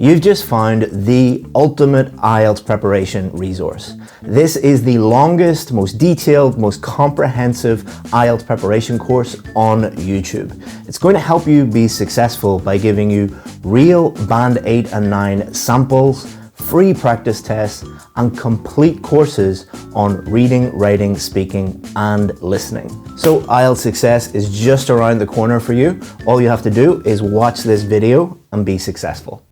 You've just found the ultimate IELTS preparation resource. This is the longest, most detailed, most comprehensive IELTS preparation course on YouTube. It's going to help you be successful by giving you real Band 8 and 9 samples, free practice tests, and complete courses on reading, writing, speaking, and listening. So IELTS success is just around the corner for you. All you have to do is watch this video and be successful.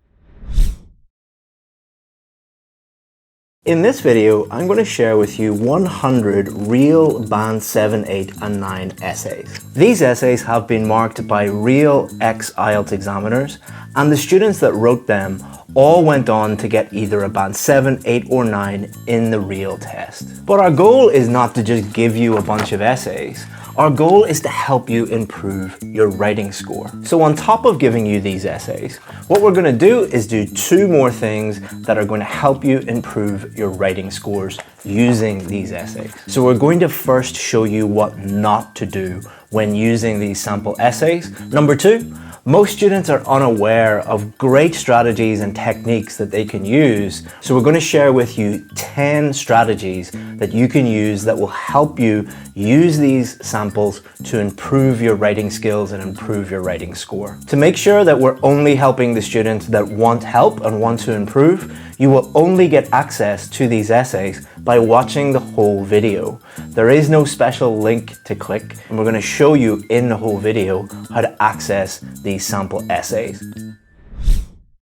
In this video, I'm going to share with you 100 real Band 7, 8, and 9 essays. These essays have been marked by real ex-IELTS examiners, and the students that wrote them all went on to get either a Band 7, 8, or 9 in the real test. But our goal is not to just give you a bunch of essays. Our goal is to help you improve your writing score. So on top of giving you these essays, what we're going to do is do two more things that are going to help you improve your writing scores using these essays. So we're going to first show you what not to do when using these sample essays. Number two, most students are unaware of great strategies and techniques that they can use. So we're going to share with you 10 strategies that you can use that will help you use these samples to improve your writing skills and improve your writing score. To make sure that we're only helping the students that want help and want to improve, you will only get access to these essays by watching the whole video. There is no special link to click, and we're going to show you in the whole video how to access these sample essays.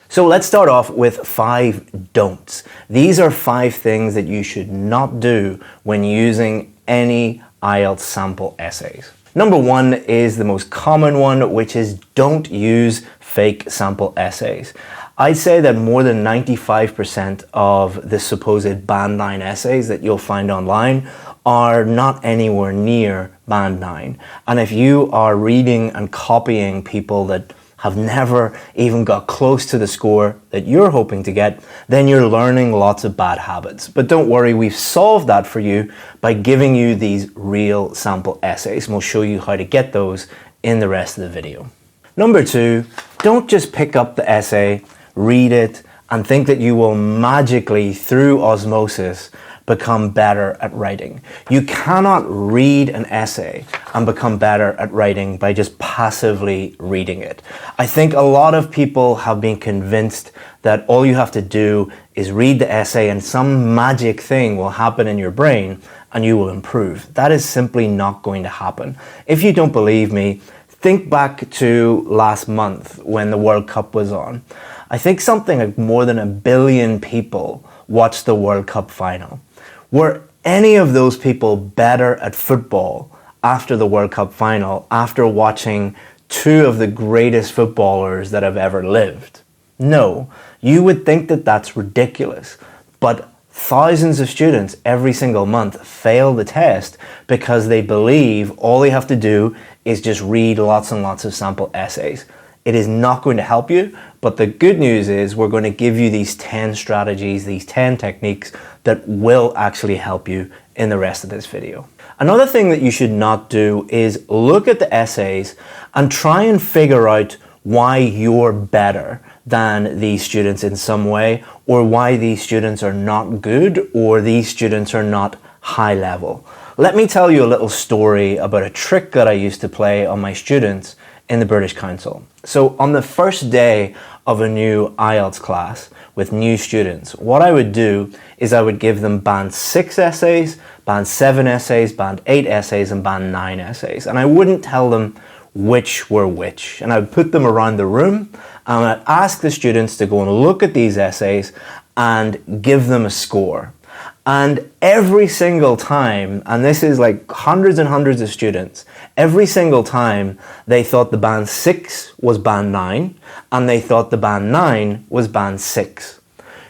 So let's start off with 5 don'ts. These are 5 things that you should not do when using any IELTS sample essays. Number 1 is the most common one, which is don't use fake sample essays. I'd say that more than 95% of the supposed Band 9 essays that you'll find online are not anywhere near Band 9. And if you are reading and copying people that have never even got close to the score that you're hoping to get, then you're learning lots of bad habits. But don't worry, we've solved that for you by giving you these real sample essays, and we'll show you how to get those in the rest of the video. Number 2, don't just pick up the essay, read it, and think that you will magically, through osmosis, become better at writing. You cannot read an essay and become better at writing by just passively reading it. I think a lot of people have been convinced that all you have to do is read the essay and some magic thing will happen in your brain and you will improve. That is simply not going to happen. If you don't believe me, think back to last month when the World Cup was on. I think something like more than 1 billion people watched the World Cup final. Were any of those people better at football after the World Cup final, after watching 2 of the greatest footballers that have ever lived? No. You would think that that's ridiculous, but thousands of students every single month fail the test because they believe all they have to do is just read lots and lots of sample essays. It is not going to help you, but the good news is we're going to give you these 10 strategies, these 10 techniques that will actually help you in the rest of this video. Another thing that you should not do is look at the essays and try and figure out why you're better than these students in some way, or why these students are not good, or these students are not high level. Let me tell you a little story about a trick that I used to play on my students in the British Council. So on the first day of a new IELTS class with new students, what I would do is I would give them Band 6 essays, Band 7 essays, Band 8 essays, and Band 9 essays. And I wouldn't tell them which were which. And I would put them around the room and I'd ask the students to go and look at these essays and give them a score. And every single time, and this is like hundreds and hundreds of students, every single time they thought the Band 6 was Band 9 and they thought the Band 9 was Band 6.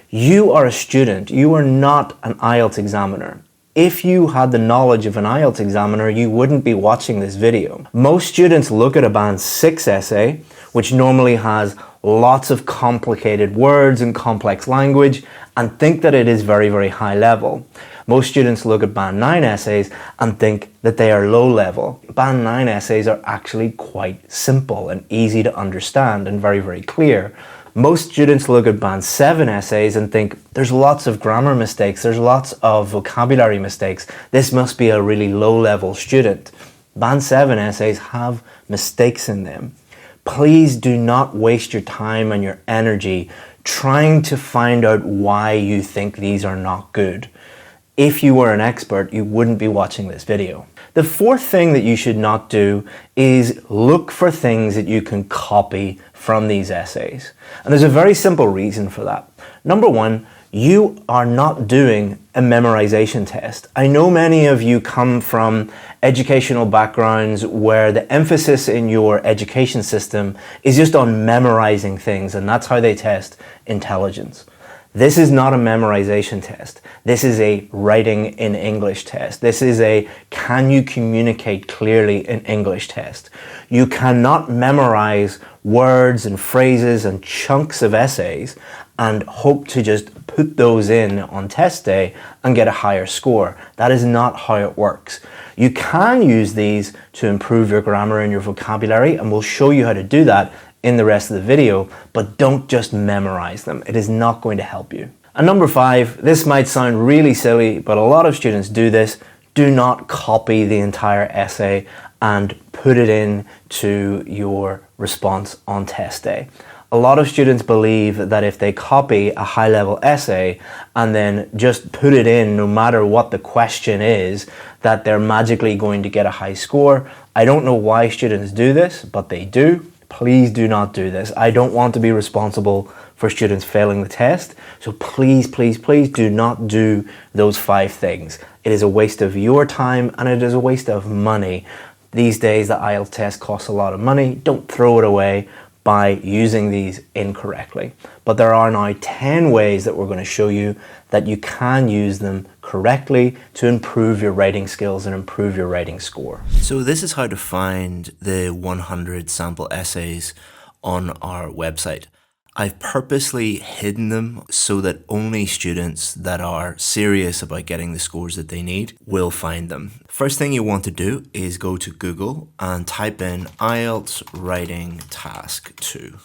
You are a student, you are not an IELTS examiner. If you had the knowledge of an IELTS examiner, you wouldn't be watching this video. Most students look at a Band 6 essay, which normally has lots of complicated words and complex language, and think that it is very, very high level. Most students look at Band 9 essays and think that they are low level. Band 9 essays are actually quite simple and easy to understand and very, very clear. Most students look at Band 7 essays and think there's lots of grammar mistakes, there's lots of vocabulary mistakes. This must be a really low-level student. Band 7 essays have mistakes in them. Please do not waste your time and your energy trying to find out why you think these are not good. If you were an expert, you wouldn't be watching this video. The fourth thing that you should not do is look for things that you can copy from these essays. And there's a very simple reason for that. Number one, you are not doing a memorization test. I know many of you come from educational backgrounds where the emphasis in your education system is just on memorizing things, and that's how they test intelligence. This is not a memorization test. This is a writing in English test. This is a can you communicate clearly in English test. You cannot memorize words and phrases and chunks of essays and hope to just put those in on test day and get a higher score. That is not how it works. You can use these to improve your grammar and your vocabulary, and we'll show you how to do that in the rest of the video, but don't just memorize them. It is not going to help you. And number 5, this might sound really silly, but a lot of students do this. Do not copy the entire essay and put it into your response on test day. A lot of students believe that if they copy a high-level essay and then just put it in no matter what the question is, that they're magically going to get a high score. I don't know why students do this, but they do. Please do not do this. I don't want to be responsible for students failing the test. So please, please, please do not do those 5 things. It is a waste of your time and it is a waste of money. These days, the IELTS test costs a lot of money. Don't throw it away by using these incorrectly. But there are now 10 ways that we're going to show you that you can use them correctly to improve your writing skills and improve your writing score. So this is how to find the 100 sample essays on our website. I've purposely hidden them so that only students that are serious about getting the scores that they need will find them. First thing you want to do is go to Google and type in IELTS Writing Task 2.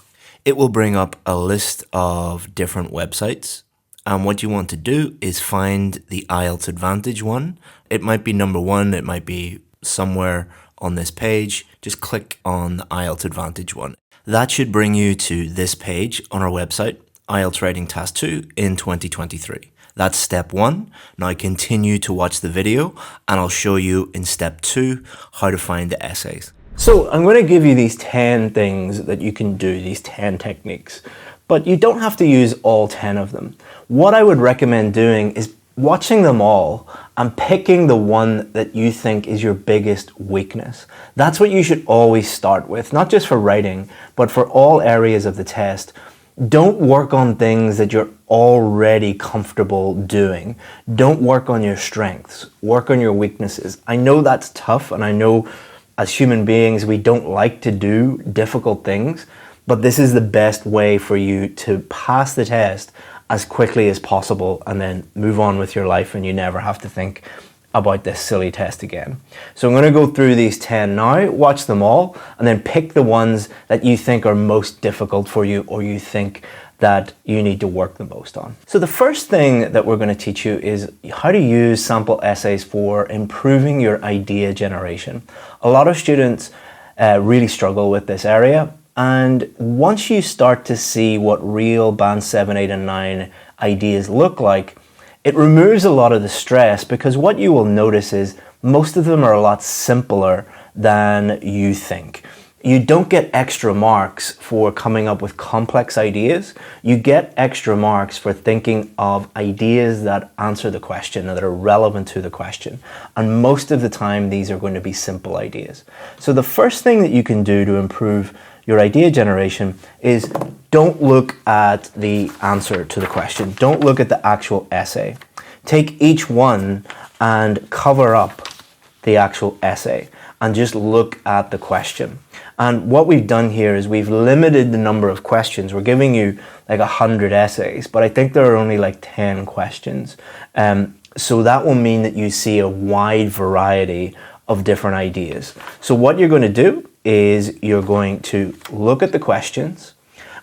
It will bring up a list of different websites. And what you want to do is find the IELTS Advantage one. It might be number 1, it might be somewhere on this page. Just click on the IELTS Advantage one. That should bring you to this page on our website, IELTS Writing Task 2 in 2023. That's step 1. Now continue to watch the video and I'll show you in step 2 how to find the essays. So I'm going to give you these 10 things that you can do, these 10 techniques, but you don't have to use all 10 of them. What I would recommend doing is watching them all and picking the one that you think is your biggest weakness. That's what you should always start with, not just for writing, but for all areas of the test. Don't work on things that you're already comfortable doing. Don't work on your strengths. Work on your weaknesses. I know that's tough, and I know as human beings we don't like to do difficult things, but this is the best way for you to pass the test as quickly as possible and then move on with your life and you never have to think about this silly test again. So I'm going to go through these 10 now, watch them all, and then pick the ones that you think are most difficult for you or you think that you need to work the most on. So the first thing that we're going to teach you is how to use sample essays for improving your idea generation. A lot of students really struggle with this area. And once you start to see what real Band 7, 8, and 9 ideas look like, it removes a lot of the stress because what you will notice is most of them are a lot simpler than you think. You don't get extra marks for coming up with complex ideas. You get extra marks for thinking of ideas that answer the question and that are relevant to the question. And most of the time, these are going to be simple ideas. So the first thing that you can do to improve your idea generation is don't look at the answer to the question. Don't look at the actual essay. Take each one and cover up the actual essay and just look at the question. And what we've done here is we've limited the number of questions. We're giving you like 100 essays, but I think there are only like 10 questions. So that will mean that you see a wide variety of different ideas. So what you're going to do is you're going to look at the questions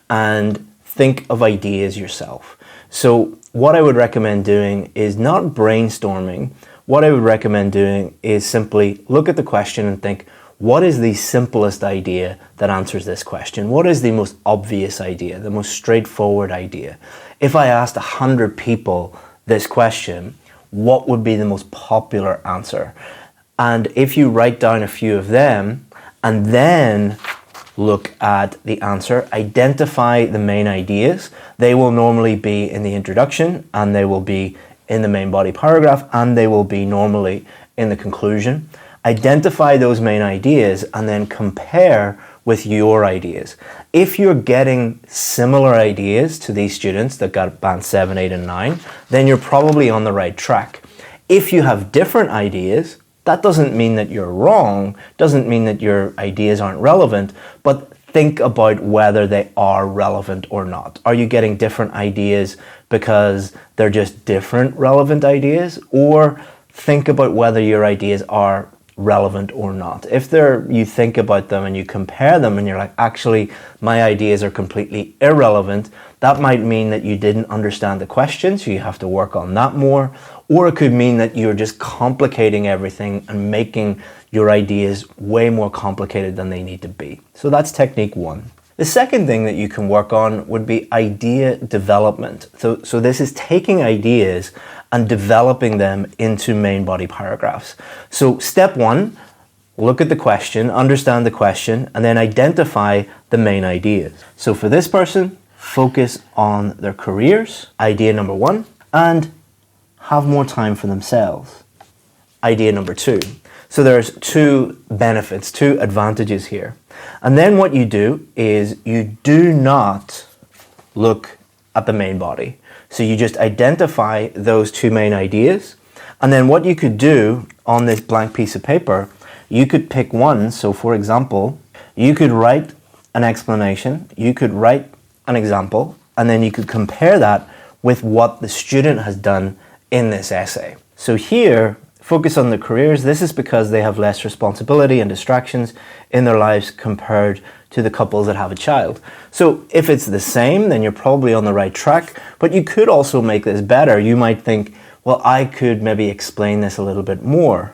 and think of ideas yourself. So what I would recommend doing is not brainstorming. What I would recommend doing is simply look at the question and think, what is the simplest idea that answers this question? What is the most obvious idea, the most straightforward idea? If I asked 100 people this question, what would be the most popular answer? And if you write down a few of them and then look at the answer, identify the main ideas. They will normally be in the introduction, and they will be in the main body paragraph, and they will be normally in the conclusion. Identify those main ideas and then compare with your ideas. If you're getting similar ideas to these students that got band 7, 8, and 9, then you're probably on the right track. If you have different ideas, that doesn't mean that you're wrong, doesn't mean that your ideas aren't relevant, but think about whether they are relevant or not. Are you getting different ideas because they're just different relevant ideas? Or think about whether your ideas are relevant or not. If you think about them and you compare them and you're like, actually, my ideas are completely irrelevant, that might mean that you didn't understand the question, so you have to work on that more. Or it could mean that you're just complicating everything and making your ideas way more complicated than they need to be. So that's technique 1. The second thing that you can work on would be idea development. So this is taking ideas and developing them into main body paragraphs. So step 1, look at the question, understand the question, and then identify the main ideas. So for this person, focus on their careers, idea number 1, and have more time for themselves, idea number 2. So there's 2 benefits, 2 advantages here. And then what you do is you do not look at the main body. So you just identify those 2 main ideas. And then what you could do on this blank piece of paper, you could pick one. So for example, you could write an explanation, you could write an example, and then you could compare that with what the student has done in this essay. So here, focus on the careers. This is because they have less responsibility and distractions in their lives compared to the couples that have a child. So if it's the same, then you're probably on the right track, but you could also make this better. You might think, well, I could maybe explain this a little bit more.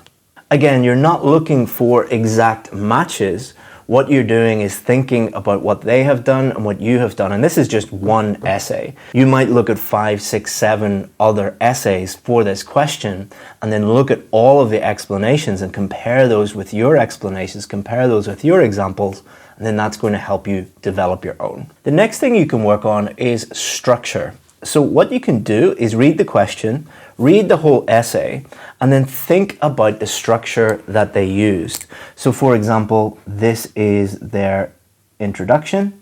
Again, you're not looking for exact matches. What you're doing is thinking about what they have done and what you have done. And this is just one essay. You might look at 5, 6, 7 other essays for this question and then look at all of the explanations and compare those with your explanations, compare those with your examples, and then that's going to help you develop your own. The next thing you can work on is structure. So what you can do is read the question, read the whole essay, and then think about the structure that they used. So for example, this is their introduction,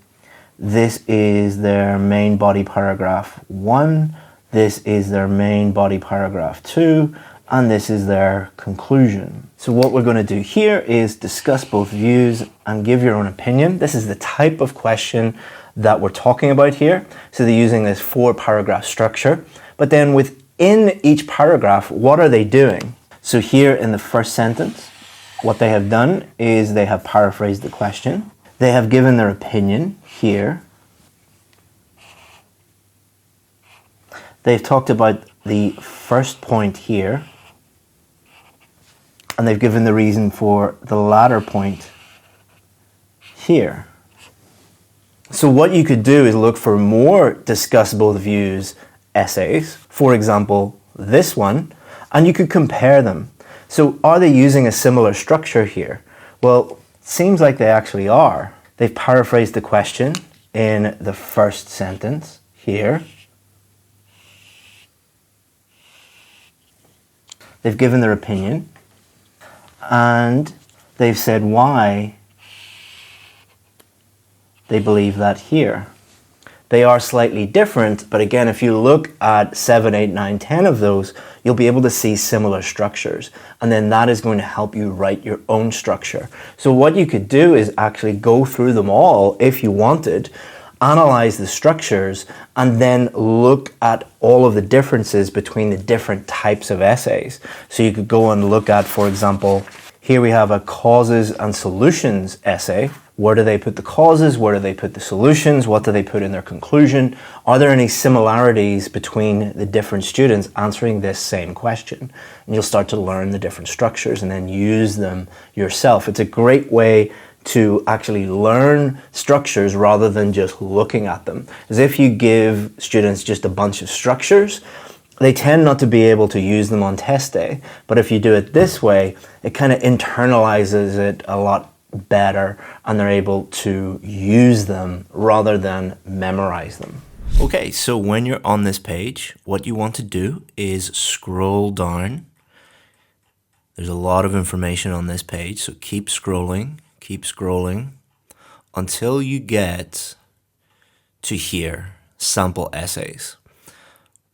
this is their main body paragraph 1, this is their main body paragraph 2, and this is their conclusion. So what we're going to do here is discuss both views and give your own opinion. This is the type of question that we're talking about here. So they're using this 4-paragraph structure. But then within each paragraph, what are they doing? So here in the first sentence, what they have done is they have paraphrased the question. They have given their opinion here. They've talked about the first point here. And they've given the reason for the latter point here. So what you could do is look for more discuss both views essays, for example, this one, and you could compare them. So are they using a similar structure here? Well, it seems like they actually are. They've paraphrased the question in the first sentence here. They've given their opinion, and they've said why they believe that here. They are slightly different, but again, if you look at 7, 8, 9, 10 of those, you'll be able to see similar structures. And then that is going to help you write your own structure. So what you could do is actually go through them all if you wanted, analyze the structures, and then look at all of the differences between the different types of essays. So you could go and look at, for example, here we have a causes and solutions essay, Where do they put the causes? Where do they put the solutions? What do they put in their conclusion? Are there any similarities between the different students answering this same question? And you'll start to learn the different structures and then use them yourself. It's a great way to actually learn structures rather than just looking at them. As if you give students just a bunch of structures, they tend not to be able to use them on test day. But if you do it this way, it kind of internalizes it a lot better and they're able to use them rather than memorize them. Okay, so when you're on this page, what you want to do is scroll down. There's a lot of information on this page, so keep scrolling until you get to here, sample essays.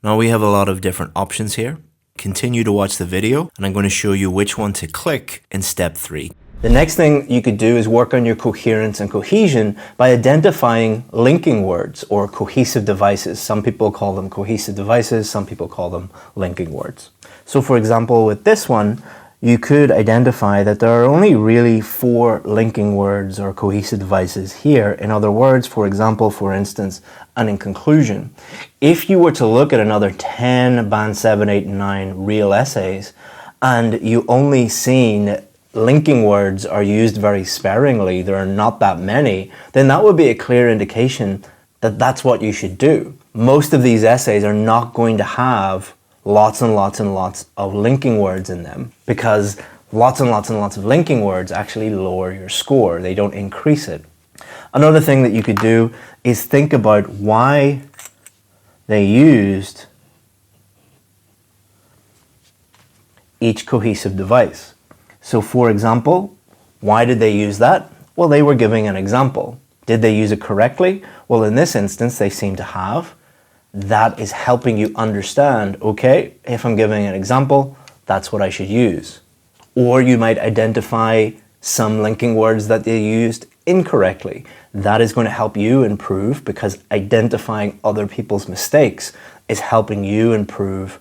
Now we have a lot of different options here. Continue to watch the video and I'm going to show you which one to click in step 3. The next thing you could do is work on your coherence and cohesion by identifying linking words or cohesive devices. Some people call them cohesive devices, some people call them linking words. So for example, with this one, you could identify that there are only really 4 linking words or cohesive devices here. In other words, for example, for instance, and in conclusion. If you were to look at another 10 Band 7, 8, and 9 real essays, and you only seen linking words are used very sparingly, there are not that many, then that would be a clear indication that that's what you should do. Most of these essays are not going to have lots and lots and lots of linking words in them because lots and lots and lots of linking words actually lower your score. They don't increase it. Another thing that you could do is think about why they used each cohesive device. So for example, why did they use that? Well, they were giving an example. Did they use it correctly? Well, in this instance, they seem to have. That is helping you understand, okay, if I'm giving an example, that's what I should use. Or you might identify some linking words that they used incorrectly. That is going to help you improve because identifying other people's mistakes is helping you improve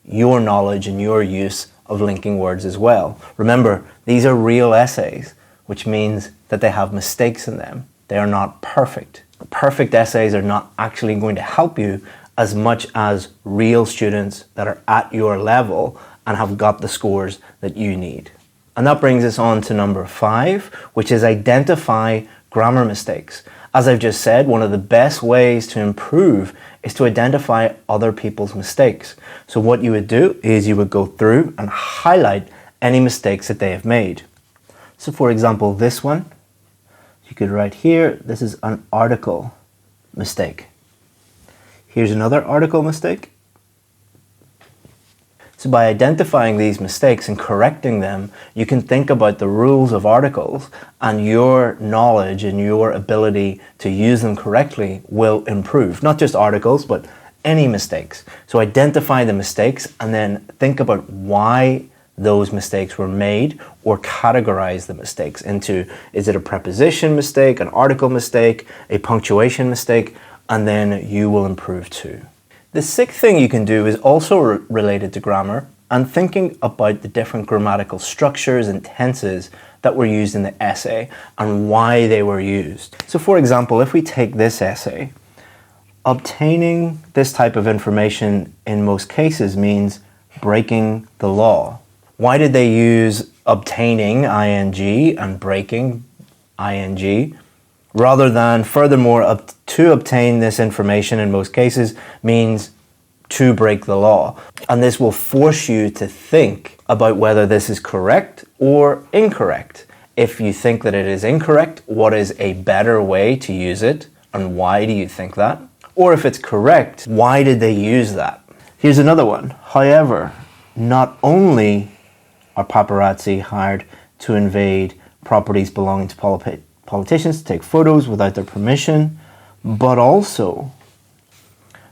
your knowledge and your use of linking words as well. Remember, these are real essays, which means that they have mistakes in them. They are not perfect. Perfect essays are not actually going to help you as much as real students that are at your level and have got the scores that you need. And that brings us on to number 5, which is identify grammar mistakes. As I've just said, one of the best ways to improve is to identify other people's mistakes. So what you would do is you would go through and highlight any mistakes that they have made. So for example, this one, you could write here, this is an article mistake. Here's another article mistake. So by identifying these mistakes and correcting them, you can think about the rules of articles and your knowledge and your ability to use them correctly will improve. Not just articles, but any mistakes. So identify the mistakes and then think about why those mistakes were made or categorize the mistakes into, is it a preposition mistake, an article mistake, a punctuation mistake, and then you will improve too. The 6th thing you can do is also related to grammar and thinking about the different grammatical structures and tenses that were used in the essay and why they were used. So for example, if we take this essay, obtaining this type of information in most cases means breaking the law. Why did they use obtaining, ing, and breaking, ing, rather than furthermore, to obtain this information in most cases means to break the law. And this will force you to think about whether this is correct or incorrect. If you think that it is incorrect, what is a better way to use it and why do you think that? Or if it's correct, why did they use that? Here's another one. However, not only are paparazzi hired to invade properties belonging to politicians to take photos without their permission, but also,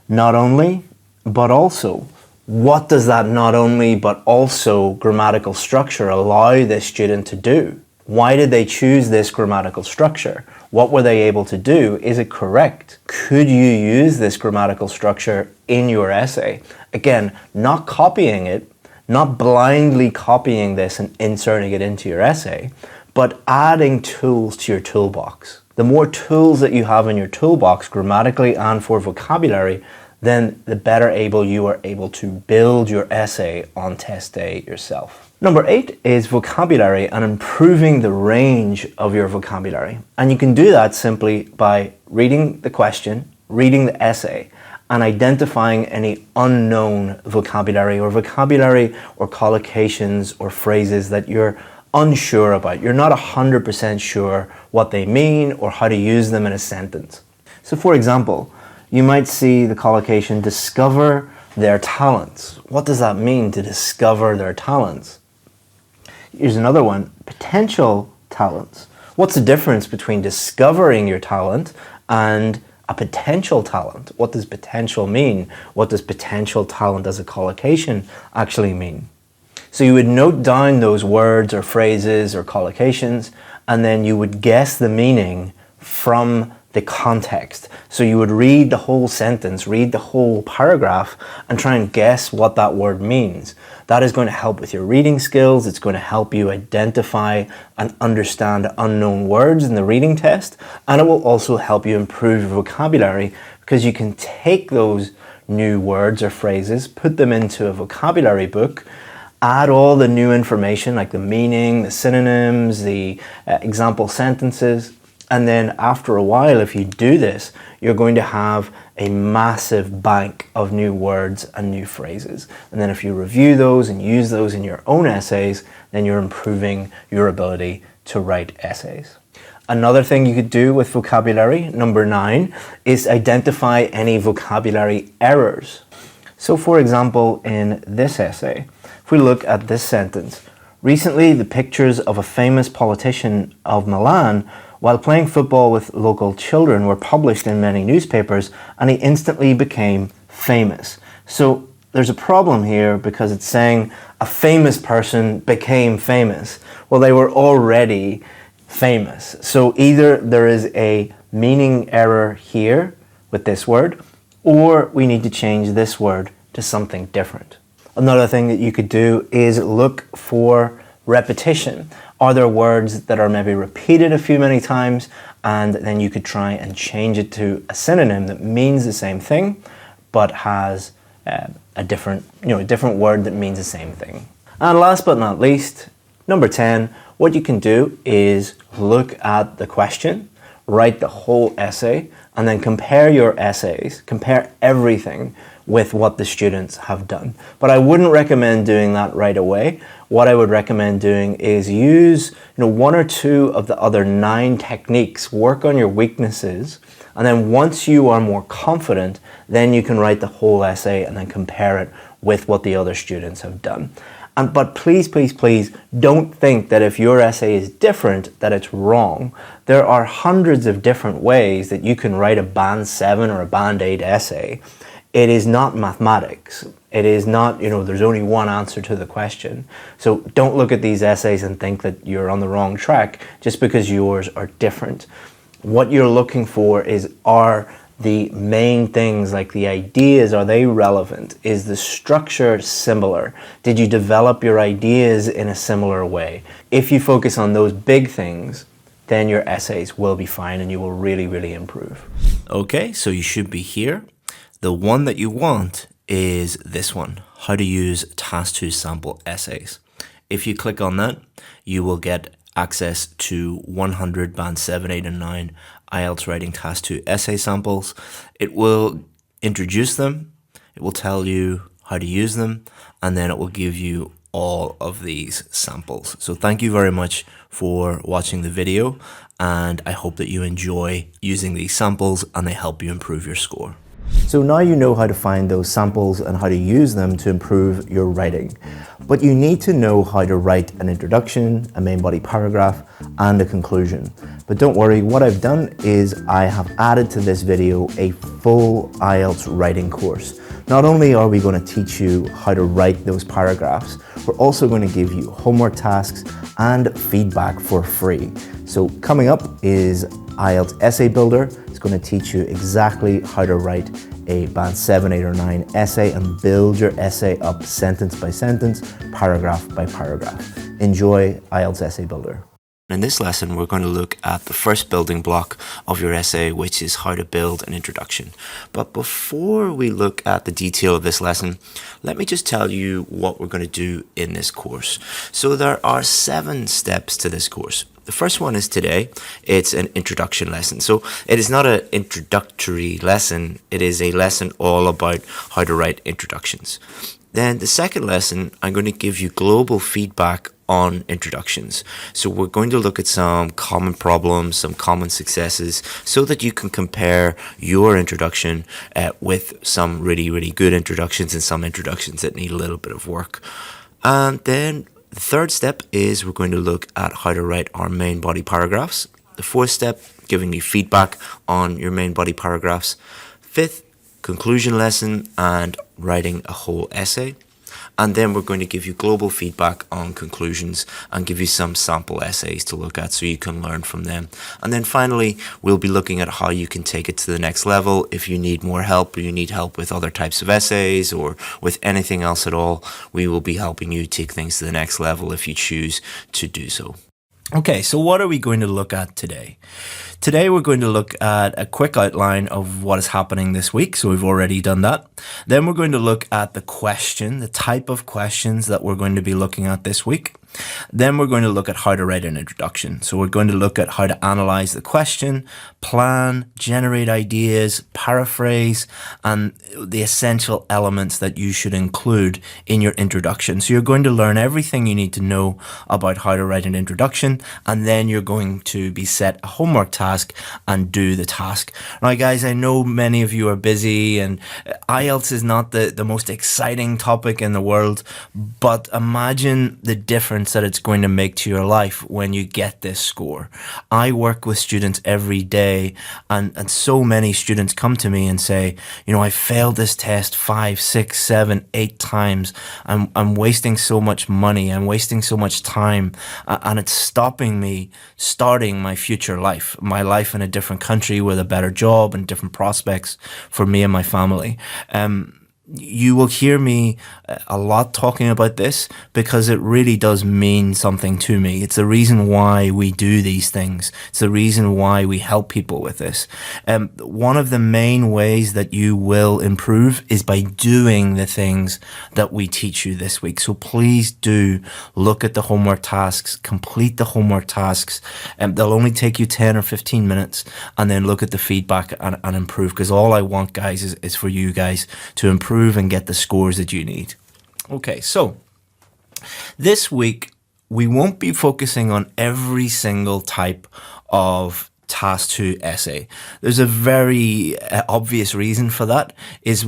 not only, but also. What does that not only, but also grammatical structure allow this student to do? Why did they choose this grammatical structure? What were they able to do? Is it correct? Could you use this grammatical structure in your essay? Again, not copying it, not blindly copying this and inserting it into your essay, but adding tools to your toolbox. The more tools that you have in your toolbox, grammatically and for vocabulary, then the better able you are able to build your essay on test day yourself. Number 8 is vocabulary and improving the range of your vocabulary. And you can do that simply by reading the question, reading the essay, and identifying any unknown vocabulary or collocations or phrases that you're unsure about. You're not 100% sure what they mean or how to use them in a sentence. So for example, you might see the collocation discover their talents. What does that mean, to discover their talents? Here's another one, potential talents. What's the difference between discovering your talent and a potential talent? What does potential mean? What does potential talent as a collocation actually mean? So you would note down those words or phrases or collocations, and then you would guess the meaning from the context. So you would read the whole sentence, read the whole paragraph, and try and guess what that word means. That is going to help with your reading skills. It's going to help you identify and understand unknown words in the reading test, and it will also help you improve your vocabulary, because you can take those new words or phrases, put them into a vocabulary book, add all the new information like the meaning, the synonyms, the example sentences, and then after a while, if you do this, you're going to have a massive bank of new words and new phrases. And then if you review those and use those in your own essays, then you're improving your ability to write essays. Another thing you could do with vocabulary, number 9, is identify any vocabulary errors. So for example, in this essay, if we look at this sentence, recently the pictures of a famous politician of Milan while playing football with local children were published in many newspapers, and he instantly became famous. So there's a problem here because it's saying a famous person became famous. Well, they were already famous. So either there is a meaning error here with this word, or we need to change this word to something different. Another thing that you could do is look for repetition. Are there words that are maybe repeated many times, and then you could try and change it to a synonym that means the same thing but has a different word that means the same thing. And last but not least, number 10, what you can do is look at the question, write the whole essay, and then compare your essays, compare everything with what the students have done. But I wouldn't recommend doing that right away. What I would recommend doing is use 1 or 2 of the other 9 techniques, work on your weaknesses, and then once you are more confident, then you can write the whole essay and then compare it with what the other students have done. But please, please, please don't think that if your essay is different, that it's wrong. There are hundreds of different ways that you can write a Band 7 or a Band 8 essay. It is not mathematics. It is not, there's only one answer to the question. So don't look at these essays and think that you're on the wrong track just because yours are different. What you're looking for are the main things, like the ideas, are they relevant? Is the structure similar? Did you develop your ideas in a similar way? If you focus on those big things, then your essays will be fine and you will really, really improve. Okay, so you should be here. The one that you want is this one, how to use Task 2 sample essays. If you click on that, you will get access to 100 Band 7, 8, and 9 IELTS Writing Task 2 essay samples. It will introduce them, it will tell you how to use them, and then it will give you all of these samples. So thank you very much for watching the video, and I hope that you enjoy using these samples and they help you improve your score. So now you know how to find those samples and how to use them to improve your writing. But you need to know how to write an introduction, a main body paragraph, and a conclusion. But don't worry, what I've done is I have added to this video a full IELTS writing course. Not only are we going to teach you how to write those paragraphs, we're also going to give you homework tasks and feedback for free. So coming up is IELTS Essay Builder. It's going to teach you exactly how to write a Band 7, 8, or 9 essay and build your essay up sentence by sentence, paragraph by paragraph. Enjoy IELTS Essay Builder. In this lesson, we're going to look at the first building block of your essay, which is how to build an introduction. But before we look at the detail of this lesson, let me just tell you what we're going to do in this course. So there are 7 steps to this course. The first one is today. It's an introduction lesson. So it is not an introductory lesson. It is a lesson all about how to write introductions. Then the second lesson, I'm going to give you global feedback on introductions. So we're going to look at some common problems, some common successes, so that you can compare your introduction with some really good introductions and some introductions that need a little bit of work. And then the third step is we're going to look at how to write our main body paragraphs. The fourth step, giving you feedback on your main body paragraphs. Fifth, conclusion lesson and writing a whole essay. And then we're going to give you global feedback on conclusions and give you some sample essays to look at so you can learn from them. And then finally, we'll be looking at how you can take it to the next level. If you need more help or you need help with other types of essays or with anything else at all, we will be helping you take things to the next level if you choose to do so. Okay, so what are we going to look at today? Today we're going to look at a quick outline of what is happening this week, so we've already done that. Then we're going to look at the question, the type of questions that we're going to be looking at this week. Then we're going to look at how to write an introduction. So we're going to look at how to analyze the question, plan, generate ideas, paraphrase, and the essential elements that you should include in your introduction. So you're going to learn everything you need to know about how to write an introduction, and then you're going to be set a homework task and do the task. Now guys, I know many of you are busy and IELTS is not the most exciting topic in the world, but imagine the difference that it's going to make to your life when you get this score. I work with students every day, and so many students come to me and say, you know, I failed this test 5, 6, 7, 8 times. I'm wasting so much money. I'm wasting so much time, and it's stopping me starting my future life, my life in a different country with a better job and different prospects for me and my family. You will hear me a lot talking about this because it really does mean something to me. It's the reason why we do these things. It's the reason why we help people with this. One of the main ways that you will improve is by doing the things that we teach you this week. So please do look at the homework tasks, complete the homework tasks. They'll only take you 10 or 15 minutes, and then look at the feedback and improve, because all I want, guys, is for you guys to improve and get the scores that you need. Okay, so this week we won't be focusing on every single type of Task 2 essay. There's a very obvious reason for that. Is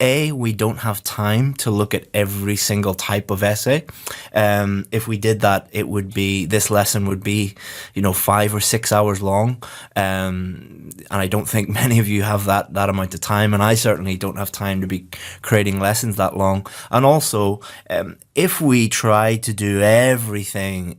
A, we don't have time to look at every single type of essay. If we did that, this lesson would be, 5 or 6 hours long. And I don't think many of you have that amount of time, and I certainly don't have time to be creating lessons that long. And also, if we try to do everything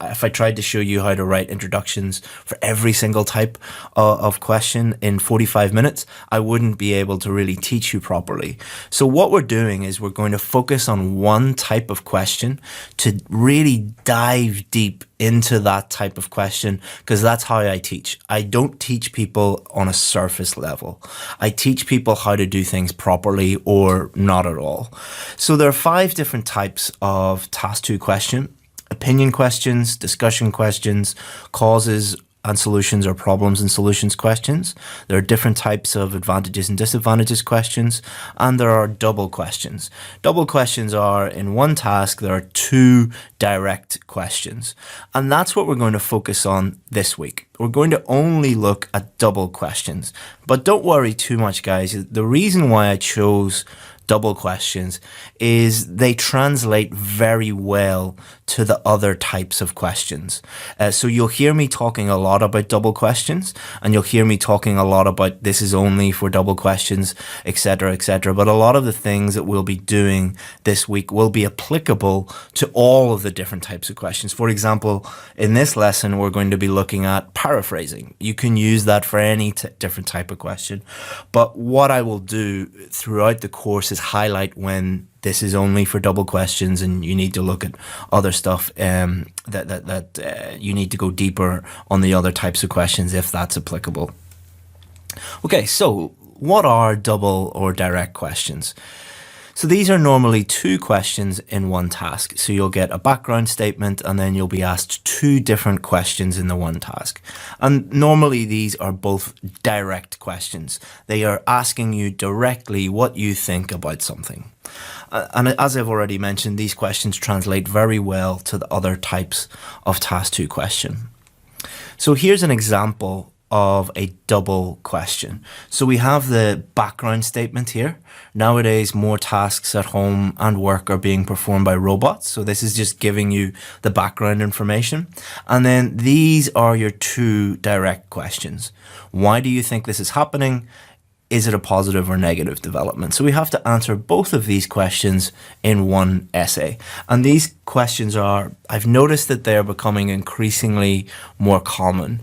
if I tried to show you how to write introductions for every single type of question in 45 minutes, I wouldn't be able to really teach you properly. So what we're doing is we're going to focus on one type of question to really dive deep into that type of question, because that's how I teach. I don't teach people on a surface level. I teach people how to do things properly or not at all. So there are 5 different types of Task 2 question. Opinion questions, discussion questions, causes and solutions or problems and solutions questions. There are different types of advantages and disadvantages questions, and there are double questions. Double questions are, in one task, there are 2 direct questions. And that's what we're going to focus on this week. We're going to only look at double questions. But don't worry too much, guys. The reason why I chose double questions is they translate very well to the other types of questions. So you'll hear me talking a lot about double questions, and you'll hear me talking a lot about this is only for double questions, etc., etc. But a lot of the things that we'll be doing this week will be applicable to all of the different types of questions. For example, in this lesson, we're going to be looking at paraphrasing. You can use that for any different type of question. But what I will do throughout the course is highlight when this is only for double questions and you need to look at other stuff, that you need to go deeper on the other types of questions if that's applicable. Okay, so what are double or direct questions? So these are normally two questions in one task. So you'll get a background statement and then you'll be asked two different questions in the one task. And normally these are both direct questions. They are asking you directly what you think about something. And as I've already mentioned, these questions translate very well to the other types of task 2 question. So here's an example of a double question. So we have the background statement here. Nowadays, more tasks at home and work are being performed by robots. So this is just giving you the background information. And then these are your two direct questions. Why do you think this is happening? Is it a positive or negative development? So we have to answer both of these questions in one essay. And these questions are, I've noticed that they're becoming increasingly more common.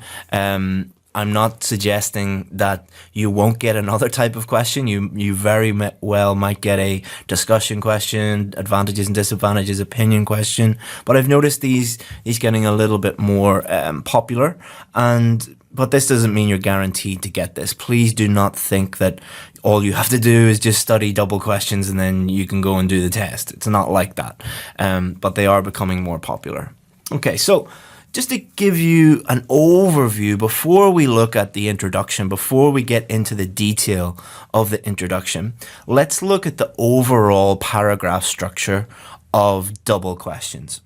I'm not suggesting that you won't get another type of question. You very well might get a discussion question, advantages and disadvantages, opinion question. But I've noticed these getting a little bit more popular. But this doesn't mean you're guaranteed to get this. Please do not think that all you have to do is just study double questions and then you can go and do the test. It's not like that. But they are becoming more popular. Okay, so just to give you an overview before we look at the introduction, before we get into the detail of the introduction, let's look at the overall paragraph structure of double questions.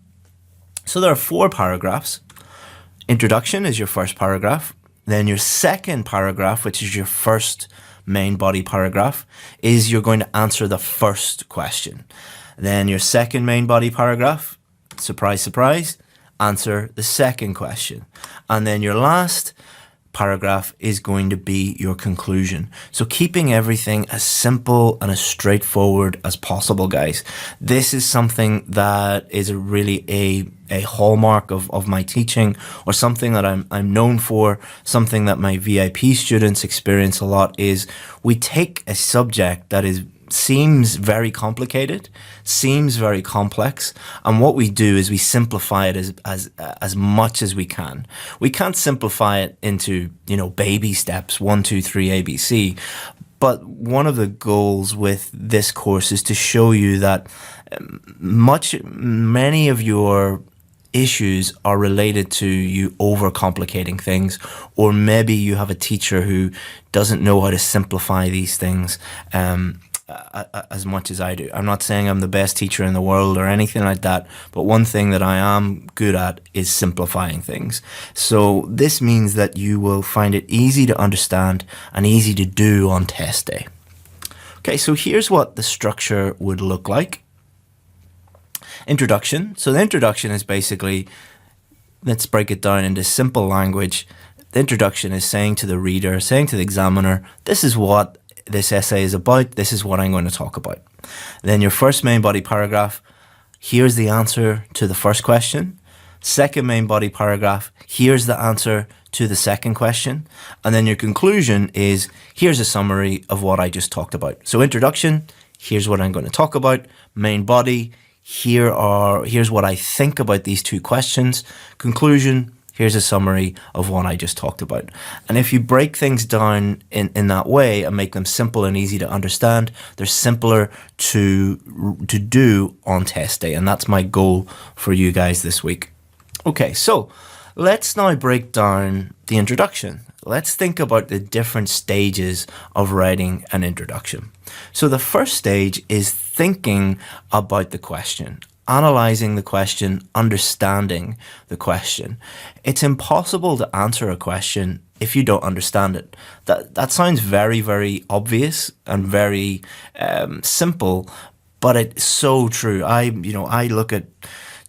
So there are 4 paragraphs. Introduction is your first paragraph. Then your second paragraph, which is your first main body paragraph, is you're going to answer the first question. Then your second main body paragraph, surprise, surprise, answer the second question. And then your last paragraph is going to be your conclusion. So keeping everything as simple and as straightforward as possible, guys. This is something that is really a hallmark of my teaching, or something that I'm known for, something that my VIP students experience a lot, is we take a subject that seems very complicated, seems very complex, and what we do is we simplify it as much as we can. We can't simplify it into, baby steps, 1, 2, 3, ABC. But one of the goals with this course is to show you that many of your issues are related to you overcomplicating things, or maybe you have a teacher who doesn't know how to simplify these things as much as I do. I'm not saying I'm the best teacher in the world or anything like that, but one thing that I am good at is simplifying things. So this means that you will find it easy to understand and easy to do on test day. Okay, so here's what the structure would look like. Introduction. So the introduction is basically, let's break it down into simple language. The introduction is saying to the reader, saying to the examiner, this is what this essay is about, this is what I'm going to talk about. Then your first main body paragraph, here's the answer to the first question. Second main body paragraph, here's the answer to the second question. And then your conclusion is, here's a summary of what I just talked about. So introduction, here's what I'm going to talk about. Main body, here's what I think about these two questions. Conclusion, here's a summary of what I just talked about. And if you break things down in that way and make them simple and easy to understand, they're simpler to do on test day. And that's my goal for you guys this week. Okay, so let's now break down the introduction. Let's think about the different stages of writing an introduction. So the first stage is thinking about the question, analyzing the question, understanding the question. It's impossible to answer a question if you don't understand it. That sounds very, very obvious and very simple, but it's so true. I look at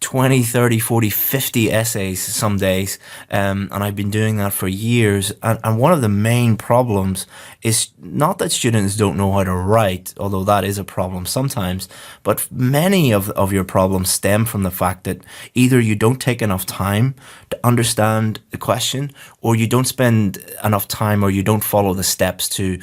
20, 30, 40, 50 essays some days, and I've been doing that for years. And one of the main problems is not that students don't know how to write, although that is a problem sometimes, but many of your problems stem from the fact that either you don't take enough time to understand the question, or you don't spend enough time, or you don't follow the steps to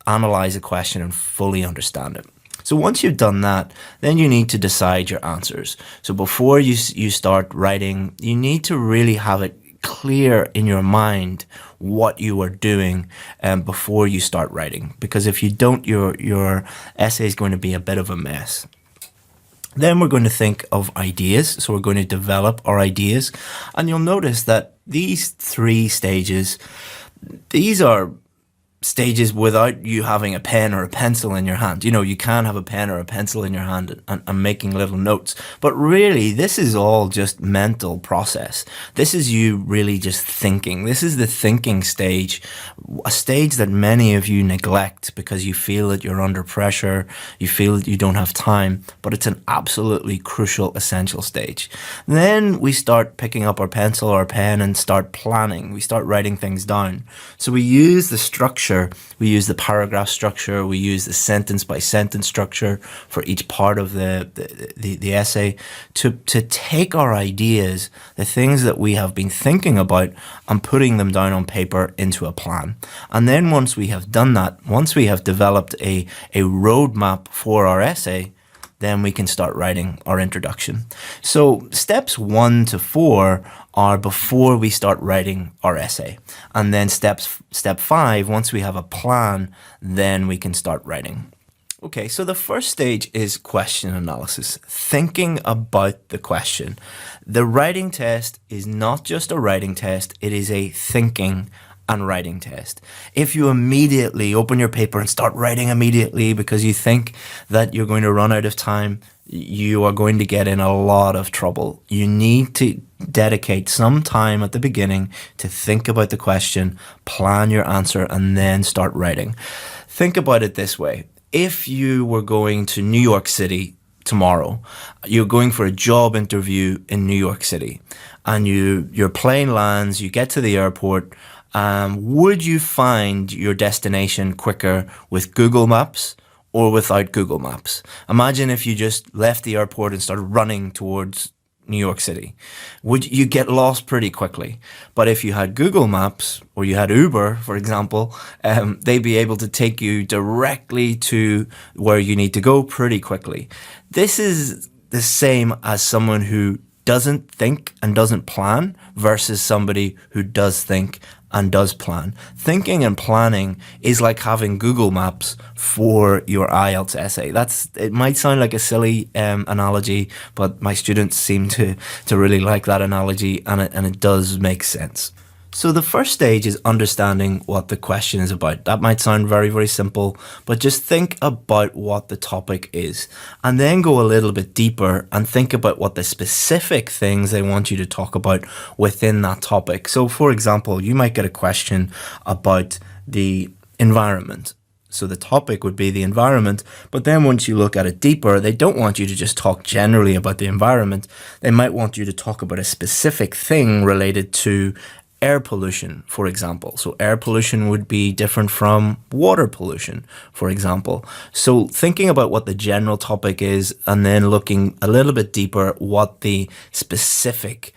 analyze a question and fully understand it. So once you've done that, then you need to decide your answers. So before you start writing, you need to really have it clear in your mind what you are doing before you start writing. Because if you don't, your essay is going to be a bit of a mess. Then we're going to think of ideas. So we're going to develop our ideas. And you'll notice that these 3 stages, these are stages without you having a pen or a pencil in your hand. You know, you can have a pen or a pencil in your hand and making little notes, but really this is all just mental process. This is you really just thinking. This is the thinking stage, a stage that many of you neglect because you feel that you're under pressure, you feel that you don't have time, but it's an absolutely crucial, essential stage. Then we start picking up our pencil or pen and start planning. We start writing things down. So we use the structure. We use the paragraph structure. We use the sentence by sentence structure for each part of the essay to take our ideas, the things that we have been thinking about, and putting them down on paper into a plan. And then once we have done that, once we have developed a roadmap for our essay, then we can start writing our introduction. So steps 1 to 4 are before we start writing our essay. And then step 5, once we have a plan, then we can start writing. Okay, so the first stage is question analysis, thinking about the question. The writing test is not just a writing test, it is a thinking and writing test. If you immediately open your paper and start writing immediately because you think that you're going to run out of time, you are going to get in a lot of trouble. You need to dedicate some time at the beginning to think about the question, plan your answer, and then start writing. Think about it this way. If you were going to New York City tomorrow, you're going for a job interview in New York City, and your plane lands, you get to the airport. Would you find your destination quicker with Google Maps or without Google Maps? Imagine if you just left the airport and started running towards New York City. Would you get lost pretty quickly? But if you had Google Maps or you had Uber, for example, they'd be able to take you directly to where you need to go pretty quickly. This is the same as someone who doesn't think and doesn't plan versus somebody who does think and does plan. Thinking and planning is like having Google Maps for your IELTS essay. It might sound like a silly analogy, but my students seem to really like that analogy, and it does make sense. So the first stage is understanding what the question is about. That might sound very, very simple, but just think about what the topic is, and then go a little bit deeper and think about what the specific things they want you to talk about within that topic. So for example, you might get a question about the environment. So the topic would be the environment, but then once you look at it deeper, they don't want you to just talk generally about the environment. They might want you to talk about a specific thing related to air pollution, for example. So air pollution would be different from water pollution, for example. So thinking about what the general topic is and then looking a little bit deeper what the specific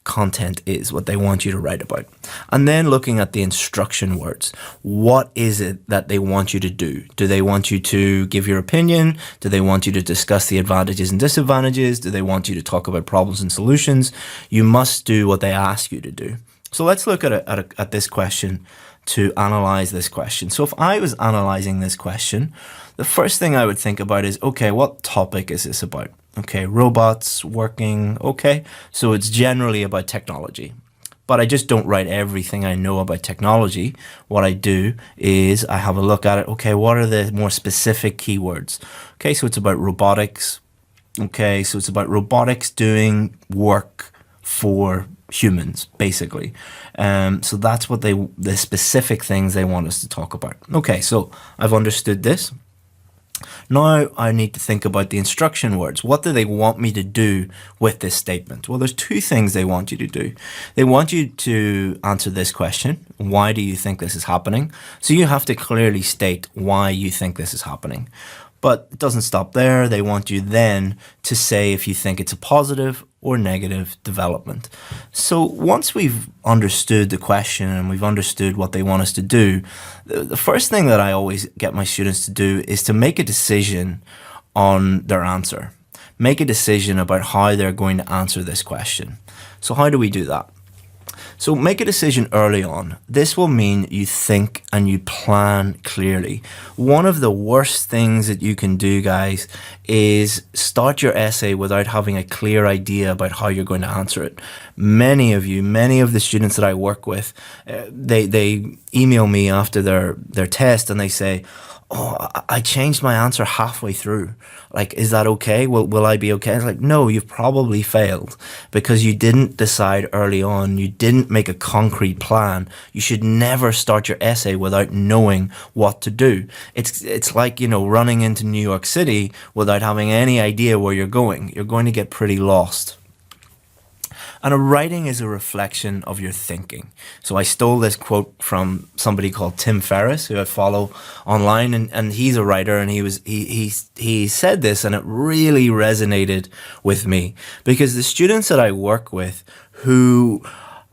content is, what they want you to write about. And then looking at the instruction words. What is it that they want you to do? Do they want you to give your opinion? Do they want you to discuss the advantages and disadvantages? Do they want you to talk about problems and solutions? You must do what they ask you to do. So let's look at this question to analyze this question. So if I was analyzing this question, the first thing I would think about is, okay, what topic is this about? Okay, robots working, okay. So it's generally about technology. But I just don't write everything I know about technology. What I do is I have a look at it. Okay, what are the more specific keywords? Okay, so it's about robotics. Okay, so it's about robotics doing work for humans, basically. So that's what the specific things they want us to talk about. Okay, so I've understood this. Now I need to think about the instruction words. What do they want me to do with this statement? Well, there's 2 things they want you to do. They want you to answer this question. Why do you think this is happening? So you have to clearly state why you think this is happening. But it doesn't stop there. They want you then to say if you think it's a positive or negative development. So once we've understood the question and we've understood what they want us to do, the first thing that I always get my students to do is to make a decision on their answer. Make a decision about how they're going to answer this question. So how do we do that? So make a decision early on. This will mean you think and you plan clearly. One of the worst things that you can do, guys, is start your essay without having a clear idea about how you're going to answer it. Many of the students that I work with, they email me after their test and they say, "Oh, I changed my answer halfway through. Like, is that okay? Will I be okay?" It's like, no, you've probably failed because you didn't decide early on. You didn't make a concrete plan. You should never start your essay without knowing what to do. It's like, running into New York City without having any idea where you're going. You're going to get pretty lost. And a writing is a reflection of your thinking. So I stole this quote from somebody called Tim Ferriss, who I follow online, and he's a writer, and he said this, and it really resonated with me because the students that I work with who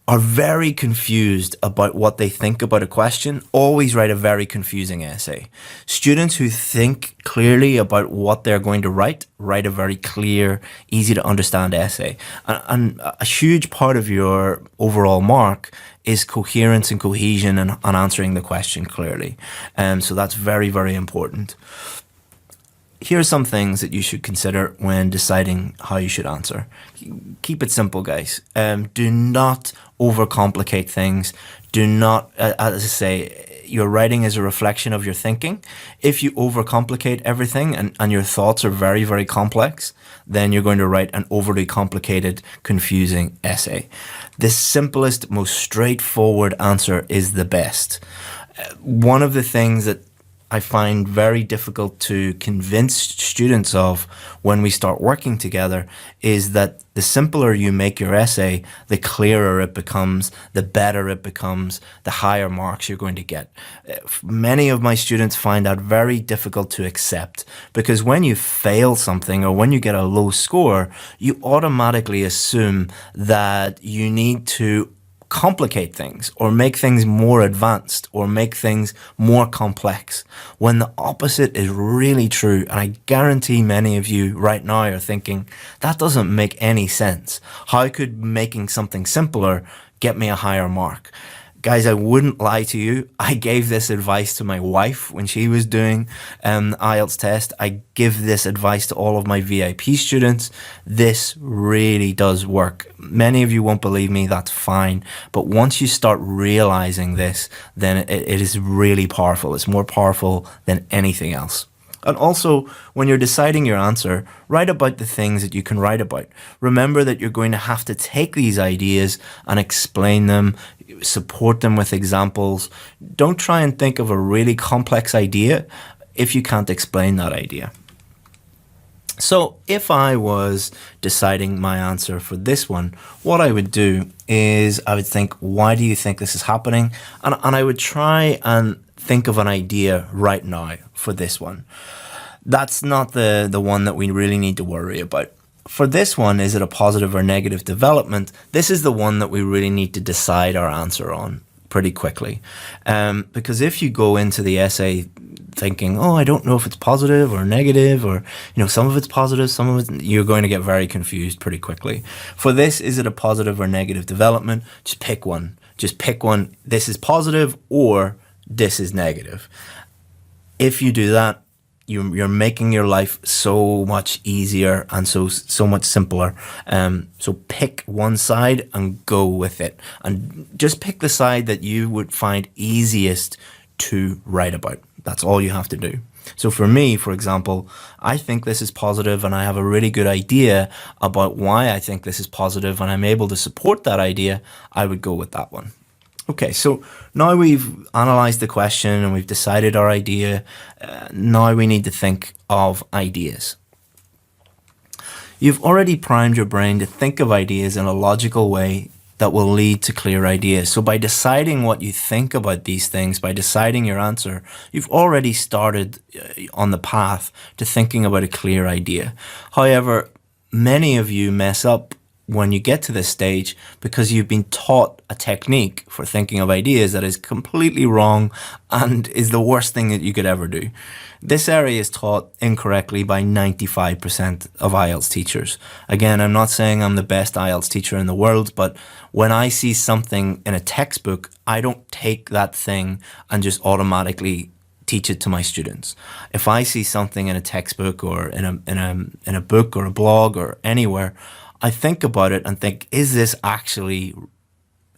are very confused about what they think about a question always write a very confusing essay. Students who think clearly about what they're going to write a very clear, easy to understand essay. And a huge part of your overall mark is coherence and cohesion and answering the question clearly. So that's very, very important. Here are some things that you should consider when deciding how you should answer. Keep it simple, guys. Do not overcomplicate things. Do not, as I say, your writing is a reflection of your thinking. If you overcomplicate everything and your thoughts are very, very complex, then you're going to write an overly complicated, confusing essay. The simplest, most straightforward answer is the best. One of the things that I find very difficult to convince students of when we start working together is that the simpler you make your essay, the clearer it becomes, the better it becomes, the higher marks you're going to get. Many of my students find that very difficult to accept because when you fail something or when you get a low score, you automatically assume that you need to complicate things or make things more advanced or make things more complex, when the opposite is really true. And I guarantee many of you right now are thinking, that doesn't make any sense. How could making something simpler get me a higher mark? Guys, I wouldn't lie to you. I gave this advice to my wife when she was doing the IELTS test. I give this advice to all of my VIP students. This really does work. Many of you won't believe me, that's fine. But once you start realizing this, then it is really powerful. It's more powerful than anything else. And also, when you're deciding your answer, write about the things that you can write about. Remember that you're going to have to take these ideas and explain them, support them with examples. Don't try and think of a really complex idea if you can't explain that idea. So if I was deciding my answer for this one, what I would do is I would think, why do you think this is happening? And I would try and think of an idea right now for this one. That's not the one that we really need to worry about. For this one, is it a positive or negative development? This is the one that we really need to decide our answer on pretty quickly. Because if you go into the essay thinking, oh, I don't know if it's positive or negative, or some of it's positive, some of it, you're going to get very confused pretty quickly. For this, is it a positive or negative development? Just pick one. Just pick one. This is positive or this is negative. If you do that, you're making your life so much easier and so much simpler. So pick one side and go with it. And just pick the side that you would find easiest to write about. That's all you have to do. So for me, for example, I think this is positive and I have a really good idea about why I think this is positive and I'm able to support that idea, I would go with that one. Okay, so now we've analyzed the question and we've decided our idea. Now we need to think of ideas. You've already primed your brain to think of ideas in a logical way that will lead to clear ideas. So by deciding what you think about these things, by deciding your answer, you've already started on the path to thinking about a clear idea. However, many of you mess up when you get to this stage because you've been taught a technique for thinking of ideas that is completely wrong and is the worst thing that you could ever do. This area is taught incorrectly by 95% of IELTS teachers. Again, I'm not saying I'm the best IELTS teacher in the world, but when I see something in a textbook, I don't take that thing and just automatically teach it to my students. If I see something in a textbook or in a book or a blog or anywhere, I think about it and think, is this actually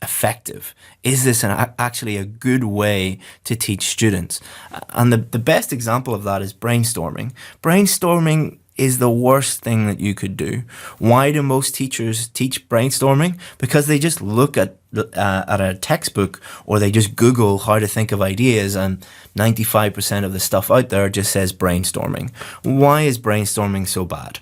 effective? Is this actually a good way to teach students? And the best example of that is brainstorming. Brainstorming is the worst thing that you could do. Why do most teachers teach brainstorming? Because they just look at a textbook or they just Google how to think of ideas, and 95% of the stuff out there just says brainstorming. Why is brainstorming so bad?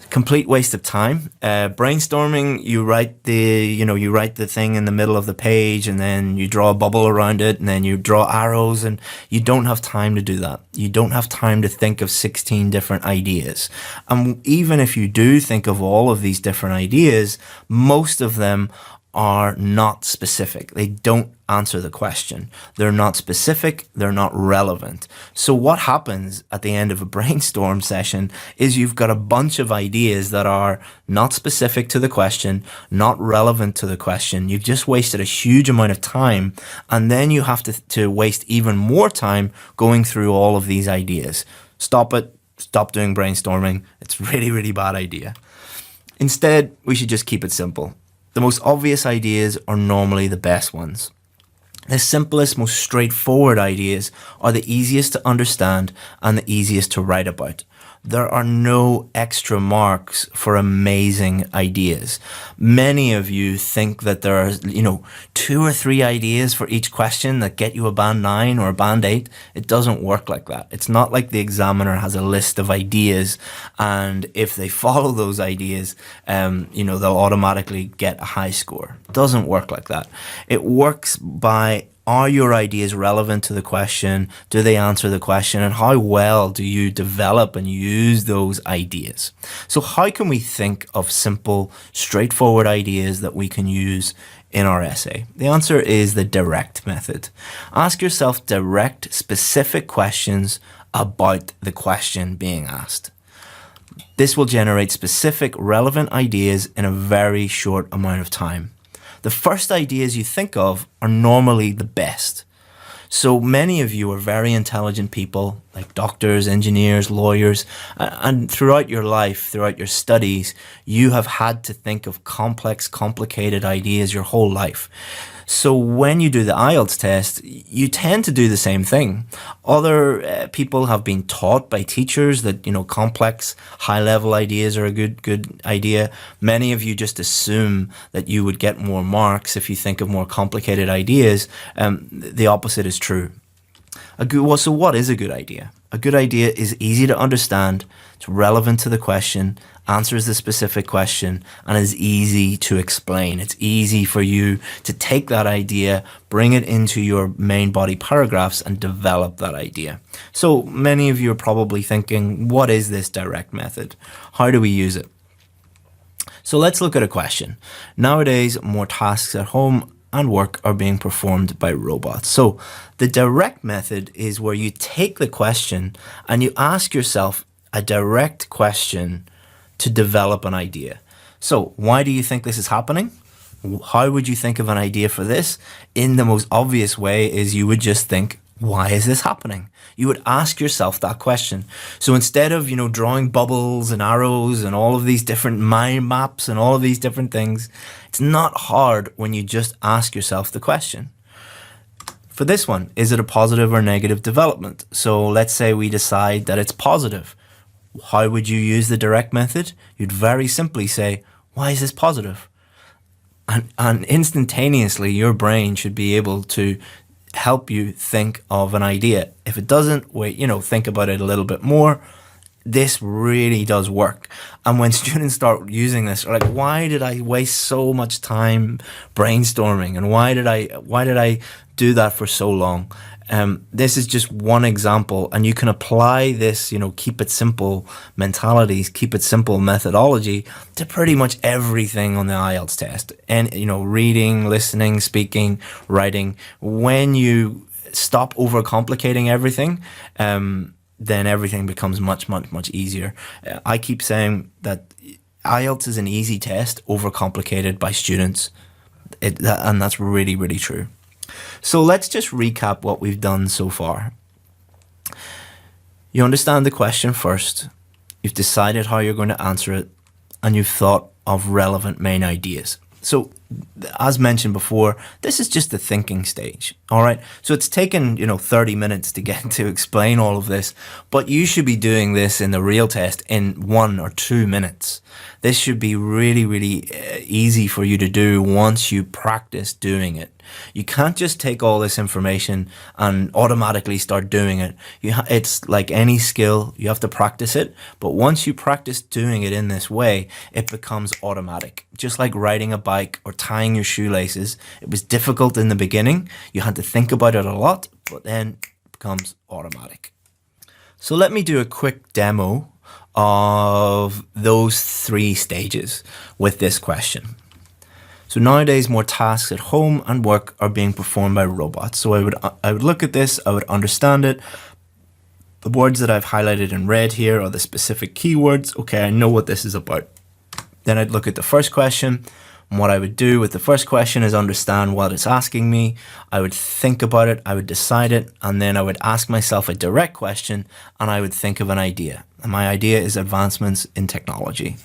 Complete waste of time. Brainstorming, you write the thing in the middle of the page and then you draw a bubble around it and then you draw arrows, and you don't have time to do that. You don't have time to think of 16 different ideas. And even if you do think of all of these different ideas, most of them are not specific. They don't answer the question. They're not specific. They're not relevant. So what happens at the end of a brainstorm session is you've got a bunch of ideas that are not specific to the question, not relevant to the question. You've just wasted a huge amount of time, and then you have to waste even more time going through all of these ideas. Stop it. Stop doing brainstorming. It's really, really bad idea. Instead, we should just keep it simple. The most obvious ideas are normally the best ones. The simplest, most straightforward ideas are the easiest to understand and the easiest to write about. There are no extra marks for amazing ideas. Many of you think that there are, 2 or 3 ideas for each question that get you a band 9 or a band 8. It doesn't work like that. It's not like the examiner has a list of ideas, and if they follow those ideas, they'll automatically get a high score. It doesn't work like that. It works by, are your ideas relevant to the question? Do they answer the question? And how well do you develop and use those ideas? So how can we think of simple, straightforward ideas that we can use in our essay? The answer is the direct method. Ask yourself direct, specific questions about the question being asked. This will generate specific, relevant ideas in a very short amount of time. The first ideas you think of are normally the best. So many of you are very intelligent people, like doctors, engineers, lawyers, and throughout your life, throughout your studies, you have had to think of complex, complicated ideas your whole life. So when you do the IELTS test, you tend to do the same thing. Other people have been taught by teachers that, complex, high-level ideas are a good idea. Many of you just assume that you would get more marks if you think of more complicated ideas. The opposite is true. So what is a good idea? A good idea is easy to understand, it's relevant to the question, answers the specific question, and is easy to explain. It's easy for you to take that idea, bring it into your main body paragraphs, and develop that idea. So many of you are probably thinking, what is this direct method? How do we use it? So let's look at a question. Nowadays, more tasks at home and work are being performed by robots. So the direct method is where you take the question and you ask yourself a direct question to develop an idea. So why do you think this is happening? How would you think of an idea for this? In the most obvious way is you would just think, why is this happening? You would ask yourself that question. So instead of, drawing bubbles and arrows and all of these different mind maps and all of these different things, it's not hard when you just ask yourself the question. For this one, is it a positive or negative development? So let's say we decide that it's positive. How would you use the direct method? You'd very simply say, why is this positive? And instantaneously, your brain should be able to help you think of an idea. If it doesn't, wait, think about it a little bit more. this really does work. And when students start using this, they're like, why did I waste so much time brainstorming? And why did I do that for so long? This is just one example, and you can apply this, keep it simple mentalities, keep it simple methodology to pretty much everything on the IELTS test. And, reading, listening, speaking, writing. When you stop overcomplicating everything, then everything becomes much, much, much easier. I keep saying that IELTS is an easy test, overcomplicated by students. And that's really, really true. So let's just recap what we've done so far. You understand the question first, you've decided how you're going to answer it, and you've thought of relevant main ideas. So as mentioned before, this is just the thinking stage, all right? So it's taken, 30 minutes to get to explain all of this, but you should be doing this in the real test in 1 or 2 minutes. This should be really, really easy for you to do once you practice doing it. You can't just take all this information and automatically start doing it. It's like any skill, you have to practice it. But once you practice doing it in this way, it becomes automatic. Just like riding a bike or tying your shoelaces. It was difficult in the beginning. You had to think about it a lot, but then it becomes automatic. So let me do a quick demo of those 3 stages with this question. So nowadays, more tasks at home and work are being performed by robots. So I would look at this, I would understand it. The words that I've highlighted in red here are the specific keywords. Okay, I know what this is about. Then I'd look at the first question. And what I would do with the first question is understand what it's asking me. I would think about it, I would decide it, and then I would ask myself a direct question, and I would think of an idea. And my idea is advancements in technology.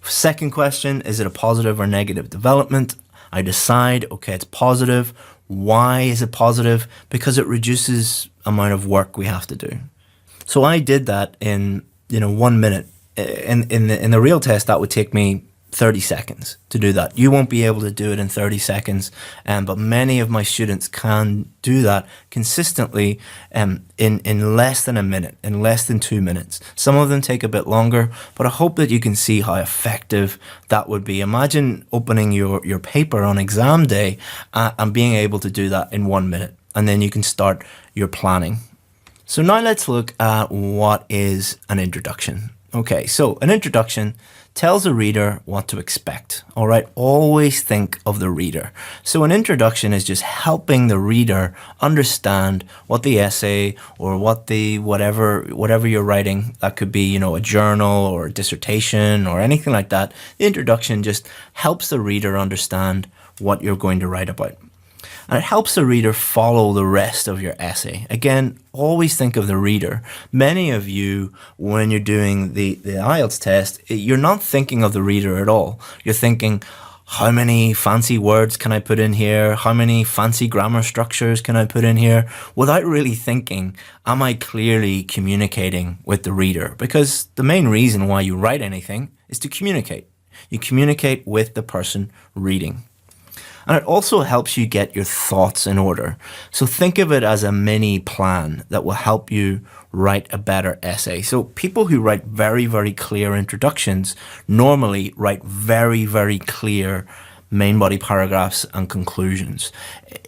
Second question, is it a positive or negative development? I decide, okay, it's positive. Why is it positive? Because it reduces amount of work we have to do. So I did that in 1 minute. In the real test, that would take me 30 seconds to do that. You won't be able to do it in 30 seconds, but many of my students can do that consistently in less than a minute, in less than 2 minutes. Some of them take a bit longer, but I hope that you can see how effective that would be. Imagine opening your paper on exam day and being able to do that in 1 minute, and then you can start your planning. So now let's look at what is an introduction. Okay, so an introduction tells the reader what to expect. All right, always think of the reader. So an introduction is just helping the reader understand what the essay or whatever you're writing, that could be, a journal or a dissertation or anything like that. The introduction just helps the reader understand what you're going to write about. And it helps the reader follow the rest of your essay. Again, always think of the reader. Many of you, when you're doing the IELTS test, you're not thinking of the reader at all. You're thinking, how many fancy words can I put in here? How many fancy grammar structures can I put in here? Without really thinking, am I clearly communicating with the reader? Because the main reason why you write anything is to communicate. You communicate with the person reading. And it also helps you get your thoughts in order. So think of it as a mini plan that will help you write a better essay. So people who write very, very clear introductions normally write very, very clear main body paragraphs and conclusions.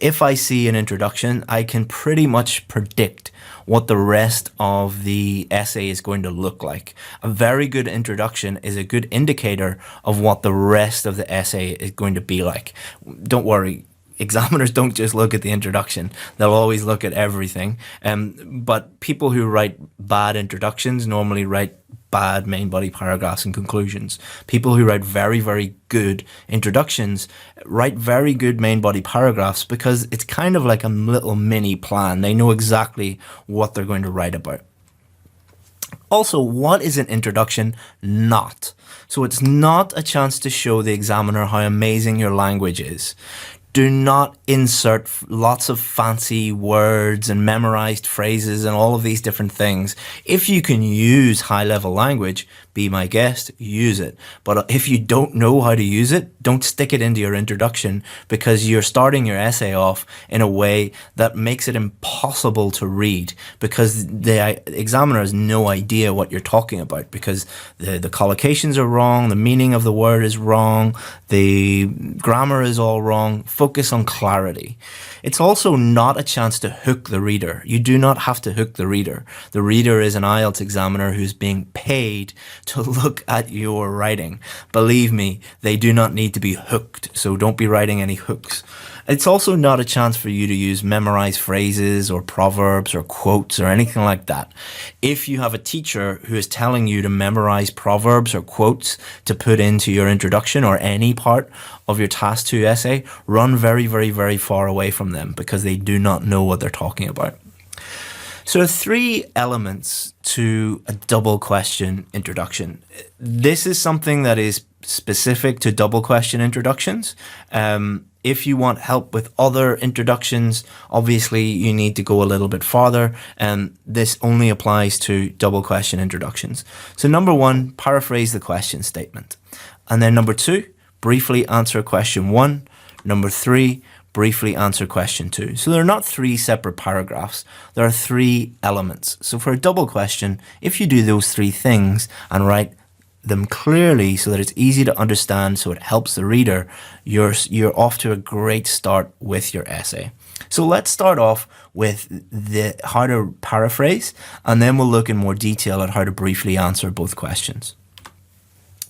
If I see an introduction, I can pretty much predict what the rest of the essay is going to look like. A very good introduction is a good indicator of what the rest of the essay is going to be like. Don't worry, examiners don't just look at the introduction. They'll always look at everything. But people who write bad introductions normally write bad main body paragraphs and conclusions. People who write very, very good introductions write very good main body paragraphs because it's kind of like a little mini plan. They know exactly what they're going to write about. Also, what is an introduction not? So it's not a chance to show the examiner how amazing your language is. Do not insert lots of fancy words and memorized phrases and all of these different things. If you can use high-level language, be my guest, use it. But if you don't know how to use it, don't stick it into your introduction, because you're starting your essay off in a way that makes it impossible to read, because the examiner has no idea what you're talking about, because the collocations are wrong, the meaning of the word is wrong, the grammar is all wrong. Focus on clarity. It's also not a chance to hook the reader. You do not have to hook the reader. The reader is an IELTS examiner who's being paid to look at your writing. Believe me, they do not need to be hooked, so don't be writing any hooks. It's also not a chance for you to use memorized phrases or proverbs or quotes or anything like that. If you have a teacher who is telling you to memorize proverbs or quotes to put into your introduction or any part of your Task 2 essay, run very, very, very far away from them, because they do not know what they're talking about. So there are 3 elements to a double question introduction. This is something that is specific to double question introductions. If you want help with other introductions, obviously you need to go a little bit farther, and this only applies to double question introductions. So number 1, paraphrase the question statement. And then number 2, briefly answer question 1. Number 3, briefly answer question 2. So there are not 3 separate paragraphs. There are 3 elements. So for a double question, if you do those 3 things and write them clearly so that it's easy to understand, so it helps the reader, you're off to a great start with your essay. So let's start off with how to paraphrase, and then we'll look in more detail at how to briefly answer both questions.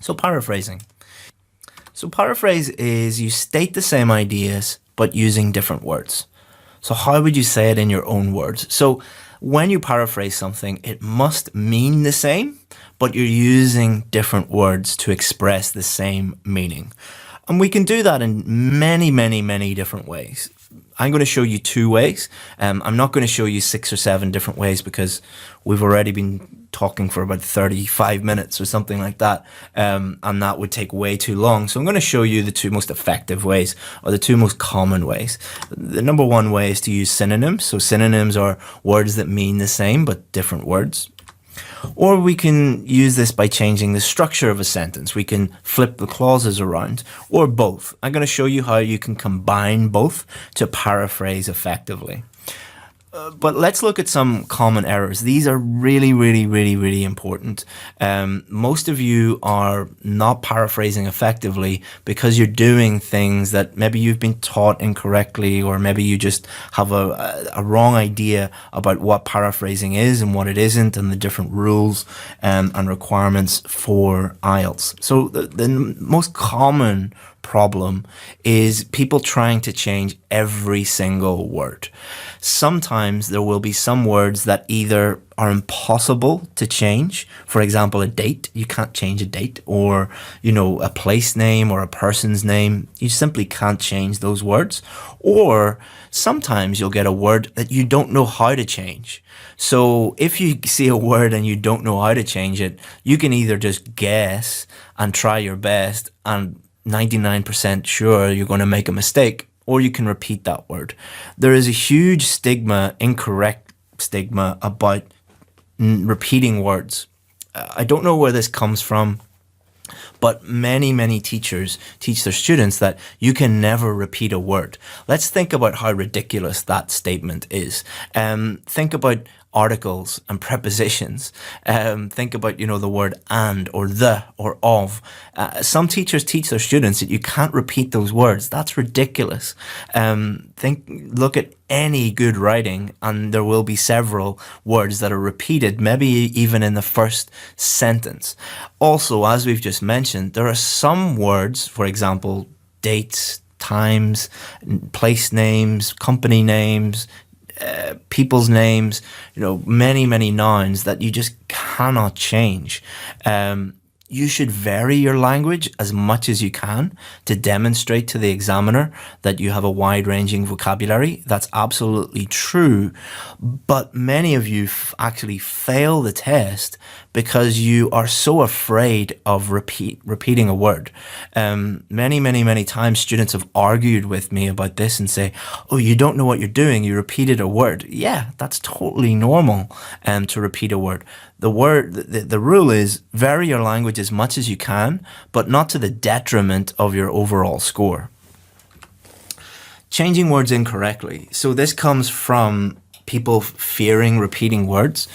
So paraphrasing. So paraphrase is you state the same ideas but using different words. So how would you say it in your own words? So when you paraphrase something, it must mean the same, but you're using different words to express the same meaning. And we can do that in many, many, many different ways. I'm going to show you 2 ways. I'm not going to show you 6 or 7 different ways, because we've already been talking for about 35 minutes or something like that, and that would take way too long. So I'm going to show you the 2 most effective ways, or the 2 most common ways. The number 1 way is to use synonyms. So synonyms are words that mean the same but different words. Or we can use this by changing the structure of a sentence. We can flip the clauses around, or both. I'm going to show you how you can combine both to paraphrase effectively. But let's look at some common errors. These are really, really, really, really important. Most of you are not paraphrasing effectively because you're doing things that maybe you've been taught incorrectly, or maybe you just have a wrong idea about what paraphrasing is and what it isn't, and the different rules and requirements for IELTS. So the most common problem is people trying to change every single word. Sometimes there will be some words that either are impossible to change. For example, a date, you can't change a date, or, a place name or a person's name. You simply can't change those words. Or sometimes you'll get a word that you don't know how to change. So if you see a word and you don't know how to change it, you can either just guess and try your best and 99% sure you're going to make a mistake, or you can repeat that word. There is a huge stigma, incorrect stigma, about repeating words. I don't know where this comes from, but many, many teachers teach their students that you can never repeat a word. Let's think about how ridiculous that statement is. Think about articles and prepositions. Think about, the word and, or the, or of. Some teachers teach their students that you can't repeat those words. That's ridiculous. Look at any good writing, and there will be several words that are repeated, maybe even in the first sentence. Also, as we've just mentioned, there are some words, for example, dates, times, place names, company names, people's names, many, many nouns that you just cannot change. You should vary your language as much as you can to demonstrate to the examiner that you have a wide-ranging vocabulary. That's absolutely true. But many of you actually fail the test because you are so afraid of repeating a word. Many times students have argued with me about this and say, oh, you don't know what you're doing. You repeated a word. Yeah, that's totally normal to repeat a word. The rule is vary your language as much as you can, but not to the detriment of your overall score. Changing words incorrectly. So this comes from people fearing repeating words.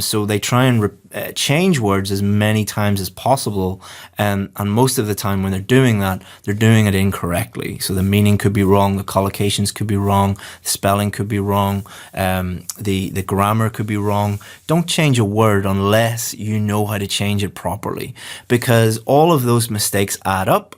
So they try and change words as many times as possible. And most of the time when they're doing that, they're doing it incorrectly. So the meaning could be wrong, the collocations could be wrong, the spelling could be wrong, the grammar could be wrong. Don't change a word unless you know how to change it properly, because all of those mistakes add up.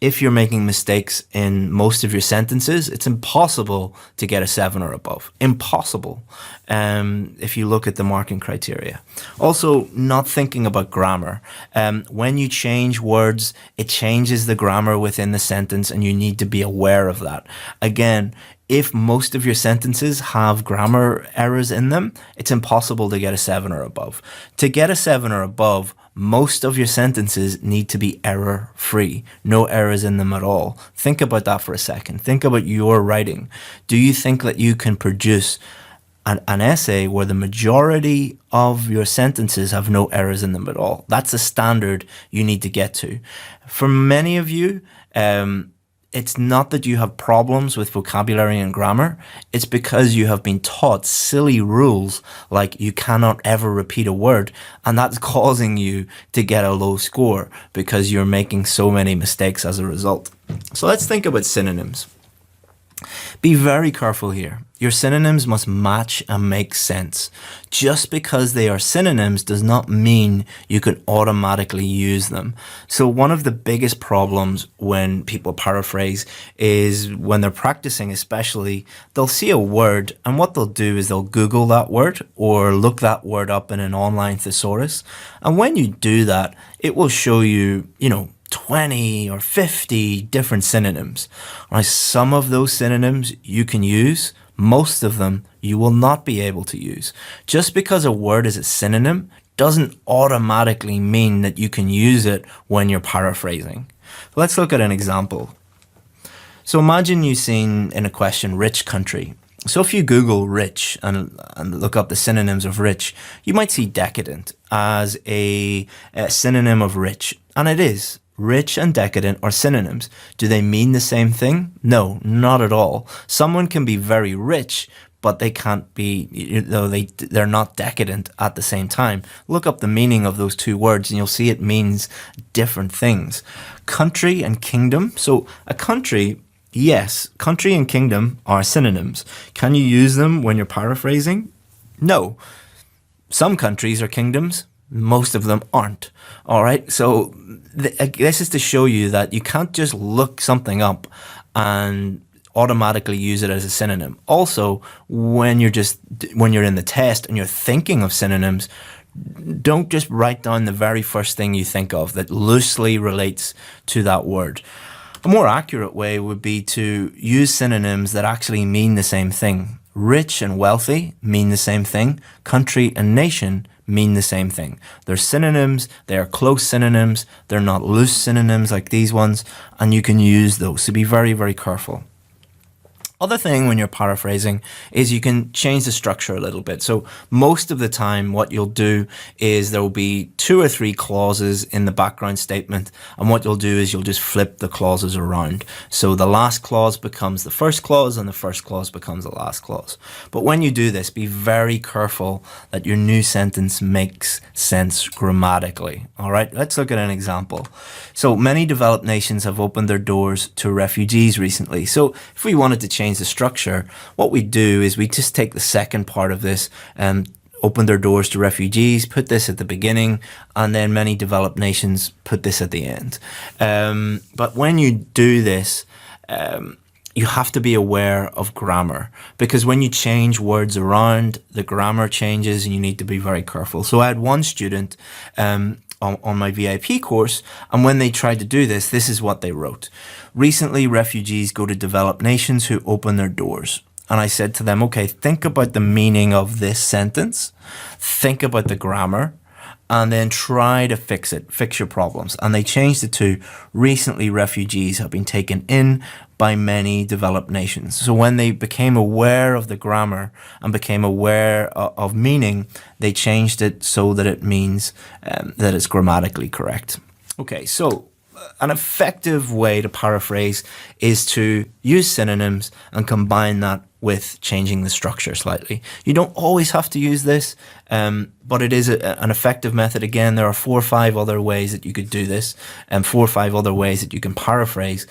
If you're making mistakes in most of your sentences, it's impossible to get a 7 or above. Impossible, if you look at the marking criteria. Also, not thinking about grammar. When you change words, it changes the grammar within the sentence, and you need to be aware of that. Again, if most of your sentences have grammar errors in them, it's impossible to get a 7 or above. To get a 7 or above, most of your sentences need to be error-free. No errors in them at all. Think about that for a second. Think about your writing. Do you think that you can produce an essay where the majority of your sentences have no errors in them at all? That's a standard you need to get to. For many of you, it's not that you have problems with vocabulary and grammar. It's because you have been taught silly rules like you cannot ever repeat a word, and that's causing you to get a low score because you're making so many mistakes as a result. So let's think about synonyms. Be very careful here. Your synonyms must match and make sense. Just because they are synonyms does not mean you can automatically use them. So one of the biggest problems when people paraphrase is when they're practicing, especially, they'll see a word, and what they'll do is they'll Google that word or look that word up in an online thesaurus. And when you do that, it will show you, 20 or 50 different synonyms. Now, some of those synonyms you can use, most of them you will not be able to use. Just because a word is a synonym doesn't automatically mean that you can use it when you're paraphrasing. Let's look at an example. So imagine you've seen in a question, rich country. So if you Google rich and look up the synonyms of rich, you might see decadent as a synonym of rich, and it is. Rich and decadent are synonyms. Do they mean the same thing? No, not at all. Someone can be very rich, but they can't be, they're not decadent at the same time. Look up the meaning of those two words and you'll see it means different things. Country and kingdom. So a country, yes, country and kingdom are synonyms. Can you use them when you're paraphrasing? No. Some countries are kingdoms. Most of them aren't. All right. So this is to show you that you can't just look something up and automatically use it as a synonym. Also, when you're in the test and you're thinking of synonyms, don't just write down the very first thing you think of that loosely relates to that word. A more accurate way would be to use synonyms that actually mean the same thing. Rich and wealthy mean the same thing. Country and nation mean the same thing. They're synonyms, they are close synonyms, they're not loose synonyms like these ones, and you can use those. So be very, very careful. Other thing when you're paraphrasing is you can change the structure a little bit. So most of the time what you'll do is there will be 2 or 3 clauses in the background statement, and what you'll do is you'll just flip the clauses around. So the last clause becomes the first clause and the first clause becomes the last clause. But when you do this, be very careful that your new sentence makes sense grammatically. All right, let's look at an example. So many developed nations have opened their doors to refugees recently. So if we wanted to change the structure, what we do is we just take the second part of this and open their doors to refugees, put this at the beginning, and then many developed nations put this at the end. But when you do this, you have to be aware of grammar, because when you change words around, the grammar changes and you need to be very careful. So I had one student on my VIP course, and when they tried to do this, this is what they wrote. Recently, refugees go to developed nations who open their doors. And I said to them, okay, think about the meaning of this sentence, think about the grammar, and then try to fix it, fix your problems. And they changed it to, recently refugees have been taken in by many developed nations. So when they became aware of the grammar and became aware of meaning, they changed it so that it means that it's grammatically correct. Okay, so an effective way to paraphrase is to use synonyms and combine that with changing the structure slightly. You don't always have to use this, but it is an effective method. Again, there are 4 or 5 other ways that you could do this, and 4 or 5 other ways that you can paraphrase.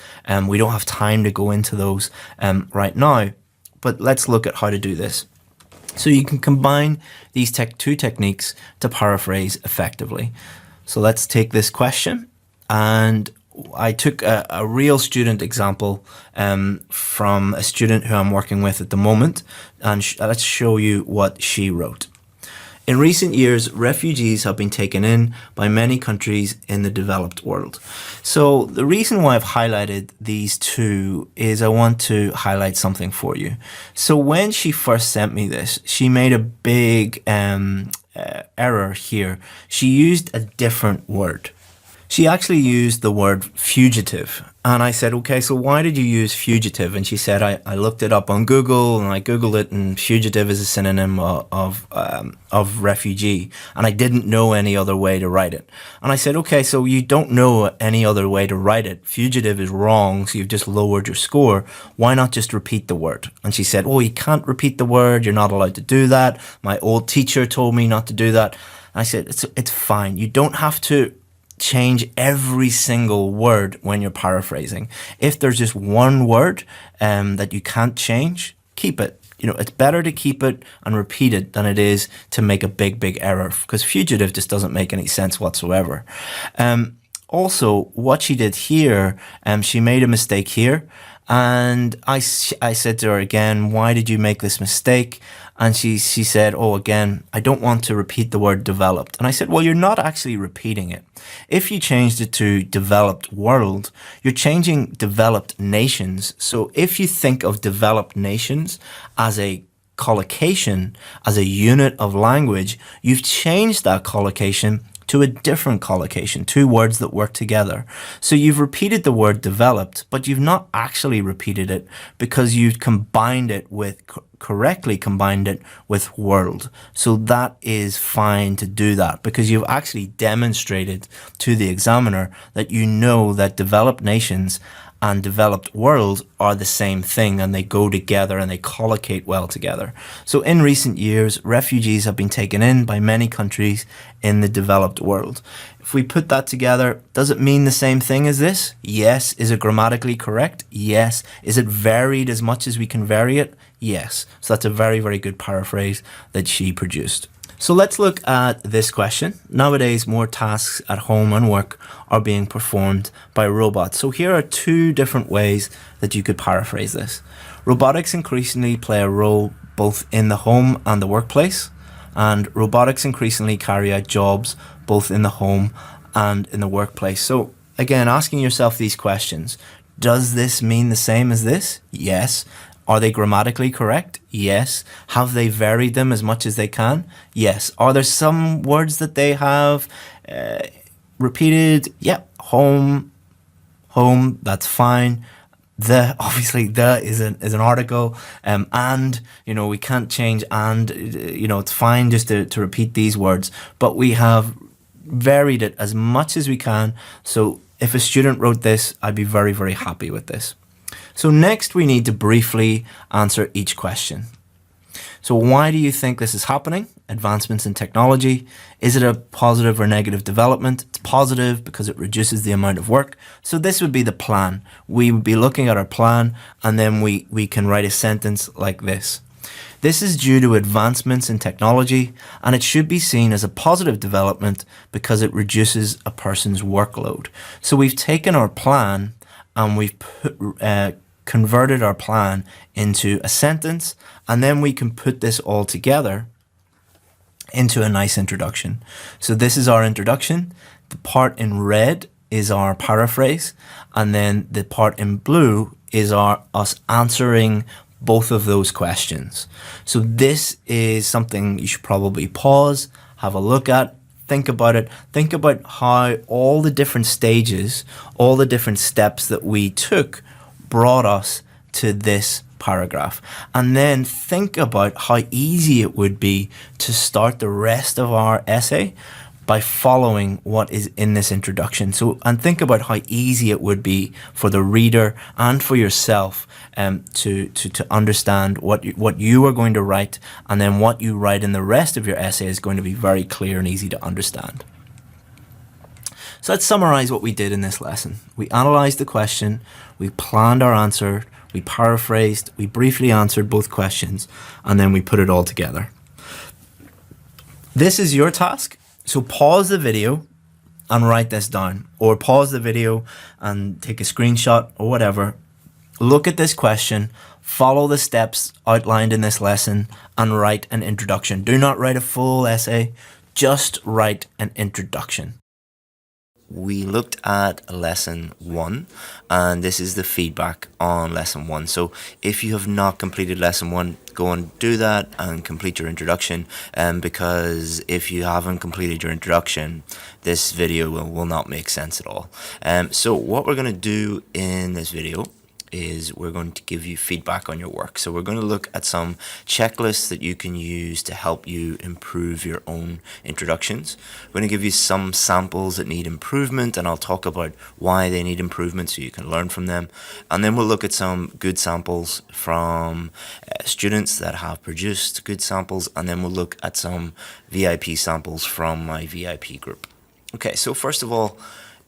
We don't have time to go into those right now, but let's look at how to do this. So you can combine these two techniques to paraphrase effectively. So let's take this question, and I took a real student example from a student who I'm working with at the moment, and let's show you what she wrote. In recent years, refugees have been taken in by many countries in the developed world. So the reason why I've highlighted these two is I want to highlight something for you. So when she first sent me this, she made a big error here. She used a different word. She actually used the word fugitive. And I said, okay, so why did you use fugitive? And she said, I looked it up on Google, and I Googled it, and fugitive is a synonym of refugee. And I didn't know any other way to write it. And I said, okay, so you don't know any other way to write it. Fugitive is wrong, so you've just lowered your score. Why not just repeat the word? And she said, oh, you can't repeat the word. You're not allowed to do that. My old teacher told me not to do that. And I said, it's fine. You don't have to change every single word when you're paraphrasing. If there's just one word that you can't change, keep it. You know, it's better to keep it and repeat it than it is to make a big error, because fugitive just doesn't make any sense whatsoever. Also, what she did here, she made a mistake here. And I said to her again, why did you make this mistake? And she said, oh, again, I don't want to repeat the word developed. And I said, well, you're not actually repeating it. If you changed it to developed world, you're changing developed nations. So if you think of developed nations as a collocation, as a unit of language, you've changed that collocation to a different collocation, 2 words that work together. So you've repeated the word developed, but you've not actually repeated it because you've combined it with, correctly combined it with world. So that is fine to do that because you've actually demonstrated to the examiner that you know that developed nations and developed world are the same thing, and they go together and they collocate well together. So in recent years, refugees have been taken in by many countries in the developed world. If we put that together, does it mean the same thing as this? Yes. Is it grammatically correct? Yes. Is it varied as much as we can vary it? Yes. So that's a very good paraphrase that she produced. So let's look at this question. Nowadays, more tasks at home and work are being performed by robots. So here are 2 different ways that you could paraphrase this. Robotics increasingly play a role both in the home and the workplace, and robotics increasingly carry out jobs both in the home and in the workplace. So again, asking yourself these questions. Does this mean the same as this? Yes. Are they grammatically correct? Yes. Have they varied them as much as they can? Yes. Are there some words that they have repeated? Yeah. Home, that's fine. Obviously the is an article. And, you know, we can't change and, you know, it's fine just to repeat these words, but we have varied it as much as we can. So if a student wrote this, I'd be very happy with this. So next we need to briefly answer each question. So why do you think this is happening? Advancements in technology. Is it a positive or negative development? It's positive because it reduces the amount of work. So this would be the plan. We would be looking at our plan, and then we can write a sentence like this. This is due to advancements in technology, and it should be seen as a positive development because it reduces a person's workload. So we've taken our plan and we've converted our plan into a sentence, and then we can put this all together into a nice introduction. So this is our introduction. The part in red is our paraphrase, and then the part in blue is us answering both of those questions. So this is something you should probably pause, have a look at, think about it. Think about how all the different stages, all the different steps that we took brought us to this paragraph. And then think about how easy it would be to start the rest of our essay by following what is in this introduction. And think about how easy it would be for the reader and for yourself to understand what you are going to write, and then what you write in the rest of your essay is going to be very clear and easy to understand. So let's summarize what we did in this lesson. We analyzed the question, we planned our answer, we paraphrased, we briefly answered both questions, and then we put it all together. This is your task. So pause the video and write this down, or pause the video and take a screenshot or whatever. Look at this question, follow the steps outlined in this lesson, and write an introduction. Do not write a full essay, just write an introduction. We looked at lesson 1, and this is the feedback on lesson 1. So if you have not completed lesson 1, go and do that and complete your introduction, because if you haven't completed your introduction, this video will not make sense at all. So what we're going to do in this video is we're going to give you feedback on your work. So we're going to look at some checklists that you can use to help you improve your own introductions. We're going to give you some samples that need improvement, and I'll talk about why they need improvement so you can learn from them. And then we'll look at some good samples from students that have produced good samples, and then we'll look at some VIP samples from my VIP group. Okay, so first of all,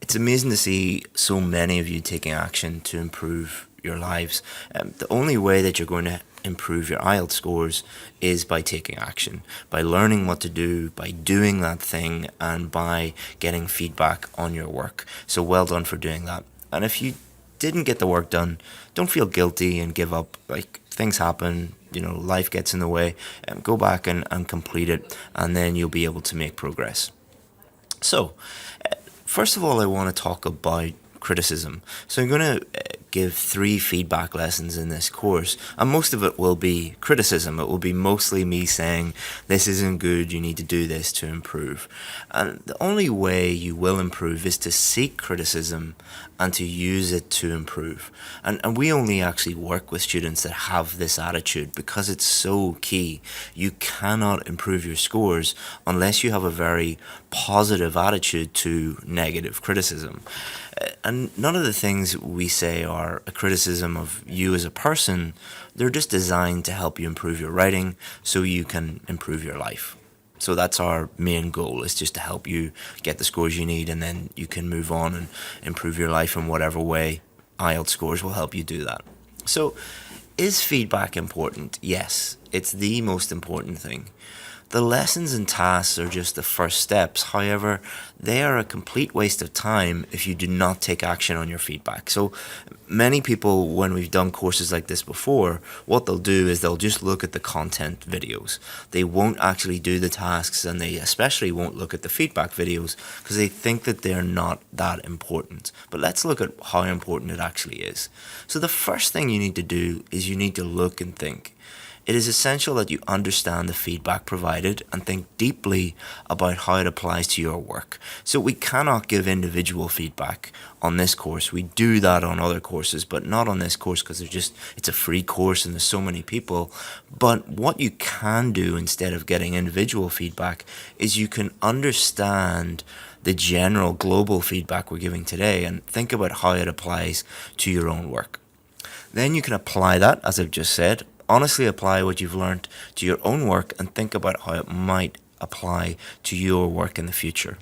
it's amazing to see so many of you taking action to improve your lives. The only way that you're going to improve your IELTS scores is by taking action, by learning what to do, by doing that thing, and by getting feedback on your work. So well done for doing that. And if you didn't get the work done, don't feel guilty and give up. Like, things happen, life gets in the way. Go back and complete it, and then you'll be able to make progress. So first of all, I want to talk about criticism. So I'm going to give 3 feedback lessons in this course, and most of it will be criticism. It will be mostly me saying, this isn't good, you need to do this to improve. And the only way you will improve is to seek criticism and to use it to improve. And we only actually work with students that have this attitude because it's so key. You cannot improve your scores unless you have a very positive attitude to negative criticism. And none of the things we say are a criticism of you as a person. They're just designed to help you improve your writing so you can improve your life. So that's our main goal, is just to help you get the scores you need, and then you can move on and improve your life in whatever way. IELTS scores will help you do that. So is feedback important? Yes, it's the most important thing. The lessons and tasks are just the first steps. However, they are a complete waste of time if you do not take action on your feedback. So many people, when we've done courses like this before, what they'll do is they'll just look at the content videos. They won't actually do the tasks, and they especially won't look at the feedback videos because they think that they're not that important. But let's look at how important it actually is. So the first thing you need to do is you need to look and think. It is essential that you understand the feedback provided and think deeply about how it applies to your work. So we cannot give individual feedback on this course. We do that on other courses, but not on this course because it's a free course and there's so many people. But what you can do instead of getting individual feedback is you can understand the general global feedback we're giving today and think about how it applies to your own work. Then you can apply that, as I've just said. Honestly apply what you've learned to your own work and think about how it might apply to your work in the future.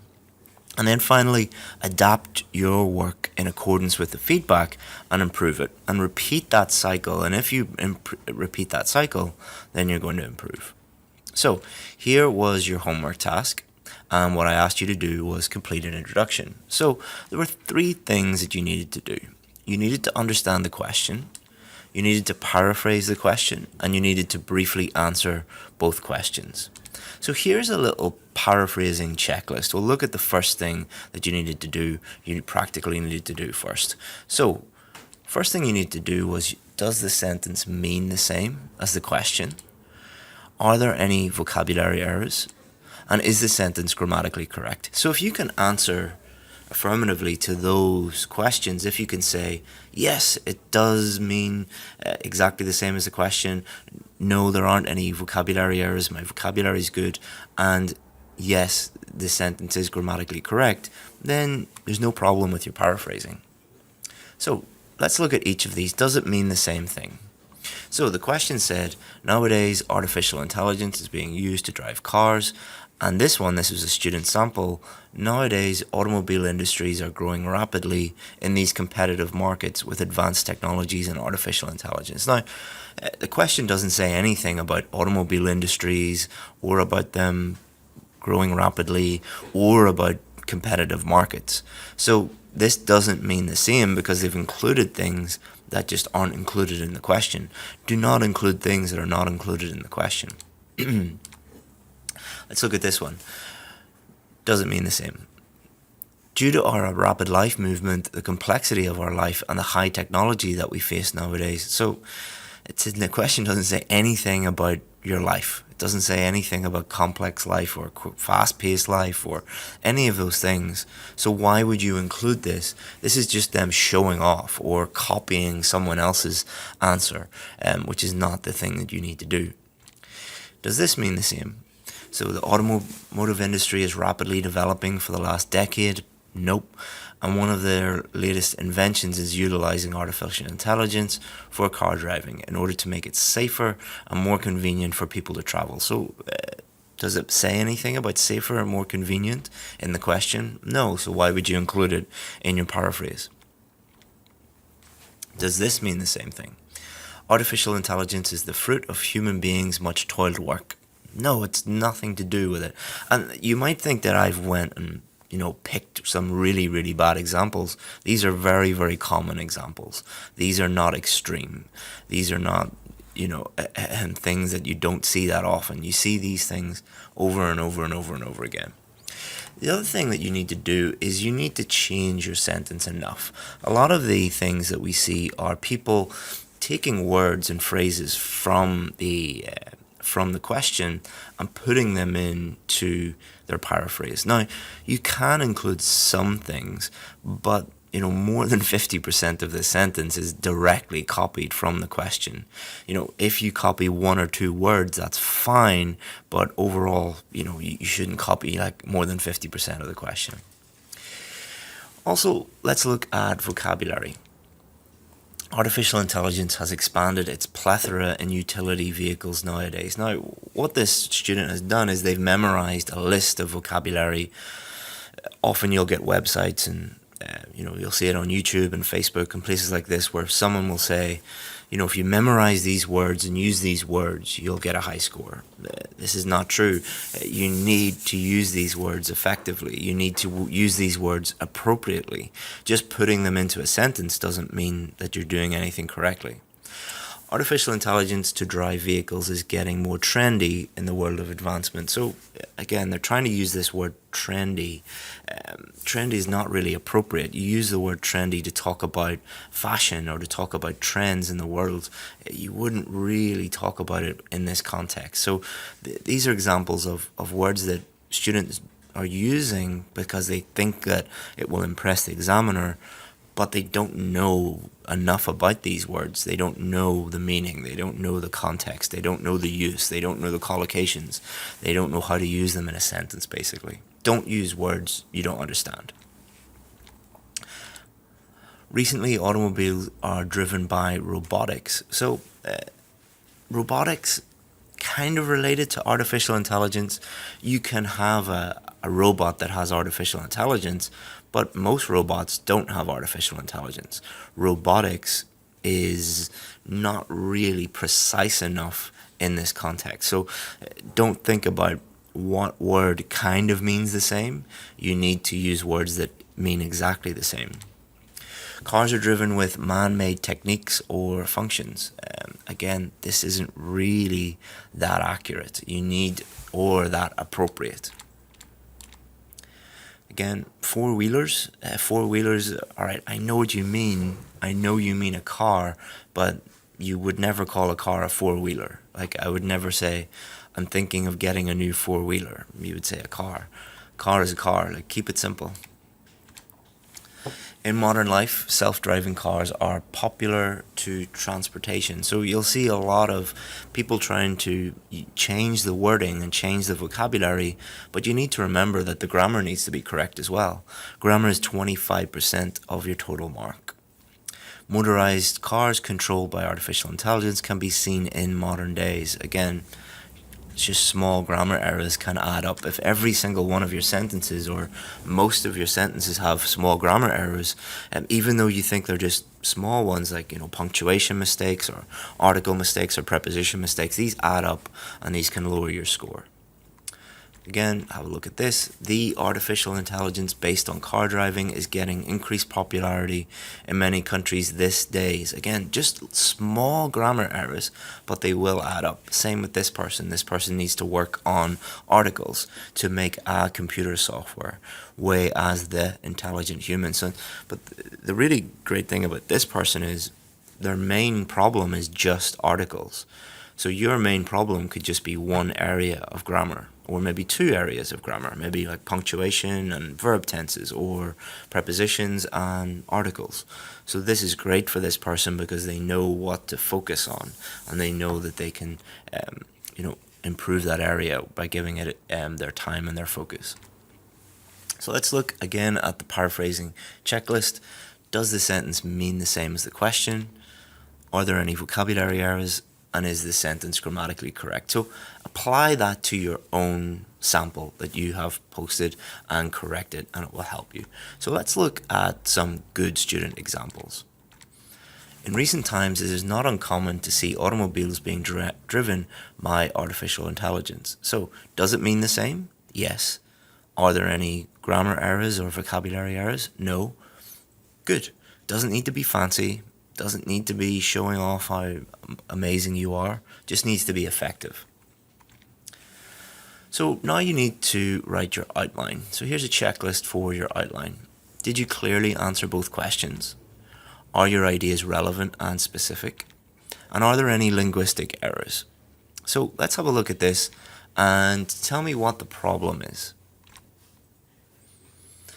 And then finally, adapt your work in accordance with the feedback and improve it. And repeat that cycle. And if you repeat that cycle, then you're going to improve. So here was your homework task. And what I asked you to do was complete an introduction. So there were 3 things that you needed to do. You needed to understand the question. you needed to paraphrase the question, and you needed to briefly answer both questions. So here's a little paraphrasing checklist. We'll look at the first thing that you needed to do, you practically needed to do first. So first thing you need to do was, does the sentence mean the same as the question? Are there any vocabulary errors? And is the sentence grammatically correct? So if you can answer affirmatively to those questions, if you can say, yes, it does mean exactly the same as the question, no, there aren't any vocabulary errors, my vocabulary is good, and yes, the sentence is grammatically correct, then there's no problem with your paraphrasing. So let's look at each of these. Does it mean the same thing? So the question said, nowadays artificial intelligence is being used to drive cars. And this was a student sample. Nowadays, automobile industries are growing rapidly in these competitive markets with advanced technologies and artificial intelligence. Now, the question doesn't say anything about automobile industries or about them growing rapidly or about competitive markets. So this doesn't mean the same because they've included things that just aren't included in the question. Do not include things that are not included in the question. Let's look at this one. Does it mean the same? Due to our rapid life movement, the complexity of our life, and the high technology that we face nowadays. So the question doesn't say anything about your life. It doesn't say anything about complex life or fast-paced life or any of those things. So why would you include this? This is just them showing off or copying someone else's answer, which is not the thing that you need to do. Does this mean the same? So the automotive industry is rapidly developing for the last decade. Nope. And one of their latest inventions is utilizing artificial intelligence for car driving in order to make it safer and more convenient for people to travel. So does it say anything about safer and more convenient in the question? No. So why would you include it in your paraphrase? Does this mean the same thing? Artificial intelligence is the fruit of human beings' much toiled work. No, it's nothing to do with it. And you might think that I've went and picked some really, really bad examples. These are very, very common examples. These are not extreme. These are not, and things that you don't see that often. You see these things over and over and over and over again. The other thing that you need to do is you need to change your sentence enough. A lot of the things that we see are people taking words and phrases from the question and putting them into their paraphrase. Now, you can include some things, but more than 50% of the sentence is directly copied from the question. If you copy one or two words, that's fine, but overall, you shouldn't copy like more than 50% of the question. Also, let's look at vocabulary. Artificial intelligence has expanded its plethora in utility vehicles nowadays. Now, what this student has done is they've memorized a list of vocabulary. Often you'll get websites and you'll see it on YouTube and Facebook and places like this where someone will say, if you memorize these words and use these words, you'll get a high score. This is not true. You need to use these words effectively. You need to use these words appropriately. Just putting them into a sentence doesn't mean that you're doing anything correctly. Artificial intelligence to drive vehicles is getting more trendy in the world of advancement. So again, they're trying to use this word trendy. Trendy is not really appropriate. You use the word trendy to talk about fashion or to talk about trends in the world. You wouldn't really talk about it in this context. So these are examples of words that students are using because they think that it will impress the examiner, but they don't know enough about these words. They don't know the meaning. They don't know the context. They don't know the use. They don't know the collocations. They don't know how to use them in a sentence, basically. Don't use words you don't understand. Recently, automobiles are driven by robotics. So, robotics kind of related to artificial intelligence. You can have a robot that has artificial intelligence, but most robots don't have artificial intelligence. Robotics is not really precise enough in this context. So don't think about what word kind of means the same. You need to use words that mean exactly the same. Cars are driven with man-made techniques or functions. Again, this isn't really that accurate. You need or that appropriate. Again, four-wheelers. Four-wheelers, all right, I know what you mean. I know you mean a car, but you would never call a car a four-wheeler. Like, I would never say, I'm thinking of getting a new four-wheeler. You would say a car. Car is a car. Like, keep it simple. In modern life, self-driving cars are popular to transportation. So you'll see a lot of people trying to change the wording and change the vocabulary, but you need to remember that the grammar needs to be correct as well. Grammar is 25% of your total mark. Motorized cars controlled by artificial intelligence can be seen in modern days. Again, it's just small grammar errors can add up. If every single one of your sentences or most of your sentences have small grammar errors, even though you think they're just small ones like, punctuation mistakes or article mistakes or preposition mistakes, these add up and these can lower your score. Again, have a look at this. The artificial intelligence based on car driving is getting increased popularity in many countries these days. Again, just small grammar errors, but they will add up. Same with this person. This person needs to work on articles to make a computer software, way as the intelligent human. But the really great thing about this person is their main problem is just articles. So your main problem could just be one area of grammar, or maybe two areas of grammar, maybe like punctuation and verb tenses, or prepositions and articles. So this is great for this person because they know what to focus on, and they know that they can, improve that area by giving it their time and their focus. So let's look again at the paraphrasing checklist. Does the sentence mean the same as the question? Are there any vocabulary errors? And is the sentence grammatically correct? So apply that to your own sample that you have posted and correct it, and it will help you. So let's look at some good student examples. In recent times, it is not uncommon to see automobiles being driven by artificial intelligence. So does it mean the same? Yes. Are there any grammar errors or vocabulary errors? No. Good. Doesn't need to be fancy. Doesn't need to be showing off how amazing you are, just needs to be effective. So now you need to write your outline. So here's a checklist for your outline. Did you clearly answer both questions? Are your ideas relevant and specific? And are there any linguistic errors? So let's have a look at this and tell me what the problem is.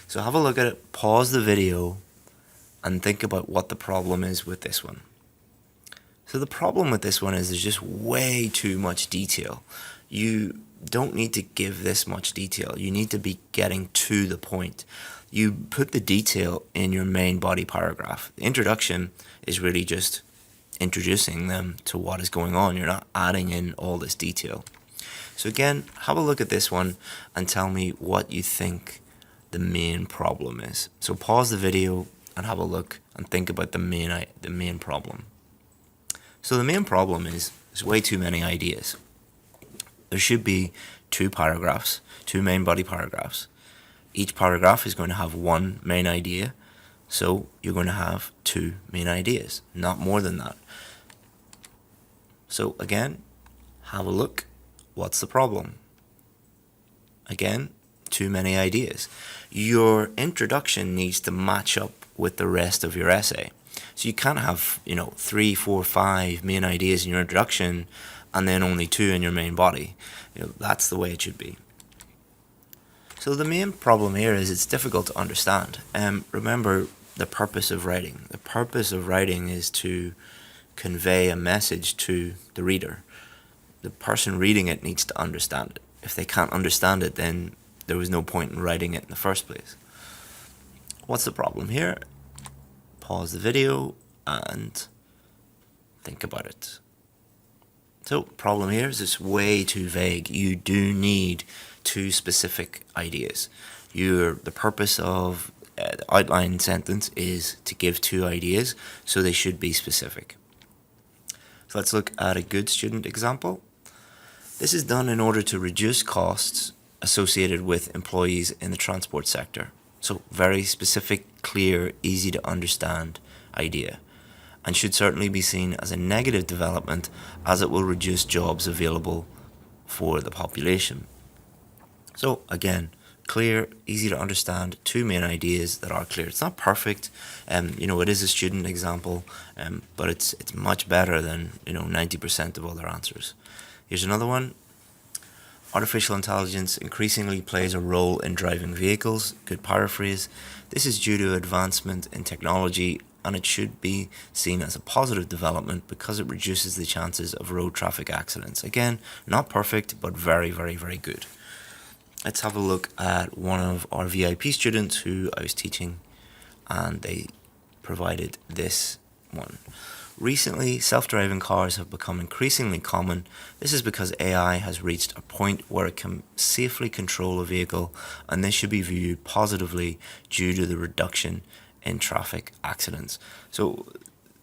So have a look at it, pause the video, and think about what the problem is with this one. So the problem with this one is there's just way too much detail. You don't need to give this much detail. You need to be getting to the point. You put the detail in your main body paragraph. The introduction is really just introducing them to what is going on. You're not adding in all this detail. So again, have a look at this one and tell me what you think the main problem is. So pause the video and have a look and think about the main problem. So the main problem is there's way too many ideas. There should be two paragraphs, two main body paragraphs. Each paragraph is going to have one main idea, so you're going to have two main ideas, not more than that. So again, have a look. What's the problem? Again, too many ideas. Your introduction needs to match up with the rest of your essay. So you can't have, 3, 4, 5 main ideas in your introduction and then only 2 in your main body. That's the way it should be. So the main problem here is it's difficult to understand. Remember the purpose of writing. The purpose of writing is to convey a message to the reader. The person reading it needs to understand it. If they can't understand it, then there was no point in writing it in the first place. What's the problem here? Pause the video and think about it. So, problem here is it's way too vague. You do need two specific ideas. The purpose of the outline sentence is to give two ideas, so they should be specific. So let's look at a good student example. This is done in order to reduce costs associated with employees in the transport sector. So very specific, clear, easy to understand idea, and should certainly be seen as a negative development, as it will reduce jobs available for the population. So again, clear, easy to understand, two main ideas that are clear. It's not perfect, it is a student example, but it's much better than 90% of other answers. Here's another one. Artificial intelligence increasingly plays a role in driving vehicles. Good paraphrase. This is due to advancement in technology, and it should be seen as a positive development because it reduces the chances of road traffic accidents. Again, not perfect, but very, very, very good. Let's have a look at one of our VIP students who I was teaching, and they provided this one. Recently, self-driving cars have become increasingly common. This is because AI has reached a point where it can safely control a vehicle, and this should be viewed positively due to the reduction in traffic accidents. So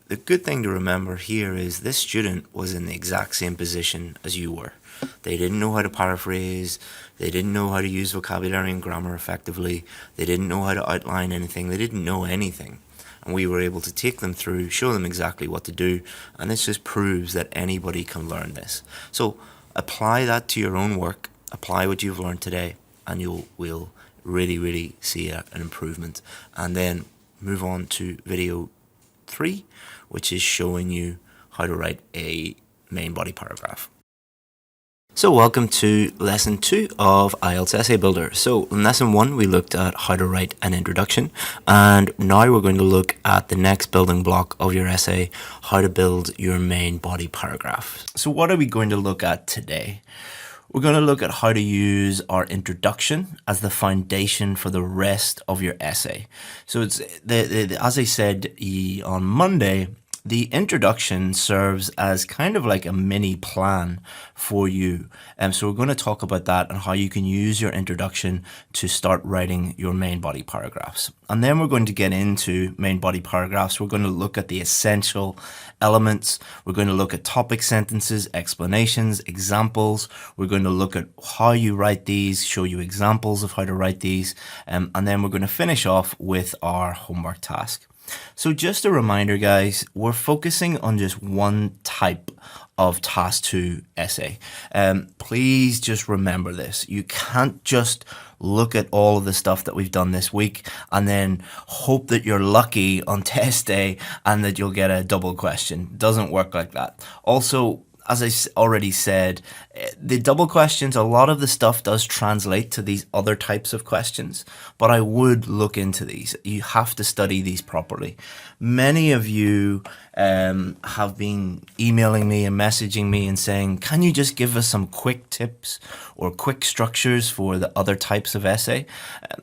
the good thing to remember here is this student was in the exact same position as you were. They didn't know how to paraphrase, they didn't know how to use vocabulary and grammar effectively, they didn't know how to outline anything, they didn't know anything. And we were able to take them through, show them exactly what to do, and this just proves that anybody can learn this. So apply that to your own work, apply what you've learned today, and you will really, really see an improvement. And then move on to video 3, which is showing you how to write a main body paragraph. So welcome to lesson 2 of IELTS Essay Builder. So in lesson 1 we looked at how to write an introduction, and now we're going to look at the next building block of your essay, how to build your main body paragraph. So what are we going to look at today? We're going to look at how to use our introduction as the foundation for the rest of your essay. So it's as I said on Monday, the introduction serves as kind of like a mini plan for you. So we're going to talk about that and how you can use your introduction to start writing your main body paragraphs. And then we're going to get into main body paragraphs. We're going to look at the essential elements. We're going to look at topic sentences, explanations, examples. We're going to look at how you write these, show you examples of how to write these. And then we're going to finish off with our homework task. So just a reminder, guys, we're focusing on just one type of task 2 essay. Please just remember this. You can't just look at all of the stuff that we've done this week and then hope that you're lucky on test day and that you'll get a double question. It doesn't work like that. Also, as I already said, the double questions, a lot of the stuff does translate to these other types of questions, but I would look into these. You have to study these properly. Many of you have been emailing me and messaging me and saying, can you just give us some quick tips or quick structures for the other types of essay?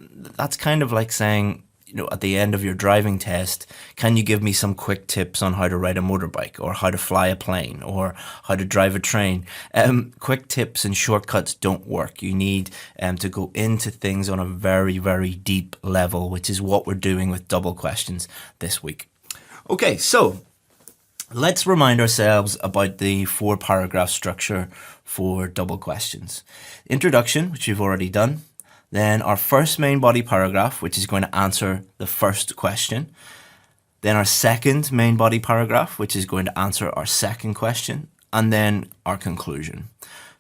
That's kind of like saying, at the end of your driving test, can you give me some quick tips on how to ride a motorbike or how to fly a plane or how to drive a train? Quick tips and shortcuts don't work. You need to go into things on a very, very deep level, which is what we're doing with double questions this week. Okay, so let's remind ourselves about the 4-paragraph structure for double questions. Introduction, which we've already done. Then our first main body paragraph, which is going to answer the first question. Then our second main body paragraph, which is going to answer our second question. And then our conclusion.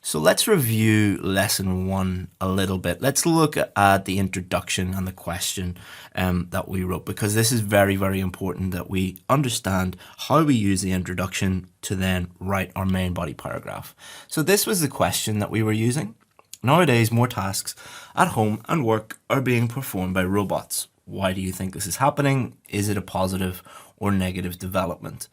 So let's review lesson 1 a little bit. Let's look at the introduction and the question that we wrote, because this is very, very important that we understand how we use the introduction to then write our main body paragraph. So this was the question that we were using. Nowadays, more tasks at home and work are being performed by robots. Why do you think this is happening? Is it a positive or negative development?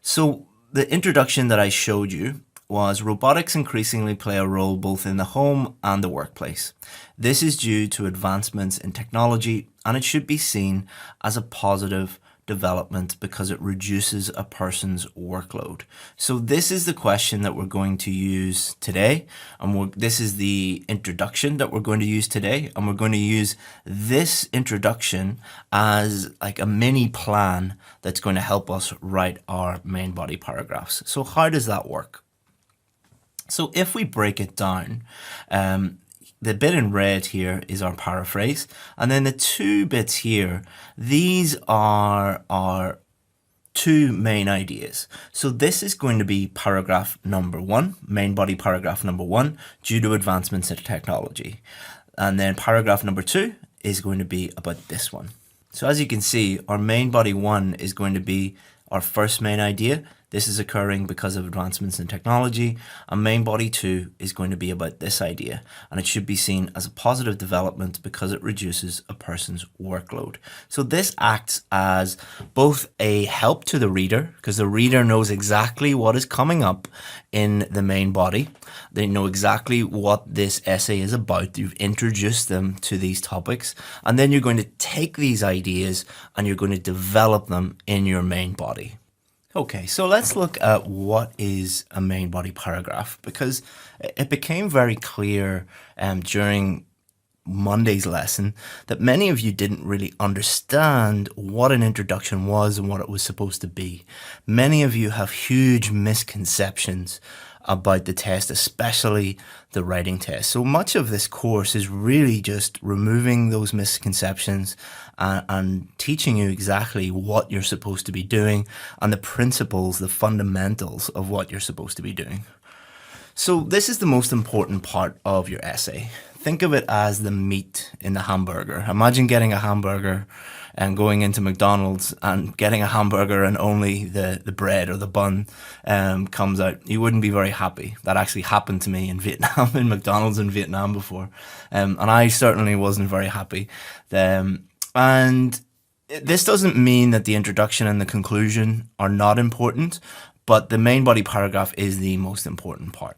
So the introduction that I showed you was robotics increasingly play a role both in the home and the workplace. This is due to advancements in technology, and it should be seen as a positive development because it reduces a person's workload. So this is the question that we're going to use today, and this is the introduction that we're going to use today, and we're going to use this introduction as like a mini plan that's going to help us write our main body paragraphs. So how does that work? So if we break it down, the bit in red here is our paraphrase, and then the two bits here, these are our two main ideas. So this is going to be paragraph number 1, main body paragraph number 1, due to advancements in technology. And then paragraph number 2 is going to be about this one. So as you can see, our main body 1 is going to be our first main idea. This is occurring because of advancements in technology. And main body 2 is going to be about this idea. And it should be seen as a positive development because it reduces a person's workload. So this acts as both a help to the reader, because the reader knows exactly what is coming up in the main body. They know exactly what this essay is about. You've introduced them to these topics. And then you're going to take these ideas and you're going to develop them in your main body. Okay, so let's look at what is a main body paragraph, because it became very clear during Monday's lesson that many of you didn't really understand what an introduction was and what it was supposed to be. Many of you have huge misconceptions about the test, especially the writing test. So much of this course is really just removing those misconceptions and teaching you exactly what you're supposed to be doing and the principles, the fundamentals of what you're supposed to be doing. So this is the most important part of your essay. Think of it as the meat in the hamburger. Imagine getting a hamburger and going into McDonald's and getting a hamburger and only the bread or the bun comes out. You wouldn't be very happy. That actually happened to me in Vietnam, in McDonald's in Vietnam before. And I certainly wasn't very happy. And this doesn't mean that the introduction and the conclusion are not important, but the main body paragraph is the most important part.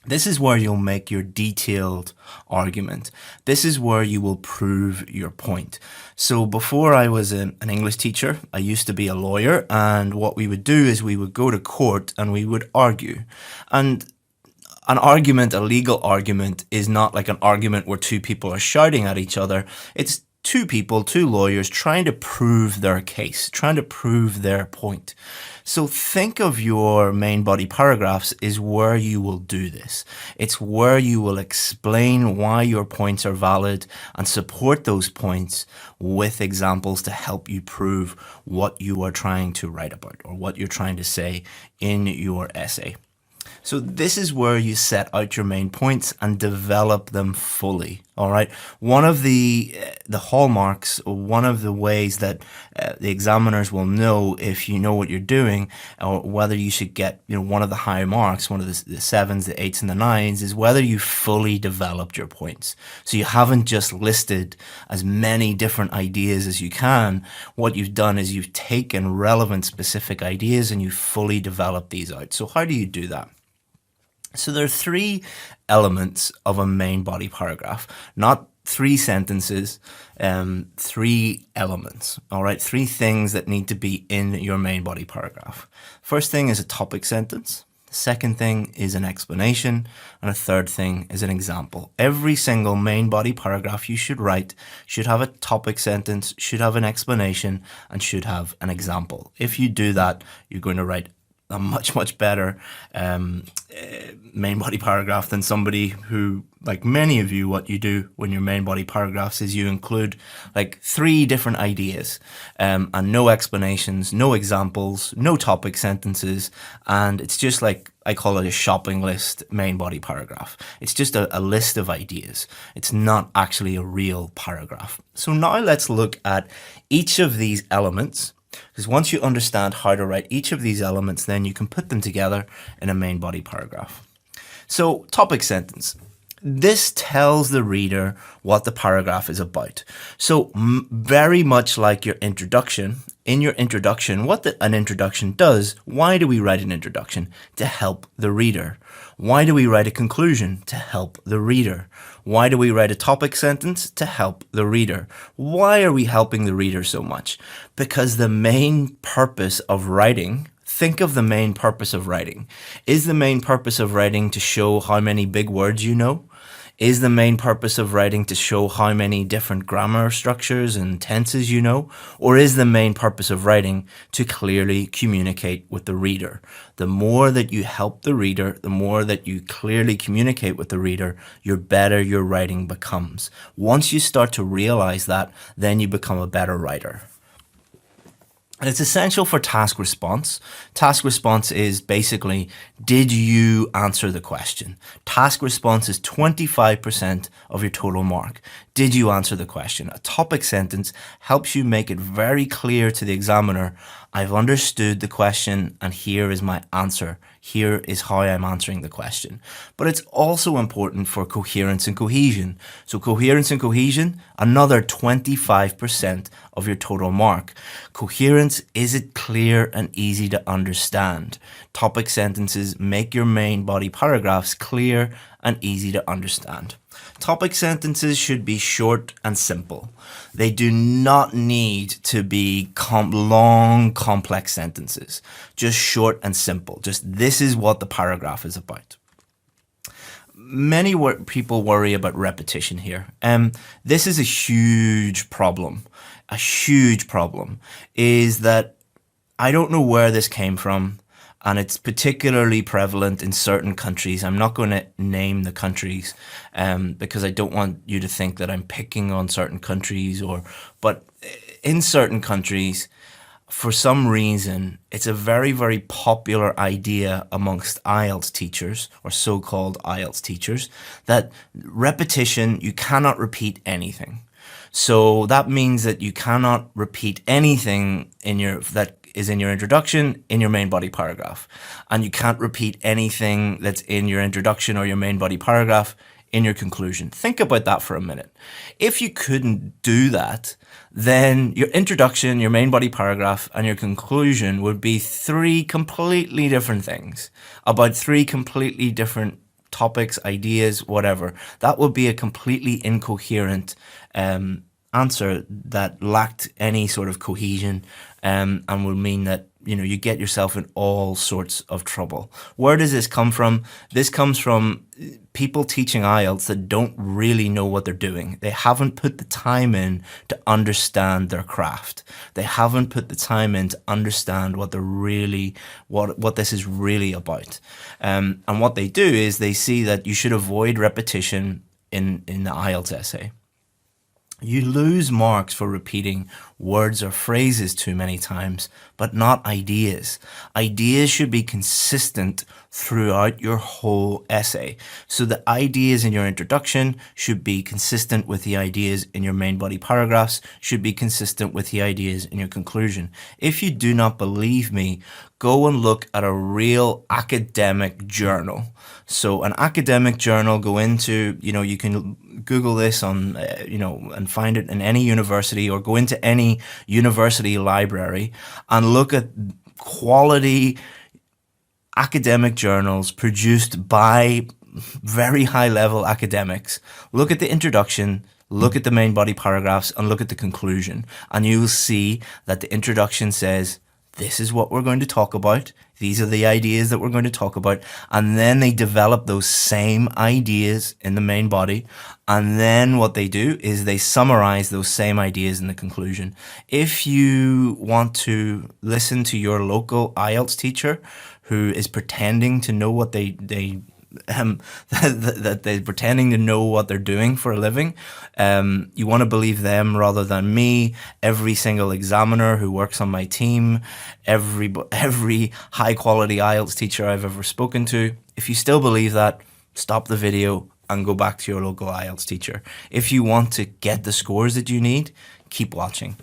This is where you'll make your detailed argument. This is where you will prove your point. So before I was an English teacher, I used to be a lawyer, and what we would do is we would go to court and we would argue. And an argument, a legal argument, is not like an argument where two people are shouting at each other. It's two people, two lawyers, trying to prove their case, trying to prove their point. So think of your main body paragraphs is where you will do this. It's where you will explain why your points are valid and support those points with examples to help you prove what you are trying to write about or what you're trying to say in your essay. So this is where you set out your main points and develop them fully. All right. One of the hallmarks, one of the ways that the examiners will know if you know what you're doing, or whether you should get one of the high marks, one of the 7s, the 8s, and the 9s, is whether you fully developed your points. So you haven't just listed as many different ideas as you can. What you've done is you've taken relevant specific ideas and you fully developed these out. So how do you do that? So there are 3 elements of a main body paragraph, not 3 sentences, 3 elements, all right? 3 things that need to be in your main body paragraph. First thing is a topic sentence. The second thing is an explanation. And a third thing is an example. Every single main body paragraph you should write should have a topic sentence, should have an explanation, and should have an example. If you do that, you're going to write a much better main body paragraph than somebody who, like many of you, what you do when your main body paragraphs is you include like 3 different ideas and no explanations, no examples, no topic sentences, and it's just like, I call it a shopping list main body paragraph. It's just a list of ideas. It's not actually a real paragraph. So now let's look at each of these elements. Because once you understand how to write each of these elements, then you can put them together in a main body paragraph. So, topic sentence. This tells the reader what the paragraph is about. So, very much like your introduction, in your introduction, what an introduction does, why do we write an introduction? To help the reader. Why do we write a conclusion? To help the reader. Why do we write a topic sentence? To help the reader. Why are we helping the reader so much? Because the main purpose of writing, think of the main purpose of writing. Is the main purpose of writing to show how many big words you know? Is the main purpose of writing to show how many different grammar structures and tenses you know? Or is the main purpose of writing to clearly communicate with the reader? The more that you help the reader, the more that you clearly communicate with the reader, your better your writing becomes. Once you start to realize that, then you become a better writer. And it's essential for task response. Task response is basically, did you answer the question? Task response is 25% of your total mark. Did you answer the question? A topic sentence helps you make it very clear to the examiner, I've understood the question and here is my answer. Here is how I'm answering the question. But it's also important for coherence and cohesion. So coherence and cohesion, another 25% of your total mark. Coherence, is it clear and easy to understand? Topic sentences make your main body paragraphs clear and easy to understand. Topic sentences should be short and simple. They do not need to be long, complex sentences. Just short and simple. Just this is what the paragraph is about. Many people worry about repetition here. This is a huge problem. A huge problem is that I don't know where this came from, and it's particularly prevalent in certain countries. I'm not going to name the countries because I don't want you to think that I'm picking on certain countries, but in certain countries, for some reason, it's a very, very popular idea amongst IELTS teachers, or so-called IELTS teachers, that repetition, you cannot repeat anything. So that means that you cannot repeat anything that is in your introduction in your main body paragraph. And you can't repeat anything that's in your introduction or your main body paragraph in your conclusion. Think about that for a minute. If you couldn't do that, then your introduction, your main body paragraph, and your conclusion would be three completely different things about three completely different topics, ideas, whatever. That would be a completely incoherent answer that lacked any sort of cohesion and will mean that you get yourself in all sorts of trouble. Where does this come from? This comes from people teaching IELTS that don't really know what they're doing. They haven't put the time in to understand their craft. They haven't put the time in to understand what this is really about. And what they do is they see that you should avoid repetition in the IELTS essay. You lose marks for repeating words or phrases too many times, but not ideas. Ideas should be consistent throughout your whole essay. So the ideas in your introduction should be consistent with the ideas in your main body paragraphs, should be consistent with the ideas in your conclusion. If you do not believe me, go and look at a real academic journal. So an academic journal, go into, you can Google this on, and find it in any university, or go into any university library and look at quality academic journals produced by very high level academics. Look at the introduction, look at the main body paragraphs, and look at the conclusion. And you will see that the introduction says, this is what we're going to talk about. These are the ideas that we're going to talk about. And then they develop those same ideas in the main body. And then what they do is they summarize those same ideas in the conclusion. If you want to listen to your local IELTS teacher who is pretending to know what that they're pretending to know what they're doing for a living, you want to believe them rather than me. Every single examiner who works on my team, every high quality IELTS teacher I've ever spoken to. If you still believe that, stop the video and go back to your local IELTS teacher. If you want to get the scores that you need, keep watching.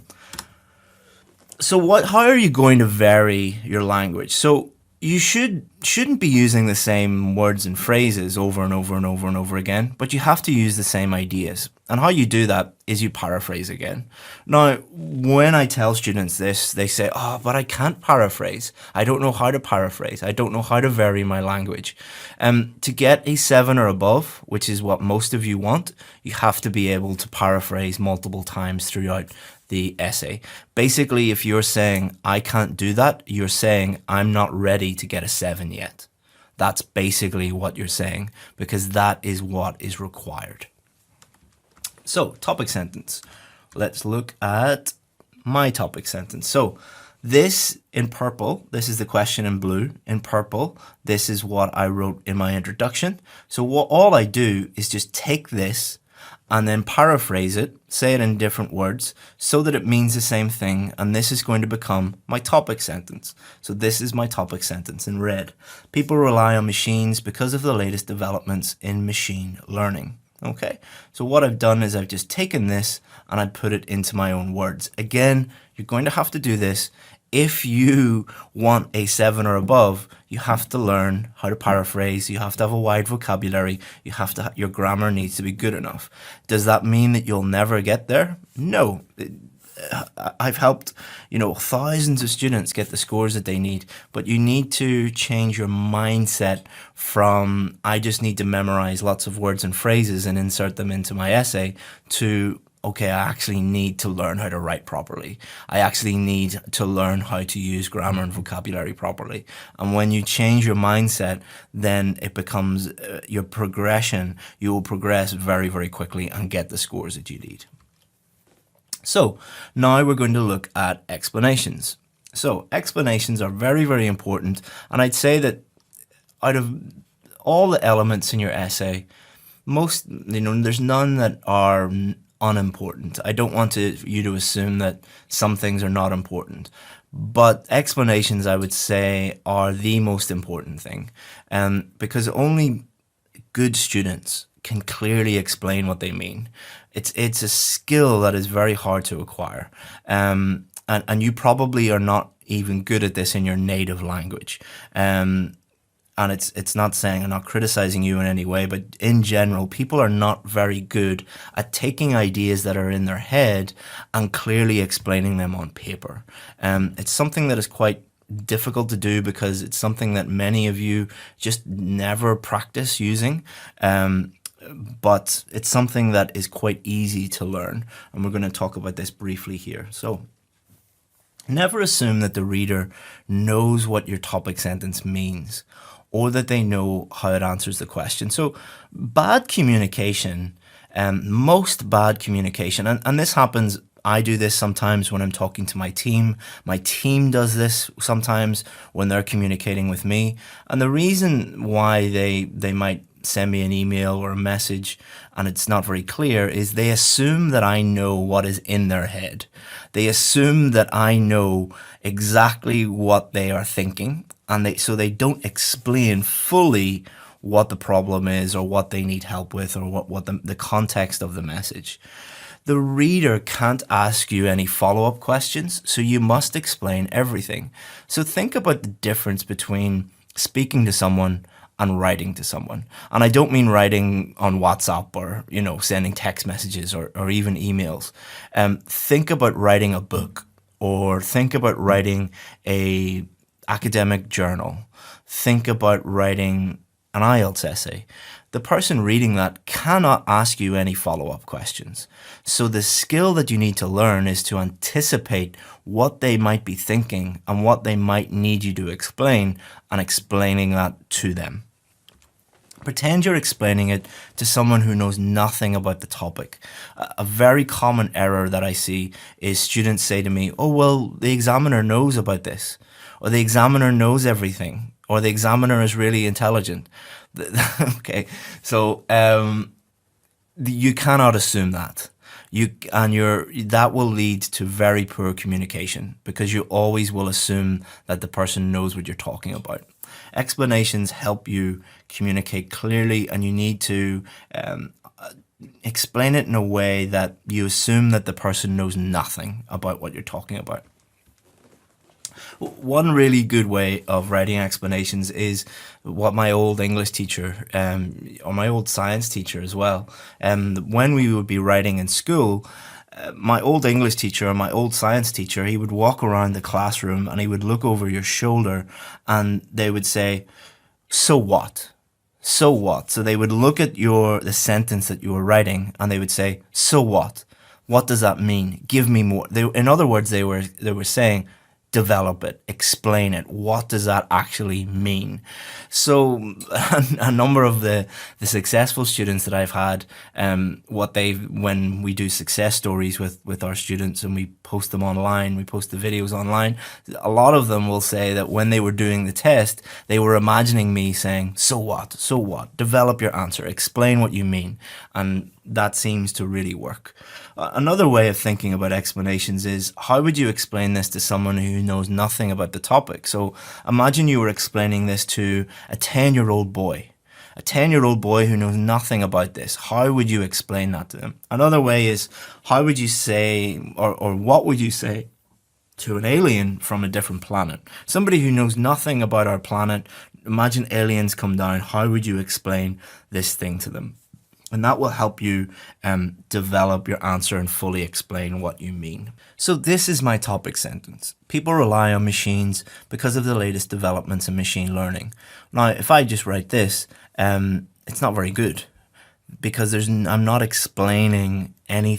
So how are you going to vary your language? So you shouldn't be using the same words and phrases over and over and over and over again, but you have to use the same ideas. And how you do that is you paraphrase again. Now, when I tell students this, they say, oh, but I can't paraphrase. I don't know how to paraphrase. I don't know how to vary my language. To get a 7 or above, which is what most of you want, you have to be able to paraphrase multiple times throughout the essay. Basically, if you're saying, I can't do that, you're saying, I'm not ready to get a 7 yet. that's basically what you're saying, because that is what is required. So, topic sentence. Let's look at my topic sentence. So, this in purple, this is the question in blue. In purple, this is what I wrote in my introduction. So all I do is just take this and then paraphrase it, say it in different words so that it means the same thing, and this is going to become my topic sentence. So this is my topic sentence in red. People rely on machines because of the latest developments in machine learning. Okay, so what I've done is I've just taken this and I put it into my own words. Again, you're going to have to do this. If you want a 7 or above, you have to learn how to paraphrase. You have to have a wide vocabulary. You have to. Your grammar needs to be good enough. Does that mean that you'll never get there? No. I've helped, thousands of students get the scores that they need, but you need to change your mindset from I just need to memorize lots of words and phrases and insert them into my essay to okay, I actually need to learn how to write properly. I actually need to learn how to use grammar and vocabulary properly. And when you change your mindset, then it becomes your progression. You will progress very, very quickly and get the scores that you need. So now we're going to look at explanations. So explanations are very, very important. And I'd say that out of all the elements in your essay, there's none that are unimportant. I don't want you to assume that some things are not important, but explanations, I would say, are the most important thing, because only good students can clearly explain what they mean. It's a skill that is very hard to acquire, and you probably are not even good at this in your native language. And it's not saying, I'm not criticizing you in any way, but in general, people are not very good at taking ideas that are in their head and clearly explaining them on paper. It's something that is quite difficult to do because it's something that many of you just never practice using. But it's something that is quite easy to learn. And we're going to talk about this briefly here. So never assume that the reader knows what your topic sentence means, or that they know how it answers the question. So bad communication, most bad communication, and this happens, I do this sometimes when I'm talking to my team. My team does this sometimes when they're communicating with me. And the reason why they might send me an email or a message and it's not very clear is they assume that I know what is in their head. They assume that I know exactly what they are thinking, and so they don't explain fully what the problem is or what they need help with or what the context of the message. The reader can't ask you any follow-up questions, so you must explain everything. So think about the difference between speaking to someone and writing to someone. And I don't mean writing on WhatsApp or, sending text messages or even emails. Think about writing a book, or think about writing a academic journal. Think about writing an IELTS essay. The person reading that cannot ask you any follow-up questions. So the skill that you need to learn is to anticipate what they might be thinking and what they might need you to explain, and explaining that to them. Pretend you're explaining it to someone who knows nothing about the topic. A very common error that I see is students say to me, oh, well, the examiner knows about this, or the examiner knows everything, or the examiner is really intelligent. Okay, so you cannot assume that. That will lead to very poor communication, because you always will assume that the person knows what you're talking about. Explanations help you communicate clearly, and you need to explain it in a way that you assume that the person knows nothing about what you're talking about. One really good way of writing explanations is what my old English teacher, or my old science teacher as well, when we would be writing in school, my old English teacher and my old science teacher, he would walk around the classroom and he would look over your shoulder and they would say, so what? So what? So they would look at the sentence that you were writing and they would say, so what? What does that mean? Give me more. In other words, they were saying, develop it, explain it. What does that actually mean? So a number of the successful students that I've had, when we do success stories with our students and we post them online, we post the videos online, a lot of them will say that when they were doing the test, they were imagining me saying, so what? So what? Develop your answer, explain what you mean. And that seems to really work. Another way of thinking about explanations is, how would you explain this to someone who knows nothing about the topic? So imagine you were explaining this to a 10-year-old boy. A 10-year-old boy who knows nothing about this. How would you explain that to them? Another way is, how would you say, or what would you say to an alien from a different planet? Somebody who knows nothing about our planet. Imagine aliens come down. How would you explain this thing to them? And that will help you develop your answer and fully explain what you mean. So this is my topic sentence. People rely on machines because of the latest developments in machine learning. Now, if I just write this, it's not very good, because I'm not explaining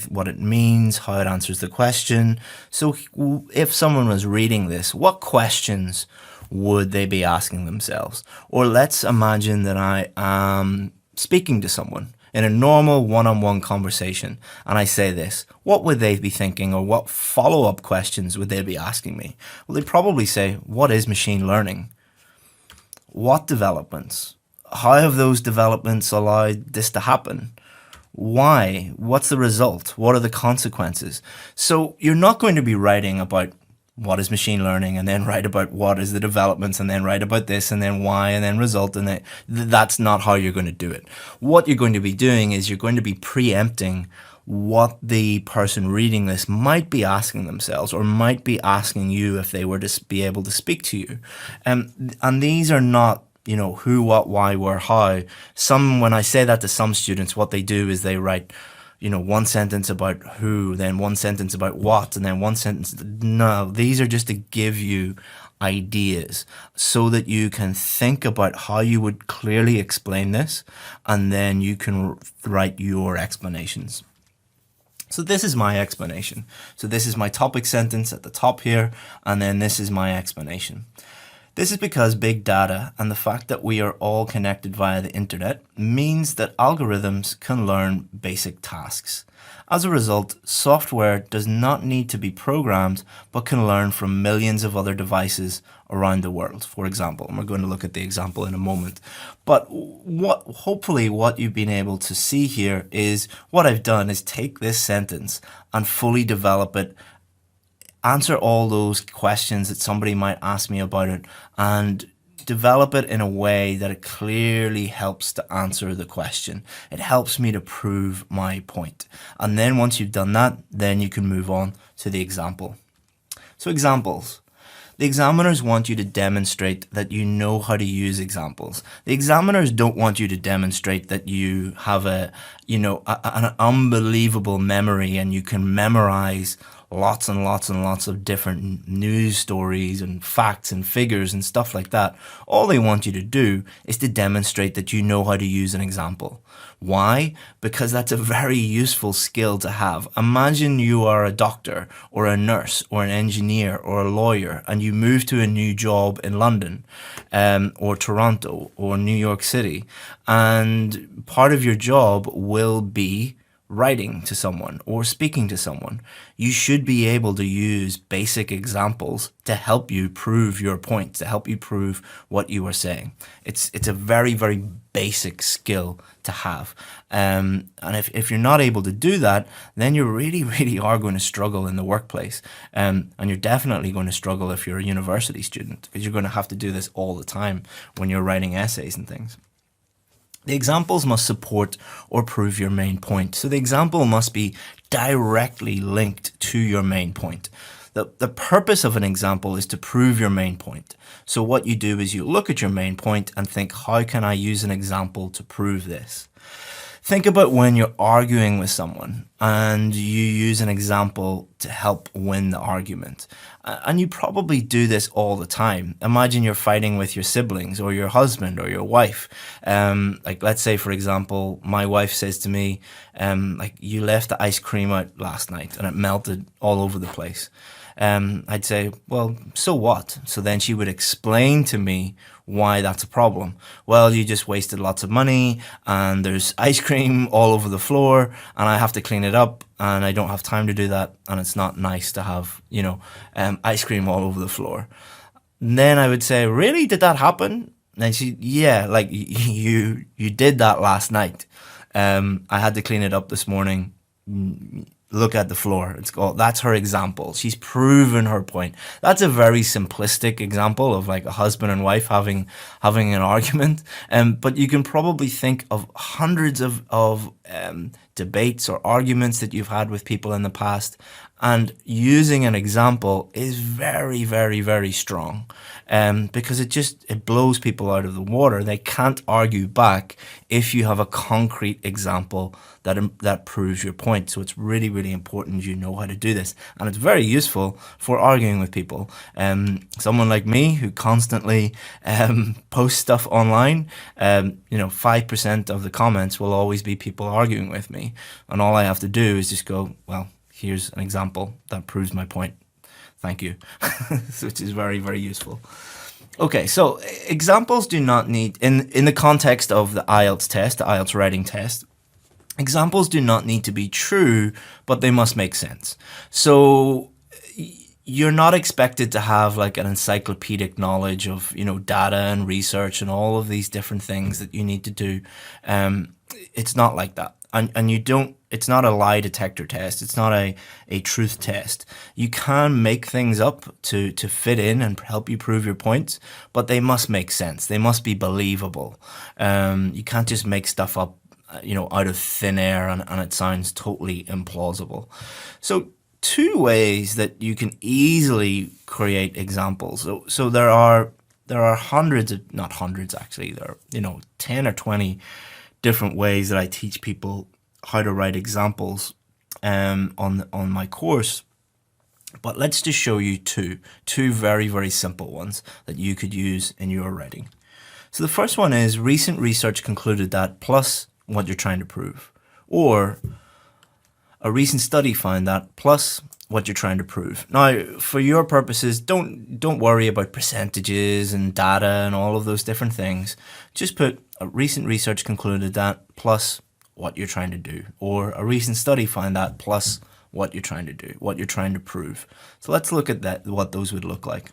what it means, how it answers the question. So if someone was reading this, what questions would they be asking themselves? Or let's imagine that I am speaking to someone in a normal one-on-one conversation, and I say this, what would they be thinking, or what follow-up questions would they be asking me? Well, they'd probably say, what is machine learning? What developments? How have those developments allowed this to happen? Why? What's the result? What are the consequences? So you're not going to be writing about what is machine learning and then write about what is the developments and then write about this and then why and then result, and that's not how you're going to do it. What you're going to be doing is you're going to be preempting what the person reading this might be asking themselves, or might be asking you if they were to be able to speak to you. And these are not, who, what, why, where, how. When I say that to some students, what they do is they write, one sentence about who, then one sentence about what, and then one sentence. No, these are just to give you ideas so that you can think about how you would clearly explain this, and then you can write your explanations. So this is my explanation. So this is my topic sentence at the top here, and then this is my explanation. This is because big data and the fact that we are all connected via the internet means that algorithms can learn basic tasks. As a result, software does not need to be programmed, but can learn from millions of other devices around the world, for example. And we're going to look at the example in a moment. But hopefully what you've been able to see here is what I've done is take this sentence and fully develop it, answer all those questions that somebody might ask me about it, and develop it in a way that it clearly helps to answer the question. It helps me to prove my point. And then once you've done that, then you can move on to the example. So examples. The examiners want you to demonstrate that you know how to use examples. The examiners don't want you to demonstrate that you have an unbelievable memory and you can memorize lots and lots and lots of different news stories and facts and figures and stuff like that. All they want you to do is to demonstrate that you know how to use an example. Why? Because that's a very useful skill to have. Imagine you are a doctor or a nurse or an engineer or a lawyer, and you move to a new job in London or Toronto or New York City, and part of your job will be writing to someone or speaking to someone. You should be able to use basic examples to help you prove your point, to help you prove what you are saying. It's a very, very basic skill to have. And if you're not able to do that, then you really, really are going to struggle in the workplace. And you're definitely going to struggle if you're a university student, because you're going to have to do this all the time when you're writing essays and things. The examples must support or prove your main point. So the example must be directly linked to your main point. The purpose of an example is to prove your main point. So what you do is you look at your main point and think, how can I use an example to prove this? Think about when you're arguing with someone and you use an example to help win the argument. And you probably do this all the time. Imagine you're fighting with your siblings or your husband or your wife. Like, let's say, for example, my wife says to me, like, you left the ice cream out last night and it melted all over the place. I'd say, well, so what? So then she would explain to me why that's a problem. Well, you just wasted lots of money and there's ice cream all over the floor and I have to clean it up and I don't have time to do that and it's not nice to have, ice cream all over the floor. And then I would say, really? Did that happen? And she, yeah, like you did that last night. I had to clean it up this morning. Look at the floor. That's her example. She's proven her point. That's a very simplistic example of like a husband and wife having an argument. But you can probably think of hundreds of debates or arguments that you've had with people in the past. And using an example is very, very, very strong, because it blows people out of the water. They can't argue back if you have a concrete example that proves your point. So it's really, really important you know how to do this, and it's very useful for arguing with people. Someone like me who constantly posts stuff online, 5% of the comments will always be people arguing with me, and all I have to do is just go, well, here's an example that proves my point. Thank you. Which is very, very useful. Okay, so examples do not need, in the context of the IELTS test, the IELTS writing test, examples do not need to be true, but they must make sense. So you're not expected to have like an encyclopedic knowledge of, data and research and all of these different things that you need to do. It's not like that. And you don't, it's not a lie detector test. It's not a truth test. You can make things up to fit in and help you prove your points, but they must make sense. They must be believable. You can't just make stuff up, out of thin air and it sounds totally implausible. So two ways that you can easily create examples. So there are hundreds of, not hundreds actually, there are, 10 or 20 different ways that I teach people how to write examples on my course. But let's just show you two very, very simple ones that you could use in your writing. So the first one is recent research concluded that plus what you're trying to prove, or a recent study found that plus what you're trying to prove. Now, for your purposes, don't worry about percentages and data and all of those different things. Just put a recent research concluded that plus what you're trying to do, or a recent study found that plus what you're trying to do, what you're trying to prove. So let's look at that, what those would look like.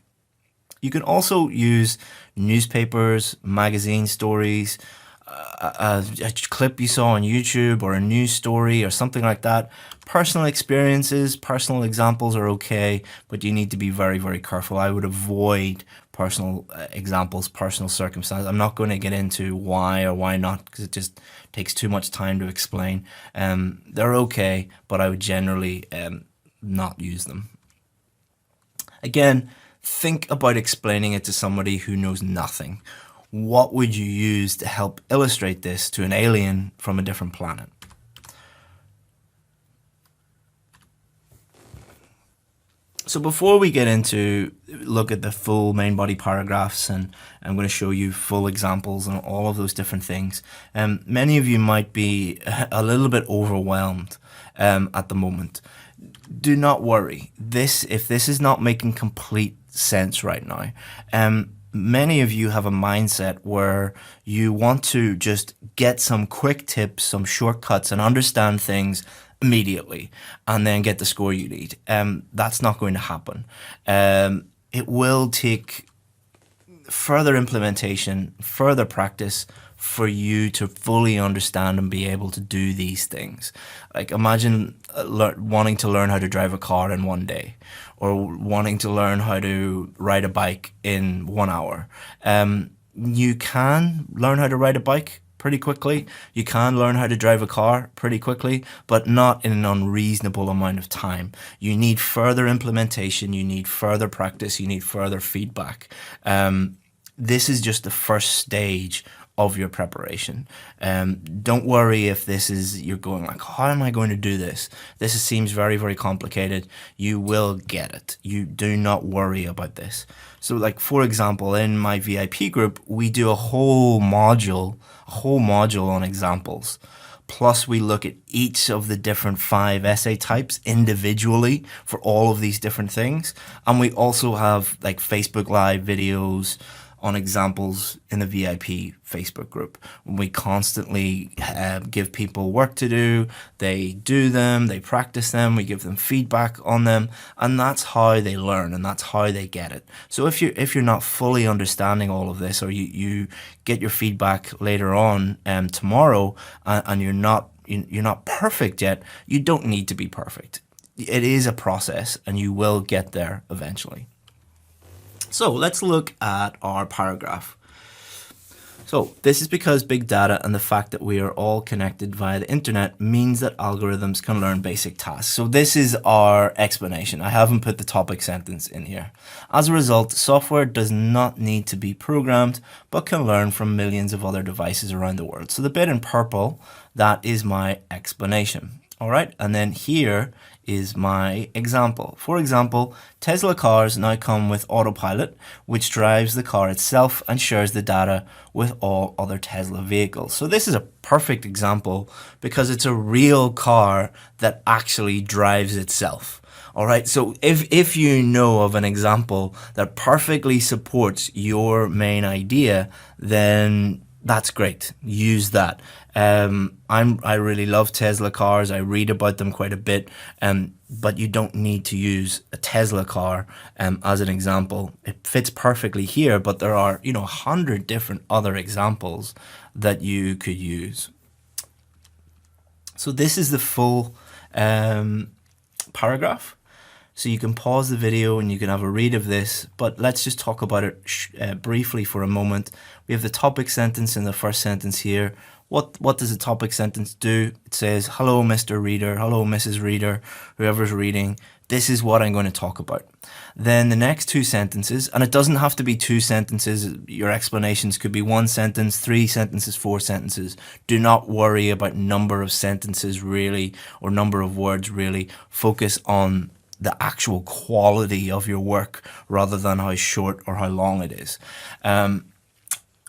You can also use newspapers, magazine stories, a clip you saw on YouTube, or a news story or something like that. Personal experiences, personal examples are okay, but you need to be very, very careful. I would avoid personal examples, personal circumstances. I'm not going to get into why or why not, because it just takes too much time to explain. They're okay, but I would generally not use them. Again, think about explaining it to somebody who knows nothing. What would you use to help illustrate this to an alien from a different planet? So before we get into look at the full main body paragraphs, and I'm going to show you full examples and all of those different things, many of you might be a little bit overwhelmed at the moment. Do not worry. If this is not making complete sense right now, many of you have a mindset where you want to just get some quick tips, some shortcuts, and understand things immediately, and then get the score you need. That's not going to happen. It will take further implementation, further practice for you to fully understand and be able to do these things. Like, imagine wanting to learn how to drive a car in one day, or wanting to learn how to ride a bike in 1 hour. You can learn how to ride a bike pretty quickly. You can learn how to drive a car pretty quickly, but not in an unreasonable amount of time. You need further implementation, you need further practice, you need further feedback. This is just the first stage of your preparation. Don't worry if you're going like, how am I going to do this? This seems very, very complicated. You will get it. You do not worry about this. So like, for example, in my VIP group, we do a whole module on examples. Plus we look at each of the different 5 essay types individually for all of these different things. And we also have like Facebook Live videos on examples in the VIP Facebook group. We constantly give people work to do. They do them, they practice them, we give them feedback on them, and that's how they learn and that's how they get it. So if you're not fully understanding all of this, or you get your feedback later on tomorrow, and you're not perfect yet, you don't need to be perfect. It is a process and you will get there eventually. So let's look at our paragraph. So this is because big data and the fact that we are all connected via the internet means that algorithms can learn basic tasks. So this is our explanation. I haven't put the topic sentence in here. As a result, software does not need to be programmed, but can learn from millions of other devices around the world. So the bit in purple, that is my explanation. All right, and then here is my example. For example, Tesla cars now come with autopilot, which drives the car itself and shares the data with all other Tesla vehicles. So this is a perfect example because it's a real car that actually drives itself. All right, so if you know of an example that perfectly supports your main idea, then that's great. Use that. I really love Tesla cars. I read about them quite a bit, but you don't need to use a Tesla car as an example. It fits perfectly here, but there are 100 different other examples that you could use. So this is the full paragraph. So you can pause the video and you can have a read of this, but let's just talk about it briefly for a moment. We have the topic sentence in the first sentence here. What does a topic sentence do? It says, hello, Mr. Reader, hello, Mrs. Reader, whoever's reading. This is what I'm going to talk about. Then the next 2 sentences, and it doesn't have to be 2 sentences. Your explanations could be 1 sentence, 3 sentences, 4 sentences. Do not worry about number of sentences really, or number of words really. Focus on the actual quality of your work rather than how short or how long it is.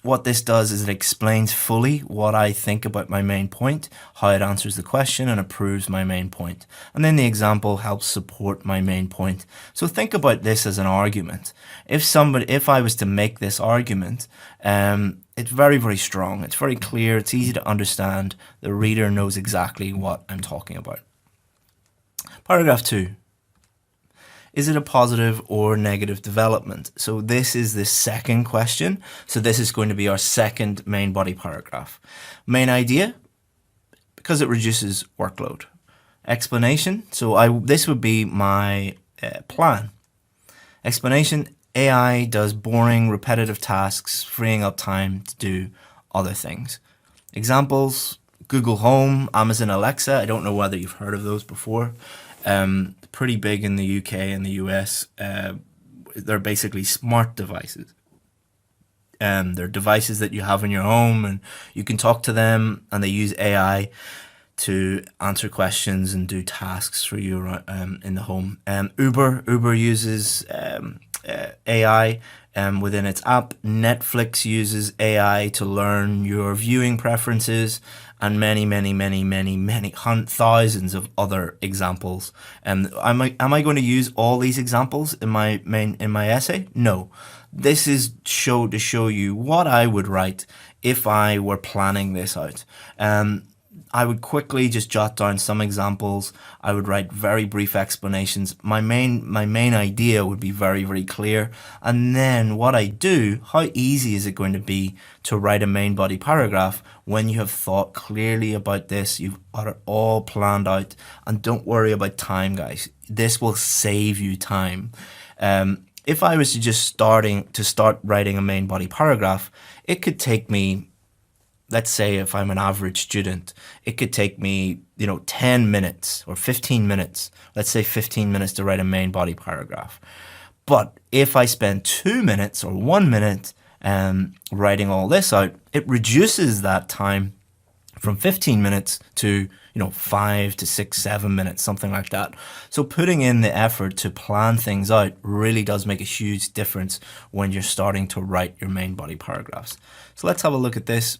What this does is it explains fully what I think about my main point, how it answers the question and approves my main point. And then the example helps support my main point. So think about this as an argument. If I was to make this argument, it's very, very strong. It's very clear. It's easy to understand. The reader knows exactly what I'm talking about. Paragraph 2. Is it a positive or negative development? So this is the second question. So this is going to be our second main body paragraph. Main idea, because it reduces workload. Explanation, so this would be my plan. Explanation, AI does boring, repetitive tasks, freeing up time to do other things. Examples, Google Home, Amazon Alexa. I don't know whether you've heard of those before. Pretty big in the UK and the US. They're basically smart devices. They're devices that you have in your home and you can talk to them, and they use AI to answer questions and do tasks for you in the home. Uber uses AI within its app. Netflix uses AI to learn your viewing preferences, and many thousands of other examples. Am I going to use all these examples in my essay? No. This is to show you what I would write if I were planning this out. I would quickly just jot down some examples. I would write very brief explanations. My main idea would be very, very clear. And then what I do, how easy is it going to be to write a main body paragraph when you have thought clearly about this, you've got it all planned out, and don't worry about time, guys. This will save you time. If I was to just start writing a main body paragraph, it could take me, let's say if I'm an average student, it could take me, 10 minutes or 15 minutes. Let's say 15 minutes to write a main body paragraph. But if I spend 2 minutes or 1 minute writing all this out, it reduces that time from 15 minutes to 5 to 6, 7 minutes, something like that. So putting in the effort to plan things out really does make a huge difference when you're starting to write your main body paragraphs. So let's have a look at this.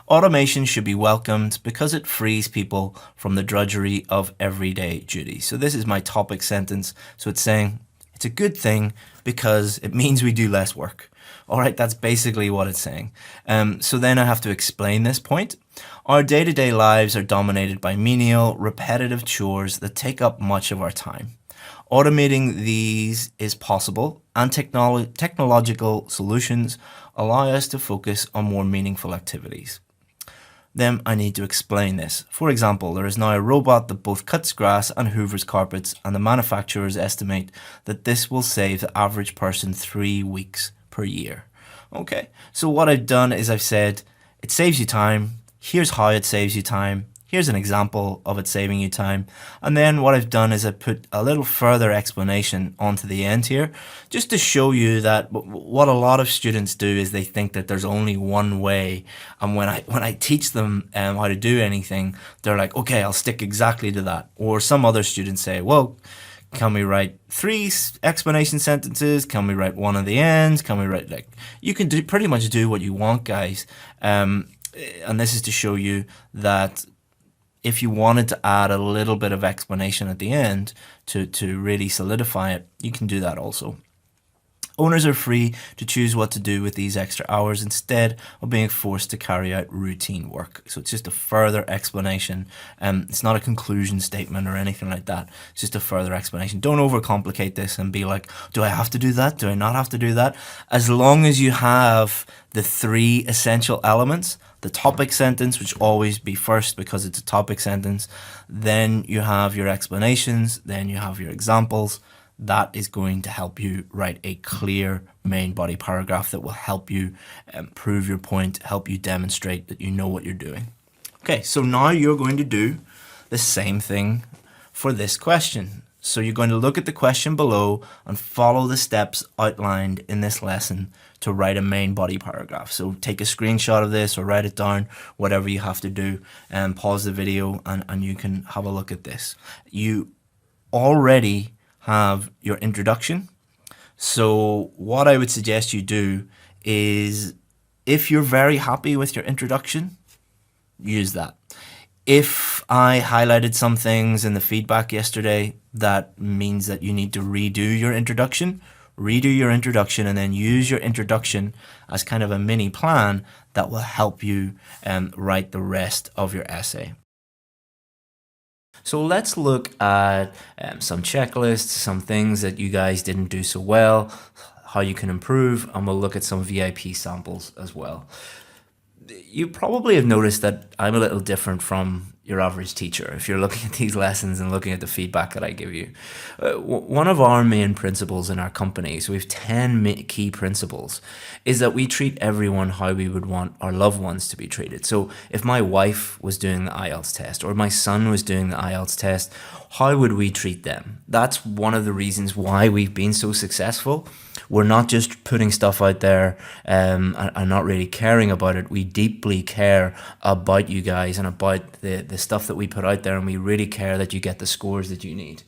Automation should be welcomed because it frees people from the drudgery of everyday duties. So this is my topic sentence. So it's saying it's a good thing because it means we do less work. All right, that's basically what it's saying. So then I have to explain this point. Our day-to-day lives are dominated by menial, repetitive chores that take up much of our time. Automating these is possible, and technological solutions allow us to focus on more meaningful activities. Then I need to explain this. For example, there is now a robot that both cuts grass and hoovers carpets, and the manufacturers estimate that this will save the average person 3 weeks per year. Okay, so what I've done is I've said it saves you time. Here's how it saves you time. Here's an example of it saving you time. And then what I've done is I put a little further explanation onto the end here, just to show you that what a lot of students do is they think that there's only one way. And when I teach them how to do anything, they're like, okay, I'll stick exactly to that. Or some other students say, well, can we write 3 explanation sentences? Can we write 1 at the end? Can we write, like, you can pretty much do what you want, guys. And this is to show you that if you wanted to add a little bit of explanation at the end to really solidify it, you can do that also. Owners are free to choose what to do with these extra hours instead of being forced to carry out routine work. So it's just a further explanation. It's not a conclusion statement or anything like that. It's just a further explanation. Don't overcomplicate this and be like, do I have to do that? Do I not have to do that? As long as you have the 3 essential elements, the topic sentence, which always be first because it's a topic sentence, then you have your explanations, then you have your examples. That is going to help you write a clear main body paragraph that will help you prove your point, help you demonstrate that you know what you're doing. Okay, so now you're going to do the same thing for this question. So you're going to look at the question below and follow the steps outlined in this lesson to write a main body paragraph. So take a screenshot of this or write it down, whatever you have to do, and pause the video and you can have a look at this. You already have your introduction. So what I would suggest you do is, if you're very happy with your introduction, use that. If I highlighted some things in the feedback yesterday, that means that you need to redo your introduction and then use your introduction as kind of a mini plan that will help you write the rest of your essay. So let's look at some checklists, some things that you guys didn't do so well, how you can improve, and we'll look at some VIP samples as well. You probably have noticed that I'm a little different from your average teacher if you're looking at these lessons and looking at the feedback that I give you. One of our main principles in our company, so we have 10 key principles, is that we treat everyone how we would want our loved ones to be treated. So if my wife was doing the IELTS test or my son was doing the IELTS test, how would we treat them? That's one of the reasons why we've been so successful. We're not just putting stuff out there and not really caring about it. We deeply care about you guys and about the stuff that we put out there, and we really care that you get the scores that you need.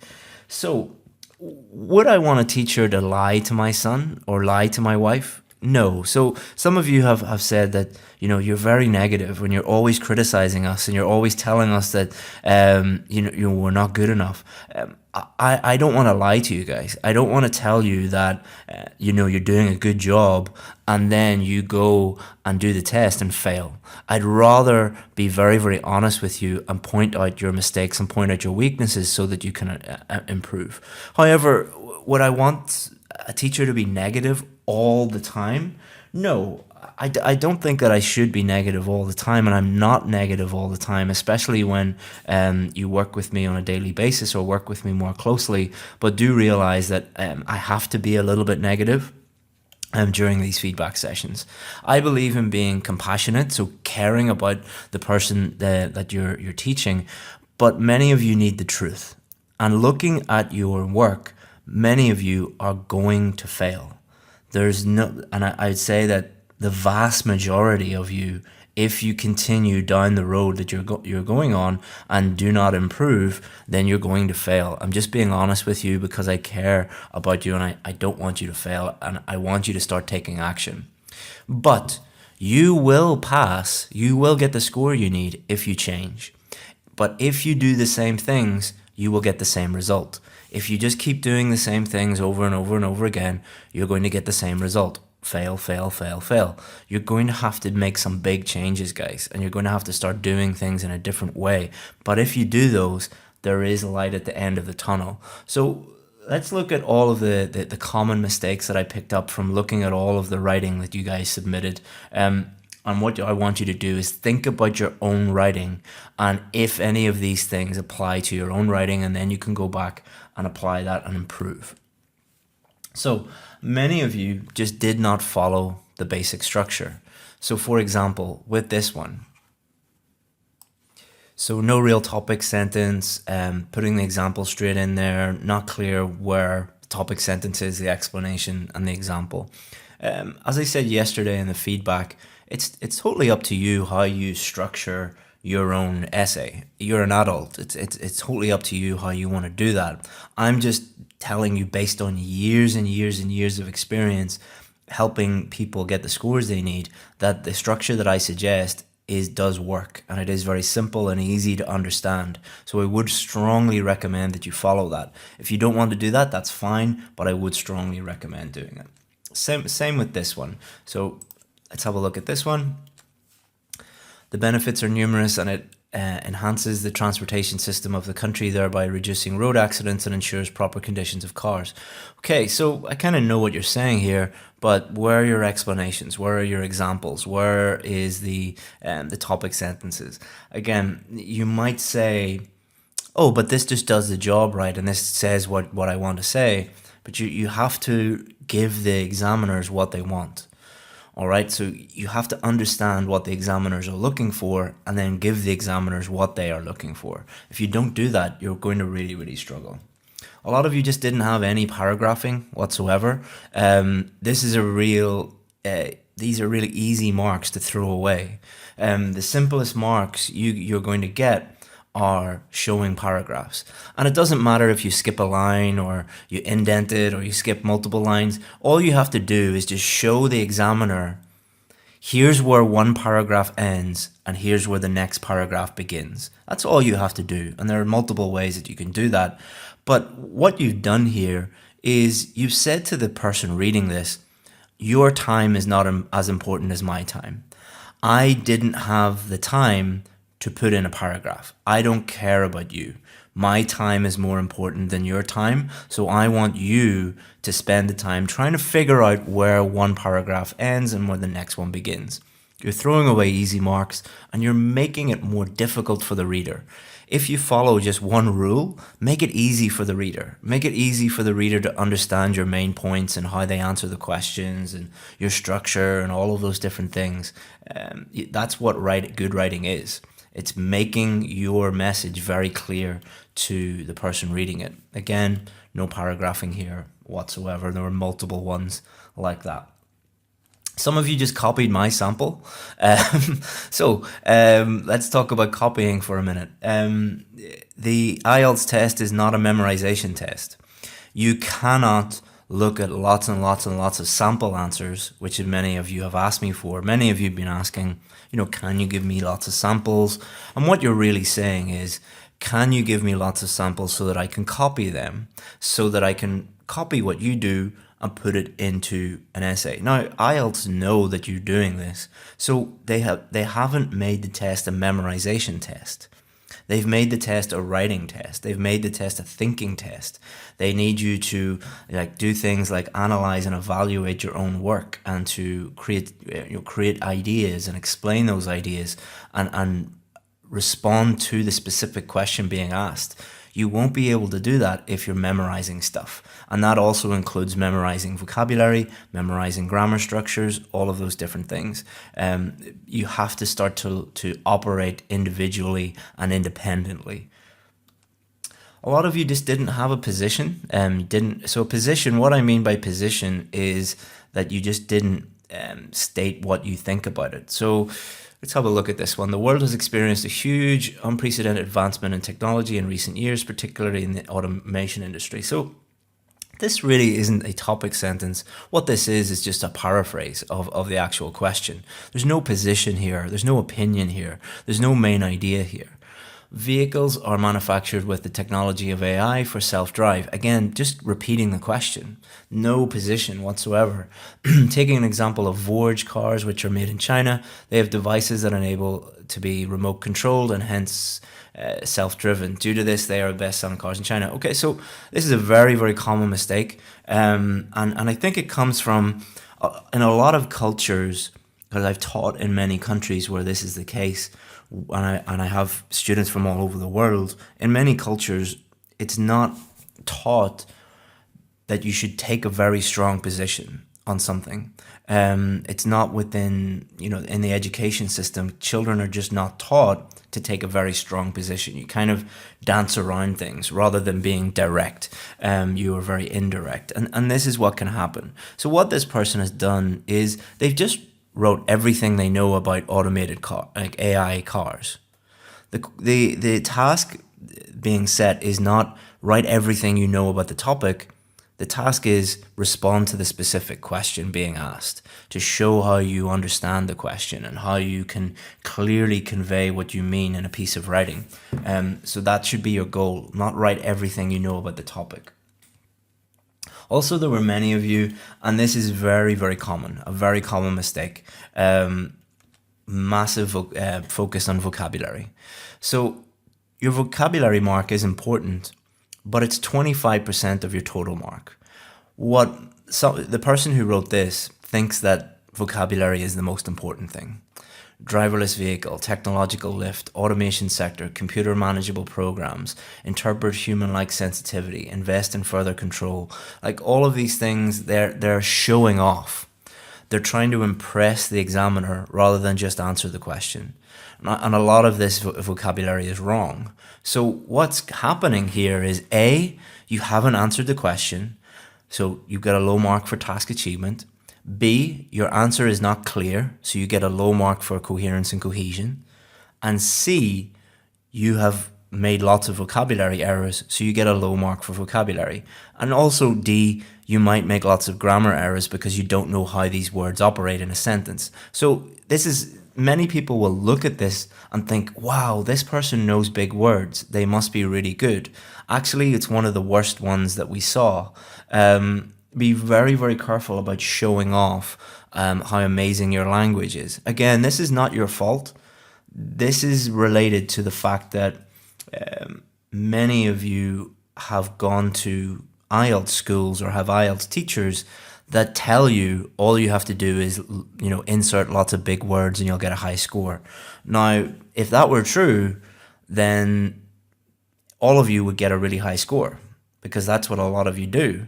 So would I want a teacher to lie to my son or lie to my wife? No. So some of you have said that, you're very negative when you're always criticizing us and you're always telling us that, we're not good enough. I don't want to lie to you guys. I don't want to tell you that, you're doing a good job and then you go and do the test and fail. I'd rather be very, very honest with you and point out your mistakes and point out your weaknesses so that you can improve. However, would I want a teacher to be negative all the time? No, I don't think that I should be negative all the time, and I'm not negative all the time, especially when you work with me on a daily basis or work with me more closely. But do realize that I have to be a little bit negative during these feedback sessions. I believe in being compassionate, so caring about the person that you're teaching, but many of you need the truth. And looking at your work, many of you are going to fail. There's no, and I'd say that the vast majority of you, if you continue down the road that you're going on and do not improve, then you're going to fail. I'm just being honest with you because I care about you, and I don't want you to fail, and I want you to start taking action. But you will pass, you will get the score you need if you change. But if you do the same things, you will get the same result. If you just keep doing the same things over and over and over again, you're going to get the same result. Fail, fail, fail, fail. You're going to have to make some big changes, guys, and you're going to have to start doing things in a different way. But if you do those, there is light at the end of the tunnel. So let's look at all of the common mistakes that I picked up from looking at all of the writing that you guys submitted. And what I want you to do is think about your own writing and if any of these things apply to your own writing, and then you can go back and apply that and improve. So many of you just did not follow the basic structure. So for example, with this one, so no real topic sentence, putting the example straight in there, not clear where the topic sentence is, the explanation and the example. As I said yesterday in the feedback, it's totally up to you how you structure your own essay. You're an adult. It's totally up to you how you want to do that. I'm just telling you based on years and years and years of experience helping people get the scores they need, that the structure that I suggest does work, and it is very simple and easy to understand. So I would strongly recommend that you follow that. If you don't want to do that, that's fine, but I would strongly recommend doing it. Same with this one. So let's have a look at this one. The benefits are numerous, and it enhances the transportation system of the country, thereby reducing road accidents and ensures proper conditions of cars. Okay, so I kind of know what you're saying here, but where are your explanations? Where are your examples? Where is the topic sentences? Again, you might say, oh, but this just does the job right, and this says what I want to say. But you have to give the examiners what they want. All right, so you have to understand what the examiners are looking for and then give the examiners what they are looking for. If you don't do that, you're going to really, really struggle. A lot of you just didn't have any paragraphing whatsoever. These are really easy marks to throw away. The simplest marks you're going to get are showing paragraphs. And it doesn't matter if you skip a line or you indent it or you skip multiple lines. All you have to do is just show the examiner, here's where one paragraph ends and here's where the next paragraph begins. That's all you have to do. And there are multiple ways that you can do that. But what you've done here is you've said to the person reading this, your time is not as important as my time. I didn't have the time to put in a paragraph. I don't care about you. My time is more important than your time. So I want you to spend the time trying to figure out where one paragraph ends and where the next one begins. You're throwing away easy marks and you're making it more difficult for the reader. If you follow just one rule, make it easy for the reader. Make it easy for the reader to understand your main points and how they answer the questions and your structure and all of those different things. That's what good writing is. It's making your message very clear to the person reading it. Again, no paragraphing here whatsoever. There were multiple ones like that. Some of you just copied my sample. So let's talk about copying for a minute. The IELTS test is not a memorization test. You cannot look at lots and lots and lots of sample answers, which many of you have asked me for. Many of you have been asking, can you give me lots of samples? And what you're really saying is, can you give me lots of samples so that I can copy them, so that I can copy what you do and put it into an essay? Now, IELTS know that you're doing this, so they haven't made the test a memorization test. They've made the test a writing test. They've made the test a thinking test. They need you to do things like analyze and evaluate your own work and to create ideas and explain those ideas and respond to the specific question being asked. You won't be able to do that if you're memorizing stuff. And that also includes memorizing vocabulary, memorizing grammar structures, all of those different things. You have to start to operate individually and independently. A lot of you just didn't have a position. So position, what I mean by position is that you just didn't state what you think about it. So let's have a look at this one. The world has experienced a huge, unprecedented advancement in technology in recent years, particularly in the automation industry. So this really isn't a topic sentence. What this is just a paraphrase of the actual question. There's no position here. There's no opinion here. There's no main idea here. Vehicles are manufactured with the technology of AI for self-drive. Again, just repeating the question. No position whatsoever. Taking an example of Vorge cars, which are made in China, they have devices that enable to be remote controlled and hence self-driven. Due to this, they are the best-selling cars in China. Okay, so this is a very, very common mistake. And I think it comes from, in a lot of cultures, because I've taught in many countries where this is the case, and I have students from all over the world. In many cultures, it's not taught that you should take a very strong position on something. It's not within, in the education system, children are just not taught to take a very strong position. You kind of dance around things rather than being direct. You are very indirect. And this is what can happen. So what this person has done is they've just wrote everything they know about automated like AI cars. The task being set is not write everything you know about the topic. The task is respond to the specific question being asked to show how you understand the question and how you can clearly convey what you mean in a piece of writing. So that should be your goal, not write everything you know about the topic. Also, there were many of you, and this is very, very common, a very common mistake, massive focus on vocabulary. So your vocabulary mark is important, but it's 25% of your total mark. The person who wrote this thinks that vocabulary is the most important thing. Driverless vehicle, technological lift, automation sector, computer manageable programs, interpret human-like sensitivity, invest in further control. Like all of these things, they're showing off. They're trying to impress the examiner rather than just answer the question. And a lot of this vocabulary is wrong. So what's happening here is A, you haven't answered the question, so you get a low mark for task achievement. B, your answer is not clear, so you get a low mark for coherence and cohesion. And C, you have made lots of vocabulary errors, so you get a low mark for vocabulary. And also D, you might make lots of grammar errors because you don't know how these words operate in a sentence. So many people will look at this and think, wow, this person knows big words. They must be really good. Actually, it's one of the worst ones that we saw. Be very, very careful about showing off how amazing your language is. Again, this is not your fault. This is related to the fact that many of you have gone to IELTS schools or have IELTS teachers that tell you all you have to do is, insert lots of big words and you'll get a high score. Now, if that were true, then all of you would get a really high score because that's what a lot of you do.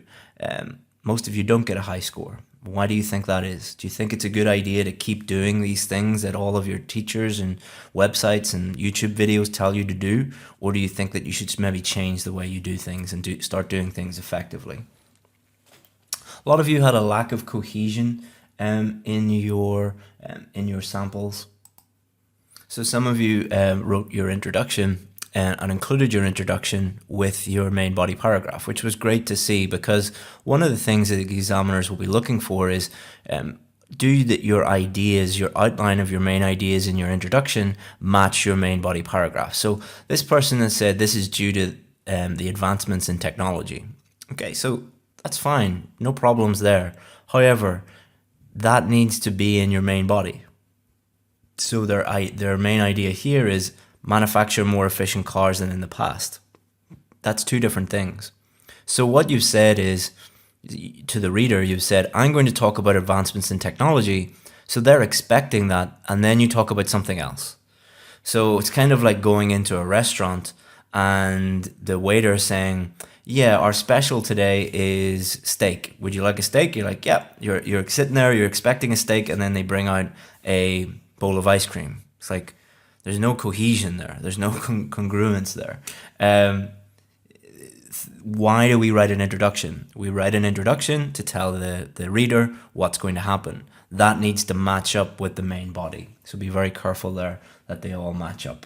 Most of you don't get a high score. Why do you think that is? Do you think it's a good idea to keep doing these things that all of your teachers and websites and YouTube videos tell you to do? Or do you think that you should maybe change the way you do things and start doing things effectively? A lot of you had a lack of cohesion in your samples. So some of you wrote your introduction and included your introduction with your main body paragraph, which was great to see because one of the things that the examiners will be looking for is your ideas, your outline of your main ideas in your introduction match your main body paragraph. So this person has said this is due to the advancements in technology. Okay, so that's fine, no problems there. However, that needs to be in your main body. So their main idea here is manufacture more efficient cars than in the past. That's two different things. So what you've said is, to the reader, you've said, I'm going to talk about advancements in technology. So they're expecting that, and then you talk about something else. So it's kind of like going into a restaurant and the waiter saying, yeah, our special today is steak. Would you like a steak? You're like, yeah. You're sitting there, you're expecting a steak, and then they bring out a bowl of ice cream. It's like, there's no cohesion there. There's no congruence there. why do we write an introduction? We write an introduction to tell the reader what's going to happen. That needs to match up with the main body. So be very careful there that they all match up.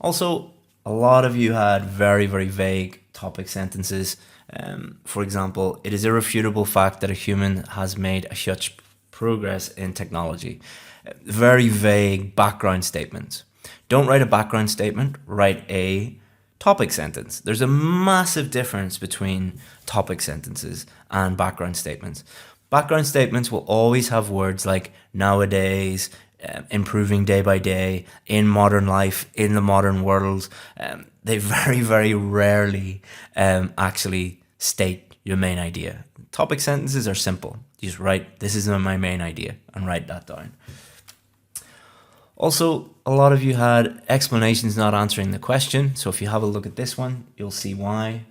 Also, a lot of you had very, very vague topic sentences. For example, it is a irrefutable fact that a human has made a huge progress in technology. Very vague background statements. Don't write a background statement, write a topic sentence. There's a massive difference between topic sentences and background statements. Background statements will always have words like nowadays, improving day by day, in modern life, in the modern world. They very, very rarely actually state your main idea. Topic sentences are simple. You just write, this is my main idea, and write that down. Also, a lot of you had explanations not answering the question. So if you have a look at this one, you'll see why.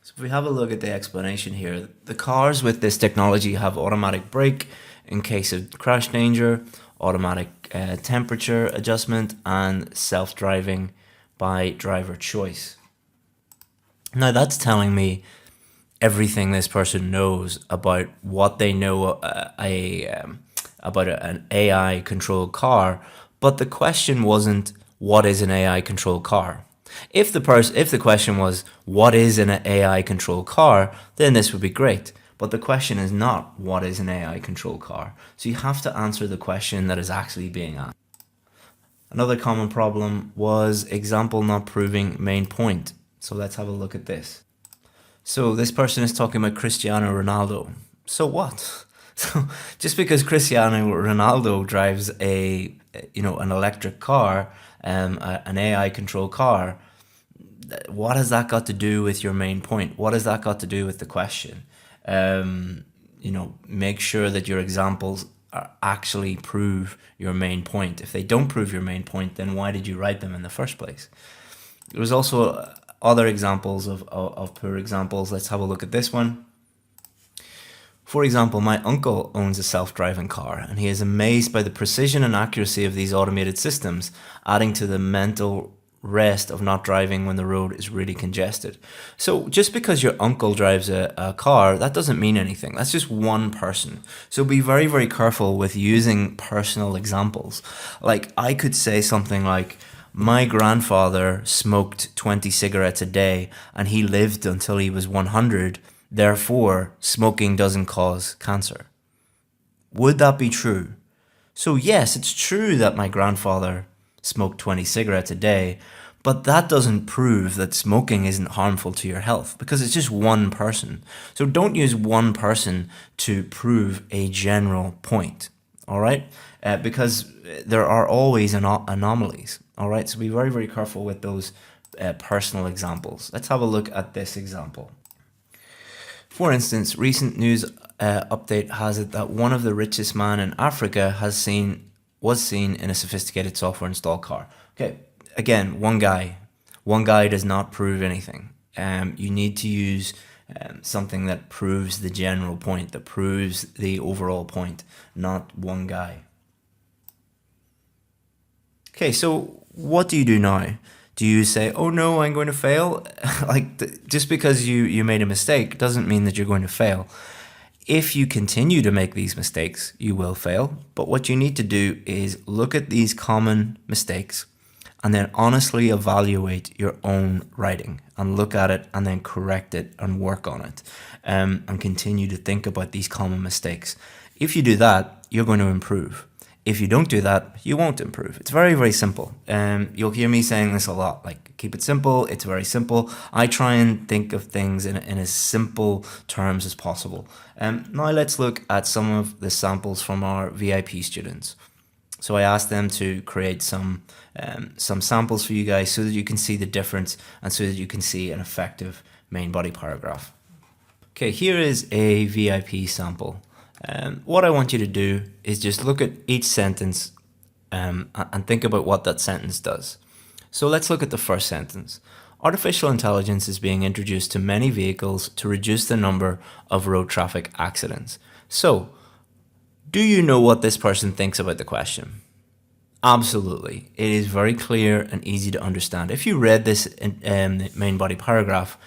So if we have a look at the explanation here, the cars with this technology have automatic brake in case of crash danger, automatic temperature adjustment, and self-driving by driver choice. Now that's telling me everything this person knows about what they know about an AI controlled car, but the question wasn't what is an AI controlled car. If the question was what is an AI controlled car, then this would be great. But the question is not what is an AI controlled car. So you have to answer the question that is actually being asked. Another common problem was example not proving main point. So let's have a look at this. So this person is talking about Cristiano Ronaldo. So what? So just because Cristiano Ronaldo drives an electric car, an AI controlled car, what has that got to do with your main point? What has that got to do with the question? Make sure that your examples actually prove your main point. If they don't prove your main point, then why did you write them in the first place? There was also other examples of poor examples. Let's have a look at this one. For example, my uncle owns a self-driving car and he is amazed by the precision and accuracy of these automated systems, adding to the mental rest of not driving when the road is really congested. So just because your uncle drives a car, that doesn't mean anything. That's just one person. So be very, very careful with using personal examples. Like I could say something like, my grandfather smoked 20 cigarettes a day and he lived until he was 100. Therefore, smoking doesn't cause cancer. Would that be true? So yes, it's true that my grandfather smoked 20 cigarettes a day, but that doesn't prove that smoking isn't harmful to your health because it's just one person. So don't use one person to prove a general point, all right? Because there are always anomalies, all right? So be very, very careful with those personal examples. Let's have a look at this example. For instance, recent news update has it that one of the richest men in Africa was seen in a sophisticated software installed car. Okay, again, one guy does not prove anything. You need to use something that proves the general point, that proves the overall point, not one guy. Okay, so what do you do now? Do you say, oh no, I'm going to fail? Just because you made a mistake doesn't mean that you're going to fail. If you continue to make these mistakes, you will fail. But what you need to do is look at these common mistakes and then honestly evaluate your own writing and look at it and then correct it and work on it and continue to think about these common mistakes. If you do that, you're going to improve. If you don't do that, you won't improve. It's very, very simple. You'll hear me saying this a lot, like keep it simple. It's very simple. I try and think of things in as simple terms as possible. Now let's look at some of the samples from our VIP students. So I asked them to create some samples for you guys so that you can see the difference and so that you can see an effective main body paragraph. Okay, here is a VIP sample. What I want you to do is just look at each sentence and think about what that sentence does. So let's look at the first sentence. Artificial intelligence is being introduced to many vehicles to reduce the number of road traffic accidents. So, do you know what this person thinks about the question? Absolutely. It is very clear and easy to understand. If you read this main body paragraph,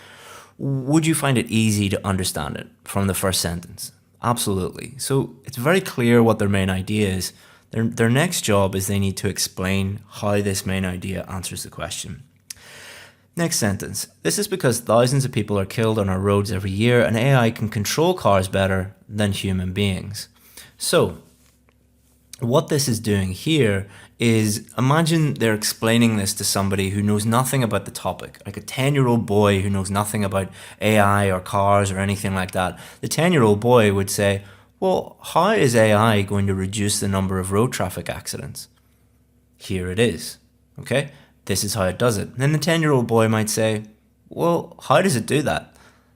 Would you find it easy to understand it from the first sentence? Absolutely. So it's very clear what their main idea is. Their next job is they need to explain how this main idea answers the question. Next sentence. This is because thousands of people are killed on our roads every year and AI can control cars better than human beings. So what this is doing here is, imagine they're explaining this to somebody who knows nothing about the topic, like a 10-year-old boy who knows nothing about AI or cars or anything like that. The 10-year-old boy would say, well, how is AI going to reduce the number of road traffic accidents? Here it is, okay? This is how it does it. Then the 10-year-old boy might say, well, how does it do that?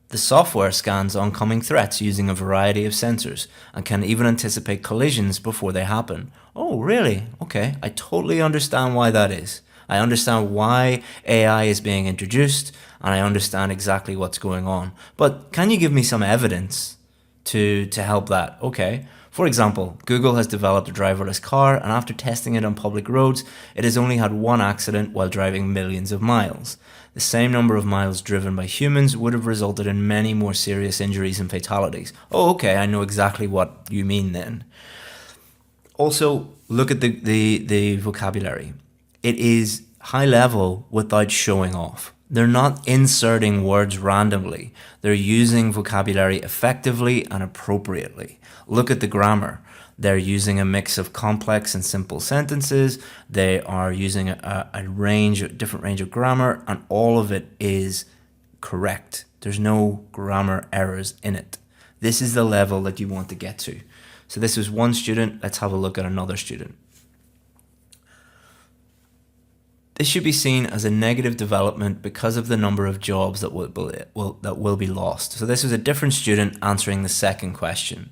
The software scans oncoming threats using a variety of sensors and can even anticipate collisions before they happen. Oh, really? Okay, I totally understand why that is. I understand why AI is being introduced, and I understand exactly what's going on. But can you give me some evidence to help that? Okay. For example, Google has developed a driverless car, and after testing it on public roads, it has only had one accident while driving millions of miles. The same number of miles driven by humans would have resulted in many more serious injuries and fatalities. Oh, okay, I know exactly what you mean then. Also, look at the vocabulary. It is high level without showing off. They're not inserting words randomly. They're using vocabulary effectively and appropriately. Look at the grammar. They're using a mix of complex and simple sentences. They are using a different range of grammar, and all of it is correct. There's no grammar errors in it. This is the level that you want to get to. So this is one student. Let's have a look at another student. This should be seen as a negative development because of the number of jobs that will be lost. So this is a different student answering the second question.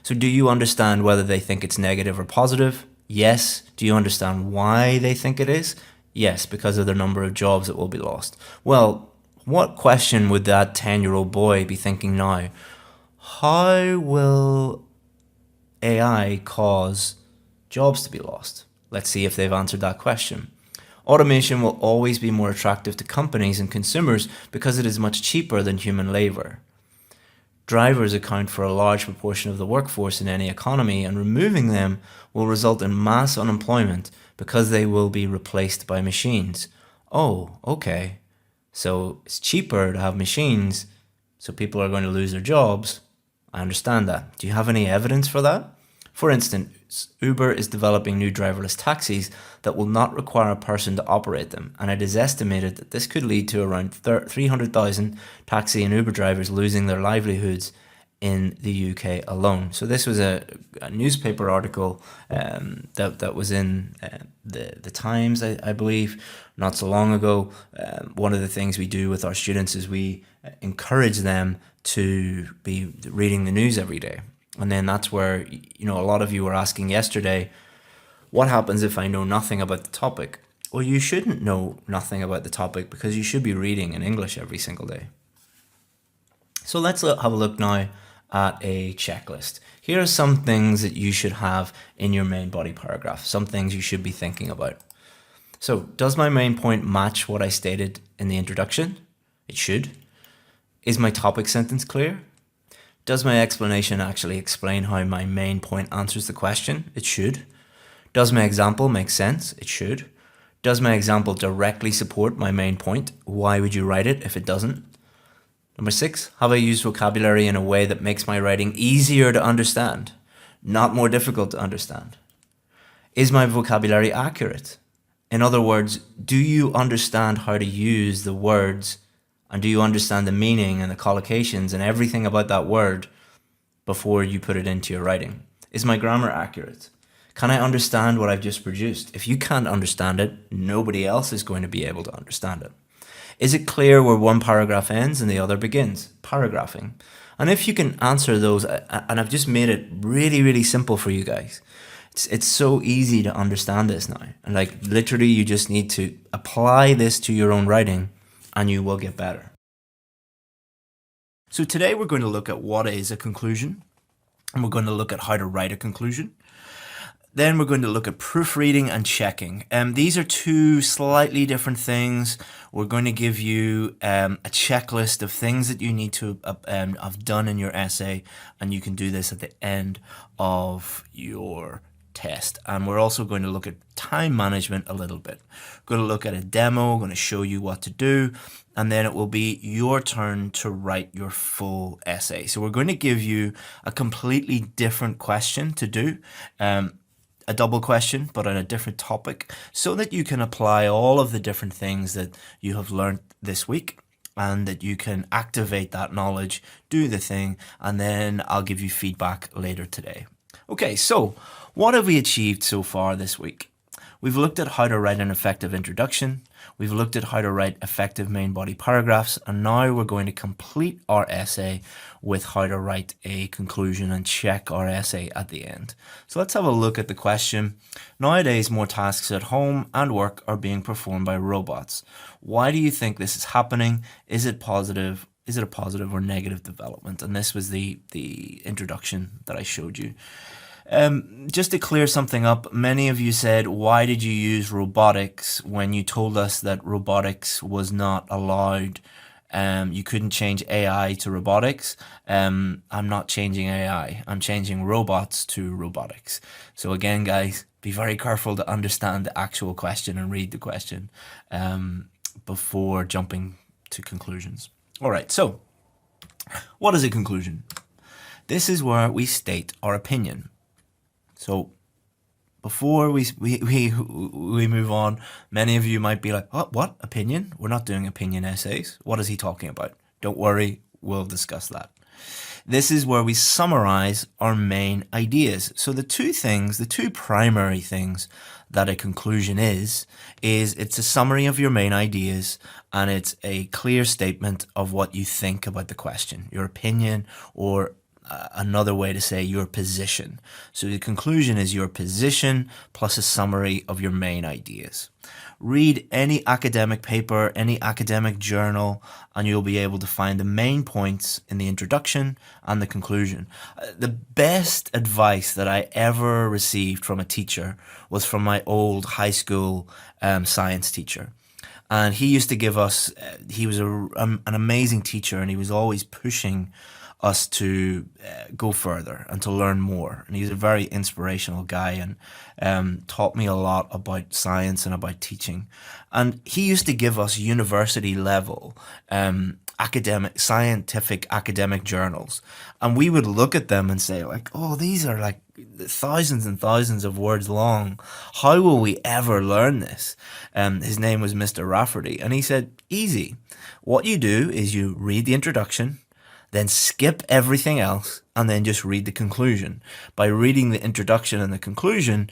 So do you understand whether they think it's negative or positive? Yes. Do you understand why they think it is? Yes, because of the number of jobs that will be lost. Well, what question would that 10-year-old boy be thinking now? How will AI cause jobs to be lost? Let's see if they've answered that question. Automation will always be more attractive to companies and consumers because it is much cheaper than human labor. Drivers account for a large proportion of the workforce in any economy, and removing them will result in mass unemployment because they will be replaced by machines. Oh, okay. So it's cheaper to have machines, so people are going to lose their jobs. I understand that. Do you have any evidence for that? For instance, Uber is developing new driverless taxis that will not require a person to operate them, and it is estimated that this could lead to around 300,000 taxi and Uber drivers losing their livelihoods in the UK alone. So this was a newspaper article that was in the Times, I believe, not so long ago. One of the things we do with our students is we encourage them to be reading the news every day. And then that's where, a lot of you were asking yesterday, what happens if I know nothing about the topic? Well, you shouldn't know nothing about the topic because you should be reading in English every single day. So let's have a look now at a checklist. Here are some things that you should have in your main body paragraph, some things you should be thinking about. So, does my main point match what I stated in the introduction? It should. Is my topic sentence clear? Does my explanation actually explain how my main point answers the question? It should. Does my example make sense? It should. Does my example directly support my main point? Why would you write it if it doesn't? Number 6, have I used vocabulary in a way that makes my writing easier to understand, not more difficult to understand? Is my vocabulary accurate? In other words, do you understand how to use the words, and do you understand the meaning and the collocations and everything about that word before you put it into your writing? Is my grammar accurate? Can I understand what I've just produced? If you can't understand it, nobody else is going to be able to understand it. Is it clear where one paragraph ends and the other begins? Paragraphing. And if you can answer those, and I've just made it really, really simple for you guys. It's so easy to understand this now. And literally you just need to apply this to your own writing and you will get better. So today we're going to look at what is a conclusion, and we're going to look at how to write a conclusion. Then we're going to look at proofreading and checking. These are two slightly different things. We're going to give you a checklist of things that you need to have done in your essay, and you can do this at the end of your test. And we're also going to look at time management a little bit. We're going to look at a demo, going to show you what to do, and then it will be your turn to write your full essay. So we're going to give you a completely different question to do. A double question, but on a different topic, so that you can apply all of the different things that you have learned this week, and that you can activate that knowledge, do the thing, and then I'll give you feedback later today. Okay, so what have we achieved so far this week? We've looked at how to write an effective introduction. We've looked at how to write effective main body paragraphs, and now we're going to complete our essay with how to write a conclusion and check our essay at the end. So let's have a look at the question. Nowadays, more tasks at home and work are being performed by robots. Why do you think this is happening? Is it positive? Is it a positive or negative development? And this was the introduction that I showed you. Just to clear something up, many of you said, why did you use robotics when you told us that robotics was not allowed? You couldn't change AI to robotics. I'm not changing AI. I'm changing robots to robotics. So again, guys, be very careful to understand the actual question and read the question before jumping to conclusions. All right, so what is a conclusion? This is where we state our opinion. So before we move on, many of you might be like, oh, what? Opinion? We're not doing opinion essays. What is he talking about? Don't worry, we'll discuss that. This is where we summarize our main ideas. So the two primary things that a conclusion is it's a summary of your main ideas, and it's a clear statement of what you think about the question, your opinion, or another way to say your position. So the conclusion is your position plus a summary of your main ideas. Read any academic paper, any academic journal, and you'll be able to find the main points in the introduction and the conclusion. The best advice that I ever received from a teacher was from my old high school science teacher. And he used to give us, he was an amazing teacher, and he was always pushing us to go further and to learn more. And he's a very inspirational guy, and taught me a lot about science and about teaching. And he used to give us university level scientific academic journals, and we would look at them and say like, oh, these are like thousands and thousands of words long. How will we ever learn this? His name was Mr. Rafferty, and he said, easy. What you do is you read the introduction, then skip everything else, and then just read the conclusion. By reading the introduction and the conclusion,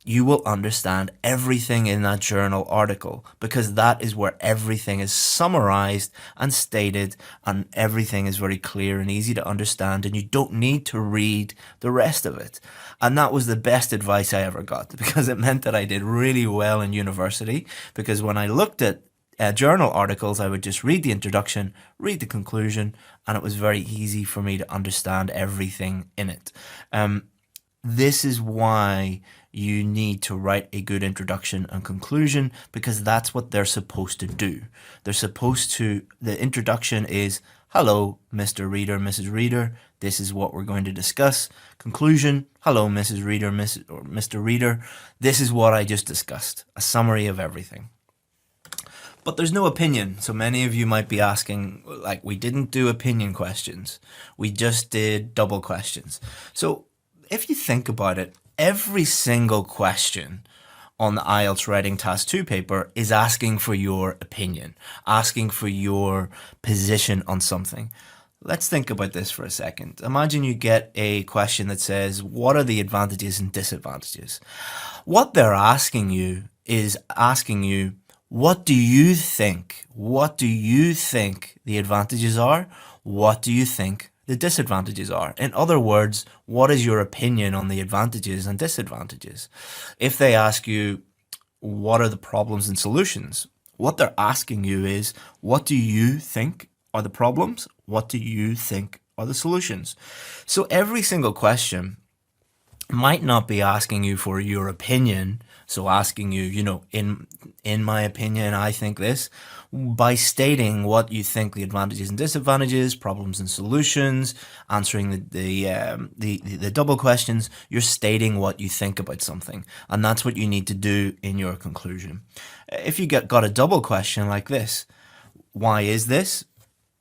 you will understand everything in that journal article, because that is where everything is summarized and stated, and everything is very clear and easy to understand, and you don't need to read the rest of it. And that was the best advice I ever got, because it meant that I did really well in university, because when I looked at journal articles, I would just read the introduction, read the conclusion, and it was very easy for me to understand everything in it. This is why you need to write a good introduction and conclusion, because that's what they're supposed to do. They're supposed to, the introduction is, hello, Mr. Reader, Mrs. Reader, this is what we're going to discuss. Conclusion, hello, Mrs. Reader, Mr. Reader, this is what I just discussed. A summary of everything. But there's no opinion. So many of you might be asking, like, we didn't do opinion questions. We just did double questions. So if you think about it, every single question on the IELTS Writing Task 2 paper is asking for your opinion, asking for your position on something. Let's think about this for a second. Imagine you get a question that says, what are the advantages and disadvantages? What they're asking you is asking you, what do you think? What do you think the advantages are? What do you think the disadvantages are? In other words, what is your opinion on the advantages and disadvantages? If they ask you, what are the problems and solutions? What they're asking you is, what do you think are the problems? What do you think are the solutions? So every single question might not be asking you for your opinion, so asking you, in my opinion, I think this, by stating what you think the advantages and disadvantages, problems and solutions, answering the double questions. You're stating what you think about something, and that's what you need to do in your conclusion. If you got a double question like this, why is this?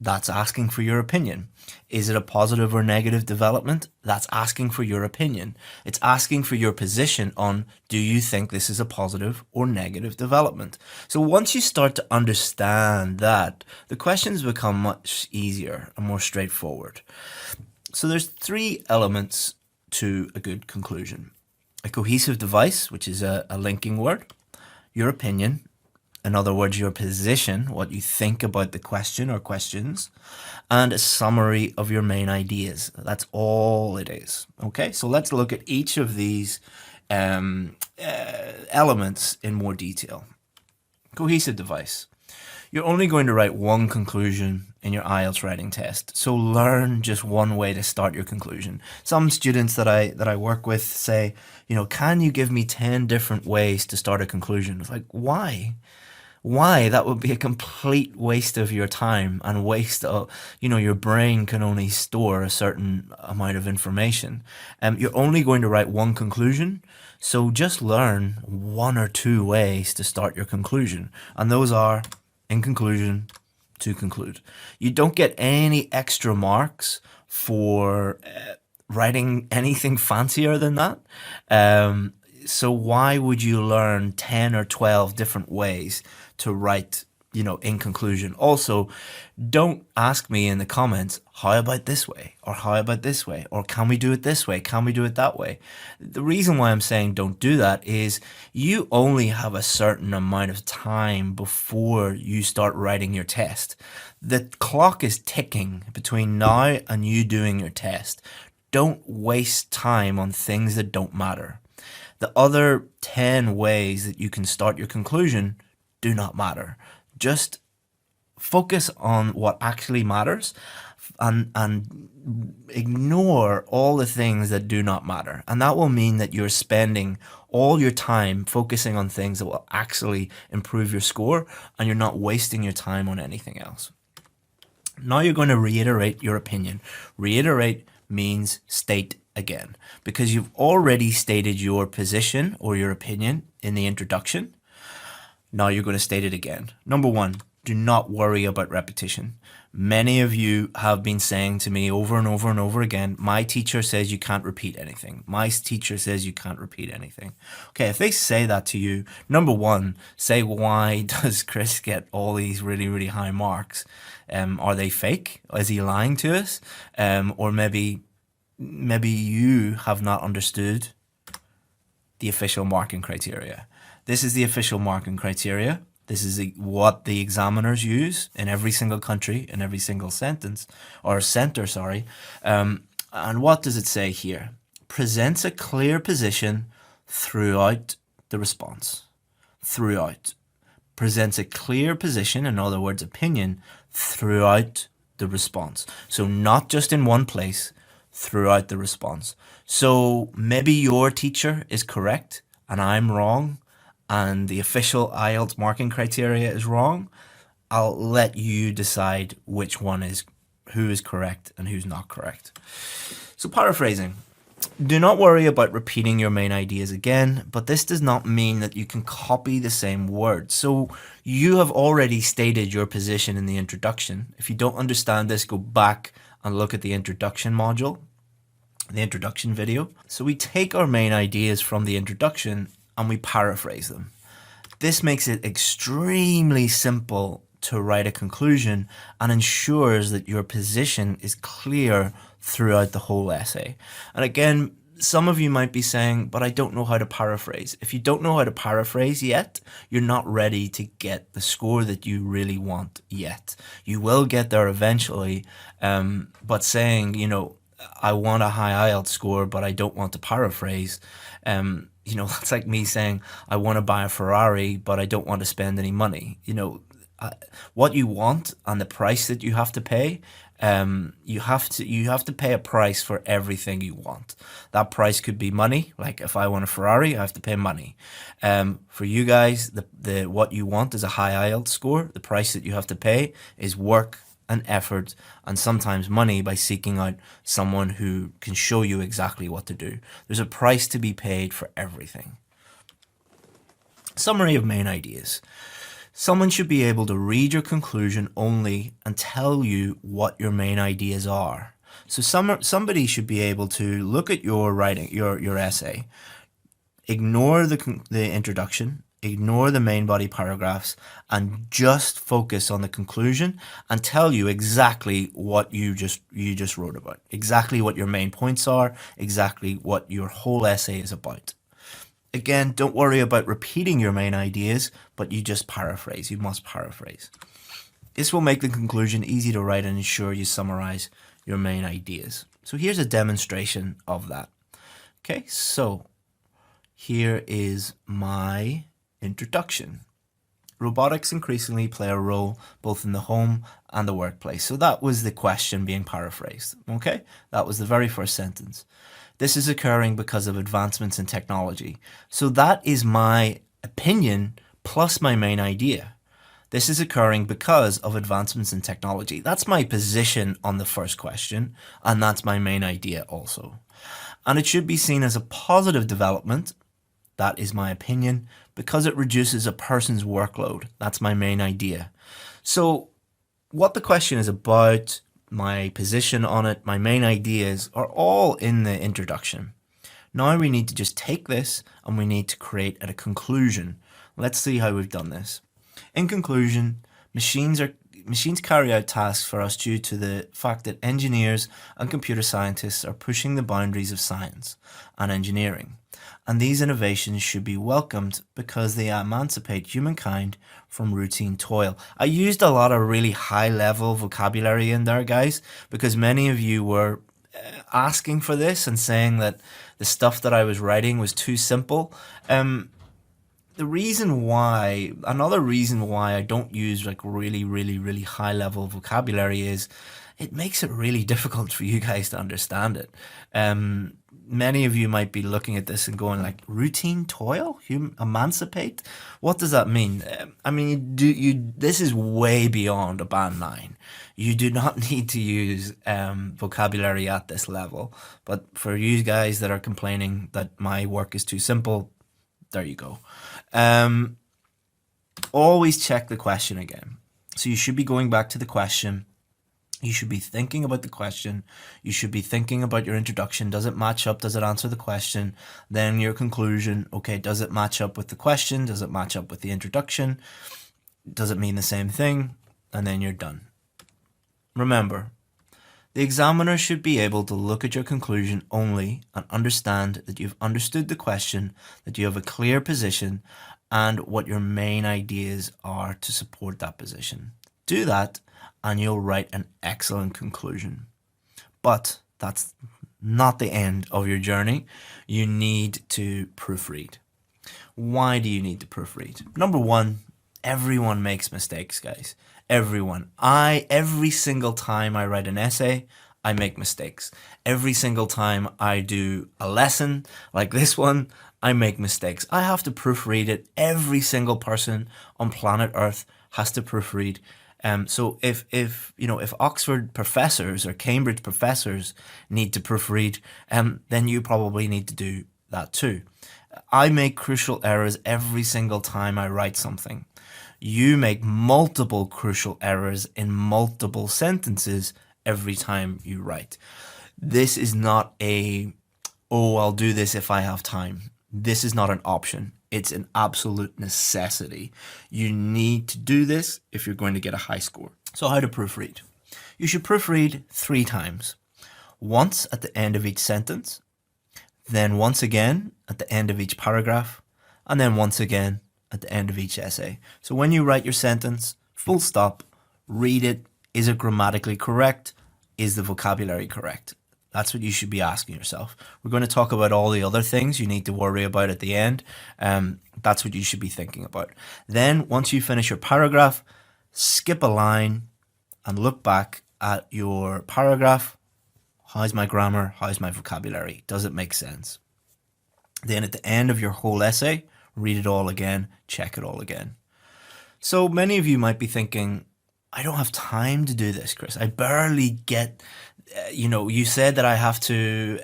That's asking for your opinion. Is it a positive or negative development? That's asking for your opinion. It's asking for your position on, do you think this is a positive or negative development? So once you start to understand that, the questions become much easier and more straightforward. So there's 3 elements to a good conclusion. A cohesive device, which is a linking word, your opinion, in other words, your position, what you think about the question or questions, and a summary of your main ideas. That's all it is. Okay, so let's look at each of these elements in more detail. Cohesive device. You're only going to write one conclusion in your IELTS writing test, so learn just one way to start your conclusion. Some students that I work with say, can you give me 10 different ways to start a conclusion? It's like, why? Why? That would be a complete waste of your time and waste of, your brain can only store a certain amount of information. You're only going to write one conclusion, so just learn 1 or 2 ways to start your conclusion. And those are, in conclusion, to conclude. You don't get any extra marks for writing anything fancier than that. So why would you learn 10 or 12 different ways to write, in conclusion? Also, don't ask me in the comments, how about this way? Or how about this way? Or can we do it this way? Can we do it that way? The reason why I'm saying don't do that is you only have a certain amount of time before you start writing your test. The clock is ticking between now and you doing your test. Don't waste time on things that don't matter. The other 10 ways that you can start your conclusion do not matter. Just focus on what actually matters and ignore all the things that do not matter. And that will mean that you're spending all your time focusing on things that will actually improve your score, and you're not wasting your time on anything else. Now you're going to reiterate your opinion. Reiterate means state again, because you've already stated your position or your opinion in the introduction. Now you're going to state it again. Number 1, do not worry about repetition. Many of you have been saying to me over and over and over again, my teacher says you can't repeat anything. My teacher says you can't repeat anything. Okay, if they say that to you, number 1, say, why does Chris get all these really, really high marks? Are they fake? Is he lying to us? Or maybe you have not understood the official marking criteria. This is the official marking criteria. This is what the examiners use in every single country, in every single sentence, or center, sorry. And what does it say here? Presents a clear position throughout the response. Throughout. Presents a clear position, in other words, opinion, throughout the response. So not just in one place, throughout the response. So maybe your teacher is correct and I'm wrong, and the official IELTS marking criteria is wrong. I'll let you decide which one is, who is correct and who's not correct. So paraphrasing. Do not worry about repeating your main ideas again, but this does not mean that you can copy the same words. So you have already stated your position in the introduction. If you don't understand this, go back and look at the introduction module, the introduction video. So we take our main ideas from the introduction and we paraphrase them. This makes it extremely simple to write a conclusion and ensures that your position is clear throughout the whole essay. And again, some of you might be saying, but I don't know how to paraphrase. If you don't know how to paraphrase yet, you're not ready to get the score that you really want yet. You will get there eventually, but saying, I want a high IELTS score, but I don't want to paraphrase, that's like me saying, I want to buy a Ferrari, but I don't want to spend any money. What you want and the price that you have to pay You have to pay a price for everything you want. That price could be money. Like if I want a Ferrari, I have to pay money. For you guys, the what you want is a high IELTS score. The price that you have to pay is work and effort and sometimes money by seeking out someone who can show you exactly what to do. There's a price to be paid for everything. Summary of main ideas. Someone should be able to read your conclusion only and tell you what your main ideas are. So somebody should be able to look at your writing, your essay, ignore the introduction, ignore the main body paragraphs, and just focus on the conclusion and tell you exactly what you just wrote about, exactly what your main points are, exactly what your whole essay is about. Again, don't worry about repeating your main ideas, but you just paraphrase. You must paraphrase. This will make the conclusion easy to write and ensure you summarize your main ideas. So here's a demonstration of that. Okay, so here is my introduction. Robotics increasingly play a role both in the home and the workplace. So that was the question being paraphrased. Okay, that was the very first sentence. This is occurring because of advancements in technology. So that is my opinion plus my main idea. This is occurring because of advancements in technology. That's my position on the first question, and that's my main idea also. And it should be seen as a positive development. That is my opinion, because it reduces a person's workload. That's my main idea. So what the question is about, my position on it, my main ideas are all in the introduction. Now we need to just take this and we need to create a conclusion. Let's see how we've done this. In conclusion, machines carry out tasks for us due to the fact that engineers and computer scientists are pushing the boundaries of science and engineering. And these innovations should be welcomed because they emancipate humankind from routine toil. I used a lot of really high-level vocabulary in there, guys, because many of you were asking for this and saying that the stuff that I was writing was too simple. Another reason why I don't use like really high-level vocabulary is it makes it really difficult for you guys to understand it. Many of you might be looking at this and going like, routine toil? Emancipate? What does that mean? I mean, this is way beyond a band 9. You do not need to use vocabulary at this level. But for you guys that are complaining that my work is too simple, there you go. Always check the question again. So you should be going back to the question. You should be thinking about the question. You should be thinking about your introduction. Does it match up? Does it answer the question? Then your conclusion. Okay, does it match up with the question? Does it match up with the introduction? Does it mean the same thing? And then you're done. Remember, the examiner should be able to look at your conclusion only and understand that you've understood the question, that you have a clear position, and what your main ideas are to support that position. Do that, and you'll write an excellent conclusion. But that's not the end of your journey. You need to proofread. Why do you need to proofread? Number one, everyone makes mistakes, guys. Everyone. Every single time I write an essay, I make mistakes. Every single time I do a lesson like this one, I make mistakes. I have to proofread it. Every single person on planet Earth has to proofread. So if Oxford professors or Cambridge professors need to proofread, then you probably need to do that too. I make crucial errors every single time I write something. You make multiple crucial errors in multiple sentences every time you write. This is not I'll do this if I have time. This is not an option. It's an absolute necessity. You need to do this if you're going to get a high score. So how to proofread? You should proofread 3 times. Once at the end of each sentence, then once again at the end of each paragraph, and then once again at the end of each essay. So when you write your sentence, full stop, read it. Is it grammatically correct? Is the vocabulary correct? That's what you should be asking yourself. We're going to talk about all the other things you need to worry about at the end. That's what you should be thinking about. Then once you finish your paragraph, skip a line and look back at your paragraph. How's my grammar? How's my vocabulary? Does it make sense? Then at the end of your whole essay, read it all again, check it all again. So many of you might be thinking, I don't have time to do this, Chris. I barely get, you said that I have to,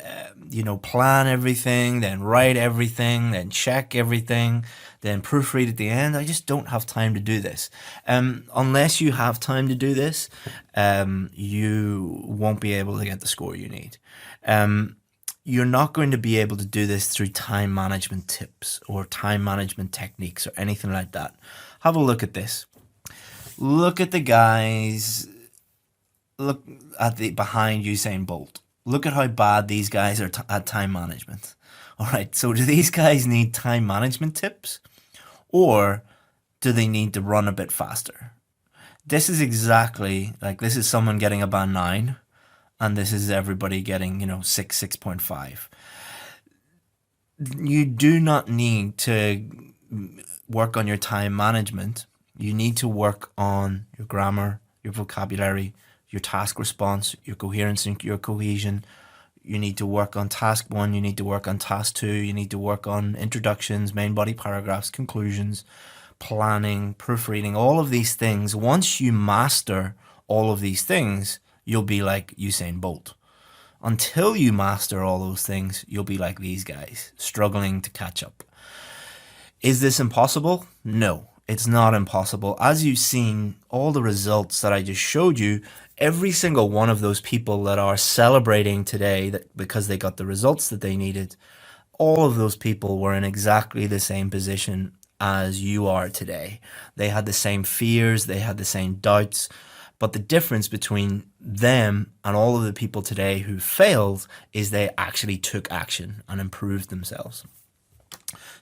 plan everything, then write everything, then check everything, then proofread at the end. I just don't have time to do this. Unless you have time to do this, you won't be able to get the score you need. You're not going to be able to do this through time management tips or time management techniques or anything like that. Have a look at this. Look at the guys. Look at the behind Usain Bolt. Look at how bad these guys are at time management. All right, so do these guys need time management tips, or do they need to run a bit faster? This is exactly like this is someone getting a band 9, and this is everybody getting 6, 6.5. You do not need to work on your time management. You need to work on your grammar, your vocabulary, your task response, your coherence and your cohesion. You need to work on task 1, you need to work on task 2, you need to work on introductions, main body paragraphs, conclusions, planning, proofreading, all of these things. Once you master all of these things, you'll be like Usain Bolt. Until you master all those things, you'll be like these guys, struggling to catch up. Is this impossible? No, it's not impossible. As you've seen, all the results that I just showed you, every single one of those people that are celebrating today that because they got the results that they needed, all of those people were in exactly the same position as you are today. They had the same fears, they had the same doubts, but the difference between them and all of the people today who failed is they actually took action and improved themselves.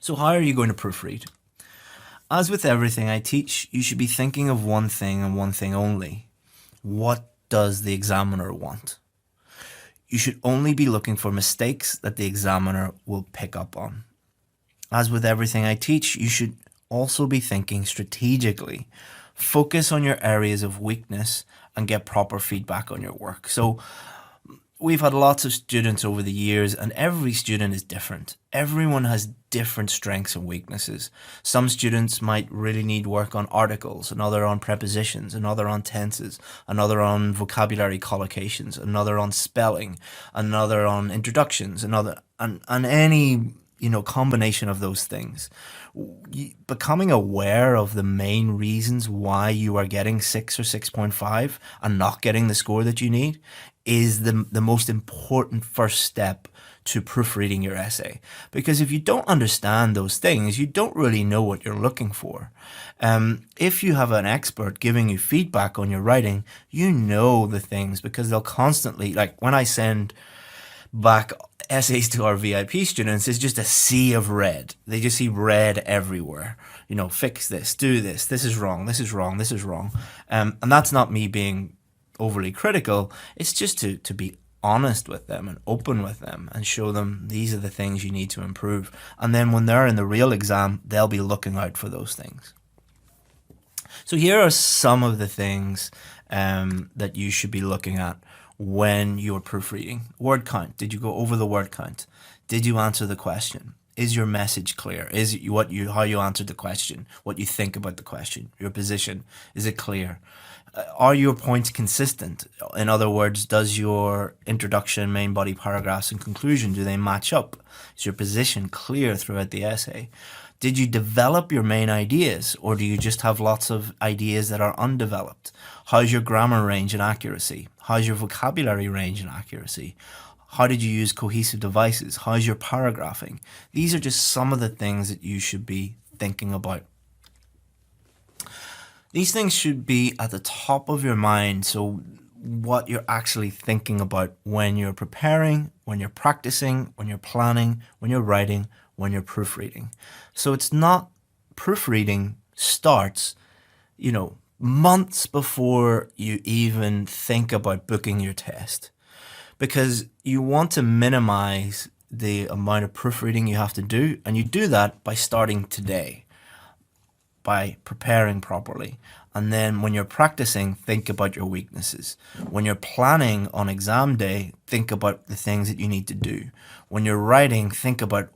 So how are you going to proofread? As with everything I teach, you should be thinking of one thing and one thing only. What does the examiner want? You should only be looking for mistakes that the examiner will pick up on. As with everything I teach, you should also be thinking strategically. Focus on your areas of weakness and get proper feedback on your work. So we've had lots of students over the years, and every student is different. Everyone has different strengths and weaknesses. Some students might really need work on articles, another on prepositions, another on tenses, another on vocabulary collocations, another on spelling, another on introductions, another and any combination of those things. Becoming aware of the main reasons why you are getting 6 or 6.5 and not getting the score that you need is the most important first step to proofreading your essay. Because if you don't understand those things, you don't really know what you're looking for. If you have an expert giving you feedback on your writing, you know the things, because they'll constantly, like when I send back essays to our VIP students, it's just a sea of red. They just see red everywhere. Fix this, do this, this is wrong, this is wrong, this is wrong. And that's not me being overly critical. It's just to be honest with them and open with them and show them these are the things you need to improve. And then when they're in the real exam, they'll be looking out for those things. So here are some of the things that you should be looking at when you're proofreading. Word count. Did you go over the word count? Did you answer the question? Is your message clear? Is it how you answered the question? What you think about the question? Your position? Is it clear? Are your points consistent? In other words, does your introduction, main body paragraphs, and conclusion, do they match up? Is your position clear throughout the essay? Did you develop your main ideas, or do you just have lots of ideas that are undeveloped? How's your grammar range and accuracy? How's your vocabulary range and accuracy? How did you use cohesive devices? How's your paragraphing? These are just some of the things that you should be thinking about. These things should be at the top of your mind, so what you're actually thinking about when you're preparing, when you're practicing, when you're planning, when you're writing, when you're proofreading. So it's not proofreading starts, months before you even think about booking your test, because you want to minimize the amount of proofreading you have to do, and you do that by starting today. by preparing properly. And then when you're practicing, think about your weaknesses. When you're planning on exam day, think about the things that you need to do. When you're writing, think about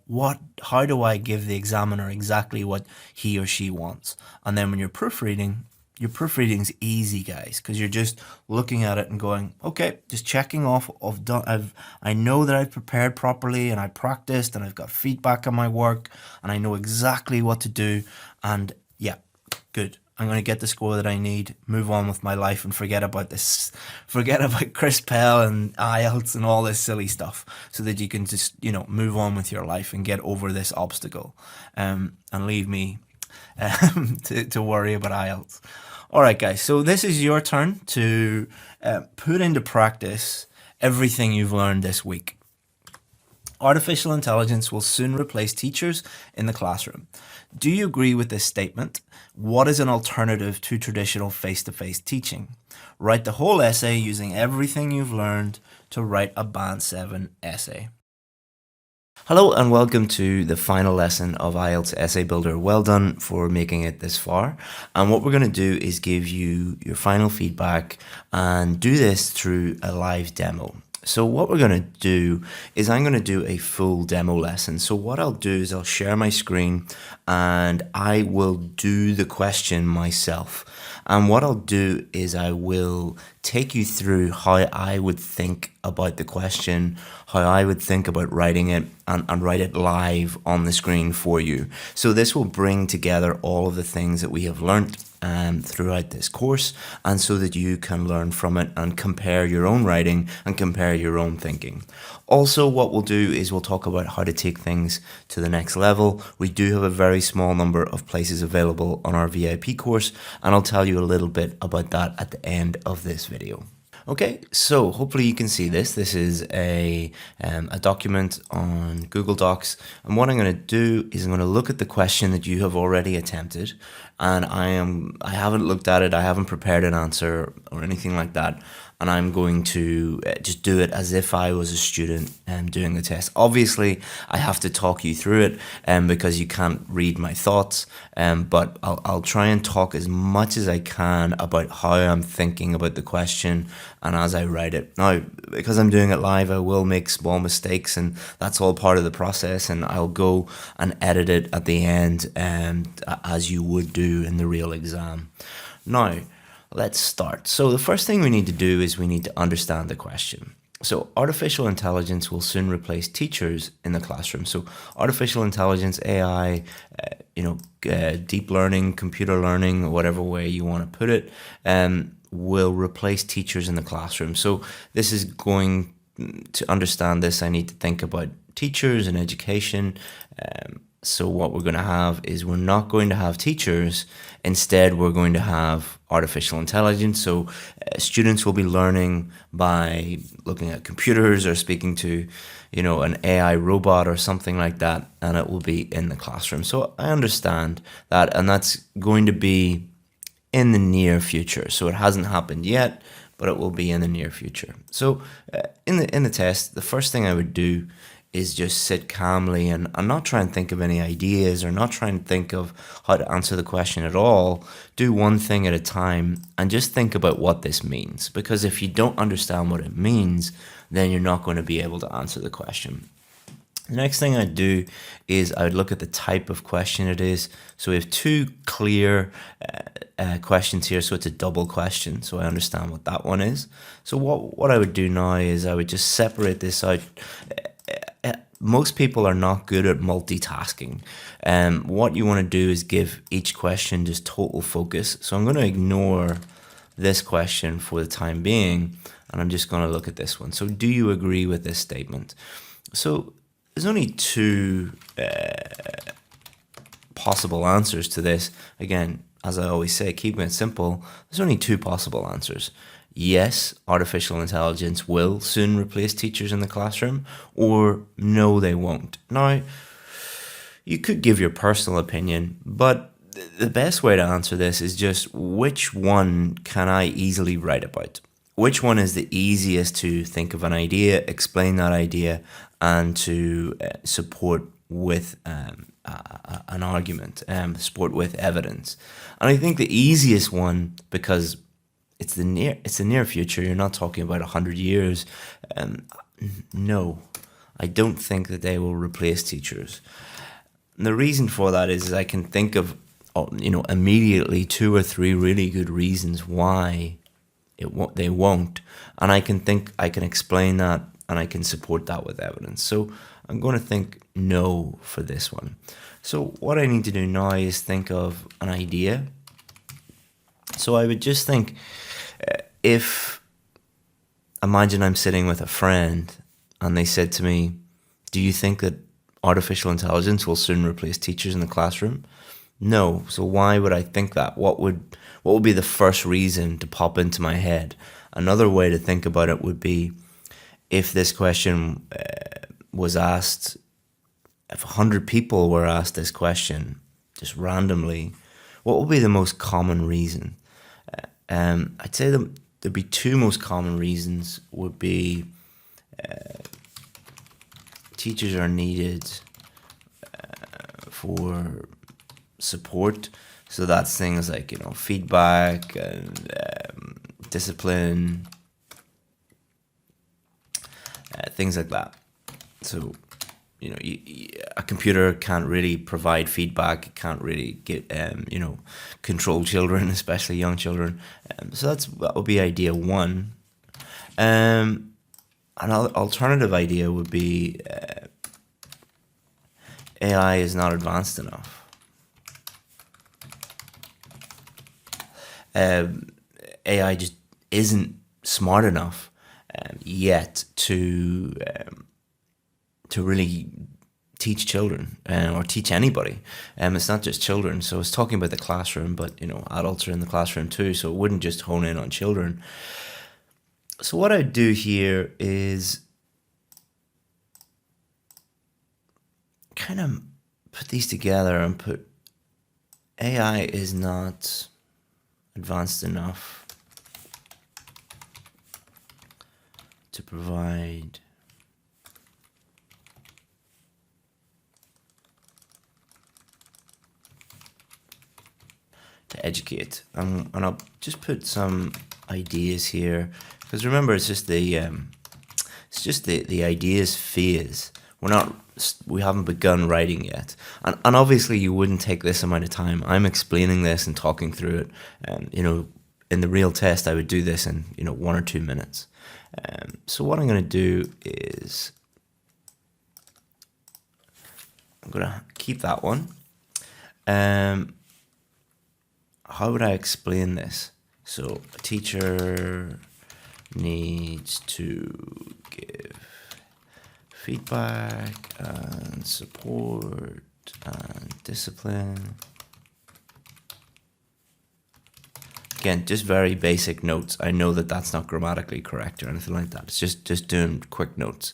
how do I give the examiner exactly what he or she wants. And then when you're proofreading, your proofreading's easy, guys, because you're just looking at it and going, okay, just checking off I know that I've prepared properly and I practiced and I've got feedback on my work and I know exactly what to do, and yeah, good. I'm going to get the score that I need, move on with my life, and forget about Chris Pell and IELTS and all this silly stuff, so that you can just, move on with your life and get over this obstacle, and leave me to worry about IELTS. All right, guys, so this is your turn to put into practice everything you've learned this week. Artificial intelligence will soon replace teachers in the classroom. Do you agree with this statement? What is an alternative to traditional face-to-face teaching? Write the whole essay using everything you've learned to write a Band 7 essay. Hello and welcome to the final lesson of IELTS Essay Builder. Well done for making it this far. And what we're going to do is give you your final feedback and do this through a live demo. So what we're going to do is I'm going to do a full demo lesson. So what I'll do is I'll share my screen and I will do the question myself. And what I'll do is I will take you through how I would think about the question, how I would think about writing it, and write it live on the screen for you. So this will bring together all of the things that we have learned throughout this course, and so that you can learn from it and compare your own writing and compare your own thinking. Also, what we'll do is we'll talk about how to take things to the next level. We do have a very small number of places available on our VIP course, and I'll tell you a little bit about that at the end of this video. Okay, so hopefully you can see this. This is a document on Google Docs, and what I'm going to do is I'm going to look at the question that you have already attempted, and I haven't looked at it, I haven't prepared an answer or anything like that, and I'm going to just do it as if I was a student doing the test. Obviously, I have to talk you through it because you can't read my thoughts, but I'll try and talk as much as I can about how I'm thinking about the question and as I write it. Now, because I'm doing it live, I will make small mistakes, and that's all part of the process, and I'll go and edit it at the end as you would do in the real exam. Now, let's start. So the first thing we need to do is we need to understand the question. So artificial intelligence will soon replace teachers in the classroom. So artificial intelligence, AI, deep learning, computer learning, whatever way you want to put it, will replace teachers in the classroom. So this is going to understand this. I need to think about teachers and education. So what we're going to have is we're not going to have teachers. Instead, we're going to have artificial intelligence. So students will be learning by looking at computers or speaking to, an AI robot or something like that, and it will be in the classroom. So I understand that, and that's going to be in the near future. So it hasn't happened yet, but it will be in the near future. So in the test, the first thing I would do is just sit calmly and not try and think of any ideas or not try and think of how to answer the question at all. Do one thing at a time and just think about what this means. Because if you don't understand what it means, then you're not going to be able to answer the question. The next thing I'd do is I would look at the type of question it is. So we have two clear questions here, so it's a double question. So I understand what that one is. So what I would do now is I would just separate this out. Most people are not good at multitasking. What you want to do is give each question just total focus. So I'm going to ignore this question for the time being, and I'm just going to look at this one. So do you agree with this statement? So there's only two possible answers to this. Again, as I always say, keeping it simple, there's only two possible answers. Yes, artificial intelligence will soon replace teachers in the classroom, or no, they won't. Now, you could give your personal opinion, but the best way to answer this is just which one can I easily write about? Which one is the easiest to think of an idea, explain that idea, and to support with an argument, support with evidence. And I think the easiest one, because it's the near future, you're not talking about 100 years. No, I don't think that they will replace teachers. And the reason for that is I can think of, immediately 2 or 3 really good reasons why they won't, and I can explain that, and I can support that with evidence. So I'm going to think no for this one. So what I need to do now is think of an idea. So I would just think, imagine I'm sitting with a friend and they said to me, do you think that artificial intelligence will soon replace teachers in the classroom? No. So why would I think that? What would be the first reason to pop into my head? Another way to think about it would be, if this question was asked, if 100 people were asked this question just randomly, what would be the most common reason? I'd say there'd be 2 most common reasons would be teachers are needed for support. So that's things like, feedback and discipline, things like that. So, a computer can't really provide feedback. It can't really get, control children, especially young children. So that would be idea 1. An alternative idea would be AI is not advanced enough. AI just isn't smart enough yet to really teach children or teach anybody. It's not just children. So it's talking about the classroom, but adults are in the classroom too. So it wouldn't just hone in on children. So what I do here is kind of put these together and put AI is not advanced enough to provide to educate. And I'll just put some ideas here, because remember, it's just the ideas phase. We haven't begun writing yet, and obviously you wouldn't take this amount of time. I'm explaining this and talking through it, and in the real test I would do this in 1 or 2 minutes. So what I'm going to do is I'm going to keep that one. How would I explain this? So a teacher needs to give feedback and support and discipline. Again, just very basic notes. I know that that's not grammatically correct or anything like that. It's just doing quick notes.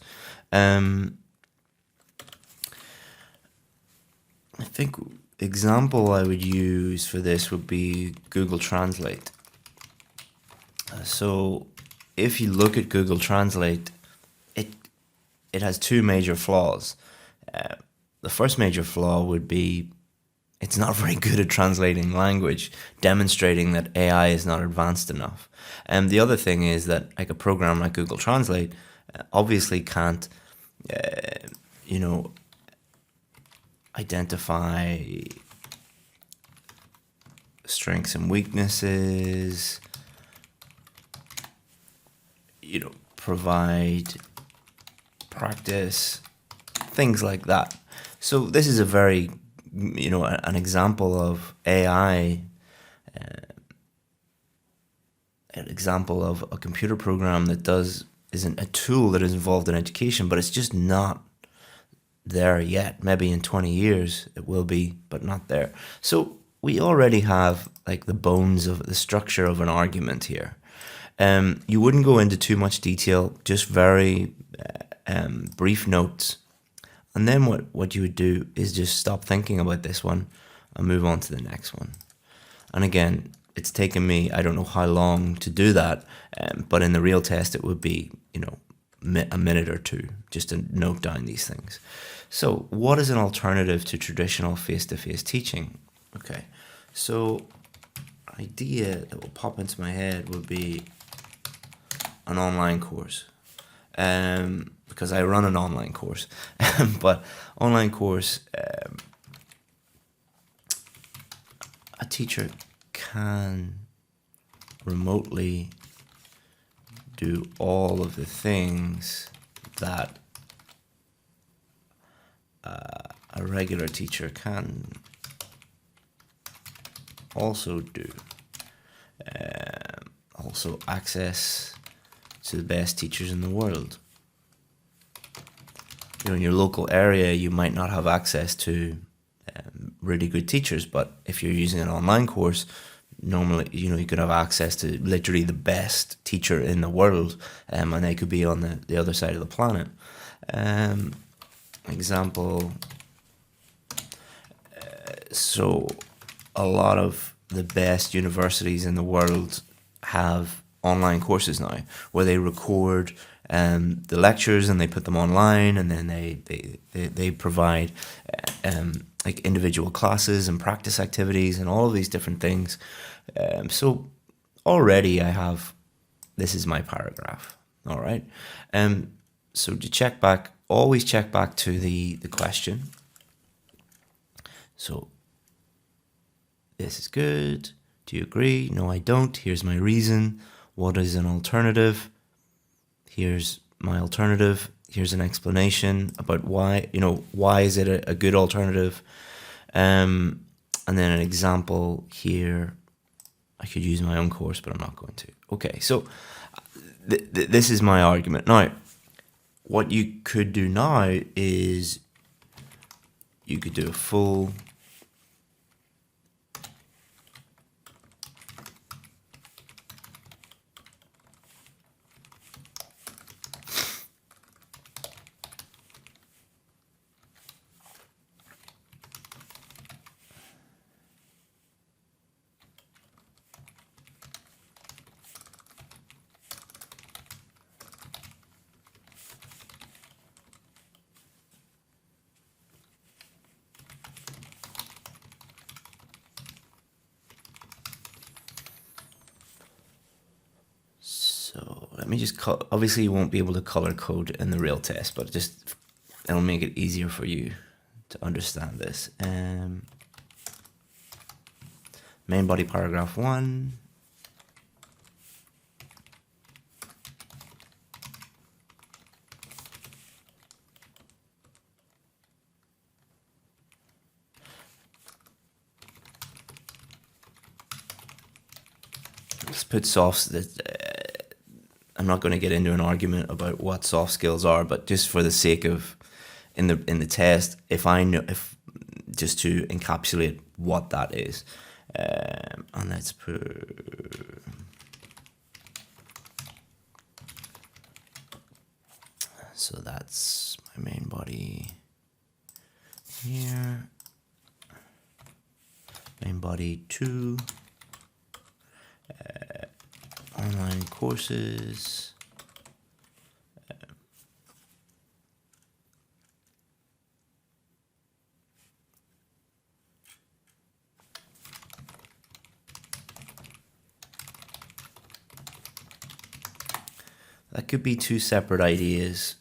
I think example I would use for this would be Google Translate. So if you look at Google Translate, it has 2 major flaws. The first major flaw would be it's not very good at translating language, demonstrating that AI is not advanced enough. And the other thing is that like a program like Google Translate obviously can't, identify strengths and weaknesses, provide practice, things like that. So this is a very, an example of AI, an example of a computer program that isn't a tool that is involved in education, but it's just not there yet. Maybe in 20 years it will be, but not there. So we already have like the bones of the structure of an argument here. You wouldn't go into too much detail, just very brief notes. And then what you would do is just stop thinking about this one and move on to the next one. And again, it's taken me, I don't know how long to do that, but in the real test it would be, a minute or two just to note down these things. So what is an alternative to traditional face-to-face teaching? Okay, so idea that will pop into my head would be an online course, because I run an online course. But online course, a teacher can remotely do all of the things that a regular teacher can also do. Also access to the best teachers in the world. You know, in your local area, you might not have access to really good teachers, but if you're using an online course, normally, you know, you could have access to literally the best teacher in the world, and they could be on the other side of the planet. Example, so a lot of the best universities in the world have online courses now where they record the lectures and they put them online, and then they provide like individual classes and practice activities and all of these different things. So already I have, this is my paragraph, all right? So to check back, always check back to the question. So this is good. Do you agree? No, I don't. Here's my reason. What is an alternative? Here's my alternative. Here's an explanation about why, you know, why is it a good alternative? And then an example here. I could use my own course, but I'm not going to. Okay, so this is my argument. Now, what you could do now is you could do a full let me just obviously you won't be able to color code in the real test, but it'll make it easier for you to understand this. Main body paragraph 1. Let's put softs that I'm not going to get into an argument about what soft skills are, but just for the sake of in the test, if just to encapsulate what that is, and let's put so that's my main body here, main body 2. Online courses. That could be two separate ideas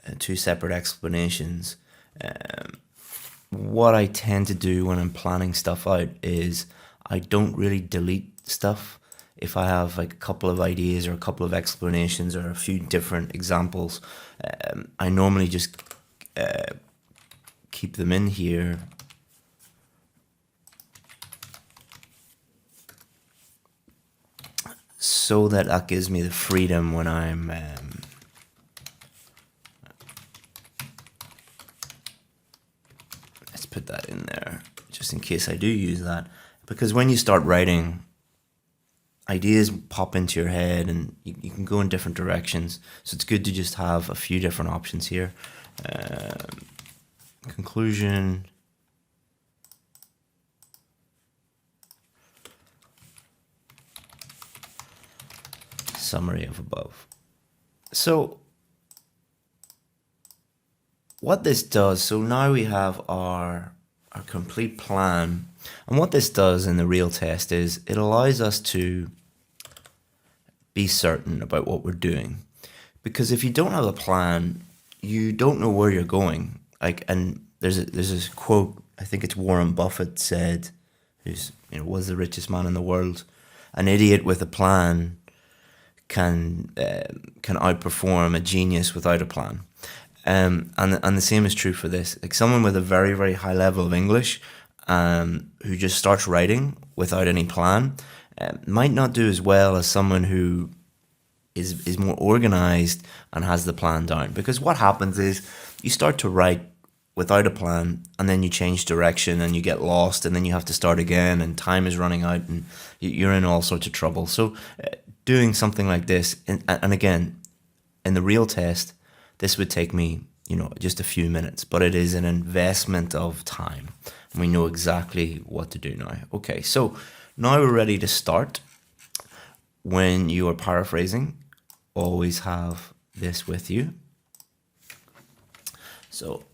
and two separate explanations. What I tend to do when I'm planning stuff out is I don't really delete stuff. If I have like a couple of ideas or a couple of explanations or a few different examples, I normally just keep them in here. So that gives me the freedom when I'm let's put that in there just in case I do use that, because when you start writing, ideas pop into your head and you can go in different directions. So it's good to just have a few different options here. Conclusion. Summary of above. So what this does, so now we have our complete plan. And what this does in the real test is it allows us to be certain about what we're doing. Because if you don't have a plan, you don't know where you're going. Like, and there's this quote, I think it's Warren Buffett said, who's, was the richest man in the world. An idiot with a plan can outperform a genius without a plan. And the same is true for this. Like someone with a very, very high level of English, who just starts writing without any plan, might not do as well as someone who is more organized and has the plan down. Because what happens is you start to write without a plan, and then you change direction and you get lost, and then you have to start again, and time is running out, and you're in all sorts of trouble. So doing something like this, and again, in the real test, this would take me, just a few minutes, but it is an investment of time. And we know exactly what to do now. Okay, so now we're ready to start. When you are paraphrasing, always have this with you. So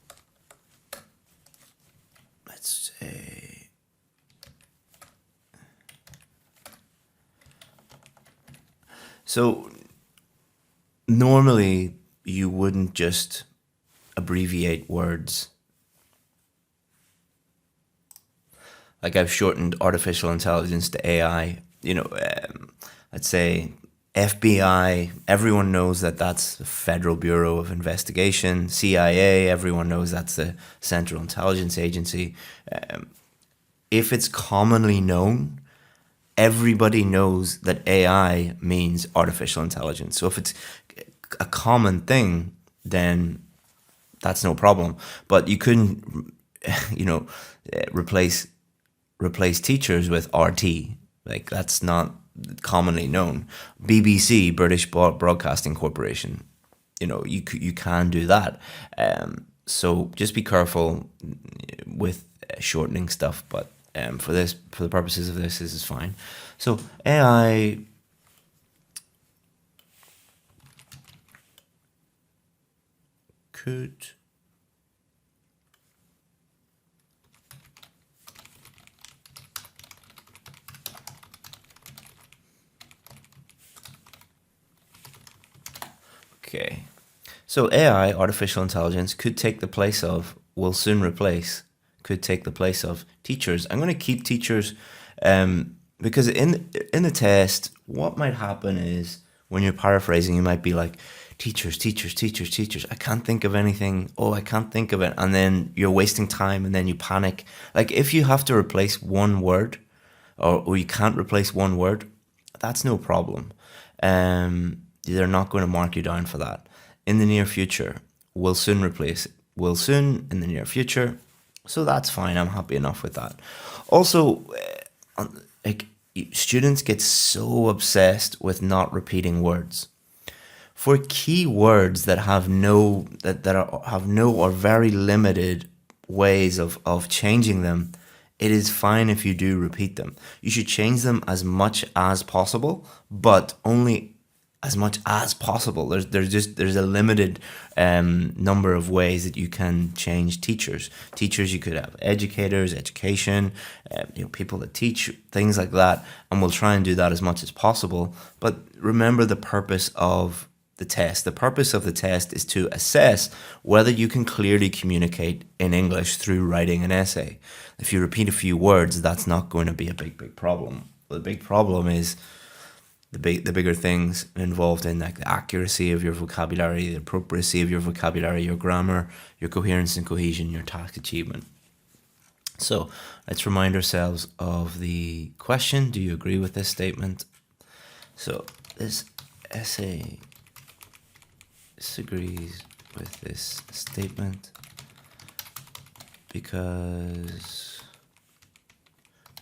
let's say, so normally you wouldn't just abbreviate words. Like I've shortened artificial intelligence to AI, let's say FBI, everyone knows that that's the Federal Bureau of Investigation. CIA, everyone knows that's the Central Intelligence Agency. If it's commonly known, everybody knows that AI means artificial intelligence. So if it's a common thing, then that's no problem. But you couldn't, replace teachers with RT. Like that's not commonly known. BBC, British Broadcasting Corporation, you can do that. So just be careful with shortening stuff. But for the purposes of this is fine. So AI could Okay, so AI, artificial intelligence, could take the place of, will soon replace, could take the place of teachers. I'm going to keep teachers because in the test, what might happen is when you're paraphrasing, you might be like, teachers, teachers, teachers, teachers. I can't think of anything. Oh, I can't think of it. And then you're wasting time and then you panic. Like if you have to replace one word or you can't replace one word, that's no problem. They're not going to mark you down for that. In the near future, will soon replace it. Will soon in the near future. So that's fine. I'm happy enough with that. Also, students get so obsessed with not repeating words. For key words that have no or very limited ways of changing them, it is fine if you do repeat them. You should change them as much as possible, but only as much as possible. There's a limited number of ways that you can change teachers. Teachers, you could have educators, education, people that teach, things like that, and we'll try and do that as much as possible. But remember the purpose of the test. The purpose of the test is to assess whether you can clearly communicate in English through writing an essay. If you repeat a few words, that's not going to be a big problem. The big problem is the bigger things involved in like the accuracy of your vocabulary, the appropriacy of your vocabulary, your grammar, your coherence and cohesion, your task achievement. So let's remind ourselves of the question. Do you agree with this statement? So this essay disagrees with this statement because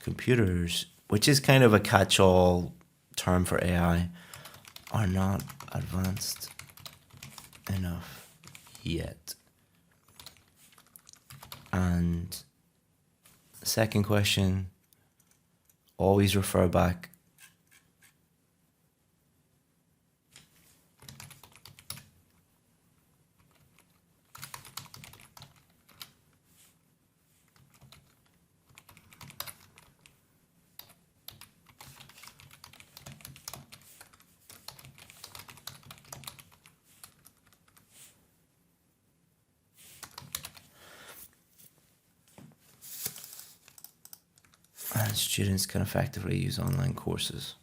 computers, which is kind of a catch-all term for AI, are not advanced enough yet. And second question, always refer back And students can effectively use online courses.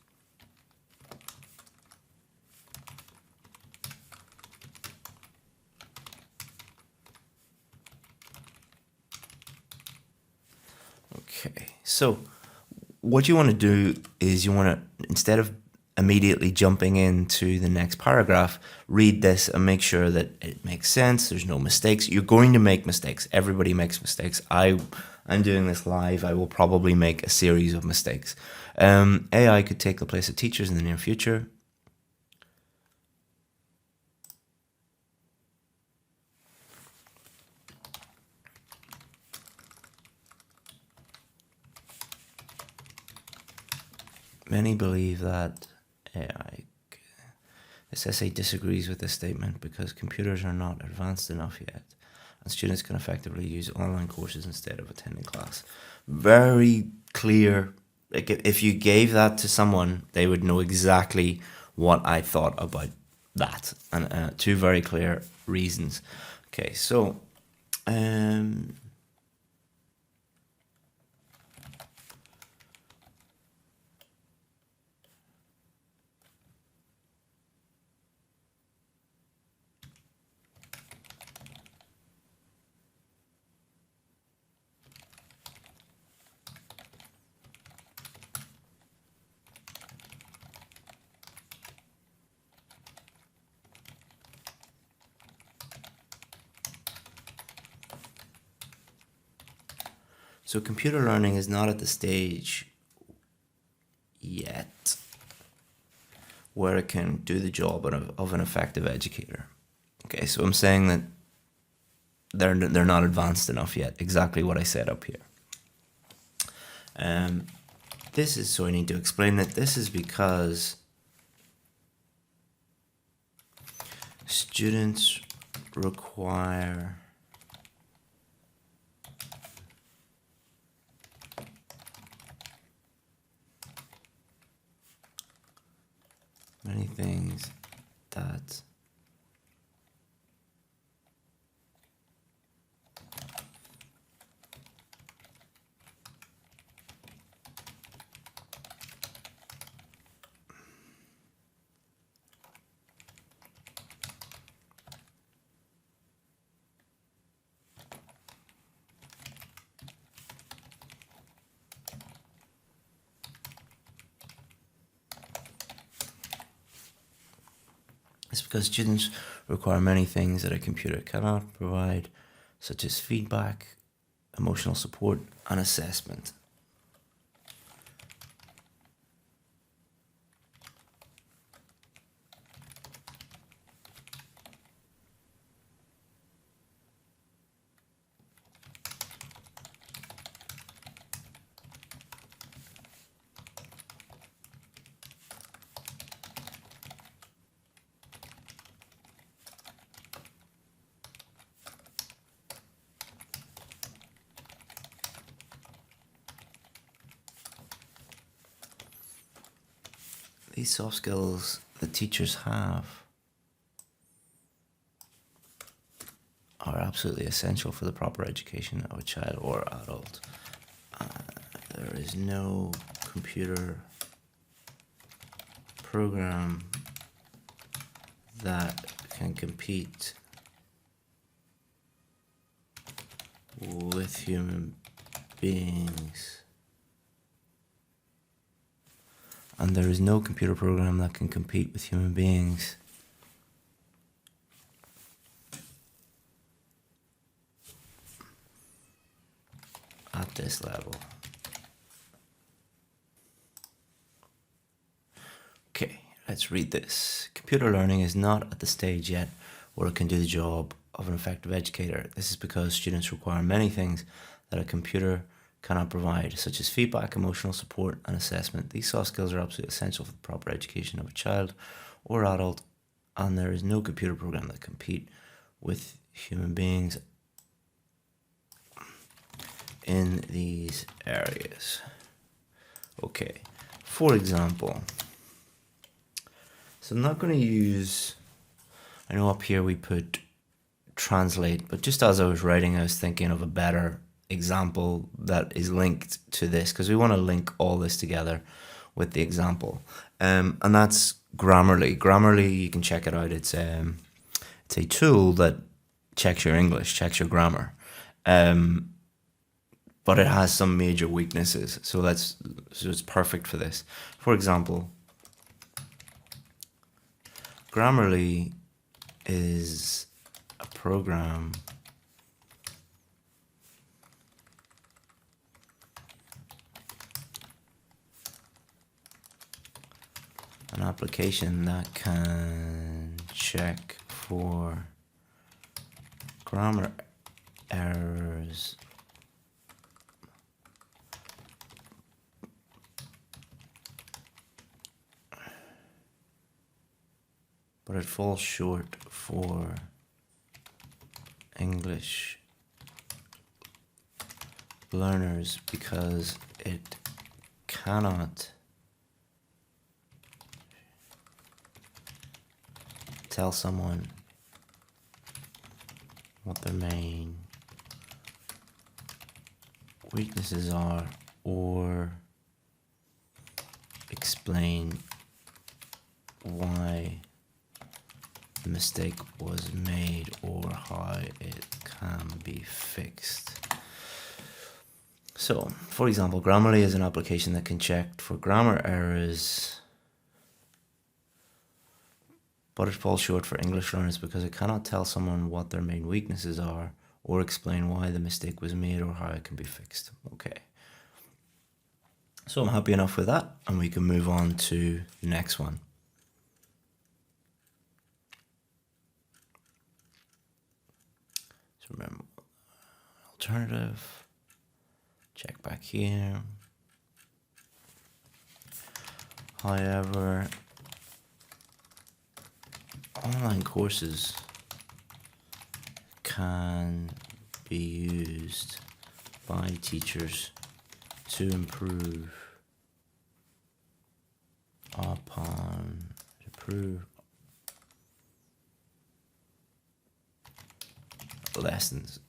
Okay, so what you want to do is you want to, instead of immediately jumping into the next paragraph, read this and make sure that it makes sense, there's no mistakes. You're going to make mistakes. Everybody makes mistakes. I'm doing this live. I will probably make a series of mistakes. AI could take the place of teachers in the near future. Many believe that AI. This essay disagrees with this statement because computers are not advanced enough yet, and students can effectively use online courses instead of attending class. Very clear. Like if you gave that to someone, they would know exactly what I thought about that, and two very clear reasons. Okay, so So computer learning is not at the stage yet where it can do the job of an effective educator. Okay, so I'm saying that they're not advanced enough yet. Exactly what I said up here. This is, so I need to explain that this is because students require many things that it's because students require many things that a computer cannot provide, such as feedback, emotional support, and assessment. These soft skills that teachers have are absolutely essential for the proper education of a child or adult. There is no computer program that can compete with human beings. And there is no computer program that can compete with human beings. At this level. Okay, let's read this. Computer learning is not at the stage yet where it can do the job of an effective educator. This is because students require many things that a computer cannot provide, such as feedback, emotional support, and assessment. These soft skills are absolutely essential for the proper education of a child or adult, and there is no computer program that can compete with human beings in these areas. Okay, for example, so I'm not going to use, I know up here we put translate, but just as I was writing, I was thinking of a better example that is linked to this, because we want to link all this together with the example. And that's Grammarly. Grammarly, you can check it out. It's a tool that checks your English, checks your grammar. But it has some major weaknesses. So it's perfect for this. For example, Grammarly is a program an application that can check for grammar errors but it falls short for English learners because it cannot tell someone what their main weaknesses are or explain why the mistake was made or how it can be fixed. So, for example, Grammarly is an application that can check for grammar errors, but it falls short for English learners because it cannot tell someone what their main weaknesses are or explain why the mistake was made or how it can be fixed. Okay. So I'm happy enough with that, and we can move on to the next one. So remember, alternative, check back here. However, online courses can be used by teachers to improve lessons.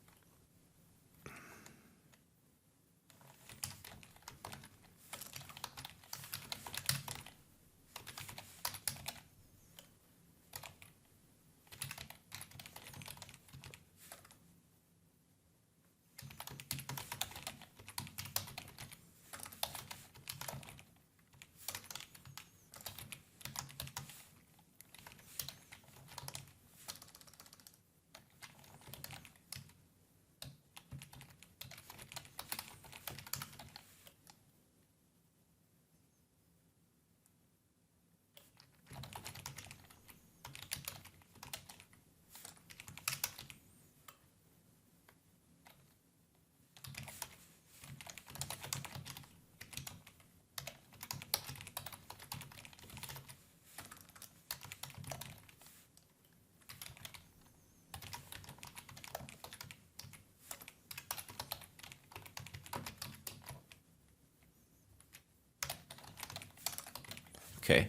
Okay,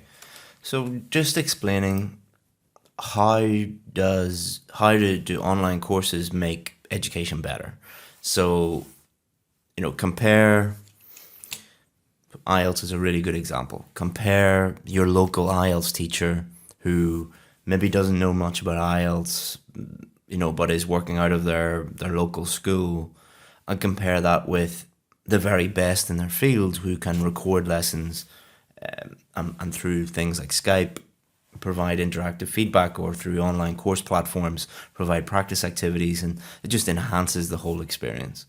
so just explaining how do online courses make education better. So, compare IELTS is a really good example. Compare your local IELTS teacher who maybe doesn't know much about IELTS, but is working out of their local school, and compare that with the very best in their field who can record lessons and through things like Skype provide interactive feedback, or through online course platforms provide practice activities, and it just enhances the whole experience.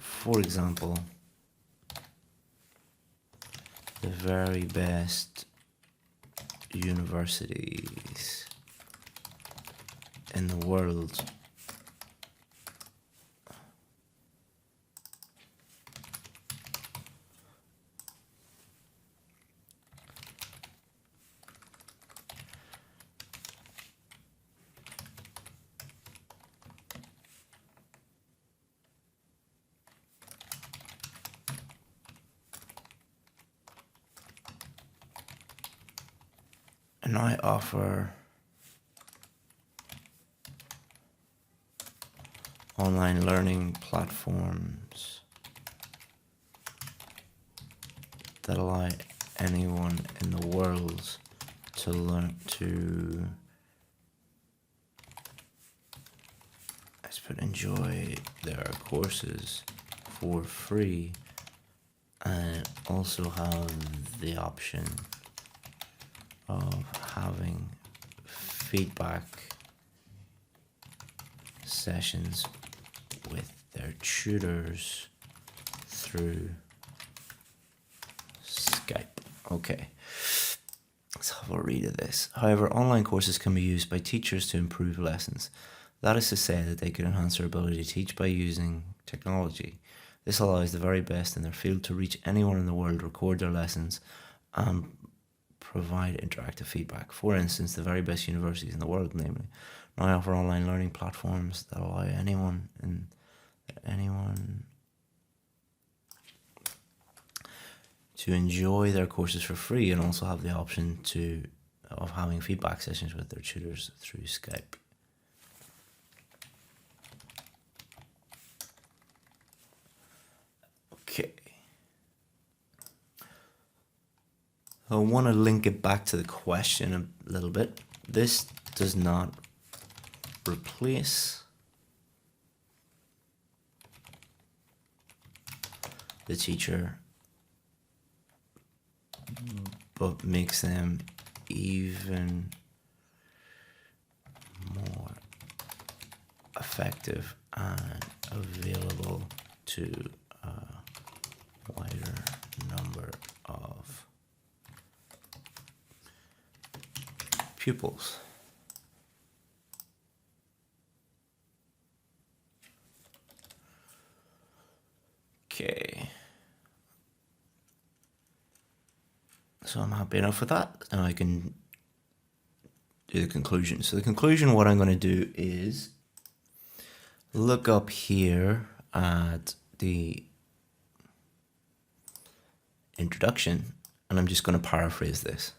For example, the very best universities in the world And I offer online learning platforms that allow anyone in the world to learn to, let's put, enjoy their courses for free, and also have the option of having feedback sessions with their tutors through Skype. Okay, let's have a read of this. However, online courses can be used by teachers to improve lessons. That is to say that they could enhance their ability to teach by using technology. This allows the very best in their field to reach anyone in the world, record their lessons, and provide interactive feedback. For instance, the very best universities in the world, namely, now offer online learning platforms that allow anyone to enjoy their courses for free, and also have the option of having feedback sessions with their tutors through Skype. Okay. I want to link it back to the question a little bit. This does not replace the teacher, but makes them even more effective and available to a wider number of pupils. Okay. So I'm happy enough with that. Now I can do the conclusion. So the conclusion, what I'm going to do is look up here at the introduction, and I'm just going to paraphrase this.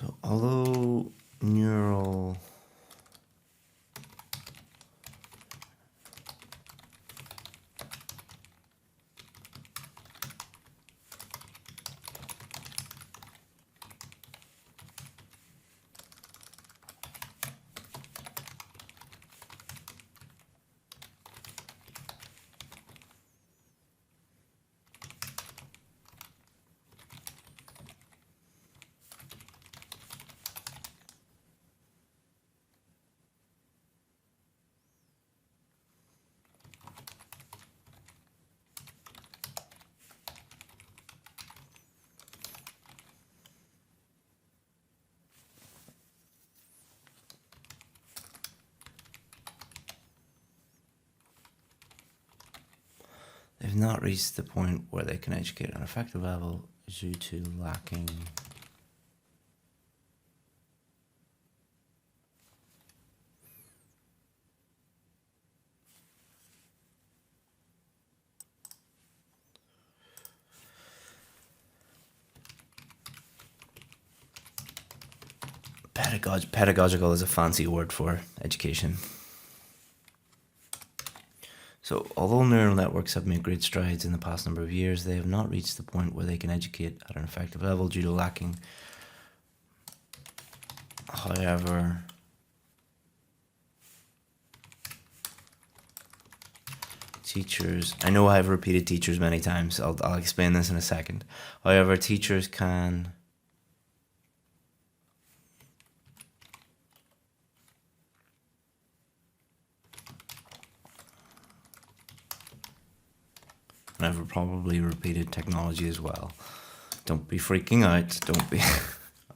So although neural they've not reached the point where they can educate at an effective level due to lacking pedagogical is a fancy word for education. So, although neural networks have made great strides in the past number of years, they have not reached the point where they can educate at an effective level due to lacking. However, teachers, I know I've repeated teachers many times, I'll explain this in a second. However, teachers can and I've probably repeated technology as well. Don't be freaking out. Don't be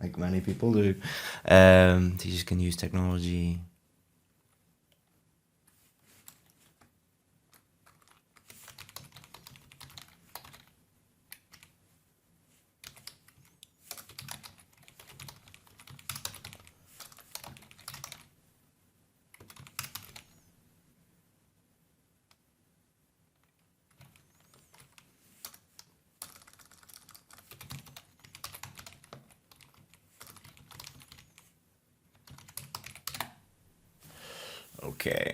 like many people do. Teachers can use technology Okay.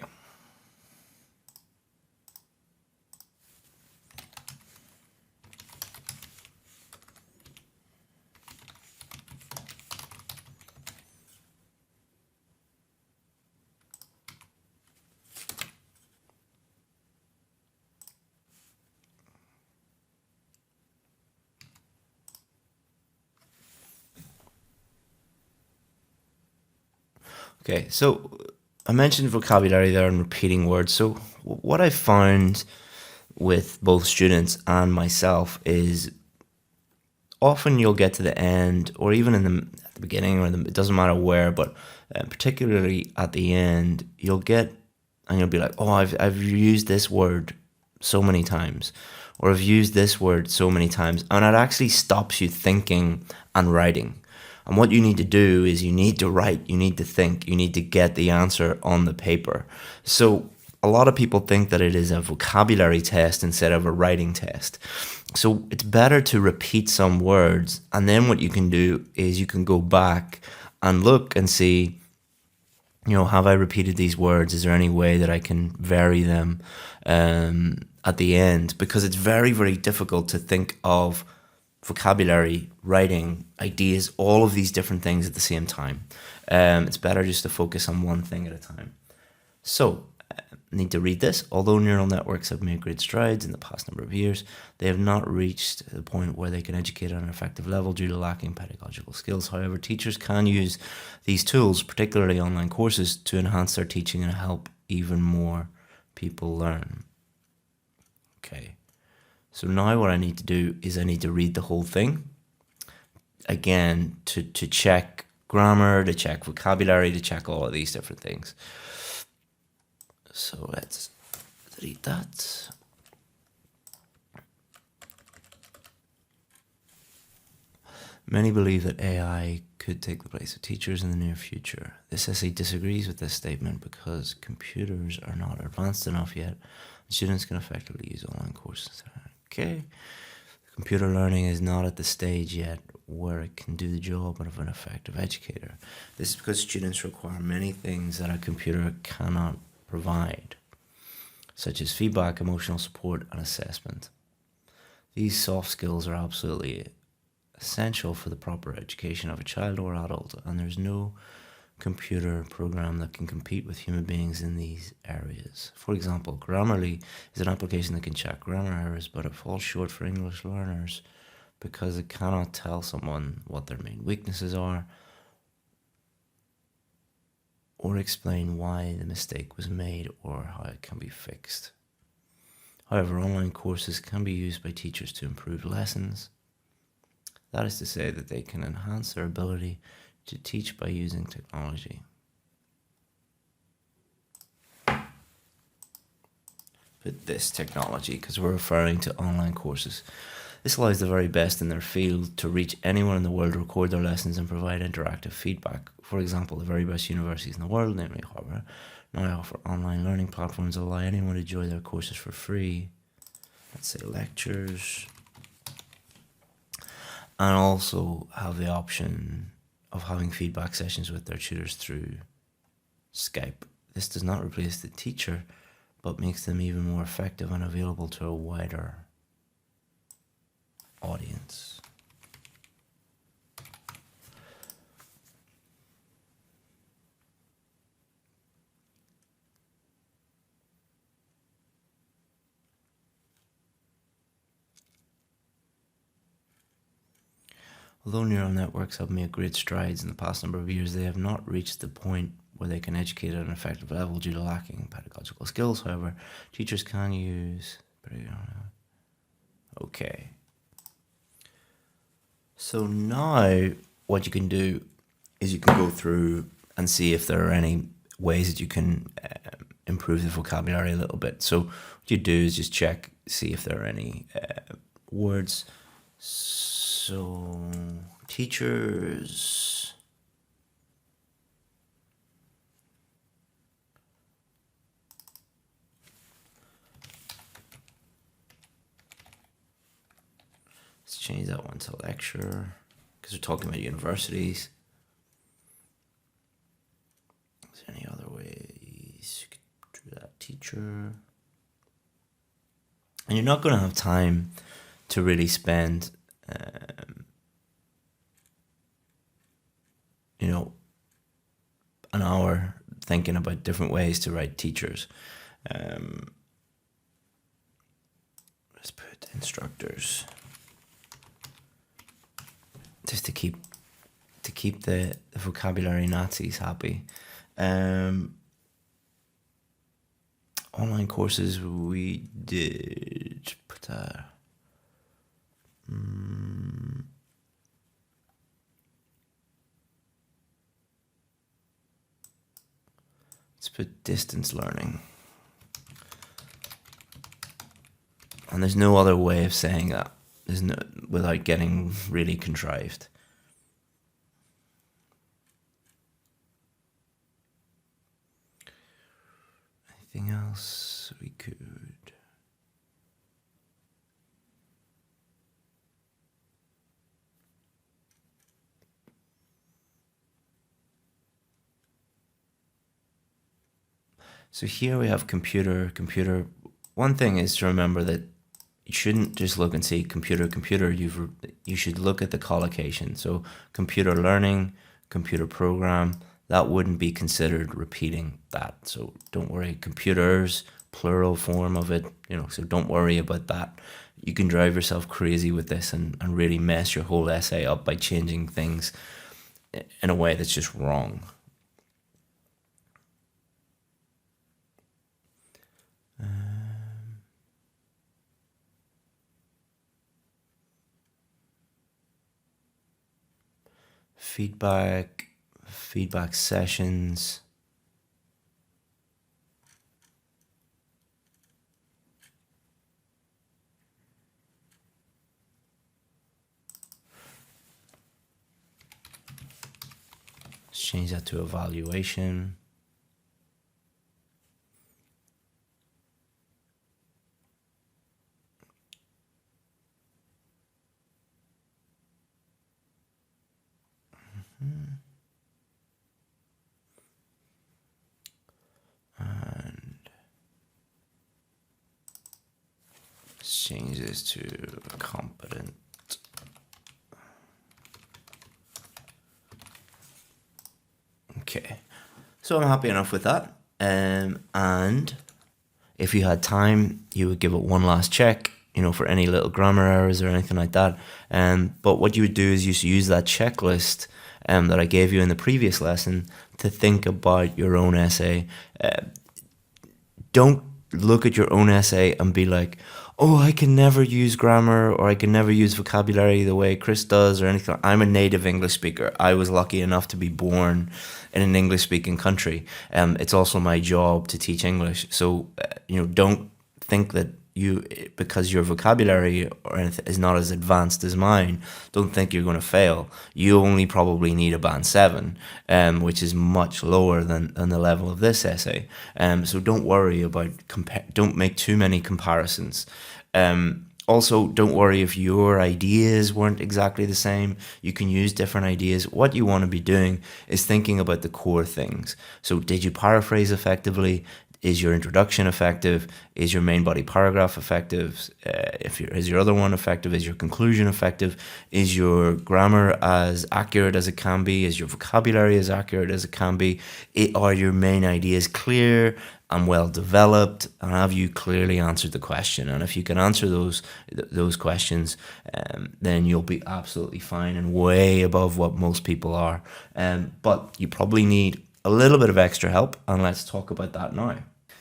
Okay, so I mentioned vocabulary there and repeating words. So what I found with both students and myself is often you'll get to the end, or even at the beginning, it doesn't matter where, but particularly at the end, you'll get, and you'll be like, oh, I've used this word so many times, or I've used this word so many times, and it actually stops you thinking and writing. And what you need to do is you need to write, you need to think, you need to get the answer on the paper. So a lot of people think that it is a vocabulary test instead of a writing test. So it's better to repeat some words, and then what you can do is you can go back and look and see, have I repeated these words? Is there any way that I can vary them at the end? Because it's very, very difficult to think of vocabulary, writing, ideas, all of these different things at the same time. It's better just to focus on one thing at a time. So, need to read this. Although neural networks have made great strides in the past number of years, they have not reached the point where they can educate at an effective level due to lacking pedagogical skills. However, teachers can use these tools, particularly online courses, to enhance their teaching and help even more people learn. Okay. So now what I need to do is I need to read the whole thing. Again, to check grammar, to check vocabulary, to check all of these different things. So let's read that. Many believe that AI could take the place of teachers in the near future. This essay disagrees with this statement because computers are not advanced enough yet. Students can effectively use online courses. Okay. Computer learning is not at the stage yet where it can do the job of an effective educator. This is because students require many things that a computer cannot provide, such as feedback, emotional support, and assessment. These soft skills are absolutely essential for the proper education of a child or adult, and there's no computer program that can compete with human beings in these areas. For example, Grammarly is an application that can check grammar errors, but it falls short for English learners because it cannot tell someone what their main weaknesses are or explain why the mistake was made or how it can be fixed. However, online courses can be used by teachers to improve lessons. That is to say that they can enhance their ability to teach by using technology. But this technology, because we're referring to online courses, this allows the very best in their field to reach anyone in the world, record their lessons, and provide interactive feedback. For example, the very best universities in the world, namely Harvard, now offer online learning platforms that allow anyone to join their courses for free. Let's say lectures. And also have the option of having feedback sessions with their tutors through Skype. This does not replace the teacher, but makes them even more effective and available to a wider audience. Although neural networks have made great strides in the past number of years, they have not reached the point where they can educate at an effective level due to lacking pedagogical skills. However, teachers can use... Okay. So now what you can do is you can go through and see if there are any ways that you can improve the vocabulary a little bit. So what you do is just check, see if there are any words. So teachers, let's change that one to lecture because we're talking about universities. Is there any other ways you could teacher. And you're not going to have time to really spend, an hour thinking about different ways to write teachers. Let's put instructors, just to keep the vocabulary Nazis happy. Online courses, we did put that. Let's put distance learning. And there's no other way of saying that. There's no, without getting really contrived. Anything else we could? So here we have computer. One thing is to remember that you shouldn't just look and see computer. You should look at the collocation. So computer learning, computer program, that wouldn't be considered repeating that. So don't worry, computers, plural form of it, so don't worry about that. You can drive yourself crazy with this and really mess your whole essay up by changing things in a way that's just wrong. Feedback sessions. Let's change that to evaluation. And change this to competent. Okay, so I'm happy enough with that. And if you had time, you would give it one last check, for any little grammar errors or anything like that. But what you would do is you use that checklist that I gave you in the previous lesson to think about your own essay. Don't look at your own essay and be like, oh, I can never use grammar or I can never use vocabulary the way Chris does or anything. I'm a native English speaker. I was lucky enough to be born in an English-speaking country. It's also my job to teach English. So, don't think that because your vocabulary or anything is not as advanced as mine, don't think you're going to fail. You only probably need a band 7, which is much lower than the level of this essay. So don't worry about, don't make too many comparisons. Also, don't worry if your ideas weren't exactly the same. You can use different ideas. What you want to be doing is thinking about the core things. So did you paraphrase effectively? Is your introduction effective? Is your main body paragraph effective? Is your other one effective? Is your conclusion effective? Is your grammar as accurate as it can be? Is your vocabulary as accurate as it can be? Are your main ideas clear and well developed? And have you clearly answered the question? And if you can answer those questions, then you'll be absolutely fine and way above what most people are. But you probably need a little bit of extra help, and let's talk about that now.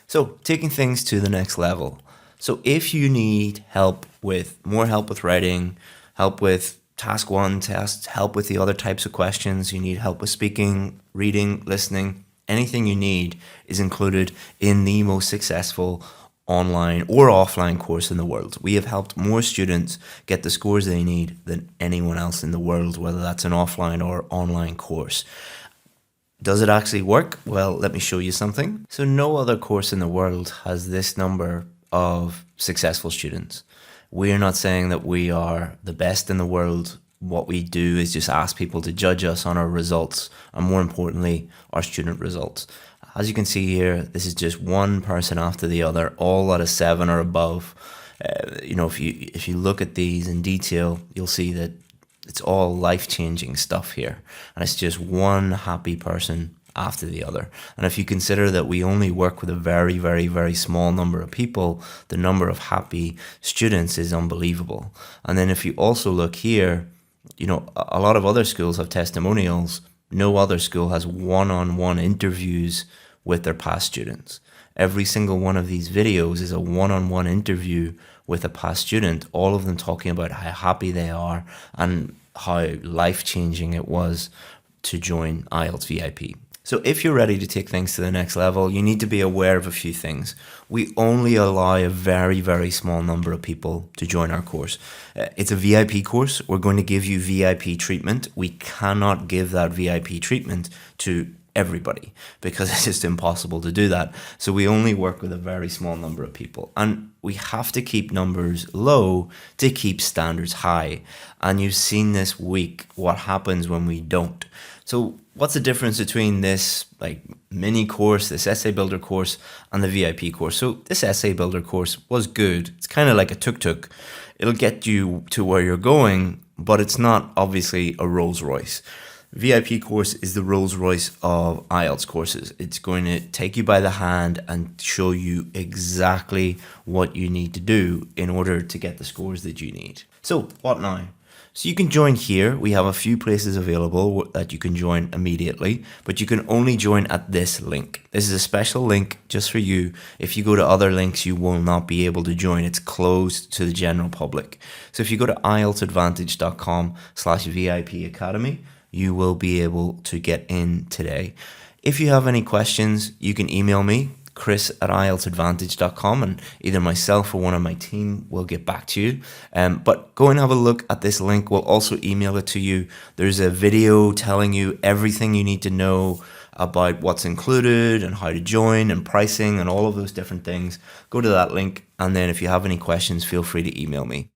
So, taking things to the next level. So if you need more help with writing, help with task 1 tests, help with the other types of questions, you need help with speaking, reading, listening, anything you need is included in the most successful online or offline course in the world. We have helped more students get the scores they need than anyone else in the world, whether that's an offline or online course. Does it actually work? Well, let me show you something. So no other course in the world has this number of successful students. We are not saying that we are the best in the world. What we do is just ask people to judge us on our results, and more importantly, our student results. As you can see here, this is just one person after the other, all at a 7 or above. If you look at these in detail, you'll see that it's all life-changing stuff here. And it's just one happy person after the other. And if you consider that we only work with a very, very, very small number of people, the number of happy students is unbelievable. And then if you also look here, a lot of other schools have testimonials. No other school has one-on-one interviews with their past students. Every single one of these videos is a one-on-one interview with a past student, all of them talking about how happy they are and how life-changing it was to join IELTS VIP. So if you're ready to take things to the next level, you need to be aware of a few things. We only allow a very, very small number of people to join our course. It's a VIP course. We're going to give you VIP treatment. We cannot give that VIP treatment to everybody because it's just impossible to do that. So we only work with a very small number of people, and we have to keep numbers low to keep standards high. And you've seen this week what happens when we don't. So what's the difference between this mini course, this Essay Builder course, and the VIP course? So this Essay Builder course was good. It's kind of like a tuk-tuk. It'll get you to where you're going, but it's not obviously a Rolls Royce. VIP course is the Rolls Royce of IELTS courses. It's going to take you by the hand and show you exactly what you need to do in order to get the scores that you need. So what now? So you can join here. We have a few places available that you can join immediately, but you can only join at this link. This is a special link just for you. If you go to other links, you will not be able to join. It's closed to the general public. So if you go to IELTSadvantage.com/VIP Academy, you will be able to get in today. If you have any questions, you can email me, chris@IELTSadvantage.com, and either myself or one of my team will get back to you. But go and have a look at this link. We'll also email it to you. There's a video telling you everything you need to know about what's included and how to join and pricing and all of those different things. Go to that link, and then if you have any questions, feel free to email me.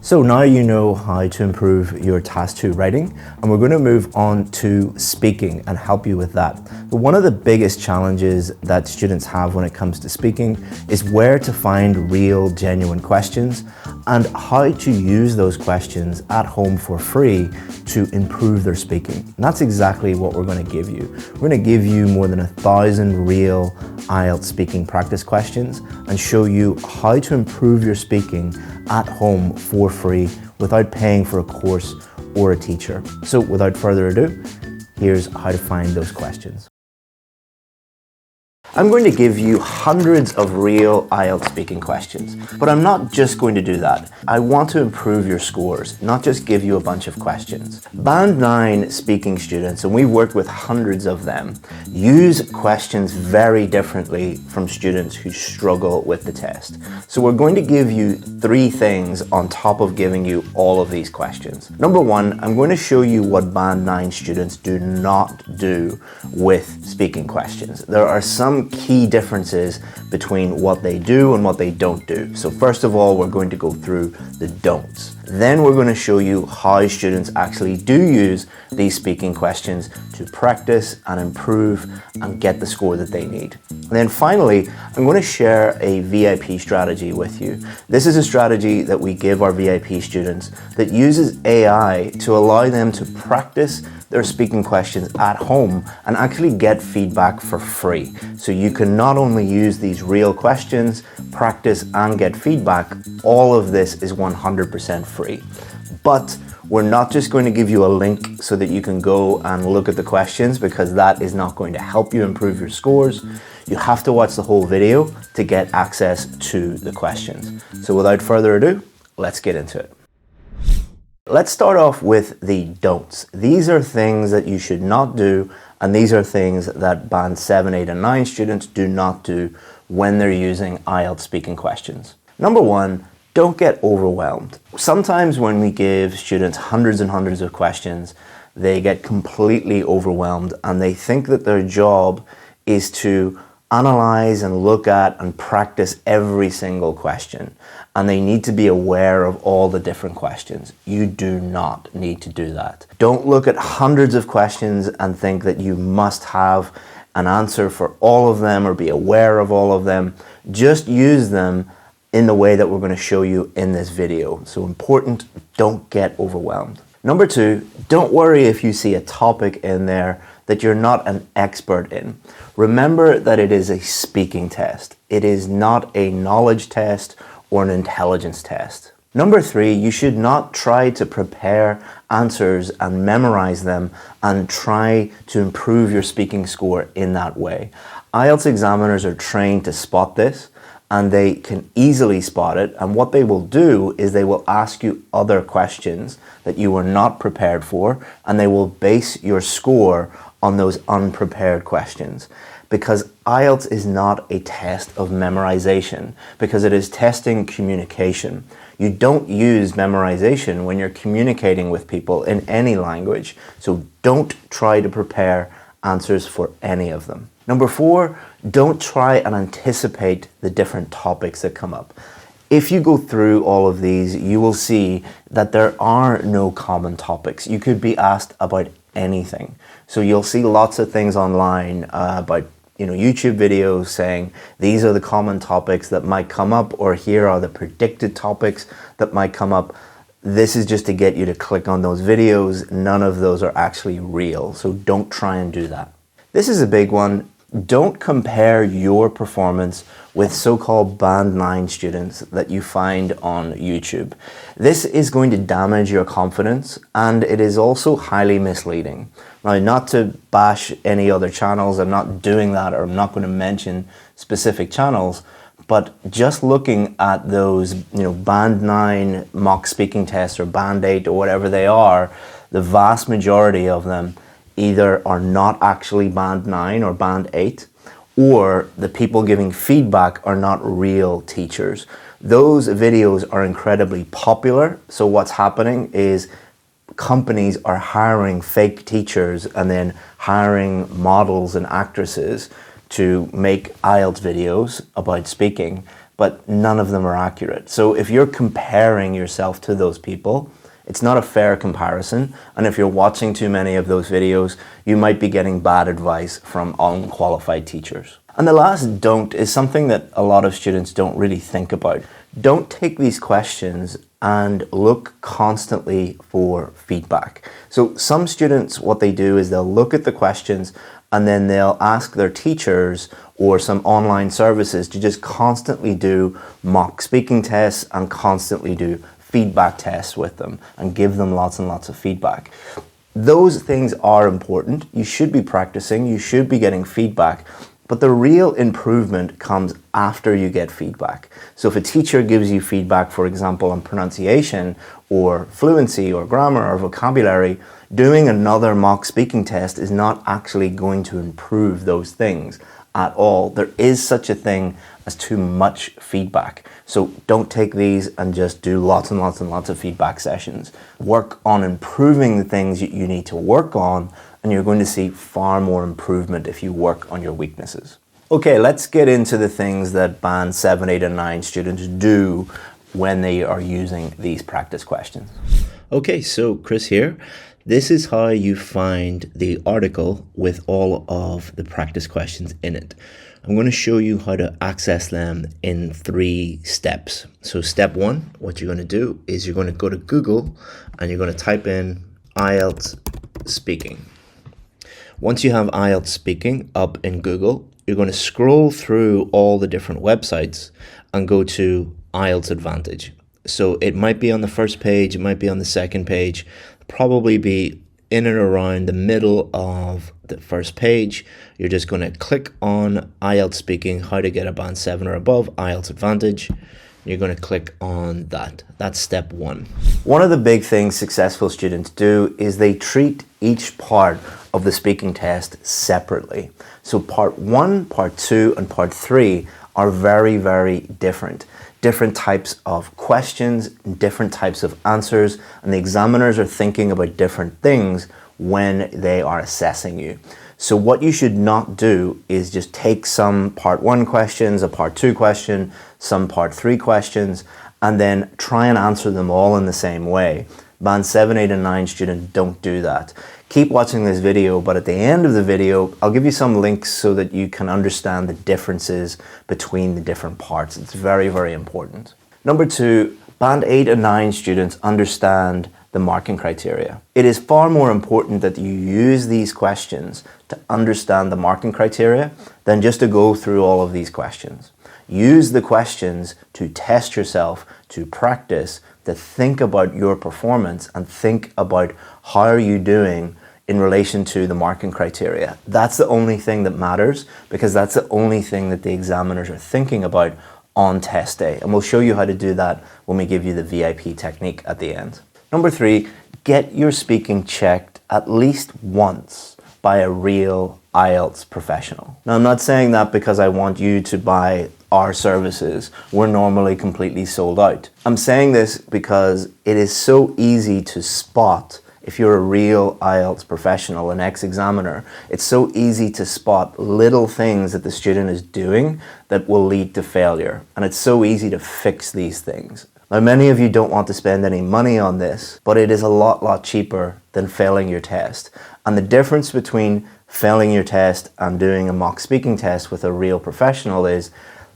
So now you know how to improve your Task 2 writing, and we're going to move on to speaking and help you with that. But one of the biggest challenges that students have when it comes to speaking is where to find real, genuine questions and how to use those questions at home for free to improve their speaking. And that's exactly what we're going to give you. We're going to give you more than 1,000 real IELTS speaking practice questions and show you how to improve your speaking at home for free without paying for a course or a teacher. So without further ado, here's how to find those questions. I'm going to give you hundreds of real IELTS speaking questions, but I'm not just going to do that. I want to improve your scores, not just give you a bunch of questions. Band 9 speaking students, and we've worked with hundreds of them, use questions very differently from students who struggle with the test. So we're going to give you 3 things on top of giving you all of these questions. Number 1, I'm going to show you what Band 9 students do not do with speaking questions. There are some key differences between what they do and what they don't do. So first of all, we're going to go through the don'ts. Then we're going to show you how students actually do use these speaking questions to practice and improve and get the score that they need. And then finally, I'm going to share a VIP strategy with you. This is a strategy that we give our VIP students that uses AI to allow them to practice their speaking questions at home and actually get feedback for free. So you can not only use these real questions, practice and get feedback. All of this is 100% free. But we're not just going to give you a link so that you can go and look at the questions, because that is not going to help you improve your scores. You have to watch the whole video to get access to the questions. So without further ado, let's get into it. Let's start off with the don'ts. These are things that you should not do, and these are things that Band 7, 8, and 9 students do not do when they're using IELTS speaking questions. Number 1, don't get overwhelmed. Sometimes when we give students hundreds and hundreds of questions, they get completely overwhelmed and they think that their job is to analyze and look at and practice every single question, and they need to be aware of all the different questions. You do not need to do that. Don't look at hundreds of questions and think that you must have an answer for all of them or be aware of all of them. Just use them in the way that we're going to show you in this video. So important, don't get overwhelmed. Number two, don't worry if you see a topic in there that you're not an expert in. Remember that it is a speaking test. It is not a knowledge test or an intelligence test. Number three, you should not try to prepare answers and memorize them and try to improve your speaking score in that way. IELTS examiners are trained to spot this, and they can easily spot it, and what they will do is they will ask you other questions that you were not prepared for, and they will base your score on those unprepared questions. Because IELTS is not a test of memorization, because it is testing communication. You don't use memorization when you're communicating with people in any language, so don't try to prepare answers for any of them. Number four, don't try and anticipate the different topics that come up. If you go through all of these, you will see that there are no common topics. You could be asked about anything. So you'll see lots of things online about YouTube videos saying these are the common topics that might come up, or here are the predicted topics that might come up. This is just to get you to click on those videos. None of those are actually real, so don't try and do that. This is a big one. Don't compare your performance with so-called Band 9 students that you find on YouTube. This is going to damage your confidence, and it is also highly misleading. Now, not to bash any other channels, I'm not doing that, or I'm not going to mention specific channels, but just looking at those, Band 9 mock speaking tests or Band 8 or whatever they are, the vast majority of them either are not actually Band 9 or Band 8, or the people giving feedback are not real teachers. Those videos are incredibly popular, so what's happening is companies are hiring fake teachers and then hiring models and actresses to make IELTS videos about speaking, but none of them are accurate. So if you're comparing yourself to those people, it's not a fair comparison, and if you're watching too many of those videos, you might be getting bad advice from unqualified teachers. And the last don't is something that a lot of students don't really think about. Don't take these questions and look constantly for feedback. So some students, what they do is they'll look at the questions and then they'll ask their teachers or some online services to just constantly do mock speaking tests and constantly do feedback tests with them and give them lots and lots of feedback. Those things are important. You should be practicing, you should be getting feedback, but the real improvement comes after you get feedback. So if a teacher gives you feedback, for example, on pronunciation or fluency or grammar or vocabulary, doing another mock speaking test is not actually going to improve those things at all. There is such a thing as too much feedback. So don't take these and just do lots and lots and lots of feedback sessions. Work on improving the things you need to work on, and you're going to see far more improvement if you work on your weaknesses. Okay, let's get into the things that Band 7, 8, and 9 students do when they are using these practice questions. Okay, so Chris here. This is how you find the article with all of the practice questions in it. I'm going to show you how to access them in 3 steps. So step 1, what you're going to do is you're going to go to Google and you're going to type in IELTS speaking. Once you have IELTS speaking up in Google, you're going to scroll through all the different websites and go to IELTS Advantage. So it might be on the first page, it might be on the second page, probably be in and around the middle of the first page. You're just going to click on IELTS speaking, how to get a Band 7 or above, IELTS Advantage. You're going to click on that. That's step 1. One of the big things successful students do is they treat each part of the speaking test separately. So part 1, part 2, and part 3 are very, very different. Different types of questions, different types of answers, and the examiners are thinking about different things when they are assessing you. So what you should not do is just take some part 1 questions, a part 2 question, some part 3 questions, and then try and answer them all in the same way. Band 7, 8, and 9 students don't do that. Keep watching this video, but at the end of the video, I'll give you some links so that you can understand the differences between the different parts. It's very, very important. Number 2, Band 8 and 9 students understand the marking criteria. It is far more important that you use these questions to understand the marking criteria than just to go through all of these questions. Use the questions to test yourself, to practice, to think about your performance and think about how are you doing in relation to the marking criteria. That's the only thing that matters, because that's the only thing that the examiners are thinking about on test day. And we'll show you how to do that when we give you the VIP technique at the end. Number 3, get your speaking checked at least once by a real IELTS professional. Now, I'm not saying that because I want you to buy our services. We're normally completely sold out. I'm saying this because it is so easy to spot. If you're a real IELTS professional, an ex-examiner, it's so easy to spot little things that the student is doing that will lead to failure. And it's so easy to fix these things. Now, many of you don't want to spend any money on this, but it is a lot cheaper than failing your test. And the difference between failing your test and doing a mock speaking test with a real professional is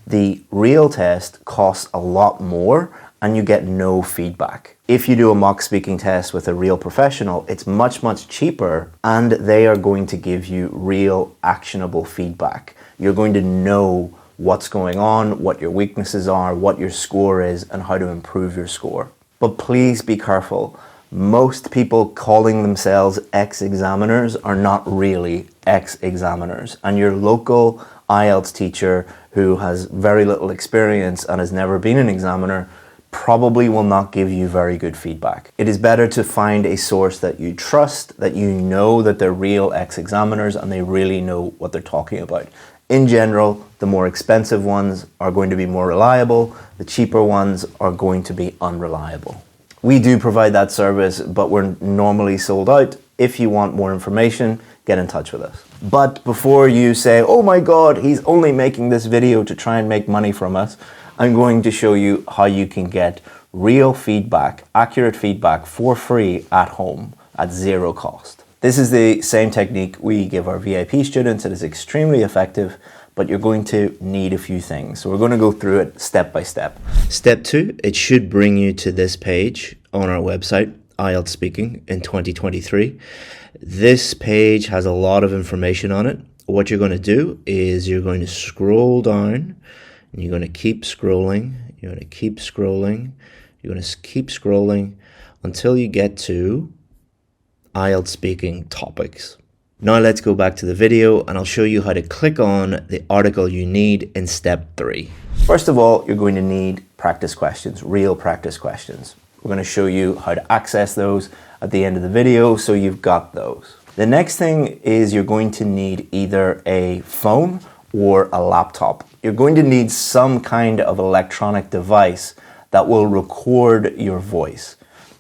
the real test costs a lot more and you get no feedback. If you do a mock speaking test with a real professional, it's much cheaper and they are going to give you real actionable feedback. You're going to know what's going on, what your weaknesses are, what your score is, and how to improve your score. But please be careful. Most people calling themselves ex-examiners are not really ex-examiners. And your local IELTS teacher who has very little experience and has never been an examiner probably will not give you very good feedback. It is better to find a source that you trust, that you know that they're real ex-examiners and they really know what they're talking about. In general, the more expensive ones are going to be more reliable, the cheaper ones are going to be unreliable. We do provide that service, but we're normally sold out. If you want more information, get in touch with us. But before you say, oh my God, he's only making this video to try and make money from us, I'm going to show you how you can get real feedback, accurate feedback for free at home at zero cost. This is the same technique we give our VIP students. It is extremely effective, but you're going to need a few things. So we're going to go through it step by step. Step 2, it should bring you to this page on our website, IELTS Speaking in 2023. This page has a lot of information on it. What you're going to do is you're going to scroll down and you're going to keep scrolling. You're going to keep scrolling. You're going to keep scrolling until you get to IELTS Speaking topics. Now let's go back to the video and I'll show you how to click on the article you need in step 3. First of all, you're going to need practice questions, real practice questions. We're going to show you how to access those at the end of the video so you've got those. The next thing is you're going to need either a phone or a laptop. You're going to need some kind of electronic device that will record your voice.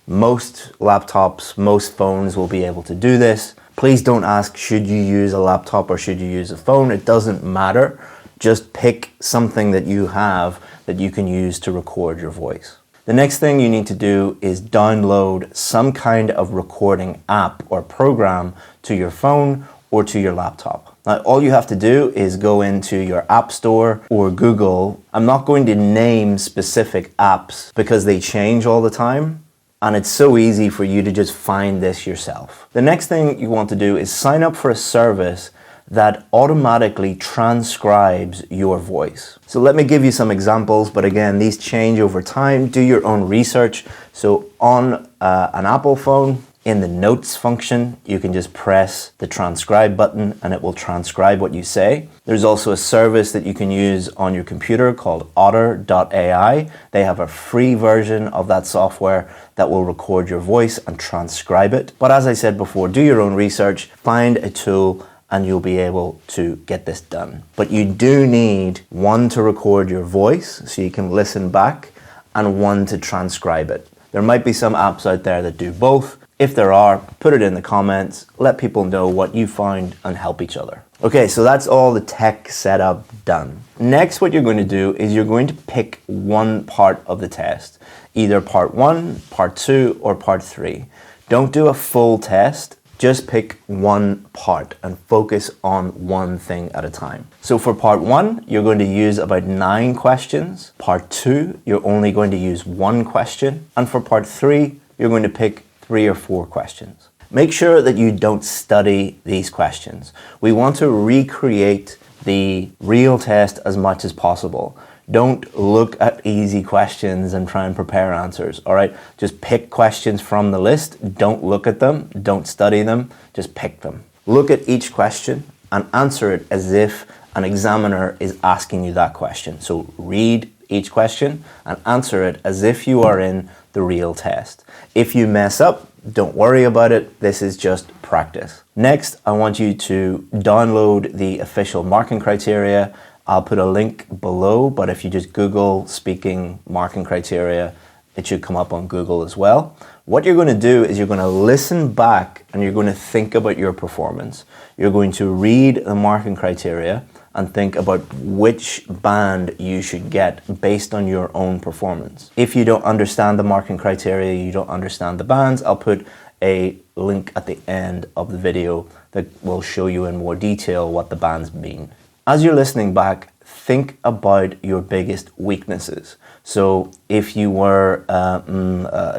Most laptops, most phones will be able to do this. Please don't ask, should you use a laptop or should you use a phone? It doesn't matter. Just pick something that you have that you can use to record your voice. The next thing you need to do is download some kind of recording app or program to your phone or to your laptop. Now, all you have to do is go into your App Store or Google. I'm not going to name specific apps because they change all the time. And it's so easy for you to just find this yourself. The next thing you want to do is sign up for a service that automatically transcribes your voice. So let me give you some examples, but again, these change over time. Do your own research. So on an Apple phone, in the notes function, you can just press the transcribe button and it will transcribe what you say. There's also a service that you can use on your computer called otter.ai. They have a free version of that software that will record your voice and transcribe it. But as I said before, do your own research, find a tool and you'll be able to get this done. But you do need one to record your voice so you can listen back and one to transcribe it. There might be some apps out there that do both. If there are, put it in the comments, let people know what you found and help each other. Okay, so that's all the tech setup done. Next, what you're going to do is you're going to pick one part of the test, either part 1, part 2, or part 3. Don't do a full test, just pick one part and focus on one thing at a time. So for part 1, you're going to use about 9 questions. Part 2, you're only going to use 1 question. And for part 3, you're going to pick 3 or 4 questions. Make sure that you don't study these questions. We want to recreate the real test as much as possible. Don't look at easy questions and try and prepare answers, all right? Just pick questions from the list. Don't look at them. Don't study them. Just pick them. Look at each question and answer it as if an examiner is asking you that question. So read each question and answer it as if you are in the real test. If you mess up, don't worry about it. This is just practice. Next, I want you to download the official marking criteria. I'll put a link below, but if you just Google speaking marking criteria, it should come up on Google as well. What you're going to do is you're going to listen back and you're going to think about your performance. You're going to read the marking criteria and think about which band you should get based on your own performance. If you don't understand the marking criteria, you don't understand the bands, I'll put a link at the end of the video that will show you in more detail what the bands mean. As you're listening back, think about your biggest weaknesses. So if you were,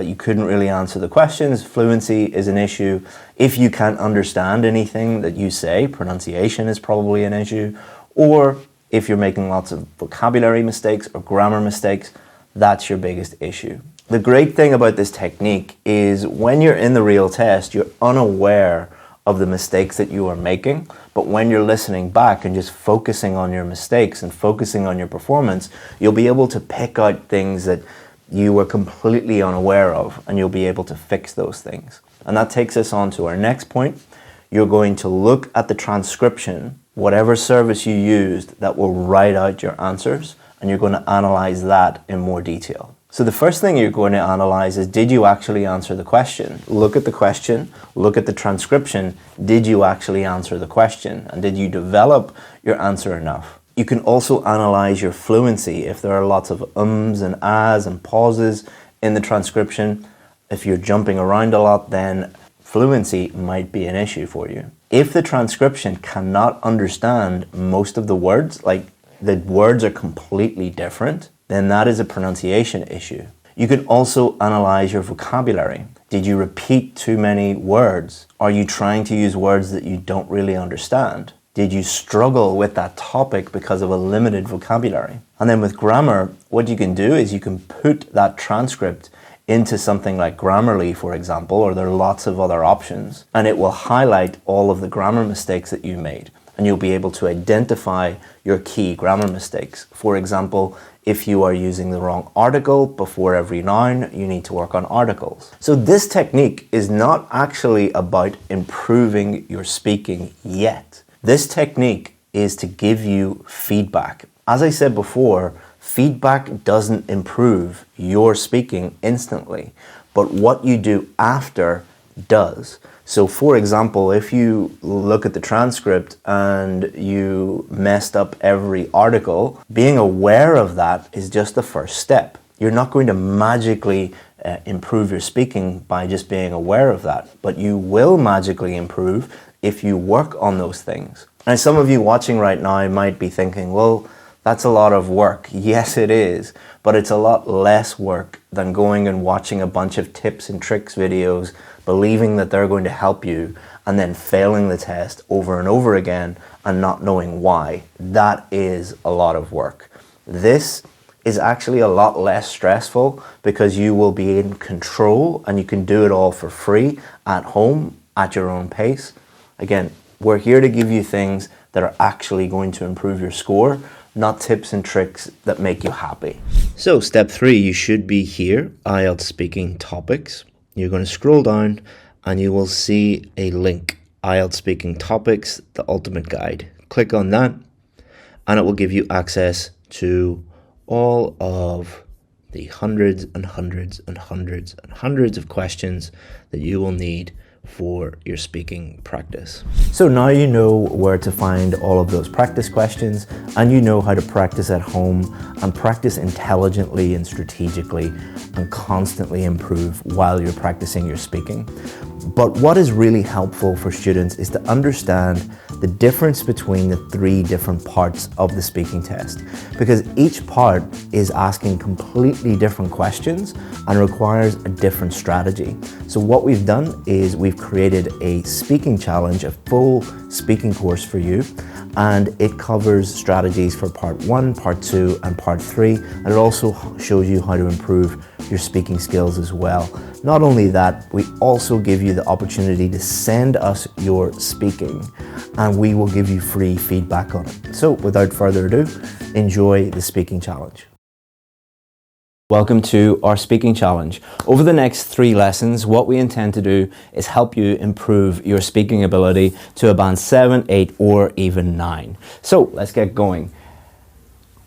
you couldn't really answer the questions, fluency is an issue. If you can't understand anything that you say, pronunciation is probably an issue. Or if you're making lots of vocabulary mistakes or grammar mistakes, that's your biggest issue. The great thing about this technique is when you're in the real test, you're unaware of the mistakes that you are making. But when you're listening back and just focusing on your mistakes and focusing on your performance, you'll be able to pick out things that you were completely unaware of, and you'll be able to fix those things. And that takes us on to our next point. You're going to look at the transcription, whatever service you used that will write out your answers, and you're going to analyze that in more detail. So the first thing you're going to analyze is, did you actually answer the question? Look at the question, look at the transcription. Did you actually answer the question? And did you develop your answer enough? You can also analyze your fluency. If there are lots of ums and ahs and pauses in the transcription, if you're jumping around a lot, then fluency might be an issue for you. If the transcription cannot understand most of the words, like the words are completely different, then that is a pronunciation issue. You can also analyze your vocabulary. Did you repeat too many words? Are you trying to use words that you don't really understand? Did you struggle with that topic because of a limited vocabulary? And then with grammar, what you can do is you can put that transcript into something like Grammarly, for example, or there are lots of other options, and it will highlight all of the grammar mistakes that you made, and you'll be able to identify your key grammar mistakes. For example, if you are using the wrong article before every noun, you need to work on articles. So this technique is not actually about improving your speaking yet. This technique is to give you feedback. As I said before, feedback doesn't improve your speaking instantly, but what you do after does. So for example, if you look at the transcript and you messed up every article, being aware of that is just the first step. You're not going to magically improve your speaking by just being aware of that, but you will magically improve if you work on those things. And some of you watching right now might be thinking, well, that's a lot of work. Yes, it is, but it's a lot less work than going and watching a bunch of tips and tricks videos, believing that they're going to help you, and then failing the test over and over again and not knowing why. That is a lot of work. This is actually a lot less stressful because you will be in control and you can do it all for free at home at your own pace. Again, we're here to give you things that are actually going to improve your score, not tips and tricks that make you happy. So step 3, you should be here, IELTS Speaking Topics. You're going to scroll down and you will see a link, IELTS Speaking Topics, the Ultimate Guide. Click on that and it will give you access to all of the hundreds and hundreds and hundreds and hundreds of questions that you will need for your speaking practice. So now you know where to find all of those practice questions, and you know how to practice at home and practice intelligently and strategically and constantly improve while you're practicing your speaking. But what is really helpful for students is to understand the difference between the three different parts of the speaking test, because each part is asking completely different questions and requires a different strategy. So what we've done is we've created a speaking challenge, a full speaking course for you, and it covers strategies for part 1, part 2, and part 3, and it also shows you how to improve your speaking skills as well. Not only that, we also give you the opportunity to send us your speaking, and we will give you free feedback on it. So without further ado, enjoy the speaking challenge. Welcome to our speaking challenge. Over the next 3 lessons, what we intend to do is help you improve your speaking ability to a band 7, 8, or even 9. So let's get going.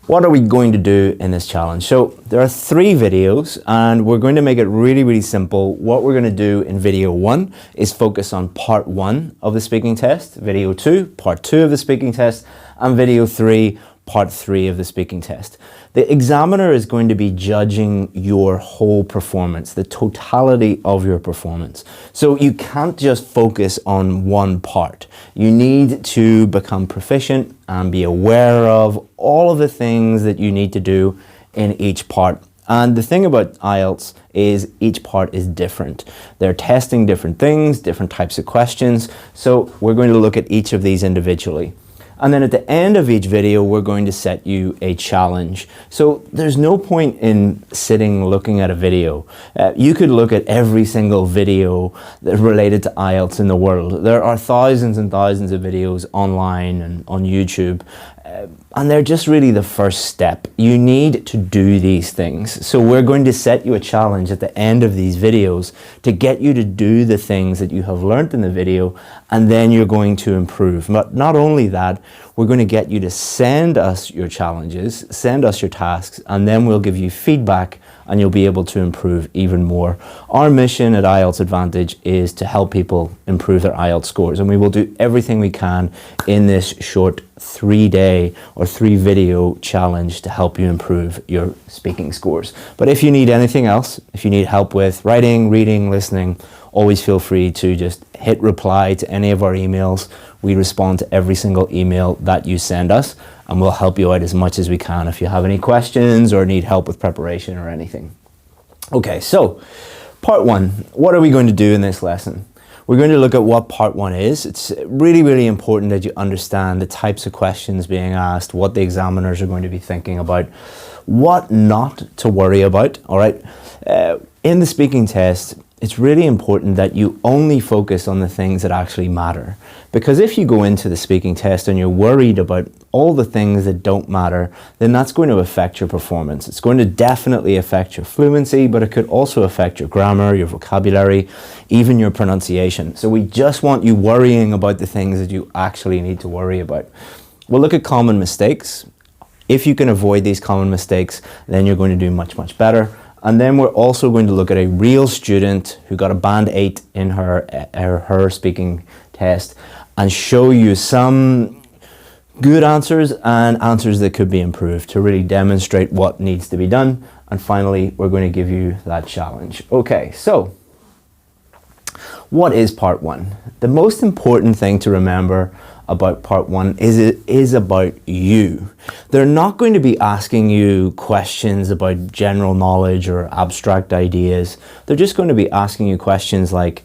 What are we going to do in this challenge? So there are 3 videos, and we're going to make it really simple. What we're going to do in video 1 is focus on part 1 of the speaking test, video 2, part 2 of the speaking test, and video 3, part 3 of the speaking test. The examiner is going to be judging your whole performance, the totality of your performance. So you can't just focus on one part. You need to become proficient and be aware of all of the things that you need to do in each part. And the thing about IELTS is each part is different. They're testing different things, different types of questions. So we're going to look at each of these individually. And then at the end of each video, we're going to set you a challenge. So there's no point in sitting looking at a video. You could look at every single video related to IELTS in the world. There are thousands and thousands of videos online and on YouTube. And they're just really the first step. You need to do these things. So we're going to set you a challenge at the end of these videos to get you to do the things that you have learned in the video, and then you're going to improve. But not only that, we're going to get you to send us your challenges, send us your tasks, and then we'll give you feedback and you'll be able to improve even more. Our mission at IELTS Advantage is to help people improve their IELTS scores, and we will do everything we can in this short 3-day or 3-video challenge to help you improve your speaking scores. But if you need anything else, if you need help with writing, reading, listening, always feel free to just hit reply to any of our emails. We respond to every single email that you send us, and we'll help you out as much as we can if you have any questions or need help with preparation or anything. Okay, so part 1, what are we going to do in this lesson? We're going to look at what part 1 is. It's really important that you understand the types of questions being asked, what the examiners are going to be thinking about, what not to worry about, all right? In the speaking test, it's really important that you only focus on the things that actually matter. Because if you go into the speaking test and you're worried about all the things that don't matter, then that's going to affect your performance. It's going to definitely affect your fluency, but it could also affect your grammar, your vocabulary, even your pronunciation. So we just want you worrying about the things that you actually need to worry about. We'll look at common mistakes. If you can avoid these common mistakes, then you're going to do much better. And then we're also going to look at a real student who got a band 8 in her speaking test and show you some good answers and answers that could be improved to really demonstrate what needs to be done. And finally, we're going to give you that challenge. Okay, so what is part 1? The most important thing to remember about part 1 is it is about you. They're not going to be asking you questions about general knowledge or abstract ideas. They're just going to be asking you questions like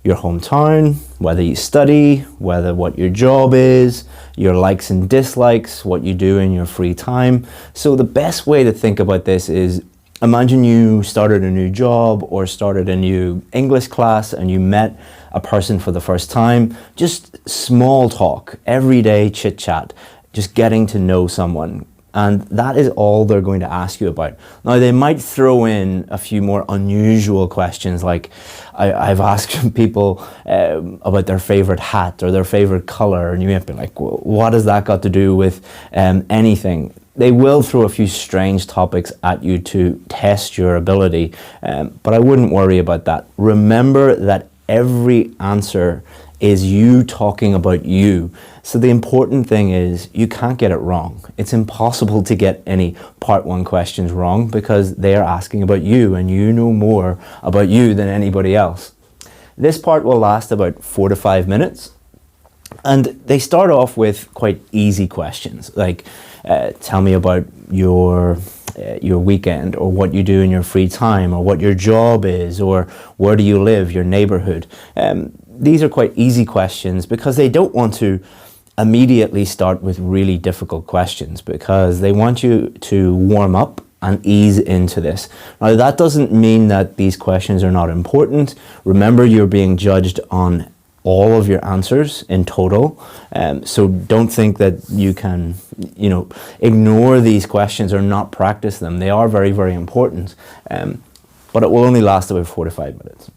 your hometown, whether you study, what your job is, your likes and dislikes, what you do in your free time. So the best way to think about this is, imagine you started a new job or started a new English class and you met a person for the first time. Just small talk, everyday chit chat, just getting to know someone. And that is all they're going to ask you about. Now, they might throw in a few more unusual questions, like I've asked people about their favorite hat or their favorite color, and you might be like, well, what has that got to do with anything? They will throw a few strange topics at you to test your ability, but I wouldn't worry about that. Remember that every answer is you talking about you. So the important thing is you can't get it wrong. It's impossible to get any part 1 questions wrong because they are asking about you and you know more about you than anybody else. This part will last about 4 to 5 minutes. And they start off with quite easy questions, like tell me about your weekend, or what you do in your free time, or what your job is, or where do you live, your neighborhood. These are quite easy questions because they don't want to immediately start with really difficult questions, because they want you to warm up and ease into this. Now, that doesn't mean that these questions are not important. Remember, you're being judged on all of your answers in total. So don't think that you can, ignore these questions or not practice them. They are very, very important. But it will only last about 4 to 5 minutes.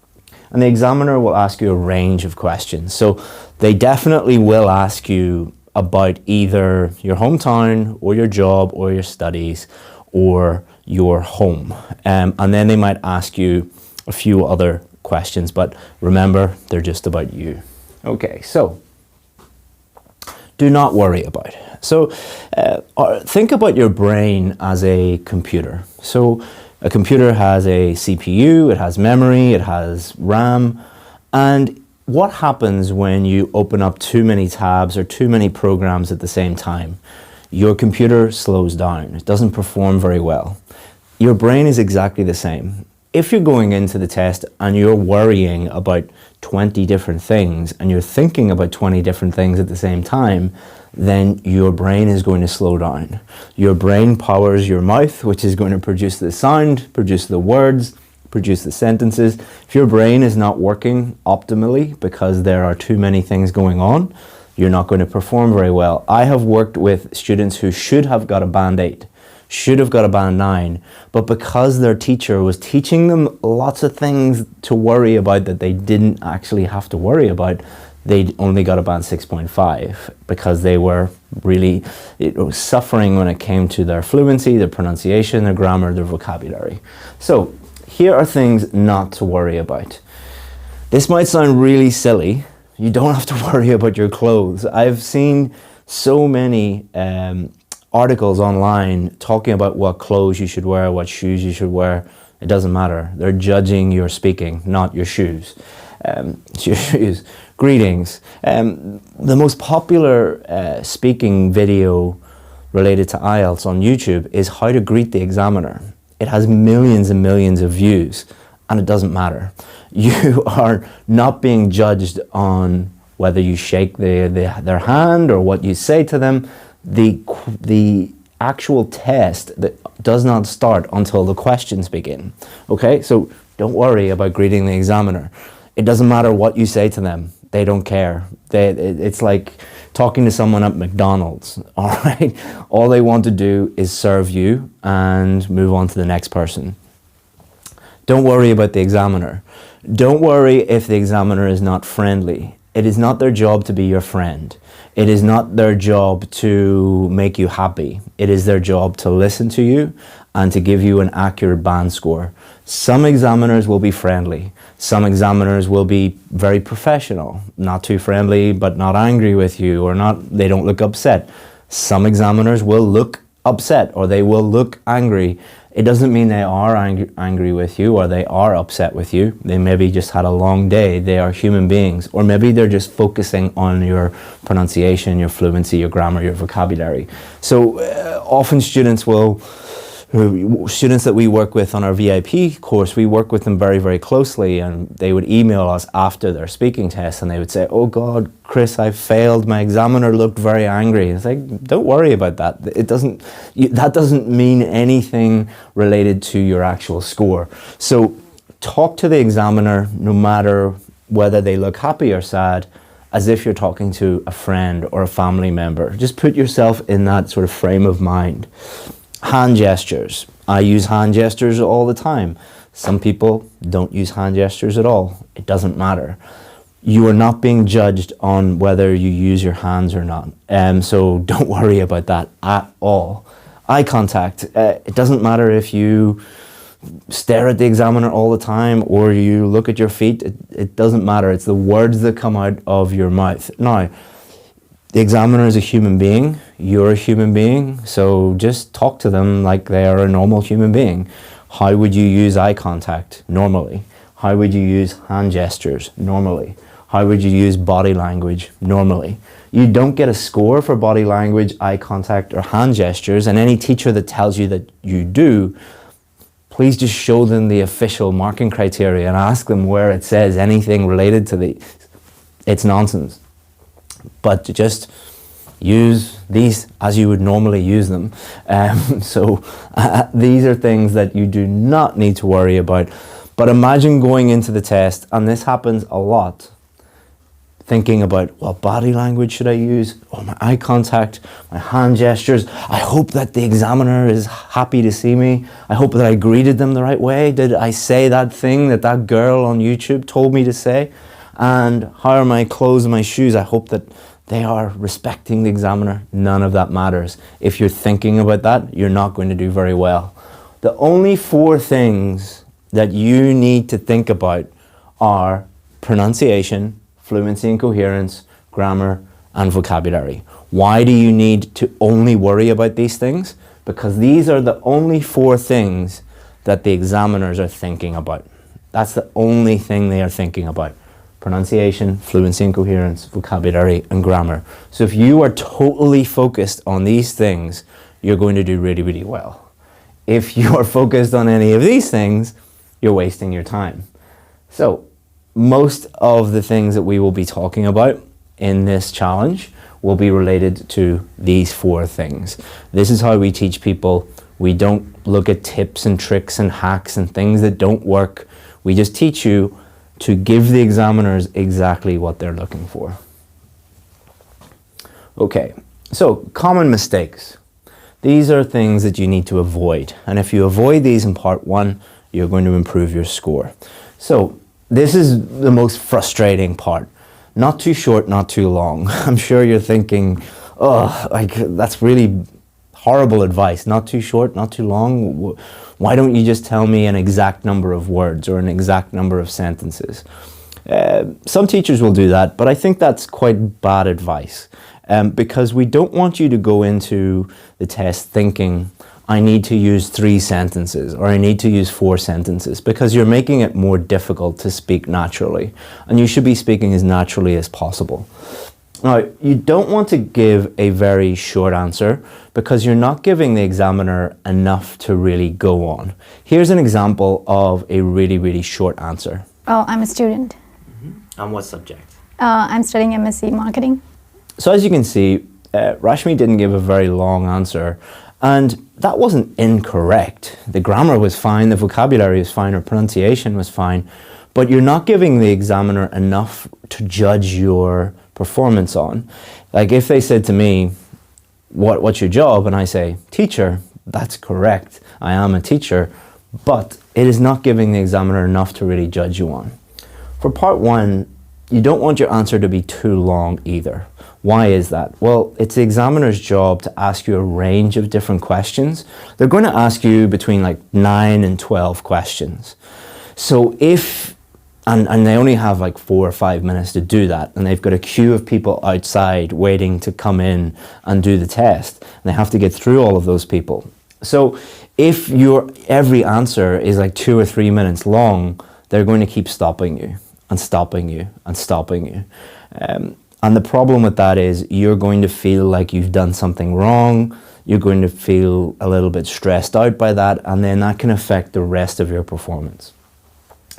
And the examiner will ask you a range of questions. So they definitely will ask you about either your hometown or your job or your studies or your home. And then they might ask you a few other questions, but remember, they're just about you. Okay, so do not worry about it. So think about your brain as a computer. So a computer has a CPU, it has memory, it has RAM, and what happens when you open up too many tabs or too many programs at the same time? Your computer slows down. It doesn't perform very well. Your brain is exactly the same. If you're going into the test and you're worrying about 20 different things and you're thinking about 20 different things at the same time, then your brain is going to slow down. Your brain powers your mouth, which is going to produce the sound, produce the words, produce the sentences. If your brain is not working optimally because there are too many things going on, you're not going to perform very well. I have worked with students who should have got a band 8. Should have got a band 9, but because their teacher was teaching them lots of things to worry about that they didn't actually have to worry about, they only got a band 6.5 because they were really suffering when it came to their fluency, their pronunciation, their grammar, their vocabulary. So here are things not to worry about. This might sound really silly. You don't have to worry about your clothes. I've seen so many articles online talking about what clothes you should wear, what shoes you should wear. It doesn't matter. They're judging your speaking, not your shoes. Your shoes. Greetings. The most popular speaking video related to IELTS on YouTube is how to greet the examiner. It has millions and millions of views, and it doesn't matter. You are not being judged on whether you shake their hand or what you say to them. The actual test that does not start until the questions begin. Okay, so don't worry about greeting the examiner. It doesn't matter what you say to them. They don't care. It's like talking to someone at McDonald's, all right? All they want to do is serve you and move on to the next person. Don't worry about the examiner. Don't worry if the examiner is not friendly. It is not their job to be your friend. It is not their job to make you happy. It is their job to listen to you and to give you an accurate band score. Some examiners will be friendly. Some examiners will be very professional, not too friendly, but not angry with you, or they don't look upset. Some examiners will look upset, or they will look angry. It doesn't mean they are angry with you or they are upset with you. They maybe just had a long day. They are human beings. Or maybe they're just focusing on your pronunciation, your fluency, your grammar, your vocabulary. So often students that we work with on our VIP course, we work with them very, very closely, and they would email us after their speaking test and they would say, "Oh God, Chris, I failed. My examiner looked very angry." It's like, don't worry about that. That doesn't mean anything related to your actual score. So talk to the examiner, no matter whether they look happy or sad, as if you're talking to a friend or a family member. Just put yourself in that sort of frame of mind. Hand gestures. I use hand gestures all the time. Some people don't use hand gestures at all. It doesn't matter. You are not being judged on whether you use your hands or not. So don't worry about that at all. Eye contact. It doesn't matter if you stare at the examiner all the time or you look at your feet. It doesn't matter. It's the words that come out of your mouth. Now, the examiner is a human being. You're a human being. So just talk to them like they are a normal human being. How would you use eye contact normally? How would you use hand gestures normally? How would you use body language normally? You don't get a score for body language, eye contact, or hand gestures, and any teacher that tells you that you do, please just show them the official marking criteria and ask them where it says anything related to the... It's nonsense. But just use these as you would normally use them. These are things that you do not need to worry about. But imagine going into the test, and this happens a lot, thinking about, what body language should I use? Oh, my eye contact, my hand gestures. I hope that the examiner is happy to see me. I hope that I greeted them the right way. Did I say that thing that that girl on YouTube told me to say? And how are my clothes and my shoes? I hope that they are respecting the examiner. None of that matters. If you're thinking about that, you're not going to do very well. The only 4 things that you need to think about are pronunciation, fluency and coherence, grammar, and vocabulary. Why do you need to only worry about these things? Because these are the only 4 things that the examiners are thinking about. That's the only thing they are thinking about. Pronunciation, fluency and coherence, vocabulary, and grammar. So if you are totally focused on these things, you're going to do really, really well. If you are focused on any of these things, you're wasting your time. So most of the things that we will be talking about in this challenge will be related to these 4 things. This is how we teach people. We don't look at tips and tricks and hacks and things that don't work. We just teach you to give the examiners exactly what they're looking for. Okay, so common mistakes. These are things that you need to avoid. And if you avoid these in part 1, you're going to improve your score. So this is the most frustrating part. Not too short, not too long. I'm sure you're thinking, oh, that's really horrible advice. Not too short, not too long. Why don't you just tell me an exact number of words or an exact number of sentences? Some teachers will do that, but I think that's quite bad advice because we don't want you to go into the test thinking, I need to use 3 sentences or I need to use 4 sentences, because you're making it more difficult to speak naturally, and you should be speaking as naturally as possible. Now, you don't want to give a very short answer because you're not giving the examiner enough to really go on. Here's an example of a really, really short answer. Oh, I'm a student. And what subject? I'm studying MSc Marketing. So as you can see, Rashmi didn't give a very long answer, and that wasn't incorrect. The grammar was fine, the vocabulary was fine, her pronunciation was fine, but you're not giving the examiner enough to judge your performance on. Like if they said to me, what's your job? And I say, teacher, that's correct. I am a teacher, but it is not giving the examiner enough to really judge you on. For part 1, you don't want your answer to be too long either. Why is that? Well, it's the examiner's job to ask you a range of different questions. They're going to ask you between like 9 and 12 questions. So if, and they only have like 4 or 5 minutes to do that, and they've got a queue of people outside waiting to come in and do the test, and they have to get through all of those people. So if your every answer is like 2 or 3 minutes long, they're going to keep stopping you and stopping you and stopping you. And the problem with that is you're going to feel like you've done something wrong, you're going to feel a little bit stressed out by that, and then that can affect the rest of your performance.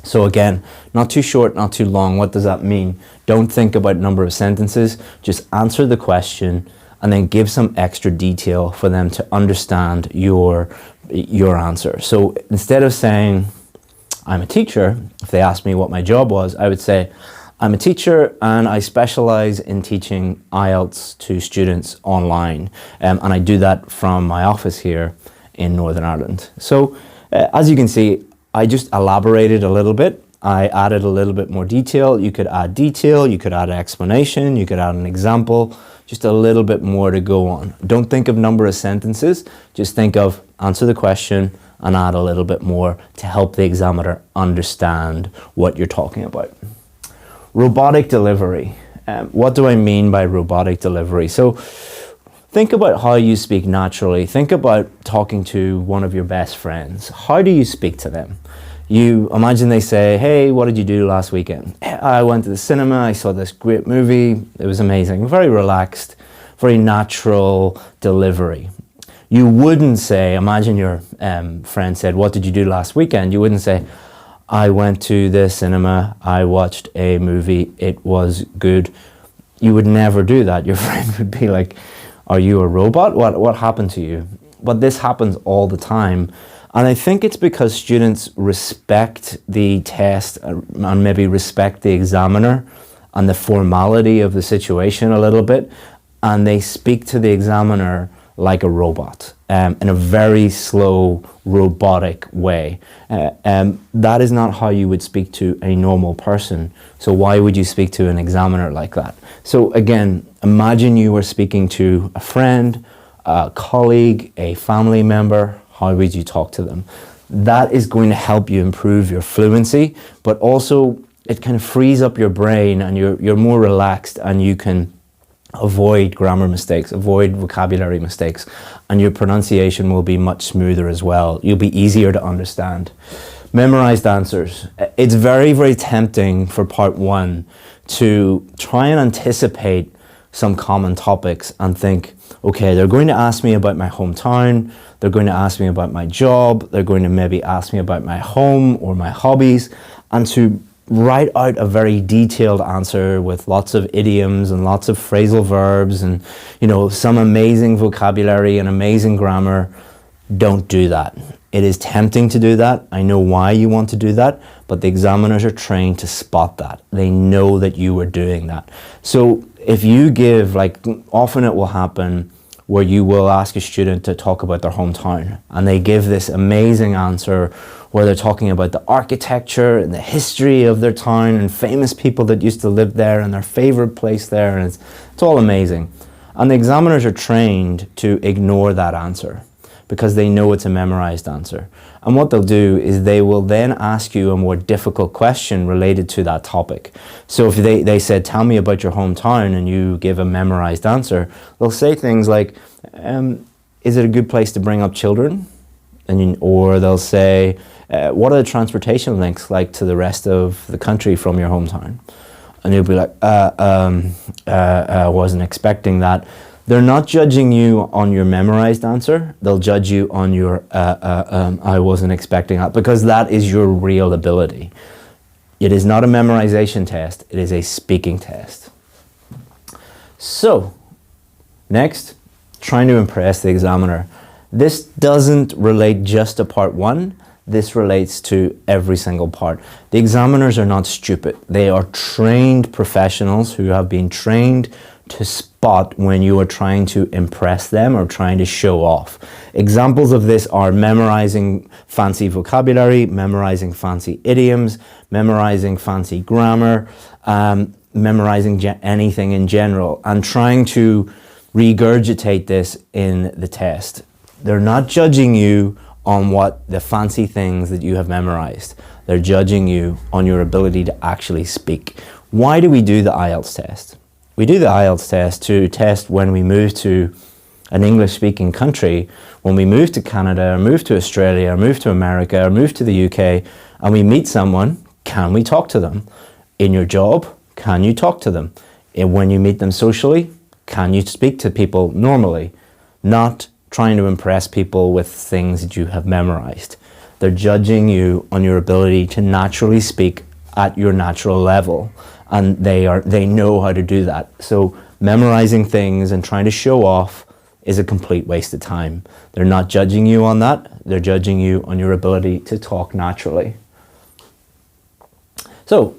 So again, not too short, not too long. What does that mean? Don't think about number of sentences, just answer the question and then give some extra detail for them to understand your answer. So instead of saying, I'm a teacher, if they asked me what my job was, I would say, I'm a teacher and I specialize in teaching IELTS to students online. And I do that from my office here in Northern Ireland. So as you can see, I just elaborated a little bit. I added a little bit more detail. You could add detail, you could add an explanation, you could add an example. just a little bit more to go on. Don't think of number of sentences, just think of answer the question and add a little bit more to help the examiner understand what you're talking about. Robotic delivery. What do I mean by robotic delivery? So think about how you speak naturally. Think about talking to one of your best friends. How do you speak to them? You imagine they say, hey, what did you do last weekend? I went to the cinema, I saw this great movie, it was amazing. Very relaxed, very natural delivery. You wouldn't say, imagine your friend said, what did you do last weekend? You wouldn't say, I went to the cinema, I watched a movie, it was good. You would never do that. Your friend would be like, are you a robot? What happened to you? But this happens all the time. And I think it's because students respect the test and maybe respect the examiner and the formality of the situation a little bit, and they speak to the examiner like a robot in a very slow, robotic way. That is not how you would speak to a normal person. So why would you speak to an examiner like that? So again, imagine you were speaking to a friend, a colleague, a family member. How would you talk to them? That is going to help you improve your fluency, but also it kind of frees up your brain and you're more relaxed and you can avoid grammar mistakes, avoid vocabulary mistakes, and your pronunciation will be much smoother as well. You'll be easier to understand. Memorized answers. It's very, very tempting for part one to try and anticipate some common topics and think, okay, they're going to ask me about my hometown, they're going to ask me about my job, they're going to maybe ask me about my home or my hobbies, and to write out a very detailed answer with lots of idioms and lots of phrasal verbs and, you know, some amazing vocabulary and amazing grammar. Don't do that. It is tempting to do that. I know why you want to do that, but the examiners are trained to spot that. They know that you are doing that. So if you give, like, often it will happen where you will ask a student to talk about their hometown and they give this amazing answer where they're talking about the architecture and the history of their town and famous people that used to live there and their favorite place there, and it's all amazing. And the examiners are trained to ignore that answer because they know it's a memorized answer. And what they'll do is they will then ask you a more difficult question related to that topic. So if they said, tell me about your hometown, and you give a memorized answer, they'll say things like, is it a good place to bring up children? Or they'll say, what are the transportation links like to the rest of the country from your hometown? And you'll be like, I wasn't expecting that. They're not judging you on your memorized answer. They'll judge you on your, I wasn't expecting that, because that is your real ability. It is not a memorization test. It is a speaking test. So, next, trying to impress the examiner. This doesn't relate just to part one. This relates to every single part. The examiners are not stupid. They are trained professionals who have been trained to spot when you are trying to impress them or trying to show off. Examples of this are memorizing fancy vocabulary, memorizing fancy idioms, memorizing fancy grammar, memorizing anything in general, and trying to regurgitate this in the test. They're not judging you on what the fancy things that you have memorized. They're judging you on your ability to actually speak. Why do we do the IELTS test? We do the IELTS test to test when we move to an English-speaking country, when we move to Canada, or move to Australia, or move to America, or move to the UK, and we meet someone, can we talk to them? In your job, can you talk to them? And when you meet them socially, can you speak to people normally? Not trying to impress people with things that you have memorized. They're judging you on your ability to naturally speak at your natural level, and they know how to do that. So memorizing things and trying to show off is a complete waste of time. They're not judging you on that. They're judging you on your ability to talk naturally. So,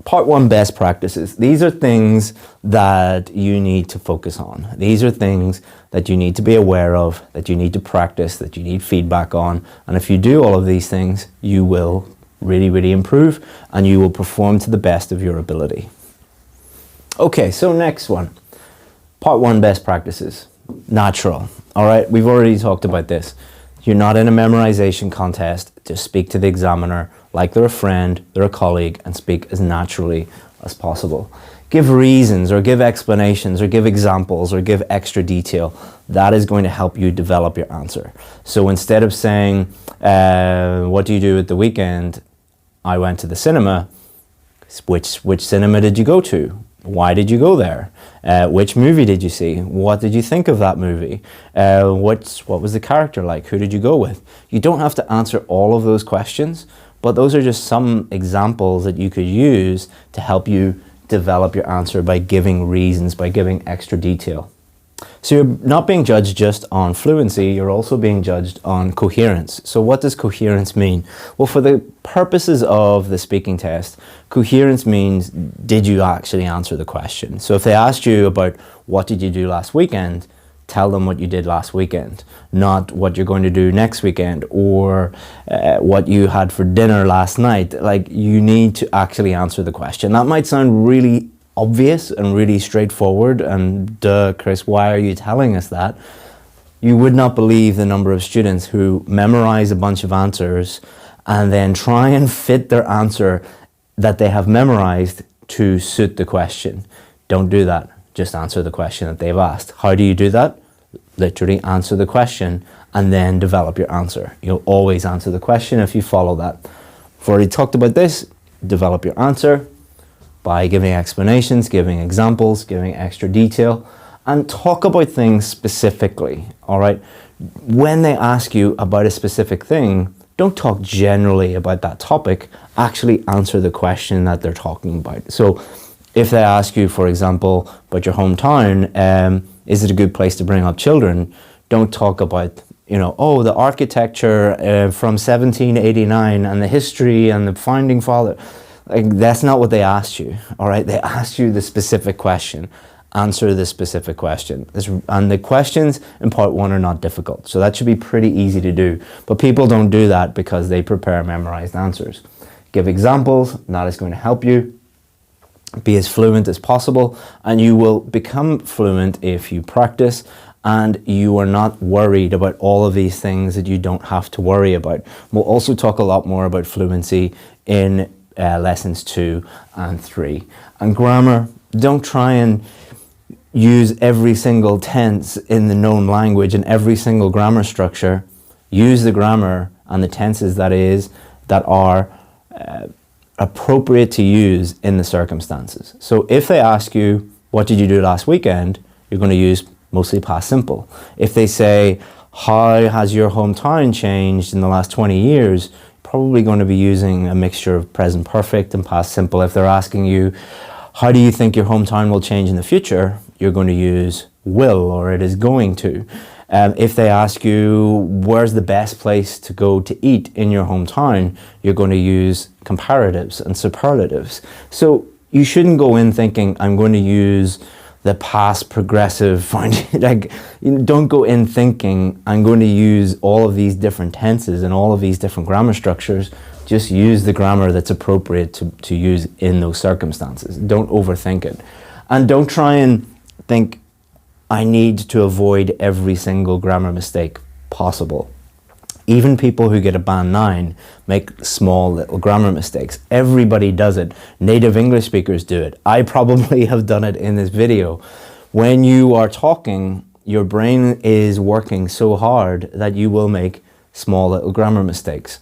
part one, best practices. These are things that you need to focus on. These are things that you need to be aware of, that you need to practice, that you need feedback on. And if you do all of these things, you will really, really improve and you will perform to the best of your ability. Okay, so next one. Part 1, best practices. Natural. All right, we've already talked about this. You're not in a memorization contest. Just speak to the examiner like they're a friend, they're a colleague, and speak as naturally as possible. Give reasons or give explanations or give examples or give extra detail. That is going to help you develop your answer. So instead of saying, what do you do at the weekend? I went to the cinema. Which cinema did you go to? Why did you go there? Which movie did you see? What did you think of that movie? What was the character like? Who did you go with? You don't have to answer all of those questions, but those are just some examples that you could use to help you develop your answer by giving reasons, by giving extra detail. So you're not being judged just on fluency, you're also being judged on coherence. So what does coherence mean? Well, for the purposes of the speaking test, coherence means, did you actually answer the question? So if they asked you about what did you do last weekend, tell them what you did last weekend, not what you're going to do next weekend or what you had for dinner last night. Like, you need to actually answer the question. That might sound really obvious and really straightforward, and duh, Chris, why are you telling us that? You would not believe the number of students who memorize a bunch of answers and then try and fit their answer that they have memorized to suit the question. Don't do that. Just answer the question that they've asked. How do you do that? Literally answer the question and then develop your answer. You'll always answer the question if you follow that. I've already talked about this. Develop your answer by giving explanations, giving examples, giving extra detail, and talk about things specifically, all right? When they ask you about a specific thing, don't talk generally about that topic, actually answer the question that they're talking about. So if they ask you, for example, about your hometown, is it a good place to bring up children? Don't talk about, oh, the architecture from 1789 and the history and the founding father. Like, that's not what they asked you, all right? They asked you the specific question. Answer the specific question. And the questions in part 1 are not difficult, so that should be pretty easy to do. But people don't do that because they prepare memorized answers. Give examples, and that is going to help you be as fluent as possible, and you will become fluent if you practice and you are not worried about all of these things that you don't have to worry about. We'll also talk a lot more about fluency in lessons 2 and 3. And grammar, don't try and use every single tense in the known language and every single grammar structure. Use the grammar and the tenses that are appropriate to use in the circumstances. So if they ask you, what did you do last weekend? You're going to use mostly past simple. If they say, how has your hometown changed in the last 20 years? Probably going to be using a mixture of present perfect and past simple. If they're asking you, how do you think your hometown will change in the future? You're going to use will, or it is going to. If they ask you, where's the best place to go to eat in your hometown? You're going to use comparatives and superlatives. So you shouldn't go in thinking, I'm going to use the past progressive. Don't go in thinking, I'm going to use all of these different tenses and all of these different grammar structures. Just use the grammar that's appropriate to use in those circumstances. Don't overthink it. And don't try and think, I need to avoid every single grammar mistake possible. Even people who get a band 9 make small little grammar mistakes. Everybody does it. Native English speakers do it. I probably have done it in this video. When you are talking, your brain is working so hard that you will make small little grammar mistakes.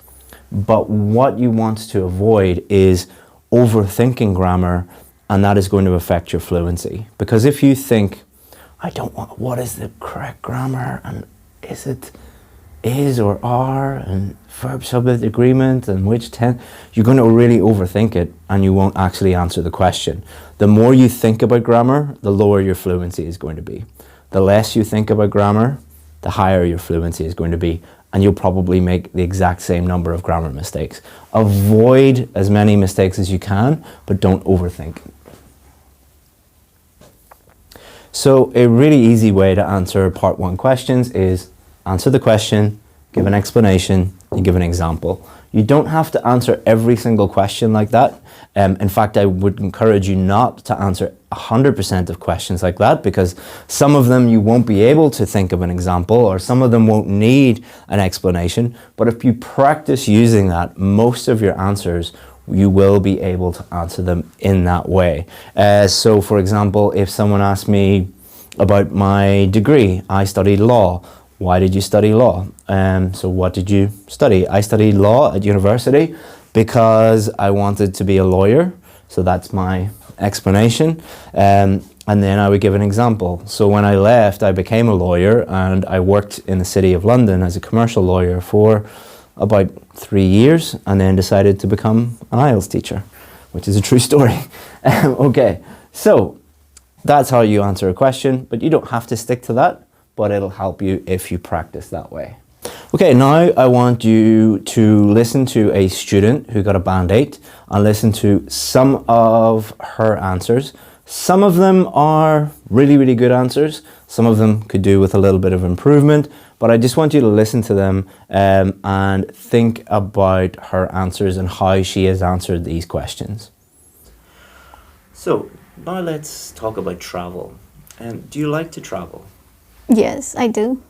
But what you want to avoid is overthinking grammar, and that is going to affect your fluency. Because if you think, what is the correct grammar, and is it is or are, and verb subject agreement, and which tense, you're going to really overthink it and you won't actually answer the question. The more you think about grammar, the lower your fluency is going to be. The less you think about grammar, the higher your fluency is going to be, and you'll probably make the exact same number of grammar mistakes. Avoid as many mistakes as you can, but don't overthink. So a really easy way to answer part 1 questions is answer the question, give an explanation, and give an example. You don't have to answer every single question like that. In fact, I would encourage you not to answer 100% of questions like that, because some of them you won't be able to think of an example, or some of them won't need an explanation. But if you practice using that, most of your answers, you will be able to answer them in that way. So for example, if someone asked me about my degree, I studied law. Why did you study law? So what did you study? I studied law at university because I wanted to be a lawyer. So that's my explanation. And then I would give an example. So when I left, I became a lawyer and I worked in the City of London as a commercial lawyer for about 3 years, and then decided to become an IELTS teacher, which is a true story. Okay, so that's how you answer a question, but you don't have to stick to that, but it'll help you if you practice that way. Okay, now I want you to listen to a student who got a band 8 and listen to some of her answers. Some of them are really, really good answers. Some of them could do with a little bit of improvement, but I just want you to listen to them and think about her answers and how she has answered these questions. So now let's talk about travel. Do you like to travel? Yes, I do.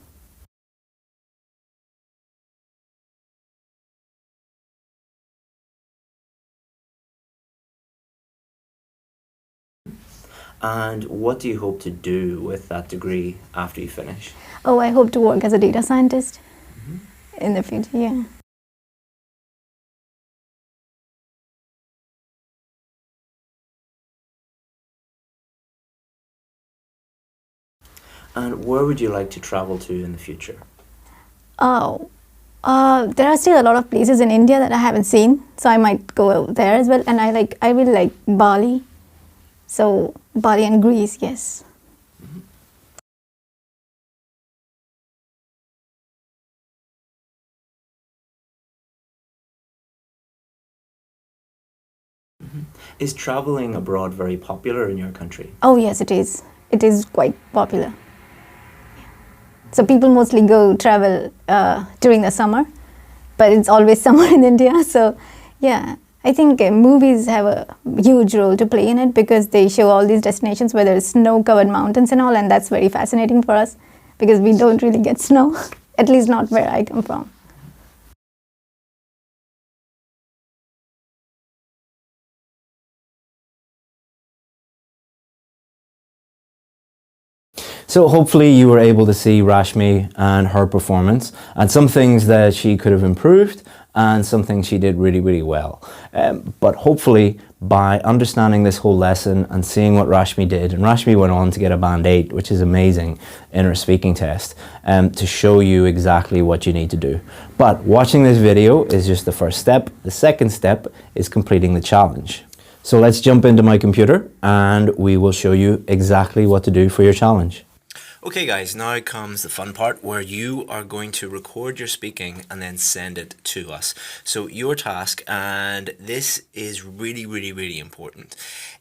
And what do you hope to do with that degree after you finish? Oh, I hope to work as a data scientist in the future, yeah. And where would you like to travel to in the future? Oh, there are still a lot of places in India that I haven't seen, so I might go there as well. And I really like Bali. So Bali and Greece, yes. Is traveling abroad very popular in your country? Oh yes, it is. It is quite popular. So people mostly go travel during the summer, but it's always summer in India. So yeah, I think movies have a huge role to play in it, because they show all these destinations where there's snow-covered mountains and all, and that's very fascinating for us because we don't really get snow, at least not where I come from. So hopefully you were able to see Rashmi and her performance, and some things that she could have improved and some things she did really, really well. But hopefully by understanding this whole lesson and seeing what Rashmi did, and Rashmi went on to get a band 8, which is amazing, in her speaking test, to show you exactly what you need to do. But watching this video is just the first step. The second step is completing the challenge. So let's jump into my computer and we will show you exactly what to do for your challenge. Okay guys, now comes the fun part where you are going to record your speaking and then send it to us. So your task, and this is really, really, really important.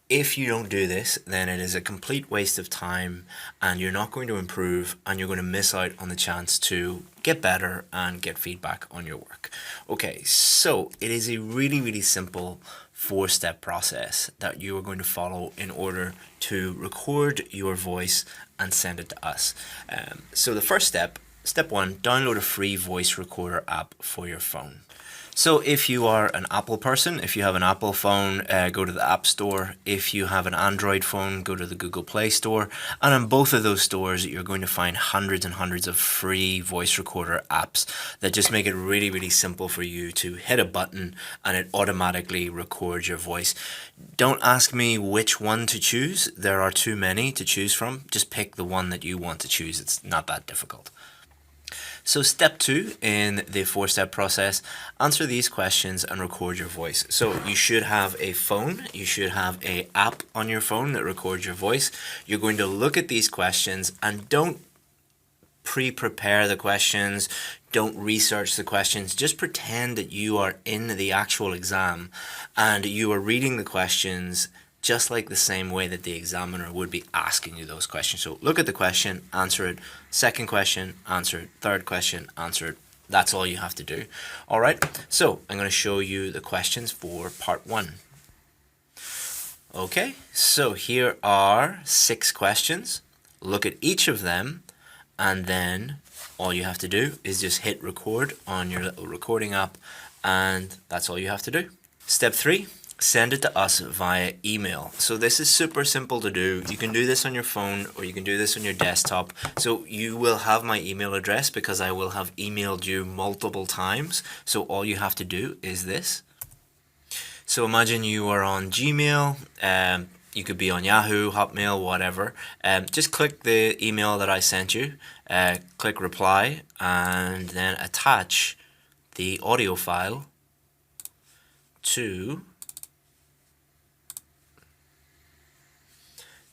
If you don't do this, then it is a complete waste of time and you're not going to improve, and you're going to miss out on the chance to get better and get feedback on your work. Okay, so it is a really, really simple 4-step process that you are going to follow in order to record your voice and send it to us. So the first step, step 1, download a free voice recorder app for your phone. So if you are an Apple person, if you have an Apple phone, go to the App Store. If you have an Android phone, go to the Google Play Store. And on both of those stores, you're going to find hundreds and hundreds of free voice recorder apps that just make it really, really simple for you to hit a button and it automatically records your voice. Don't ask me which one to choose. There are too many to choose from. Just pick the one that you want to choose. It's not that difficult. So step 2 in the 4-step process, answer these questions and record your voice. So you should have a phone, you should have an app on your phone that records your voice. You're going to look at these questions and don't pre-prepare the questions, don't research the questions, just pretend that you are in the actual exam and you are reading the questions just like the same way that the examiner would be asking you those questions. So look at the question, answer it. Second question, answer it. Third question, answer it. That's all you have to do. All right, so I'm going to show you the questions for part 1. Okay, so here are 6 questions. Look at each of them, and then all you have to do is just hit record on your little recording app, and that's all you have to do. Step 3, send it to us via email. So this is super simple to do. You can do this on your phone or you can do this on your desktop. So you will have my email address because I will have emailed you multiple times. So all you have to do is this. So imagine you are on Gmail, you could be on Yahoo, Hotmail, whatever. Just click the email that I sent you, click reply, and then attach the audio file to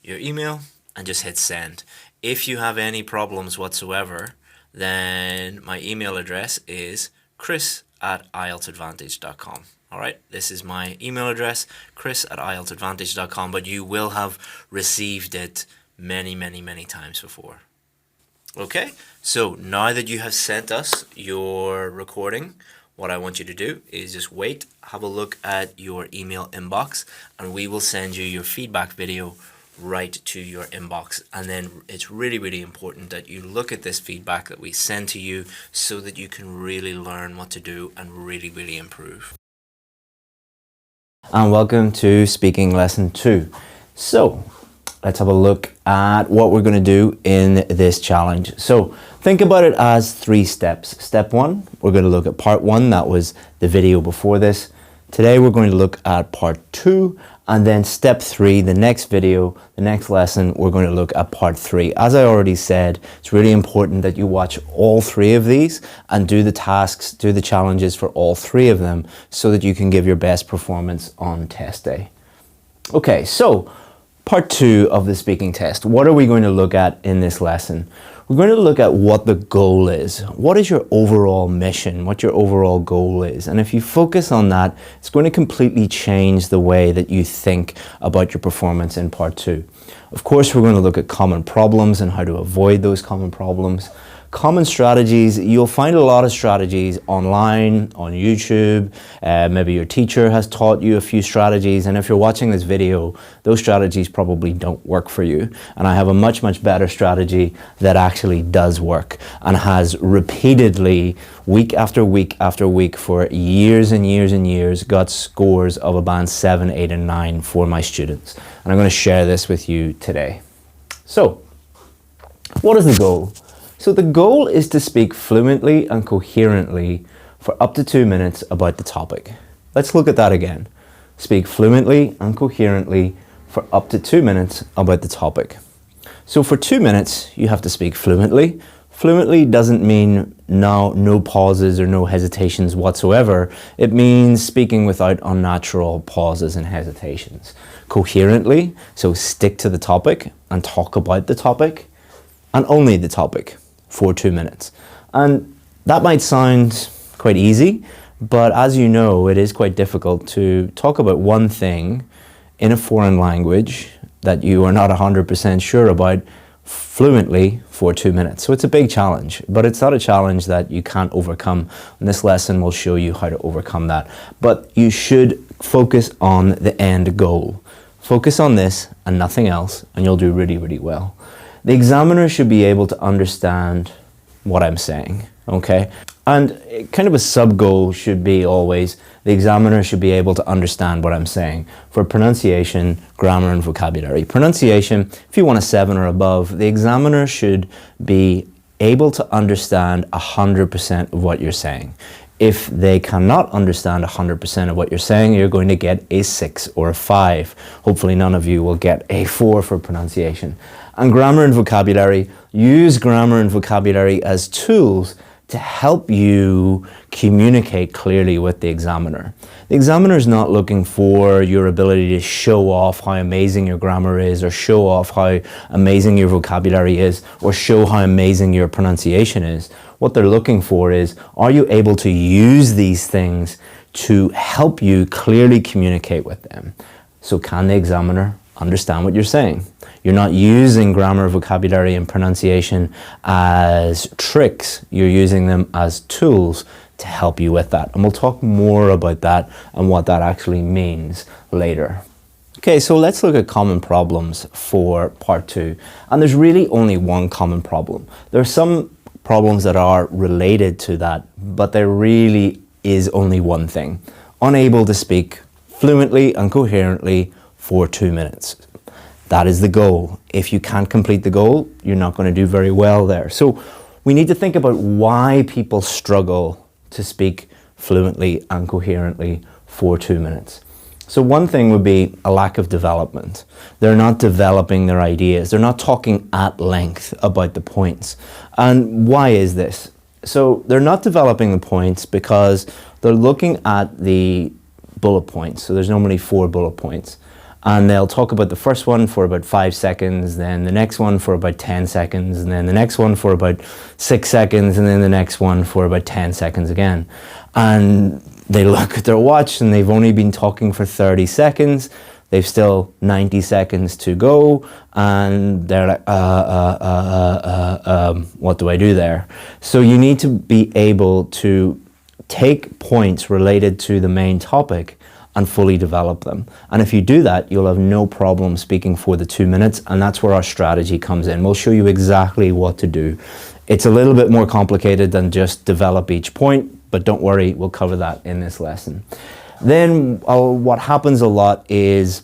your email and just hit send. If you have any problems whatsoever, then my email address is chris@ieltsadvantage.com. All right, this is my email address, chris@ieltsadvantage.com, but you will have received it many times before. Okay, so now that you have sent us your recording, what I want you to do is just wait, have a look at your email inbox, and we will send you your feedback video right to your inbox. And then it's really important that you look at this feedback that we send to you so that you can really learn what to do and really improve. And welcome to speaking lesson 2. So let's have a look at what we're going to do in this challenge. So think about it as 3 steps. Step 1, we're going to look at part 1. That was the video before this. Today we're going to look at part 2, and then step 3, the next video, the next lesson, we're going to look at part 3. As I already said, it's really important that you watch all 3 of these and do the tasks, do the challenges for all 3 of them so that you can give your best performance on test day. Okay, so part 2 of the speaking test. What are we going to look at in this lesson? We're going to look at what the goal is. What is your overall mission? What your overall goal is? And if you focus on that, it's going to completely change the way that you think about your performance in part 2. Of course, we're going to look at common problems and how to avoid those common problems. Common strategies, you'll find a lot of strategies online, on YouTube. Maybe your teacher has taught you a few strategies, and if you're watching this video, those strategies probably don't work for you. And I have a much better strategy that actually does work and has repeatedly, week after week after week, for years and years, got scores of a band 7, 8, and 9 for my students. And I'm going to share this with you today. So, what is the goal? So the goal is to speak fluently and coherently for up to 2 minutes about the topic. Let's look at that again. Speak fluently and coherently for up to 2 minutes about the topic. So for 2 minutes, you have to speak fluently. Fluently doesn't mean no pauses or no hesitations whatsoever. It means speaking without unnatural pauses and hesitations. Coherently, so stick to the topic and talk about the topic and only the topic for 2 minutes. And that might sound quite easy, but as you know, it is quite difficult to talk about one thing in a foreign language that you are not 100% sure about fluently for 2 minutes. So it's a big challenge, but it's not a challenge that you can't overcome. And this lesson will show you how to overcome that. But you should focus on the end goal. Focus on this and nothing else, and you'll do really well. The examiner should be able to understand what I'm saying, okay? And kind of a sub-goal should be always, the examiner should be able to understand what I'm saying for pronunciation, grammar, and vocabulary. Pronunciation, if you want a 7 or above, the examiner should be able to understand 100% of what you're saying. If they cannot understand 100% of what you're saying, you're going to get a 6 or a 5. Hopefully none of you will get a 4 for pronunciation. And grammar and vocabulary, use grammar and vocabulary as tools to help you communicate clearly with the examiner. The examiner is not looking for your ability to show off how amazing your grammar is, or show off how amazing your vocabulary is, or show how amazing your pronunciation is. What they're looking for is, are you able to use these things to help you clearly communicate with them? So can the examiner understand what you're saying. You're not using grammar, vocabulary, and pronunciation as tricks. You're using them as tools to help you with that. And we'll talk more about that and what that actually means later. Okay, so let's look at common problems for part 2. And there's really only one common problem. There are some problems that are related to that, but there really is only one thing. Unable to speak fluently and coherently for 2 minutes. That is the goal. If you can't complete the goal, you're not going to do very well there. So we need to think about why people struggle to speak fluently and coherently for 2 minutes. So one thing would be a lack of development. They're not developing their ideas. They're not talking at length about the points. And why is this? So they're not developing the points because they're looking at the bullet points. So there's normally 4 bullet points. And they'll talk about the first one for about 5 seconds, then the next one for about 10 seconds, and then the next one for about 6 seconds, and then the next one for about 10 seconds again. And they look at their watch and they've only been talking for 30 seconds. They've still 90 seconds to go. And they're like, what do I do there? So you need to be able to take points related to the main topic and fully develop them. And if you do that, you'll have no problem speaking for the 2 minutes, and that's where our strategy comes in. We'll show you exactly what to do. It's a little bit more complicated than just develop each point, but don't worry, we'll cover that in this lesson. Then what happens a lot is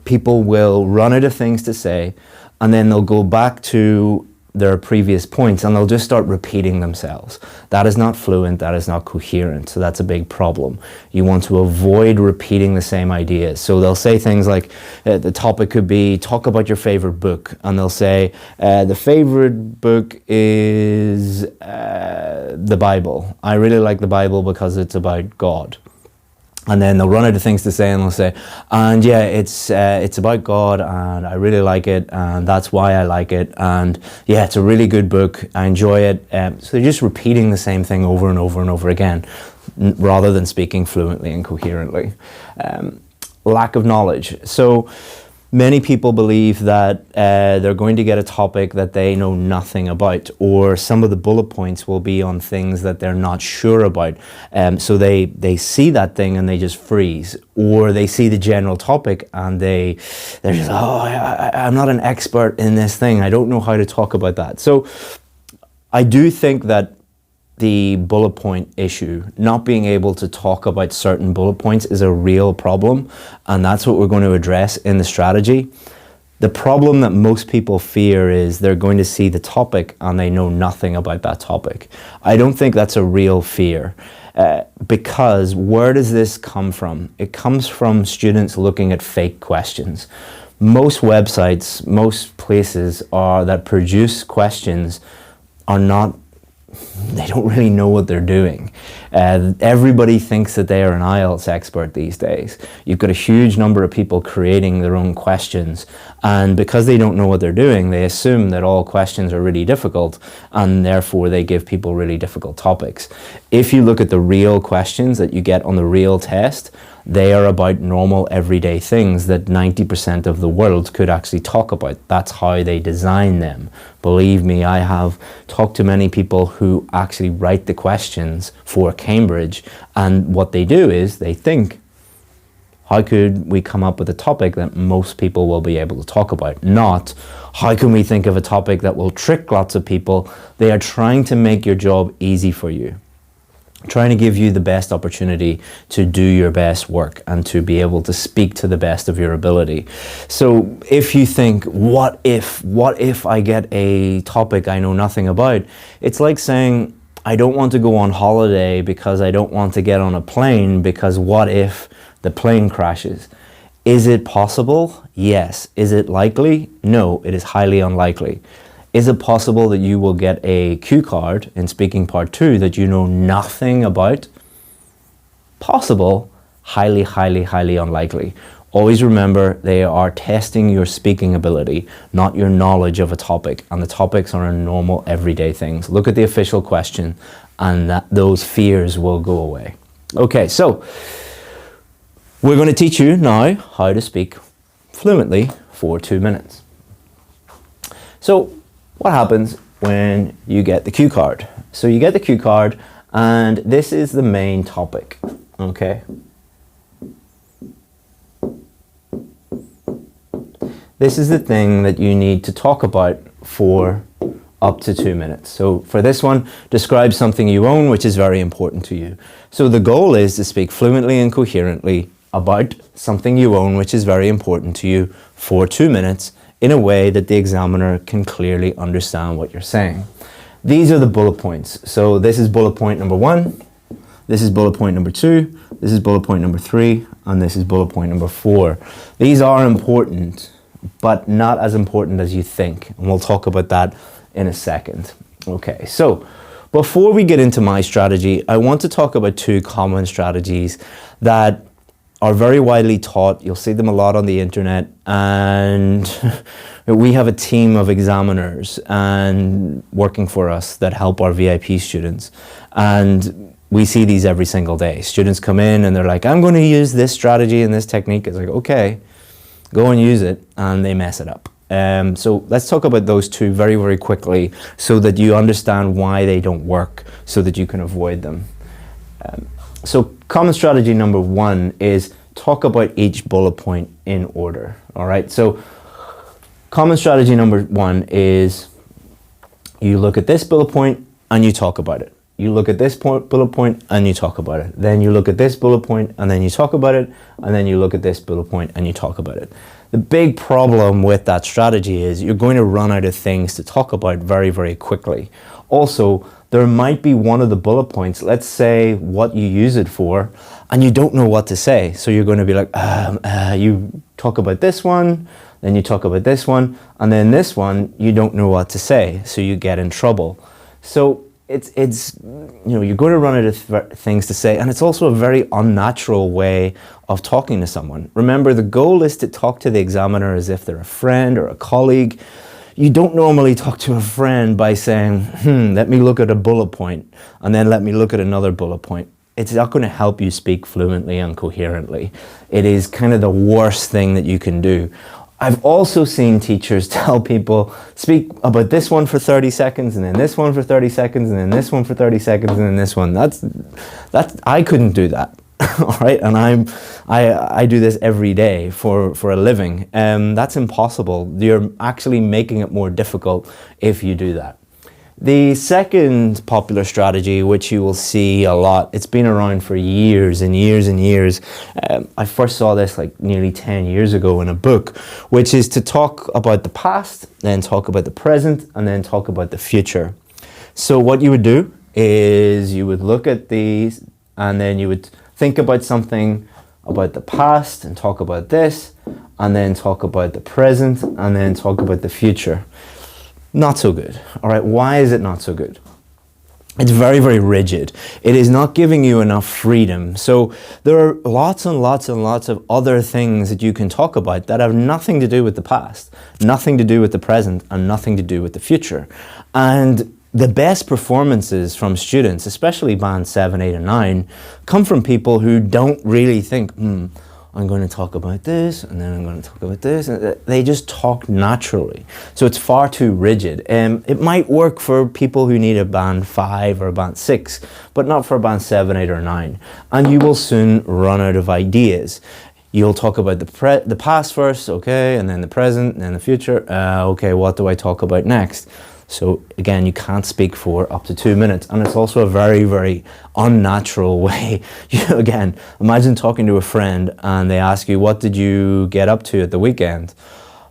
people will run out of things to say, and then they'll go back to their previous points and they'll just start repeating themselves. That is not fluent, that is not coherent, so that's a big problem. You want to avoid repeating the same ideas. So they'll say things like, the topic could be, talk about your favorite book, and they'll say, the favorite book is the Bible. I really like the Bible because it's about God. And then they'll run out of things to say and they'll say, and yeah, it's about God and I really like it and that's why I like it, and yeah, it's a really good book, I enjoy it. So they're just repeating the same thing over and over and over again rather than speaking fluently and coherently. Lack of knowledge. So many people believe that they're going to get a topic that they know nothing about, or some of the bullet points will be on things that they're not sure about. So they see that thing and they just freeze, or they see the general topic and they're just, I'm not an expert in this thing. I don't know how to talk about that. So I do think that the bullet point issue, not being able to talk about certain bullet points, is a real problem, and that's what we're going to address in the strategy. The problem that most people fear is they're going to see the topic and they know nothing about that topic. I don't think that's a real fear, because where does this come from? It comes from students looking at fake questions. Most websites, most places that produce questions are not, they don't really know what they're doing. Everybody thinks that they are an IELTS expert these days. You've got a huge number of people creating their own questions, and because they don't know what they're doing, they assume that all questions are really difficult, and therefore they give people really difficult topics. If you look at the real questions that you get on the real test, they are about normal everyday things that 90% of the world could actually talk about. That's how they design them. Believe me, I have talked to many people who actually write the questions for Cambridge, and what they do is they think, how could we come up with a topic that most people will be able to talk about? Not, how can we think of a topic that will trick lots of people? They are trying to make your job easy for you, trying to give you the best opportunity to do your best work and to be able to speak to the best of your ability. So if you think, what if I get a topic I know nothing about? It's like saying, I don't want to go on holiday because I don't want to get on a plane, because what if the plane crashes? Is it possible? Yes. Is it likely? No, it is highly unlikely. Is it possible that you will get a cue card in speaking part 2 that you know nothing about? Possible, highly, highly, highly unlikely. Always remember, they are testing your speaking ability, not your knowledge of a topic, and the topics are normal everyday things. Look at the official question and those fears will go away. Okay, so we're going to teach you now how to speak fluently for 2 minutes. So what happens when you get the cue card? So you get the cue card, and this is the main topic, okay? This is the thing that you need to talk about for up to 2 minutes. So for this one, describe something you own which is very important to you. So the goal is to speak fluently and coherently about something you own which is very important to you for 2 minutes in a way that the examiner can clearly understand what you're saying. These are the bullet points. So this is bullet point number 1, this is bullet point number 2, this is bullet point number 3, and this is bullet point number 4. These are important, but not as important as you think. And we'll talk about that in a second. Okay, so before we get into my strategy, I want to talk about 2 common strategies that are very widely taught. You'll see them a lot on the internet, and we have a team of examiners and working for us that help our VIP students, and we see these every single day. Students come in and they're like, I'm going to use this strategy and this technique. It's like, okay, go and use it, and they mess it up. So let's talk about those 2 very, very quickly so that you understand why they don't work, so that you can avoid them. So common strategy number 1 is talk about each bullet point in order. All right, so common strategy number 1 is you look at this bullet point and you talk about it. You look at this bullet point and you talk about it. Then you look at this bullet point and then you talk about it. And then you look at this bullet point and you talk about it. The big problem with that strategy is you're going to run out of things to talk about very, very quickly. Also, there might be one of the bullet points, let's say what you use it for, and you don't know what to say. So you're going to be like, you talk about this one, then you talk about this one, and then this one, you don't know what to say. So you get in trouble. So it's you're going to run out of things to say, and it's also a very unnatural way of talking to someone. Remember, the goal is to talk to the examiner as if they're a friend or a colleague. You don't normally talk to a friend by saying, let me look at a bullet point, and then let me look at another bullet point. It's not going to help you speak fluently and coherently. It is kind of the worst thing that you can do. I've also seen teachers tell people, speak about this one for 30 seconds, and then this one for 30 seconds, and then this one for 30 seconds, and then this one. That's I couldn't do that. All right, and I do this every day for a living. That's impossible. You're actually making it more difficult if you do that. The second popular strategy, which you will see a lot, it's been around for years and years and years. I first saw this like nearly 10 years ago in a book, which is to talk about the past, then talk about the present, and then talk about the future. So what you would do is you would look at these, and then you would think about something about the past and talk about this, and then talk about the present, and then talk about the future. Not so good. All right, why is it not so good? It's very, very rigid. It is not giving you enough freedom. So there are lots and lots and lots of other things that you can talk about that have nothing to do with the past, nothing to do with the present, and nothing to do with the future. And the best performances from students, especially band 7, 8, and 9, come from people who don't really think, I'm going to talk about this, and then I'm going to talk about this. They just talk naturally. So it's far too rigid. It might work for people who need a band 5 or a band 6, but not for a band 7, 8, or 9. And you will soon run out of ideas. You'll talk about the past first, okay, and then the present, and then the future. Okay, what do I talk about next? So again, you can't speak for up to 2 minutes, and it's also a very, very unnatural way. Again, imagine talking to a friend and they ask you, what did you get up to at the weekend?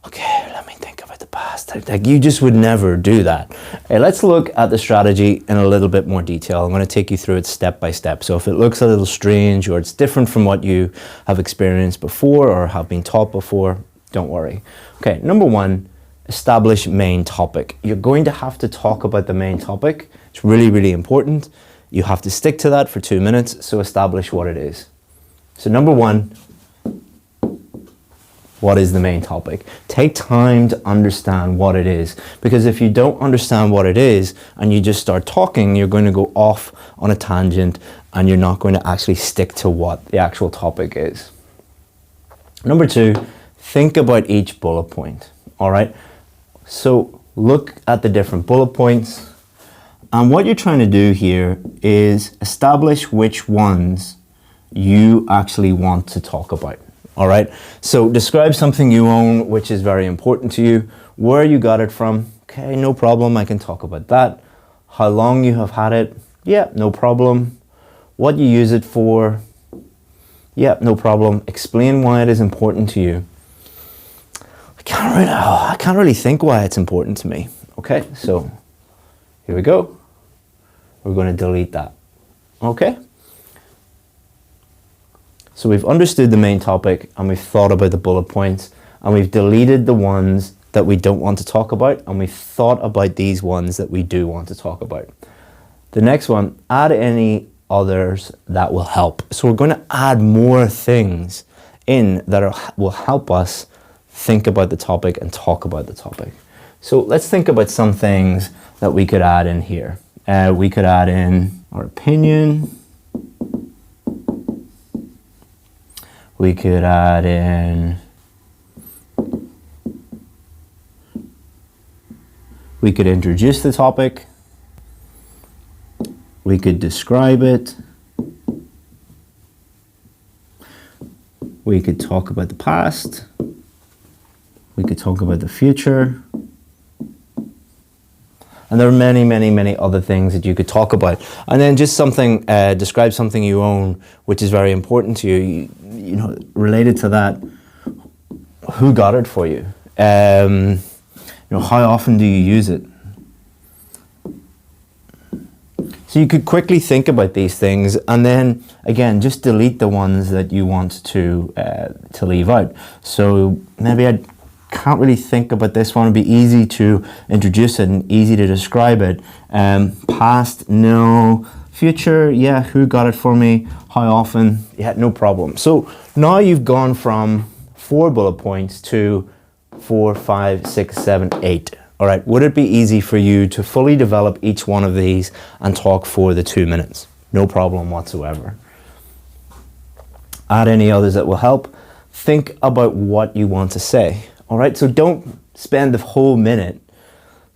Okay, let me think about the past. Like, you just would never do that. Okay, let's look at the strategy in a little bit more detail. I'm going to take you through it step by step. So if it looks a little strange or it's different from what you have experienced before or have been taught before, don't worry. Okay, number 1. Establish main topic. You're going to have to talk about the main topic. It's really, really important. You have to stick to that for 2 minutes, so establish what it is. So number 1, what is the main topic? Take time to understand what it is, because if you don't understand what it is and you just start talking, you're going to go off on a tangent and you're not going to actually stick to what the actual topic is. Number 2, think about each bullet point, all right? So look at the different bullet points, and what you're trying to do here is establish which ones you actually want to talk about, all right? So describe something you own which is very important to you, where you got it from. Okay, no problem, I can talk about that. How long you have had it. Yeah, no problem. What you use it for. Yeah, no problem. Explain why it is important to you. I can't really think why it's important to me. Okay, so here we go. We're going to delete that. Okay? So we've understood the main topic, and we've thought about the bullet points, and we've deleted the ones that we don't want to talk about, and we've thought about these ones that we do want to talk about. The next one, add any others that will help. So we're going to add more things in that will help us think about the topic and talk about the topic. So let's think about some things that we could add in here. We could add in our opinion. We could add in, we could introduce the topic. We could describe it. We could talk about the past. We could talk about the future. And there are many, many, many other things that you could talk about. And then just something, describe something you own, which is very important to you. You know, related to that, who got it for you? You know, how often do you use it? So you could quickly think about these things, and then again, just delete the ones that you want to leave out. So maybe I can't really think about this one. It'd be easy to introduce it and easy to describe it. Past, no. Future, yeah. Who got it for me? How often? Yeah, no problem. So now you've gone from 4 bullet points to 4, 5, 6, 7, 8. All right, would it be easy for you to fully develop each one of these and talk for the 2 minutes? No problem whatsoever. Add any others that will help. Think about what you want to say. All right, so don't spend the whole minute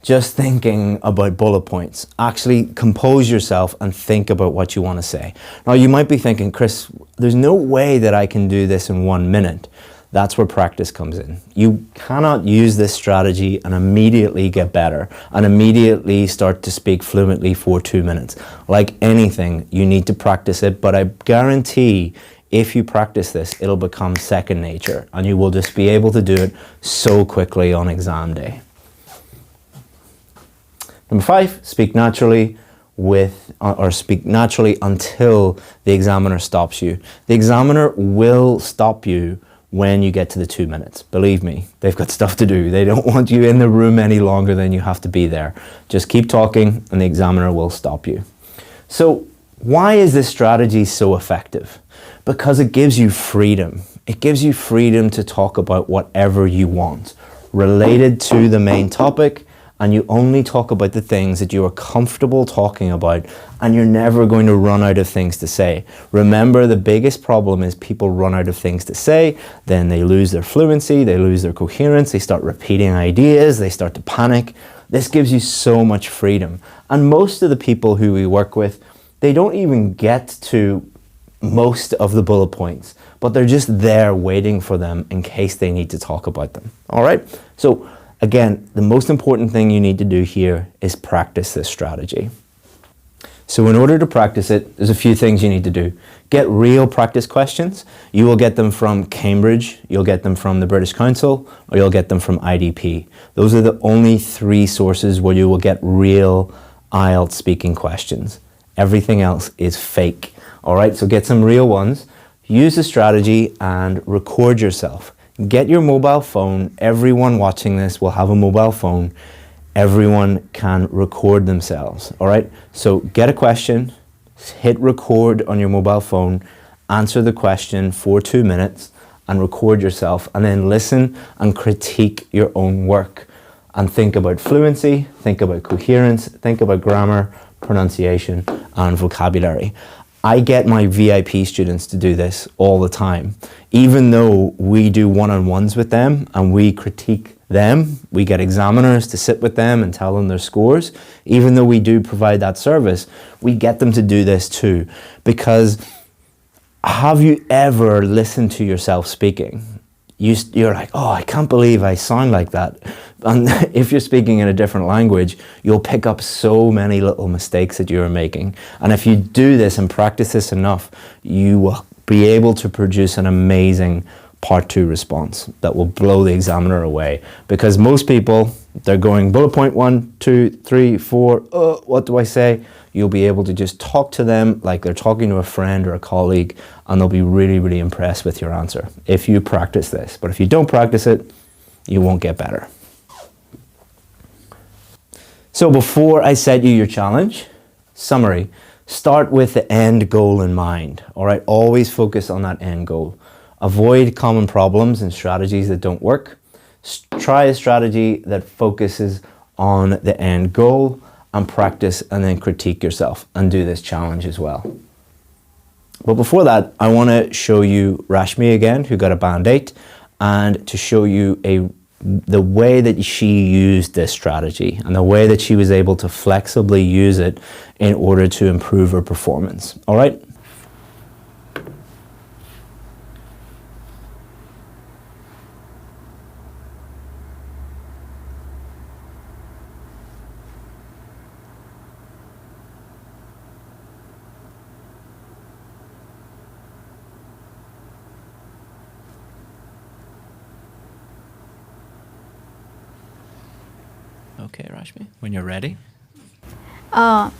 just thinking about bullet points. Actually compose yourself and think about what you want to say. Now you might be thinking, Chris, there's no way that I can do this in 1 minute. That's where practice comes in. You cannot use this strategy and immediately get better and immediately start to speak fluently for 2 minutes. Like anything, you need to practice it, but I guarantee if you practice this, it'll become second nature and you will just be able to do it so quickly on exam day. Number 5, speak naturally speak naturally until the examiner stops you. The examiner will stop you when you get to the 2 minutes. Believe me, they've got stuff to do. They don't want you in the room any longer than you have to be there. Just keep talking and the examiner will stop you. So why is this strategy so effective? Because it gives you freedom. It gives you freedom to talk about whatever you want related to the main topic, and you only talk about the things that you are comfortable talking about, and you're never going to run out of things to say. Remember, the biggest problem is people run out of things to say, then they lose their fluency, they lose their coherence, they start repeating ideas, they start to panic. This gives you so much freedom. And most of the people who we work with, they don't even get to most of the bullet points, but they're just there waiting for them in case they need to talk about them. All right? So again, the most important thing you need to do here is practice this strategy. So in order to practice it, there's a few things you need to do. Get real practice questions. You will get them from Cambridge, you'll get them from the British Council, or you'll get them from IDP. Those are the only 3 sources where you will get real IELTS speaking questions. Everything else is fake. All right, so get some real ones. Use the strategy and record yourself. Get your mobile phone. Everyone watching this will have a mobile phone. Everyone can record themselves, all right? So get a question, hit record on your mobile phone, answer the question for 2 minutes and record yourself, and then listen and critique your own work and think about fluency, think about coherence, think about grammar, pronunciation and vocabulary. I get my VIP students to do this all the time. Even though we do one-on-ones with them and we critique them, we get examiners to sit with them and tell them their scores. Even though we do provide that service, we get them to do this too. Because have you ever listened to yourself speaking? You're like, oh, I can't believe I sound like that. And if you're speaking in a different language, you'll pick up so many little mistakes that you're making. And if you do this and practice this enough, you will be able to produce an amazing part 2 response that will blow the examiner away. Because most people, they're going bullet point 1, 2, 3, 4, what do I say? You'll be able to just talk to them like they're talking to a friend or a colleague, and they'll be really, really impressed with your answer if you practice this. But if you don't practice it, you won't get better. So before I set you your challenge, summary, start with the end goal in mind. All right, always focus on that end goal. Avoid common problems and strategies that don't work. Try a strategy that focuses on the end goal, and practice and then critique yourself and do this challenge as well. But before that, I want to show you Rashmi again, who got a band 8, and to show you the way that she used this strategy and the way that she was able to flexibly use it in order to improve her performance. All right? Okay, Rashmi, when you're ready. I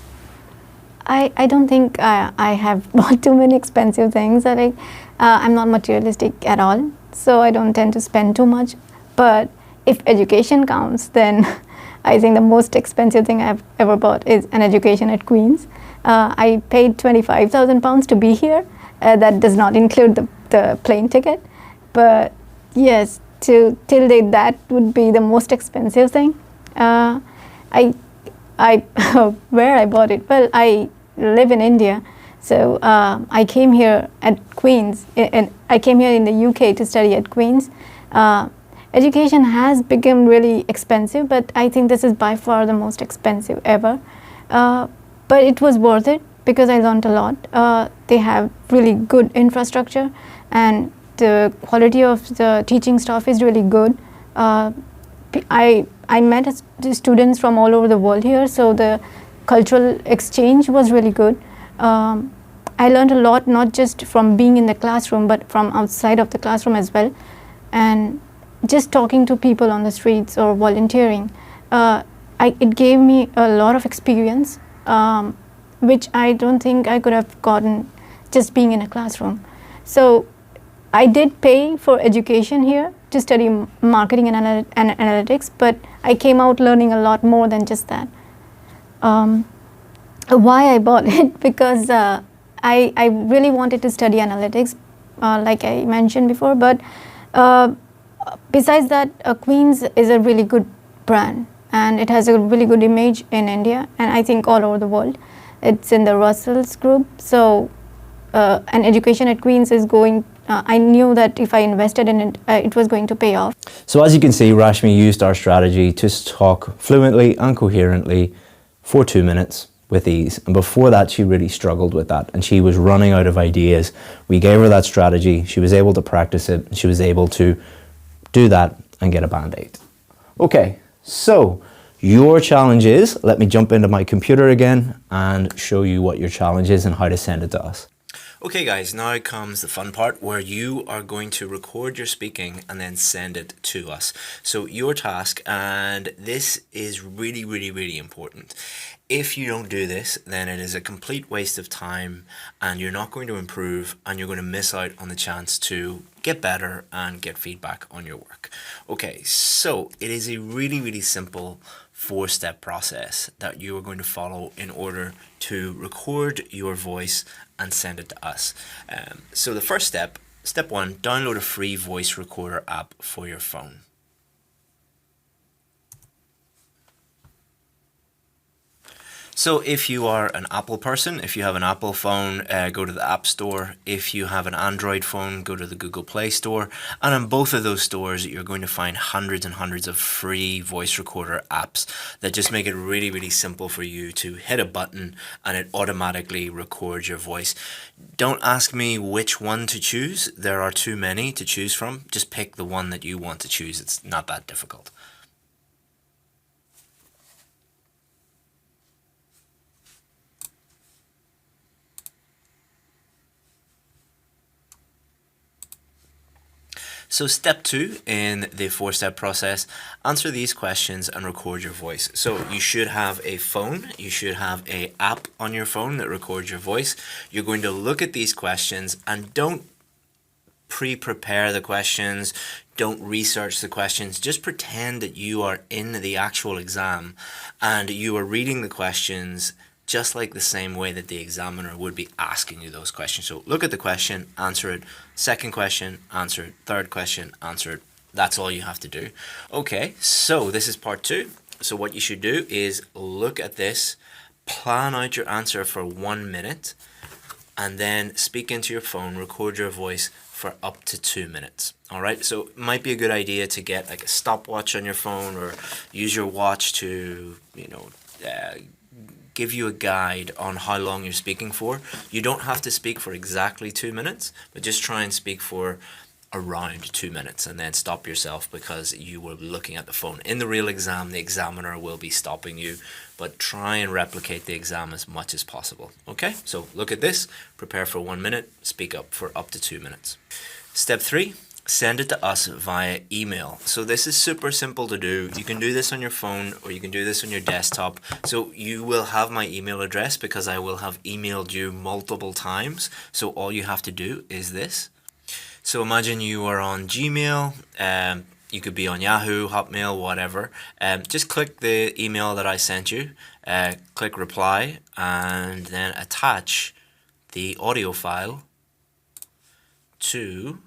don't think I have bought too many expensive things. I'm not materialistic at all, so I don't tend to spend too much. But if education counts, then I think the most expensive thing I've ever bought is an education at Queen's. I paid £25,000 to be here. That does not include the plane ticket. But yes, till date, that would be the most expensive thing. Where I bought it? Well, I live in India, so I came here at Queen's, and I came here in the UK to study at Queen's. Education has become really expensive, but I think this is by far the most expensive ever. But it was worth it because I learned a lot. They have really good infrastructure, and the quality of the teaching staff is really good. I met students from all over the world here, so the cultural exchange was really good. I learned a lot, not just from being in the classroom, but from outside of the classroom as well. And just talking to people on the streets or volunteering, it gave me a lot of experience, which I don't think I could have gotten just being in a classroom. So I did pay for education here to study marketing and analytics, but I came out learning a lot more than just that. Why I bought it? Because I really wanted to study analytics, like I mentioned before, but besides that, Queen's is a really good brand, and it has a really good image in India, and I think all over the world. It's in the Russell's group, so an education at Queen's is going, I knew that if I invested in it, it was going to pay off. So as you can see, Rashmi used our strategy to talk fluently and coherently for 2 minutes with ease. And before that, she really struggled with that, and she was running out of ideas. We gave her that strategy. She was able to practice it. She was able to do that and get a band 8. Okay, so your challenge is, let me jump into my computer again and show you what your challenge is and how to send it to us. Okay guys, now comes the fun part where you are going to record your speaking and then send it to us. So your task, and this is really, really, really important. If you don't do this, then it is a complete waste of time and you're not going to improve, and you're going to miss out on the chance to get better and get feedback on your work. Okay, so it is a really, really simple 4-step process that you are going to follow in order to record your voice and send it to us. So the first step, step 1, download a free voice recorder app for your phone. So if you are an Apple person, if you have an Apple phone, go to the App Store. If you have an Android phone, go to the Google Play Store. And in both of those stores, you're going to find hundreds and hundreds of free voice recorder apps that just make it really, really simple for you to hit a button and it automatically records your voice. Don't ask me which one to choose. There are too many to choose from. Just pick the one that you want to choose. It's not that difficult. So step 2 in the 4-step process, answer these questions and record your voice. So you should have a phone, you should have an app on your phone that records your voice. You're going to look at these questions and don't pre-prepare the questions, don't research the questions, just pretend that you are in the actual exam and you are reading the questions just like the same way that the examiner would be asking you those questions. So look at the question, answer it. Second question, answer it. Third question, answer it. That's all you have to do. Okay, so this is part 2. So what you should do is look at this, plan out your answer for 1 minute, and then speak into your phone, record your voice for up to 2 minutes. All right, so it might be a good idea to get like a stopwatch on your phone or use your watch to, give you a guide on how long you're speaking for. You don't have to speak for exactly 2 minutes, but just try and speak for around 2 minutes and then stop yourself because you were looking at the phone. In the real exam, the examiner will be stopping you, but try and replicate the exam as much as possible. Okay, so look at this, prepare for 1 minute, speak up for up to 2 minutes. Step 3. Send it to us via email. So this is super simple to do. You can do this on your phone or you can do this on your desktop. So you will have my email address because I will have emailed you multiple times. So all you have to do is this. So imagine you are on Gmail, you could be on Yahoo, Hotmail, whatever. Just click the email that I sent you, click reply, and then attach the audio file to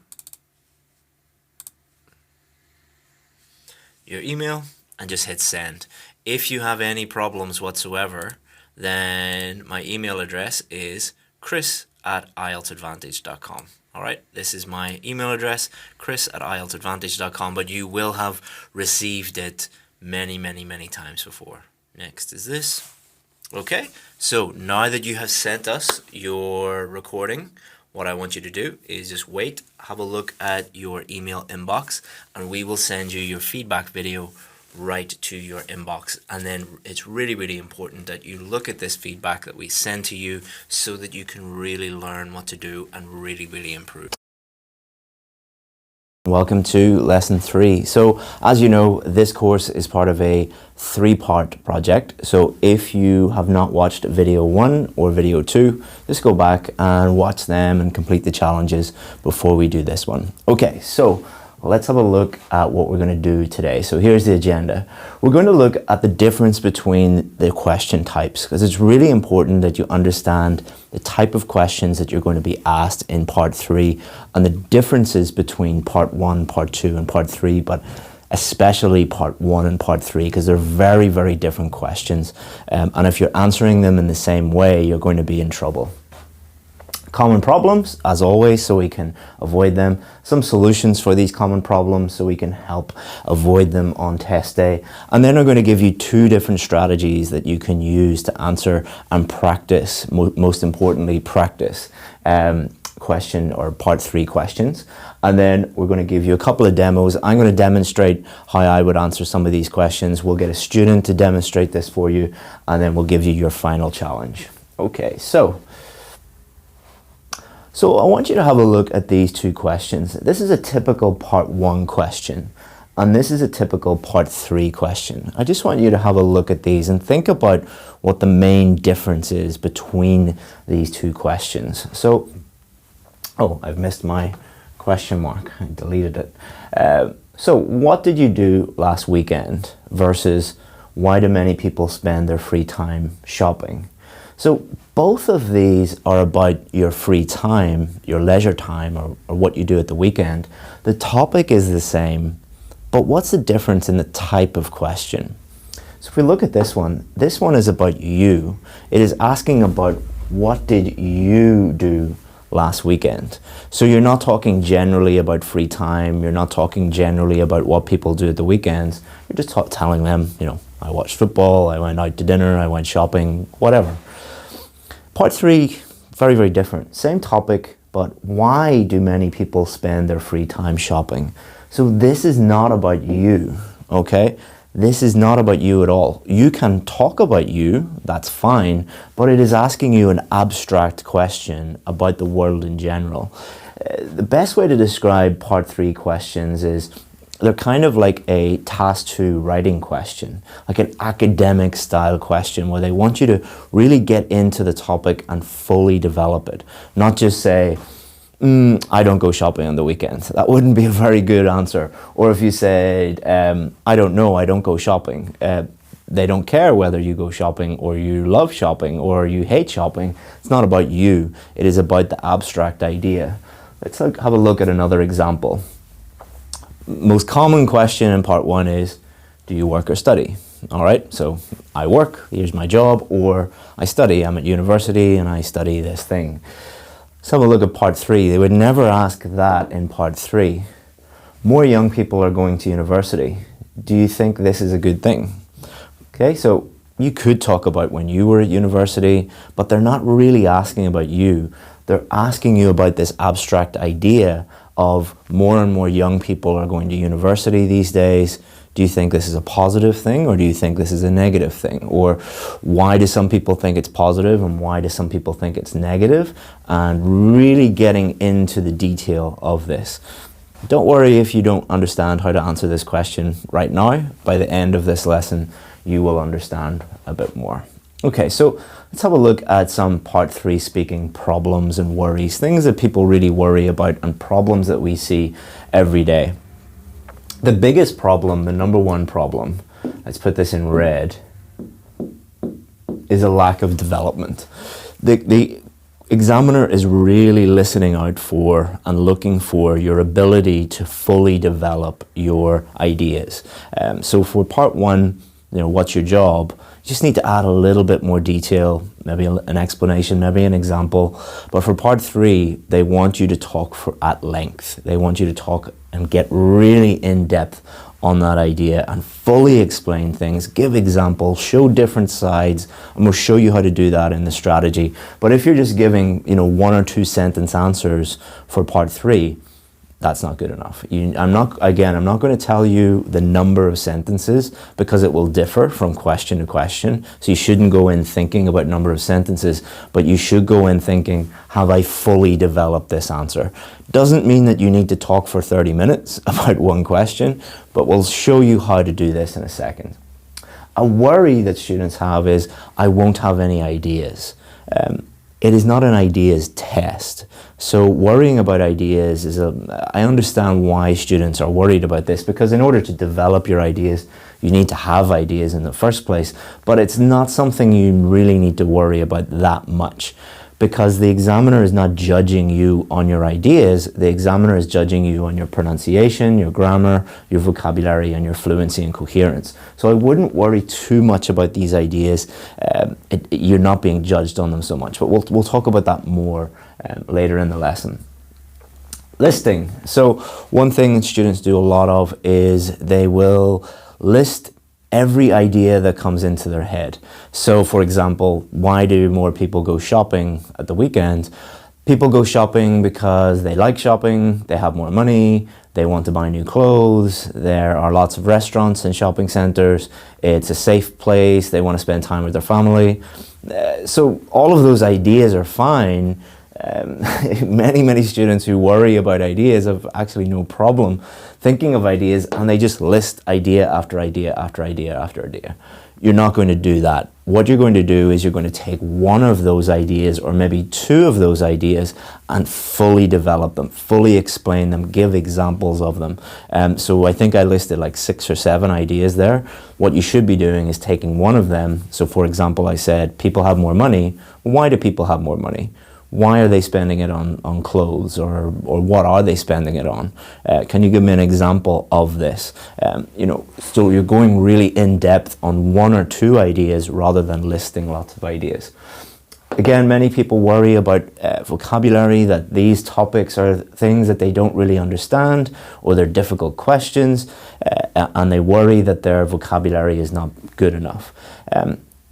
your email and just hit send. If you have any problems whatsoever, then my email address is chris@ieltsadvantage.com. All right, this is my email address, chris@ieltsadvantage.com, but you will have received it many, many, many times before. Next is this. Okay, so now that you have sent us your recording, what I want you to do is just wait, have a look at your email inbox, and we will send you your feedback video right to your inbox. And then it's really, really important that you look at this feedback that we send to you so that you can really learn what to do and really, really improve. Welcome to lesson 3. So as you know, this course is part of a 3-part project. So if you have not watched video 1 or video 2, just go back and watch them and complete the challenges before we do this one. Okay, so let's have a look at what we're going to do today. So here's the agenda. We're going to look at the difference between the question types because it's really important that you understand the type of questions that you're going to be asked in part 3 and the differences between part 1, part 2 and part 3, but especially part 1 and part 3 because they're very, very different questions. And if you're answering them in the same way, you're going to be in trouble. Common problems, as always, so we can avoid them. Some solutions for these common problems so we can help avoid them on test day. And then I'm going to give you 2 different strategies that you can use to answer and practice, most importantly, practice question or part 3 questions. And then we're going to give you a couple of demos. I'm going to demonstrate how I would answer some of these questions. We'll get a student to demonstrate this for you, and then we'll give you your final challenge. Okay, so I want you to have a look at these 2 questions. This is a typical part 1 question, and this is a typical part 3 question. I just want you to have a look at these and think about what the main difference is between these 2 questions. So, oh, I've missed my question mark. I deleted it. So what did you do last weekend versus why do many people spend their free time shopping? So both of these are about your free time, your leisure time, or what you do at the weekend. The topic is the same, but what's the difference in the type of question? So if we look at this one is about you. It is asking about what did you do last weekend. So you're not talking generally about free time, you're not talking generally about what people do at the weekends, you're just telling them, you know, I watched football, I went out to dinner, I went shopping, whatever. Part 3, very, very different. Same topic, but why do many people spend their free time shopping? So this is not about you, okay? This is not about you at all. You can talk about you, that's fine, but it is asking you an abstract question about the world in general. The best way to describe part 3 questions is they're kind of like a task 2 writing question, like an academic style question where they want you to really get into the topic and fully develop it. Not just say, I don't go shopping on the weekends. That wouldn't be a very good answer. Or if you said, I don't know, I don't go shopping. They don't care whether you go shopping or you love shopping or you hate shopping. It's not about you. It is about the abstract idea. Let's have a look at another example. Most common question in part 1 is, do you work or study? All right, so I work, here's my job, or I study, I'm at university and I study this thing. Let's have a look at part 3. They would never ask that in part 3. More young people are going to university. Do you think this is a good thing? Okay, so you could talk about when you were at university, but they're not really asking about you. They're asking you about this abstract idea of more and more young people are going to university these days. Do you think this is a positive thing or do you think this is a negative thing? Or why do some people think it's positive and why do some people think it's negative? And really getting into the detail of this. Don't worry if you don't understand how to answer this question right now. By the end of this lesson, you will understand a bit more. Okay, so let's have a look at some part 3 speaking problems and worries, things that people really worry about and problems that we see every day. The biggest problem, the number 1 problem, let's put this in red, is a lack of development. The examiner is really listening out for and looking for your ability to fully develop your ideas. So for part 1, you know, what's your job? You just need to add a little bit more detail, maybe an explanation, maybe an example. But for part 3, they want you to talk at length. They want you to talk and get really in depth on that idea and fully explain things, give examples, show different sides, and we'll show you how to do that in the strategy. But if you're just giving, you know, 1 or 2 sentence answers for part 3, that's not good enough. I'm not going to tell you the number of sentences because it will differ from question to question. So you shouldn't go in thinking about number of sentences, but you should go in thinking, have I fully developed this answer? Doesn't mean that you need to talk for 30 minutes about one question, but we'll show you how to do this in a second. A worry that students have is, I won't have any ideas. It is not an ideas test. So worrying about ideas is I understand why students are worried about this, because in order to develop your ideas, you need to have ideas in the first place, but it's not something you really need to worry about that much, because the examiner is not judging you on your ideas, the examiner is judging you on your pronunciation, your grammar, your vocabulary, and your fluency and coherence. So I wouldn't worry too much about these ideas. You're not being judged on them so much, but we'll talk about that more later in the lesson. Listing. So one thing that students do a lot of is they will list every idea that comes into their head. So for example, why do more people go shopping at the weekend? People go shopping because they like shopping, they have more money, they want to buy new clothes, there are lots of restaurants and shopping centers, it's a safe place, they want to spend time with their family. So all of those ideas are fine. Many students who worry about ideas have actually no problem thinking of ideas, and they just list idea after idea after idea after idea. You're not going to do that. What you're going to do is you're going to take one of those ideas or maybe 2 of those ideas and fully develop them, fully explain them, give examples of them. So I think I listed like 6 or 7 ideas there. What you should be doing is taking one of them. So for example, I said people have more money. Why do people have more money? Why are they spending it on clothes, or what are they spending it on? Can you give me an example of this? So you're going really in depth on one or two ideas rather than listing lots of ideas. Again, many people worry about vocabulary, that these topics are things that they don't really understand, or they're difficult questions, and they worry that their vocabulary is not good enough.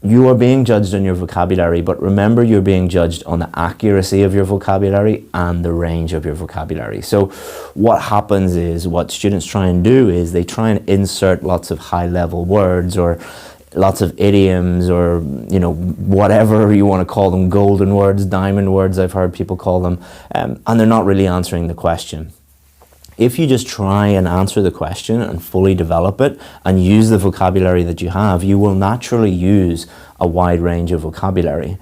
You are being judged on your vocabulary, but remember, you're being judged on the accuracy of your vocabulary and the range of your vocabulary. So what happens is, what students try and do is they try and insert lots of high-level words, or lots of idioms, or whatever you want to call them, golden words, diamond words, I've heard people call them, and they're not really answering the question. If you just try and answer the question and fully develop it and use the vocabulary that you have, you will naturally use a wide range of vocabulary,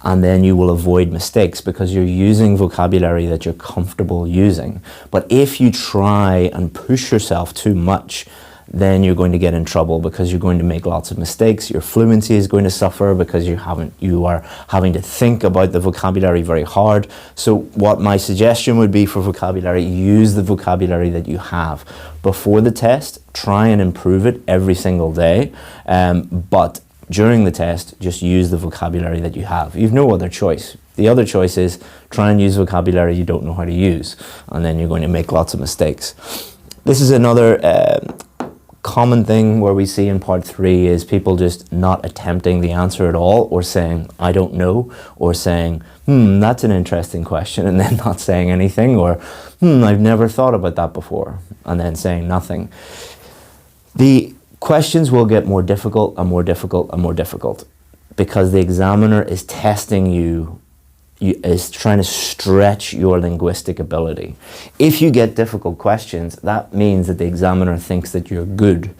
and then you will avoid mistakes because you're using vocabulary that you're comfortable using. But if you try and push yourself too much, then you're going to get in trouble because you're going to make lots of mistakes. Your fluency is going to suffer because you are having to think about the vocabulary very hard. So what my suggestion would be for vocabulary, use the vocabulary that you have. Before the test, try and improve it every single day. But during the test, just use the vocabulary that you have. You've no other choice. The other choice is try and use vocabulary you don't know how to use, and then you're going to make lots of mistakes. This is another common thing where we see in part 3 is people just not attempting the answer at all, or saying, I don't know, or saying, that's an interesting question, and then not saying anything, or I've never thought about that before, and then saying nothing. The questions will get more difficult and more difficult and more difficult because the examiner is testing you, is trying to stretch your linguistic ability. If you get difficult questions, that means that the examiner thinks that you're good.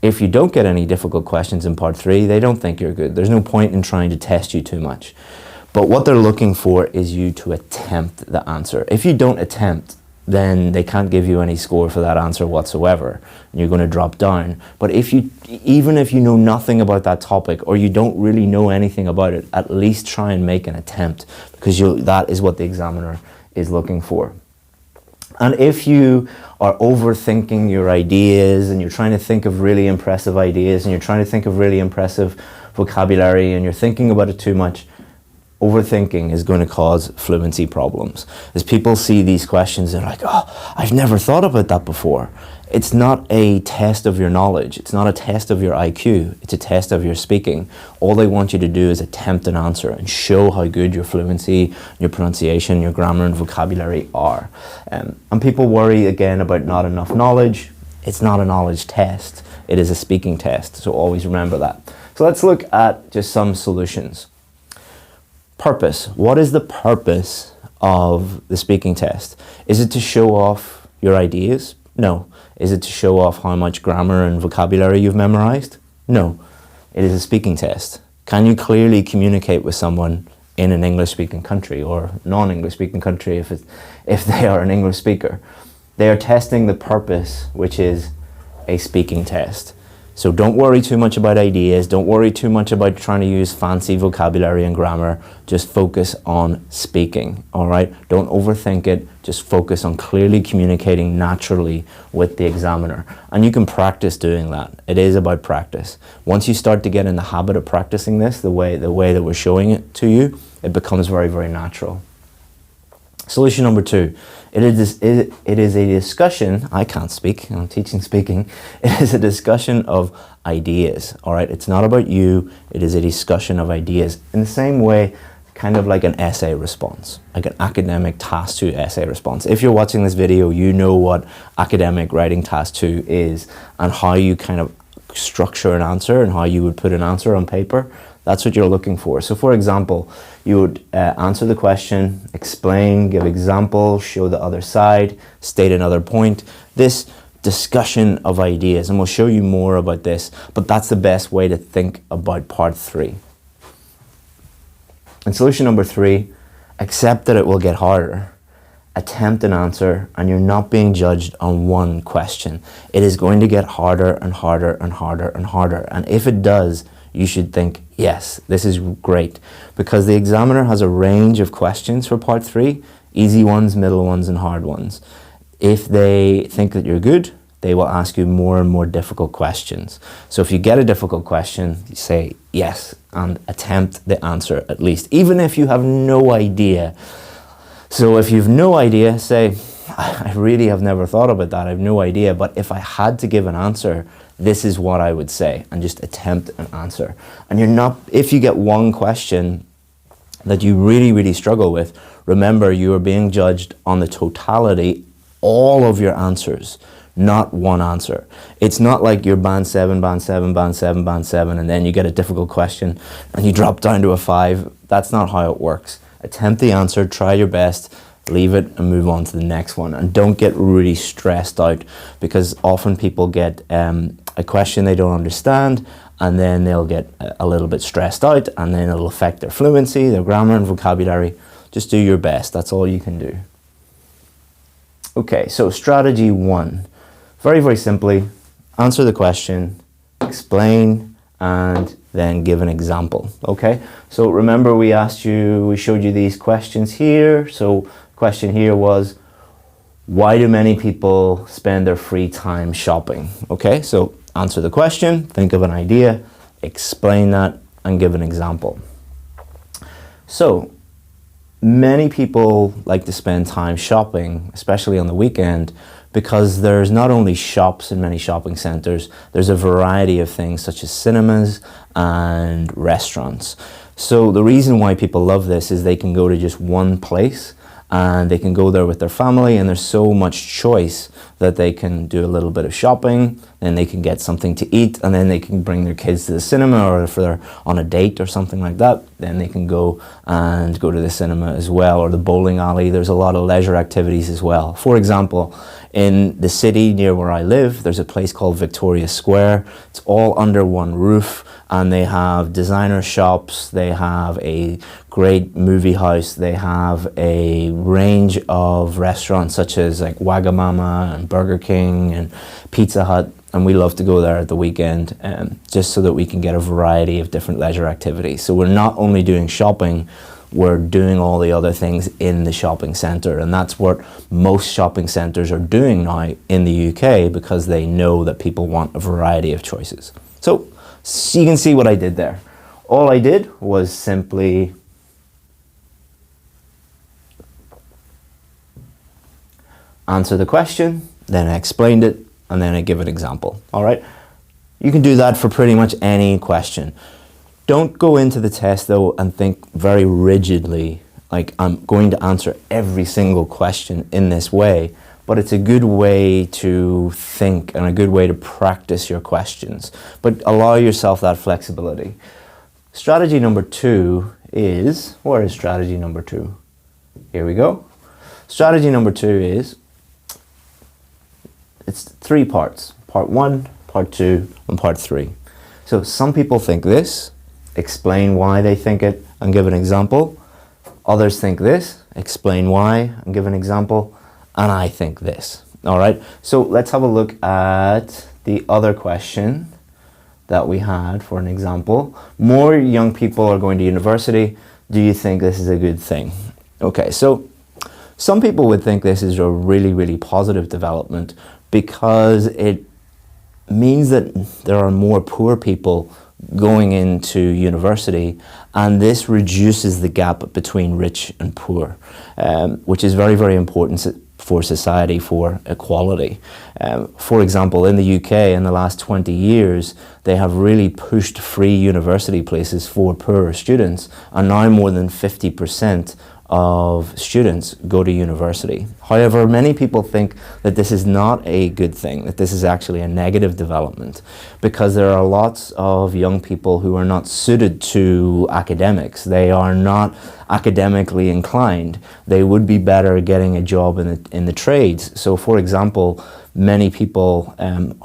If you don't get any difficult questions in part 3, they don't think you're good. There's no point in trying to test you too much. But what they're looking for is you to attempt the answer. If you don't attempt, then they can't give you any score for that answer whatsoever. You're going to drop down. But even if you know nothing about that topic, or you don't really know anything about it, at least try and make an attempt, because that is what the examiner is looking for. And if you are overthinking your ideas, and you're trying to think of really impressive ideas, and you're trying to think of really impressive vocabulary, and you're thinking about it too much, overthinking is going to cause fluency problems. As people see these questions, they're like, oh, I've never thought about that before. It's not a test of your knowledge. It's not a test of your IQ. It's a test of your speaking. All they want you to do is attempt an answer and show how good your fluency, your pronunciation, your grammar and vocabulary are. And people worry again about not enough knowledge. It's not a knowledge test. It is a speaking test. So always remember that. So let's look at just some solutions. Purpose. What is the purpose of the speaking test? Is it to show off your ideas? No. Is it to show off how much grammar and vocabulary you've memorized? No. It is a speaking test. Can you clearly communicate with someone in an English-speaking country, or non-English speaking country if they are an English speaker? They are testing the purpose, which is a speaking test. So don't worry too much about ideas. Don't worry too much about trying to use fancy vocabulary and grammar. Just focus on speaking, all right? Don't overthink it. Just focus on clearly communicating naturally with the examiner. And you can practice doing that. It is about practice. Once you start to get in the habit of practicing this, the way that we're showing it to you, it becomes very, very natural. Solution number 2. It is a discussion. I can't speak. I'm teaching speaking. It is a discussion of ideas. All right. It's not about you. It is a discussion of ideas. In the same way, kind of like an essay response, like an academic task 2 essay response. If you're watching this video, you know what academic writing task 2 is, and how you kind of structure an answer and how you would put an answer on paper. That's what you're looking for. So for example, you would answer the question, explain, give example, show the other side, state another point. This discussion of ideas, and we'll show you more about this, but that's the best way to think about part 3. And solution number 3, accept that it will get harder. Attempt an answer, and you're not being judged on one question. It is going to get harder and harder and harder and harder. And if it does, you should think, yes, this is great, because the examiner has a range of questions for part 3, easy ones, middle ones, and hard ones. If they think that you're good, they will ask you more and more difficult questions. So if you get a difficult question, you say yes and attempt the answer at least, even if you have no idea. So if you've no idea, say, I really have never thought about that, I have no idea, but if I had to give an answer, this is what I would say, and just attempt an answer. And you're not, if you get one question that you really, really struggle with, remember you are being judged on the totality, all of your answers, not one answer. It's not like you're band 7, band 7, band 7, band 7, and then you get a difficult question and you drop down to a 5. That's not how it works. Attempt the answer, try your best, leave it and move on to the next one. And don't get really stressed out, because often people get a question they don't understand, and then they'll get a little bit stressed out, and then it'll affect their fluency, their grammar and vocabulary. Just do your best. That's all you can do. Okay, so strategy 1. Very, very simply, answer the question, explain, and then give an example. Okay, so remember we showed you these questions here. So question here was, why do many people spend their free time shopping? Okay, so answer the question, think of an idea, explain that, and give an example. So many people like to spend time shopping, especially on the weekend, because there's not only shops in many shopping centres, there's a variety of things such as cinemas and restaurants. So the reason why people love this is they can go to just one place and they can go there with their family, and there's so much choice that they can do a little bit of shopping, then they can get something to eat, and then they can bring their kids to the cinema, or if they're on a date or something like that, then they can go to the cinema as well, or the bowling alley. There's a lot of leisure activities as well. For example, in the city near where I live, there's a place called Victoria Square. It's all under one roof, and they have designer shops, they have a great movie house, they have a range of restaurants such as like Wagamama and Burger King and Pizza Hut, and we love to go there at the weekend just so that we can get a variety of different leisure activities. So we're not only doing shopping, we're doing all the other things in the shopping centre, and that's what most shopping centres are doing now in the UK, because they know that people want a variety of choices. So you can see what I did there. All I did was simply answer the question, then I explained it, and then I give an example. All right? You can do that for pretty much any question. Don't go into the test though and think very rigidly, like I'm going to answer every single question in this way, but it's a good way to think and a good way to practice your questions. But allow yourself that flexibility. Strategy number 2 is, where is strategy number 2? Here we go. Strategy number 2 is, it's 3 parts. Part 1, part 2, and part 3. So some people think this, explain why they think it and give an example. Others think this, explain why and give an example. And I think this. All right, so let's have a look at the other question that we had for an example. More young people are going to university. Do you think this is a good thing? Okay, so some people would think this is a really, really positive development, because it means that there are more poor people going into university, and this reduces the gap between rich and poor, which is very, very important for society, for equality. For example, in the UK in the last 20 years, they have really pushed free university places for poorer students, and now more than 50% of students go to university. However, many people think that this is not a good thing, that this is actually a negative development, because there are lots of young people who are not suited to academics. They are not academically inclined. They would be better getting a job in the trades. So for example, many people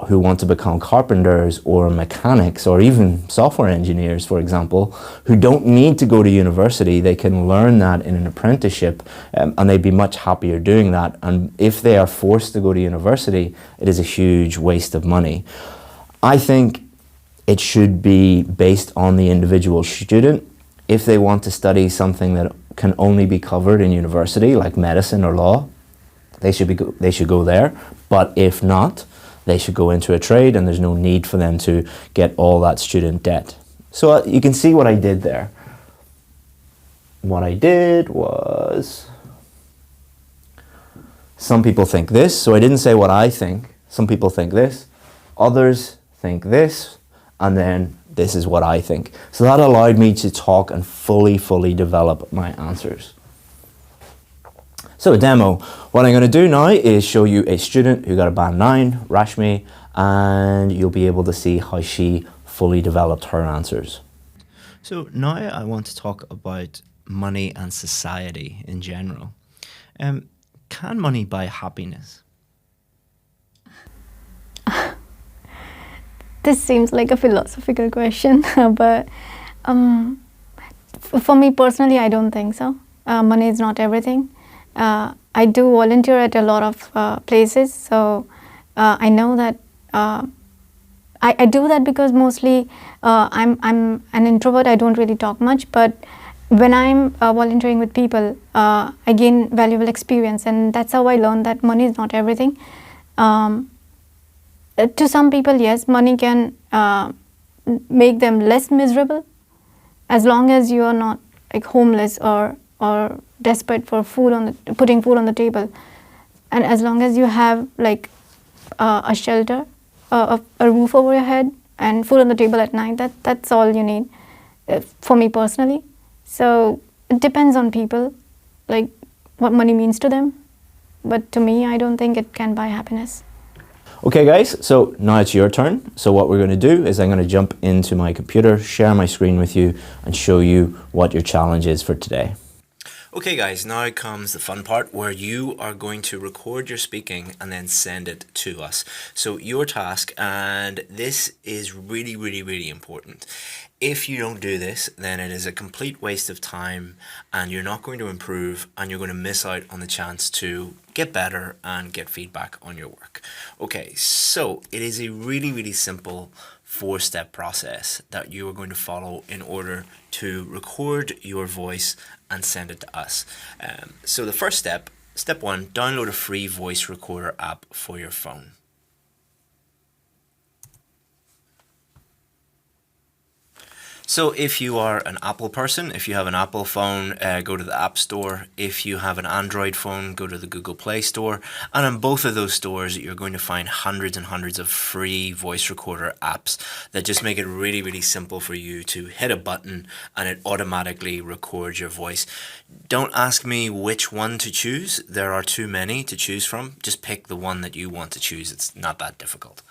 who want to become carpenters or mechanics or even software engineers, for example, who don't need to go to university, they can learn that in an apprenticeship, and they'd be much happier doing that. And if they are forced to go to university, it is a huge waste of money. I think it should be based on the individual student. If they want to study something that can only be covered in university, like medicine or law, they should go there. But if not, they should go into a trade, and there's no need for them to get all that student debt. So you can see what I did there. What I did was, some people think this, so I didn't say what I think. Some people think this, others think this, and then this is what I think. So that allowed me to talk and fully develop my answers. So a demo, what I'm going to do now is show you a student who got a band 9, Rashmi, and you'll be able to see how she fully developed her answers. So now I want to talk about money and society in general. Can money buy happiness? This seems like a philosophical question, but for me personally, I don't think so. Money is not everything. I do volunteer at a lot of places, so I know that I do that because mostly I'm an introvert. I don't really talk much, but when I'm volunteering with people, I gain valuable experience, and that's how I learned that money is not everything. To some people, yes, money can make them less miserable, as long as you are not like homeless or desperate for putting food on the table, and as long as you have like a shelter, a roof over your head, and food on the table at night. That's all you need, for me personally. So it depends on people, like what money means to them. But to me, I don't think it can buy happiness. Okay guys, so now it's your turn. So what we're going to do is I'm going to jump into my computer, share my screen with you, and show you what your challenge is for today. Okay guys, now comes the fun part where you are going to record your speaking and then send it to us. So your task, and this is really important. If you don't do this, then it is a complete waste of time and you're not going to improve, and you're going to miss out on the chance to get better and get feedback on your work. Okay, so it is a really simple 4-step process that you are going to follow in order to record your voice and send it to us. So the first step, step 1, download a free voice recorder app for your phone. So if you are an Apple person, if you have an Apple phone, go to the App Store. If you have an Android phone, go to the Google Play Store. And in both of those stores, you're going to find hundreds and hundreds of free voice recorder apps that just make it really simple for you to hit a button and it automatically records your voice. Don't ask me which one to choose. There are too many to choose from. Just pick the one that you want to choose. It's not that difficult.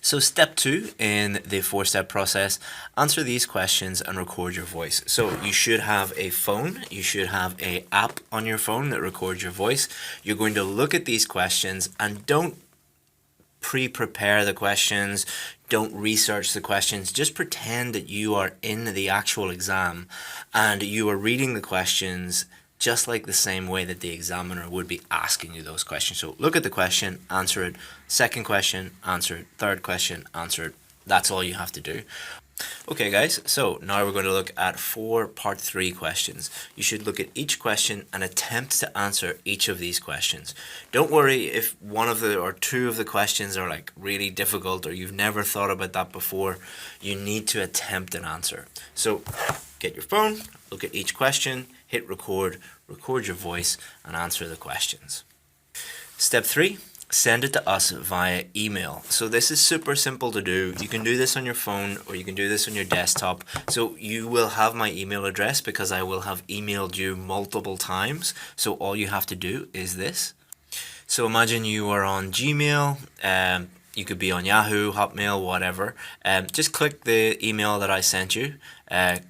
So step 2 in the 4-step process, answer these questions and record your voice. So you should have a phone, you should have an app on your phone that records your voice. You're going to look at these questions and don't pre-prepare the questions, don't research the questions, just pretend that you are in the actual exam and you are reading the questions just like the same way that the examiner would be asking you those questions. So look at the question, answer it. Second question, answer it. Third question, answer it. That's all you have to do. Okay guys, so now we're going to look at 4 part 3 questions. You should look at each question and attempt to answer each of these questions. Don't worry if one of the or 2 of the questions are like really difficult or you've never thought about that before. You need to attempt an answer. So get your phone, look at each question, hit record, record your voice and answer the questions. Step 3. Send it to us via email. So this is super simple to do. You can do this on your phone or you can do this on your desktop. So you will have my email address because I will have emailed you multiple times. So all you have to do is this. So imagine you are on Gmail, you could be on Yahoo, Hotmail, whatever. Just click the email that I sent you,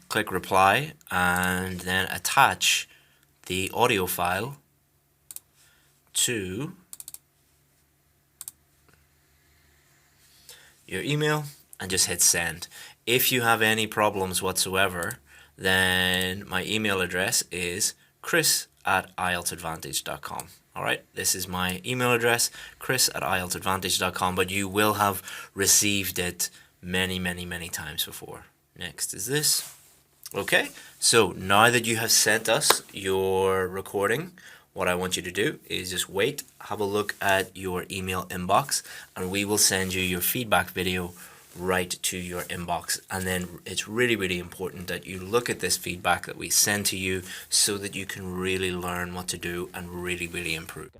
click reply and then attach the audio file to your email and just hit send. If you have any problems whatsoever, then my email address is chris@ieltsadvantage.com. All right, this is my email address, chris@ieltsadvantage.com, but you will have received it many, many, many times before. Next is this. Okay, so now that you have sent us your recording, what I want you to do is just wait, have a look at your email inbox, and we will send you your feedback video right to your inbox. And then it's really, really important that you look at this feedback that we send to you so that you can really learn what to do and really, really improve.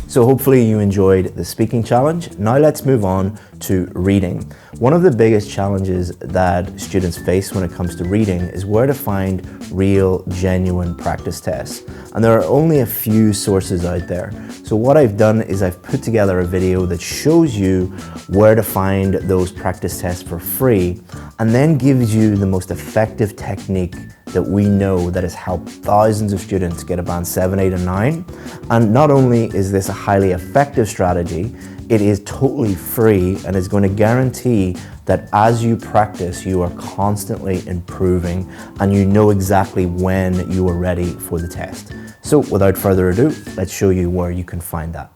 So hopefully you enjoyed the speaking challenge. Now let's move on to reading. One of the biggest challenges that students face when it comes to reading is where to find real, genuine practice tests. And there are only a few sources out there. So what I've done is I've put together a video that shows you where to find those practice tests for free, and then gives you the most effective technique that we know that has helped thousands of students get a band 7, 8, and 9. And not only is this a highly effective strategy, it is totally free and is going to guarantee that as you practice, you are constantly improving and you know exactly when you are ready for the test. So without further ado, let's show you where you can find that.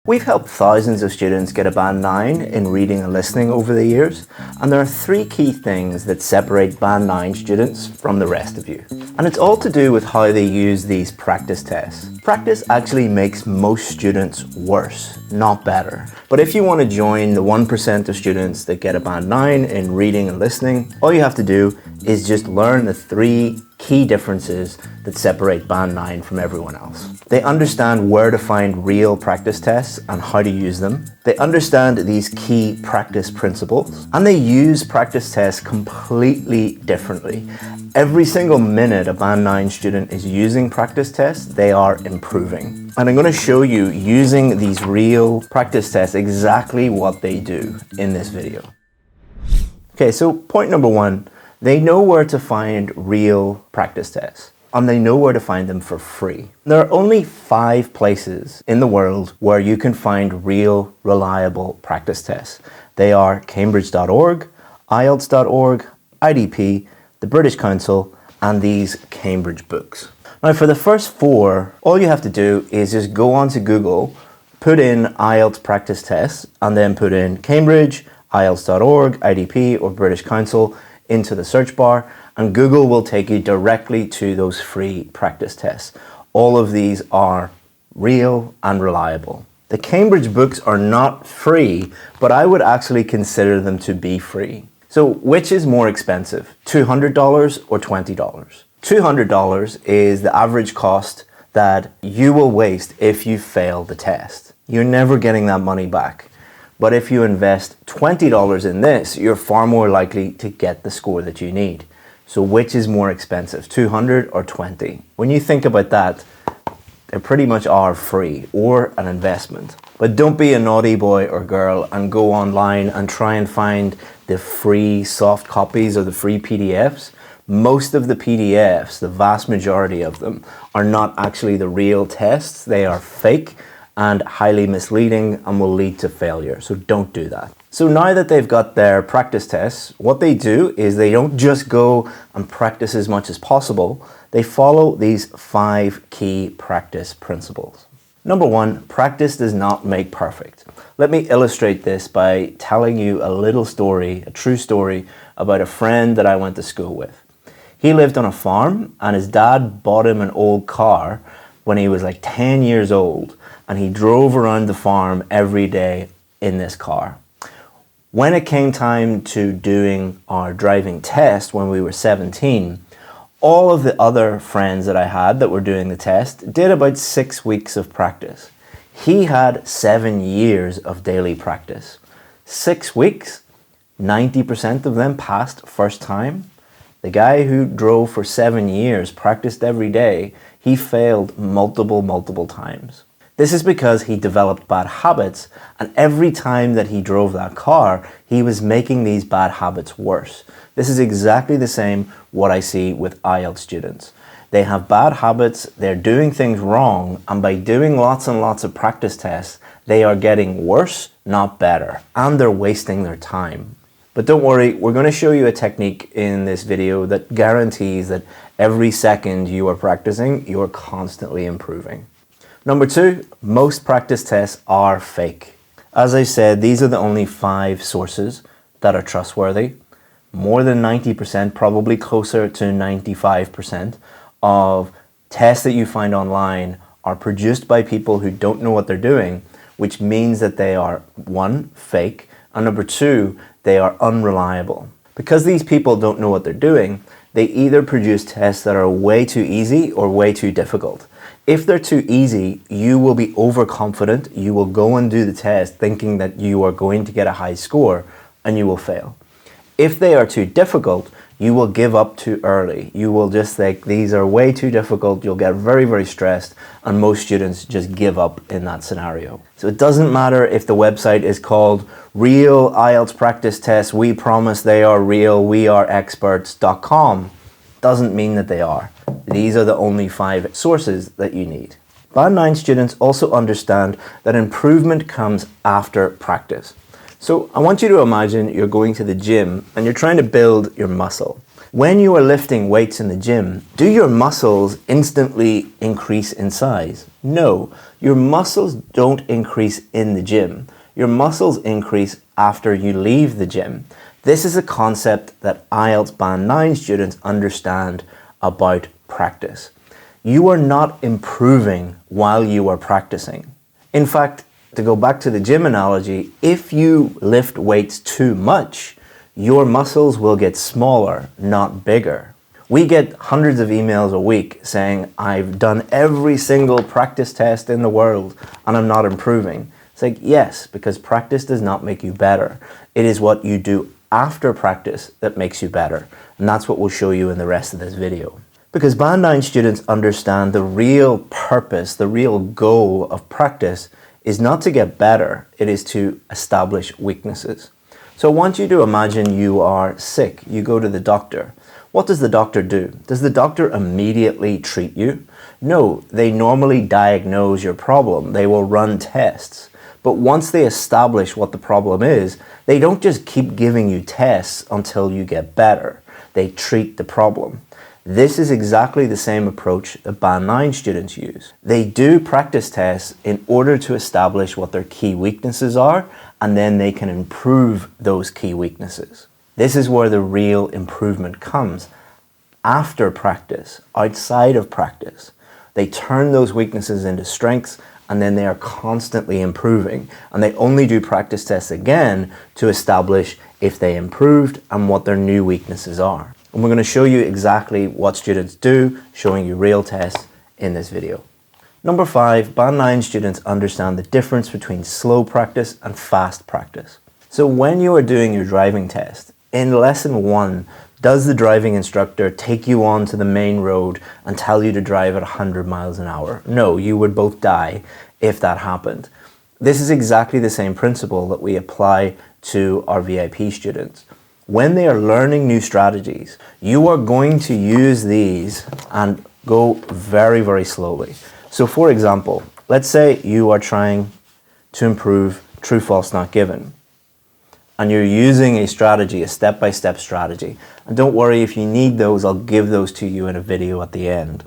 We've helped thousands of students get a band 9 in reading and listening over the years, and there are 3 key things that separate band 9 students from the rest of you. And it's all to do with how they use these practice tests. Practice actually makes most students worse, not better. But if you want to join the 1% of students that get a band 9 in reading and listening, all you have to do is just learn the 3 key differences that separate band 9 from everyone else. They understand where to find real practice tests and how to use them. They understand these key practice principles, and they use practice tests completely differently. Every single minute a band 9 student is using practice tests, they are improving. And I'm going to show you using these real practice tests exactly what they do in this video. Okay, so point number 1. They know where to find real practice tests, and they know where to find them for free. There are only 5 places in the world where you can find real, reliable practice tests. They are Cambridge.org, IELTS.org, IDP, the British Council, and these Cambridge books. Now for the first 4, all you have to do is just go onto Google, put in IELTS practice tests, and then put in Cambridge, IELTS.org, IDP, or British Council into the search bar, and Google will take you directly to those free practice tests. All of these are real and reliable. The Cambridge books are not free, but I would actually consider them to be free. So which is more expensive, $200 or $20? $200 is the average cost that you will waste if you fail the test. You're never getting that money back. But if you invest $20 in this, you're far more likely to get the score that you need. So which is more expensive, 200 or 20? When you think about that, they pretty much are free or an investment. But don't be a naughty boy or girl and go online and try and find the free soft copies or the free PDFs. Most of the PDFs, the vast majority of them, are not actually the real tests. They are fake and highly misleading and will lead to failure. So don't do that. So now that they've got their practice tests, what they do is they don't just go and practice as much as possible. They follow these 5 key practice principles. Number 1, practice does not make perfect. Let me illustrate this by telling you a little story, a true story about a friend that I went to school with. He lived on a farm and his dad bought him an old car when he was like 10 years old, and he drove around the farm every day in this car. When it came time to doing our driving test when we were 17, all of the other friends that I had that were doing the test did about 6 weeks of practice. He had 7 years of daily practice. 6 weeks, 90% of them passed first time. The guy who drove for 7 years, practiced every day, he failed multiple times. This is because he developed bad habits, and every time that he drove that car, he was making these bad habits worse. This is exactly the same what I see with IELTS students. They have bad habits, they're doing things wrong, and by doing lots and lots of practice tests, they are getting worse, not better, and they're wasting their time. But don't worry, we're going to show you a technique in this video that guarantees that every second you are practicing, you are constantly improving. Number 2, most practice tests are fake. As I said, these are the only 5 sources that are trustworthy. More than 90%, probably closer to 95% of tests that you find online are produced by people who don't know what they're doing, which means that they are 1, fake, and number 2, they are unreliable. Because these people don't know what they're doing, they either produce tests that are way too easy or way too difficult. If they're too easy, you will be overconfident, you will go and do the test thinking that you are going to get a high score, and you will fail. If they are too difficult, you will give up too early. You will just think these are way too difficult, you'll get very, very stressed, and most students just give up in that scenario. So it doesn't matter if the website is called Real IELTS Practice Tests, we promise they are real, we are experts.com. Doesn't mean that they are. These are the only 5 sources that you need. Band 9 students also understand that improvement comes after practice. So I want you to imagine you're going to the gym and you're trying to build your muscle. When you are lifting weights in the gym, do your muscles instantly increase in size? No, your muscles don't increase in the gym. Your muscles increase after you leave the gym. This is a concept that IELTS Band 9 students understand about practice. You are not improving while you are practicing. In fact, to go back to the gym analogy, if you lift weights too much, your muscles will get smaller, not bigger. We get hundreds of emails a week saying, I've done every single practice test in the world and I'm not improving. It's like, yes, because practice does not make you better. It is what you do after practice that makes you better. And that's what we'll show you in the rest of this video. Because Band 9 students understand the real purpose, the real goal of practice is not to get better, it is to establish weaknesses. So I want you to imagine you are sick, you go to the doctor. What does the doctor do? Does the doctor immediately treat you? No, they normally diagnose your problem, they will run tests. But once they establish what the problem is, they don't just keep giving you tests until you get better. They treat the problem. This is exactly the same approach that Band 9 students use. They do practice tests in order to establish what their key weaknesses are, and then they can improve those key weaknesses. This is where the real improvement comes. After practice, outside of practice, they turn those weaknesses into strengths, and then they are constantly improving. And they only do practice tests again to establish if they improved and what their new weaknesses are. And we're going to show you exactly what students do, showing you real tests in this video. Number 5, Band 9 students understand the difference between slow practice and fast practice. So when you are doing your driving test, in lesson 1, does the driving instructor take you onto the main road and tell you to drive at 100 miles an hour? No, you would both die if that happened. This is exactly the same principle that we apply to our VIP students. When they are learning new strategies, you are going to use these and go very, very slowly. So for example, let's say you are trying to improve true, false, not given. And you're using a strategy, a step-by-step strategy. And don't worry, if you need those, I'll give those to you in a video at the end.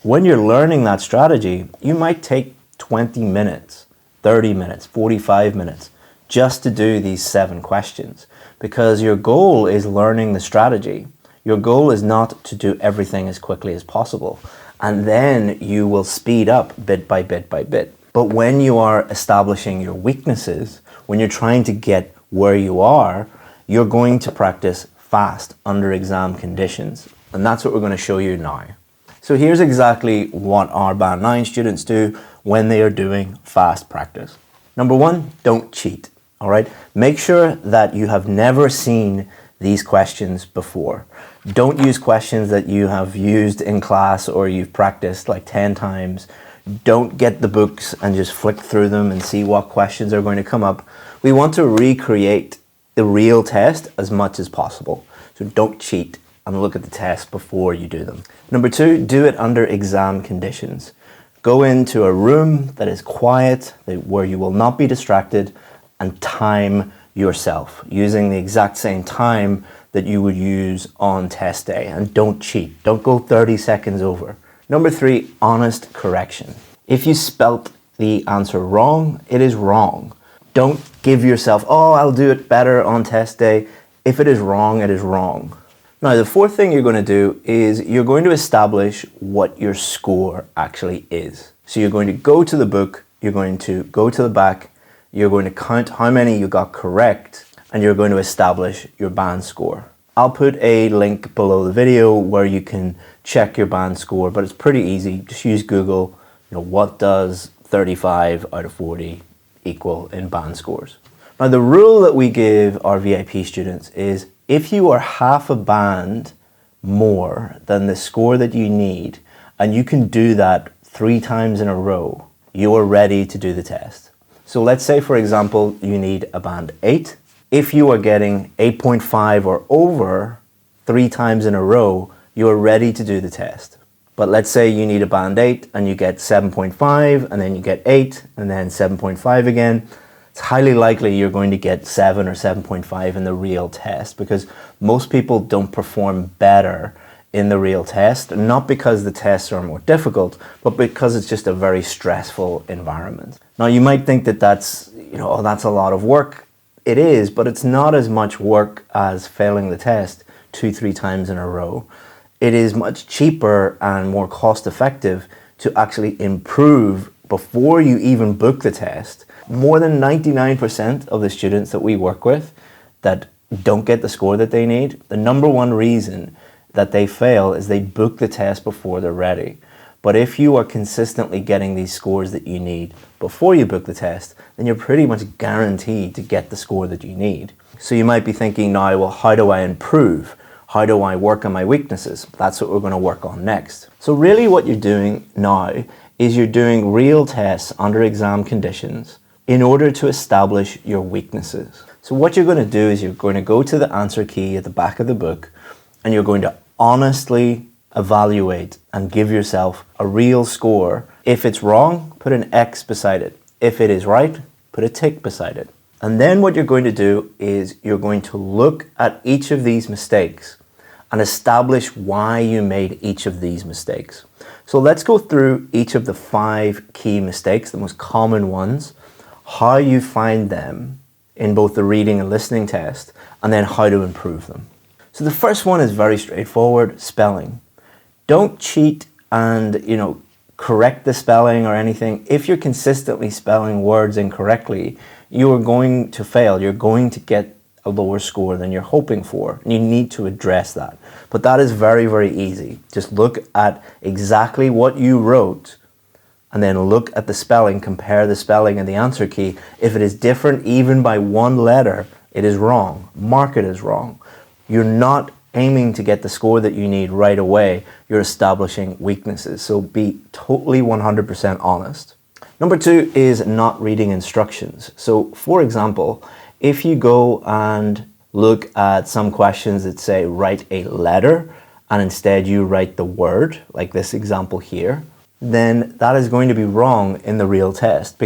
When you're learning that strategy, you might take 20 minutes, 30 minutes, 45 minutes just to do these 7 questions. Because your goal is learning the strategy. Your goal is not to do everything as quickly as possible. And then you will speed up bit by bit by bit. But when you are establishing your weaknesses, when you're trying to get where you are, you're going to practice fast under exam conditions. And that's what we're going to show you now. So here's exactly what our Band 9 students do when they are doing fast practice. Number 1, don't cheat. All right, make sure that you have never seen these questions before. Don't use questions that you have used in class or you've practiced like 10 times. Don't get the books and just flick through them and see what questions are going to come up. We want to recreate the real test as much as possible. So don't cheat and look at the test before you do them. Number 2, do it under exam conditions. Go into a room that is quiet, where you will not be distracted, and time yourself using the exact same time that you would use on test day, and don't cheat. Don't go 30 seconds over. Number 3, honest correction. If you spelt the answer wrong, it is wrong. Don't give yourself, oh, I'll do it better on test day. If it is wrong, it is wrong. Now, the 4th thing you're going to do is you're going to establish what your score actually is. So you're going to go to the book, you're going to go to the back, you're going to count how many you got correct, and you're going to establish your band score. I'll put a link below the video where you can check your band score, but it's pretty easy. Just use Google, what does 35 out of 40 equal in band scores? Now, the rule that we give our VIP students is if you are half a band more than the score that you need, and you can do that 3 times in a row, you are ready to do the test. So let's say, for example, you need a band 8. If you are getting 8.5 or over 3 times in a row, you are ready to do the test. But let's say you need a band 8 and you get 7.5 and then you get 8 and then 7.5 again. It's highly likely you're going to get 7 or 7.5 in the real test, because most people don't perform better in the real test, not because the tests are more difficult, but because it's just a very stressful environment. Now, you might think that that's a lot of work. It is, but it's not as much work as failing the test 2-3 times in a row. It is much cheaper and more cost effective to actually improve before you even book the test. More than 99% of the students that we work with that don't get the score that they need, the number one reason that they fail is they book the test before they're ready. But if you are consistently getting these scores that you need before you book the test, then you're pretty much guaranteed to get the score that you need. So you might be thinking now, well, how do I improve? How do I work on my weaknesses? That's what we're going to work on next. So really what you're doing now is you're doing real tests under exam conditions in order to establish your weaknesses. So what you're going to do is you're going to go to the answer key at the back of the book, and you're going to honestly evaluate and give yourself a real score. If it's wrong, put an X beside it. If it is right, put a tick beside it. And then what you're going to do is you're going to look at each of these mistakes and establish why you made each of these mistakes. So let's go through each of the 5 key mistakes, the most common ones, how you find them in both the reading and listening test, and then how to improve them. So the first one is very straightforward, spelling. Don't cheat and, correct the spelling or anything. If you're consistently spelling words incorrectly, you are going to fail. You're going to get a lower score than you're hoping for. And you need to address that. But that is very, very easy. Just look at exactly what you wrote and then look at the spelling, compare the spelling and the answer key. If it is different even by 1 letter, it is wrong. Mark it as wrong. You're not aiming to get the score that you need right away. You're establishing weaknesses. So be totally 100% honest. Number 2 is not reading instructions. So for example, if you go and look at some questions that say write a letter and instead you write the word, like this example here, then that is going to be wrong in the real test,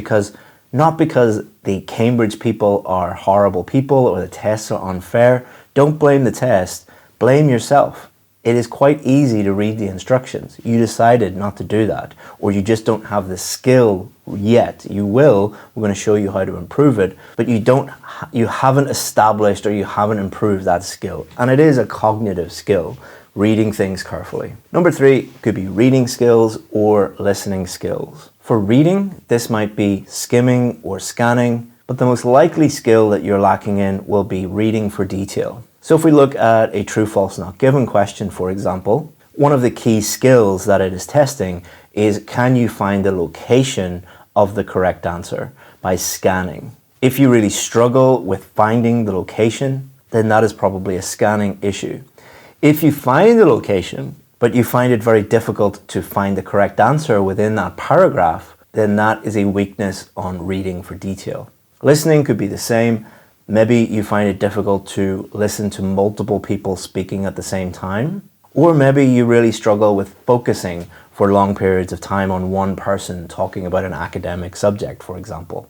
not because the Cambridge people are horrible people or the tests are unfair. Don't blame the test, blame yourself. It is quite easy to read the instructions. You decided not to do that, or you just don't have the skill yet. You will, we're going to show you how to improve it, but you haven't established or you haven't improved that skill. And it is a cognitive skill, reading things carefully. Number 3 could be reading skills or listening skills. For reading, this might be skimming or scanning, but the most likely skill that you're lacking in will be reading for detail. So if we look at a true, false, not given question, for example, one of the key skills that it is testing is, can you find the location of the correct answer by scanning? If you really struggle with finding the location, then that is probably a scanning issue. If you find the location, but you find it very difficult to find the correct answer within that paragraph, then that is a weakness on reading for detail. Listening could be the same. Maybe you find it difficult to listen to multiple people speaking at the same time. Or maybe you really struggle with focusing for long periods of time on one person talking about an academic subject, for example.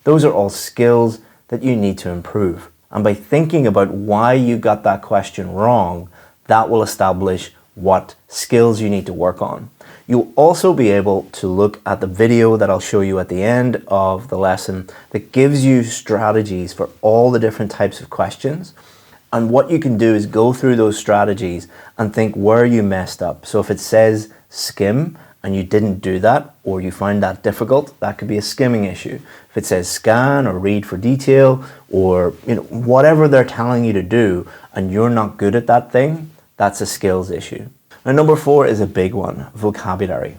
Those are all skills that you need to improve. And by thinking about why you got that question wrong, that will establish what skills you need to work on. You'll also be able to look at the video that I'll show you at the end of the lesson that gives you strategies for all the different types of questions. And what you can do is go through those strategies and think where you messed up. So if it says skim and you didn't do that, or you find that difficult, that could be a skimming issue. If it says scan or read for detail, or whatever they're telling you to do and you're not good at that thing, that's a skills issue. Now, number 4 is a big one, vocabulary.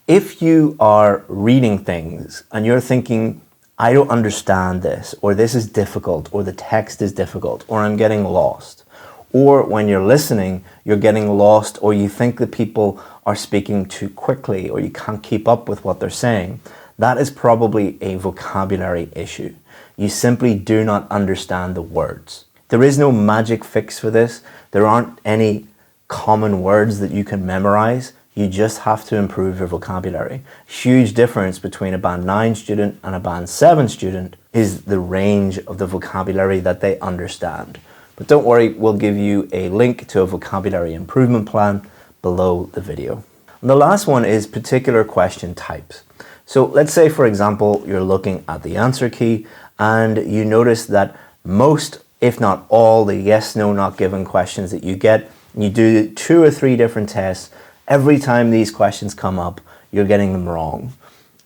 If you are reading things and you're thinking, I don't understand this, or this is difficult, or the text is difficult, or I'm getting lost, or when you're listening, you're getting lost, or you think that people are speaking too quickly, or you can't keep up with what they're saying, that is probably a vocabulary issue. You simply do not understand the words. There is no magic fix for this. There aren't any common words that you can memorize. You just have to improve your vocabulary. Huge difference between a Band 9 student and a Band 7 student is the range of the vocabulary that they understand. But don't worry, we'll give you a link to a vocabulary improvement plan below the video. And the last one is particular question types. So let's say, for example, you're looking at the answer key and you notice that most, if not all, the yes, no, not given questions that you get, you do 2 or 3 different tests. Every time these questions come up, you're getting them wrong.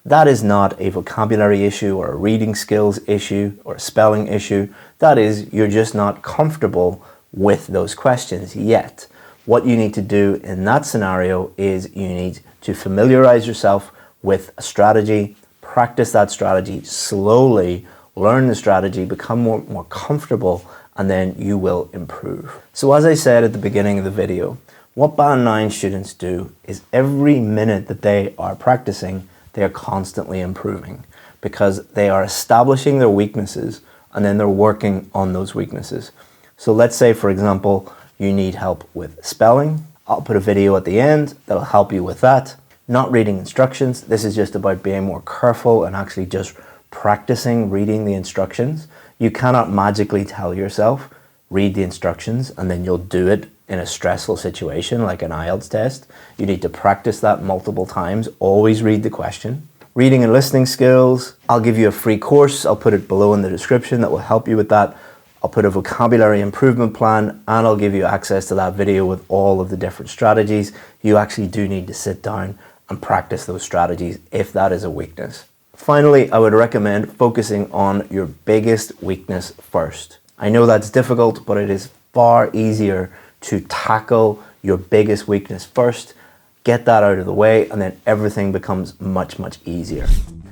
That is not a vocabulary issue or a reading skills issue or a spelling issue. That is, you're just not comfortable with those questions yet. What you need to do in that scenario is you need to familiarize yourself with a strategy, practice that strategy slowly, learn the strategy, become more comfortable, and then you will improve. So as I said at the beginning of the video, what Band 9 students do is every minute that they are practicing, they are constantly improving because they are establishing their weaknesses and then they're working on those weaknesses. So let's say, for example, you need help with spelling. I'll put a video at the end that'll help you with that. Not reading instructions. This is just about being more careful and actually just practicing reading the instructions. You cannot magically tell yourself, read the instructions, and then you'll do it in a stressful situation like an IELTS test. You need to practice that multiple times. Always read the question. Reading and listening skills. I'll give you a free course. I'll put it below in the description that will help you with that. I'll put a vocabulary improvement plan and I'll give you access to that video with all of the different strategies. You actually do need to sit down and practice those strategies if that is a weakness. Finally, I would recommend focusing on your biggest weakness first. I know that's difficult, but it is far easier to tackle your biggest weakness first, get that out of the way, and then everything becomes much, much easier.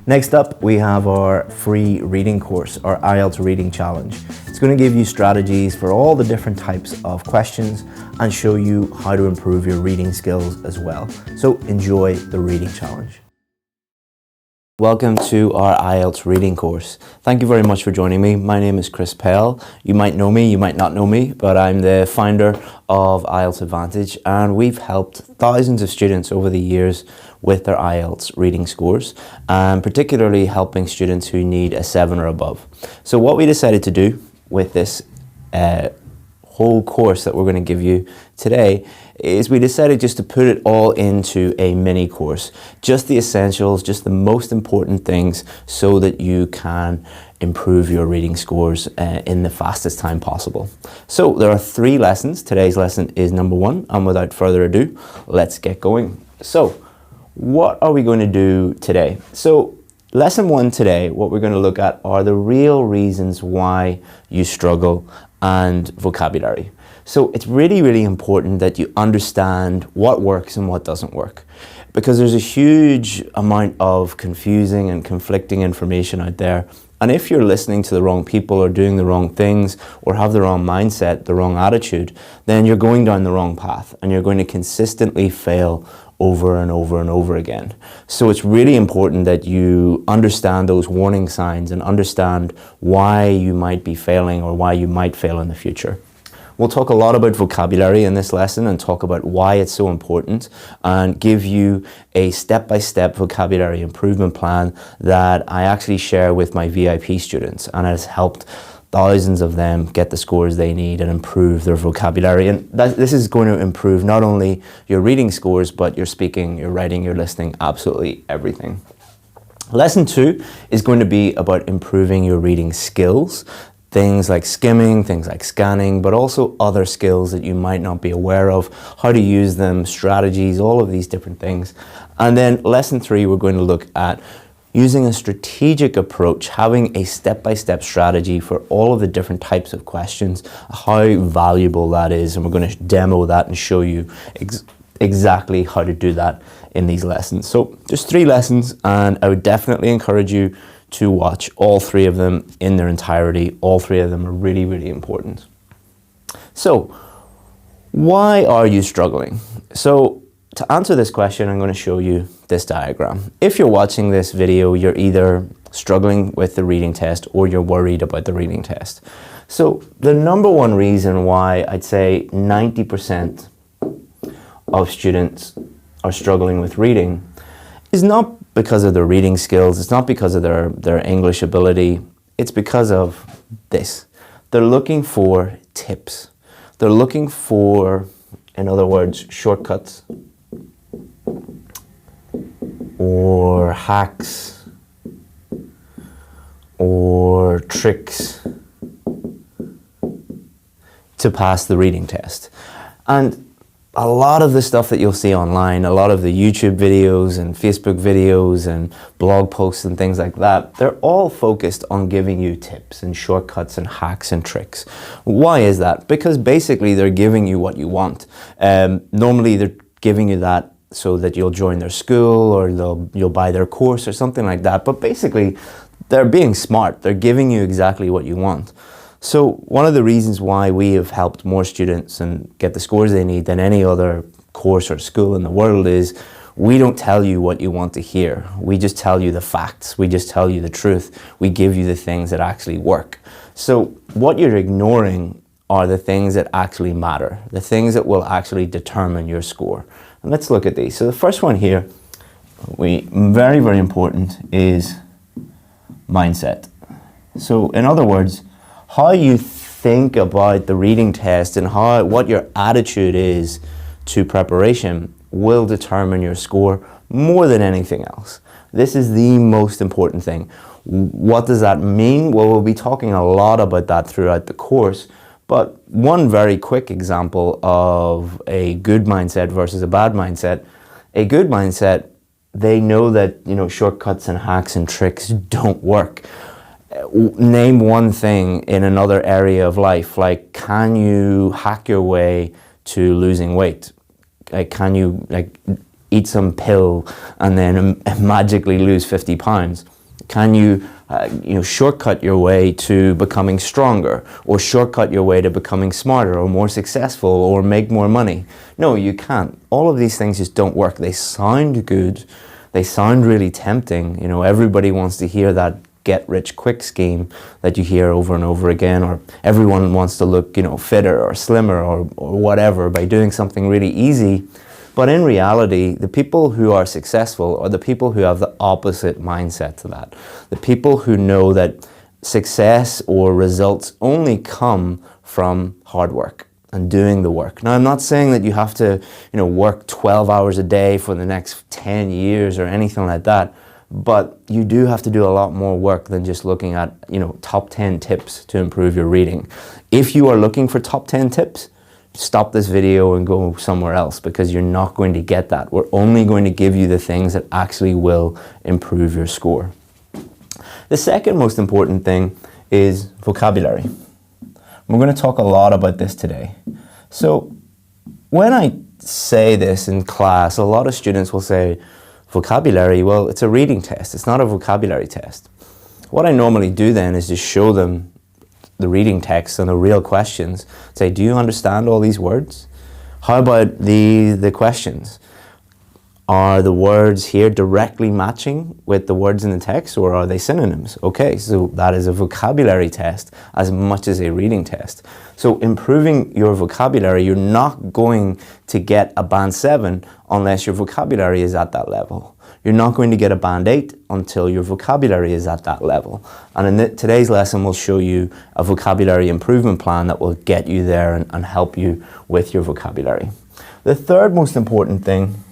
Next up, we have our free reading course, our IELTS Reading Challenge. It's going to give you strategies for all the different types of questions and show you how to improve your reading skills as well. So enjoy the reading challenge. Welcome to our IELTS reading course. Thank you very much for joining me. My name is Chris Pell. You might know me, you might not know me, but I'm the founder of IELTS Advantage, and we've helped thousands of students over the years with their IELTS reading scores, and particularly helping students who need a 7 or above. So what we decided to do with this whole course that we're going to give you today is we decided just to put it all into a mini course, just the essentials, just the most important things so that you can improve your reading scores in the fastest time possible. So there are 3 lessons. Today's lesson is number 1, and without further ado, let's get going. So what are we going to do today? So lesson 1 today, what we're going to look at are the real reasons why you struggle and vocabulary. So it's really, really important that you understand what works and what doesn't work, because there's a huge amount of confusing and conflicting information out there. And if you're listening to the wrong people or doing the wrong things or have the wrong mindset, the wrong attitude, then you're going down the wrong path and you're going to consistently fail over and over and over again. So it's really important that you understand those warning signs and understand why you might be failing or why you might fail in the future. We'll talk a lot about vocabulary in this lesson and talk about why it's so important and give you a step-by-step vocabulary improvement plan that I actually share with my VIP students, and it has helped thousands of them get the scores they need and improve their vocabulary. And this is going to improve not only your reading scores, but your speaking, your writing, your listening, absolutely everything. Lesson 2 is going to be about improving your reading skills. Things like skimming, things like scanning, but also other skills that you might not be aware of, how to use them, strategies, all of these different things. And then lesson 3, we're going to look at using a strategic approach, having a step-by-step strategy for all of the different types of questions, how valuable that is. And we're going to demo that and show you exactly how to do that in these lessons. So just 3 lessons, and I would definitely encourage you to watch all 3 of them in their entirety. All 3 of them are really, really important. So, why are you struggling? So, to answer this question, I'm going to show you this diagram. If you're watching this video, you're either struggling with the reading test or you're worried about the reading test. So, the number one reason why I'd say 90% of students are struggling with reading is not because of their reading skills, it's not because of their English ability, it's because of this. They're looking for tips. They're looking for, in other words, shortcuts or hacks or tricks to pass the reading test. And a lot of the stuff that you'll see online, a lot of the YouTube videos and Facebook videos and blog posts and things like that, they're all focused on giving you tips and shortcuts and hacks and tricks. Why is that? Because basically they're giving you what you want. Normally they're giving you that so that you'll join their school or you'll buy their course or something like that. But basically they're being smart. They're giving you exactly what you want. So one of the reasons why we have helped more students and get the scores they need than any other course or school in the world is we don't tell you what you want to hear. We just tell you the facts. We just tell you the truth. We give you the things that actually work. So what you're ignoring are the things that actually matter, the things that will actually determine your score. And let's look at these. So the first one here, very, very important, is mindset. So in other words, how you think about the reading test and what your attitude is to preparation will determine your score more than anything else. This is the most important thing. What does that mean? Well, we'll be talking a lot about that throughout the course, but one very quick example of a good mindset versus a bad mindset. A good mindset, they know that, shortcuts and hacks and tricks don't work. Name one thing in another area of life, like can you hack your way to losing weight? Like can you eat some pill and then magically lose 50 pounds? Can you shortcut your way to becoming stronger, or shortcut your way to becoming smarter or more successful or make more money? No, you can't. All of these things just don't work. They sound good. They sound really tempting. Everybody wants to hear that get-rich-quick scheme that you hear over and over again, or everyone wants to look, fitter or slimmer or whatever by doing something really easy. But in reality, the people who are successful are the people who have the opposite mindset to that. The people who know that success or results only come from hard work and doing the work. Now, I'm not saying that you have to, work 12 hours a day for the next 10 years or anything like that. But you do have to do a lot more work than just looking at, top 10 tips to improve your reading. If you are looking for top 10 tips, stop this video and go somewhere else, because you're not going to get that. We're only going to give you the things that actually will improve your score. The second most important thing is vocabulary. We're going to talk a lot about this today. So when I say this in class, a lot of students will say, vocabulary, well, it's a reading test. It's not a vocabulary test. What I normally do then is just show them the reading text and the real questions. Say, do you understand all these words? How about the questions? Are the words here directly matching with the words in the text, or are they synonyms? Okay, so that is a vocabulary test as much as a reading test. So improving your vocabulary, you're not going to get a band 7 unless your vocabulary is at that level. You're not going to get a band 8 until your vocabulary is at that level. And in today's lesson, we'll show you a vocabulary improvement plan that will get you there and help you with your vocabulary. The third most important thing,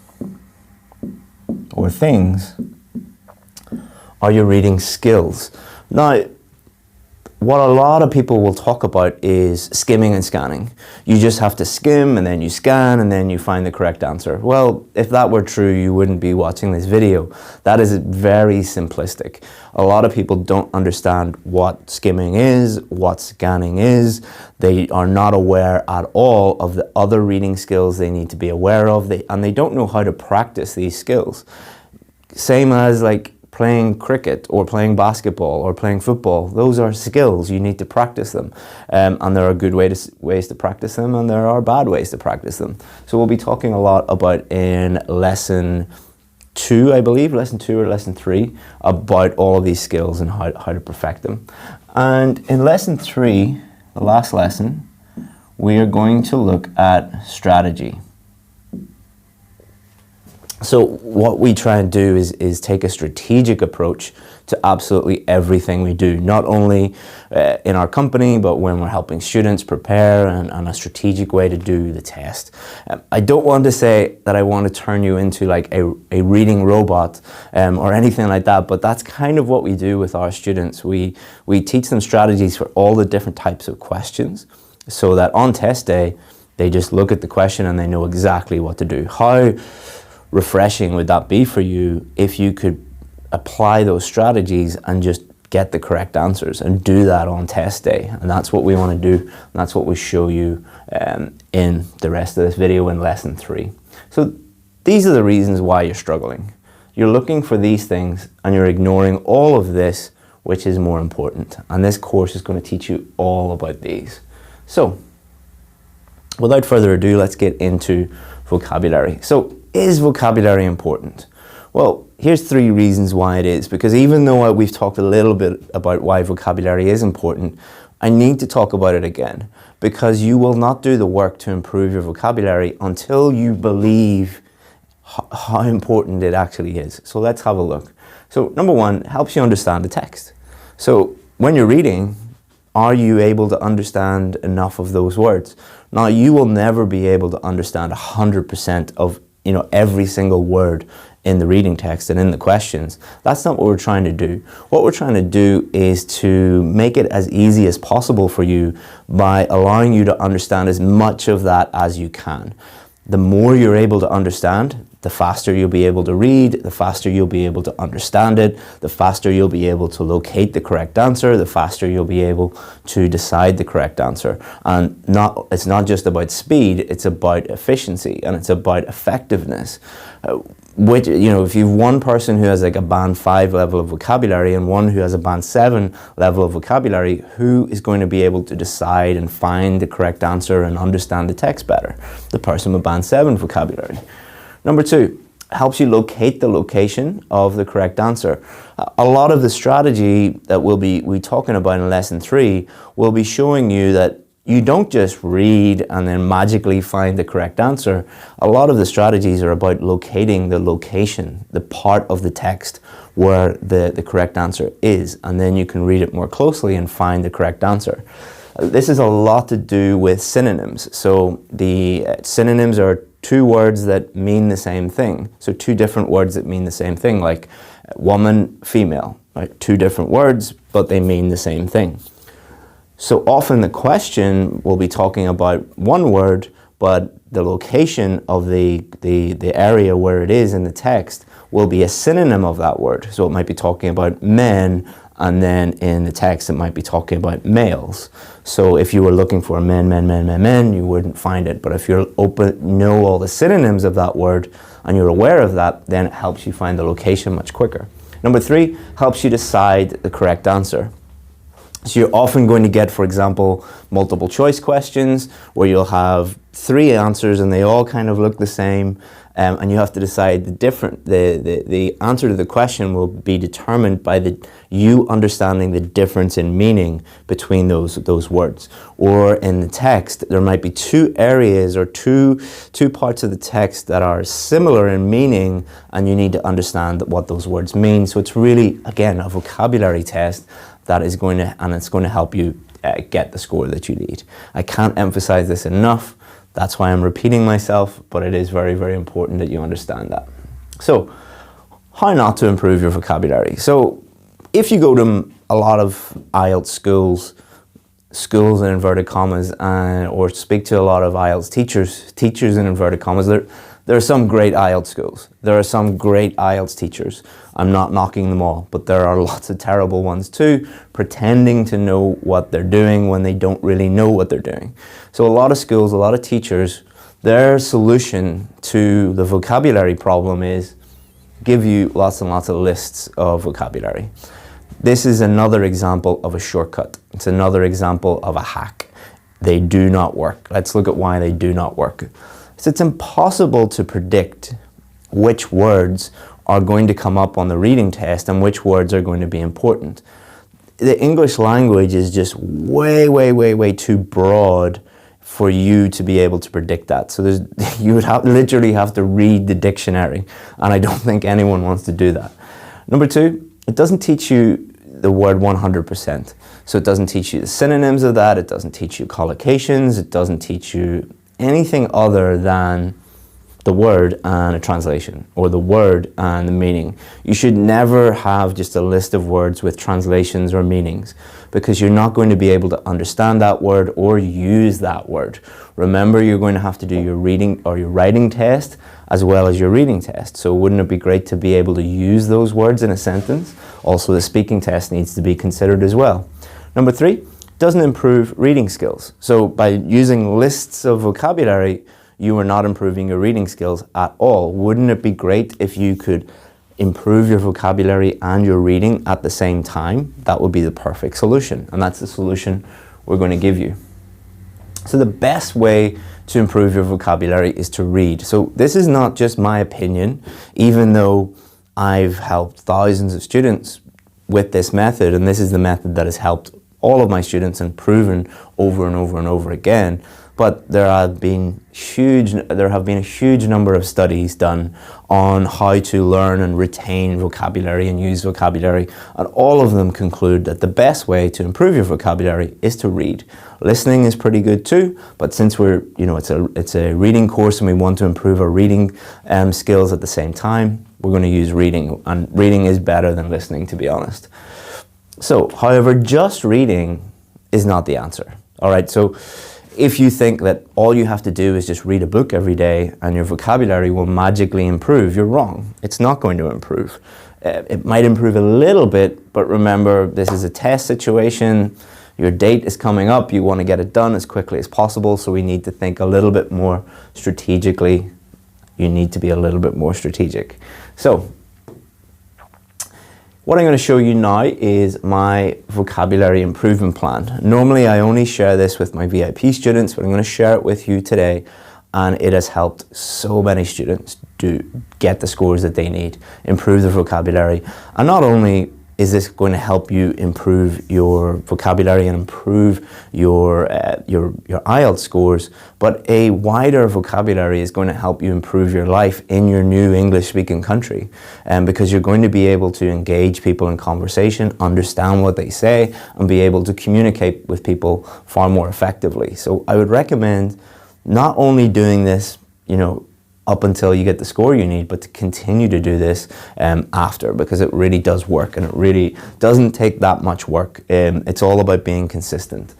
or things, are your reading skills. Now, what a lot of people will talk about is skimming and scanning. You just have to skim and then you scan and then you find the correct answer. Well, if that were true, you wouldn't be watching this video. That is very simplistic. A lot of people don't understand what skimming is, what scanning is. They are not aware at all of the other reading skills they need to be aware of, and they don't know how to practice these skills. Same as like playing cricket or playing basketball or playing football. Those are skills. You need to practice them. And there are good ways to practice them, and there are bad ways to practice them. So we'll be talking a lot about in lesson 2, I believe, lesson 2 or lesson 3, about all of these skills and how to perfect them. And in lesson 3, the last lesson, we are going to look at strategy. So what we try and do is take a strategic approach to absolutely everything we do, not only in our company, but when we're helping students prepare and a strategic way to do the test. I don't want to say that I want to turn you into like a reading robot or anything like that, but that's kind of what we do with our students. We teach them strategies for all the different types of questions, so that on test day, they just look at the question and they know exactly what to do. How refreshing would that be for you if you could apply those strategies and just get the correct answers and do that on test day? And that's what we want to do, and that's what we show you in the rest of this video in lesson 3. So these are the reasons why you're struggling. You're looking for these things and you're ignoring all of this, which is more important. And this course is going to teach you all about these. So without further ado, let's get into vocabulary. So is vocabulary important? Well, here's 3 reasons why it is, because even though we've talked a little bit about why vocabulary is important, I need to talk about it again, because you will not do the work to improve your vocabulary until you believe how important it actually is. So let's have a look. So number 1, helps you understand the text. So when you're reading, are you able to understand enough of those words? Now, you will never be able to understand 100% of every single word in the reading text and in the questions. That's not what we're trying to do. What we're trying to do is to make it as easy as possible for you by allowing you to understand as much of that as you can. The more you're able to understand, the faster you'll be able to read, the faster you'll be able to understand it, the faster you'll be able to locate the correct answer, the faster you'll be able to decide the correct answer. And it's not just about speed, it's about efficiency, and it's about effectiveness. Which, if you have one person who has like a band 5 level of vocabulary and one who has a band 7 level of vocabulary, who is going to be able to decide and find the correct answer and understand the text better? The person with band 7 vocabulary. Number 2, helps you locate the location of the correct answer. A lot of the strategy that we'll be talking about in lesson 3 will be showing you that you don't just read and then magically find the correct answer. A lot of the strategies are about locating the location, the part of the text where the correct answer is, and then you can read it more closely and find the correct answer. This is a lot to do with synonyms. So the synonyms are 2 words that mean the same thing. So 2 different words that mean the same thing, like woman, female, right? 2 different words, but they mean the same thing. So often the question will be talking about 1 word, but the location of the area where it is in the text will be a synonym of that word. So it might be talking about men, and then in the text it might be talking about males. So if you were looking for men, you wouldn't find it. But if you're know all the synonyms of that word and you're aware of that, then it helps you find the location much quicker. Number 3, helps you decide the correct answer. So you're often going to get, for example, multiple choice questions where you'll have 3 answers and they all kind of look the same, and you have to decide the answer to the question will be determined by you understanding the difference in meaning between those words. Or in the text, there might be 2 areas or two parts of the text that are similar in meaning, and you need to understand what those words mean. So it's really, again, a vocabulary test that is going to help you get the score that you need. I can't emphasize this enough. That's why I'm repeating myself, but it is very, very important that you understand that. So, how not to improve your vocabulary? So, if you go to a lot of IELTS schools in inverted commas, or speak to a lot of IELTS teachers in inverted commas, there are some great IELTS schools. There are some great IELTS teachers. I'm not knocking them all, but there are lots of terrible ones too, pretending to know what they're doing when they don't really know what they're doing. So a lot of schools, a lot of teachers, their solution to the vocabulary problem is give you lots and lots of lists of vocabulary. This is another example of a shortcut. It's another example of a hack. They do not work. Let's look at why they do not work. So it's impossible to predict which words are going to come up on the reading test and which words are going to be important. The English language is just way, way, way, way too broad for you to be able to predict that. So you would literally have to read the dictionary, and I don't think anyone wants to do that. Number 2, it doesn't teach you the word 100%. So it doesn't teach you the synonyms of that, it doesn't teach you collocations, it doesn't teach you anything other than the word and a translation, or the word and the meaning. You should never have just a list of words with translations or meanings, because you're not going to be able to understand that word or use that word. Remember, you're going to have to do your reading or your writing test as well as your reading test. So wouldn't it be great to be able to use those words in a sentence? Also, the speaking test needs to be considered as well. Number 3, doesn't improve reading skills. So by using lists of vocabulary, you are not improving your reading skills at all. Wouldn't it be great if you could improve your vocabulary and your reading at the same time? That would be the perfect solution, and that's the solution we're going to give you. So the best way to improve your vocabulary is to read. So this is not just my opinion, even though I've helped thousands of students with this method, and this is the method that has helped all of my students and proven over and over and over again. But there have been a huge number of studies done on how to learn and retain vocabulary and use vocabulary, and all of them conclude that the best way to improve your vocabulary is to read. Listening is pretty good too, but since it's a reading course and we want to improve our reading skills at the same time, we're going to use reading, and reading is better than listening, to be honest. So, however, just reading is not the answer. All right, so if you think that all you have to do is just read a book every day and your vocabulary will magically improve, you're wrong. It's not going to improve. It might improve a little bit, but remember, this is a test situation. Your date is coming up. You want to get it done as quickly as possible, so we need to think a little bit more strategically. You need to be a little bit more strategic. So, what I'm going to show you now is my vocabulary improvement plan. Normally I only share this with my VIP students, but I'm going to share it with you today, and it has helped so many students to get the scores that they need, improve their vocabulary. And not only is this going to help you improve your vocabulary and improve your IELTS scores, but a wider vocabulary is going to help you improve your life in your new English-speaking country, because you're going to be able to engage people in conversation, understand what they say, and be able to communicate with people far more effectively. So I would recommend not only doing this, up until you get the score you need, but to continue to do this after, because it really does work, and it really doesn't take that much work. It's all about being consistent.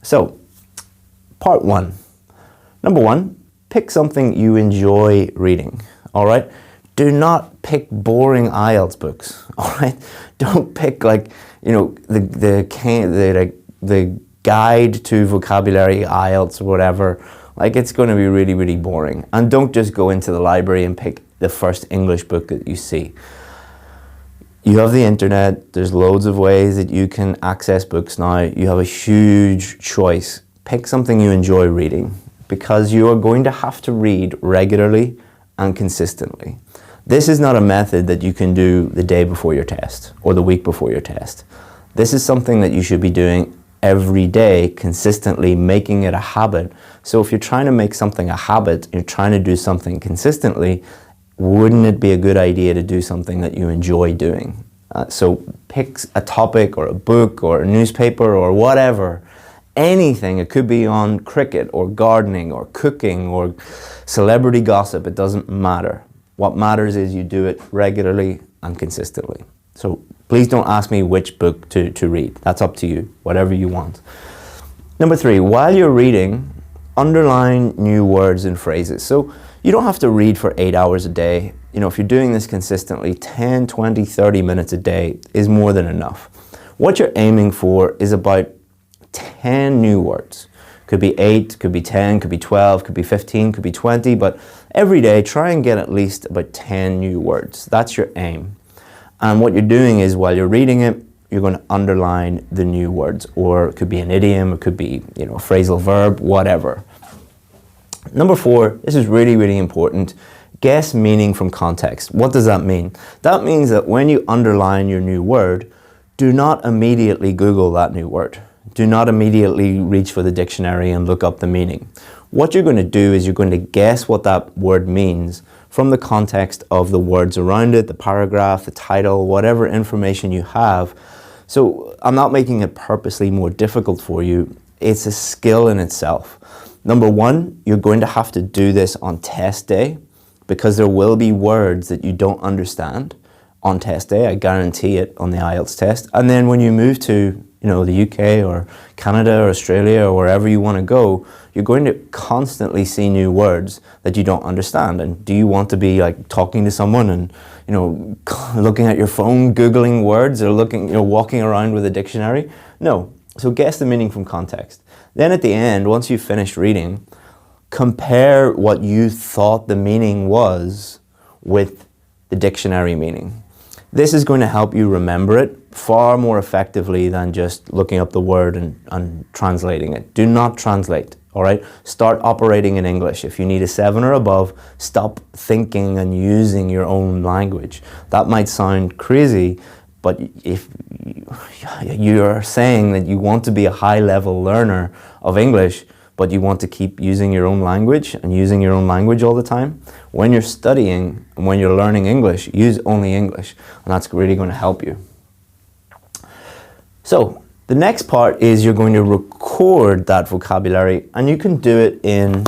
So, part 1. Number 1, pick something you enjoy reading, all right? Do not pick boring IELTS books, all right? Don't pick the guide to vocabulary IELTS or whatever. It's going to be really, really boring. And don't just go into the library and pick the first English book that you see. You have the internet, there's loads of ways that you can access books now. You have a huge choice. Pick something you enjoy reading, because you are going to have to read regularly and consistently. This is not a method that you can do the day before your test or the week before your test. This is something that you should be doing every day, consistently, making it a habit. So if you're trying to make something a habit, you're trying to do something consistently, wouldn't it be a good idea to do something that you enjoy doing? So pick a topic or a book or a newspaper or whatever, anything. It could be on cricket or gardening or cooking or celebrity gossip. It doesn't matter. What matters is you do it regularly and consistently. So please don't ask me which book to read. That's up to you, whatever you want. Number 3, while you're reading, underline new words and phrases. So you don't have to read for 8 hours a day. You know, if you're doing this consistently, 10, 20, 30 minutes a day is more than enough. What you're aiming for is about 10 new words. Could be 8, could be 10, could be 12, could be 15, could be 20, but every day try and get at least about 10 new words. That's your aim. And what you're doing is, while you're reading it, you're going to underline the new words, or it could be an idiom, it could be, you know, a phrasal verb, whatever. Number 4, this is really, really important. Guess meaning from context. What does that mean? That means that when you underline your new word, do not immediately Google that new word. Do not immediately reach for the dictionary and look up the meaning. What you're going to do is you're going to guess what that word means from the context of the words around it, the paragraph, the title, whatever information you have. So I'm not making it purposely more difficult for you. It's a skill in itself. Number 1, you're going to have to do this on test day, because there will be words that you don't understand on test day. I guarantee it, on the IELTS test. And then when you move to, you know, the UK or Canada or Australia or wherever you want to go, you're going to constantly see new words that you don't understand. And do you want to be like talking to someone and, you know, looking at your phone, Googling words, or looking, you know, walking around with a dictionary? No. So guess the meaning from context. Then at the end, once you've finished reading, compare what you thought the meaning was with the dictionary meaning. This is going to help you remember it far more effectively than just looking up the word and translating it. Do not translate, all right? Start operating in English. If you need a 7 or above, stop thinking and using your own language. That might sound crazy, but if you're saying that you want to be a high-level learner of English, but you want to keep using your own language and using your own language all the time, when you're studying and when you're learning English, use only English, and that's really going to help you. So the next part is you're going to record that vocabulary, and you can do it in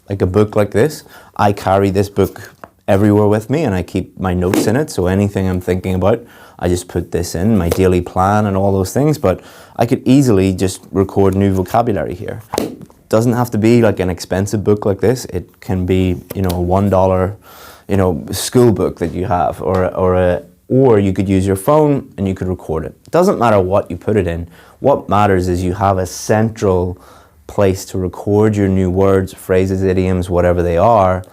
like a book like this. I carry this book everywhere with me, and I keep my notes in it, so anything I'm thinking about, I just put this in, my daily plan and all those things, but I could easily just record new vocabulary here. Doesn't have to be like an expensive book like this. It can be, you know, a $1, you know, school book that you have, or you could use your phone and you could record it. It doesn't matter what you put it in. What matters is you have a central place to record your new words, phrases, idioms, whatever they are,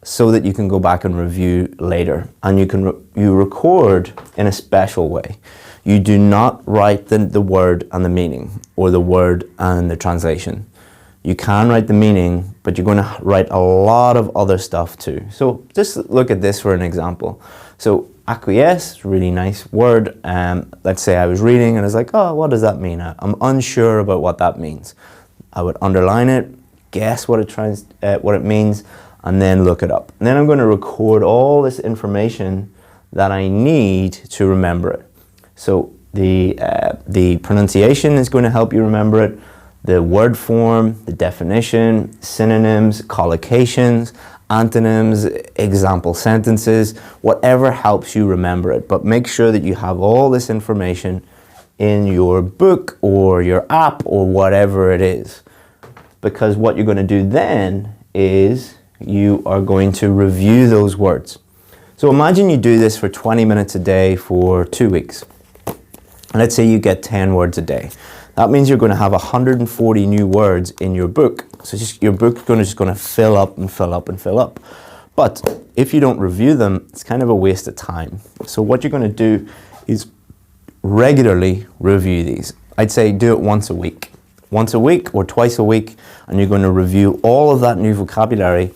so that you can go back and review later. And you record in a special way. You do not write the word and the meaning, or the word and the translation. You can write the meaning, but you're going to write a lot of other stuff too. So just look at this for an example. So acquiesce, really nice word. Let's say I was reading and I was like, oh, what does that mean? I'm unsure about what that means. I would underline it, guess what it means, and then look it up. And then I'm going to record all this information that I need to remember it. So the pronunciation is going to help you remember it. The word form, the definition, synonyms, collocations, antonyms, example sentences, whatever helps you remember it. But make sure that you have all this information in your book or your app or whatever it is. Because what you're going to do then is you are going to review those words. So imagine you do this for 20 minutes a day for 2 weeks. Let's say you get 10 words a day. That means you're going to have 140 new words in your book. So your book is just going to fill up and fill up and fill up. But if you don't review them, it's kind of a waste of time. So what you're going to do is regularly review these. I'd say do it once a week. Once a week or twice a week, and you're going to review all of that new vocabulary.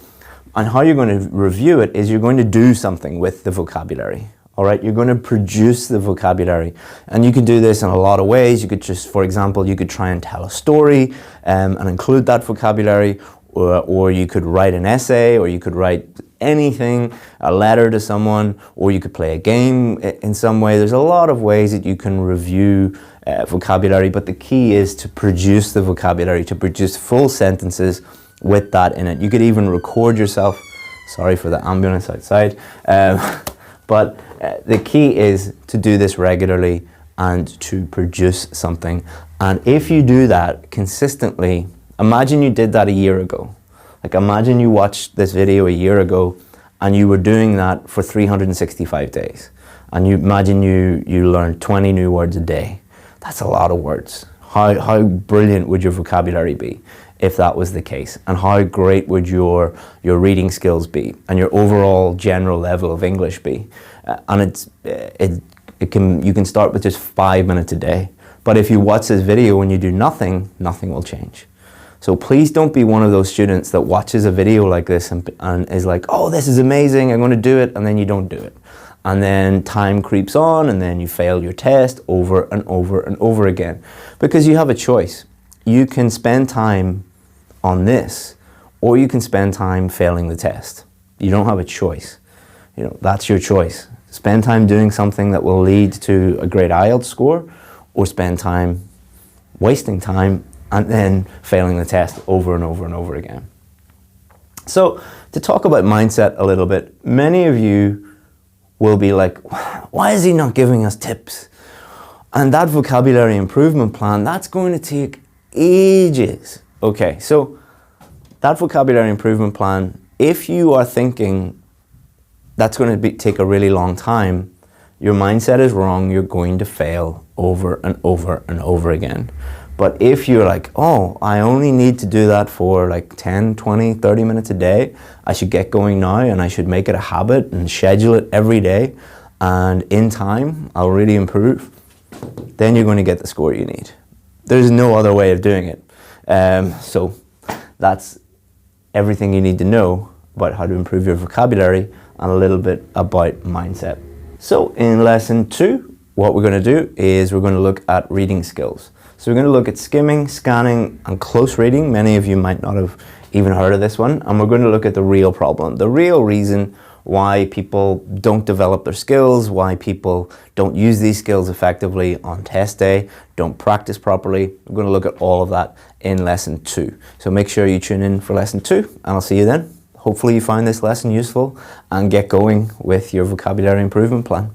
And how you're going to review it is you're going to do something with the vocabulary. All right, you're going to produce the vocabulary, and you can do this in a lot of ways. You could just, for example, you could try and tell a story and include that vocabulary, or you could write an essay, or you could write anything, a letter to someone, or you could play a game in some way. There's a lot of ways that you can review vocabulary, but the key is to produce the vocabulary, to produce full sentences with that in it. You could even record yourself. Sorry for the ambulance outside. But the key is to do this regularly and to produce something. And if you do that consistently, imagine you did that a year ago. Like imagine you watched this video a year ago and you were doing that for 365 days. And you imagine you learned 20 new words a day. That's a lot of words. How brilliant would your vocabulary be if that was the case? And how great would your reading skills be and your overall general level of English be? And you can start with just 5 minutes a day. But if you watch this video and you do nothing, nothing will change. So please don't be one of those students that watches a video like this and is like, oh, this is amazing, I'm going to do it, and then you don't do it. And then time creeps on, and then you fail your test over and over and over again. Because you have a choice. You can spend time on this, or you can spend time failing the test. You don't have a choice. You know, that's your choice. Spend time doing something that will lead to a great IELTS score, or spend time wasting time and then failing the test over and over and over again. So to talk about mindset a little bit, many of you will be like, why is he not giving us tips? And that vocabulary improvement plan, that's going to take ages. Okay, so that vocabulary improvement plan, if you are thinking that's going to take a really long time, your mindset is wrong. You're going to fail over and over and over again. But if you're like, oh, I only need to do that for like 10, 20, 30 minutes a day, I should get going now and I should make it a habit and schedule it every day, and in time, I'll really improve, then you're going to get the score you need. There's no other way of doing it. So that's everything you need to know about how to improve your vocabulary and a little bit about mindset. So in lesson 2, what we're going to do is we're going to look at reading skills. So we're going to look at skimming, scanning, and close reading. Many of you might not have even heard of this one. And we're going to look at the real problem, the real reason why people don't develop their skills, why people don't use these skills effectively on test day, don't practice properly. We're going to look at all of that in lesson 2. So make sure you tune in for lesson 2, and I'll see you then. Hopefully you find this lesson useful and get going with your vocabulary improvement plan.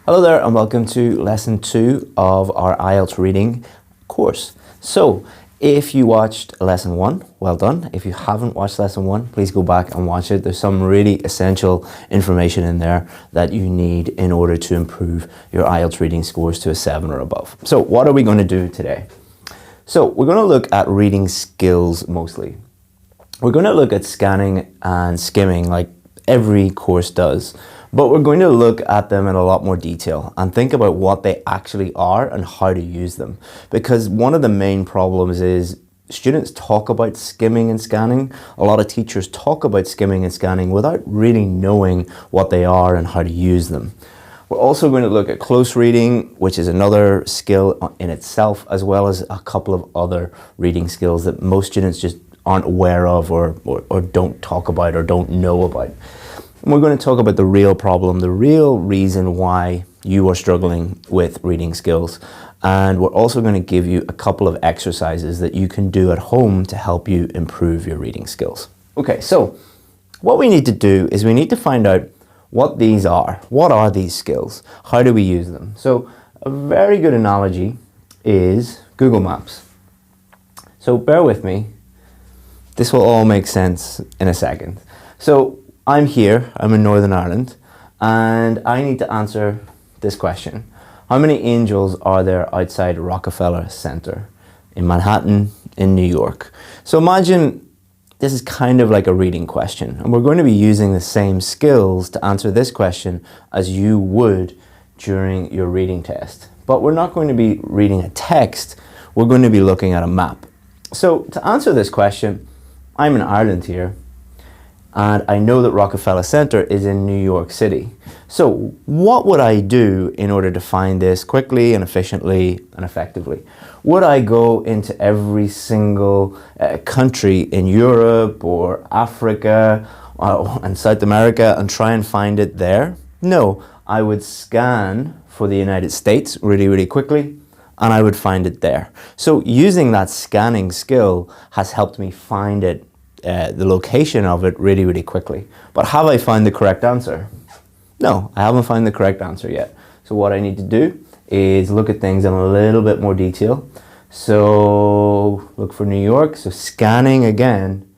Hello there, and welcome to lesson 2 of our IELTS reading course. So if you watched lesson 1, well done. If you haven't watched lesson 1, please go back and watch it. There's some really essential information in there that you need in order to improve your IELTS reading scores to a 7 or above. So what are we going to do today? So we're going to look at reading skills mostly. We're going to look at scanning and skimming like every course does. But we're going to look at them in a lot more detail and think about what they actually are and how to use them. Because one of the main problems is students talk about skimming and scanning. A lot of teachers talk about skimming and scanning without really knowing what they are and how to use them. We're also going to look at close reading, which is another skill in itself, as well as a couple of other reading skills that most students just aren't aware of or don't talk about or don't know about. And we're going to talk about the real problem, the real reason why you are struggling with reading skills. And we're also going to give you a couple of exercises that you can do at home to help you improve your reading skills. Okay, so what we need to do is we need to find out what these are. What are these skills? How do we use them? So a very good analogy is Google Maps. So bear with me. This will all make sense in a second. So I'm here, I'm in Northern Ireland, and I need to answer this question. How many angels are there outside Rockefeller Center in Manhattan, in New York? So imagine this is kind of like a reading question, and we're going to be using the same skills to answer this question as you would during your reading test. But we're not going to be reading a text, we're going to be looking at a map. So to answer this question, I'm in Ireland here, and I know that Rockefeller Center is in New York City. So what would I do in order to find this quickly and efficiently and effectively? Would I go into every single country in Europe or Africa and South America and try and find it there? No, I would scan for the United States really, really quickly, and I would find it there. So using that scanning skill has helped me find it, the location of it really, really quickly. But have I found the correct answer? No, I haven't found the correct answer yet. So what I need to do is look at things in a little bit more detail. So look for New York. So scanning again,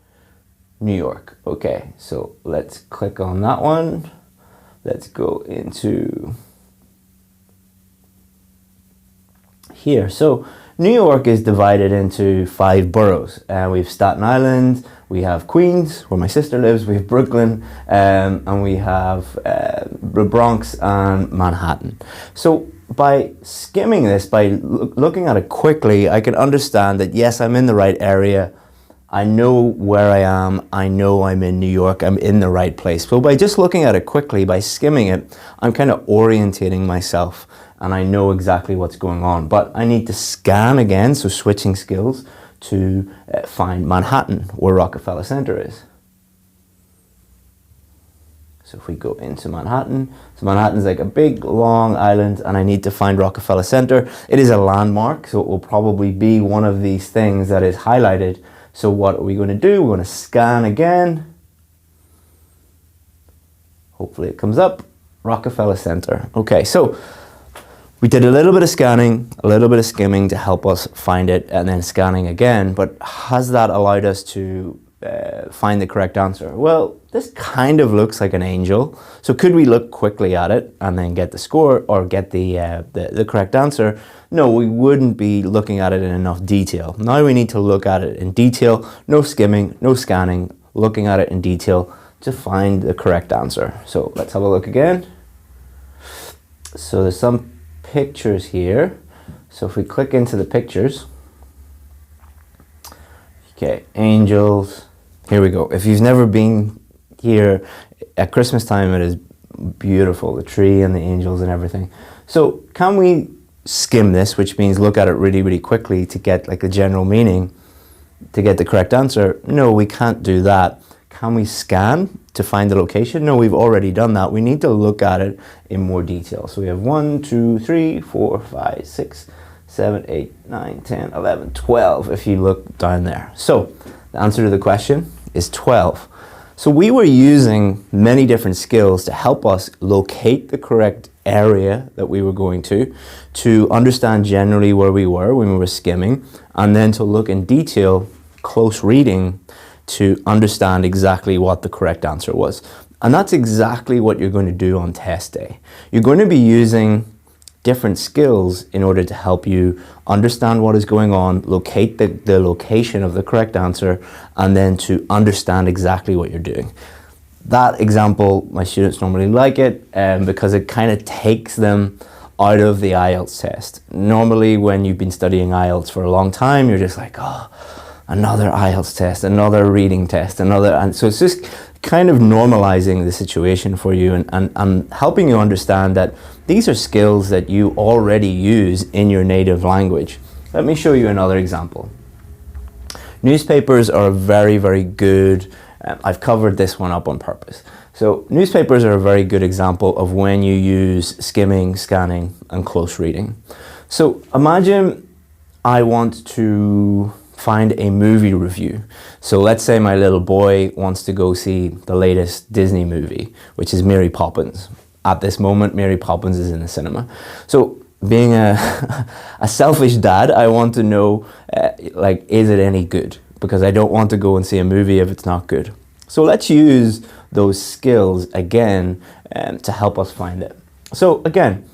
New York. Okay, so let's click on that one. Let's go into here. So New York is divided into 5 boroughs. We have Staten Island, we have Queens, where my sister lives, we have Brooklyn, and we have the Bronx and Manhattan. So by skimming this, by looking at it quickly, I can understand that yes, I'm in the right area. I know where I am. I know I'm in New York. I'm in the right place. So by just looking at it quickly, by skimming it, I'm kind of orientating myself and I know exactly what's going on. But I need to scan again, so switching skills, to find Manhattan, where Rockefeller Center is. So if we go into Manhattan, so Manhattan's like a big long island and I need to find Rockefeller Center. It is a landmark, so it will probably be one of these things that is highlighted. So what are we going to do? We're going to scan again. Hopefully it comes up. Rockefeller Center. Okay, so we did a little bit of scanning, a little bit of skimming to help us find it, and then scanning again. But has that allowed us to find the correct answer? Well, this kind of looks like an angel. So could we look quickly at it and then get the score or get the correct answer? No, we wouldn't be looking at it in enough detail. Now we need to look at it in detail, no skimming, no scanning, looking at it in detail to find the correct answer. So let's have a look again. So there's some pictures here. So if we click into the pictures, okay, angels, here we go. If you've never been here at Christmas time, it is beautiful, the tree and the angels and everything. So can we skim this, which means look at it really, really quickly to get like the general meaning, to get the correct answer? No, we can't do that. Can we scan to find the location? No, we've already done that. We need to look at it in more detail. So we have 1, 2, 3, 4, 5, 6, 7, 8, 9, 10, 11, 12 if you look down there. So the answer to the question is 12. So we were using many different skills to help us locate the correct area that we were going to understand generally where we were when we were skimming, and then to look in detail, close reading, to understand exactly what the correct answer was. And that's exactly what you're going to do on test day. You're going to be using different skills in order to help you understand what is going on, locate the location of the correct answer, and then to understand exactly what you're doing. That example, my students normally like it because it kind of takes them out of the IELTS test. Normally when you've been studying IELTS for a long time, you're just like, oh, another IELTS test, another reading test, and so it's just kind of normalizing the situation for you and helping you understand that these are skills that you already use in your native language. Let me show you another example. Newspapers are very, very good. I've covered this one up on purpose. So newspapers are a very good example of when you use skimming, scanning, and close reading. So imagine I want to find a movie review. So let's say my little boy wants to go see the latest Disney movie, which is Mary Poppins. At this moment, Mary Poppins is in the cinema. So being a selfish dad, I want to know, is it any good? Because I don't want to go and see a movie if it's not good. So let's use those skills again to help us find it. So again,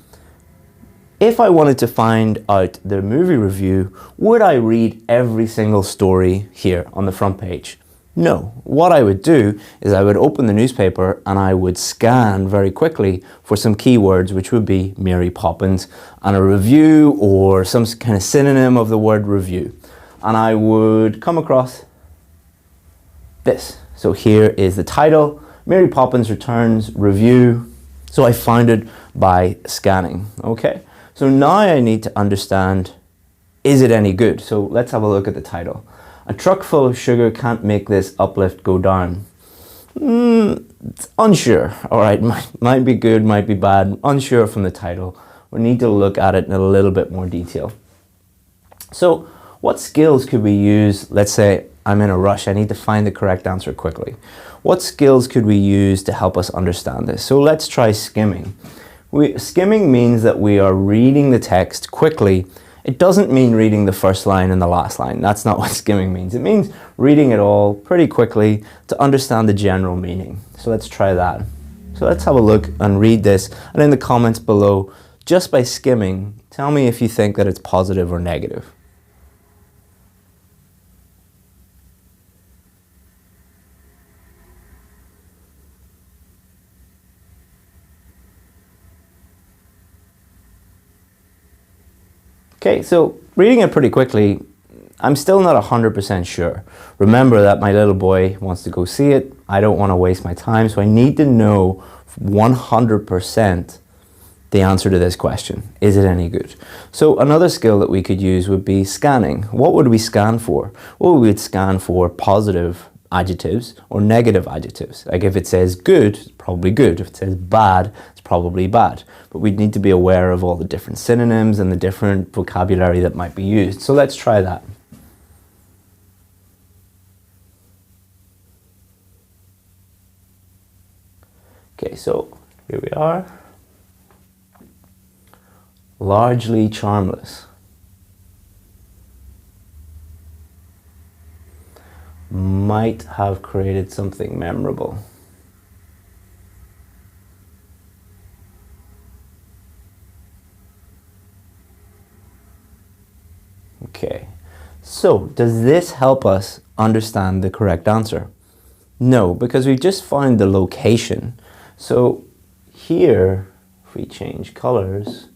if I wanted to find out the movie review, would I read every single story here on the front page? No. What I would do is I would open the newspaper and I would scan very quickly for some keywords, which would be Mary Poppins and a review or some kind of synonym of the word review. And I would come across this. So here is the title, Mary Poppins Returns Review. So I found it by scanning, okay? So now I need to understand, is it any good? So let's have a look at the title. A truck full of sugar can't make this uplift go down. It's unsure, all right, might be good, might be bad, unsure from the title. We need to look at it in a little bit more detail. So what skills could we use? Let's say I'm in a rush, I need to find the correct answer quickly. What skills could we use to help us understand this? So let's try skimming. Skimming means that we are reading the text quickly. It doesn't mean reading the first line and the last line. That's not what skimming means. It means reading it all pretty quickly to understand the general meaning. So let's try that. So let's have a look and read this. And in the comments below, just by skimming, tell me if you think that it's positive or negative. Okay, so reading it pretty quickly, I'm still not 100% sure. Remember that my little boy wants to go see it. I don't want to waste my time, so I need to know 100% the answer to this question. Is it any good? So another skill that we could use would be scanning. What would we scan for? Well, we would scan for positive adjectives or negative adjectives. Like if it says good, it's probably good. If it says bad, it's probably bad. But we'd need to be aware of all the different synonyms and the different vocabulary that might be used. So let's try that. Okay, so here we are. Largely charmless. Might have created something memorable. Okay, so does this help us understand the correct answer? No, because we just found the location. So here, if we change colors,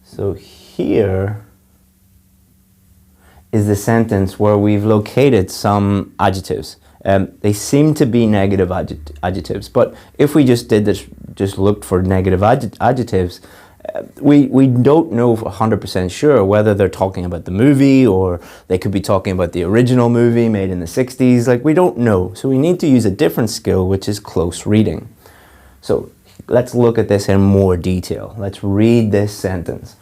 so here is the sentence where we've located some adjectives. They seem to be negative adjectives, but if we just did this, just looked for negative adjectives, we don't know 100% sure whether they're talking about the movie or they could be talking about the original movie made in the 60s. Like, we don't know. So we need to use a different skill, which is close reading. So let's look at this in more detail. Let's read this sentence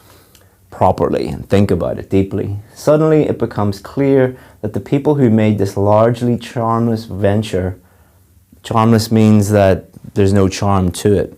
properly and think about it deeply. Suddenly it becomes clear that the people who made this largely charmless venture, charmless means that there's no charm to it,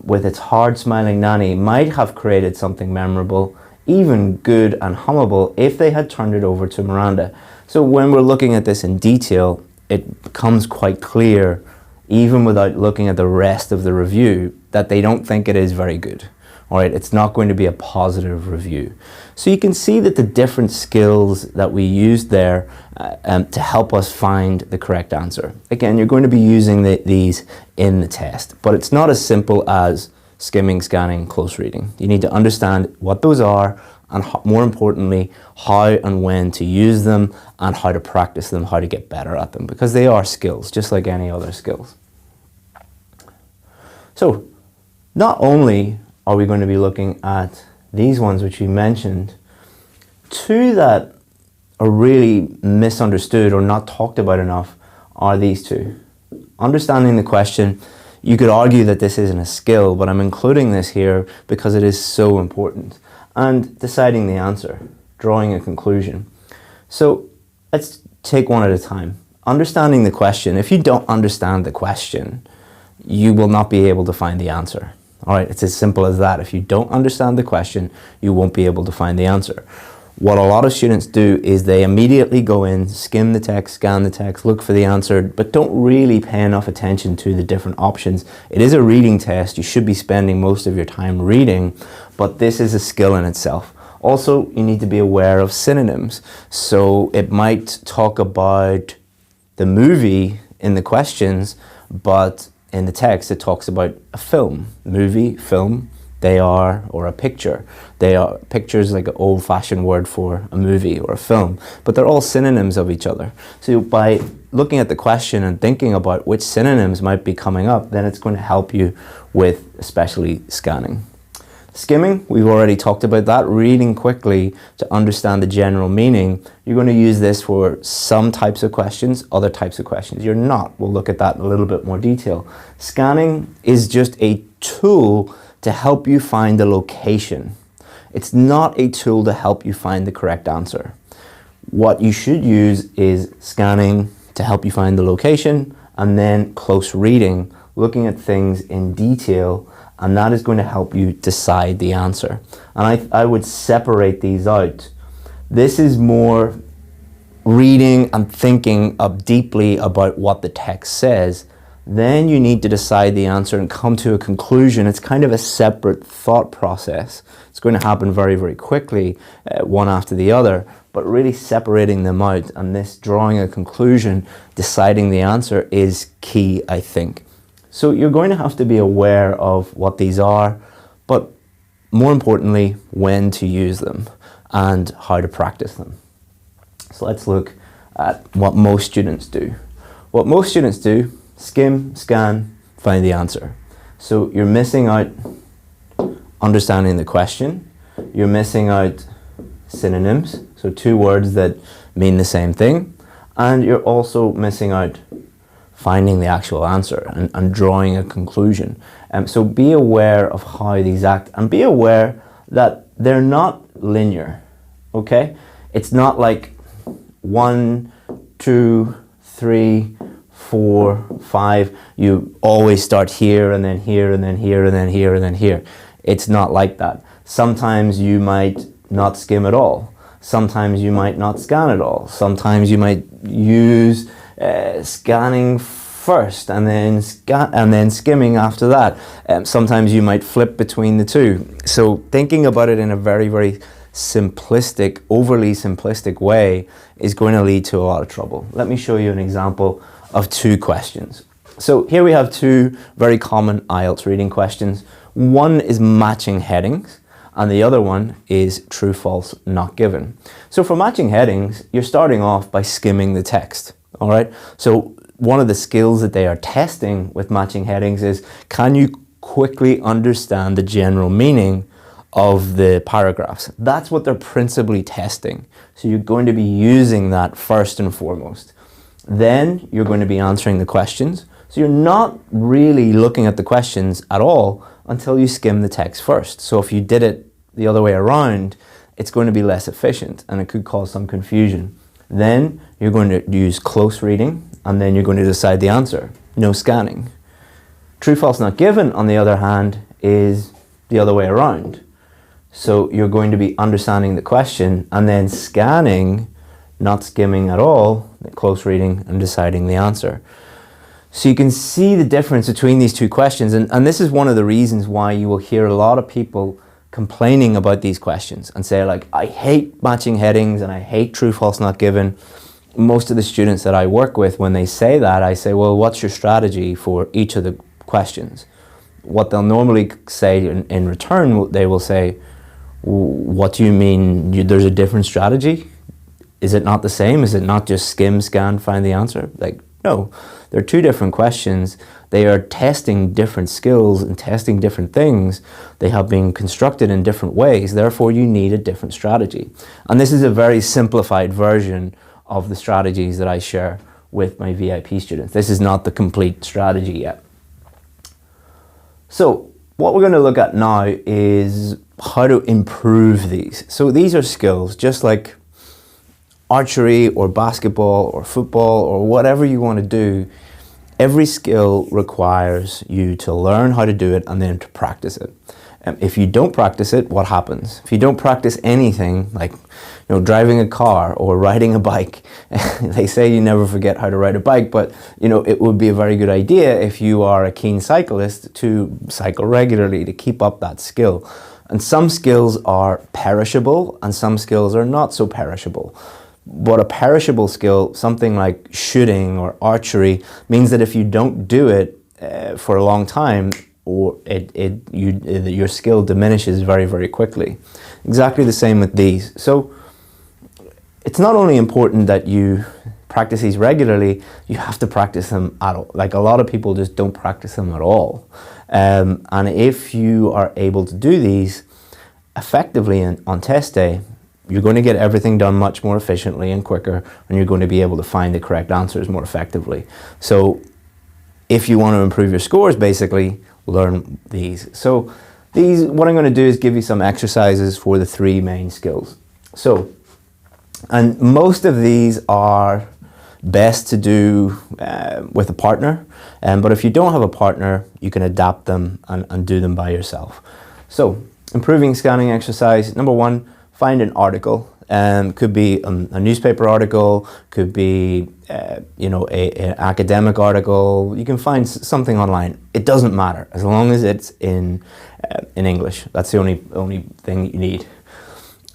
with its hard smiling nanny, might have created something memorable, even good and hummable, if they had turned it over to Miranda. So when we're looking at this in detail, it becomes quite clear, even without looking at the rest of the review, that they don't think it is very good. All right, it's not going to be a positive review. So you can see that the different skills that we used there to help us find the correct answer. Again, you're going to be using these in the test, but it's not as simple as skimming, scanning, close reading. You need to understand what those are and more importantly, how and when to use them and how to practice them, how to get better at them, because they are skills, just like any other skills. So not only are we going to be looking at these ones which you mentioned, two that are really misunderstood or not talked about enough are these two. Understanding the question. You could argue that this isn't a skill, but I'm including this here because it is so important. And deciding the answer, drawing a conclusion. So let's take one at a time. Understanding the question. If you don't understand the question, you will not be able to find the answer. All right, it's as simple as that. If you don't understand the question, you won't be able to find the answer. What a lot of students do is they immediately go in, skim the text, scan the text, look for the answer, but don't really pay enough attention to the different options. It is a reading test. You should be spending most of your time reading, but this is a skill in itself. Also, you need to be aware of synonyms. So it might talk about the movie in the questions, but in the text it talks about a film. Movie, film, they are, or a picture. They are, pictures like an old-fashioned word for a movie or a film, but they're all synonyms of each other. So by looking at the question and thinking about which synonyms might be coming up, then it's going to help you with especially scanning. Skimming, we've already talked about that. Reading quickly to understand the general meaning. You're going to use this for some types of questions, other types of questions you're not. We'll look at that in a little bit more detail. Scanning is just a tool to help you find the location. It's not a tool to help you find the correct answer. What you should use is scanning to help you find the location, and then close reading, looking at things in detail, and that is going to help you decide the answer. And I would separate these out. This is more reading and thinking up deeply about what the text says. Then you need to decide the answer and come to a conclusion. It's kind of a separate thought process. It's going to happen very, very quickly, one after the other, but really separating them out and this drawing a conclusion, deciding the answer is key, I think. So you're going to have to be aware of what these are, but more importantly, when to use them and how to practice them. So let's look at what most students do. What most students do: skim, scan, find the answer. So you're missing out understanding the question. You're missing out synonyms, so two words that mean the same thing. And you're also missing out finding the actual answer and drawing a conclusion. So be aware of how these act, and be aware that they're not linear, okay? It's not like 1, 2, 3, 4, 5, you always start here and then here and then here and then here and then here. It's not like that. Sometimes you might not skim at all. Sometimes you might not scan at all. Sometimes you might use scanning first and then skimming after that. Sometimes you might flip between the two. So thinking about it in a very, very simplistic, overly simplistic way is going to lead to a lot of trouble. Let me show you an example of two questions. So here we have two very common IELTS reading questions. One is matching headings, and the other one is true, false, not given. So for matching headings, you're starting off by skimming the text, all right? So one of the skills that they are testing with matching headings is, can you quickly understand the general meaning of the paragraphs? That's what they're principally testing. So you're going to be using that first and foremost. Then you're going to be answering the questions. So you're not really looking at the questions at all until you skim the text first. So if you did it the other way around, it's going to be less efficient and it could cause some confusion. Then you're going to use close reading, and then you're going to decide the answer. No scanning. True, false, not given, on the other hand, is the other way around. So you're going to be understanding the question and then scanning, not skimming at all, close reading and deciding the answer. So you can see the difference between these two questions, and this is one of the reasons why you will hear a lot of people complaining about these questions and say, like, I hate matching headings and I hate true, false, not given. Most of the students that I work with, when they say that, I say, well, what's your strategy for each of the questions? What they'll normally say in return, they will say, what do you mean there's a different strategy? Is it not the same? Is it not just skim, scan, find the answer? Like, no, they're two different questions. They are testing different skills and testing different things. They have been constructed in different ways. Therefore, you need a different strategy. And this is a very simplified version of the strategies that I share with my VIP students. This is not the complete strategy yet. So what we're going to look at now is how to improve these. So these are skills, just like archery or basketball or football or whatever you want to do. Every skill requires you to learn how to do it and then to practice it. If you don't practice it, what happens? If you don't practice anything, like driving a car or riding a bike, they say you never forget how to ride a bike, but it would be a very good idea if you are a keen cyclist to cycle regularly to keep up that skill. And some skills are perishable and some skills are not so perishable. But a perishable skill, something like shooting or archery, means that if you don't do it for a long time, or your skill diminishes very, very quickly. Exactly the same with these. So it's not only important that you practice these regularly, you have to practice them at all. Like, a lot of people just don't practice them at all. And if you are able to do these effectively on test day, you're going to get everything done much more efficiently and quicker, and you're going to be able to find the correct answers more effectively. So if you want to improve your scores, basically, learn these. So these, what I'm going to do is give you some exercises for the 3 main skills. So, and most of these are best to do with a partner, but if you don't have a partner, you can adapt them and do them by yourself. So, improving scanning exercise, number 1, find an article. Could be a newspaper article, could be an academic article. You can find something online. It doesn't matter as long as it's in English. That's the only thing you need.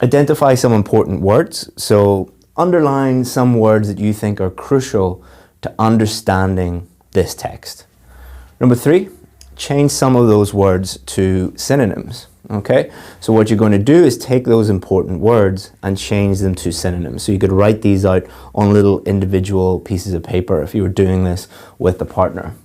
Identify some important words. So underline some words that you think are crucial to understanding this text. Number 3, change some of those words to synonyms. Okay, so what you're going to do is take those important words and change them to synonyms. So you could write these out on little individual pieces of paper if you were doing this with a partner.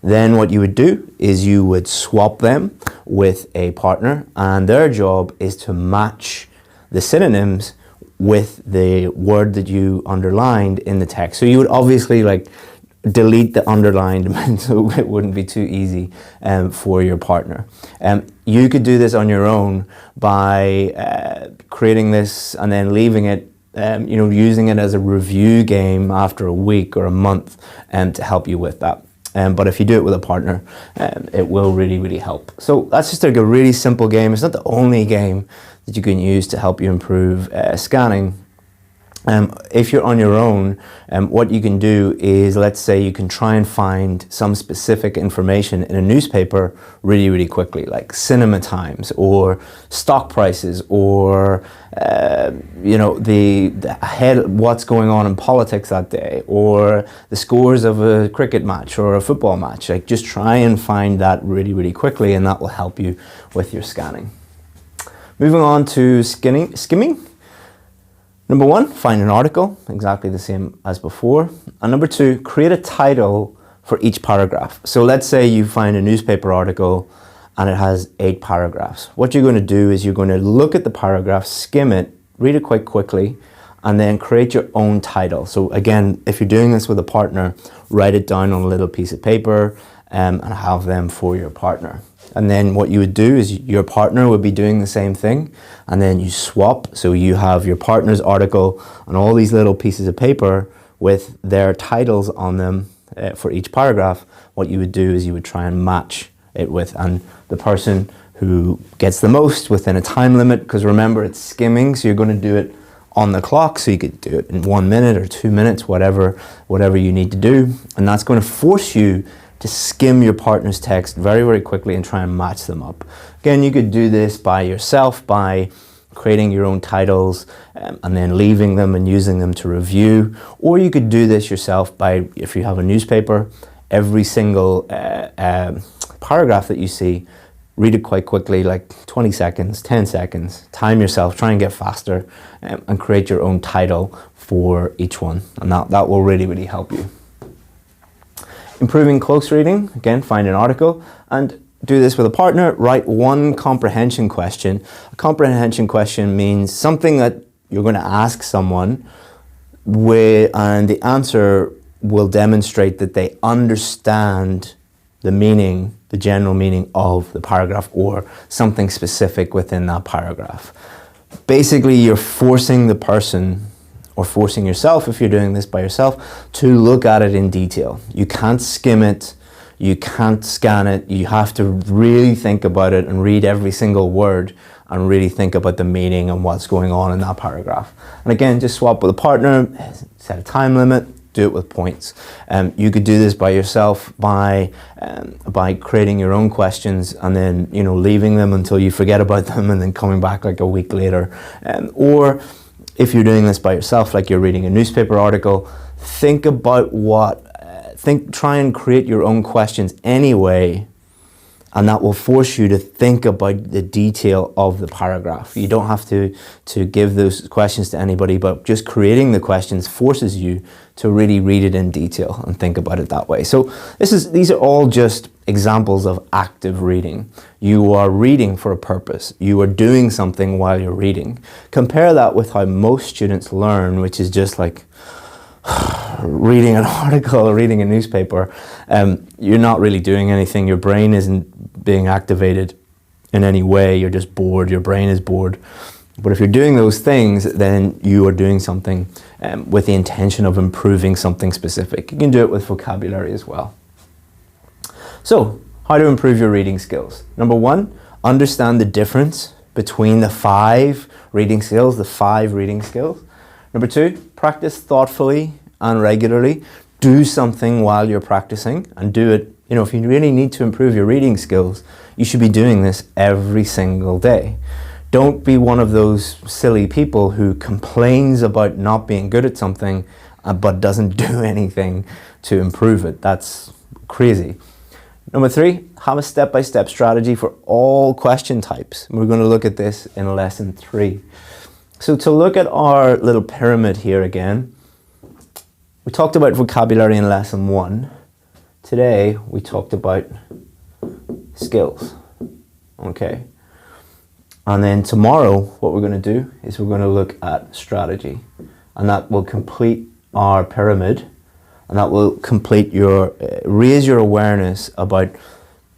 Then what you would do is you would swap them with a partner, and their job is to match the synonyms with the word that you underlined in the text. So you would obviously delete the underlined so it wouldn't be too easy for your partner. You could do this on your own by creating this and then leaving it, using it as a review game after a week or a month to help you with that. But if you do it with a partner, it will really, really help. So that's just like a really simple game. It's not the only game that you can use to help you improve scanning. If you're on your own, what you can do is, let's say you can try and find some specific information in a newspaper really, really quickly, like cinema times or stock prices or, what's going on in politics that day, or the scores of a cricket match or a football match. Like, just try and find that really, really quickly, and that will help you with your scanning. Moving on to skimming. Number 1, find an article, exactly the same as before. And number 2, create a title for each paragraph. So let's say you find a newspaper article and it has 8 paragraphs. What you're going to do is you're going to look at the paragraph, skim it, read it quite quickly, and then create your own title. So again, if you're doing this with a partner, write it down on a little piece of paper and have them for your partner. And then what you would do is your partner would be doing the same thing, and then you swap. So you have your partner's article and all these little pieces of paper with their titles on them for each paragraph. What you would do is you would try and match it with, and the person who gets the most within a time limit, because remember it's skimming, so you're going to do it on the clock, so you could do it in 1 minute or 2 minutes, whatever you need to do. And that's going to force you to skim your partner's text very, very quickly and try and match them up. Again, you could do this by yourself, by creating your own titles and then leaving them and using them to review. Or you could do this yourself by, if you have a newspaper, every single paragraph that you see, read it quite quickly, like 20 seconds, 10 seconds, time yourself, try and get faster and create your own title for each one. And that will really, really help you. Improving close reading, again, find an article and do this with a partner. Write 1 comprehension question. A comprehension question means something that you're going to ask someone and the answer will demonstrate that they understand the meaning, the general meaning of the paragraph or something specific within that paragraph. Basically, you're forcing the person, or forcing yourself if you're doing this by yourself, to look at it in detail. You can't skim it, you can't scan it, you have to really think about it and read every single word and really think about the meaning and what's going on in that paragraph. And again, just swap with a partner, set a time limit, do it with points. You could do this by yourself by creating your own questions and then, you know, leaving them until you forget about them and then coming back like a week later. Or if you're doing this by yourself, like you're reading a newspaper article, think about try and create your own questions anyway, and that will force you to think about the detail of the paragraph. You don't have to give those questions to anybody, but just creating the questions forces you to really read it in detail and think about it that way. So these are all just examples of active reading. You are reading for a purpose. You are doing something while you're reading. Compare that with how most students learn, which is just like reading an article or reading a newspaper. You're not really doing anything. Your brain isn't being activated in any way. You're just bored. Your brain is bored. But if you're doing those things, then you are doing something with the intention of improving something specific. You can do it with vocabulary as well. So, how to improve your reading skills? Number one, understand the difference between the 5 reading skills, Number two, practice thoughtfully and regularly. Do something while you're practicing and do it. You know, if you really need to improve your reading skills, you should be doing this every single day. Don't be one of those silly people who complains about not being good at something but doesn't do anything to improve it. That's crazy. Number 3, have a step-by-step strategy for all question types. We're going to look at this in lesson 3. So to look at our little pyramid here again, we talked about vocabulary in lesson 1. Today we talked about skills. Okay. And then tomorrow what we're going to do is we're going to look at strategy. And that will complete our pyramid. And that will complete raise your awareness about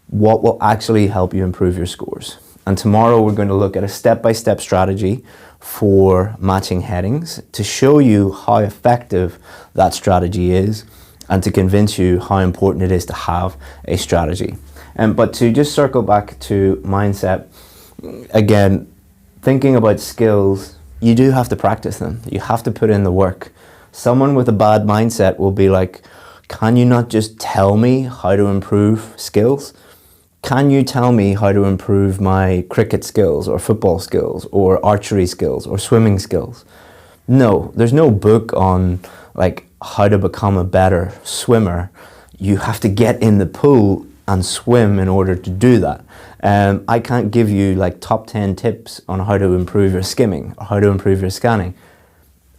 what will actually help you improve your scores. And tomorrow we're going to look at a step-by-step strategy for matching headings to show you how effective that strategy is and to convince you how important it is to have a strategy. But to just circle back to mindset, again, thinking about skills, you do have to practice them. You have to put in the work. Someone with a bad mindset will be like, can you not just tell me how to improve skills? Can you tell me how to improve my cricket skills or football skills or archery skills or swimming skills? No, there's no book on like how to become a better swimmer. You have to get in the pool and swim in order to do that. I can't give you like top 10 tips on how to improve your skimming or how to improve your scanning.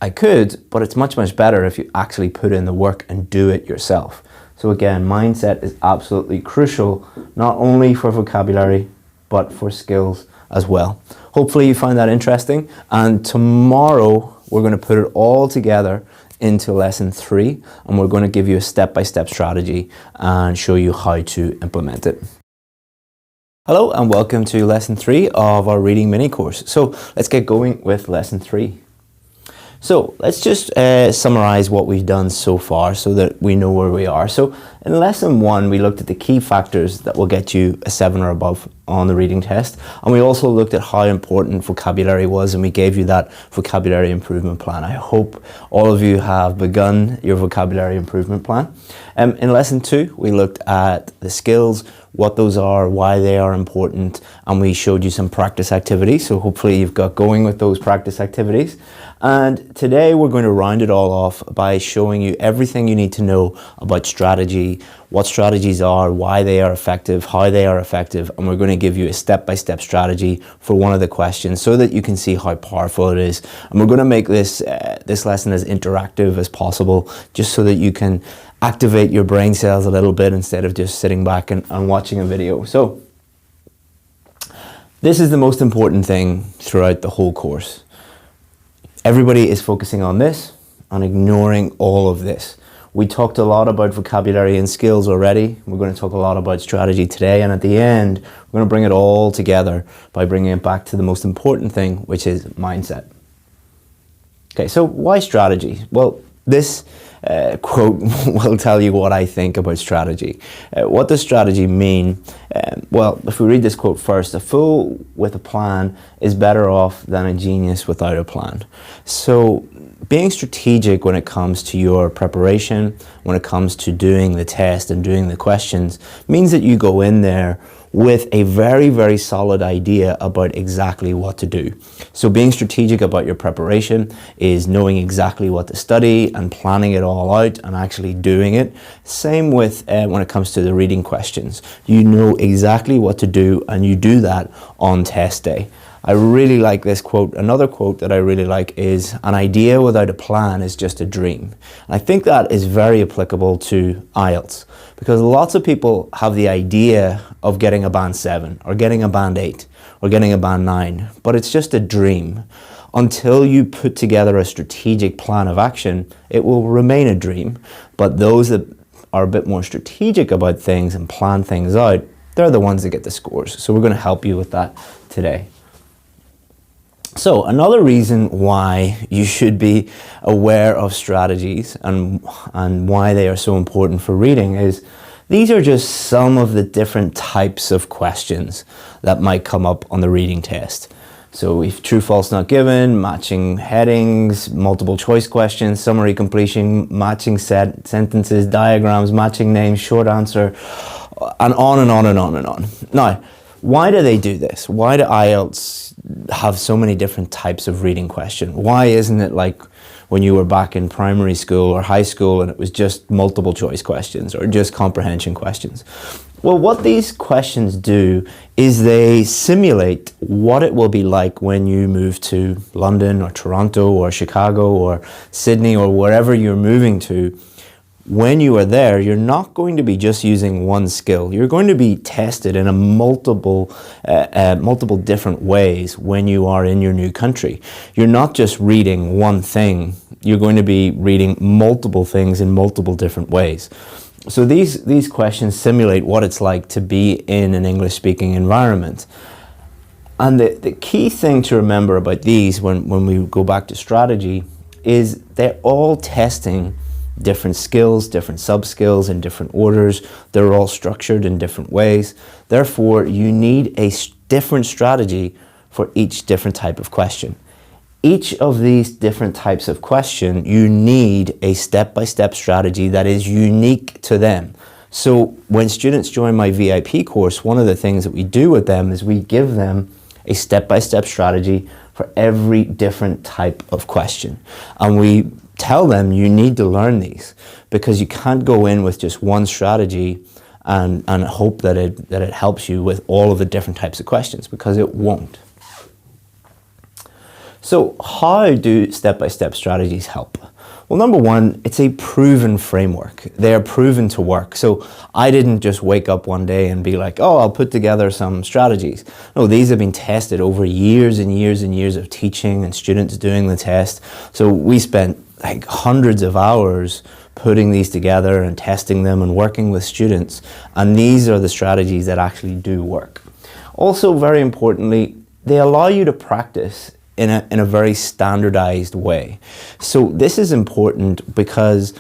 I could, but it's much, much better if you actually put in the work and do it yourself. So again, mindset is absolutely crucial, not only for vocabulary, but for skills as well. Hopefully you find that interesting. And tomorrow we're going to put it all together into lesson 3, and we're going to give you a step-by-step strategy and show you how to implement it. Hello and welcome to lesson 3 of our reading mini course. So let's get going with lesson 3. So let's just summarize what we've done so far so that we know where we are. So in lesson 1, we looked at the key factors that will get you a 7 or above on the reading test. And we also looked at how important vocabulary was, and we gave you that vocabulary improvement plan. I hope all of you have begun your vocabulary improvement plan. In lesson 2, we looked at the skills, what those are, why they are important, and we showed you some practice activities. So hopefully you've got going with those practice activities. And today we're going to round it all off by showing you everything you need to know about strategy, what strategies are, why they are effective, how they are effective, and we're going to give you a step-by-step strategy for one of the questions so that you can see how powerful it is. And we're going to make this lesson as interactive as possible, just so that you can activate your brain cells a little bit instead of just sitting back and watching a video. So this is the most important thing throughout the whole course. Everybody is focusing on this and ignoring all of this. We talked a lot about vocabulary and skills already. We're going to talk a lot about strategy today, and at the end we're going to bring it all together by bringing it back to the most important thing, which is mindset. Okay, so why strategy? Well, this quote will tell you what I think about strategy. What does strategy mean? Well, if we read this quote first, a fool with a plan is better off than a genius without a plan. So being strategic when it comes to your preparation, when it comes to doing the test and doing the questions, means that you go in there with a very, very solid idea about exactly what to do. So being strategic about your preparation is knowing exactly what to study and planning it all out and actually doing it. Same with when it comes to the reading questions. You know exactly what to do and you do that on test day. I really like this quote. Another quote that I really like is, "An idea without a plan is just a dream." And I think that is very applicable to IELTS, because lots of people have the idea of getting a band 7 or getting a band 8 or getting a band 9, but it's just a dream. Until you put together a strategic plan of action, it will remain a dream. But those that are a bit more strategic about things and plan things out, they're the ones that get the scores. So we're going to help you with that today. So another reason why you should be aware of strategies and why they are so important for reading is these are just some of the different types of questions that might come up on the reading test. So if true, false, not given, matching headings, multiple choice questions, summary completion, matching sentences, diagrams, matching names, short answer, and on and on and on and on. Now, why do they do this? Why do IELTS have so many different types of reading question? Why isn't it like when you were back in primary school or high school and it was just multiple choice questions or just comprehension questions? Well, what these questions do is they simulate what it will be like when you move to London or Toronto or Chicago or Sydney or wherever you're moving to. When you are there, you're not going to be just using one skill. You're going to be tested in a multiple different ways when you are in your new country. You're not just reading one thing. You're going to be reading multiple things in multiple different ways. So these questions simulate what it's like to be in an English-speaking environment. And the key thing to remember about these when we go back to strategy is they're all testing different skills, different sub-skills in different orders. They're all structured in different ways. Therefore, you need a different strategy for each different type of question. Each of these different types of question, you need a step-by-step strategy that is unique to them. So when students join my VIP course, one of the things that we do with them is we give them a step-by-step strategy for every different type of question. And we tell them you need to learn these because you can't go in with just one strategy and hope that it helps you with all of the different types of questions, because it won't. So how do step-by-step strategies help? Well, number one, it's a proven framework. They are proven to work. So I didn't just wake up one day and be like, oh, I'll put together some strategies. No, these have been tested over years and years and years of teaching and students doing the test. So we spent like hundreds of hours putting these together and testing them and working with students. And these are the strategies that actually do work. Also, very importantly, they allow you to practice in a very standardized way. So this is important because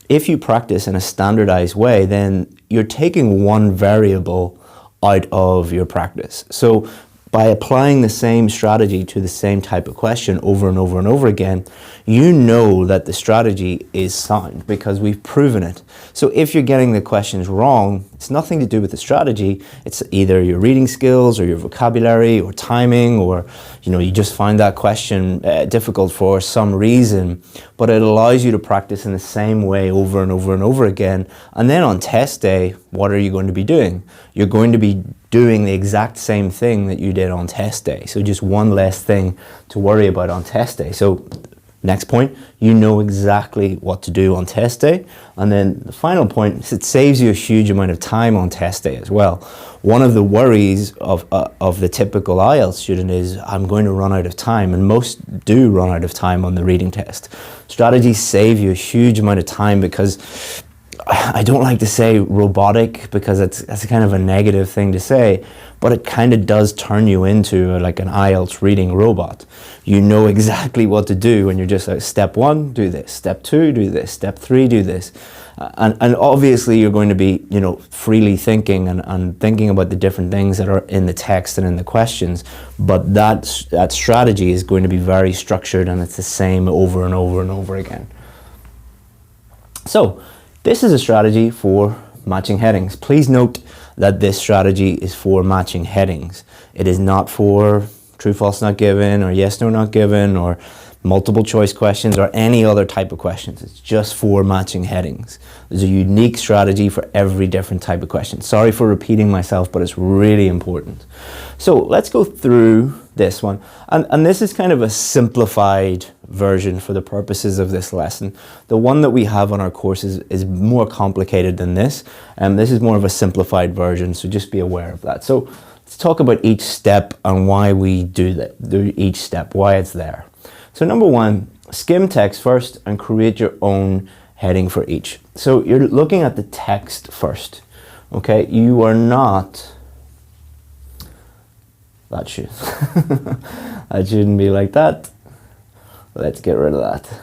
if you practice in a standardized way, then you're taking one variable out of your practice. So by applying the same strategy to the same type of question over and over and over again, you know that the strategy is sound because we've proven it. So if you're getting the questions wrong, it's nothing to do with the strategy. It's either your reading skills or your vocabulary or timing, or you just find that question difficult for some reason, but it allows you to practice in the same way over and over and over again. And then on test day, what are you going to be doing? You're going to be doing the exact same thing that you did on test day. So just one less thing to worry about on test day. So next point, you know exactly what to do on test day. And then the final point is it saves you a huge amount of time on test day as well. One of the worries of the typical IELTS student is I'm going to run out of time, and most do run out of time on the reading test. Strategies save you a huge amount of time because I don't like to say robotic because that's kind of a negative thing to say, but it kind of does turn you into like an IELTS reading robot. You know exactly what to do when you're just like, step 1, do this, step 2, do this, step 3, do this. And obviously you're going to be, you know, freely thinking and thinking about the different things that are in the text and in the questions, but that strategy is going to be very structured, and it's the same over and over and over again. So this is a strategy for matching headings. Please note that this strategy is for matching headings. It is not for true, false, not given, or yes, no, not given, or multiple choice questions, or any other type of questions. It's just for matching headings. There's a unique strategy for every different type of question. Sorry for repeating myself, but it's really important. So let's go through this one. And this is kind of a simplified version for the purposes of this lesson. The one that we have on our course is more complicated than this, and this is more of a simplified version, so just be aware of that. So let's talk about each step and why we do each step, why it's there. So number 1, skim text first and create your own heading for each. So you're looking at the text first, okay? You are not, that shouldn't be like that. Let's get rid of that.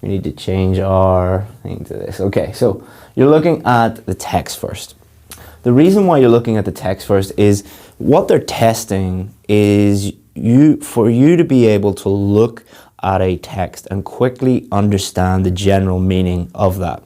We need to change our thing to this. Okay, so you're looking at the text first. The reason why you're looking at the text first is what they're testing is for you to be able to look at a text and quickly understand the general meaning of that,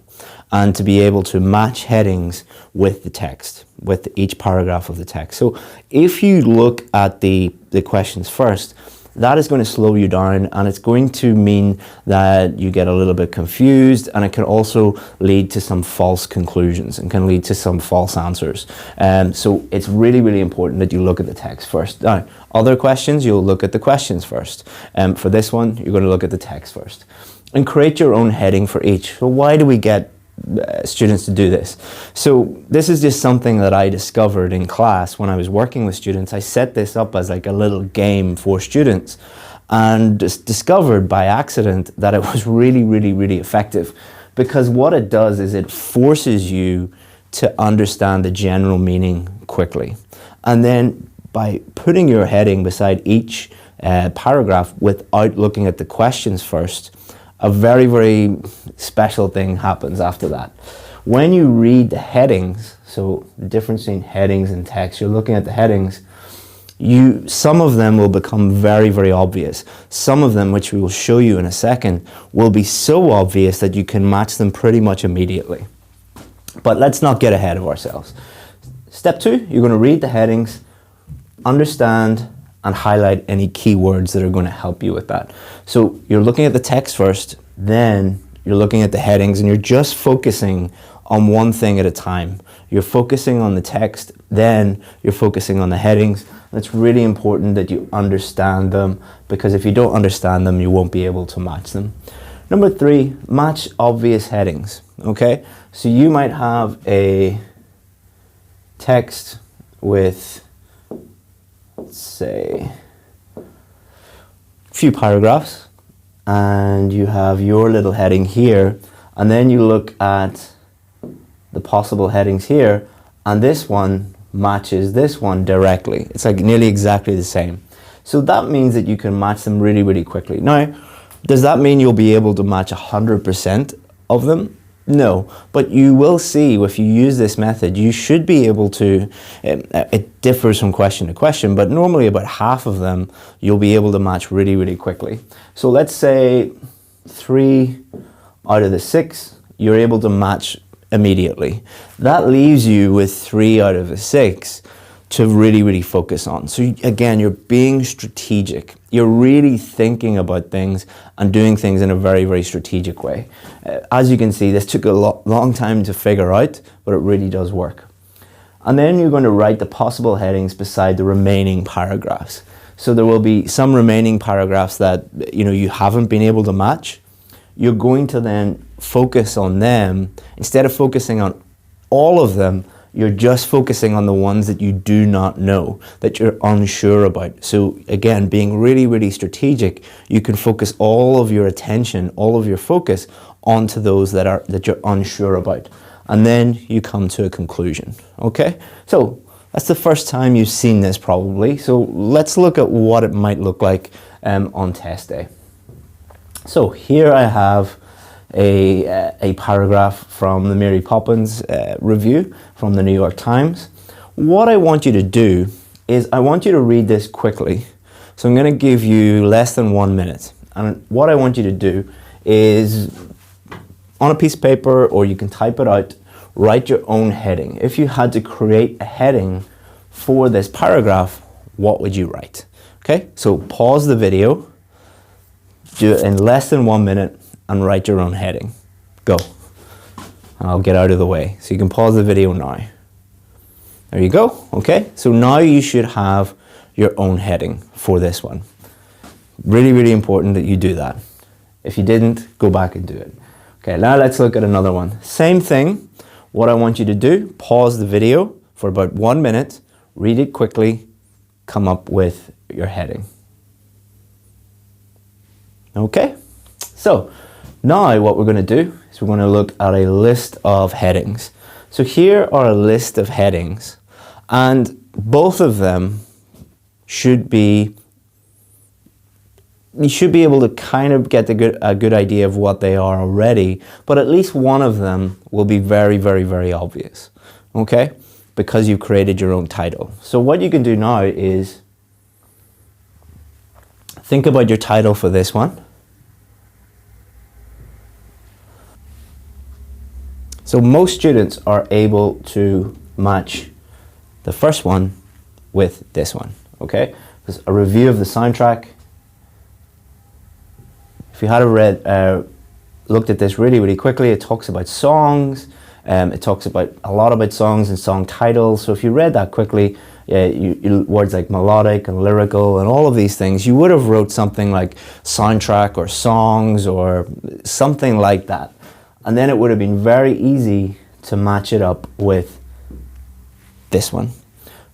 and to be able to match headings with the text, with each paragraph of the text. So if you look at the questions first, that is going to slow you down, and it's going to mean that you get a little bit confused, and it can also lead to some false conclusions and can lead to some false answers. So it's really, really important that you look at the text first. Now, other questions, you'll look at the questions first. For this one, you're going to look at the text first. And create your own heading for each. So why do we get students to do this? So this is just something that I discovered in class when I was working with students. I set this up as like a little game for students, and just discovered by accident that it was really, really, really effective, because what it does is it forces you to understand the general meaning quickly. And then by putting your heading beside each paragraph without looking at the questions first, a very, very special thing happens after that. When you read the headings, so the difference between headings and text, you're looking at the headings, some of them will become very, very obvious. Some of them, which we will show you in a second, will be so obvious that you can match them pretty much immediately. But let's not get ahead of ourselves. Step 2, you're going to read the headings, understand and highlight any keywords that are going to help you with that. So you're looking at the text first, then you're looking at the headings, and you're just focusing on one thing at a time. You're focusing on the text, then you're focusing on the headings. And it's really important that you understand them, because if you don't understand them, you won't be able to match them. Number 3, match obvious headings, okay? So you might have a text with, let's say, a few paragraphs, and you have your little heading here, and then you look at the possible headings here, and this one matches this one directly. It's like nearly exactly the same. So that means that you can match them really, really quickly. Now, does that mean you'll be able to match 100% of them? No, but you will see if you use this method, you should be able to, it differs from question to question, but normally about half of them you'll be able to match really, really quickly. So let's say 3 out of the 6 you're able to match immediately. That leaves you with 3 out of the 6 to really, really focus on. So again, you're being strategic. You're really thinking about things and doing things in a very, very strategic way. As you can see, this took a long time to figure out, but it really does work. And then you're going to write the possible headings beside the remaining paragraphs. So there will be some remaining paragraphs that you haven't been able to match. You're going to then focus on them. Instead of focusing on all of them, you're just focusing on the ones that you do not know, that you're unsure about. So again, being really, really strategic, you can focus all of your attention, all of your focus onto those that you're unsure about. And then you come to a conclusion, okay? So that's the first time you've seen this probably. So let's look at what it might look like on test day. So here I have a paragraph from the Mary Poppins review from the New York Times. What I want you to do is I want you to read this quickly. So I'm going to give you less than 1 minute. And what I want you to do is on a piece of paper, or you can type it out, write your own heading. If you had to create a heading for this paragraph, what would you write? Okay, so pause the video, do it in less than 1 minute, and write your own heading. Go. I'll get out of the way. So you can pause the video now. There you go. Okay, so now you should have your own heading for this one. Really, really important that you do that. If you didn't, go back and do it. Okay, now let's look at another one. Same thing. What I want you to do, pause the video for about 1 minute, read it quickly, come up with your heading. Okay, so now what we're going to do is we're going to look at a list of headings. So here are a list of headings, and both of them should be, you should be able to kind of get a good idea of what they are already, but at least one of them will be very, very, very obvious, okay? Because you've created your own title. So what you can do now is think about your title for this one. So most students are able to match the first one with this one, okay? There's a review of the soundtrack. If you had looked at this really, really quickly, it talks about songs. It talks about a lot about songs and song titles. So if you read that quickly, words like melodic and lyrical and all of these things, you would have wrote something like soundtrack or songs or something like that. And then it would have been very easy to match it up with this one.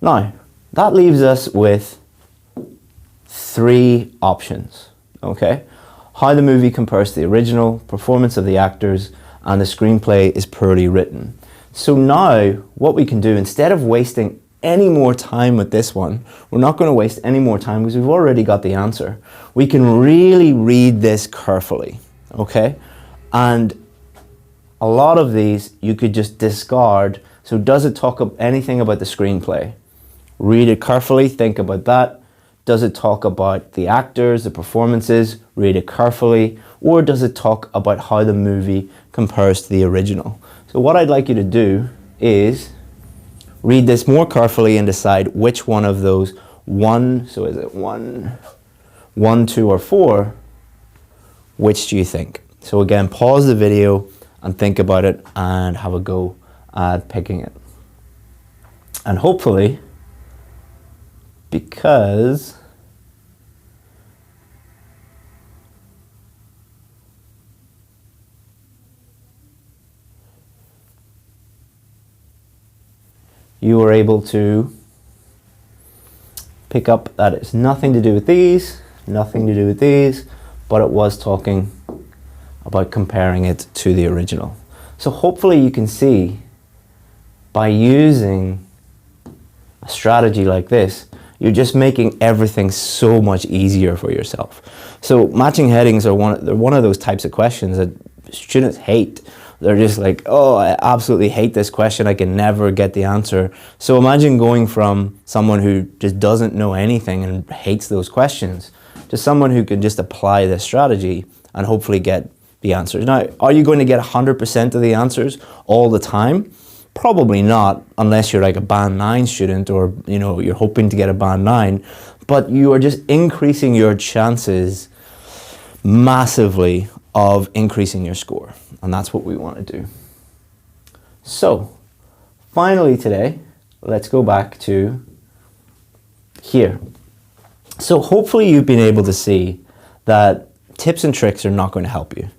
Now, that leaves us with 3 options, okay? How the movie compares to the original, performance of the actors, and the screenplay is poorly written. So now, what we can do, instead of wasting any more time with this one, we're not going to waste any more time because we've already got the answer. We can really read this carefully, okay? And a lot of these you could just discard. So does it talk anything about the screenplay? Read it carefully, think about that. Does it talk about the actors, the performances? Read it carefully. Or does it talk about how the movie compares to the original? So what I'd like you to do is read this more carefully and decide which one of those so is it 1, 2, or 4, which do you think? So again, pause the video and think about it and have a go at picking it. And hopefully, because you were able to pick up that it's nothing to do with these, nothing to do with these, but it was talking about comparing it to the original. So hopefully you can see by using a strategy like this, you're just making everything so much easier for yourself. So matching headings are one of those types of questions that students hate. They're just like, oh, I absolutely hate this question. I can never get the answer. So imagine going from someone who just doesn't know anything and hates those questions to someone who can just apply this strategy and hopefully get the answers. Now, are you going to get 100% of the answers all the time? Probably not, unless you're like a band 9 student or you're hoping to get a band 9, but you are just increasing your chances massively of increasing your score, and that's what we want to do. So, finally today, let's go back to here. So hopefully you've been able to see that tips and tricks are not going to help you.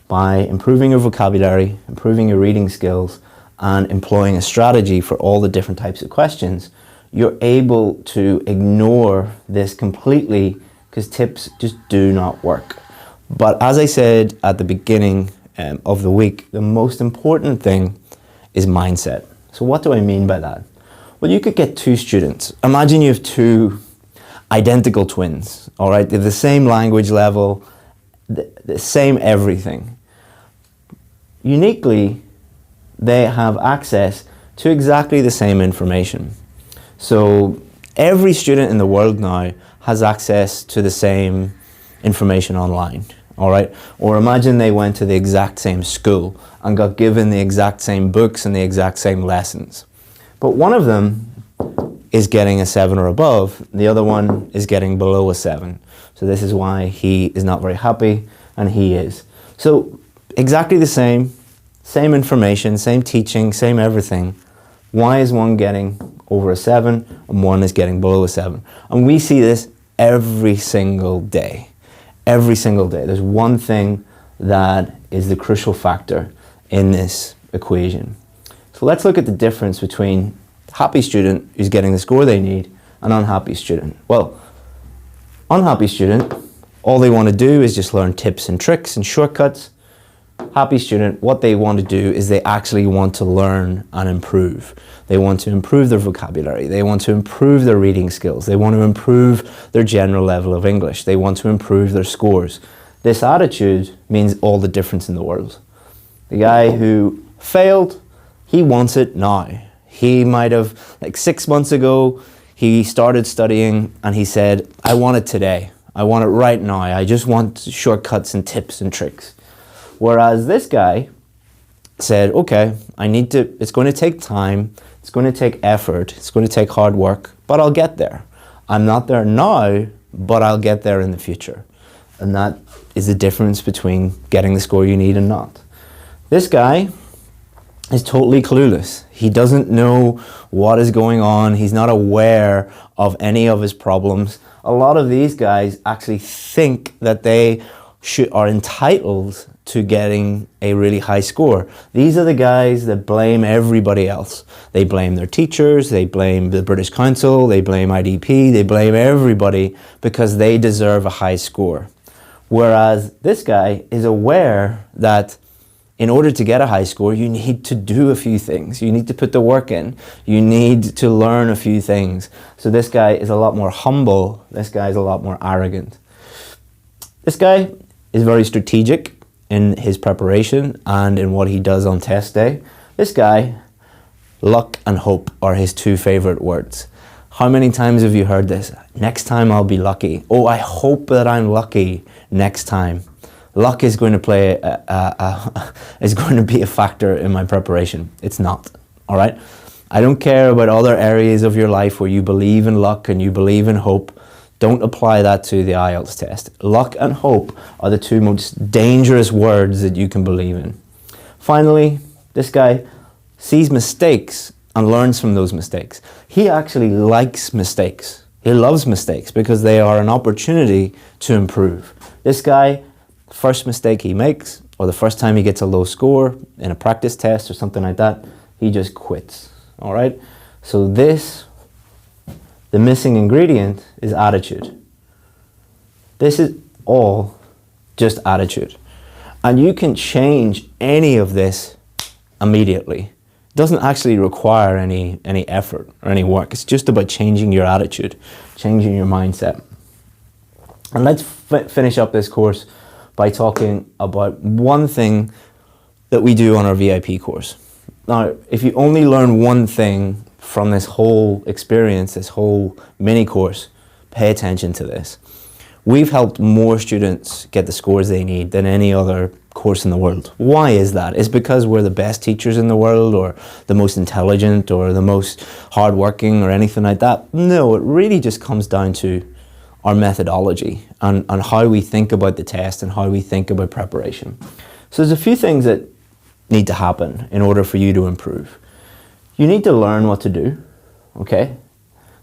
By improving your vocabulary, improving your reading skills, and employing a strategy for all the different types of questions, you're able to ignore this completely because tips just do not work. But as I said at the beginning of the week, the most important thing is mindset. So what do I mean by that? Well, you could get two students. Imagine you have two identical twins, all right? They're the same language level, the same everything. Uniquely, they have access to exactly the same information. So every student in the world now has access to the same information online, all right? Or imagine they went to the exact same school and got given the exact same books and the exact same lessons. But one of them is getting a 7 or above, the other one is getting below a 7. So this is why he is not very happy and he is. So exactly the same information, same teaching, same everything. Why is one getting over a 7 and one is getting below a 7? And we see this every single day. Every single day. There's one thing that is the crucial factor in this equation. So let's look at the difference between happy student who's getting the score they need and unhappy student. Well, unhappy student, all they want to do is just learn tips and tricks and shortcuts. Happy student, what they want to do is they actually want to learn and improve. They want to improve their vocabulary. They want to improve their reading skills. They want to improve their general level of English. They want to improve their scores. This attitude means all the difference in the world. The guy who failed, he wants it now. He might have, like 6 months ago, he started studying and he said, I want it today. I want it right now. I just want shortcuts and tips and tricks. Whereas this guy said, okay, it's going to take time, it's going to take effort, it's going to take hard work, but I'll get there. I'm not there now, but I'll get there in the future. And that is the difference between getting the score you need and not. This guy is totally clueless. He doesn't know what is going on. He's not aware of any of his problems. A lot of these guys actually think that they are entitled to getting a really high score. These are the guys that blame everybody else. They blame their teachers, they blame the British Council, they blame IDP, they blame everybody because they deserve a high score. Whereas this guy is aware that in order to get a high score, you need to do a few things. You need to put the work in. You need to learn a few things. So this guy is a lot more humble. This guy is a lot more arrogant. This guy is very strategic in his preparation and in what he does on test day. This guy, luck and hope are his two favorite words. How many times have you heard this? Next time I'll be lucky. Oh, I hope that I'm lucky next time. Luck is going to play is going to be a factor in my preparation. It's not, all right? I don't care about other areas of your life where you believe in luck and you believe in hope. Don't apply that to the IELTS test. Luck and hope are the two most dangerous words that you can believe in. Finally, this guy sees mistakes and learns from those mistakes. He actually likes mistakes. He loves mistakes because they are an opportunity to improve. This guy, first mistake he makes, or the first time he gets a low score in a practice test or something like that, he just quits, all right? So the missing ingredient is attitude. This is all just attitude. And you can change any of this immediately. It doesn't actually require any effort or any work. It's just about changing your attitude, changing your mindset. And let's finish up this course by talking about one thing that we do on our VIP course. Now, if you only learn one thing from this whole experience, this whole mini course, pay attention to this. We've helped more students get the scores they need than any other course in the world. Why is that? Is because we're the best teachers in the world or the most intelligent or the most hardworking or anything like that? No, it really just comes down to our methodology and how we think about the test and how we think about preparation. So there's a few things that need to happen in order for you to improve. You need to learn what to do, okay?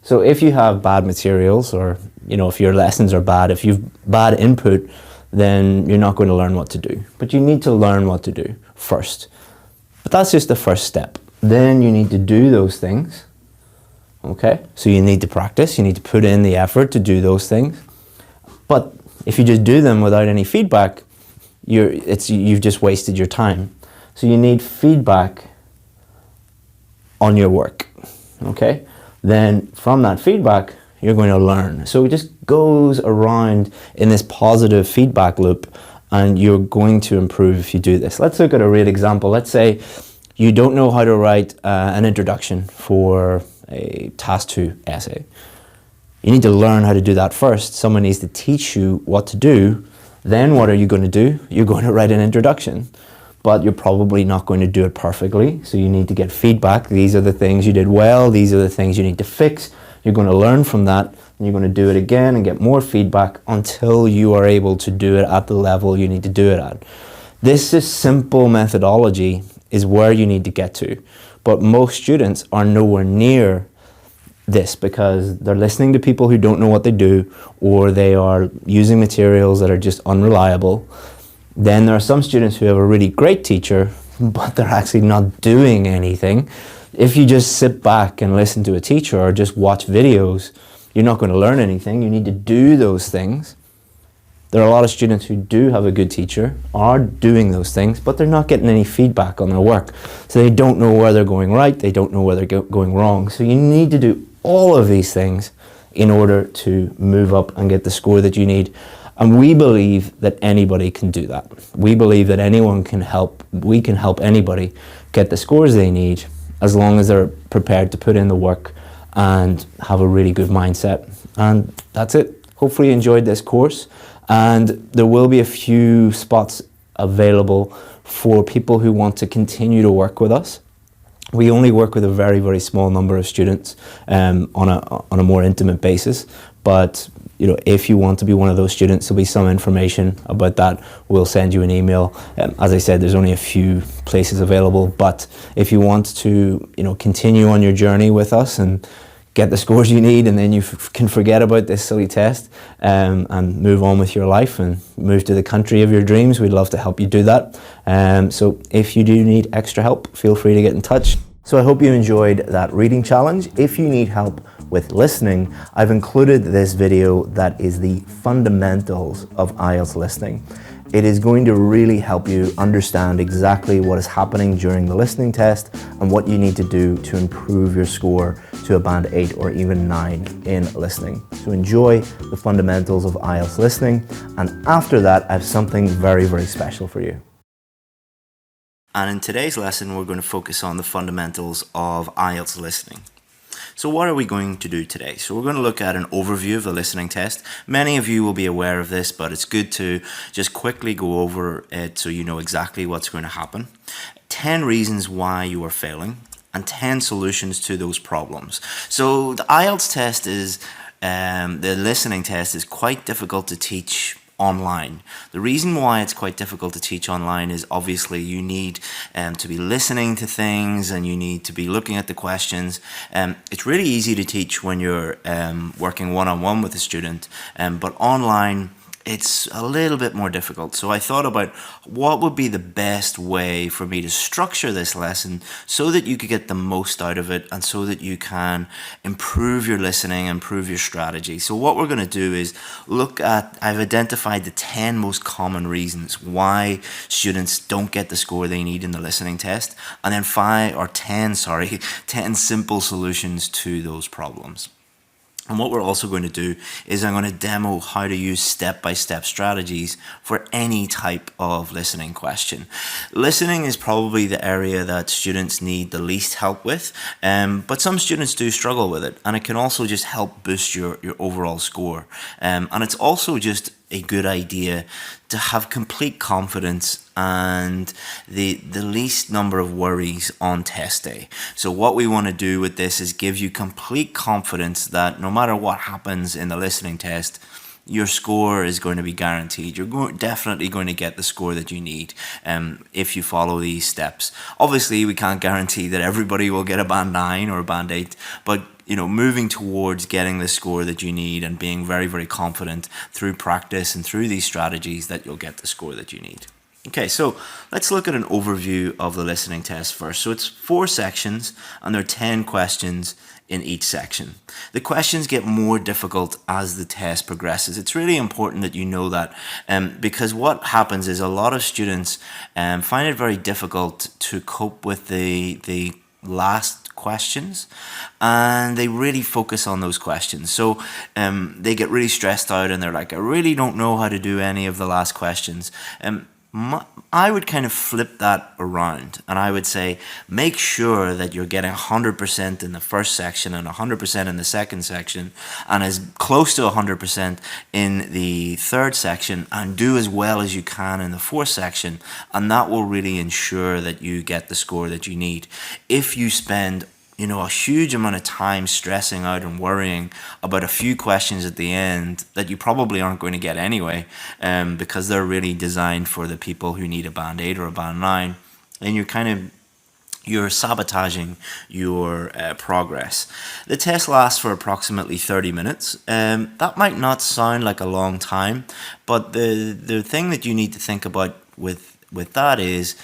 So if you have bad materials or, if your lessons are bad, if you've bad input, then you're not going to learn what to do. But you need to learn what to do first. But that's just the first step. Then you need to do those things, okay? So you need to practice, you need to put in the effort to do those things. But if you just do them without any feedback, you've just wasted your time. So you need feedback on your work, okay? Then from that feedback, you're going to learn. So it just goes around in this positive feedback loop, and you're going to improve if you do this. Let's look at a real example. Let's say you don't know how to write an introduction for a Task 2 essay. You need to learn how to do that first. Someone needs to teach you what to do. Then what are you going to do? You're going to write an introduction, but you're probably not going to do it perfectly. So you need to get feedback. These are the things you did well. These are the things you need to fix. You're going to learn from that, and you're going to do it again and get more feedback until you are able to do it at the level you need to do it at. This is simple methodology is where you need to get to. But most students are nowhere near this because they're listening to people who don't know what they do, or they are using materials that are just unreliable. Then there are some students who have a really great teacher, but they're actually not doing anything. If you just sit back and listen to a teacher or just watch videos, you're not going to learn anything. You need to do those things. There are a lot of students who do have a good teacher, are doing those things, but they're not getting any feedback on their work. So they don't know where they're going right, they don't know where they're going wrong. So you need to do all of these things in order to move up and get the score that you need. And we believe that anybody can do that. We believe that anyone can help, we can help anybody get the scores they need as long as they're prepared to put in the work and have a really good mindset. And that's it. Hopefully you enjoyed this course, and there will be a few spots available for people who want to continue to work with us. We only work with a very, very small number of students on a more intimate basis. But you know, if you want to be one of those students, there'll be some information about that. We'll send you an email. As I said, there's only a few places available. But if you want to, continue on your journey with us and get the scores you need, and then you can forget about this silly test and move on with your life and move to the country of your dreams, we'd love to help you do that. So if you do need extra help, feel free to get in touch. So I hope you enjoyed that reading challenge. If you need help with listening, I've included this video that is the fundamentals of IELTS listening. It is going to really help you understand exactly what is happening during the listening test and what you need to do to improve your score to a band 8 or even 9 in listening. So enjoy the fundamentals of IELTS listening, and after that I have something very, very special for you. And in today's lesson, we're going to focus on the fundamentals of IELTS listening. So what are we going to do today? So we're going to look at an overview of the listening test. Many of you will be aware of this, but it's good to just quickly go over it so you know exactly what's going to happen. 10 reasons why you are failing and 10 solutions to those problems. So the IELTS test is, the listening test is quite difficult to teach online. The reason why it's quite difficult to teach online is obviously you need to be listening to things, and you need to be looking at the questions. It's really easy to teach when you're working one-on-one with a student, but online it's a little bit more difficult. So I thought about what would be the best way for me to structure this lesson so that you could get the most out of it and so that you can improve your listening, improve your strategy. So what we're going to do is look at, I've identified the 10 most common reasons why students don't get the score they need in the listening test, and then 10 simple solutions to those problems. And what we're also going to do is I'm going to demo how to use step-by-step strategies for any type of listening question. Listening is probably the area that students need the least help with, but some students do struggle with it, and it can also just help boost your overall score. And it's also just a good idea to have complete confidence and the least number of worries on test day. So what we want to do with this is give you complete confidence that no matter what happens in the listening test, your score is going to be guaranteed. You're definitely going to get the score that you need if you follow these steps. Obviously, we can't guarantee that everybody will get a band 9 or a band 8, but moving towards getting the score that you need and being very, very confident through practice and through these strategies that you'll get the score that you need. Okay, so let's look at an overview of the listening test first. So it's 4 sections and there are 10 questions in each section. The questions get more difficult as the test progresses. It's really important that you know that, because what happens is a lot of students find it very difficult to cope with the last questions, and they really focus on those questions. So they get really stressed out and they're like, I really don't know how to do any of the last questions. I would kind of flip that around, and I would say make sure that you're getting 100% in the first section and 100% in the second section and as close to 100% in the third section, and do as well as you can in the fourth section, and that will really ensure that you get the score that you need. If you spend a huge amount of time stressing out and worrying about a few questions at the end that you probably aren't going to get anyway, because they're really designed for the people who need a band 8 or a band 9, then you're sabotaging your progress. The test lasts for approximately 30 minutes. That might not sound like a long time, but the thing that you need to think about with that is,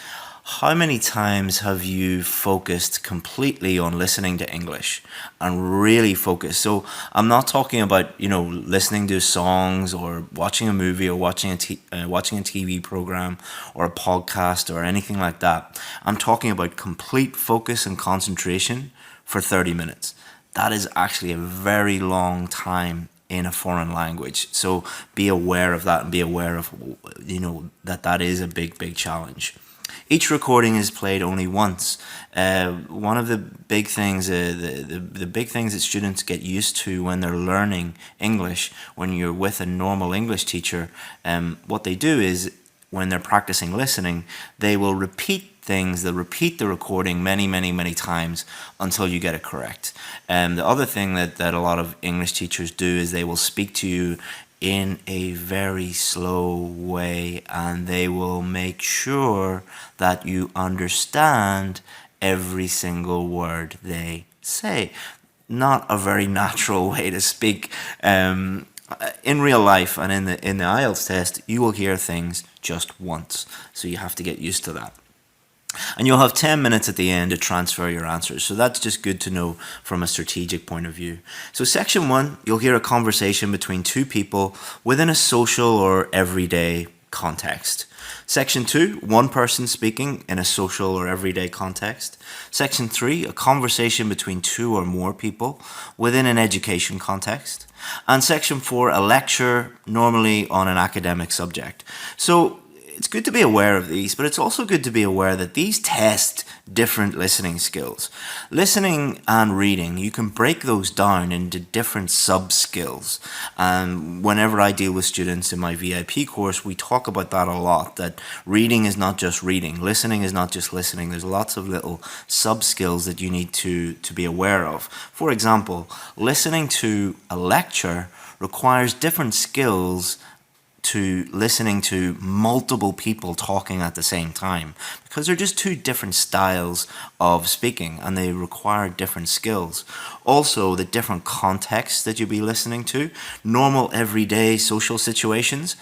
how many times have you focused completely on listening to English and really focused? So I'm not talking about, listening to songs or watching a movie or watching a TV program or a podcast or anything like that. I'm talking about complete focus and concentration for 30 minutes. That is actually a very long time in a foreign language. So be aware of that and be aware of, that is a big challenge. Each recording is played only once. One of the big things, the big things that students get used to when they're learning English, when you're with a normal English teacher, what they do is, when they're practicing listening, they will repeat things. They'll repeat the recording many times until you get it correct. The other thing that a lot of English teachers do is they will speak to you in a very slow way, and they will make sure that you understand every single word they say. Not a very natural way to speak. In real life and in the IELTS test, you will hear things just once, so you have to get used to that. And you'll have 10 minutes at the end to transfer your answers. So that's just good to know from a strategic point of view. So section 1, you'll hear a conversation between two people within a social or everyday context. Section 2, one person speaking in a social or everyday context. Section 3, a conversation between two or more people within an education context. And section 4, a lecture, normally on an academic subject. So it's good to be aware of these, but it's also good to be aware that these test different listening skills. Listening and reading, you can break those down into different sub-skills. And whenever I deal with students in my VIP course, we talk about that a lot, that reading is not just reading, listening is not just listening. There's lots of little sub-skills that you need to be aware of. For example, listening to a lecture requires different skills to listening to multiple people talking at the same time, because they're just two different styles of speaking and they require different skills. Also, the different contexts that you'll be listening to, normal everyday social situations.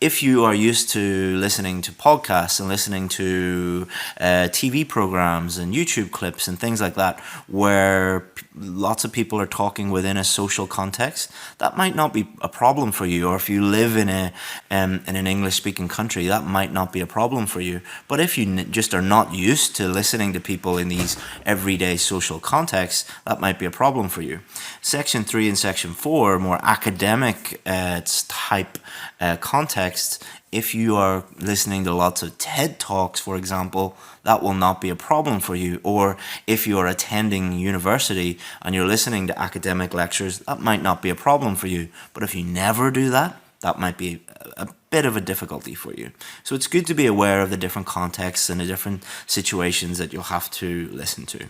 If you are used to listening to podcasts and listening to TV programs and YouTube clips and things like that, where lots of people are talking within a social context, that might not be a problem for you. Or if you live in an English-speaking country, that might not be a problem for you. But if you just are not used to listening to people in these everyday social contexts, that might be a problem for you. Section 3 and Section 4, more academic type contexts. If you are listening to lots of TED Talks, for example, that will not be a problem for you. Or if you are attending university and you're listening to academic lectures, that might not be a problem for you. But if you never do that, that might be a bit of a difficulty for you. So it's good to be aware of the different contexts and the different situations that you'll have to listen to.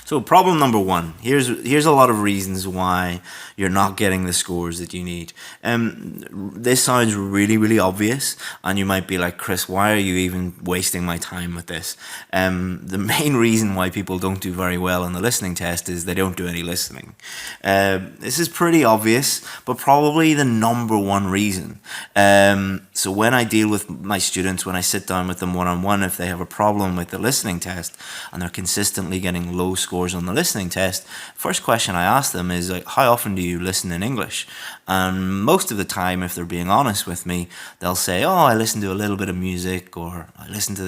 So problem number 1, here's a lot of reasons why you're not getting the scores that you need. This sounds really obvious, and you might be like, Chris, why are you even wasting my time with this? The main reason why people don't do very well on the listening test is they don't do any listening. This is pretty obvious, but probably the number 1 reason. So when I deal with my students, when I sit down with them one-on-one, if they have a problem with the listening test and they're consistently getting low scores on the listening test, first question I ask them is like, how often do you listen in English? And most of the time, if they're being honest with me, they'll say, oh, I listen to a little bit of music, or I listen to,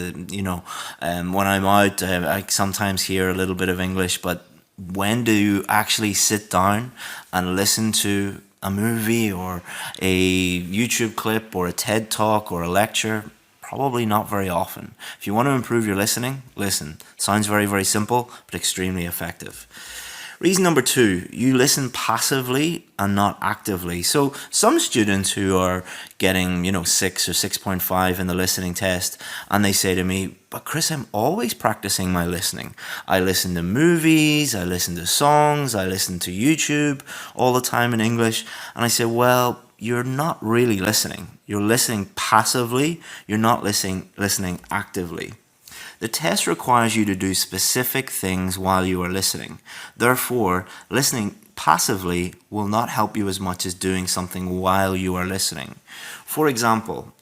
when I'm out, I sometimes hear a little bit of English. But when do you actually sit down and listen to a movie or a YouTube clip or a TED Talk or a lecture? Probably not very often. If you want to improve your listening, listen. Sounds very, very simple, but extremely effective. Reason number 2, you listen passively and not actively. So some students who are getting, 6 or 6.5 in the listening test, and they say to me, but Chris, I'm always practicing my listening. I listen to movies, I listen to songs, I listen to YouTube all the time in English. And I say, well, you're not really listening. You're listening passively. You're not listening actively. The test requires you to do specific things while you are listening. Therefore, listening passively will not help you as much as doing something while you are listening. For example,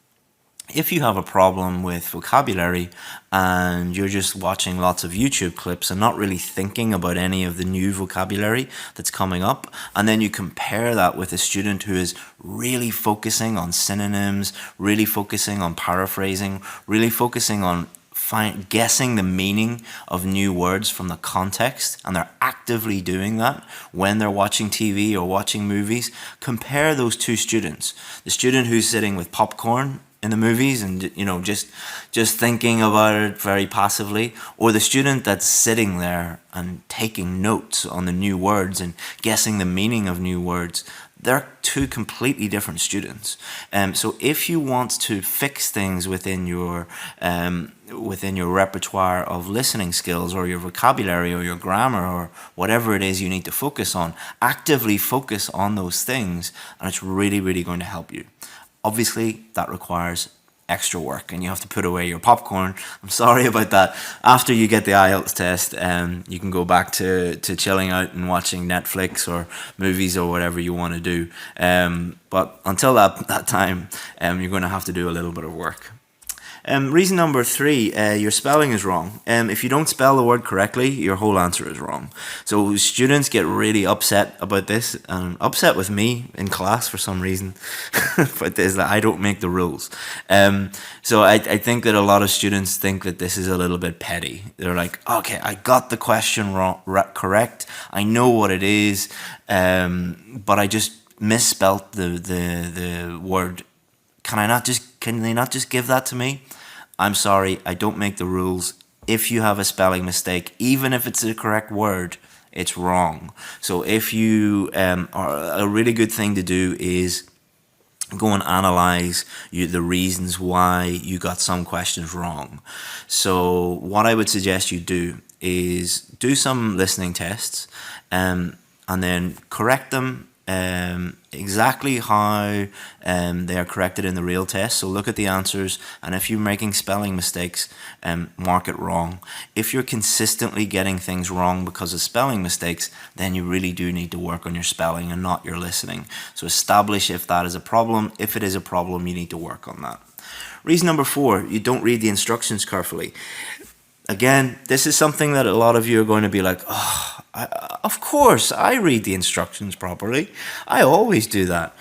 if you have a problem with vocabulary and you're just watching lots of YouTube clips and not really thinking about any of the new vocabulary that's coming up, and then you compare that with a student who is really focusing on synonyms, really focusing on paraphrasing, really focusing on guessing the meaning of new words from the context, and they're actively doing that when they're watching TV or watching movies, compare those two students. The student who's sitting with popcorn in the movies and just thinking about it very passively, or the student that's sitting there and taking notes on the new words and guessing the meaning of new words. They're two completely different students. So if you want to fix things within your repertoire of listening skills, or your vocabulary, or your grammar, or whatever it is you need to focus on, actively focus on those things, and it's really, really going to help you. Obviously, that requires extra work, and you have to put away your popcorn. I'm sorry about that. After you get the IELTS test, you can go back to chilling out and watching Netflix or movies or whatever you want to do. But until that time, you're going to have to do a little bit of work. Reason number 3, your spelling is wrong. If you don't spell the word correctly, your whole answer is wrong. So students get really upset about this, and upset with me in class for some reason. But is that I don't make the rules. So I think that a lot of students think that this is a little bit petty. They're like, okay, I got the question correct. I know what it is, but I just misspelt the word. Can they not just give that to me? I'm sorry, I don't make the rules. If you have a spelling mistake, even if it's the correct word, it's wrong. So if you a really good thing to do is go and analyze the reasons why you got some questions wrong. So what I would suggest you do is do some listening tests, and then correct them exactly how they are corrected in the real test. So look at the answers, and if you're making spelling mistakes, mark it wrong. If you're consistently getting things wrong because of spelling mistakes, then you really do need to work on your spelling and not your listening. So establish if that is a problem. If it is a problem, you need to work on that. Reason number 4, you don't read the instructions carefully. Again, this is something that a lot of you are going to be like, oh, of course, I read the instructions properly. I always do that.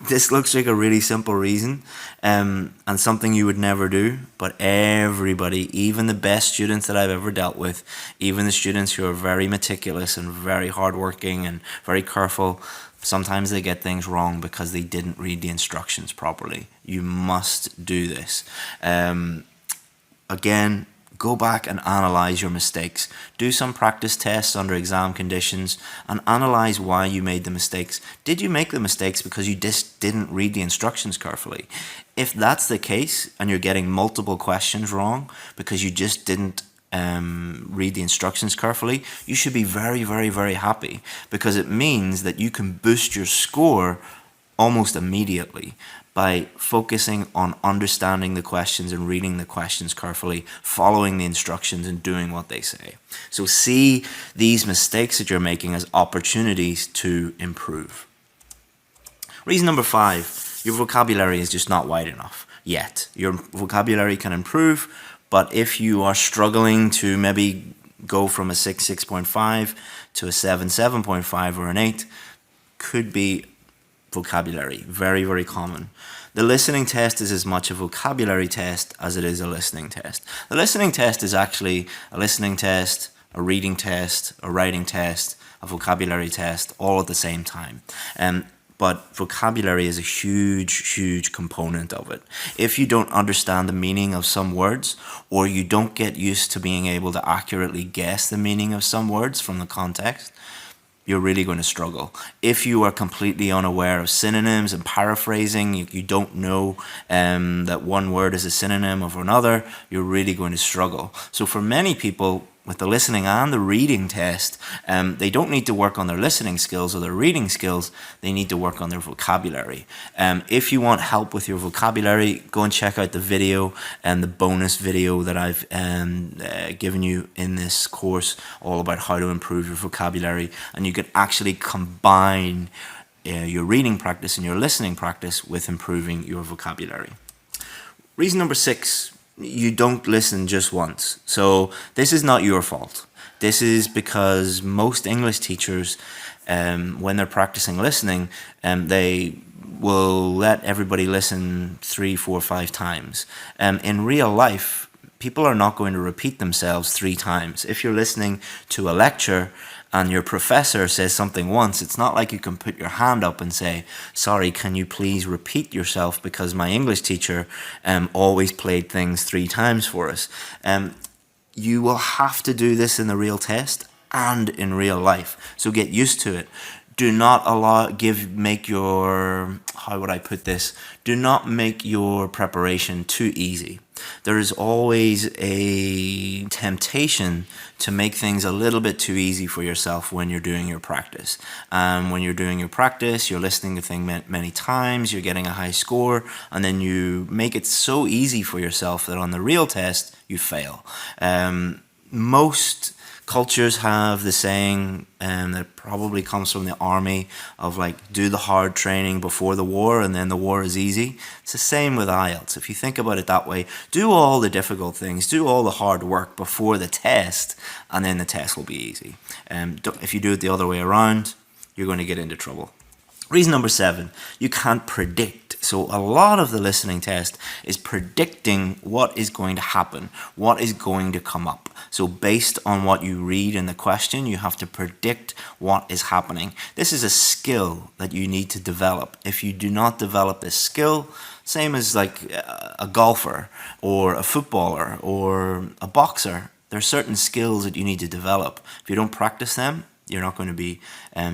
This looks like a really simple reason, and something you would never do, but everybody, even the best students that I've ever dealt with, even the students who are very meticulous and very hardworking and very careful, sometimes they get things wrong because they didn't read the instructions properly. You must do this. Again, go back and analyze your mistakes. Do some practice tests under exam conditions and analyze why you made the mistakes. Did you make the mistakes because you just didn't read the instructions carefully? If that's the case and you're getting multiple questions wrong because you just didn't read the instructions carefully, you should be very, very, very happy, because it means that you can boost your score almost immediately by focusing on understanding the questions and reading the questions carefully, following the instructions and doing what they say. So see these mistakes that you're making as opportunities to improve. Reason number 5, your vocabulary is just not wide enough yet. Your vocabulary can improve, but if you are struggling to maybe go from a 6, 6.5 to a 7, 7.5 or an 8 could be vocabulary. Very, very common. The listening test is as much a vocabulary test as it is a listening test. The listening test is actually a listening test, a reading test, a writing test, a vocabulary test, all at the same time. But vocabulary is a huge, huge component of it. If you don't understand the meaning of some words, or you don't get used to being able to accurately guess the meaning of some words from the context, you're really going to struggle. If you are completely unaware of synonyms and paraphrasing, you don't know that one word is a synonym of another, you're really going to struggle. So for many people, with the listening and the reading test, they don't need to work on their listening skills or their reading skills, they need to work on their vocabulary. If you want help with your vocabulary, go and check out the video and the bonus video that I've given you in this course, all about how to improve your vocabulary, and you can actually combine your reading practice and your listening practice with improving your vocabulary. Reason number 6. You don't listen just once. So this is not your fault. This is because most English teachers, when they're practicing listening, they will let everybody listen 3, 4, 5 times. In real life, people are not going to repeat themselves 3 times. If you're listening to a lecture and your professor says something once, it's not like you can put your hand up and say, sorry, can you please repeat yourself because my English teacher always played things 3 times for us. You will have to do this in the real test and in real life. So get used to it. Do not make your, how would I put this? Do not make your preparation too easy. There is always a temptation to make things a little bit too easy for yourself when you're doing your practice. When you're doing your practice, you're listening to things many times, you're getting a high score, and then you make it so easy for yourself that on the real test, you fail. Most cultures have the saying that probably comes from the army of like, do the hard training before the war and then the war is easy. It's the same with IELTS. If you think about it that way, do all the difficult things, do all the hard work before the test, and then the test will be easy. If you do it the other way around, you're going to get into trouble. Reason number 7, you can't predict. So a lot of the listening test is predicting what is going to happen, what is going to come up. So based on what you read in the question, you have to predict what is happening. This is a skill that you need to develop. If you do not develop this skill, same as like a golfer or a footballer or a boxer, there are certain skills that you need to develop. If you don't practice them, you're not going to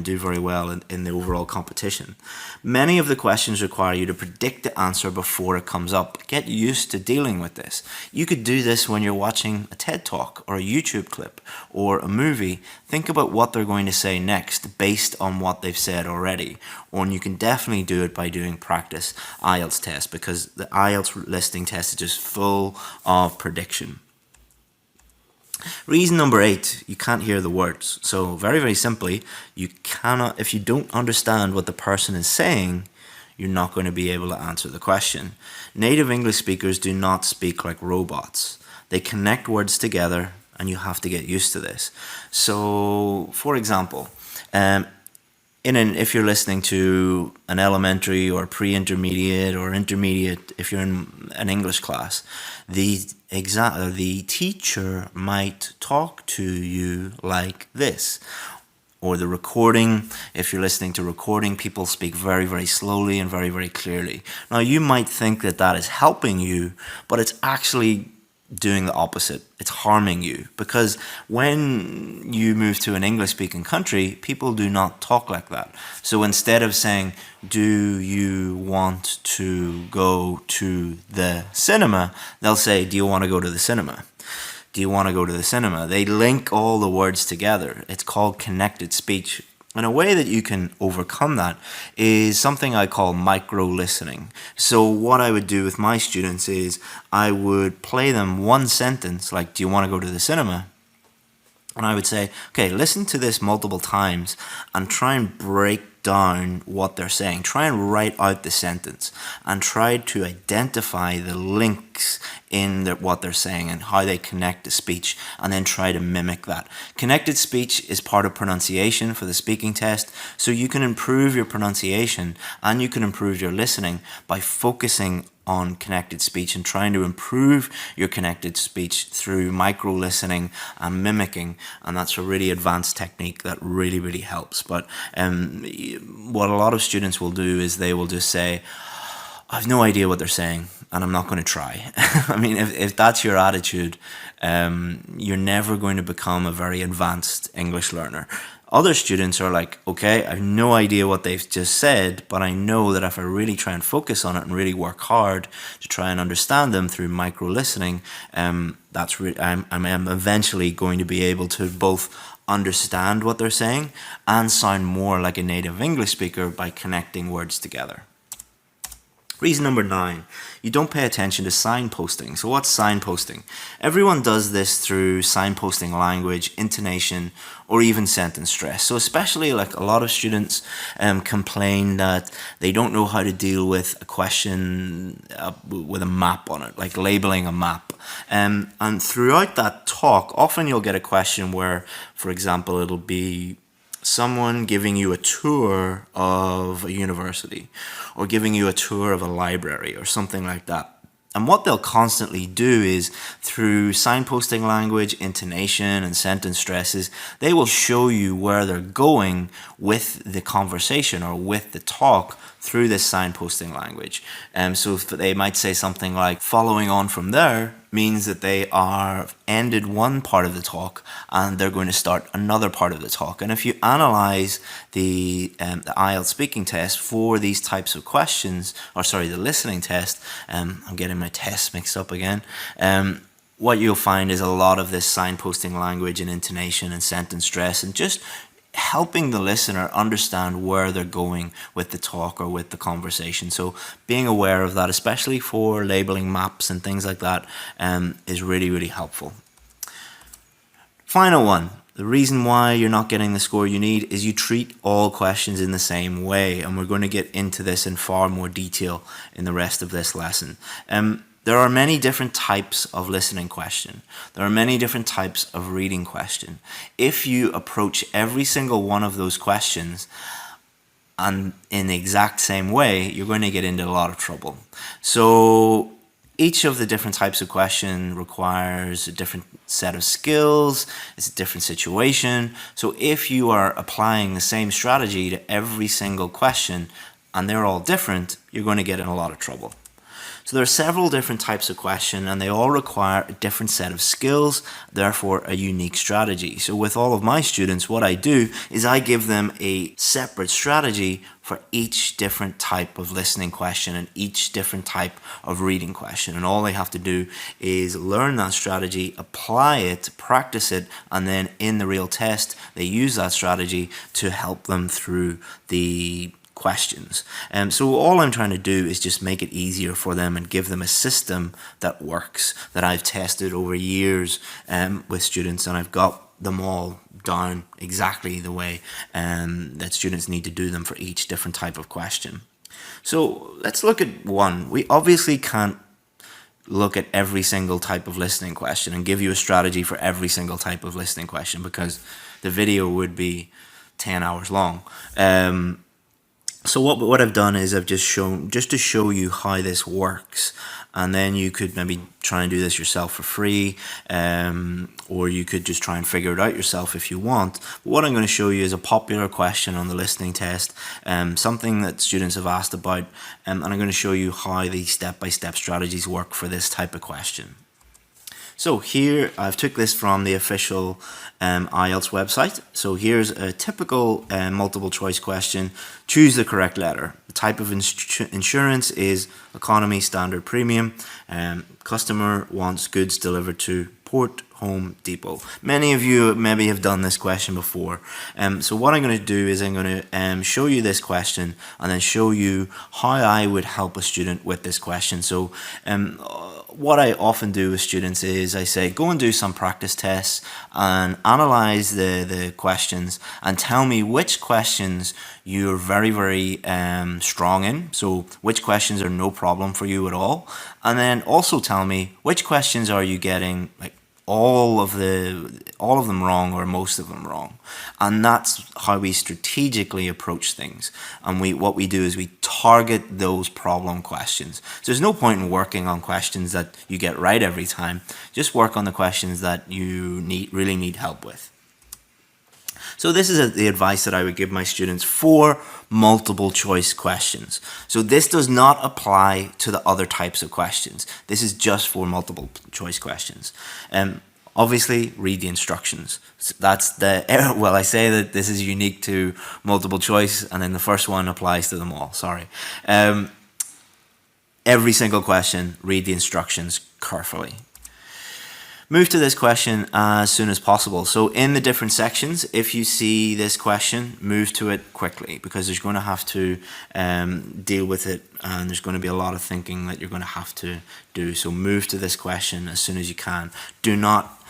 do very well in the overall competition. Many of the questions require you to predict the answer before it comes up. Get used to dealing with this. You could do this when you're watching a TED Talk or a YouTube clip or a movie. Think about what they're going to say next based on what they've said already. Or you can definitely do it by doing practice IELTS tests, because the IELTS listening test is just full of prediction. Reason number 8, you can't hear the words. So very, very simply, you cannot, if you don't understand what the person is saying, you're not going to be able to answer the question. Native English speakers do not speak like robots. They connect words together, and you have to get used to this. So, for example, if you're listening to an elementary or pre-intermediate or intermediate, if you're in an English class, the teacher might talk to you like this. Or the recording, if you're listening to recording, people speak very, very slowly and very, very clearly. Now, you might think that that is helping you, but it's actually doing the opposite. It's harming you, because when you move to an English-speaking country, people do not talk like that. So instead of saying, do you want to go to the cinema, they'll say, do you want to go to the cinema? Do you want to go to the cinema? They link all the words together. It's called connected speech. And a way that you can overcome that is something I call micro-listening. So what I would do with my students is I would play them one sentence, like, do you want to go to the cinema? And I would say, okay, listen to this multiple times and try and break down what they're saying. Try and write out the sentence and try to identify the links in what they're saying and how they connect to speech, and then try to mimic that. Connected speech is part of pronunciation for the speaking test, so you can improve your pronunciation and you can improve your listening by focusing on connected speech and trying to improve your connected speech through micro listening and mimicking, and that's a really advanced technique that really helps. But what a lot of students will do is they will just say, I've no idea what they're saying and I'm not going to try. I mean, if that's your attitude, you're never going to become a very advanced English learner. Other students are like, okay, I have no idea what they've just said, but I know that if I really try and focus on it and really work hard to try and understand them through micro listening, I'm eventually going to be able to both understand what they're saying and sound more like a native English speaker by connecting words together. Reason number 9, you don't pay attention to signposting. So what's signposting? Everyone does this through signposting language, intonation, or even sentence stress. So especially like a lot of students complain that they don't know how to deal with a question with a map on it, like labeling a map. And throughout that talk, often you'll get a question where, for example, it'll be someone giving you a tour of a university or giving you a tour of a library or something like that. And what they'll constantly do is, through signposting language, intonation, and sentence stresses, they will show you where they're going with the conversation or with the talk through this signposting language. So if they might say something like, following on from there, means that they are ended one part of the talk and they're going to start another part of the talk. And if you analyze the IELTS speaking test for these types of questions, the listening test, I'm getting my tests mixed up again, what you'll find is a lot of this signposting language and intonation and sentence stress, and just helping the listener understand where they're going with the talk or with the conversation. So being aware of that, especially for labeling maps and things like that, is really helpful. Final one. The reason why you're not getting the score you need is you treat all questions in the same way, and we're going to get into this in far more detail in the rest of this lesson. There are many different types of listening question. There are many different types of reading question. If you approach every single one of those questions and in the exact same way, you're going to get into a lot of trouble. So each of the different types of question requires a different set of skills. It's a different situation. So if you are applying the same strategy to every single question and they're all different, you're going to get in a lot of trouble. So there are several different types of question and they all require a different set of skills, therefore a unique strategy. So with all of my students, what I do is I give them a separate strategy for each different type of listening question and each different type of reading question. And all they have to do is learn that strategy, apply it, practice it, and then in the real test, they use that strategy to help them through the questions. So all I'm trying to do is just make it easier for them and give them a system that works, that I've tested over years with students, and I've got them all down exactly the way that students need to do them for each different type of question. So let's look at one. We obviously can't look at every single type of listening question and give you a strategy for every single type of listening question because the video would be 10 hours long. So what I've done is I've just shown, just to show you how this works, and then you could maybe try and do this yourself for free, or you could just try and figure it out yourself if you want. But what I'm going to show you is a popular question on the listening test, something that students have asked about, and I'm going to show you how the step-by-step strategies work for this type of question. So here, I've took this from the official IELTS website. So here's a typical multiple choice question. Choose the correct letter. The type of insurance is economy, standard, premium. Customer wants goods delivered to port, Home Depot. Many of you maybe have done this question before. So what I'm going to do is I'm going to show you this question and then show you how I would help a student with this question. So what I often do with students is I say, go and do some practice tests and analyze the questions and tell me which questions you're very, very strong in. So which questions are no problem for you at all. And then also tell me which questions are you getting like all of them wrong or most of them wrong. And that's how we strategically approach things. And what we do is we target those problem questions. So there's no point in working on questions that you get right every time. Just work on the questions that you really need help with. So this is the advice that I would give my students for multiple choice questions. So this does not apply to the other types of questions. This is just for multiple choice questions. Obviously, read the instructions. That's well, I say that this is unique to multiple choice, and then the first one applies to them all. Sorry. Every single question, read the instructions carefully. Move to this question as soon as possible. So in the different sections, if you see this question, move to it quickly because there's going to have to deal with it and there's going to be a lot of thinking that you're going to have to do. So move to this question as soon as you can. Do not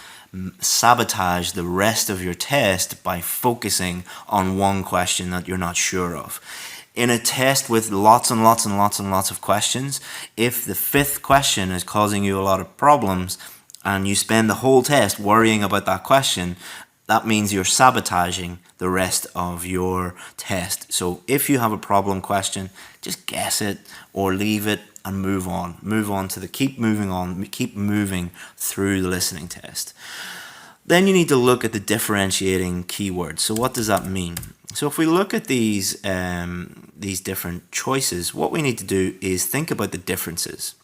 sabotage the rest of your test by focusing on one question that you're not sure of. In a test with lots and lots and lots and lots of questions, if the fifth question is causing you a lot of problems, and you spend the whole test worrying about that question, that means you're sabotaging the rest of your test. So if you have a problem question, just guess it or leave it and move on. Move on to keep moving through the listening test. Then you need to look at the differentiating keywords. So what does that mean? So if we look at these different choices, what we need to do is think about the differences.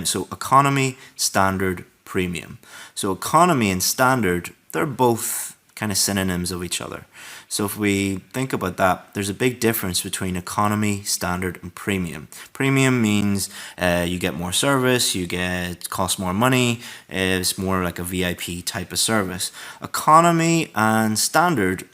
So economy, standard, premium. So economy and standard, they're both kind of synonyms of each other. So if we think about that, there's a big difference between economy, standard, and premium. Premium means you get more service, cost more money, it's more like a VIP type of service. Economy and standard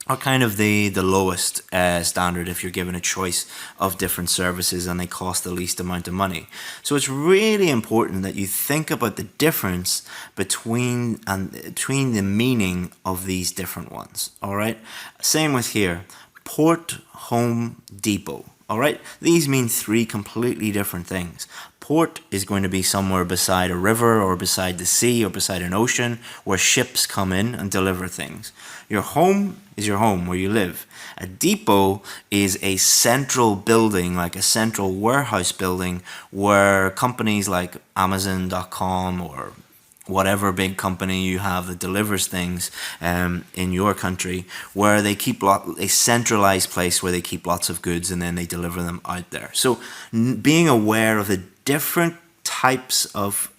are kind of the lowest standard if you're given a choice of different services and they cost the least amount of money. So it's really important that you think about the difference between the meaning of these different ones. All right. Same with here. Port, Home Depot. All right. These mean three completely different things. Port is going to be somewhere beside a river or beside the sea or beside an ocean where ships come in and deliver things. Your home is your home where you live. A depot is a central building, like a central warehouse building where companies like Amazon.com or whatever big company you have that delivers things in your country, where they keep a centralized place where they keep lots of goods and then they deliver them out there. So being aware of the different types of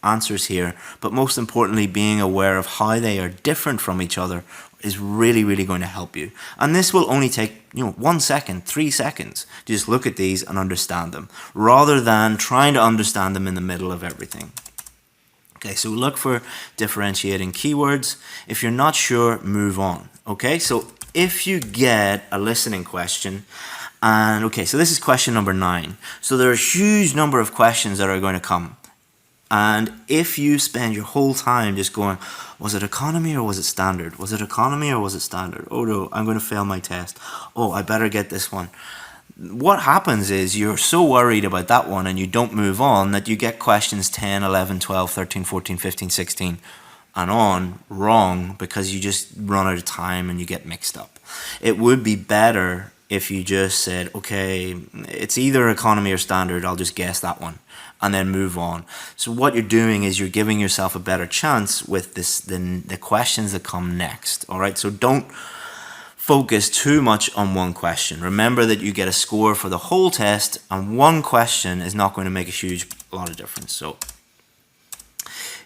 answers here, but most importantly being aware of how they are different from each other is really, really going to help you. And this will only take 1 second, 3 seconds to just look at these and understand them, rather than trying to understand them in the middle of everything. Okay, so look for differentiating keywords. If you're not sure, move on. Okay, so if you get a listening question, and okay, so this is question number 9. So there are a huge number of questions that are going to come. And if you spend your whole time just going, was it economy or was it standard? Was it economy or was it standard? Oh no, I'm going to fail my test. Oh, I better get this one. What happens is you're so worried about that one and you don't move on that you get questions 10, 11, 12, 13, 14, 15, 16 and on wrong because you just run out of time and you get mixed up. It would be better if you just said, okay, it's either economy or standard, I'll just guess that one and then move on. So what you're doing is you're giving yourself a better chance with the questions that come next. All right, so don't focus too much on one question. Remember that you get a score for the whole test and one question is not going to make a lot of difference. So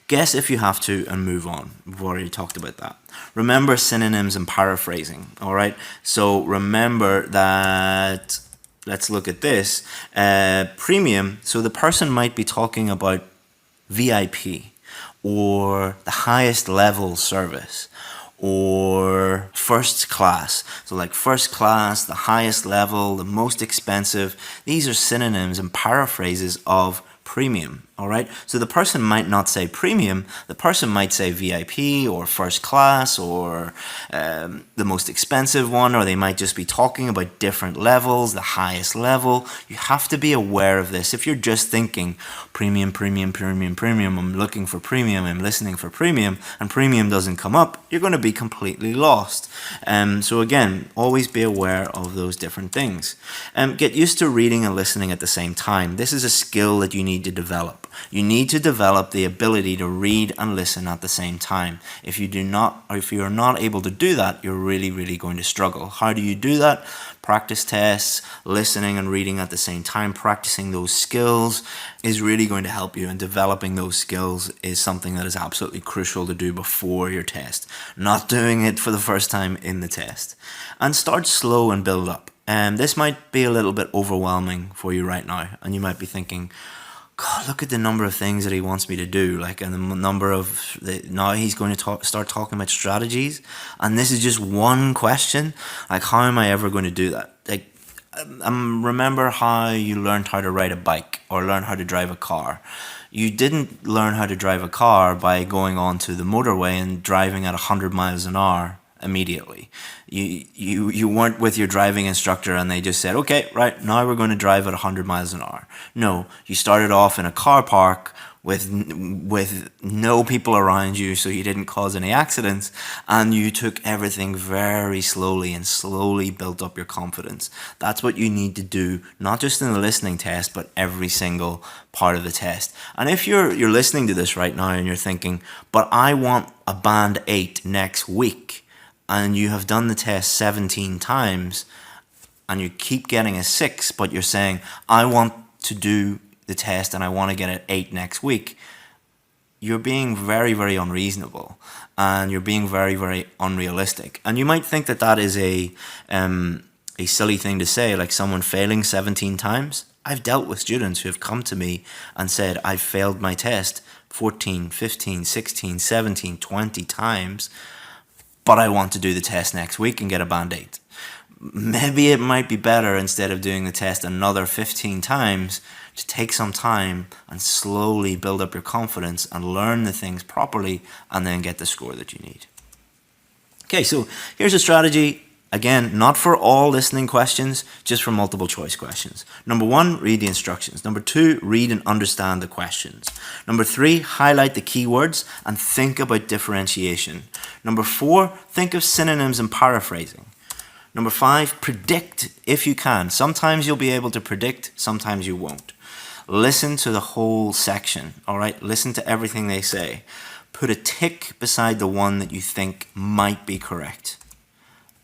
guess if you have to and move on. We've already talked about that. Remember synonyms and paraphrasing. All right, so remember that. Let's look at this. Premium, so the person might be talking about VIP or the highest level service, or first class. So like first class, the highest level, the most expensive. These are synonyms and paraphrases of premium. All right. So the person might not say premium. The person might say VIP or first class or the most expensive one, or they might just be talking about different levels, the highest level. You have to be aware of this. If you're just thinking premium, premium, premium, premium, I'm looking for premium, I'm listening for premium, and premium doesn't come up, you're going to be completely lost. So again, always be aware of those different things. Get used to reading and listening at the same time. This is a skill that you need to develop. You need to develop the ability to read and listen at the same time. If you do not, or if you are not able to do that, you're really going to struggle. How do you do that? Practice tests, listening and reading at the same time, practicing those skills is really going to help you, and developing those skills is something that is absolutely crucial to do before your test, not doing it for the first time in the test. And start slow and build up. This might be a little bit overwhelming for you right now, and you might be thinking, God, look at the number of things that he wants me to do. Like, and the number of now he's going to start talking about strategies, and this is just one question. Like, how am I ever going to do that? Like, remember how you learned how to ride a bike or learn how to drive a car. You didn't learn how to drive a car by going onto the motorway and driving at 100 miles an hour immediately. You weren't with your driving instructor and they just said, okay, right, now we're going to drive at 100 miles an hour. No, you started off in a car park with no people around you, so you didn't cause any accidents, and you took everything very slowly and slowly built up your confidence. That's what you need to do, not just in the listening test, but every single part of the test. And if you're listening to this right now and you're thinking, but I want a band 8 next week, and you have done the test 17 times and you keep getting a 6, but you're saying, I want to do the test and I want to get an 8 next week, you're being very unreasonable, and you're being very unrealistic. And you might think that that is a silly thing to say, like someone failing 17 times. I've dealt with students who have come to me and said, I failed my test 14, 15, 16, 17, 20 times, but I want to do the test next week and get a band 8. Maybe it might be better, instead of doing the test another 15 times, to take some time and slowly build up your confidence and learn the things properly, and then get the score that you need. Okay, so here's a strategy. Again, not for all listening questions, just for multiple choice questions. Number 1, read the instructions. Number 2, read and understand the questions. Number 3, highlight the keywords and think about differentiation. Number 4, think of synonyms and paraphrasing. Number 5, predict if you can. Sometimes you'll be able to predict, sometimes you won't. Listen to the whole section, all right? Listen to everything they say. Put a tick beside the one that you think might be correct.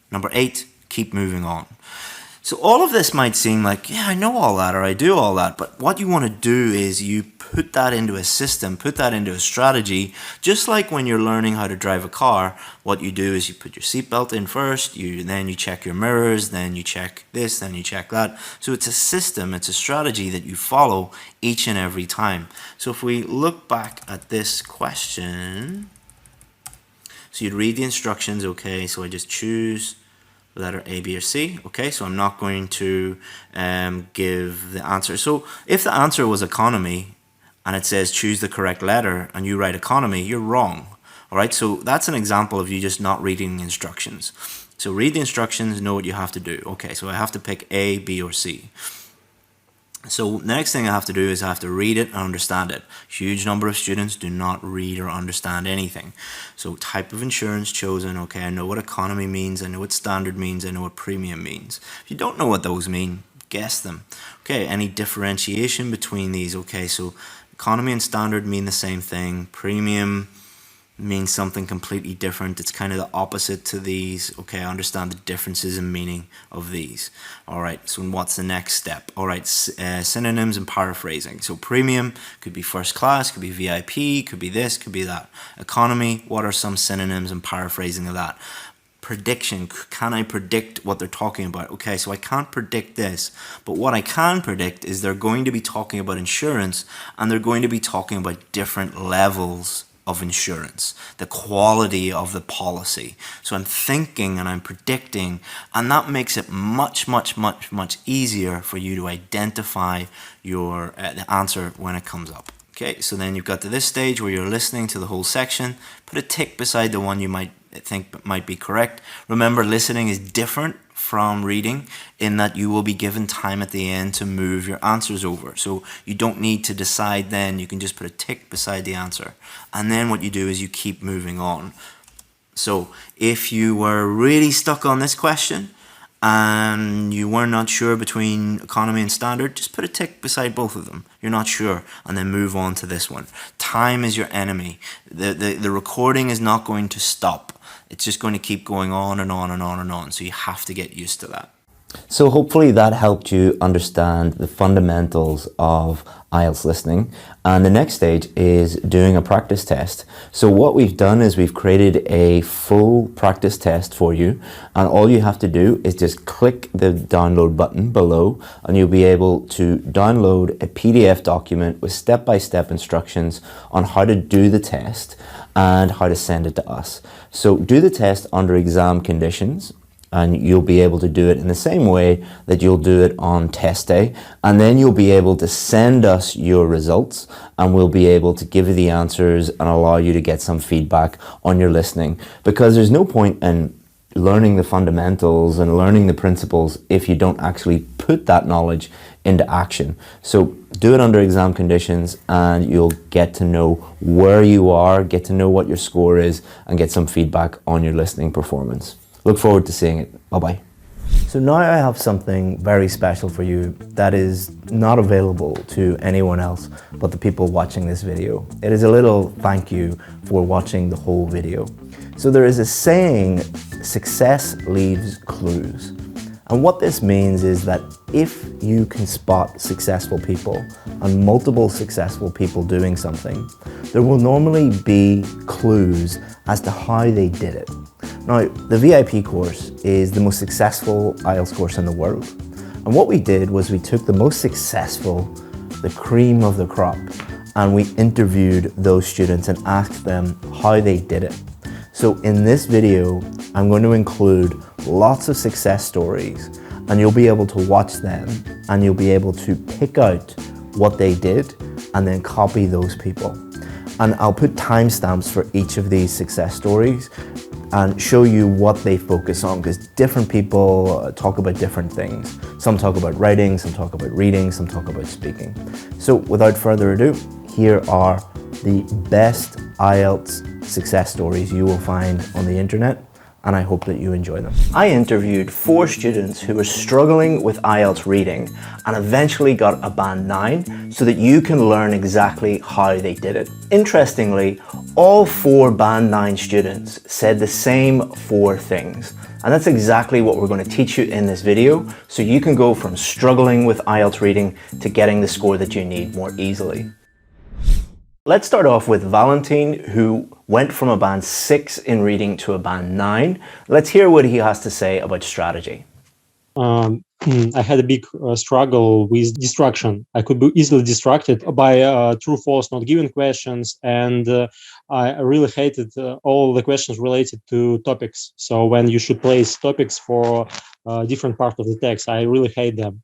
Number 8, keep moving on. So all of this might seem like, yeah, I know all that, or I do all that, but what you want to do is you put that into a system, put that into a strategy. Just like when you're learning how to drive a car, what you do is you put your seatbelt in first, then you check your mirrors, then you check this, then you check that. So it's a system, it's a strategy that you follow each and every time. So if we look back at this question, so you'd read the instructions, okay, so I just choose letter A, B, or C. Okay, so I'm not going to give the answer. So if the answer was economy and it says choose the correct letter and you write economy, you're wrong. All right, so that's an example of you just not reading the instructions. So read the instructions, know what you have to do. Okay, so I have to pick A, B, or C. So the next thing I have to do is I have to read it and understand it. Huge number of students do not read or understand anything. So type of insurance chosen, okay, I know what economy means, I know what standard means, I know what premium means. If you don't know what those mean, guess them. Okay, any differentiation between these, okay, so economy and standard mean the same thing. Premium means something completely different. It's kind of the opposite to these. Okay, I understand the differences in meaning of these. All right, so what's the next step? All right, synonyms and paraphrasing. So premium could be first class, could be VIP, could be this, could be that. Economy, what are some synonyms and paraphrasing of that? Prediction, can I predict what they're talking about? Okay, so I can't predict this, but what I can predict is they're going to be talking about insurance, and they're going to be talking about different levels of insurance, the quality of the policy. So I'm thinking and I'm predicting, and that makes it much, much, much, much easier for you to identify your the answer when it comes up. Okay, so then you've got to this stage where you're listening to the whole section. Put a tick beside the one you might think might be correct. Remember, listening is different from reading in that you will be given time at the end to move your answers over. So you don't need to decide then, you can just put a tick beside the answer. And then what you do is you keep moving on. So if you were really stuck on this question and you were not sure between economy and standard, just put a tick beside both of them. You're not sure, and then move on to this one. Time is your enemy. The recording is not going to stop. It's just going to keep going on and on and on and on. So you have to get used to that. So hopefully that helped you understand the fundamentals of IELTS listening. And the next stage is doing a practice test. So what we've done is we've created a full practice test for you. And all you have to do is just click the download button below, and you'll be able to download a PDF document with step-by-step instructions on how to do the test and how to send it to us. So do the test under exam conditions, and you'll be able to do it in the same way that you'll do it on test day. And then you'll be able to send us your results, and we'll be able to give you the answers and allow you to get some feedback on your listening. Because there's no point in learning the fundamentals and learning the principles if you don't actually put that knowledge into action. So do it under exam conditions, and you'll get to know where you are, get to know what your score is, and get some feedback on your listening performance. Look forward to seeing it. Bye-bye. So now I have something very special for you that is not available to anyone else but the people watching this video. It is a little thank you for watching the whole video. So there is a saying, success leaves clues. And what this means is that if you can spot successful people and multiple successful people doing something, there will normally be clues as to how they did it. Now, the VIP course is the most successful IELTS course in the world. And what we did was we took the most successful, the cream of the crop, and we interviewed those students and asked them how they did it. So in this video, I'm going to include lots of success stories, and you'll be able to watch them, and you'll be able to pick out what they did and then copy those people. And I'll put timestamps for each of these success stories and show you what they focus on, because different people talk about different things. Some talk about writing, some talk about reading, some talk about speaking. So without further ado, here are the best IELTS success stories you will find on the internet, and I hope that you enjoy them. I interviewed 4 students who were struggling with IELTS reading and eventually got a band 9 so that you can learn exactly how they did it. Interestingly, all 4 band 9 students said the same 4 things. And that's exactly what we're going to teach you in this video, so you can go from struggling with IELTS reading to getting the score that you need more easily. Let's start off with Valentin, who went from a band 6 in reading to a band 9. Let's hear what he has to say about strategy. I had a big struggle with distraction. I could be easily distracted by true, false, not given questions, and I really hated all the questions related to topics. So when you should place topics for different part of the text, I really hate them.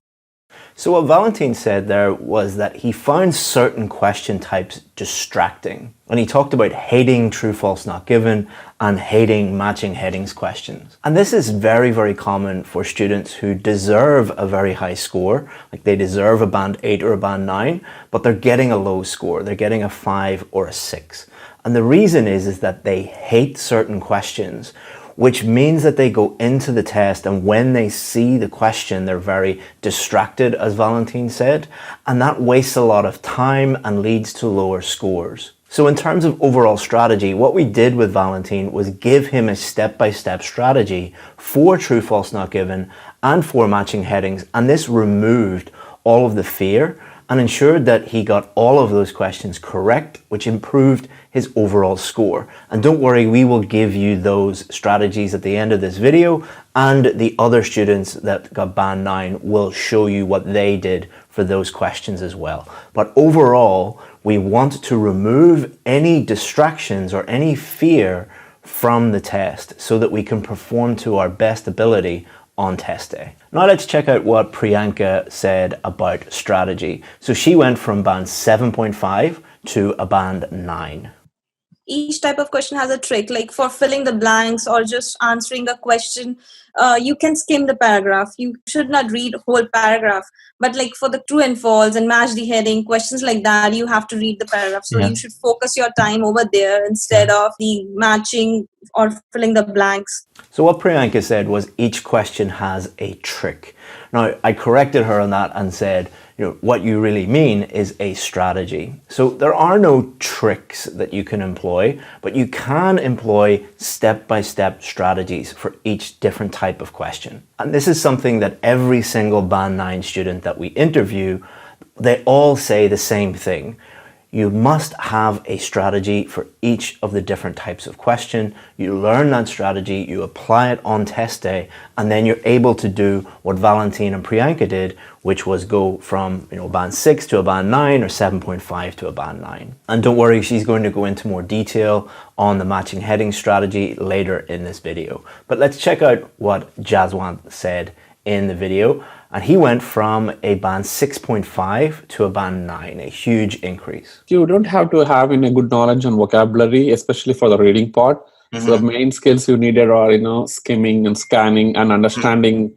So what Valentin said there was that he found certain question types distracting. And he talked about hating true, false, not given and hating matching headings questions. And this is very, very common for students who deserve a very high score, like they deserve a band 8 or a band 9, but they're getting a low score. They're getting a 5 or a 6. And the reason is that they hate certain questions, which means that they go into the test and when they see the question, they're very distracted, as Valentin said, and that wastes a lot of time and leads to lower scores. So in terms of overall strategy, what we did with Valentin was give him a step-by-step strategy for true, false, not given and for matching headings, and this removed all of the fear and ensured that he got all of those questions correct, which improved his overall score. And don't worry, we will give you those strategies at the end of this video, and the other students that got band 9 will show you what they did for those questions as well. But overall, We want to remove any distractions or any fear from the test so that we can perform to our best ability on test day. Now let's check out what Priyanka said about strategy. So she went from band 7.5 to a band 9. Each type of question has a trick, like for filling the blanks or just answering a question. You can skim the paragraph. You should not read whole paragraph. But like for the true and false and match the heading, questions like that, you have to read the paragraph. So you should focus your time over there instead of the matching or filling the blanks. So what Priyanka said was each question has a trick. Now I corrected her on that and said, what you really mean is a strategy. So there are no tricks that you can employ, but you can employ step-by-step strategies for each different type of question. And this is something that every single band 9 student that we interview, they all say the same thing. You must have a strategy for each of the different types of question. You learn that strategy, you apply it on test day, and then you're able to do what Valentine and Priyanka did, which was go from band 6 to a band 9 or 7.5 to a band 9. And don't worry, she's going to go into more detail on the matching heading strategy later in this video. But let's check out what Jaswant said in the video. And he went from a band 6.5 to a band 9, a huge increase. You don't have to have a good knowledge on vocabulary, especially for the reading part. So the main skills you needed are, skimming and scanning and understanding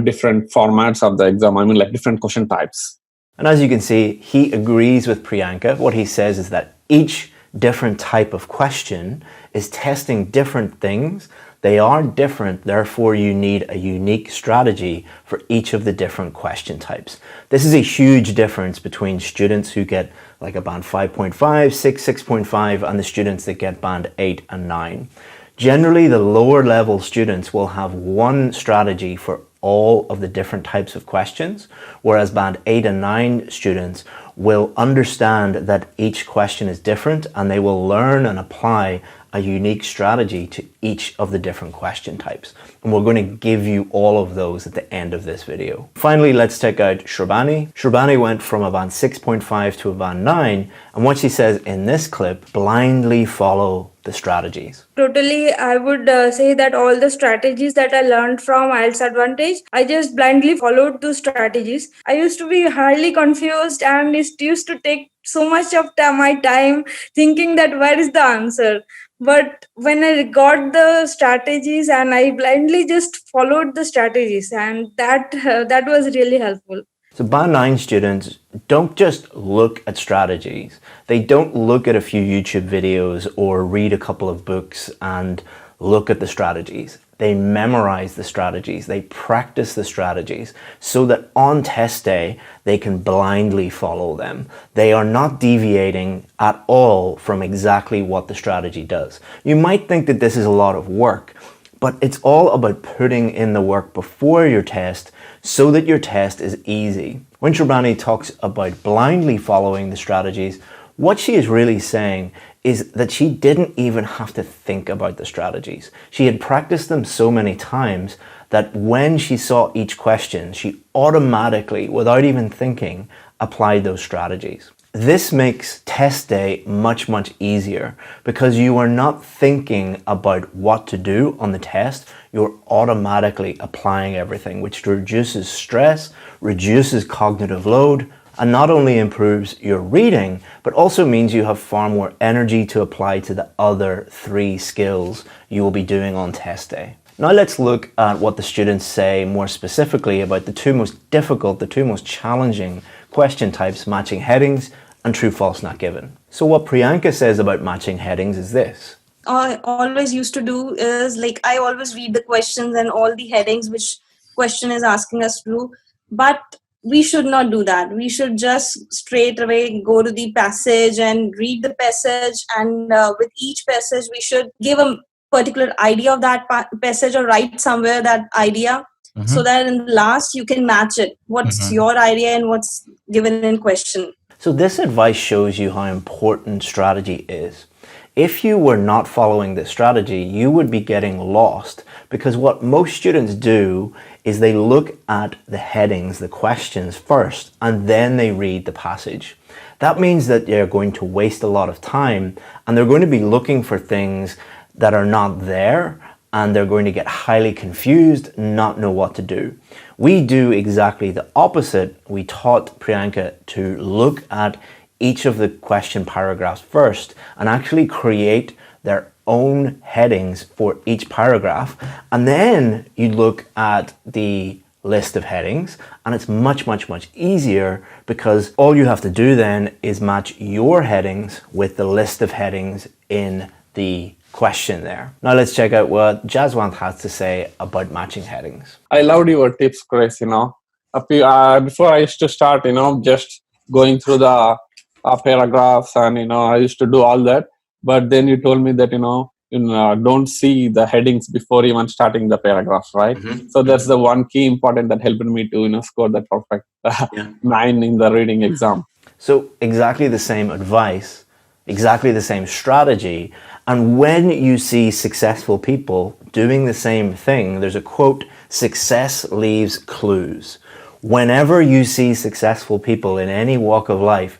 different formats of the exam. I mean, like different question types. And as you can see, he agrees with Priyanka. What he says is that each different type of question is testing different things. They are different, therefore you need a unique strategy for each of the different question types. This is a huge difference between students who get like a band 5.5, 6, 6.5 and the students that get band 8 and 9. Generally, the lower level students will have one strategy for all of the different types of questions, whereas band 8 and 9 students will understand that each question is different and they will learn and apply a unique strategy to each of the different question types. And we're going to give you all of those at the end of this video. Finally, let's check out Shrabani. Shrabani went from a band 6.5 to a band 9, and what she says in this clip, blindly follow the strategies. Totally, I would say that all the strategies that I learned from IELTS Advantage, I just blindly followed those strategies. I used to be highly confused and it used to take so much of my time thinking that where is the answer. But when I got the strategies and I blindly just followed the strategies, and that was really helpful. So band 9 students don't just look at strategies. They don't look at a few YouTube videos or read a couple of books and look at the strategies. They memorize the strategies. They practice the strategies so that on test day, they can blindly follow them. They are not deviating at all from exactly what the strategy does. You might think that this is a lot of work, but it's all about putting in the work before your test so that your test is easy. When Shrabani talks about blindly following the strategies, what she is really saying is that she didn't even have to think about the strategies. She had practiced them so many times that when she saw each question, she automatically, without even thinking, applied those strategies. This makes test day much, much easier because you are not thinking about what to do on the test. You're automatically applying everything, which reduces stress, reduces cognitive load, and not only improves your reading, but also means you have far more energy to apply to the other 3 skills you will be doing on test day. Now let's look at what the students say more specifically about the 2 most difficult, the 2 most challenging question types, matching headings and true false not given. So what Priyanka says about matching headings is this. I always used to do is I always read the questions and all the headings which question is asking us to do, but we should not do that. We should just straight away go to the passage and read the passage, and with each passage we should give a particular idea of that passage or write somewhere that idea, so that in the last you can match it. What's your idea and what's given in question. So this advice shows you how important strategy is. If you were not following this strategy, you would be getting lost, because what most students do is they look at the headings, the questions first, and then they read the passage. That means that they're going to waste a lot of time and they're going to be looking for things that are not there, and they're going to get highly confused, not know what to do. We do exactly the opposite. We taught Priyanka to look at each of the question paragraphs first and actually create their own headings for each paragraph. And then you look at the list of headings, and it's much easier because all you have to do then is match your headings with the list of headings in the question there. Now let's check out what Jaswant has to say about matching headings. I loved your tips, Chris. Before I used to start, just going through the paragraphs, and I used to do all that. But then you told me that don't see the headings before even starting the paragraphs, right? So that's the one key important that helped me to score the perfect 9 in the reading exam. So exactly the same advice, exactly the same strategy. And when you see successful people doing the same thing, there's a quote, "Success leaves clues." Whenever you see successful people in any walk of life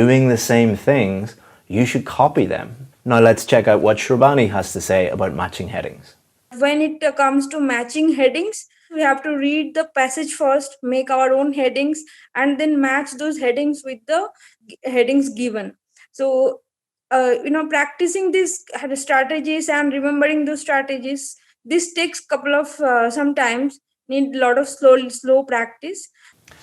doing the same things, you should copy them. Now let's check out what Shrubani has to say about matching headings. When it comes to matching headings, we have to read the passage first, make our own headings, and then match those headings with the headings given. So practicing these strategies and remembering those strategies, this takes couple of sometimes need a lot of slow practice.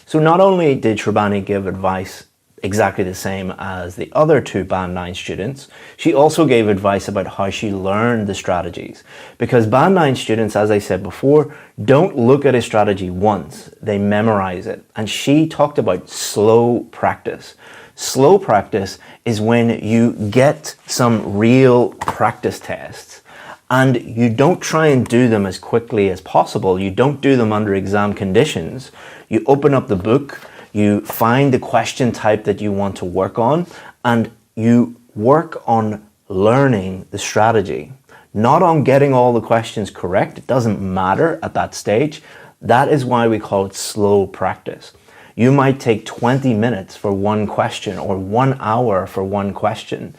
So not only did Shrubani give advice exactly the same as the other 2 Band 9 students, she also gave advice about how she learned the strategies. Because Band 9 students, as I said before, don't look at a strategy once, they memorize it. And she talked about slow practice. Slow practice is when you get some real practice tests and you don't try and do them as quickly as possible. You don't do them under exam conditions. You open up the book, you find the question type that you want to work on, and you work on learning the strategy, not on getting all the questions correct. It doesn't matter at that stage. That is why we call it slow practice. You might take 20 minutes for one question or 1 hour for one question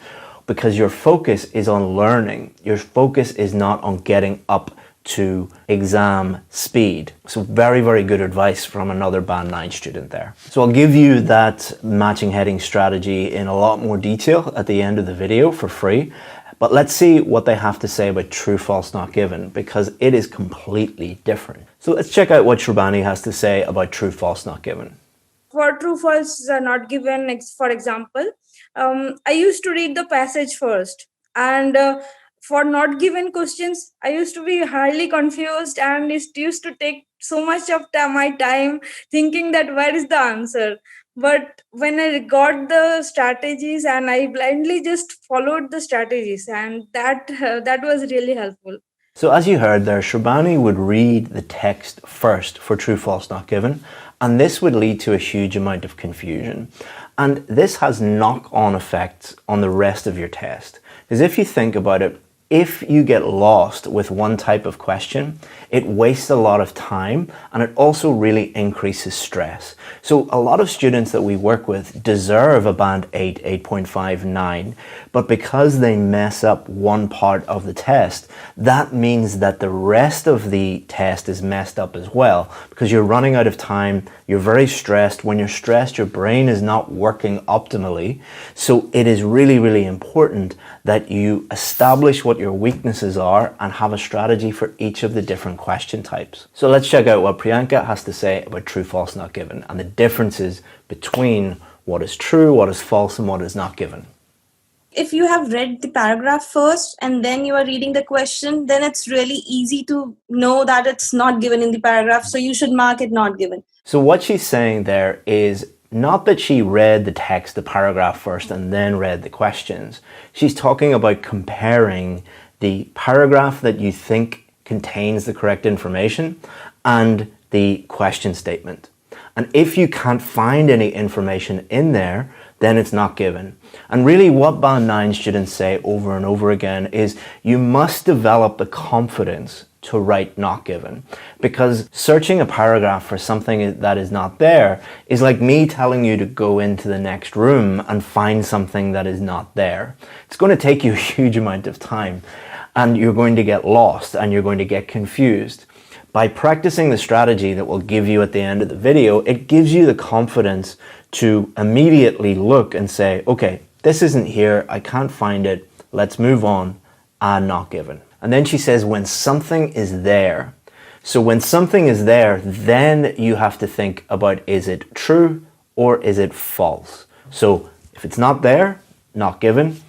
because your focus is on learning. Your focus is not on getting up to exam speed. So very good advice from another Band 9 student there. So I'll give you that matching heading strategy in a lot more detail at the end of the video for free. But let's see what they have to say about true, false, not given, because it is completely different. So let's check out what Shrubani has to say about true, false, not given. For true, false, not given, for example, I used to read the passage first, and for not given questions, I used to be highly confused, and it used to take so much of my time thinking that where is the answer. But when I got the strategies and I blindly just followed the strategies, and that was really helpful. So as you heard there, Shrubani would read the text first for true, false, not given, and this would lead to a huge amount of confusion. And this has knock-on effects on the rest of your test. Because if you think about it, if you get lost with one type of question, it wastes a lot of time and it also really increases stress. So a lot of students that we work with deserve a band 8, 8.5, 9, but because they mess up one part of the test, that means that the rest of the test is messed up as well because you're running out of time, you're very stressed. When you're stressed, your brain is not working optimally. So it is really important that you establish what your weaknesses are and have a strategy for each of the different question types. So let's check out what Priyanka has to say about true, false, not given and the differences between what is true, what is false, and what is not given. If you have read the paragraph first and then you are reading the question, then it's really easy to know that it's not given in the paragraph. So you should mark it not given. So what she's saying there is not that she read the text, the paragraph first, and then read the questions. She's talking about comparing the paragraph that you think contains the correct information and the question statement. And if you can't find any information in there, then it's not given. And really what Band 9 students say over and over again is you must develop the confidence to write not given, because searching a paragraph for something that is not there is like me telling you to go into the next room and find something that is not there. It's going to take you a huge amount of time, and you're going to get lost and you're going to get confused. By practicing the strategy that we'll give you at the end of the video, it gives you the confidence to immediately look and say, okay, this isn't here, I can't find it, let's move on, and not given. And then she says, when something is there. So when something is there, then you have to think about, is it true or is it false? So if it's not there, not given.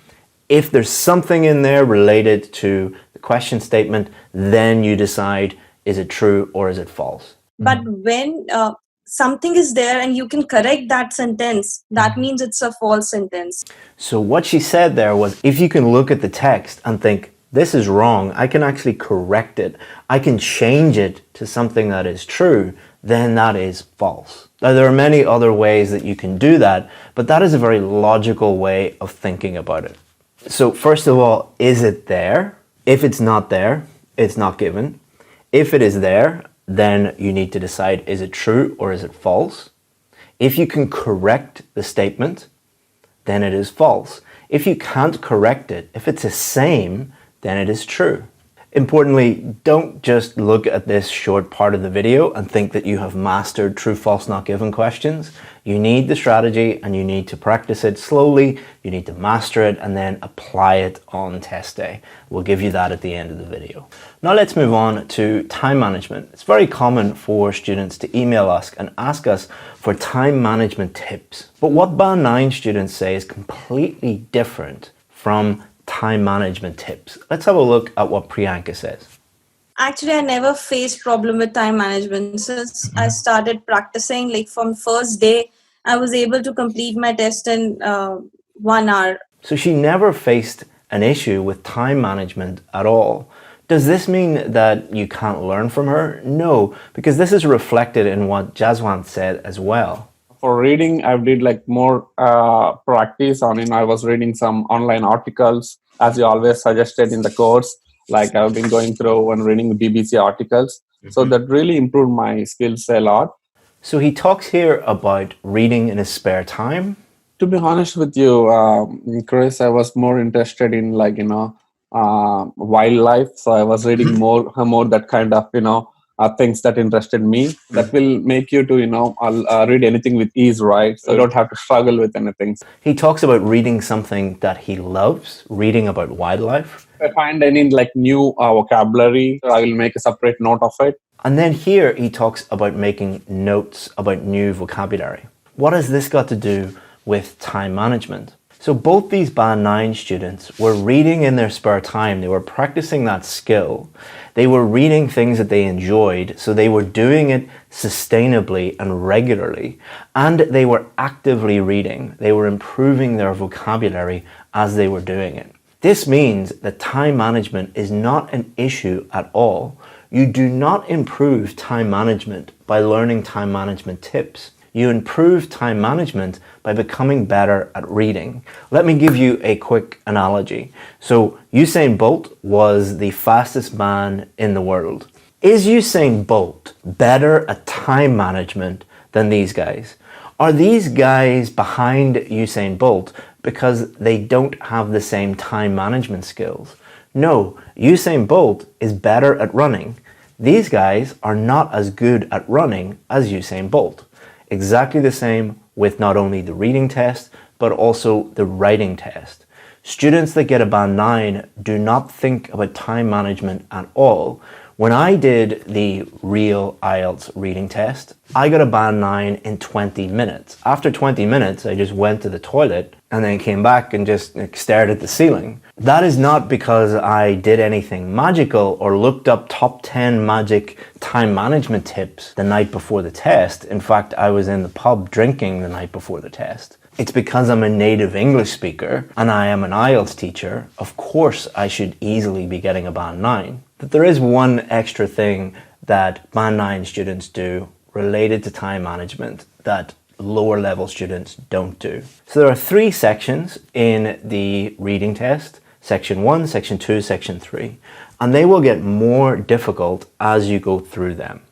If there's something in there related to the question statement, then you decide, is it true or is it false? But when something is there and you can correct that sentence, that means it's a false sentence. So what she said there was, if you can look at the text and think, this is wrong, I can actually correct it, I can change it to something that is true, then that is false. Now, there are many other ways that you can do that, but that is a very logical way of thinking about it. So first of all, is it there? If it's not there, it's not given. If it is there, then you need to decide, is it true or is it false? If you can correct the statement, then it is false. If you can't correct it, if it's the same, then it is true. Importantly, don't just look at this short part of the video and think that you have mastered true, false, not given questions. You need the strategy and you need to practice it slowly. You need to master it and then apply it on test day. We'll give you that at the end of the video. Now let's move on to time management. It's very common for students to email us and ask us for time management tips. But what Band 9 students say is completely different from time management tips. Let's have a look at what Priyanka says. Actually, I never faced problem with time management. Since I started practicing, like from first day, I was able to complete my test in 1 hour. So she never faced an issue with time management at all. Does this mean that you can't learn from her? No, because this is reflected in what Jaswant said as well. For reading, I did like more practice on, I was reading some online articles, as you always suggested in the course. Like I've been going through and reading the BBC articles. So that really improved my skills a lot. So he talks here about reading in his spare time. To be honest with you, Chris, I was more interested in wildlife. So I was reading more that kind of, things that interested me. That will make you to, read anything with ease, right? So you don't have to struggle with anything. He talks about reading something that he loves, reading about wildlife. If I find any new vocabulary, I will make a separate note of it. And then here he talks about making notes about new vocabulary. What has this got to do with time management? So both these Band 9 students were reading in their spare time. They were practicing that skill. They were reading things that they enjoyed, so they were doing it sustainably and regularly. And they were actively reading. They were improving their vocabulary as they were doing it. This means that time management is not an issue at all. You do not improve time management by learning time management tips. You improve time management by becoming better at reading. Let me give you a quick analogy. So Usain Bolt was the fastest man in the world. Is Usain Bolt better at time management than these guys? Are these guys behind Usain Bolt because they don't have the same time management skills? No, Usain Bolt is better at running. These guys are not as good at running as Usain Bolt. Exactly the same with not only the reading test, but also the writing test. Students that get a Band 9 do not think about time management at all. When I did the real IELTS reading test, I got a Band 9 in 20 minutes. After 20 minutes, I just went to the toilet and then came back and just stared at the ceiling. That is not because I did anything magical or looked up top 10 magic time management tips the night before the test. In fact, I was in the pub drinking the night before the test. It's because I'm a native English speaker and I am an IELTS teacher. Of course, I should easily be getting a Band 9. But there is one extra thing that Band 9 students do related to time management that lower level students don't do. So there are 3 sections in the reading test. Section 1, Section 2, Section 3, and they will get more difficult as you go through them.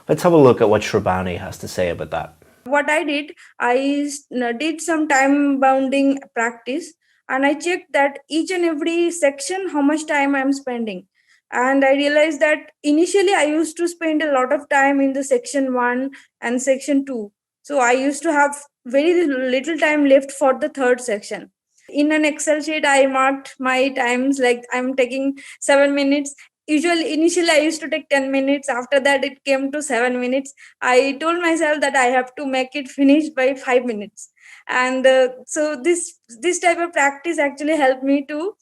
Let's have a look at what Shrabani has to say about that. What I did, I did some time bounding practice, and I checked that each and every section, how much time I'm spending. And I realized that initially I used to spend a lot of time in the section 1 and section 2. So I used to have very little time left for the third section. In an Excel sheet, I marked my times, like I'm taking 7 minutes. Initially I used to take 10 minutes. After that it came to 7 minutes. I told myself that I have to make it finished by 5 minutes. And so this type of practice actually helped me to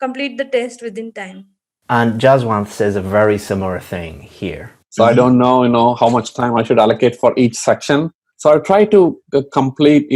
complete the test within time. And Jaswant says a very similar thing here. So I don't know, how much time I should allocate for each section. So I try to complete,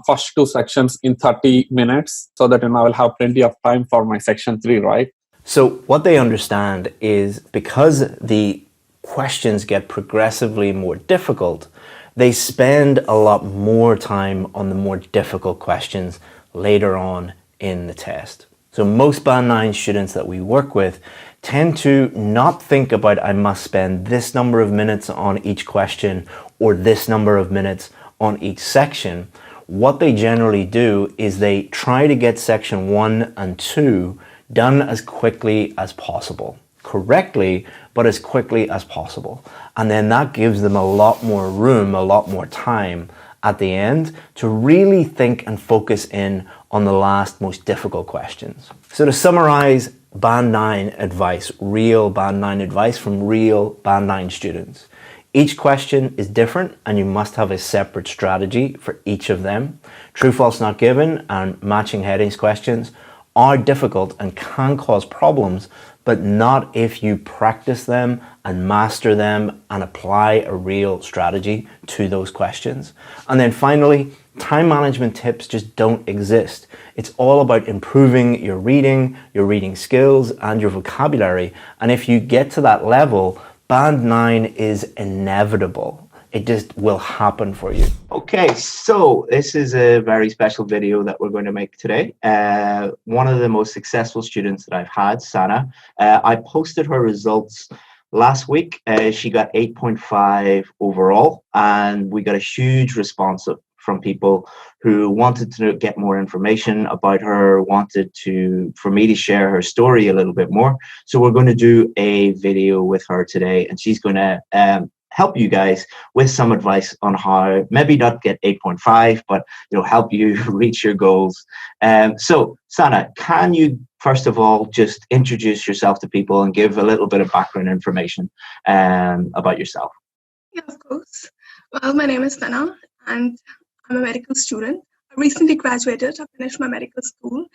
first 2 sections in 30 minutes so that I will have plenty of time for my section 3, right? So what they understand is because the questions get progressively more difficult, they spend a lot more time on the more difficult questions later on in the test. So most Band 9 students that we work with tend to not think about I must spend this number of minutes on each question or this number of minutes on each section. What they generally do is they try to get section 1 and 2 done as quickly as possible. Correctly, but as quickly as possible. And then that gives them a lot more room, a lot more time at the end to really think and focus in on the last most difficult questions. So to summarize Band 9 advice, real Band 9 advice from real Band 9 students. Each question is different and you must have a separate strategy for each of them. True, false, not given and matching headings questions are difficult and can cause problems, but not if you practice them and master them and apply a real strategy to those questions. And then finally, time management tips just don't exist. It's all about improving your reading skills and your vocabulary. And if you get to that level, Band 9 is inevitable. It just will happen for you. Okay, so this is a very special video that we're going to make today. One of the most successful students that I've had, Sana, I posted her results last week. She got 8.5 overall, and we got a huge response from people who wanted to get more information about her, wanted for me to share her story a little bit more. So we're going to do a video with her today, and she's going to help you guys with some advice on how maybe not get 8.5, but help you reach your goals. So Sana, can you first of all just introduce yourself to people and give a little bit of background information about yourself? Yeah, of course. Well, my name is Sana and I'm a medical student. I recently graduated. I finished my medical school,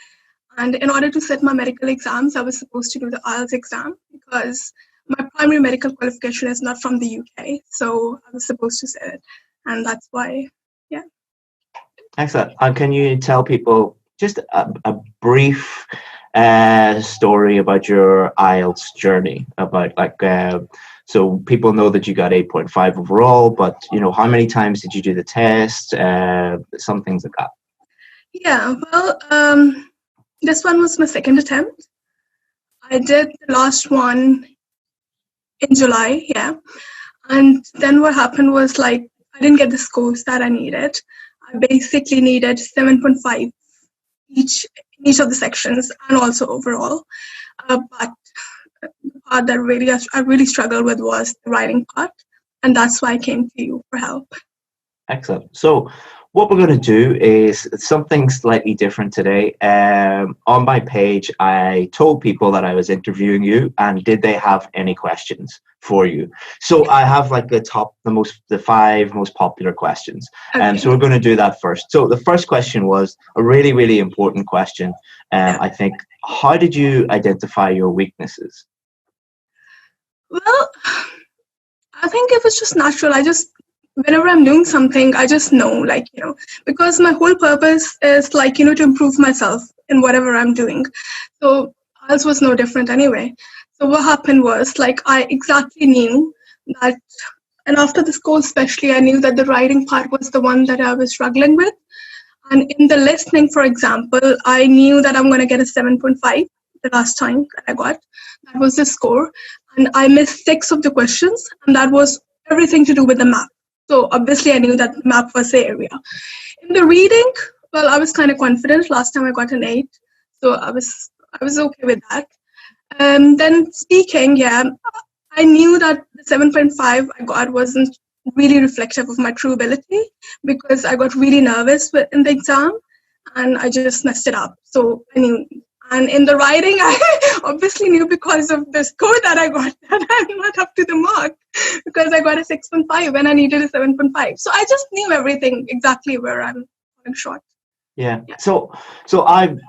and in order to set my medical exams, I was supposed to do the IELTS exam because my primary medical qualification is not from the UK, so I was supposed to set it, and that's why, yeah. Excellent. And can you tell people just a brief story about your IELTS journey? About so people know that you got 8.5 overall, but how many times did you do the test? Some things like that. Yeah, well, this one was my second attempt. I did the last one in July, yeah. And then what happened was I didn't get the scores that I needed. I basically needed 7.5 each of the sections and also overall. But the part that I really struggled with was the writing part, and that's why I came to you for help. Excellent. So what we're going to do is something slightly different today. On my page, I told people that I was interviewing you and did they have any questions for you. So I have the 5 most popular questions. Okay. So we're going to do that first. So the first question was a really, really important question. I think, how did you identify your weaknesses? Well, I think it was just natural. Whenever I'm doing something, I just know, because my whole purpose is to improve myself in whatever I'm doing. So IELTS was no different anyway. So what happened was I exactly knew that, and after the score especially, I knew that the writing part was the one that I was struggling with. And in the listening, for example, I knew that I'm going to get a 7.5 the last time that I got. That was the score. And I missed 6 of the questions, and that was everything to do with the map. So obviously I knew that the map was the area. In the reading, well, I was kind of confident. Last time I got an 8. So I was okay with that. Then speaking, yeah, I knew that the 7.5 I got wasn't really reflective of my true ability because I got really nervous in the exam and I just messed it up. So I knew. And in the writing, I obviously knew because of the score that I got that I'm not up to the mark because I got a 6.5 and I needed a 7.5. So I just knew everything exactly where I'm falling short. Yeah. So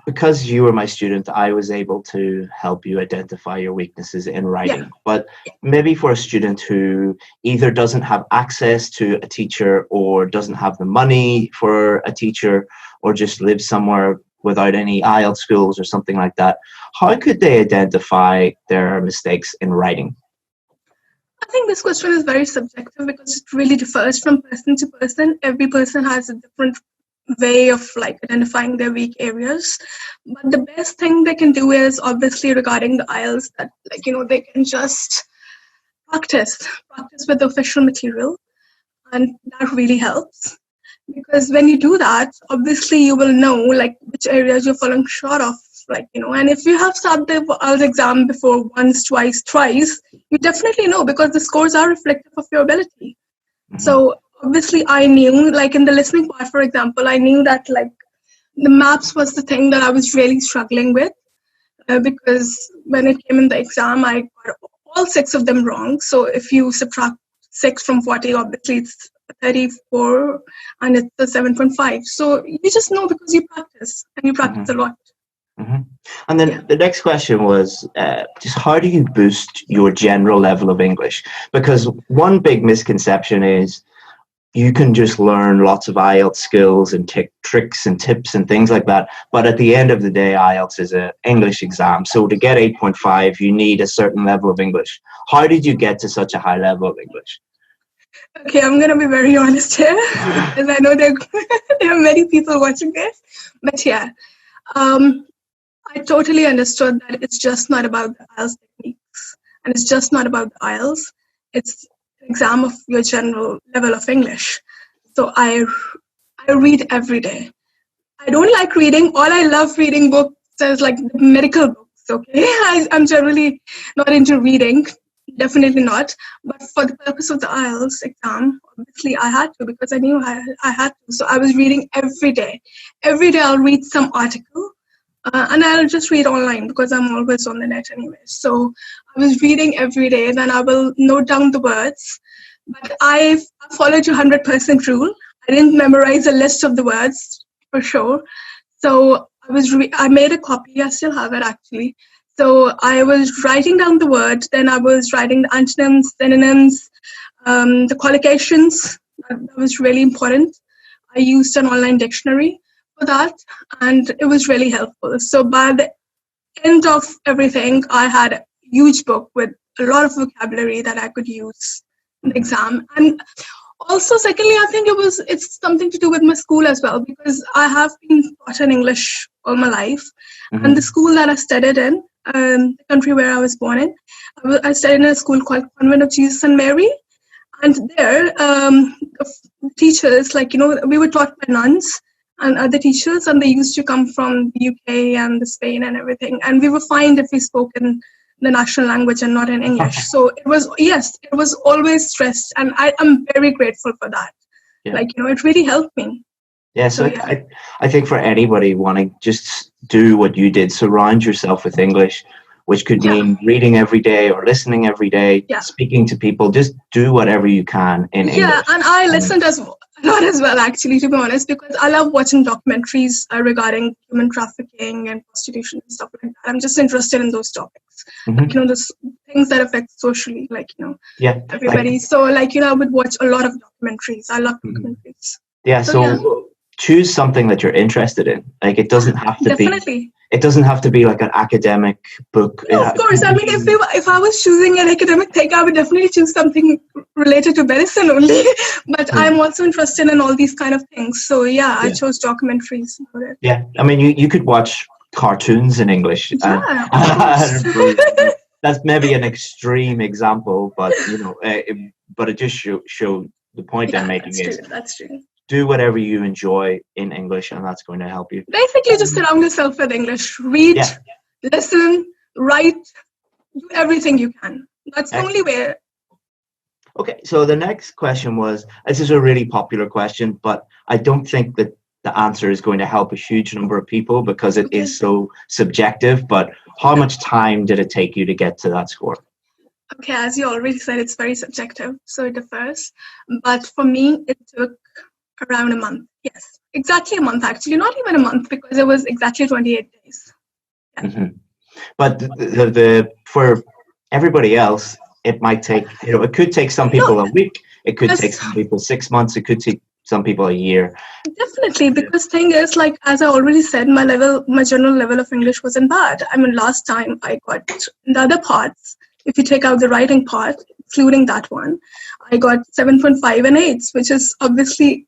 because you were my student, I was able to help you identify your weaknesses in writing. Yeah. But maybe for a student who either doesn't have access to a teacher or doesn't have the money for a teacher or just lives somewhere without any IELTS schools or something like that, how could they identify their mistakes in writing? I think this question is very subjective because it really differs from person to person. Every person has a different way of identifying their weak areas. But the best thing they can do is obviously regarding the IELTS that they can just practice with the official material, and that really helps. Because when you do that, obviously you will know which areas you're falling short of, and if you have sat the IELTS exam before once, twice, thrice, you definitely know because the scores are reflective of your ability. So obviously I knew, in the listening part, for example, I knew that the maps was the thing that I was really struggling with because when it came in the exam, I got all 6 of them wrong. So if you subtract 6 from 40, obviously it's 34 and it's a 7.5. So you just know because you practice and you practice a lot. Mm-hmm. And then the next question was just how do you boost your general level of English? Because one big misconception is you can just learn lots of IELTS skills and tricks and tips and things like that. But at the end of the day, IELTS is an English exam. So to get 8.5, you need a certain level of English. How did you get to such a high level of English? Okay, I'm going to be very honest here because I know there are many people watching this. But yeah, I totally understood that it's just not about the IELTS techniques and it's just not about the IELTS. It's an exam of your general level of English. So I read every day. I don't like reading. All I love reading books is the medical books, okay? I'm generally not into reading. Definitely not. But for the purpose of the IELTS exam, obviously I had to because I knew I had to. So I was reading every day. Every day I'll read some article and I'll just read online because I'm always on the net anyway. So I was reading every day. Then I will note down the words. But I followed your 100% rule. I didn't memorize a list of the words for sure. So I made a copy. I still have it actually. So I was writing down the word, then I was writing the antonyms, synonyms, the collocations. That was really important. I used an online dictionary for that, and it was really helpful. So by the end of everything, I had a huge book with a lot of vocabulary that I could use in the exam. And also, secondly, I think it's something to do with my school as well, because I have been taught in English all my life. And the school that I studied in, the country where I was born in, I studied in a school called Convent of Jesus and Mary. And there, the teachers, we were taught by nuns and other teachers, and they used to come from the UK and the Spain and everything. And we were fine if we spoke in the national language and not in English. So it was always stressed, and I am very grateful for that. Yeah. It really helped me. Yeah, so I think for anybody wanting, just do what you did. Surround yourself with English, which could mean reading every day or listening every day, speaking to people. Just do whatever you can in English. Yeah, and I listened a lot as well, actually, to be honest, because I love watching documentaries regarding human trafficking and prostitution and stuff like that. I'm just interested in those topics. Those things that affect socially, everybody. So, I would watch a lot of documentaries. I love documentaries. Yeah, so choose something that you're interested in. Like it doesn't have to Definitely. It doesn't have to be like an academic book. No, of course. I mean, if I was choosing an academic thing, I would definitely choose something related to medicine only. But I'm also interested in all these kind of things. So yeah, I chose documentaries for it. Yeah, I mean, you could watch cartoons in English. Yeah, of course. That's maybe an extreme example, but but it just show the point I'm making is that's true. Do whatever you enjoy in English, and that's going to help you. Basically, just surround yourself with English. Read, listen, write, do everything you can. That's the only way. Okay, so the next question was, this is a really popular question, but I don't think that the answer is going to help a huge number of people because it is so subjective. But how much time did it take you to get to that score? Okay, as you already said, it's very subjective, so it differs. But for me, it took around a month. Yes, exactly a month, actually. Not even a month, because it was exactly 28 days. Yeah. But for everybody else, it might take, it could take some people a week. It could take some people 6 months. It could take some people a year. Definitely, because thing is, like, as I already said, my general level of English wasn't bad. I mean, last time I got the other parts, if you take out the writing part, including that one, I got 7.5 and 8, which is obviously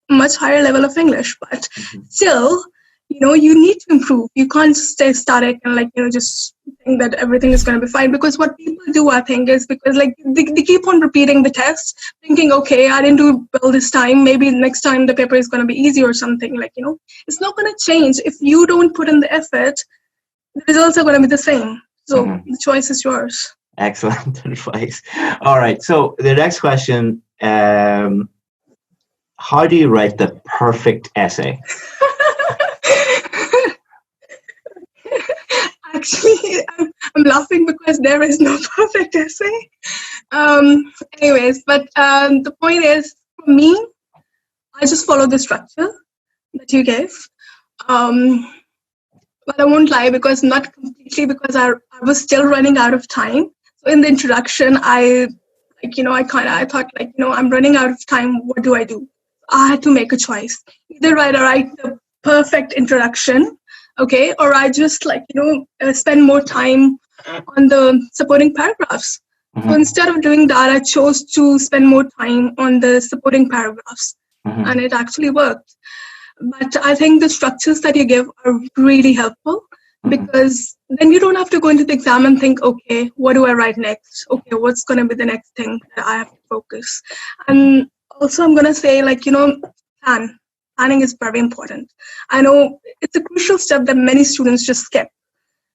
much higher level of English, but still, you need to improve. You can't just stay static and just think that everything is going to be fine, because what people do, I think, is because they keep on repeating the test, thinking, okay, I didn't do well this time, maybe next time the paper is going to be easy or something. It's not going to change. If you don't put in the effort, the results are going to be the same. So the choice is yours. Excellent advice. All right, so the next question, how do you write the perfect essay? Actually, I'm laughing because there is no perfect essay. Anyways, but the point is, for me, I just follow the structure that you gave. But I won't lie, because not completely, because I was still running out of time. So in the introduction, I thought I'm running out of time. What do? I had to make a choice. Either I write the perfect introduction, okay, or I just spend more time on the supporting paragraphs. So instead of doing that, I chose to spend more time on the supporting paragraphs, and it actually worked. But I think the structures that you give are really helpful, because then you don't have to go into the exam and think, okay, what do I write next? Okay, what's going to be the next thing that I have to focus? And also, I'm going to say, plan. Planning is very important. I know it's a crucial step that many students just skip,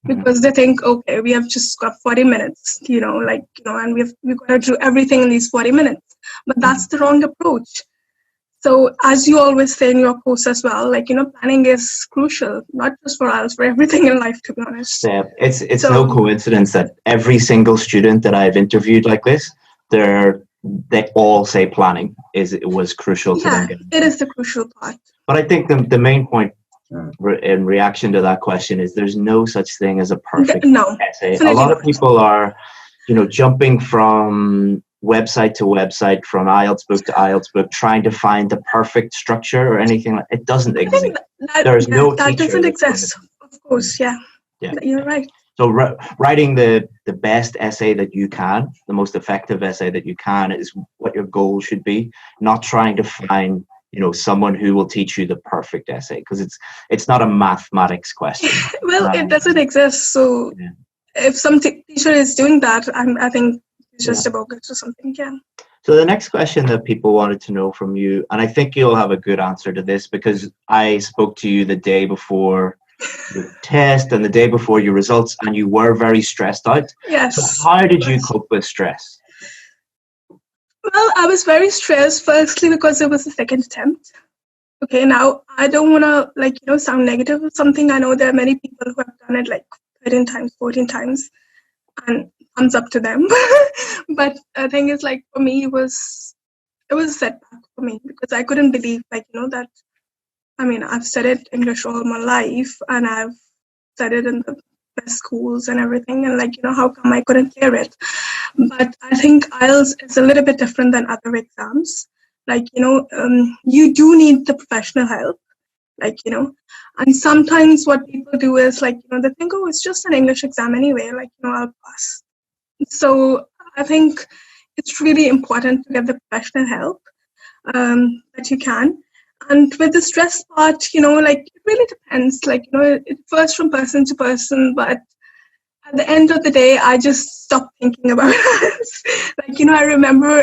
because they think, okay, we have just got 40 minutes, and we've got to do everything in these 40 minutes. But that's the wrong approach. So as you always say in your course as well, planning is crucial, not just for IELTS, for everything in life, to be honest. Yeah, it's no coincidence that every single student that I've interviewed like this, they all say planning was crucial to them. It is the crucial part. But I think the main point in reaction to that question is there's no such thing as a perfect essay. A lot of people are, jumping from website to website, from IELTS book to IELTS book, trying to find the perfect structure or anything. It doesn't exist. There's no that teacher doesn't exist. Of course, yeah. You're right. So writing the best essay that you can, the most effective essay that you can, is what your goal should be. Not trying to find someone who will teach you the perfect essay, because it's not a mathematics question. Well, it doesn't exist. So if some teacher is doing that, I think it's just a bogus or something. Yeah. So the next question that people wanted to know from you, and I think you'll have a good answer to this, because I spoke to you the day before your test and the day before your results, and you were very stressed out. Yes. So how did you cope with stress? Well, I was very stressed, firstly, because it was the second attempt. Okay, now I don't want to sound negative or something. I know there are many people who have done it 13 times, 14 times, and thumbs up to them. But the thing is, for me, it was a setback for me, because I couldn't believe that. I mean, I've studied English all my life, and I've studied in the best schools and everything, and how come I couldn't clear it? But I think IELTS is a little bit different than other exams, Like, you do need the professional help. Like, and sometimes what people do is like, they think, oh, it's just an English exam anyway, like, I'll pass. So I think it's really important to get the professional help that you can. And with the stress part, like, it really depends. Like, it differs from person to person, but at the end of the day, I just stopped thinking about it. Like, I remember,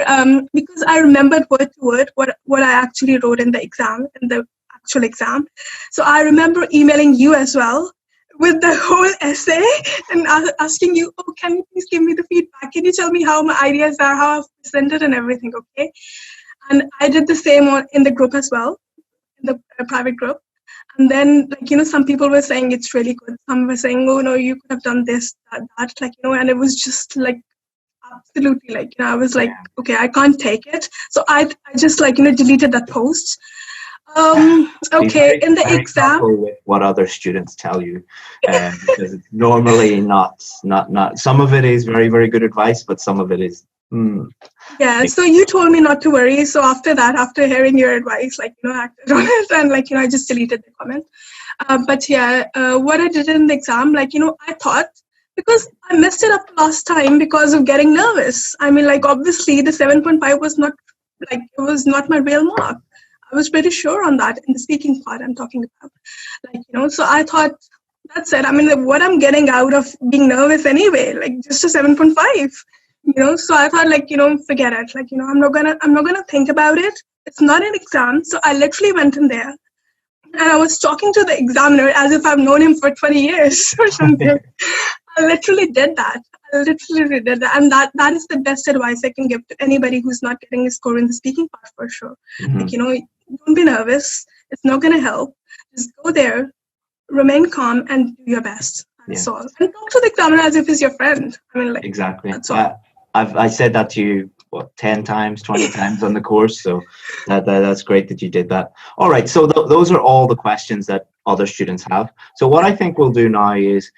because I remembered word to word what I actually wrote in the exam, in the actual exam. So I remember emailing you as well with the whole essay and asking you, oh, can you please give me the feedback? Can you tell me how my ideas are, how I've presented and everything, okay? And I did the same in the group as well, in the private group. And then, like, some people were saying it's really good. Some were saying, oh, no, you could have done this, that, like, and it was just like, absolutely, like, I was like, okay, I can't take it. So I just, like, deleted that post. Okay, in the exam. With what other students tell you, because it's normally not. Some of it is very, very good advice, but some of it is. Yeah, so you told me not to worry. So after that, after hearing your advice, like, I acted on it and, like, I just deleted the comment. But yeah, what I did in the exam, like, I thought, because I messed it up last time because of getting nervous. I mean, like, obviously the 7.5 was not, like, it was not my real mark. I was pretty sure on that in the speaking part I'm talking about. Like, so I thought, that's it. I mean, what I'm getting out of being nervous anyway, like, just a 7.5. So I thought, like, forget it. Like, I'm not gonna think about it. It's not an exam. So I literally went in there and I was talking to the examiner as if I've known him for 20 years or something. I literally did that. And that is the best advice I can give to anybody who's not getting a score in the speaking part for sure. Like, don't be nervous. It's not gonna help. Just go there, remain calm, and do your best. That's all. And talk to the examiner as if he's your friend. I mean, like, exactly. That's all. I said that to you, 10 times, 20 times on the course. So that's great that you did that. All right. So those are all the questions that other students have. So what I think we'll do now is,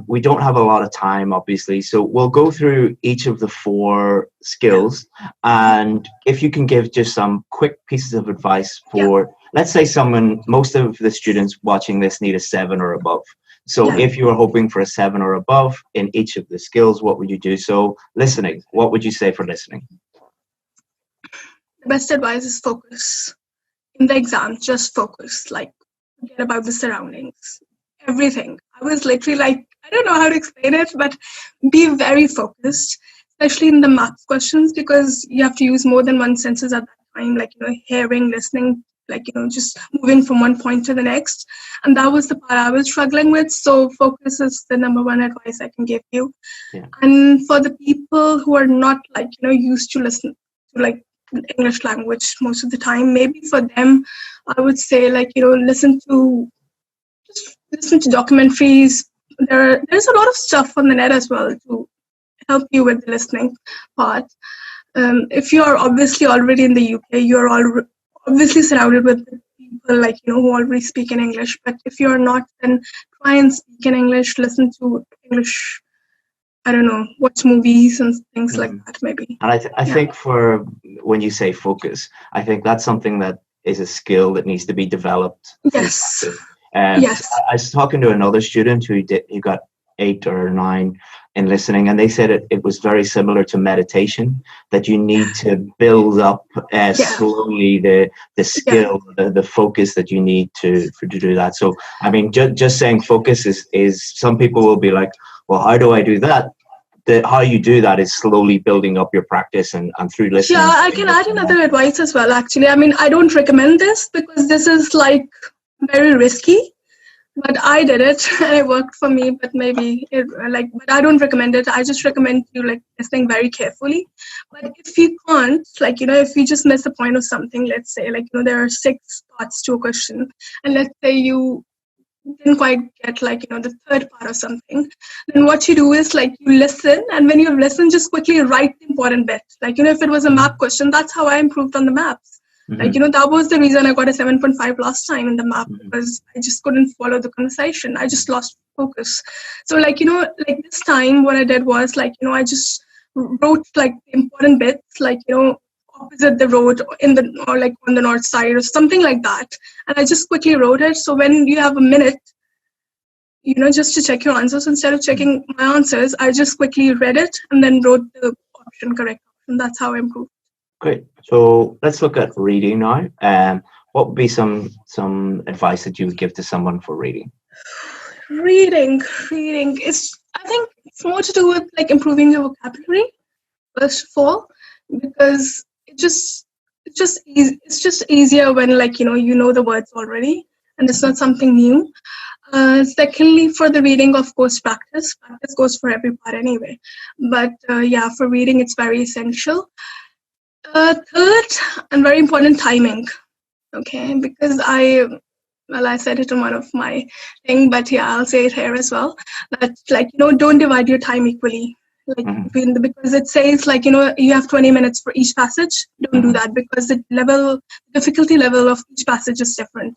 we don't have a lot of time, obviously. So we'll go through each of the 4 skills. And if you can give just some quick pieces of advice for, let's say most of the students watching this need a 7 or above. So if you were hoping for a 7 or above in each of the skills, what would you do? So listening, what would you say for listening? The best advice is focus. In the exam, just focus. Like, forget about the surroundings, everything. I was literally like, I don't know how to explain it, but be very focused, especially in the maths questions, because you have to use more than one senses at that time, like, hearing, listening, like, just moving from one point to the next. And that was the part I was struggling with. So focus is the number one advice I can give you. And for the people who are not, like, used to listen to, like, English language most of the time, maybe for them, I would say, like, listen to documentaries. There's a lot of stuff on the net as well to help you with the listening part. If you are obviously already in the UK, you're obviously surrounded with people, like, who already speak in English. But if you're not, then try and speak in English, listen to English, I don't know, watch movies and things like that, maybe. And I think for when you say focus, I think that's something that is a skill that needs to be developed. Yes. Yes. I was talking to another student who got 8 or 9 in listening, and they said it was very similar to meditation, that you need to build up slowly the skill, the focus that you need to do that. So I mean, just saying focus is some people will be like, well, how do I do that? How you do that is slowly building up your practice and through listening. Yeah, I can add another advice as well, actually. I mean, I don't recommend this because this is, like, very risky. But I did it and it worked for me, but but I don't recommend it. I just recommend you, like, listening very carefully. But if you can't, like, if you just miss the point of something, let's say, like, there are 6 parts to a question, and let's say you didn't quite get, like, the 3rd part of something, then what you do is, like, you listen, and when you listen, just quickly write the important bit. Like, if it was a map question, that's how I improved on the maps. Like, that was the reason I got a 7.5 last time in the map, because I just couldn't follow the conversation. I just lost focus. So, like, like this time what I did was, like, I just wrote, like, important bits, like, opposite the road or like on the north side or something like that. And I just quickly wrote it. So when you have a minute, just to check your answers, instead of checking my answers, I just quickly read it and then wrote the correct option. That's how I improved. Great. So let's look at reading now. What would be some advice that you would give to someone for reading? Reading I think it's more to do with like improving your vocabulary first of all, because it's just easier when like you know the words already and it's not something new. Secondly, for the reading, of course, practice goes for every part anyway, but for reading it's very essential. Third, and very important, timing. Okay, because I said it in one of my thing, but I'll say it here as well. That like don't divide your time equally. Like because it says like you have 20 minutes for each passage. Don't do that, because the difficulty level of each passage is different.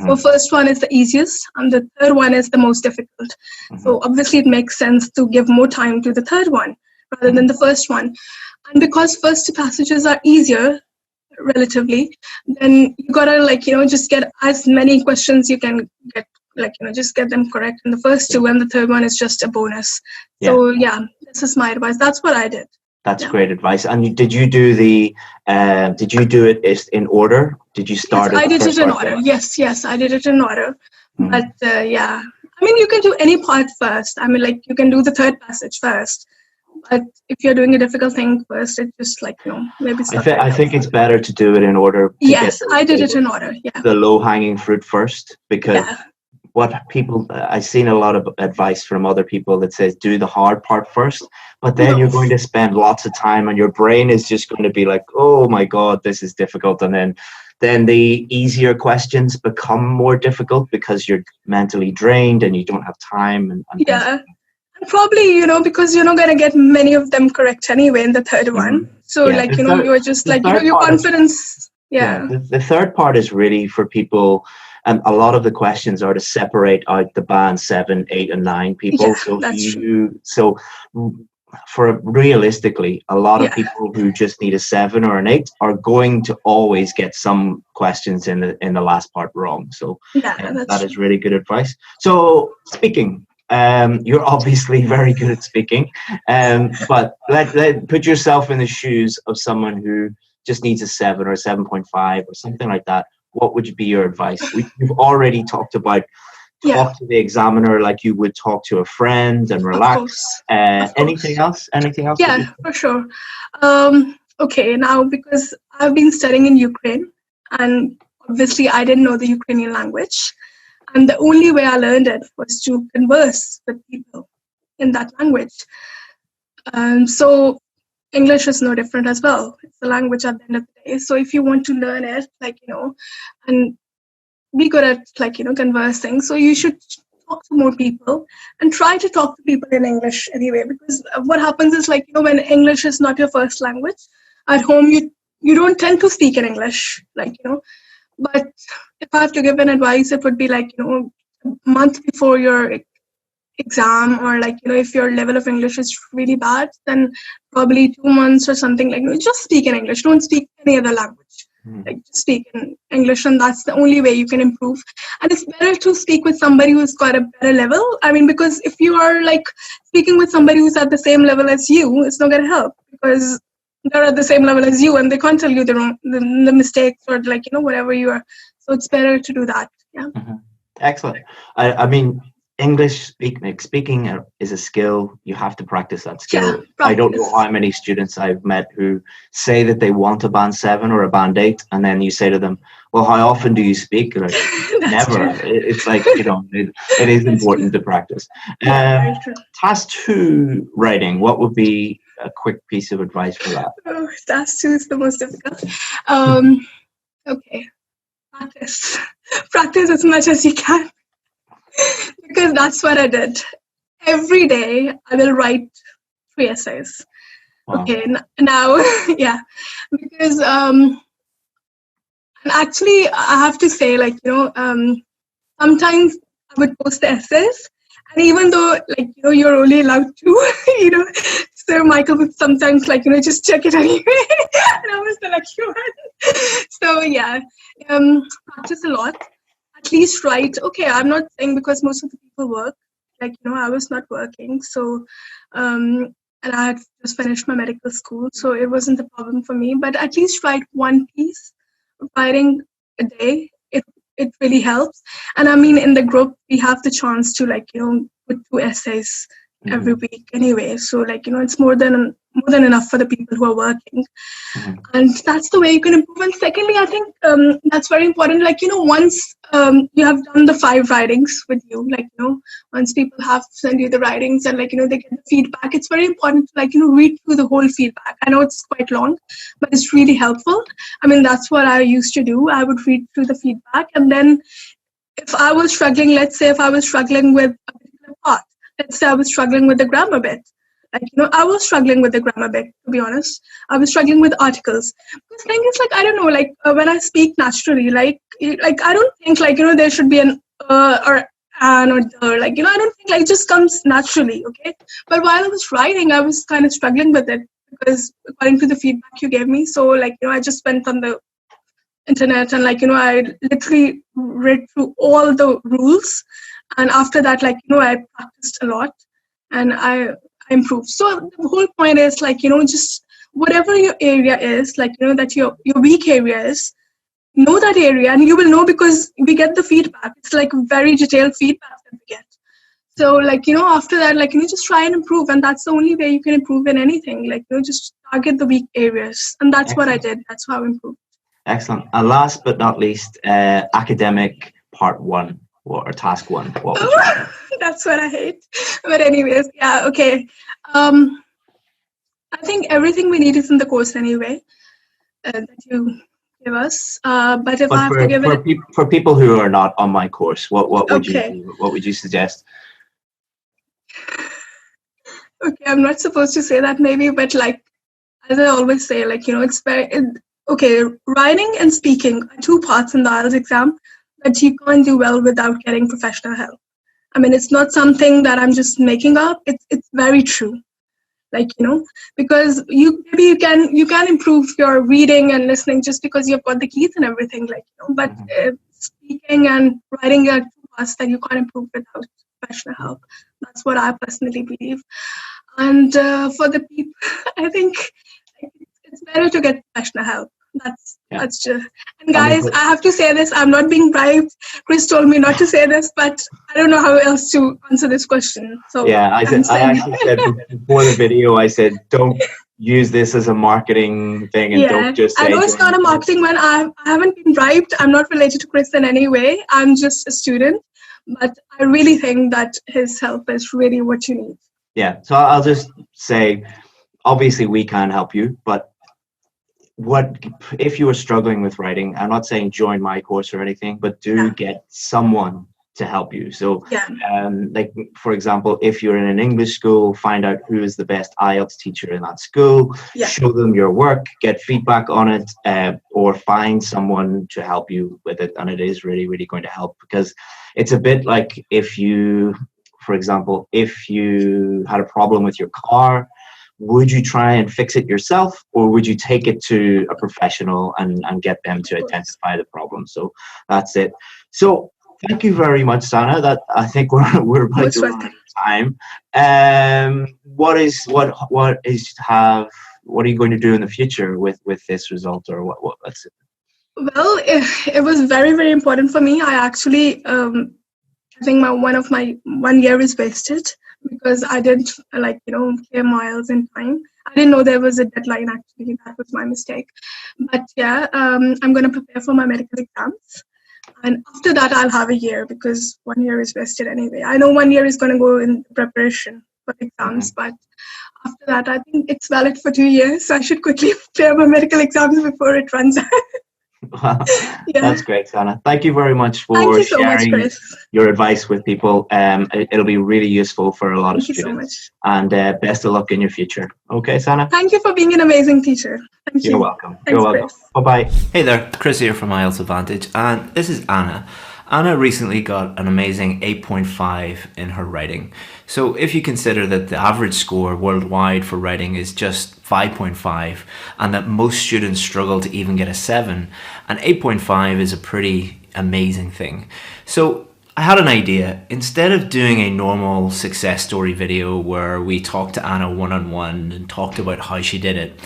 So first one is the easiest, and the third one is the most difficult. So obviously it makes sense to give more time to the third one rather than the first one. And because first two passages are easier relatively, then you gotta like just get as many questions you can get, like just get them correct in the first two, and the third one is just a bonus. So this is my advice. That's what I did. That's great advice. And did you do it in order? Did you start? Yes, I did it in order. Yes, I did it in order. But I mean, you can do any part first. I mean, like you can do the third passage first. But if you're doing a difficult thing first, it's just like maybe. I think it's better to do it in order. Yes, I did it in order. Yeah. The low-hanging fruit first, because what people I've seen a lot of advice from other people that says do the hard part first, but then you're going to spend lots of time, and your brain is just going to be like, oh my god, this is difficult, and then the easier questions become more difficult because you're mentally drained and you don't have time. And probably, because you're not going to get many of them correct anyway in the third one. So like, you're just like, your confidence. The third part is really for people. And a lot of the questions are to separate out the band 7, 8, and 9 people. So for realistically, a lot of people who just need a 7 or an 8 are going to always get some questions in the last part wrong. So that is really good advice. So speaking. You're obviously very good at speaking, but let put yourself in the shoes of someone who just needs a 7 or a 7.5 or something like that. What would be your advice? You've already talked about talk to the examiner like you would talk to a friend and relax. Anything else? Yeah, for sure. Okay, now because I've been studying in Ukraine, and obviously I didn't know the Ukrainian language. And the only way I learned it was to converse with people in that language. So English is no different as well. It's a language at the end of the day. So if you want to learn it, and be good at, conversing, so you should talk to more people and try to talk to people in English anyway. Because what happens is, when English is not your first language, at home you don't tend to speak in English, But if I have to give an advice, it would be a month before your exam, or if your level of English is really bad, then probably 2 months or something, just speak in English. Don't speak any other language. Just speak in English, and that's the only way you can improve. And it's better to speak with somebody who's got a better level. I mean, because if you are speaking with somebody who's at the same level as you, it's not going to help, because they're at the same level as you and they can't tell you the mistakes or whatever you are. So it's better to do that. Excellent. I mean, English speaking is a skill. You have to practice that skill. I don't know how many students I've met who say that they want a band 7 or a band 8, and then you say to them, well, how often do you speak? Never. It's it is important to practice. Task 2 writing, what would be a quick piece of advice for that? Task 2 is the most difficult. Okay. Practice as much as you can. Because that's what I did. Every day I will write 3 essays. Wow. Okay, now, because and actually I have to say, sometimes I would post the essays, and even though you're only allowed to, So Michael would sometimes just check it anyway. And I was the lucky one. So yeah, practice a lot. At least write. Okay, I'm not saying because most of the people work. I was not working. So, and I had just finished my medical school. So it wasn't a problem for me. But at least write one piece. Writing a day, it really helps. And I mean, in the group, we have the chance to put 2 essays every week anyway. So it's more than enough for the people who are working. And that's the way you can improve. And secondly, I think that's very important. Once you have done the 5 writings with you, once people have sent you the writings and they get the feedback, it's very important to read through the whole feedback. I know it's quite long, but it's really helpful. I mean, that's what I used to do. I would read through the feedback, and then if I was struggling, let's say if I was struggling with a particular part, let's say I was struggling with the grammar bit. I was struggling with the grammar bit, to be honest. I was struggling with articles. The thing is, I don't know, when I speak naturally, I don't think, there should be an or an or the, I don't think, it just comes naturally, okay? But while I was writing, I was kind of struggling with it because according to the feedback you gave me, so, I just went on the internet and, I literally read through all the rules. And after that, I practiced a lot and I improved. So the whole point is just whatever your area is, that your weak area is, know that area, and you will know because we get the feedback. It's very detailed feedback that we get. So after that, just try and improve, and that's the only way you can improve in anything. Just target the weak areas, and that's what I did. That's how I improved. Excellent. And last but not least, academic part 1. Or task 1? What would you That's what I hate. But anyways, yeah, okay. I think everything we need is in the course anyway that you give us. But if I have to give it for people who are not on my course, what would you do? What would you suggest? Okay, I'm not supposed to say that maybe, but as I always say, it's very okay. Writing and speaking are 2 parts in the IELTS exam that you can't do well without getting professional help. I mean, it's not something that I'm just making up. It's very true. Because you can improve your reading and listening just because you've got the keys and everything, but speaking and writing are 2 parts that you can't improve without professional help. That's what I personally believe. And for the people, I think it's better to get professional help. That's just. And guys, I have to say this. I'm not being bribed. Chris told me not to say this, but I don't know how else to answer this question. So yeah, I actually said before the video, I said don't use this as a marketing thing, and don't just say. I know it's not a marketing one. I haven't been bribed. I'm not related to Chris in any way. I'm just a student, but I really think that his help is really what you need. Yeah. So I'll just say, obviously we can help you, but if you are struggling with writing, I'm not saying join my course or anything, but do get someone to help you. So for example, if you're in an English school, find out who is the best IELTS teacher in that school, show them your work, get feedback on it, or find someone to help you with it. And it is really, really going to help, because it's a bit like if you, for example, if you had a problem with your car, would you try and fix it yourself, or would you take it to a professional and get them to identify the problem? So that's it. So thank you very much, Sana. That I think we're about to run out of time. What are you going to do in the future with this result, or what? That's it. Well, it was very, very important for me. I actually I think my 1 year is wasted because I didn't clear my IELTS in time. I didn't know there was a deadline, actually. That was my mistake. But yeah, I'm going to prepare for my medical exams. And after that, I'll have a year, because 1 year is wasted anyway. I know 1 year is going to go in preparation for exams, but after that, I think it's valid for 2 years. So I should quickly clear my medical exams before it runs out. That's great, Sana. Thank you very much for sharing your advice with people. It'll be really useful for a lot of students. Thank you so much. And best of luck in your future. Okay, Sana? Thank you for being an amazing teacher. Thank you. You're welcome. Thanks, You're welcome. Bye-bye. Hey there, Chris here from IELTS Advantage, and this is Anna. Anna recently got an amazing 8.5 in her writing. So if you consider that the average score worldwide for writing is just 5.5 and that most students struggle to even get a 7, an 8.5 is a pretty amazing thing. So I had an idea. Instead of doing a normal success story video where we talked to Anna one-on-one and talked about how she did it,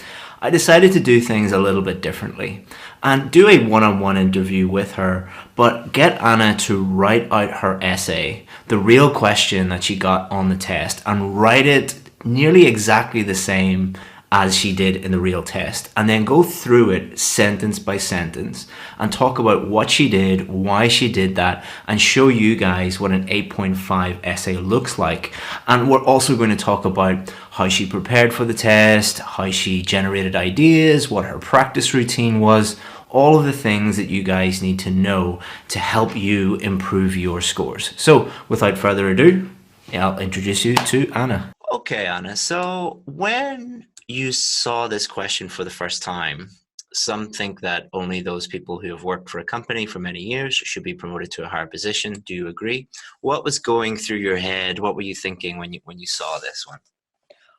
I decided to do things a little bit differently and do a one-on-one interview with her, but get Anna to write out her essay, the real question that she got on the test, and write it nearly exactly the same as she did in the real test, and then go through it sentence by sentence and talk about what she did, why she did that, and show you guys what an 8.5 essay looks like. And we're also going to talk about how she prepared for the test, how she generated ideas, what her practice routine was, all of the things that you guys need to know to help you improve your scores. So without further ado, I'll introduce you to Anna. Okay, Anna, so when you saw this question for the first time, some think that only those people who have worked for a company for many years should be promoted to a higher position. Do you agree? What was going through your head? What were you thinking when you saw this one?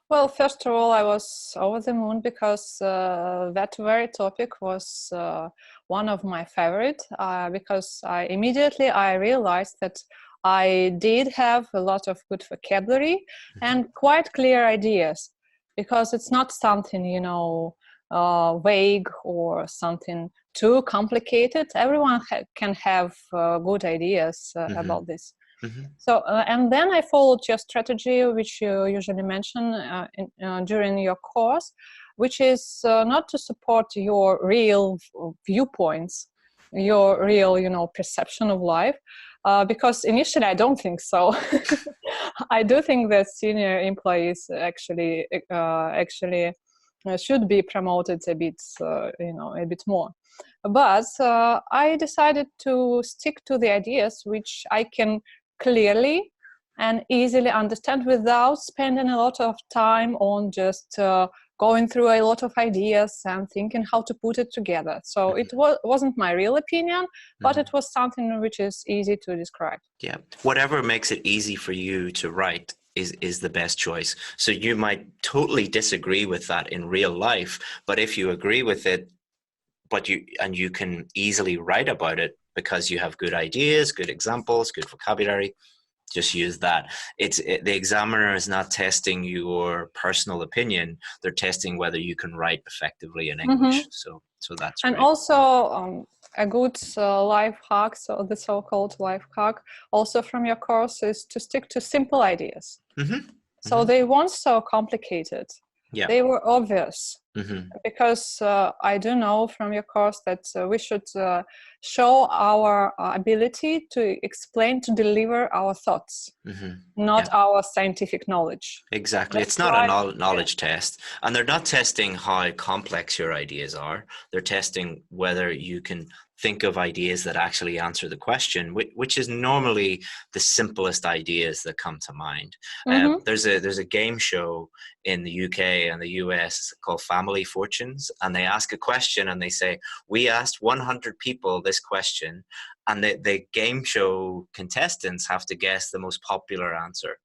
Well, first of all, I was over the moon because that very topic was one of my favorite, because I realized that I did have a lot of good vocabulary and quite clear ideas, because it's not something, vague or something too complicated. Everyone can have good ideas about this. So, and then I followed your strategy, which you usually mention during your course, which is not to support your real viewpoints, your real, perception of life, because initially I don't think so. I do think that senior employees actually should be promoted a bit, a bit more. But I decided to stick to the ideas which I can clearly and easily understand without spending a lot of time on just going through a lot of ideas and thinking how to put it together. So it wasn't my real opinion, but it was something which is easy to describe. Yeah, whatever makes it easy for you to write is the best choice. So you might totally disagree with that in real life, but if you agree with it, you can easily write about it because you have good ideas, good examples, good vocabulary, just use that. The examiner is not testing your personal opinion. They're testing whether you can write effectively in English. So that's and great. Also a good life hack, so the so-called life hack also from your course is to stick to simple ideas. So they weren't so complicated. Yeah. They were obvious. Because I do know from your course that we should show our ability to explain, to deliver our thoughts, not our scientific knowledge. Exactly. It's not a knowledge test. And they're not testing how complex your ideas are. They're testing whether you can think of ideas that actually answer the question, which is normally the simplest ideas that come to mind. There's a game show in the UK and the US called Family Fortunes, and they ask a question and they say, we asked 100 people this question, and the game show contestants have to guess the most popular answer.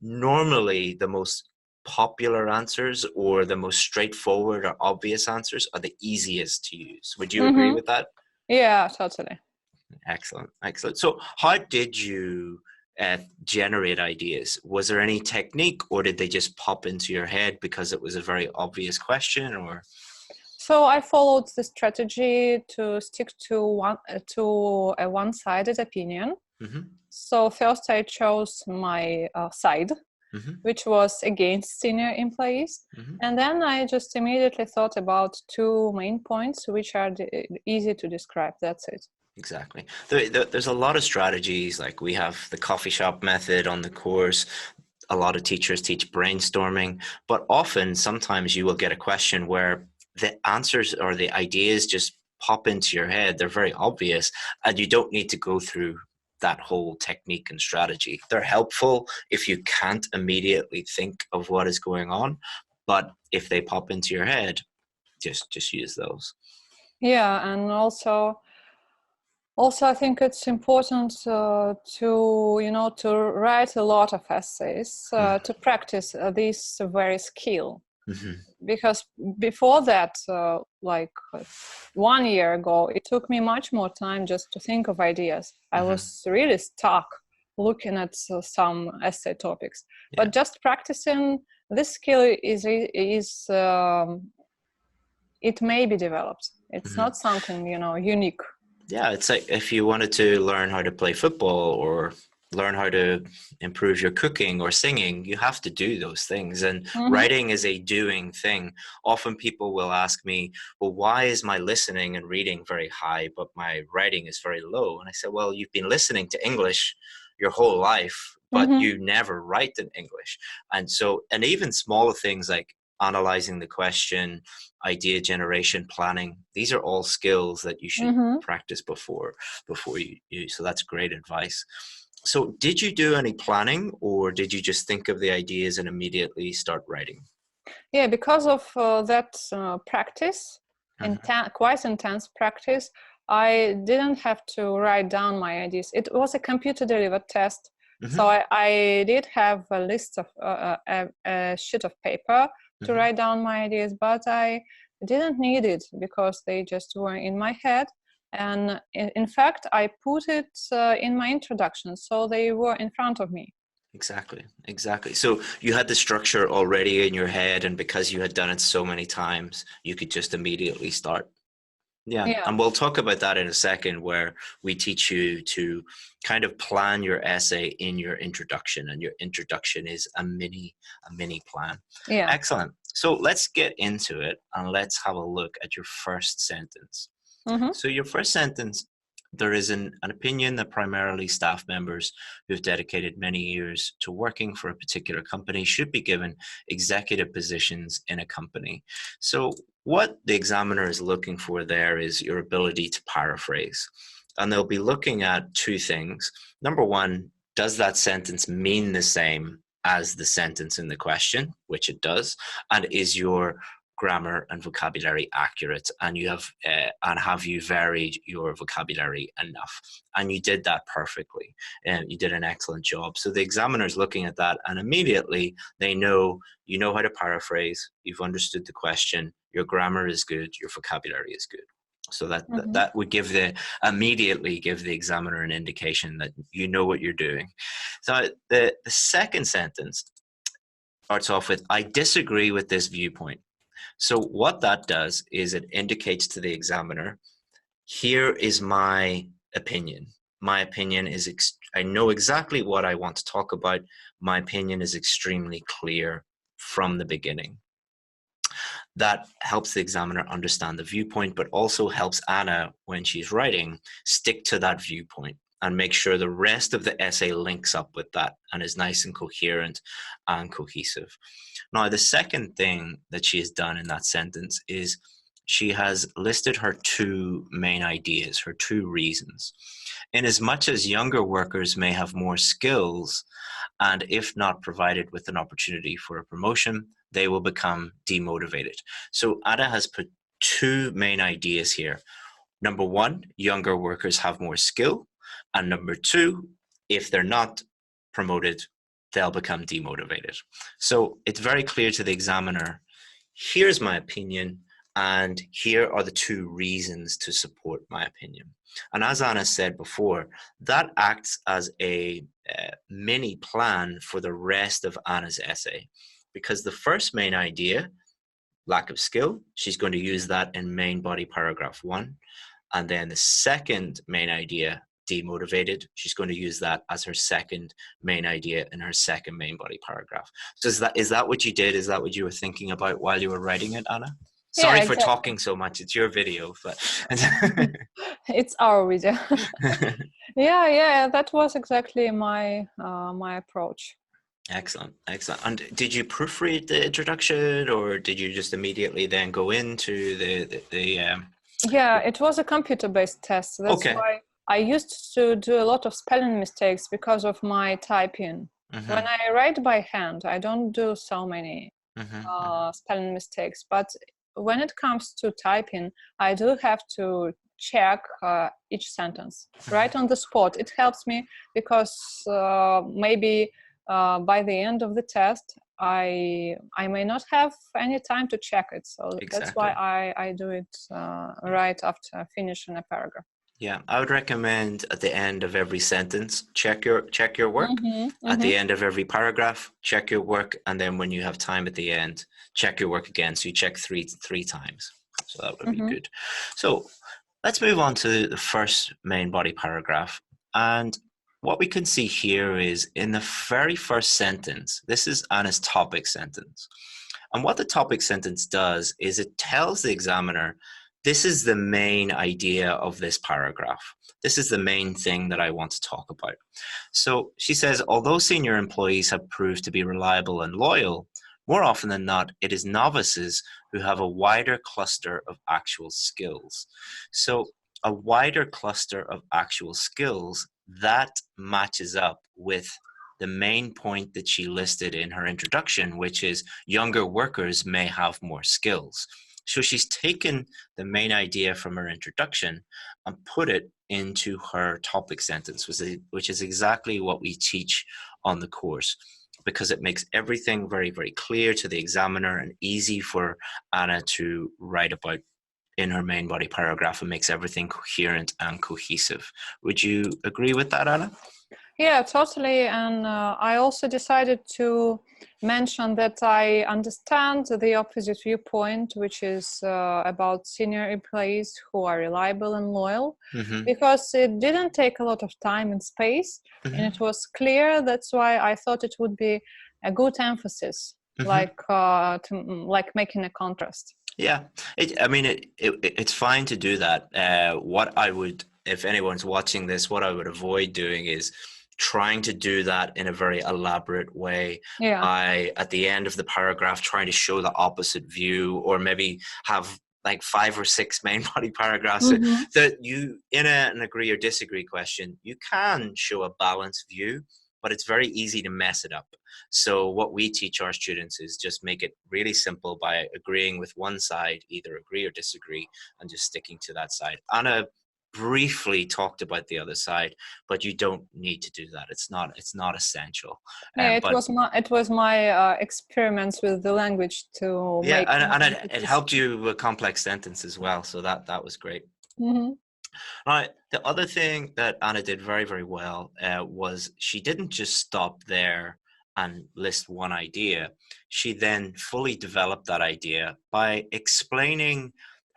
Normally, the most popular answers or the most straightforward or obvious answers are the easiest to use. Would you agree with that? Yeah, totally. Excellent. So how did you generate ideas? Was there any technique, or did they just pop into your head because it was a very obvious question? Or so I followed the strategy to stick to a one-sided opinion. So first I chose my side, which was against senior employees. And then I just immediately thought about two main points, which are easy to describe. That's it. Exactly. There's a lot of strategies, like we have the coffee shop method on the course. A lot of teachers teach brainstorming, but sometimes you will get a question where the answers or the ideas just pop into your head. They're very obvious, and you don't need to go through that whole technique and strategy. They're helpful if you can't immediately think of what is going on, but if they pop into your head, just use those. Yeah, and also Also, I think it's important to write a lot of essays to practice this very skill. Mm-hmm. Because before that, 1 year ago, it took me much more time just to think of ideas. I was really stuck looking at some essay topics. Yeah. But just practicing this skill it may be developed. It's not something unique. Yeah, it's like if you wanted to learn how to play football or learn how to improve your cooking or singing, you have to do those things. And writing is a doing thing. Often people will ask me, well, why is my listening and reading very high, but my writing is very low? And I said, well, you've been listening to English your whole life, but you never write in English. And even smaller things like analyzing the question, idea generation, planning, these are all skills that you should practice before you. So that's great advice. So did you do any planning, or did you just think of the ideas and immediately start writing? Yeah, because of that practice, quite intense practice, I didn't have to write down my ideas. It was a computer-delivered test. So I did have a list of a sheet of paper to write down my ideas, but I didn't need it because they just were in my head. And in fact, I put it in my introduction, so they were in front of me. Exactly. So you had the structure already in your head, and because you had done it so many times, you could just immediately start. Yeah. And we'll talk about that in a second, where we teach you to kind of plan your essay in your introduction, and your introduction is a mini plan. Yeah. Excellent. So let's get into it, and let's have a look at your first sentence. So your first sentence, there is an opinion that primarily staff members who've dedicated many years to working for a particular company should be given executive positions in a company. So what the examiner is looking for there is your ability to paraphrase. And they'll be looking at two things. Number one, does that sentence mean the same as the sentence in the question, which it does, and is your grammar and vocabulary accurate, and have you varied your vocabulary enough? And you did that perfectly, and you did an excellent job. So the examiner is looking at that, and immediately they know you know how to paraphrase, you've understood the question, your grammar is good, your vocabulary is good. So that would immediately give the examiner an indication that you know what you're doing. So the second sentence starts off with, I disagree with this viewpoint. So what that does is it indicates to the examiner, here is my opinion. My opinion is, I know exactly what I want to talk about. My opinion is extremely clear from the beginning. That helps the examiner understand the viewpoint, but also helps Anna, when she's writing, stick to that viewpoint and make sure the rest of the essay links up with that and is nice and coherent and cohesive. Now, the second thing that she has done in that sentence is she has listed her two main ideas, her two reasons. In as much as younger workers may have more skills, and if not provided with an opportunity for a promotion, they will become demotivated. So Anna has put two main ideas here. Number one, younger workers have more skill. And number two, if they're not promoted, they'll become demotivated. So it's very clear to the examiner, here's my opinion, and here are the two reasons to support my opinion. And as Anna said before, that acts as a mini plan for the rest of Anna's essay, because the first main idea, lack of skill, she's going to use that in main body paragraph 1. And then the second main idea, demotivated, she's going to use that as her second main idea in her second main body paragraph. So is that what you did? Is that what you were thinking about while you were writing it, Anna? Sorry for talking so much. It's your video, but it's our video. yeah, that was exactly my my approach. Excellent. And did you proofread the introduction, or did you just immediately then go into the Yeah, it was a computer-based test. That's why I used to do a lot of spelling mistakes because of my typing. When I write by hand, I don't do so many spelling mistakes, but when it comes to typing, I do have to check each sentence right on the spot. It helps me because maybe by the end of the test, I may not have any time to check it. So that's why I do it right after finishing a paragraph. Yeah, I would recommend at the end of every sentence, check your work. At the end of every paragraph, check your work, and then when you have time at the end, check your work again. So you check three times. So that would be good. So let's move on to the first main body paragraph. And what we can see here is in the very first sentence, this is Anna's topic sentence. And what the topic sentence does is it tells the examiner, this is the main idea of this paragraph. This is the main thing that I want to talk about. So she says, although senior employees have proved to be reliable and loyal, more often than not, it is novices who have a wider cluster of actual skills. So a wider cluster of actual skills, that matches up with the main point that she listed in her introduction, which is younger workers may have more skills. So she's taken the main idea from her introduction and put it into her topic sentence, which is exactly what we teach on the course, because it makes everything very, very clear to the examiner and easy for Anna to write about in her main body paragraph, and makes everything coherent and cohesive. Would you agree with that, Anna? Yeah, totally. And I also decided to mention that I understand the opposite viewpoint, which is about senior employees who are reliable and loyal, because it didn't take a lot of time and space, and it was clear. That's why I thought it would be a good emphasis, like making a contrast. Yeah, it's fine to do that. What I would, if anyone's watching this, what I would avoid doing is trying to do that in a very elaborate way. By at the end of the paragraph trying to show the opposite view, or maybe have like 5 or 6 main body paragraphs that you, in an agree or disagree question, you can show a balanced view, but it's very easy to mess it up. So what we teach our students is just make it really simple by agreeing with one side, either agree or disagree, and just sticking to that side. Anna briefly talked about the other side, but you don't need to do that. It's not essential. Yeah, it was my experiments with the language to make. And it helped you with complex sentence as well. So that was great. Right. The other thing that Anna did very, very well was she didn't just stop there and list one idea. She then fully developed that idea by explaining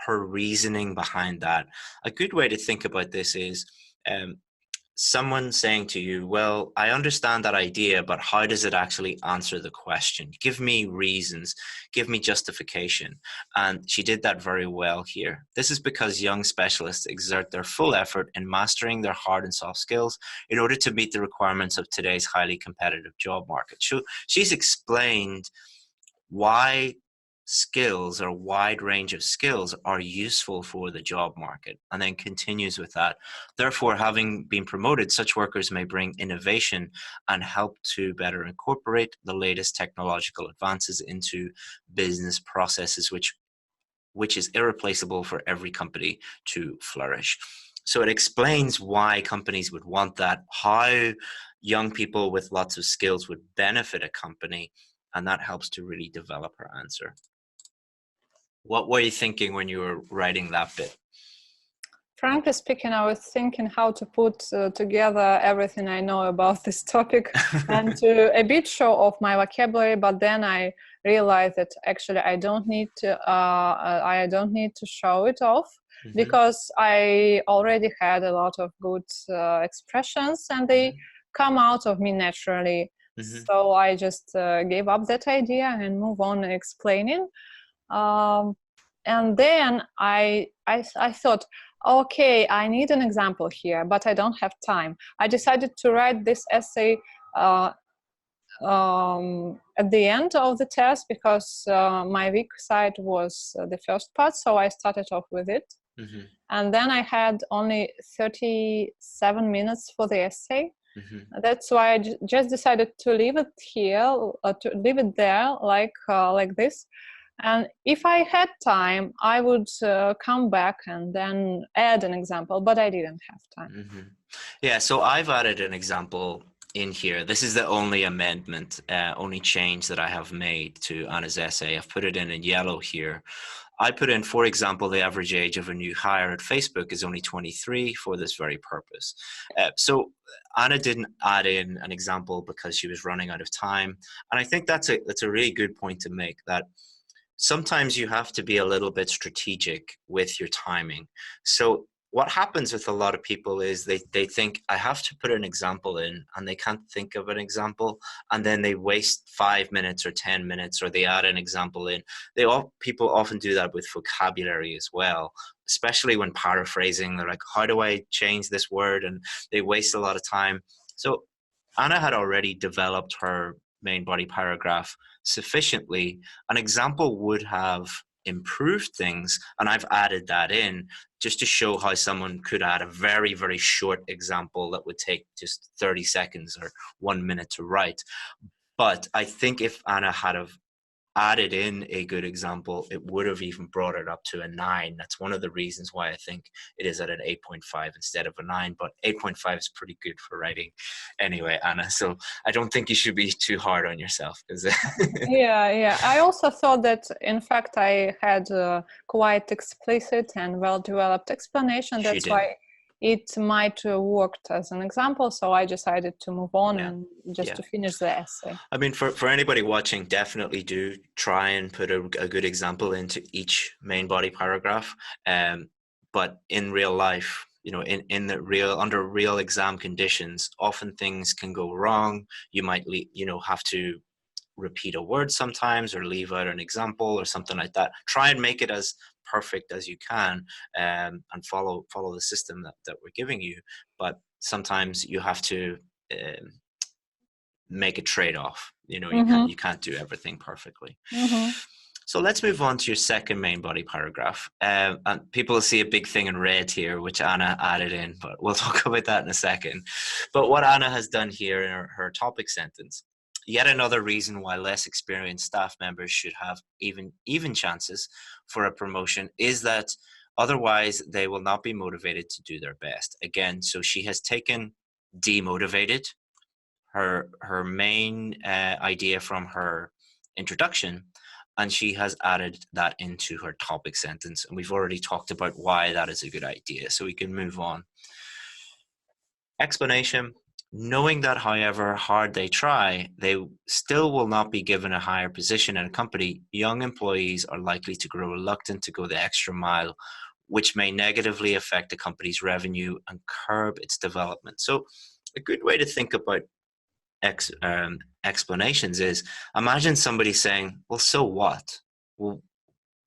her reasoning behind that. A good way to think about this is someone saying to you, well, I understand that idea, but how does it actually answer the question? Give me reasons, give me justification. And she did that very well here. This is because young specialists exert their full effort in mastering their hard and soft skills in order to meet the requirements of today's highly competitive job market. So she's explained why skills, or a wide range of skills, are useful for the job market, and then continues with that. Therefore, having been promoted, such workers may bring innovation and help to better incorporate the latest technological advances into business processes, which is irreplaceable for every company to flourish. So it explains why companies would want that, how young people with lots of skills would benefit a company, and that helps to really develop her answer. What were you thinking when you were writing that bit? Frankly speaking, I was thinking how to put together everything I know about this topic and to a bit show off my vocabulary, but then I realized that actually I don't need to show it off, because I already had a lot of good expressions, and they come out of me naturally. So I just gave up that idea and move on explaining. And then I thought, okay, I need an example here, but I don't have time. I decided to write this essay at the end of the test, because my weak side was the first part, so I started off with it. And then I had only 37 minutes for the essay. That's why I just decided to leave it here, to leave it there like this. And if I had time, I would come back and then add an example, but I didn't have time. Mm-hmm. Yeah, so I've added an example in here. This is the only amendment, only change that I have made to Anna's essay. I've put it in yellow here. I put in, for example, the average age of a new hire at Facebook is only 23 for this very purpose. So Anna didn't add in an example because she was running out of time. And I think that's a really good point to make, that sometimes you have to be a little bit strategic with your timing. So what happens with a lot of people is they think, I have to put an example in, and they can't think of an example, and then they waste 5 minutes or 10 minutes, or they add an example in. People often do that with vocabulary as well, especially when paraphrasing. They're like, how do I change this word? And they waste a lot of time. So Anna had already developed her main body paragraph sufficiently. An example would have improved things, and I've added that in just to show how someone could add a very, very short example that would take just 30 seconds or 1 minute to write. But I think if Anna had have added in a good example, it would have even brought it up to a 9. That's one of the reasons why I think it is at an 8.5 instead of a 9, but 8.5 is pretty good for writing anyway, Anna. So I don't think you should be too hard on yourself. Yeah. I also thought that, in fact, I had a quite explicit and well-developed explanation. That's why it might have worked as an example, so I decided to move on and just to finish the essay. I mean, for anybody watching, definitely do try and put a good example into each main body paragraph. But in real life, under real exam conditions, often things can go wrong. You might, have to repeat a word sometimes, or leave out an example or something like that. Try and make it as perfect as you can, and follow the system that we're giving you. But sometimes you have to make a trade-off. You can't do everything perfectly. So let's move on to your second main body paragraph. And people see a big thing in red here, which Anna added in, but we'll talk about that in a second. But what Anna has done here in her topic sentence, yet another reason why less experienced staff members should have even chances for a promotion is that otherwise they will not be motivated to do their best. Again, so she has taken demotivated, her main idea from her introduction, and she has added that into her topic sentence. And we've already talked about why that is a good idea, so we can move on. Explanation. Knowing that however hard they try, they still will not be given a higher position in a company, young employees are likely to grow reluctant to go the extra mile, which may negatively affect the company's revenue and curb its development. So a good way to think about explanations is, imagine somebody saying, well, so what? Well,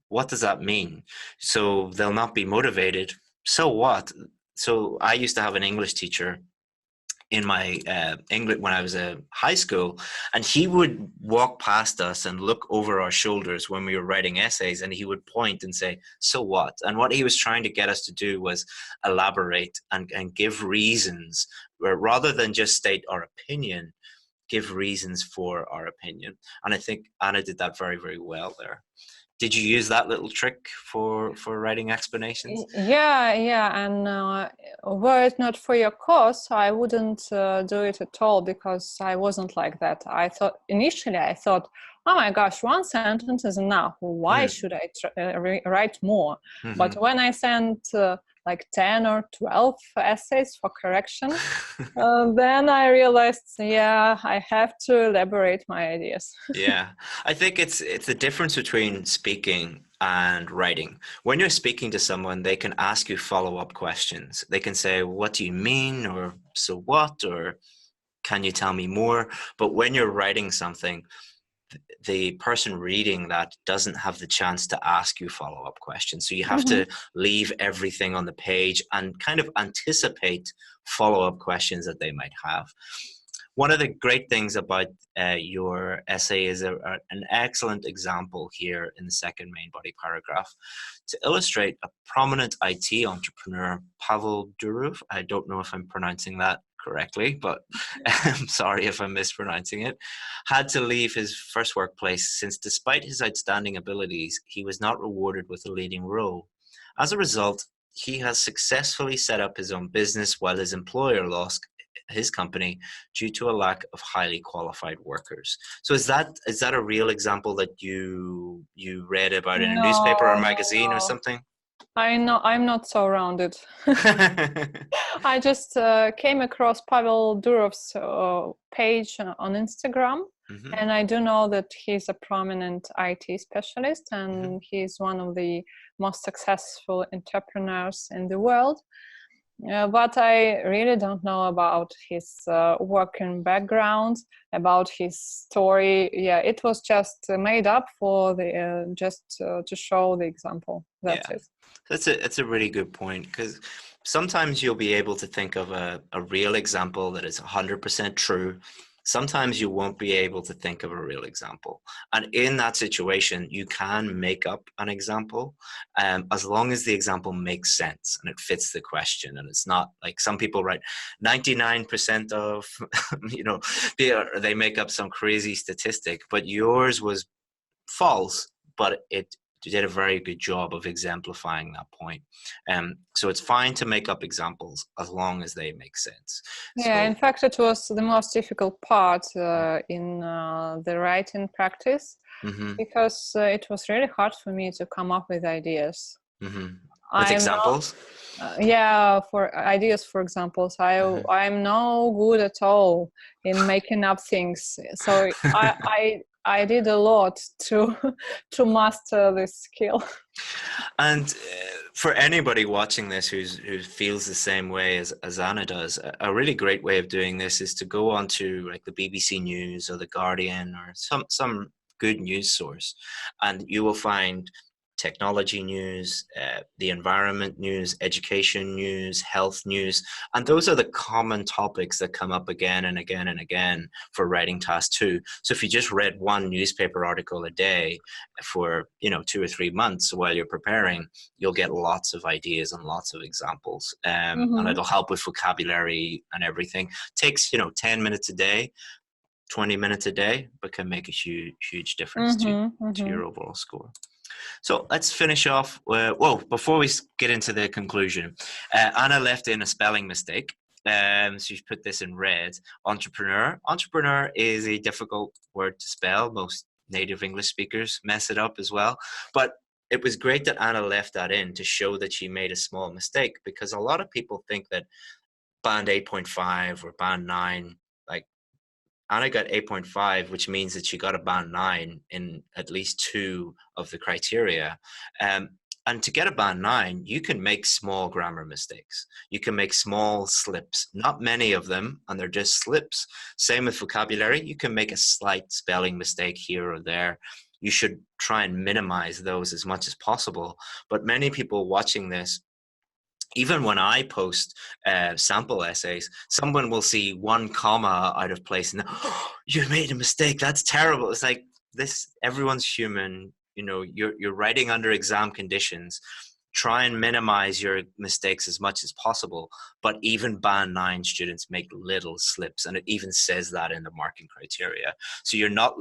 what does that mean? So they'll not be motivated. So what? So I used to have an English teacher in my English when I was in high school, and he would walk past us and look over our shoulders when we were writing essays, and he would point and say, so what? And what he was trying to get us to do was elaborate and give reasons, rather than just state our opinion, give reasons for our opinion. And I think Anna did that very, very well there. Did you use that little trick for writing explanations? Yeah, and were it not for your course, I wouldn't do it at all, because I wasn't like that. Initially I thought, oh my gosh, one sentence is enough. Why should I write more? But when I sent like 10 or 12 essays for correction, then I realized, I have to elaborate my ideas. Yeah, I think it's the difference between speaking and writing. When you're speaking to someone, they can ask you follow-up questions. They can say, what do you mean? Or so what? Or can you tell me more? But when you're writing something, the person reading that doesn't have the chance to ask you follow-up questions. So you have to leave everything on the page and kind of anticipate follow-up questions that they might have. One of the great things about your essay is an excellent example here in the second main body paragraph to illustrate a prominent IT entrepreneur, Pavel Durov. I don't know if I'm pronouncing that correctly, but I'm sorry if I'm mispronouncing it, had to leave his first workplace since despite his outstanding abilities, he was not rewarded with a leading role. As a result, he has successfully set up his own business while his employer lost his company due to a lack of highly qualified workers. So is that a real example that you read about in a newspaper or magazine or something? I know I'm not so rounded. I just came across Pavel Durov's page on Instagram, and I do know that he's a prominent IT specialist, and he's one of the most successful entrepreneurs in the world. But I really don't know about his working background, about his story. Yeah, it was just made up for the to show the example. That's it. That's a really good point, because sometimes you'll be able to think of a real example that is 100% true. Sometimes you won't be able to think of a real example. And in that situation, you can make up an example as long as the example makes sense and it fits the question. And it's not like some people write 99% of, they make up some crazy statistic, but yours was false, but it did a very good job of exemplifying that point. So it's fine to make up examples as long as they make sense. Yeah, in fact, it was the most difficult part in the writing practice, because it was really hard for me to come up with ideas. With examples? For ideas, for examples. I'm no good at all in making up things. So I did a lot to master this skill. And for anybody watching this who feels the same way as Anna does, a really great way of doing this is to go onto like the BBC News or the Guardian or some good news source, and you will find technology news, the environment news, education news, health news, and those are the common topics that come up again and again and again for writing task 2. So if you just read one newspaper article a day for 2 or 3 months while you're preparing, you'll get lots of ideas and lots of examples, and it'll help with vocabulary and everything. Takes 10 minutes a day, 20 minutes a day, but can make a huge difference to your overall score. So let's finish off. Before we get into the conclusion, Anna left in a spelling mistake. So she's put this in red. Entrepreneur. Entrepreneur is a difficult word to spell. Most native English speakers mess it up as well. But it was great that Anna left that in to show that she made a small mistake, because a lot of people think that band 8.5 or band 9, like Anna got 8.5, which means that she got a band 9 in at least 2 of the criteria. And to get a band 9, you can make small grammar mistakes. You can make small slips, not many of them, and they're just slips. Same with vocabulary. You can make a slight spelling mistake here or there. You should try and minimize those as much as possible. But many people watching this, even when I post sample essays, someone will see 1 comma out of place and, oh, you made a mistake. That's terrible. It's like this. Everyone's human. You're writing under exam conditions. Try and minimize your mistakes as much as possible. But even band 9 students make little slips, and it even says that in the marking criteria. So you're not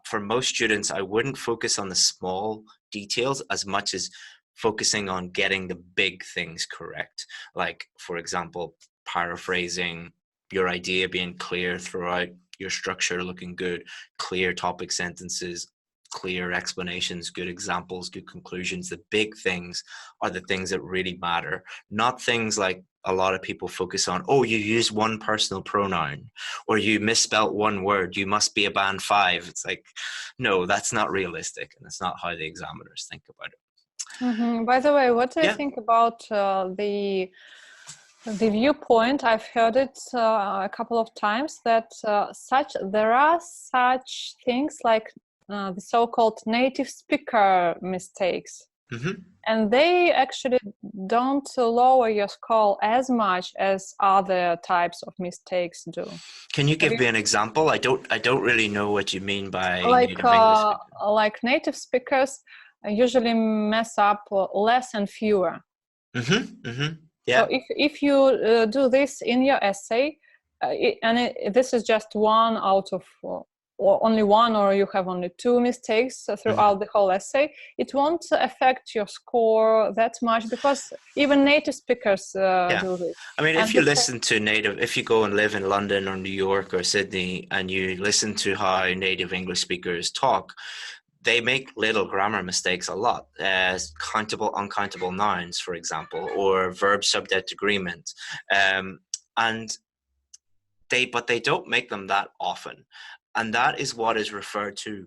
for most students, I wouldn't focus on the small details as much as focusing on getting the big things correct. Like, for example, paraphrasing, your idea being clear throughout, your structure looking good, clear topic sentences, clear explanations, good examples, good conclusions. The big things are the things that really matter, not things like a lot of people focus on, oh, you used 1 personal pronoun, or you misspelt 1 word, you must be a band 5. It's like, no, that's not realistic, and that's not how the examiners think about it. By the way, what do you think about the viewpoint? I've heard it a couple of times that there are such things like the so-called native speaker mistakes, and they actually don't lower your score as much as other types of mistakes do. Can you give me an example? I don't really know what you mean by native English speakers. Like native speakers usually mess up less and fewer. Yeah. So if you do this in your essay, this is just one out of or only one, or you have only 2 mistakes throughout the whole essay, it won't affect your score that much, because even native speakers do this. I mean, And if you listen to if you go and live in London or New York or Sydney and you listen to how native English speakers talk, they make little grammar mistakes a lot. Countable, uncountable nouns, for example, or verb subject agreement. And but they don't make them that often. And that is what is referred to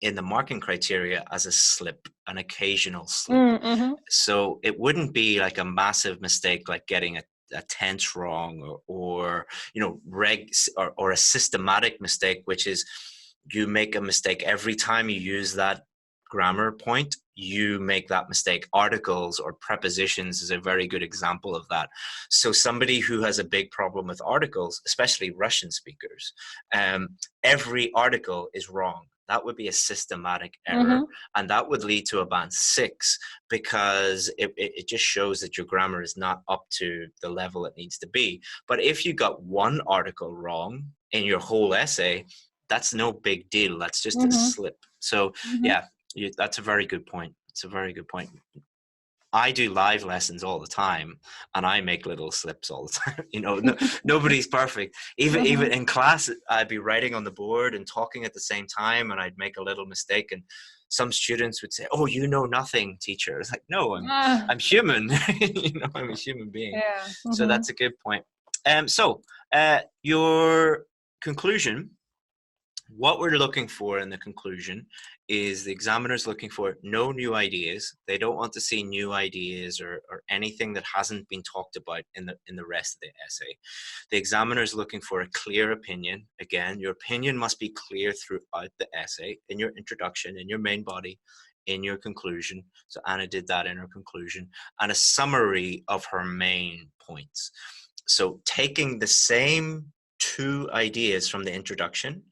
in the marking criteria as a slip, an occasional slip. Mm-hmm. So it wouldn't be like a massive mistake like getting a tense wrong, or you know, or a systematic mistake, which is you make a mistake every time you use that grammar point, you make that mistake. Articles or prepositions is a very good example of that. So somebody who has a big problem with articles, especially Russian speakers, every article is wrong. That would be a systematic error, and that would lead to a band 6, because it just shows that your grammar is not up to the level it needs to be. But if you got one article wrong in your whole essay, that's no big deal. That's just a slip. So yeah, that's a very good point. It's a very good point. I do live lessons all the time, and I make little slips all the time. You know, nobody's perfect. Even in class, I'd be writing on the board and talking at the same time, and I'd make a little mistake. And some students would say, "Oh, you know nothing, teacher." It's like, no, I'm human. You know, I'm a human being. Yeah. So that's a good point. So your conclusion. What we're looking for in the conclusion is the examiner's looking for no new ideas. They don't want to see new ideas or anything that hasn't been talked about in the rest of the essay. The examiner is looking for a clear opinion. Again, your opinion must be clear throughout the essay, in your introduction, in your main body, in your conclusion. So Anna did that in her conclusion, and a summary of her main points. So taking the same 2 ideas from the introduction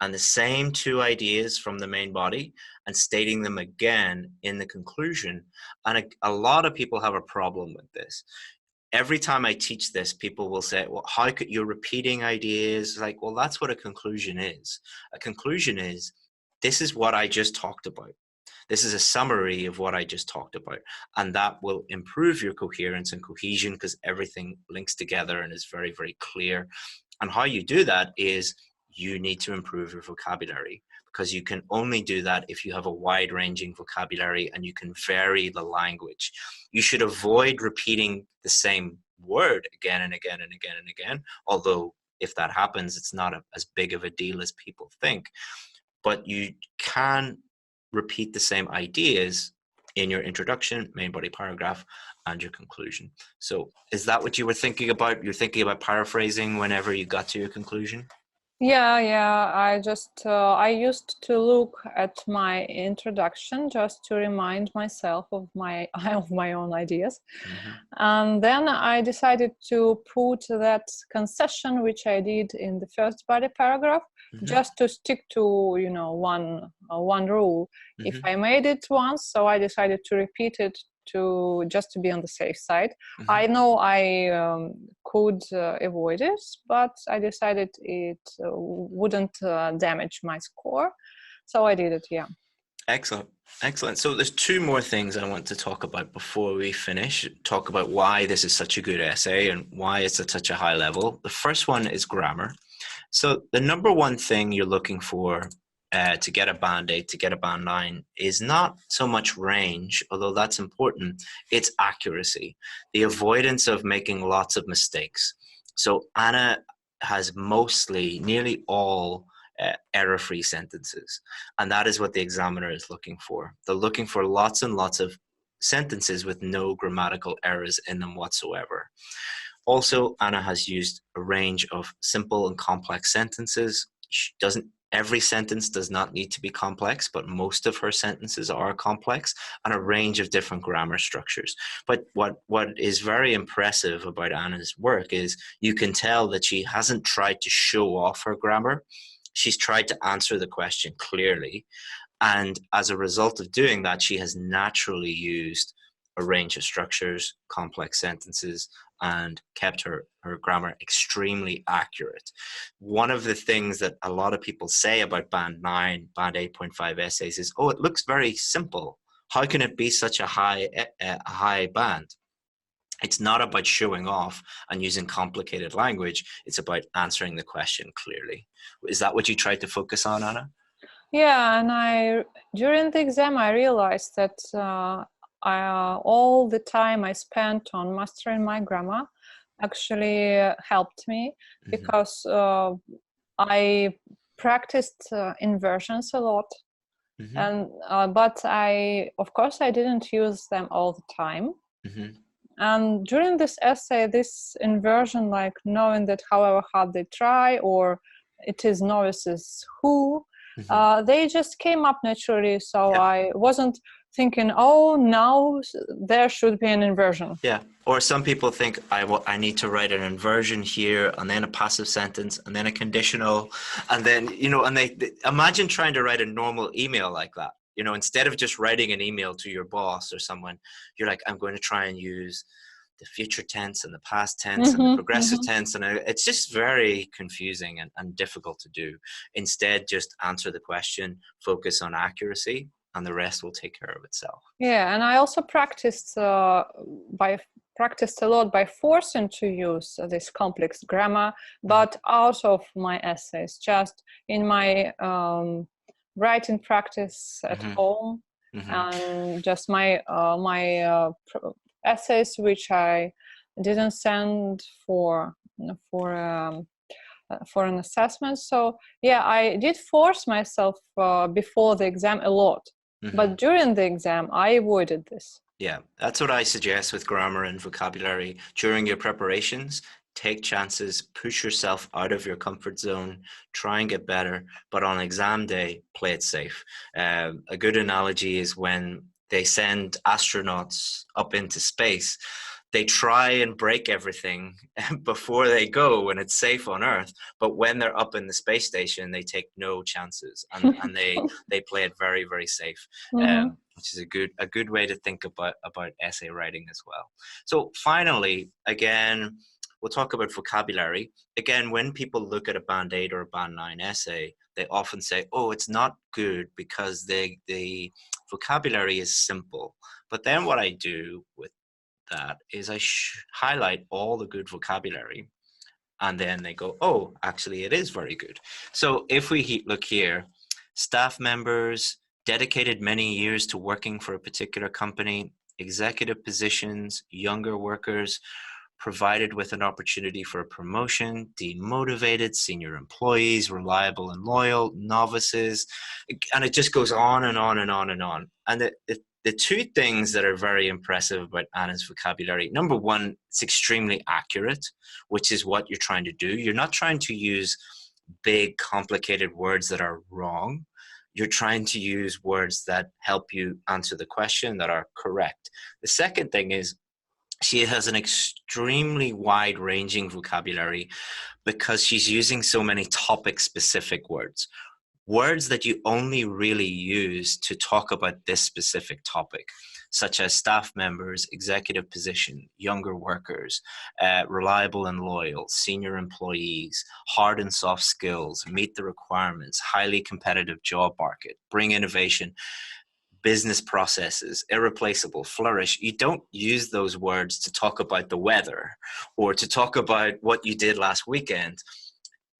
and the same 2 ideas from the main body and stating them again in the conclusion. And a lot of people have a problem with this. Every time I teach this, people will say, well, how could you're repeating ideas? Like, well, that's what a conclusion is. A conclusion is, this is what I just talked about. This is a summary of what I just talked about. And that will improve your coherence and cohesion, because everything links together and is very, very clear. And how you do that is, you need to improve your vocabulary, because you can only do that if you have a wide-ranging vocabulary and you can vary the language. You should avoid repeating the same word again and again and again and again, although if that happens, it's not as big of a deal as people think. But you can repeat the same ideas in your introduction, main body paragraph, and your conclusion. So is that what you were thinking about? You're thinking about paraphrasing whenever you got to your conclusion? Yeah. I used to look at my introduction just to remind myself of my own ideas, and then I decided to put that concession which I did in the first body paragraph, just to stick to one rule. If I made it once, so I decided to repeat it just to be on the safe side. I know I could avoid it, but I decided it wouldn't damage my score, so I did it. Yeah. Excellent. So there's 2 more things I want to talk about before we finish. Talk about why this is such a good essay and why it's at such a high level. The first one is grammar. So the number 1 thing you're looking for to get a band 8, to get a band 9, is not so much range, although that's important. It's accuracy, the avoidance of making lots of mistakes. So Anna has nearly all error-free sentences, and that is what the examiner is looking for. They're looking for lots and lots of sentences with no grammatical errors in them whatsoever. Also, Anna has used a range of simple and complex sentences. Every sentence does not need to be complex, but most of her sentences are complex, and a range of different grammar structures. But what is very impressive about Anna's work is you can tell that she hasn't tried to show off her grammar. She's tried to answer the question clearly. And as a result of doing that, she has naturally used a range of structures, complex sentences, and kept her grammar extremely accurate. One of the things that a lot of people say about Band 9, Band 8.5 essays is, oh, it looks very simple. How can it be such a high band? It's not about showing off and using complicated language. It's about answering the question clearly. Is that what you tried to focus on, Anna? Yeah, and during the exam, I realized that all the time I spent on mastering my grammar actually helped me, because I practiced inversions a lot. And but of course I didn't use them all the time. And during this essay, this inversion, like knowing that however hard they try, or it is novices who, they just came up naturally. So I wasn't thinking, oh, now there should be an inversion. Yeah. Or some people think, I need to write an inversion here, and then a passive sentence, and then a conditional, and then, and they imagine trying to write a normal email like that. Instead of just writing an email to your boss or someone, you're like, I'm going to try and use the future tense and the past tense and the progressive tense. And it's just very confusing and difficult to do. Instead, just answer the question, focus on accuracy, and the rest will take care of itself. Yeah, and I also practiced a lot by forcing to use this complex grammar, but out of my essays, just in my writing practice at home, and just my essays which I didn't send for an assessment. So yeah, I did force myself before the exam a lot, but during the exam I avoided this. Yeah, that's what I suggest with grammar and vocabulary. During your preparations, take chances, push yourself out of your comfort zone, try and get better, but on exam day, play it safe. A good analogy is when they send astronauts up into space, they try and break everything before they go when it's safe on Earth, but when they're up in the space station, they take no chances, and they play it very, very safe, which is a good way to think about essay writing as well. So finally, again, we'll talk about vocabulary. Again, when people look at a Band 8 or a Band 9 essay, they often say, oh, it's not good because the vocabulary is simple. But then what I do with that is I highlight all the good vocabulary, and then they go, oh, actually it is very good. So if we look here, staff members, dedicated many years to working for a particular company, executive positions, younger workers, provided with an opportunity for a promotion, demotivated, senior employees, reliable and loyal, novices, and it just goes on and on and on and on. And the two things that are very impressive about Anna's vocabulary, number one, it's extremely accurate, which is what you're trying to do. You're not trying to use big, complicated words that are wrong. You're trying to use words that help you answer the question, that are correct. The second thing is, she has an extremely wide-ranging vocabulary because she's using so many topic-specific words. Words that you only really use to talk about this specific topic, such as staff members, executive position, younger workers, reliable and loyal, senior employees, hard and soft skills, meet the requirements, highly competitive job market, bring innovation, business processes, irreplaceable, flourish. You don't use those words to talk about the weather or to talk about what you did last weekend.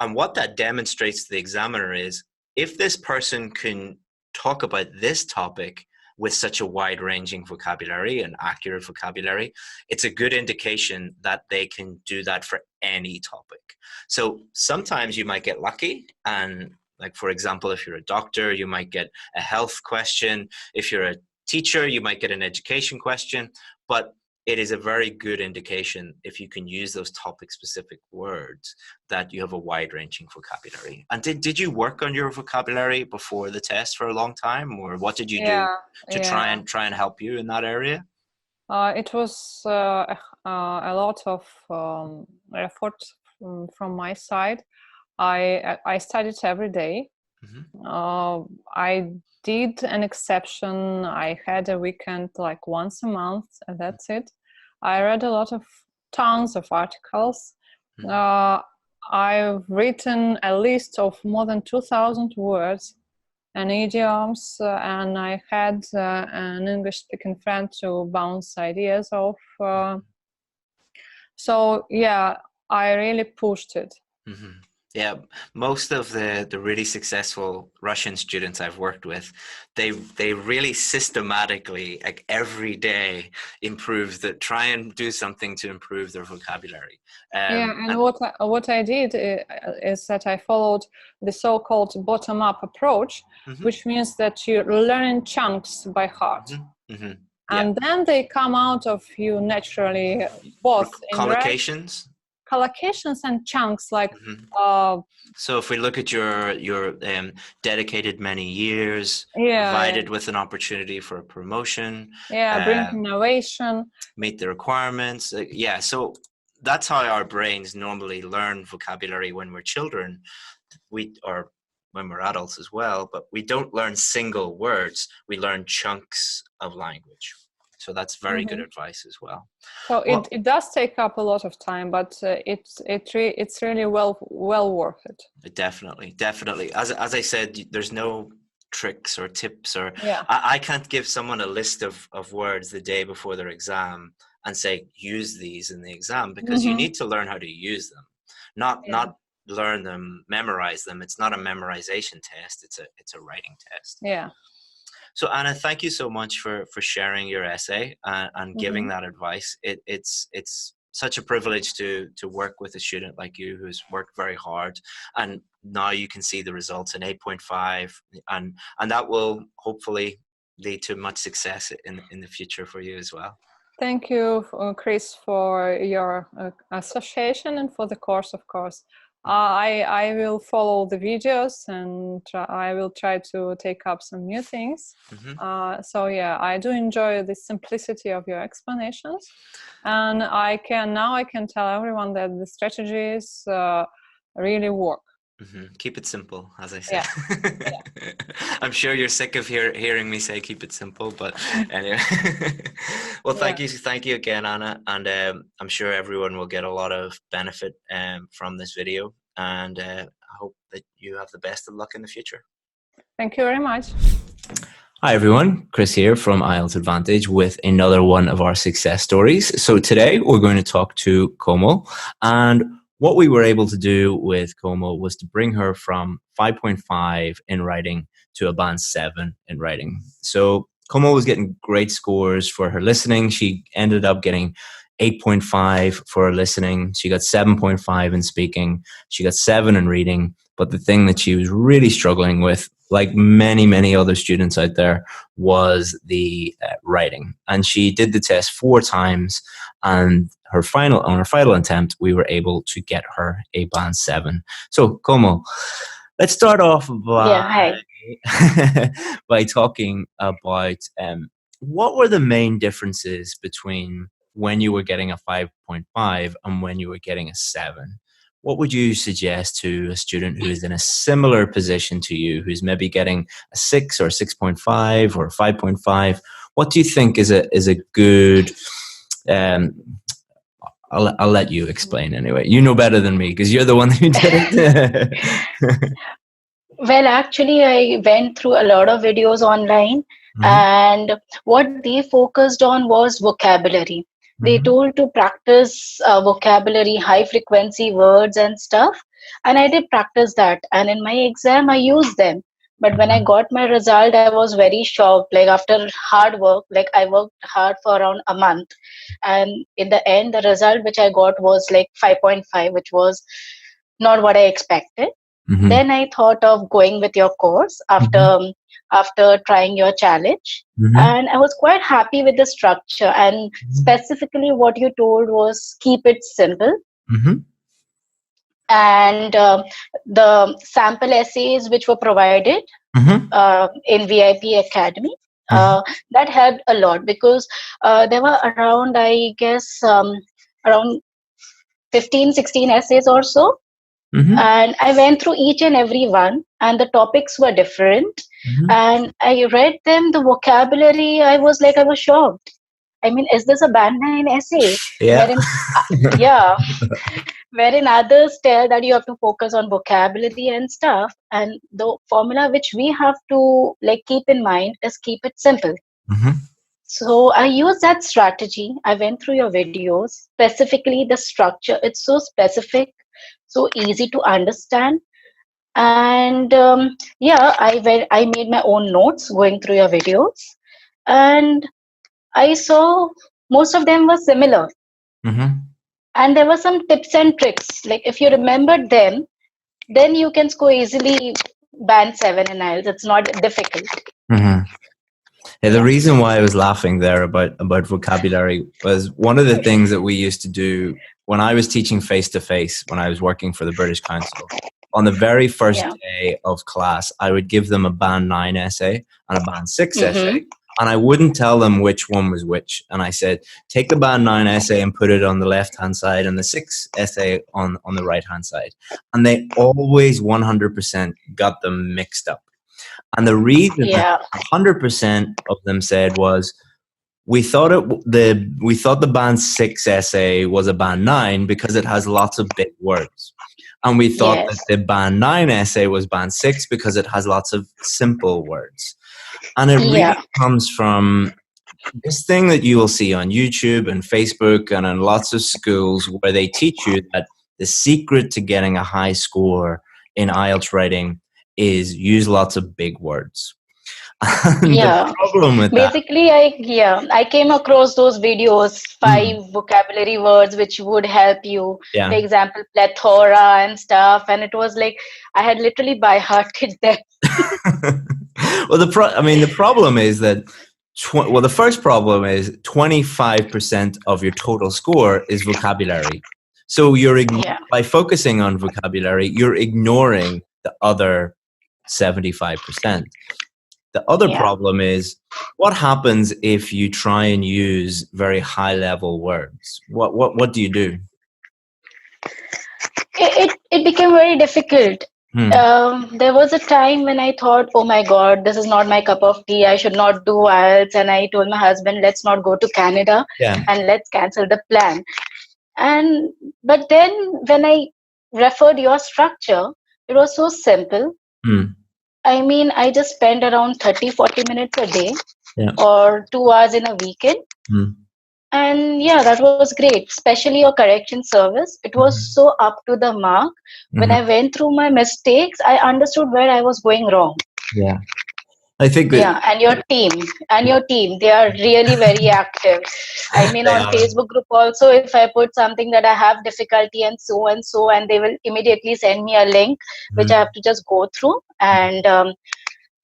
And what that demonstrates to the examiner is, if this person can talk about this topic with such a wide-ranging vocabulary and accurate vocabulary, it's a good indication that they can do that for any topic. So sometimes you might get lucky, and like, for example, if you're a doctor, you might get a health question. If you're a teacher, you might get an education question. But it is a very good indication, if you can use those topic-specific words, that you have a wide-ranging vocabulary. And did you work on your vocabulary before the test for a long time, or what did you do to try and help you in that area? It was a lot of effort from my side. I studied every day. I did an exception. I had a weekend like once a month, and that's it. I read a lot of tons of articles. I've written a list of more than 2,000 words and idioms, and I had an English-speaking friend to bounce ideas off. So yeah, I really pushed it. Yeah, most of the really successful Russian students I've worked with, they really systematically, like every day, try and do something to improve their vocabulary. And what I did is that I followed the so-called bottom-up approach, which means that you learn in chunks by heart. And then they come out of you naturally, both collocations. Collocations and chunks, like so if we look at your dedicated many years, provided with an opportunity for a promotion, bring innovation, meet the requirements, so that's how our brains normally learn vocabulary when we're children, or when we're adults as well, but we don't learn single words, we learn chunks of language. So that's very good advice as well. So it does take up a lot of time, but it's really well worth it. Definitely. As I said, there's no tricks or tips, or I can't give someone a list of words the day before their exam and say use these in the exam, because you need to learn how to use them, not learn them, memorize them. It's not a memorization test. It's a writing test. Yeah. So Anna, thank you so much for sharing your essay and giving that advice. It's such a privilege to work with a student like you who's worked very hard, and now you can see the results in 8.5, and that will hopefully lead to much success in the future for you as well. Thank you, Chris, for your association and for the course, of course. I will follow the videos, and I will try to take up some new things. So yeah, I do enjoy the simplicity of your explanations, and I can tell everyone that the strategies really work. Keep it simple, as I said. I'm sure you're sick of hearing me say keep it simple, but anyway. Well, thank you again, Anna, and I'm sure everyone will get a lot of benefit from this video, and I hope that you have the best of luck in the future. Thank you very much. Hi everyone, Chris here from IELTS Advantage with another one of our success stories. So today we're going to talk to Komal, and what we were able to do with Komal was to bring her from 5.5 in writing to a band 7 in writing. So Komal was getting great scores for her listening. She ended up getting 8.5 for her listening. She got 7.5 in speaking. She got 7 in reading. But the thing that she was really struggling with, like many other students out there, was the writing. And she did the test 4 times, and on her final attempt, we were able to get her a band 7. So, Komal, let's start off by talking about what were the main differences between when you were getting a 5.5 and when you were getting a 7. What would you suggest to a student who is in a similar position to you, who's maybe getting a 6 or 6.5 or 5.5? What do you think is a good... I'll let you explain anyway. You know better than me because you're the one who did it. Well, actually, I went through a lot of videos online, and what they focused on was vocabulary. They told to practice vocabulary, high frequency words and stuff. And I did practice that. And in my exam, I used them. But when I got my result, I was very shocked. Like after hard work, like I worked hard for around a month. And in the end, the result which I got was like 5.5, which was not what I expected. Then I thought of going with your course after trying your challenge. And I was quite happy with the structure. And specifically what you told was keep it simple. And the sample essays which were provided in VIP Academy, that helped a lot because there were around, I guess, around 15, 16 essays or so. And I went through each and every one, and the topics were different. And I read them, the vocabulary, I was shocked. I mean, is this a band 9 essay? Yeah. Wherein, yeah, wherein others tell that you have to focus on vocabulary and stuff. And the formula which we have to keep in mind is keep it simple. So I used that strategy. I went through your videos, specifically the structure. It's so specific, so easy to understand. And I made my own notes going through your videos, and I saw most of them were similar. And there were some tips and tricks. Like if you remembered them, then you can score easily band 7 in IELTS. It's not difficult. Yeah, the reason why I was laughing there about vocabulary was one of the things that we used to do when I was teaching face-to-face, when I was working for the British Council. On the very first day of class, I would give them a band 9 essay and a band 6 essay. And I wouldn't tell them which one was which. And I said, take the band 9 essay and put it on the left-hand side and the 6 essay on the right-hand side. And they always 100% got them mixed up. And the reason that 100% of them said was, we thought the band 6 essay was a band 9 because it has lots of big words. And we thought that the band 9 essay was band 6 because it has lots of simple words. And it really comes from this thing that you will see on YouTube and Facebook and in lots of schools where they teach you that the secret to getting a high score in IELTS writing is use lots of big words. The problem with basically I came across those videos, 5 vocabulary words which would help you. For example, plethora and stuff, and it was like I had literally by hearted them. Well, the problem is that the first problem is 25% of your total score is vocabulary. So by focusing on vocabulary, you're ignoring the other 75%. The other problem is what happens if you try and use very high level words? What do you do? It became very difficult. There was a time when I thought, oh my God, this is not my cup of tea. I should not do IELTS. And I told my husband, let's not go to Canada and let's cancel the plan. But then when I referred your structure, it was so simple. I mean, I just spend around 30-40 minutes a day or 2 hours in a weekend. And that was great, especially your correction service. It was so up to the mark. When I went through my mistakes, I understood where I was going wrong. I think that and your team, they are really very active. I mean, on Facebook group also, if I put something that I have difficulty and so, and they will immediately send me a link, which I have to just go through and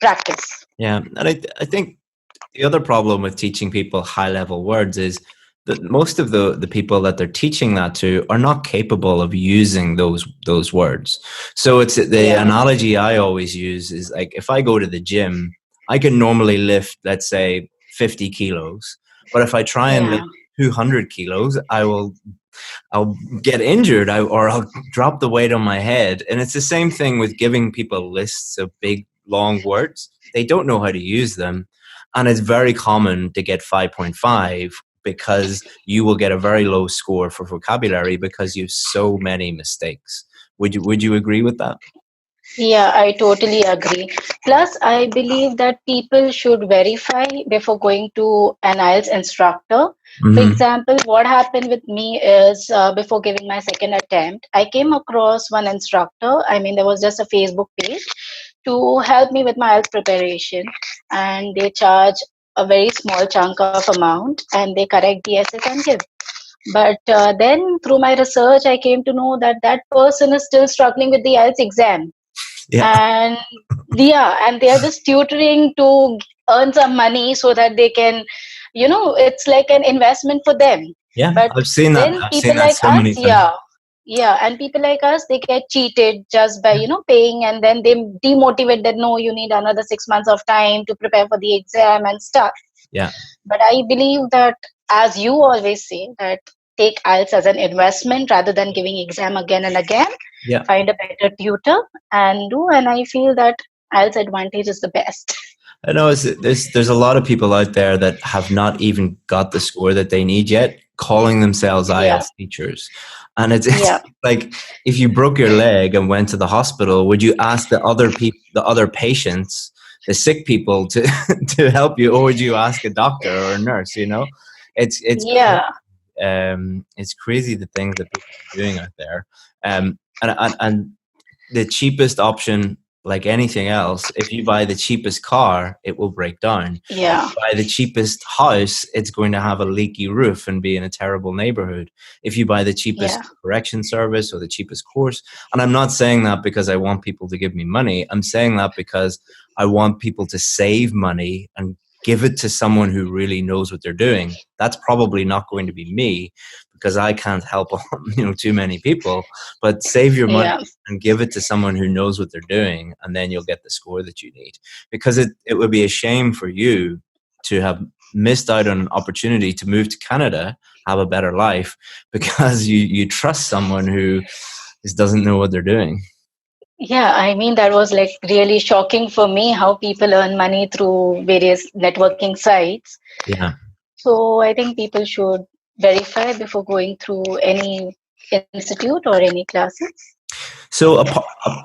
practice. And I think the other problem with teaching people high-level words is that most of the people that they're teaching that to are not capable of using those words. So it's the analogy I always use is like if I go to the gym, I can normally lift, let's say, 50 kilos. But if I try and lift 200 kilos, I'll get injured or I'll drop the weight on my head. And it's the same thing with giving people lists of big, long words. They don't know how to use them. And it's very common to get 5.5 because you will get a very low score for vocabulary because you have so many mistakes. Would you agree with that? Yeah, I totally agree. Plus, I believe that people should verify before going to an IELTS instructor. For example, what happened with me is before giving my second attempt, I came across one instructor. I mean, there was just a Facebook page to help me with my IELTS preparation. And they charge a very small chunk of amount and they correct the essays and give. But then through my research, I came to know that that person is still struggling with the IELTS exam. And they are just tutoring to earn some money so that they can, it's like an investment for them. But I've seen that. Then I've people seen that like so us, many times. and people like us, they get cheated just by paying, and then they demotivate that no, you need another 6 months of time to prepare for the exam and stuff. But I believe that, as you always say, that take IELTS as an investment rather than giving exam again and again. find a better tutor and do. And I feel that IELTS Advantage is the best. I know there's a lot of people out there that have not even got the score that they need yet, calling themselves IELTS teachers. And it's like, if you broke your leg and went to the hospital, would you ask the other people, the other patients, the sick people to to help you, or would you ask a doctor or a nurse? You know, it's crazy the things that people are doing out there. And the cheapest option, like anything else, if you buy the cheapest car, it will break down. Yeah. If you buy the cheapest house, it's going to have a leaky roof and be in a terrible neighborhood. If you buy the cheapest correction service or the cheapest course, and I'm not saying that because I want people to give me money. I'm saying that because I want people to save money and give it to someone who really knows what they're doing. That's probably not going to be me, because I can't help too many people. But save your money and give it to someone who knows what they're doing, and then you'll get the score that you need. Because it would be a shame for you to have missed out on an opportunity to move to Canada, have a better life, because you trust someone who just doesn't know what they're doing. Yeah, I mean, that was like really shocking for me, how people earn money through various networking sites. Yeah. So I think people should verify before going through any institute or any classes. So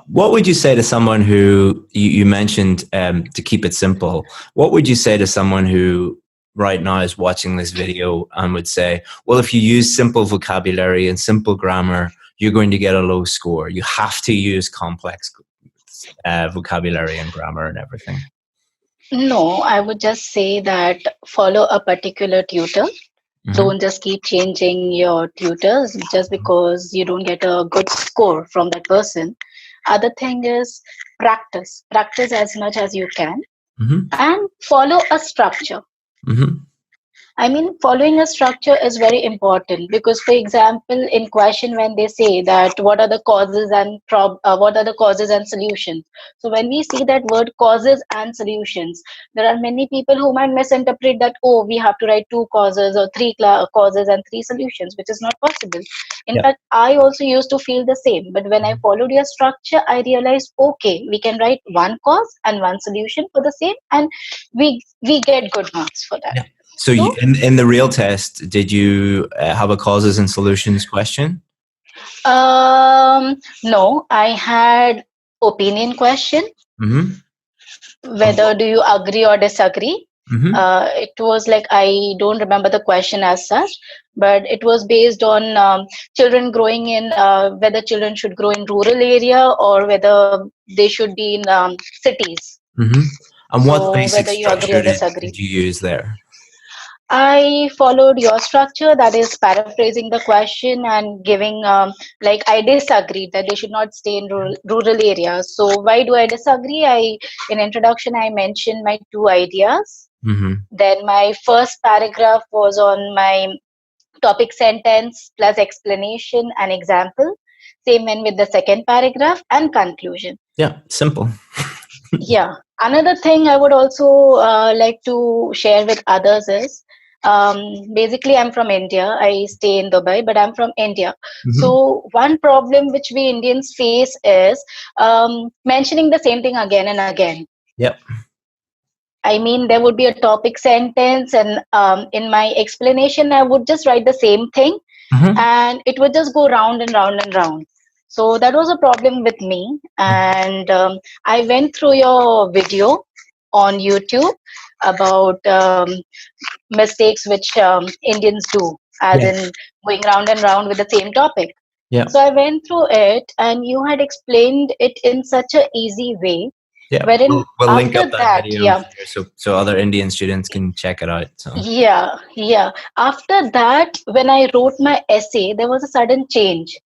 what would you say to someone who, you mentioned to keep it simple, what would you say to someone who right now is watching this video and would say, well, if you use simple vocabulary and simple grammar, you're going to get a low score. You have to use complex vocabulary and grammar and everything. No, I would just say that follow a particular tutor. Mm-hmm. Don't just keep changing your tutors just because you don't get a good score from that person. Other thing is practice. Practice as much as you can, and follow a structure. I mean, following a structure is very important because, for example, in question when they say that what are the causes and what are the causes and solutions. So when we see that word causes and solutions, there are many people who might misinterpret that, oh, we have to write 2 causes or 3 causes and 3 solutions, which is not possible. In fact, I also used to feel the same. But when I followed your structure, I realized, okay, we can write 1 cause and 1 solution for the same, and we get good marks for that. Yeah. So in the real test, did you have a causes and solutions question? No, I had opinion question. Whether do you agree or disagree? It was like, I don't remember the question as such, but it was based on children growing in, whether children should grow in rural area or whether they should be in cities. And what basic whether you agree or disagree. did you use there? I followed your structure, that is paraphrasing the question and giving, like, I disagree that they should not stay in rural areas. So why do I disagree? In introduction, I mentioned my 2 ideas. Then my first paragraph was on my topic sentence plus explanation and example. Same went with the second paragraph and conclusion. Yeah, simple. Yeah. Another thing I would also like to share with others is, basically I'm from India. I stay in Dubai, but I'm from India. So one problem which we Indians face is mentioning the same thing again and again. Yep. I mean, there would be a topic sentence, and in my explanation, I would just write the same thing, and it would just go round and round and round. So that was a problem with me. And I went through your video on YouTube about mistakes which Indians do, as in going round and round with the same topic. Yeah. So I went through it, and you had explained it in such an easy way. Yeah, wherein we'll link up that video here, so other Indian students can check it out. So. Yeah. After that, when I wrote my essay, there was a sudden change.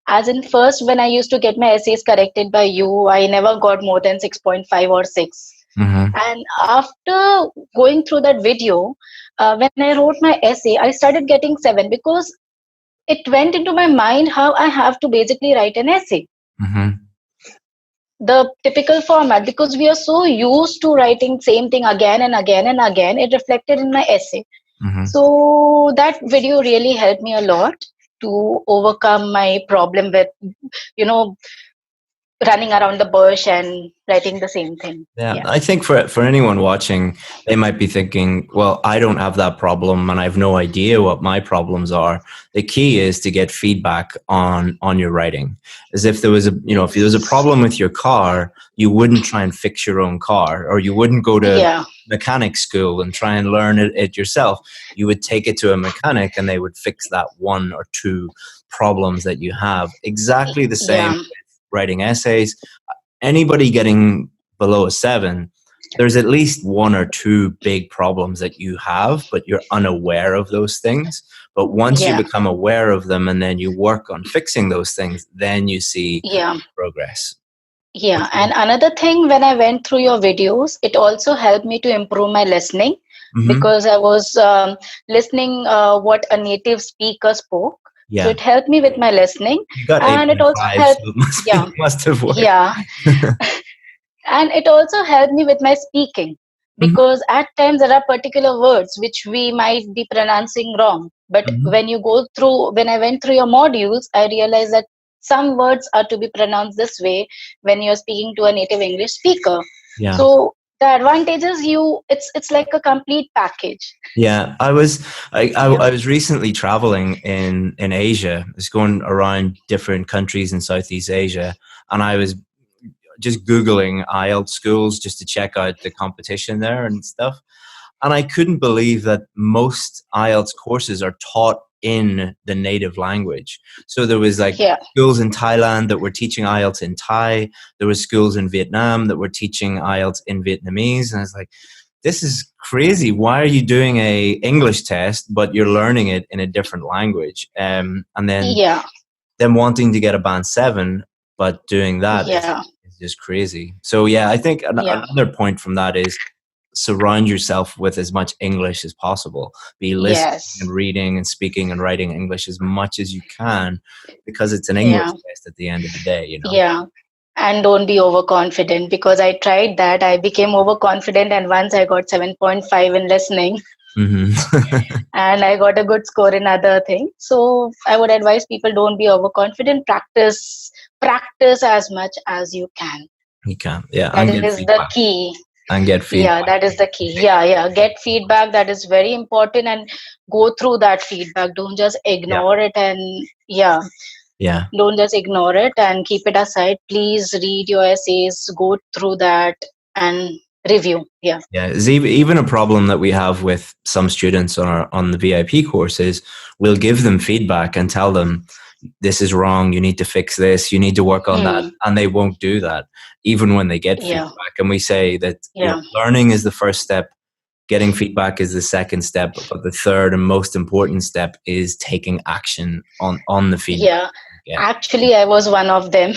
As in, first, when I used to get my essays corrected by you, I never got more than 6.5 or 6. And after going through that video, when I wrote my essay, I started getting 7 because it went into my mind how I have to basically write an essay. The typical format, because we are so used to writing same thing again and again and again, it reflected in my essay. So that video really helped me a lot to overcome my problem with, you know, running around the bush and writing the same thing. Yeah, I think for anyone watching, they might be thinking, well, I don't have that problem and I have no idea what my problems are. The key is to get feedback on your writing. As if there was a, you know, if there was a problem with your car, you wouldn't try and fix your own car, or you wouldn't go to mechanic school and try and learn it yourself. You would take it to a mechanic and they would fix that one or two problems that you have. Exactly the same with writing essays. Anybody getting below a 7, there's at least one or two big problems that you have, but you're unaware of those things. But once you become aware of them and then you work on fixing those things, then you see progress. Yeah, and another thing, when I went through your videos, it also helped me to improve my listening, because I was listening what a native speaker spoke. So it helped me with my listening, and it also helped. So must have worked. And it also helped me with my speaking, because at times there are particular words which we might be pronouncing wrong. But when I went through your modules, I realized that some words are to be pronounced this way when you're speaking to a native English speaker. So the advantages, it's like a complete package. Yeah, I was recently traveling in Asia. I was going around different countries in Southeast Asia, and I was just Googling IELTS schools just to check out the competition there and stuff. And I couldn't believe that most IELTS courses are taught in the native language. So there was like schools in Thailand that were teaching IELTS in Thai. There was schools in Vietnam that were teaching IELTS in Vietnamese. And I was like, this is crazy. Why are you doing a English test, but you're learning it in a different language? And then wanting to get a band 7, but doing that is just crazy. So yeah, I think another point from that is surround yourself with as much English as possible. Be listening and reading and speaking and writing English as much as you can, because it's an English test at the end of the day, you know. Yeah. And don't be overconfident, because I tried that. I became overconfident, and once I got 7.5 in listening, and I got a good score in other things. So I would advise people, don't be overconfident. Practice as much as you can. You can, yeah. That is the key. And get feedback. Yeah, that is the key. Yeah. Get feedback. That is very important, and go through that feedback. Don't just ignore it, and don't just ignore it and keep it aside. Please read your essays, go through that and review. Yeah, it's even a problem that we have with some students on the VIP courses. We'll give them feedback and tell them, this is wrong, you need to fix this, you need to work on that, and they won't do that even when they get feedback. And we say that learning is the first step, getting feedback is the second step, but the third and most important step is taking action on the feedback. Actually, I was one of them.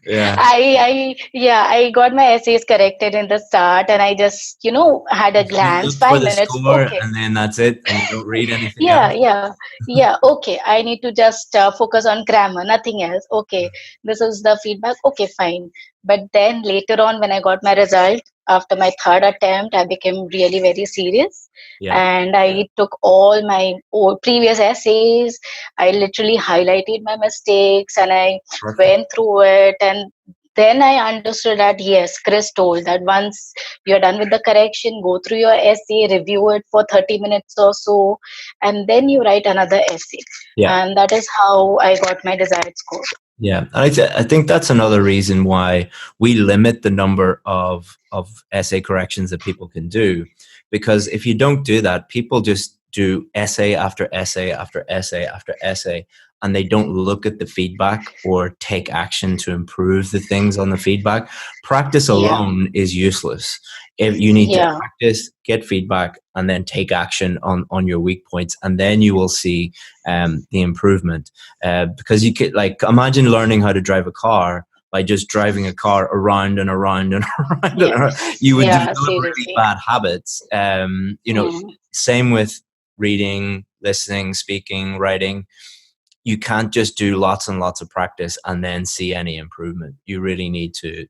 I got my essays corrected in the start, and I just had a glance, 5 minutes, and then that's it, and you don't read anything else. Okay, I need to just focus on grammar, nothing else. Okay, this is the feedback. Okay, fine. But then later on, when I got my result after my third attempt, I became really very serious. And I took all my previous essays. I literally highlighted my mistakes, and I went through it. And then I understood that, yes, Chris told that once you're done with the correction, go through your essay, review it for 30 minutes or so, and then you write another essay. And that is how I got my desired score. Yeah, I think that's another reason why we limit the number of essay corrections that people can do. Because if you don't do that, people just do essay after essay after essay after essay, and they don't look at the feedback or take action to improve the things on the feedback. Practice alone is useless. If you need to practice, get feedback, and then take action on your weak points, and then you will see the improvement. Because you could, like, imagine learning how to drive a car by just driving a car around and around and around and around. You would develop really bad habits. Same with reading, listening, speaking, writing. You can't just do lots and lots of practice and then see any improvement. You really need to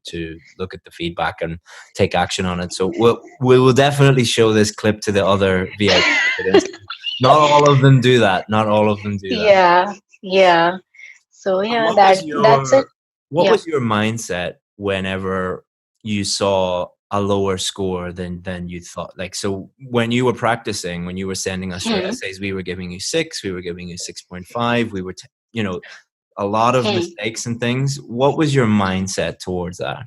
look at the feedback and take action on it. So we will definitely show this clip to the other VIP students. Not all of them do that. Not all of them do that. Yeah, yeah. So And yeah, that's it. what Yeah. was your mindset whenever you saw a lower score than you thought? Like, so when you were practicing, when you were sending us your Hmm. essays, we were giving you 6, we were giving you 6.5, we were, a lot of Hmm. mistakes and things. What was your mindset towards that?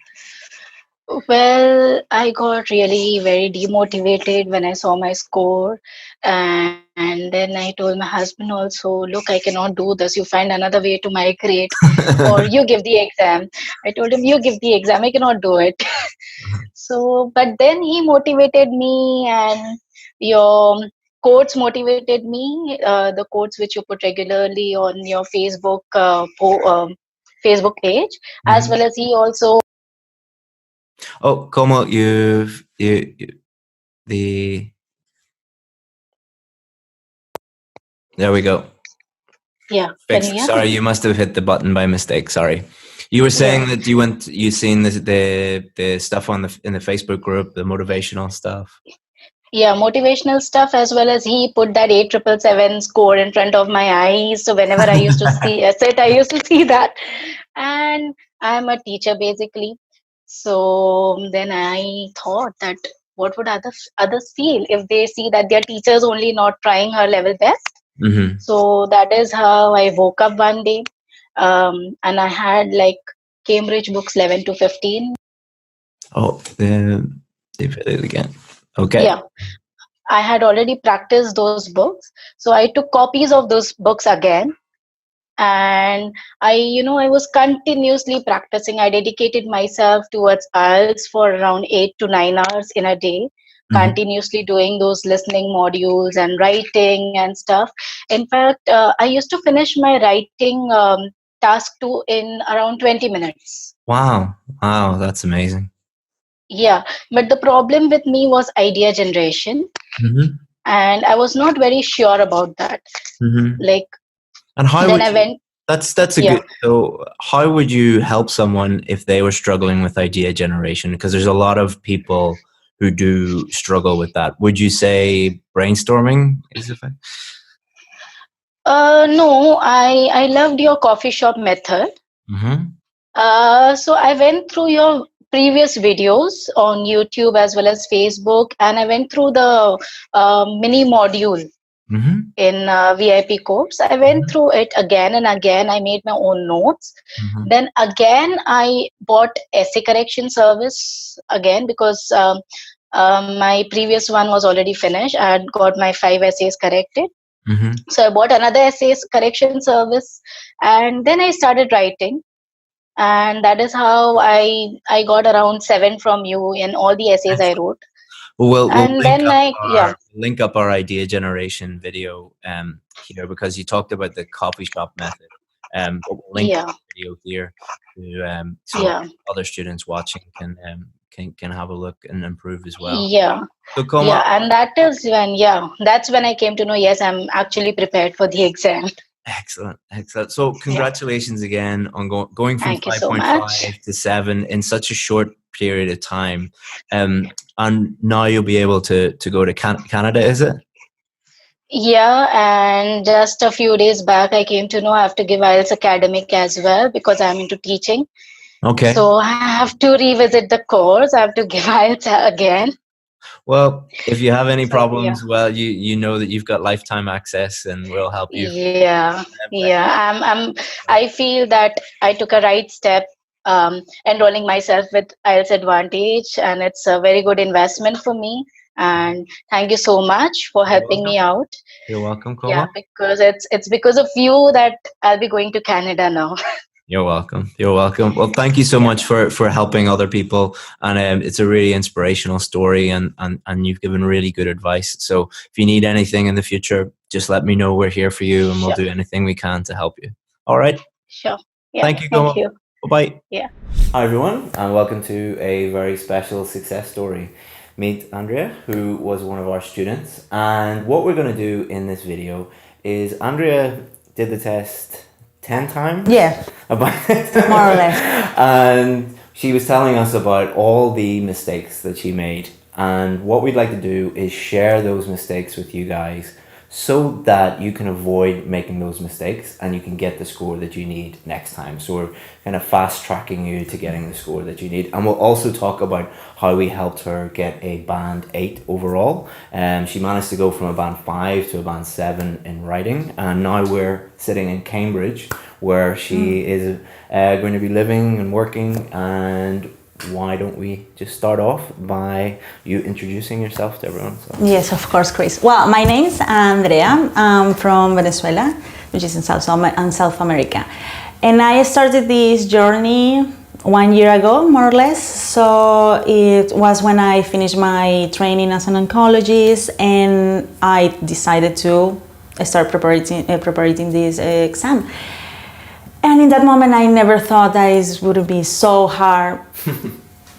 Well, I got really very demotivated when I saw my score. And then I told my husband also, look, I cannot do this. You find another way to migrate, or you give the exam. I told him, you give the exam. I cannot do it. So, but then he motivated me, and your quotes motivated me. The quotes which you put regularly on your Facebook page, as Mhm. well as he also. Oh, Como, the there we go. Yeah, can you Fixed. hear Sorry, me? you must have hit the button by mistake. Sorry. You were Yeah. saying that you seen the stuff on in the Facebook group, the motivational stuff. Yeah, motivational stuff, as well as he put that 8777 score in front of my eyes. So whenever I used to see it, I used to see that. And I'm a teacher basically. So then I thought that what would others feel if they see that their teacher's only not trying her level best. Mm-hmm. So that is how I woke up one day. And I had like Cambridge books 11 to 15. Oh, they did it again. Okay. Yeah. I had already practiced those books. So I took copies of those books again. And I was continuously practicing. I dedicated myself towards IELTS for around 8 to 9 hours in a day, Mm-hmm. continuously doing those listening modules and writing and stuff. In fact, I used to finish my writing task 2 in around 20 minutes. Wow. Wow, that's amazing. Yeah, but the problem with me was idea generation. Mm-hmm. And I was not very sure about that. Mm-hmm. Like, And how then would I you? went, That's a yeah. good. So, how would you help someone if they were struggling with idea generation? Because there's a lot of people who do struggle with that. Would you say brainstorming is effective? No, I loved your coffee shop method. Mm-hmm. So I went through your previous videos on YouTube as well as Facebook, and I went through the mini module Mm-hmm. in VIP course. I went through it again and again. I made my own notes. Mm-hmm. Then again, I bought essay correction service again because my previous one was already finished. I had got my 5 essays corrected. Mm-hmm. So I bought another essays correction service, and then I started writing. And that is how I got around 7 from you in all the essays I wrote. Well, we'll And then link up our idea generation video here because you talked about the coffee shop method. But we'll link the video here to so other students watching can have a look and improve as well. Yeah. So come Yeah, on. and that's when I came to know, yes, I'm actually prepared for the exam. Excellent. So congratulations again on going from Thank you so much. 5.5 to 7 in such a short period of time. And now you'll be able to go to Canada, is it? Yeah, and just a few days back, I came to know I have to give IELTS academic as well because I'm into teaching. Okay. So I have to revisit the course. I have to give IELTS again. Well, if you have any problems, well, you know that you've got lifetime access, and we'll help you. Yeah. I feel that I took a right step enrolling myself with IELTS Advantage, and it's a very good investment for me. And thank you so much for helping me out. You're welcome, Koma. Yeah, because it's because of you that I'll be going to Canada now. You're welcome. Well, thank you so much for helping other people, and it's a really inspirational story, and you've given really good advice. So if you need anything in the future, just let me know. We're here for you, and we'll do anything we can to help you. All right. Sure. Yeah. Thank you, Koma. Thank you. Bye. Yeah. Hi everyone, and welcome to a very special success story. Meet Andrea, who was one of our students, and what we're going to do in this video is Andrea did the test 10 times? Yeah, about more or less. And she was telling us about all the mistakes that she made, and what we'd like to do is share those mistakes with you guys so that you can avoid making those mistakes and you can get the score that you need next time. So we're kind of fast tracking you to getting the score that you need. And we'll also talk about how we helped her get a band 8 overall. She managed to go from a band 5 to a band 7 in writing, and now we're sitting in Cambridge where she is going to be living and working. And why don't we just start off by you introducing yourself to everyone? So. Yes, of course, Chris. Well, my name is Andrea. I'm from Venezuela, which is in South America. And I started this journey 1 year ago, more or less. So it was when I finished my training as an oncologist, and I decided to start preparing this exam. And in that moment, I never thought that it would be so hard.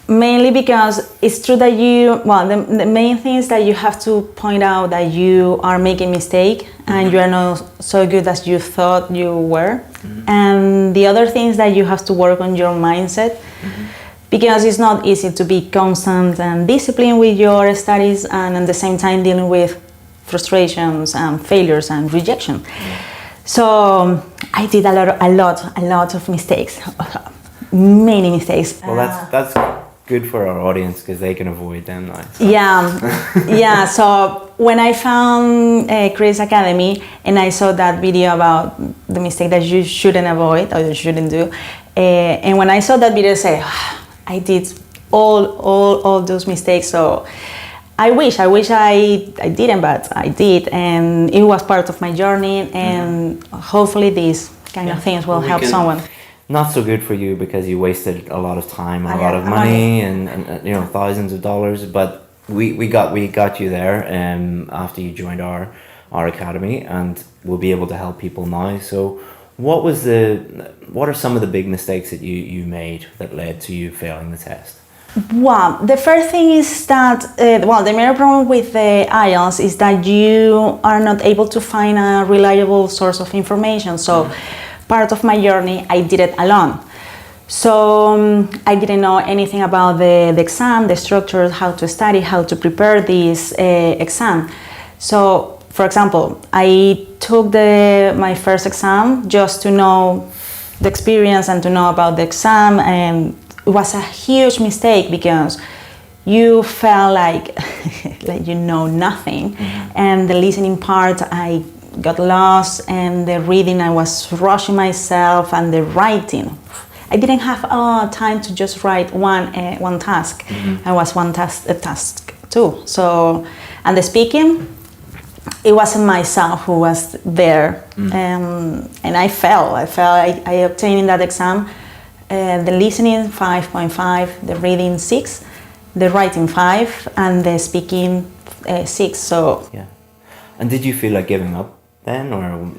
Mainly because it's true that the main thing is that you have to point out that you are making a mistake and you are not so good as you thought you were. And the other thing is that you have to work on your mindset, because it's not easy to be constant and disciplined with your studies and at the same time dealing with frustrations and failures and rejection. So I did a lot of mistakes, many mistakes. Well, that's good for our audience because they can avoid them now. So. Yeah. So when I found Chris Academy and I saw that video about the mistake that you shouldn't avoid or you shouldn't do, and when I saw that video, I say, I did all those mistakes. So I wish I didn't, but I did, and it was part of my journey, and hopefully these kind of things will help someone. Not so good for you because you wasted a lot of time and a lot of money and thousands of dollars, but we got you there after you joined our academy, and we'll be able to help people now. So what are some of the big mistakes that you made that led to you failing the test? Well, the first thing is that, the main problem with the IELTS is that you are not able to find a reliable source of information. So part of my journey, I did it alone. So I didn't know anything about the exam, the structure, how to study, how to prepare this exam. So, for example, I took my first exam just to know the experience and to know about the exam, and it was a huge mistake because you felt like you know nothing. And the listening part, I got lost, and the reading, I was rushing myself, and the writing, I didn't have time to just write one task. I was one task too. So, and the speaking, it wasn't myself who was there, and I failed. I obtained in that exam the listening 5.5, the reading 6, the writing 5, and the speaking 6. So yeah. And did you feel like giving up then, or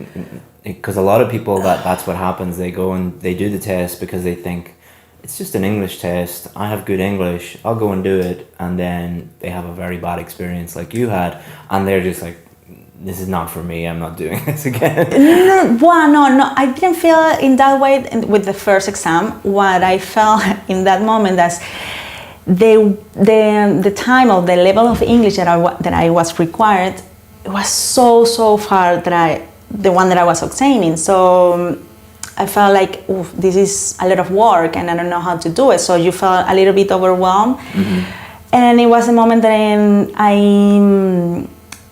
because a lot of people that's what happens? They go and they do the test because they think it's just an English test. I have good English. I'll go and do it, and then they have a very bad experience like you had, and they're just like, this is not for me, I'm not doing this again. No, I didn't feel in that way with the first exam. What I felt in that moment is the time of the level of English that I was required, it was so far the one that I was obtaining. So I felt like, this is a lot of work and I don't know how to do it. So you felt a little bit overwhelmed. And it was a moment that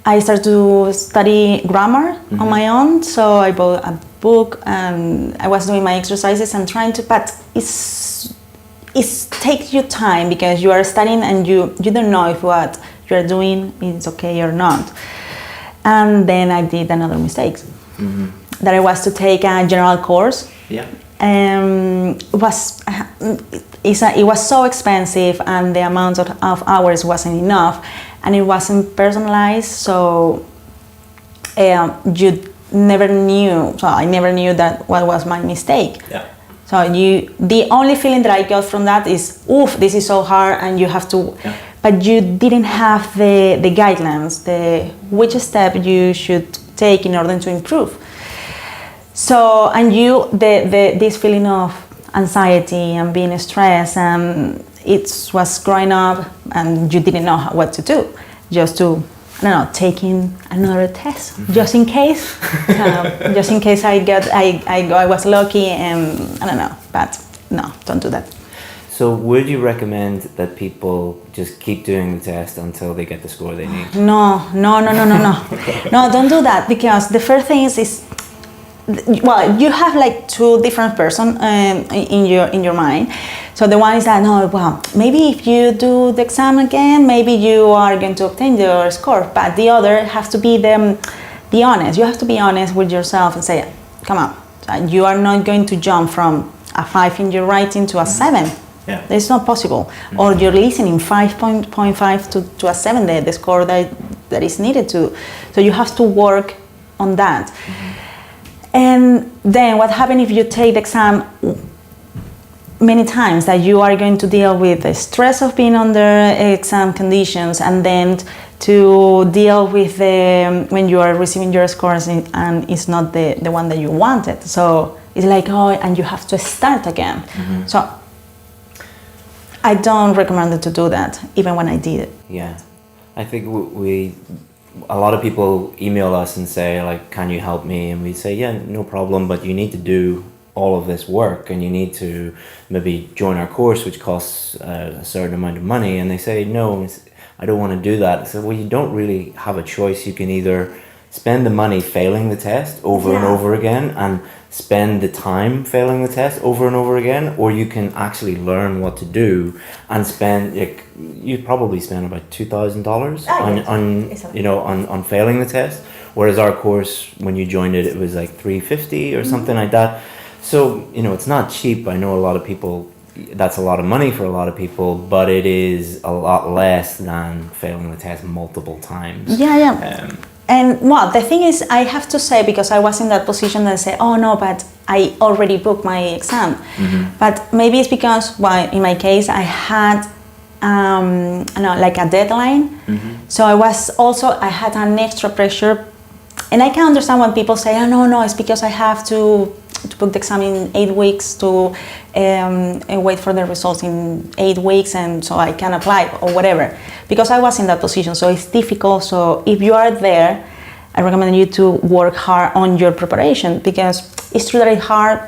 I started to study grammar on my own. So I bought a book and I was doing my exercises and trying to, but it takes you time because you are studying and you don't know if what you are doing is okay or not. And then I did another mistake. That I was to take a general course. Yeah. It was so expensive and the amount of hours wasn't enough. And it wasn't personalized, so you never knew. So I never knew that what was my mistake. Yeah. So the only feeling that I got from that is, this is so hard, and you have to. Yeah. But you didn't have the guidelines, which step you should take in order to improve. So, and this feeling of anxiety and being stressed, and it was growing up and you didn't know what to do, just to I don't know, taking another test just in case. Just in case I was lucky, and I don't know. But no, don't do that. So would you recommend that people just keep doing the test until they get the score they need? No. No, don't do that, because the first thing is well, you have like two different person in your mind. So the one is that, no, well, maybe if you do the exam again, maybe you are going to obtain your score. But the other has to be be honest. You have to be honest with yourself and say, come on, you are not going to jump from a 5 in your writing to a 7. Yeah. It's not possible. Or your listening 5.5 to a 7, the score that is needed to. So you have to work on that. And then what happens if you take the exam many times, that you are going to deal with the stress of being under exam conditions, and then to deal with when you are receiving your scores and it's not the one that you wanted. So it's like, oh, and you have to start again. So I don't recommend to do that, even when I did it. Yeah, I think a lot of people email us and say, like, can you help me? And we say, yeah, no problem, but you need to do all of this work, and you need to maybe join our course, which costs a certain amount of money. And they say, no, I don't want to do that. So, well, you don't really have a choice. You can either spend the money failing the test over and over again, and spend the time failing the test over and over again, or you can actually learn what to do and spend, like, you probably spend about $2,000 on failing the test, whereas our course, when you joined it, it was like $350 or something like that. So, it's not cheap. I know a lot of people, that's a lot of money for a lot of people, but it is a lot less than failing the test multiple times. And well, the thing is, I have to say, because I was in that position that I say, oh no, but I already booked my exam. But maybe it's because, well, in my case, I had like a deadline. So I had an extra pressure. And I can understand when people say, oh no, it's because I have to book the exam in 8 weeks, to wait for the results in 8 weeks, and so I can apply or whatever. Because I was in that position, so it's difficult. So if you are there, I recommend you to work hard on your preparation, because it's true that it's hard,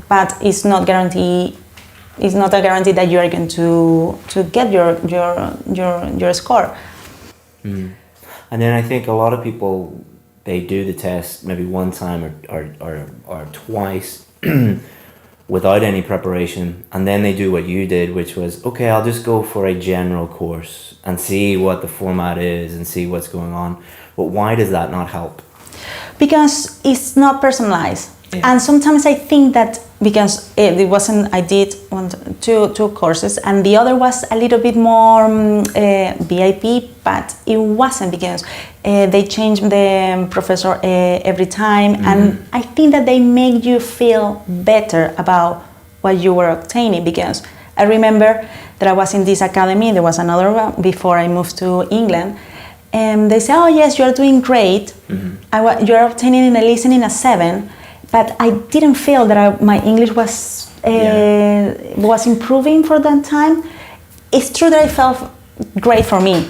but it's not guarantee. It's not a guarantee that you are going to get your score. And then I think a lot of people, they do the test maybe one time or twice without any preparation, and then they do what you did, which was, okay, I'll just go for a general course and see what the format is and see what's going on. But why does that not help? Because it's not personalized. And sometimes I think that because it wasn't, I did two courses, and the other was a little bit more VIP, but it wasn't, because they changed the professor every time, and I think that they make you feel better about what you were obtaining. Because I remember that I was in this academy, there was another one before I moved to England, and they said, oh yes, you're doing great, you're obtaining in a listening a 7, but I didn't feel that my English was improving for that time. It's true that I felt great for me,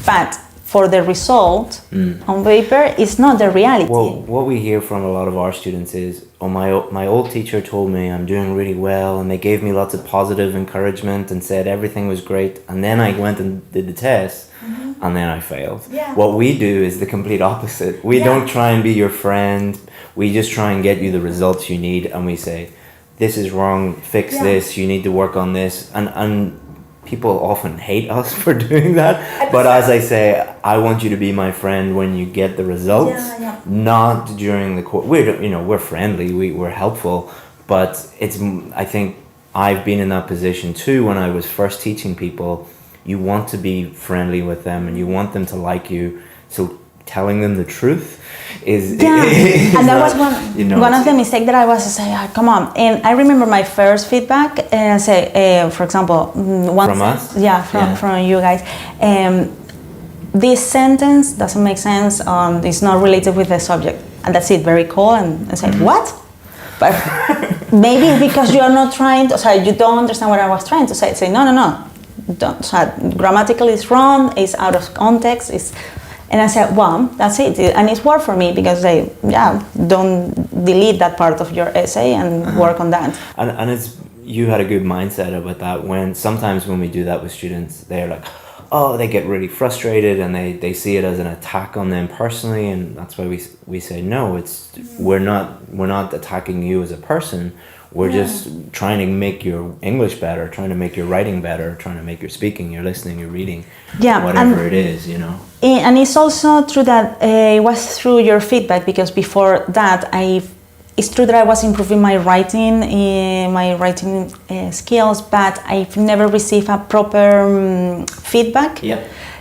but for the result on paper, it's not the reality. Well, what we hear from a lot of our students is, oh, my old teacher told me I'm doing really well, and they gave me lots of positive encouragement and said everything was great, and then I went and did the test, and then I failed. What we do is the complete opposite. We don't try and be your friend. We just try and get you the results you need, and we say, this is wrong, fix this, you need to work on this. And people often hate us for doing that. But as I say, I want you to be my friend when you get the results, not during the course. We're friendly, we're helpful, but I think I've been in that position too when I was first teaching people. You want to be friendly with them, and you want them to like you. So telling them the truth is and that was one of the mistakes that I was saying, come on. And I remember my first feedback, and I say, for example, from us, from you guys, this sentence doesn't make sense, it's not related with the subject, and that's it, very cool. And I say, what? But maybe it's because you are not trying to, you don't understand what I was trying to say. Say, no, don't, grammatically it's wrong, it's out of context, And I said, well, that's it. And it's worked for me because they, don't delete that part of your essay and work on that. And it's, you had a good mindset about that. When sometimes when we do that with students, they're like, oh, they get really frustrated and they see it as an attack on them personally, and that's why we say no. It's we're not attacking you as a person. We're just trying to make your English better, trying to make your writing better, trying to make your speaking, your listening, your reading, whatever it is, you know. And it's also true that it was through your feedback, because before that it's true that I was improving my writing skills, but I've never received a proper feedback. Yeah.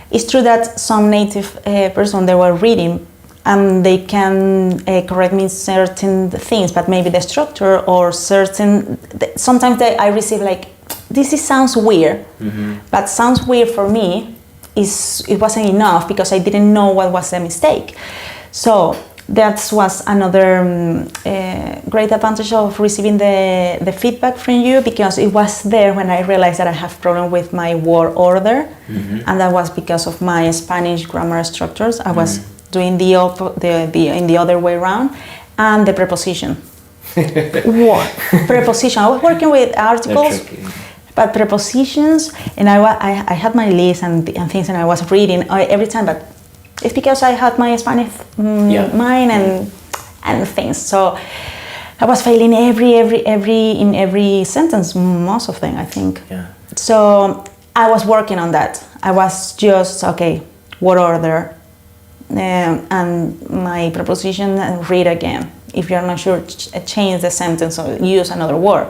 It's true that some native person, they were reading and they can correct me certain things, but maybe the structure or sometimes I receive like, this sounds weird, but sounds weird for me, it wasn't enough because I didn't know what was the mistake. So that was another great advantage of receiving the feedback from you, because it was there when I realized that I have problem with my word order, and that was because of my Spanish grammar structures. I was doing in the other way around, and the preposition. What? Preposition. I was working with articles, but prepositions, and I had my list and things, and I was reading every time, but it's because I had my Spanish mind and things. So I was failing in every sentence, most of them, I think. Yeah. So I was working on that. I was just, word order, and my preposition, and read again. If you're not sure, change the sentence or use another word.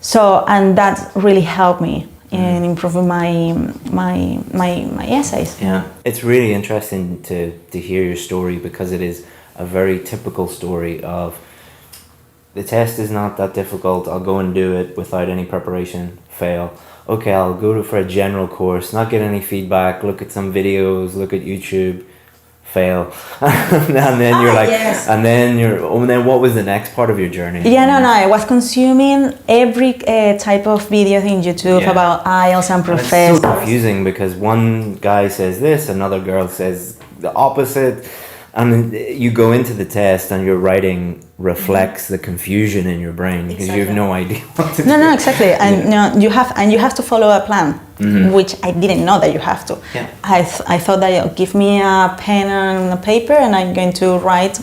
So, and that really helped me in improving my essays. Yeah, it's really interesting to hear your story, because it is a very typical story of the test is not that difficult, I'll go and do it without any preparation, fail. Okay, I'll go for a general course, not get any feedback, look at some videos, look at YouTube, fail. And then you're like, and then what was the next part of your journey? I was consuming every type of video in YouTube about IELTS and Proofreading. It's so confusing, because one guy says this, another girl says the opposite, and you go into the test and your writing reflects the confusion in your brain, because you have no idea what to do. No, exactly. And you have to follow a plan, which I didn't know that you have to. Yeah. I thought that give me a pen and a paper and I'm going to write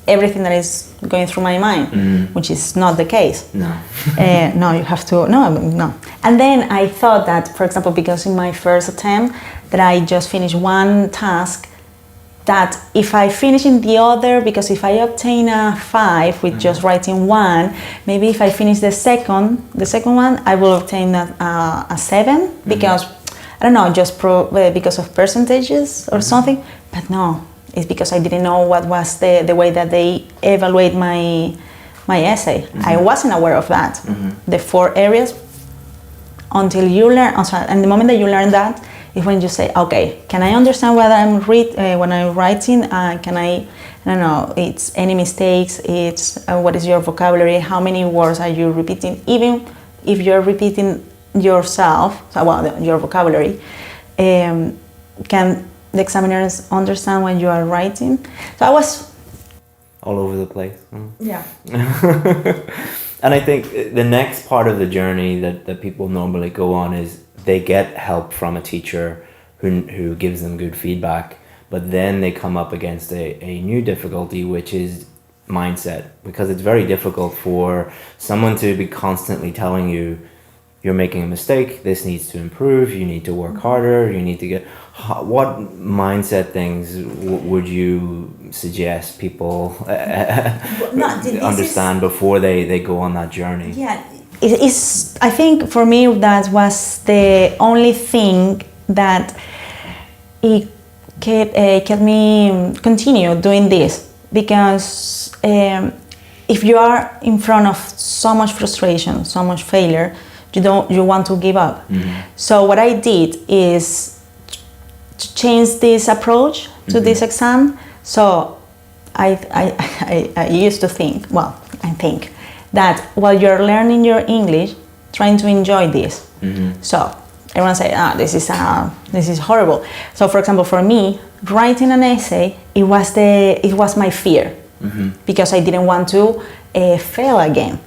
everything that is going through my mind, which is not the case. No. No, you have to, no. And then I thought that, for example, because in my first attempt that I just finished one task, that if I finish in the other, because if I obtain a 5 with just writing one, maybe if I finish the second one, I will obtain a 7, because, I don't know, just because of percentages or something, but no, it's because I didn't know what was the way that they evaluate my essay. I wasn't aware of that, the 4 areas, until you learn, and the moment that you learn that, is when you say, okay, can I understand what I'm when I'm writing? Can I don't know, it's any mistakes, it's what is your vocabulary, how many words are you repeating, even if you're repeating yourself, your vocabulary, can the examiners understand when you are writing? So I was all over the place. Yeah. And I think the next part of the journey that people normally go on is they get help from a teacher who gives them good feedback, but then they come up against a new difficulty, which is mindset, because it's very difficult for someone to be constantly telling you, you're making a mistake, this needs to improve, you need to work harder, you need to get... What mindset things would you suggest people understand before they go on that journey? Yeah. I think for me that was the only thing that it kept me continue doing this, because if you are in front of so much frustration, so much failure, you want to give up. So what I did is to change this approach to this exam. So I used to think, I think that while you're learning your English, trying to enjoy this. So everyone say, this is horrible. So for example, for me, writing an essay, it was my fear, because I didn't want to fail again.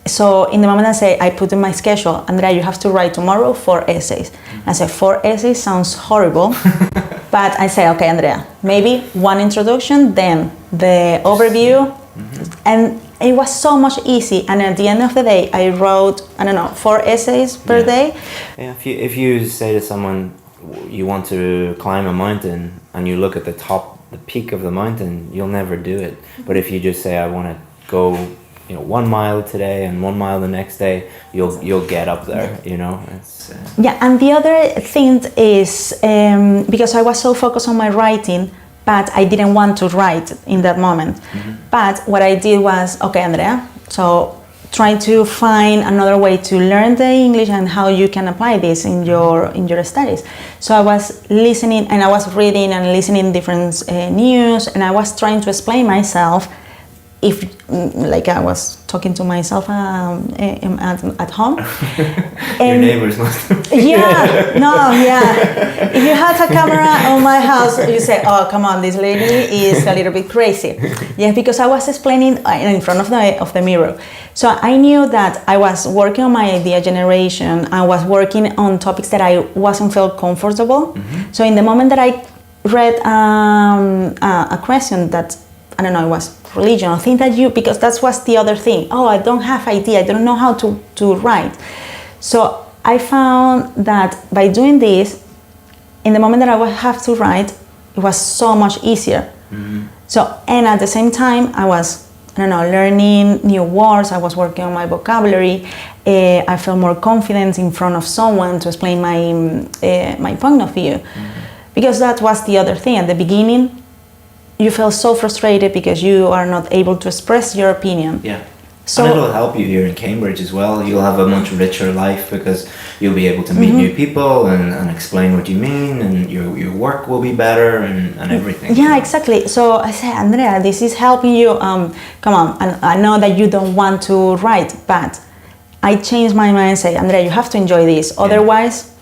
So in the moment I put in my schedule, Andrea, you have to write tomorrow 4 essays. I said, 4 essays sounds horrible. But I say, okay, Andrea, maybe 1 introduction, then the overview. And it was so much easy. And at the end of the day, I wrote, 4 essays per day. Yeah, if you say to someone, you want to climb a mountain, and you look at the peak of the mountain, you'll never do it. But if you just say, I want to go 1 mile today and 1 mile the next day, you'll get up there. It's and the other thing is because I was so focused on my writing, but I didn't want to write in that moment. But what I did was, okay, Andrea, so try to find another way to learn the English and how you can apply this in your studies. So I was listening and I was reading and listening different news, and I was trying to explain myself. If like I was talking to myself at home. Your neighbors must have. If you had a camera on my house, you say, oh, come on, this lady is a little bit crazy. Yeah, because I was explaining in front of the mirror. So I knew that I was working on my idea generation. I was working on topics that I wasn't feel comfortable. So in the moment that I read a question that, I don't know, it was religion, I think that because that was the other thing. Oh, I don't have idea, I don't know how to write. So I found that by doing this, in the moment that I would have to write, it was so much easier. So, and at the same time, I was, learning new words, I was working on my vocabulary, I felt more confident in front of someone to explain my point of view. Because that was the other thing. At the beginning, you feel so frustrated because you are not able to express your opinion. Yeah. So, and it'll help you here in Cambridge as well. You'll have a much richer life because you'll be able to meet new people and explain what you mean, and your work will be better and everything. Yeah, exactly. So I said, Andrea, this is helping you. Come on, and I know that you don't want to write, but I changed my mind and say, Andrea, you have to enjoy this. Otherwise...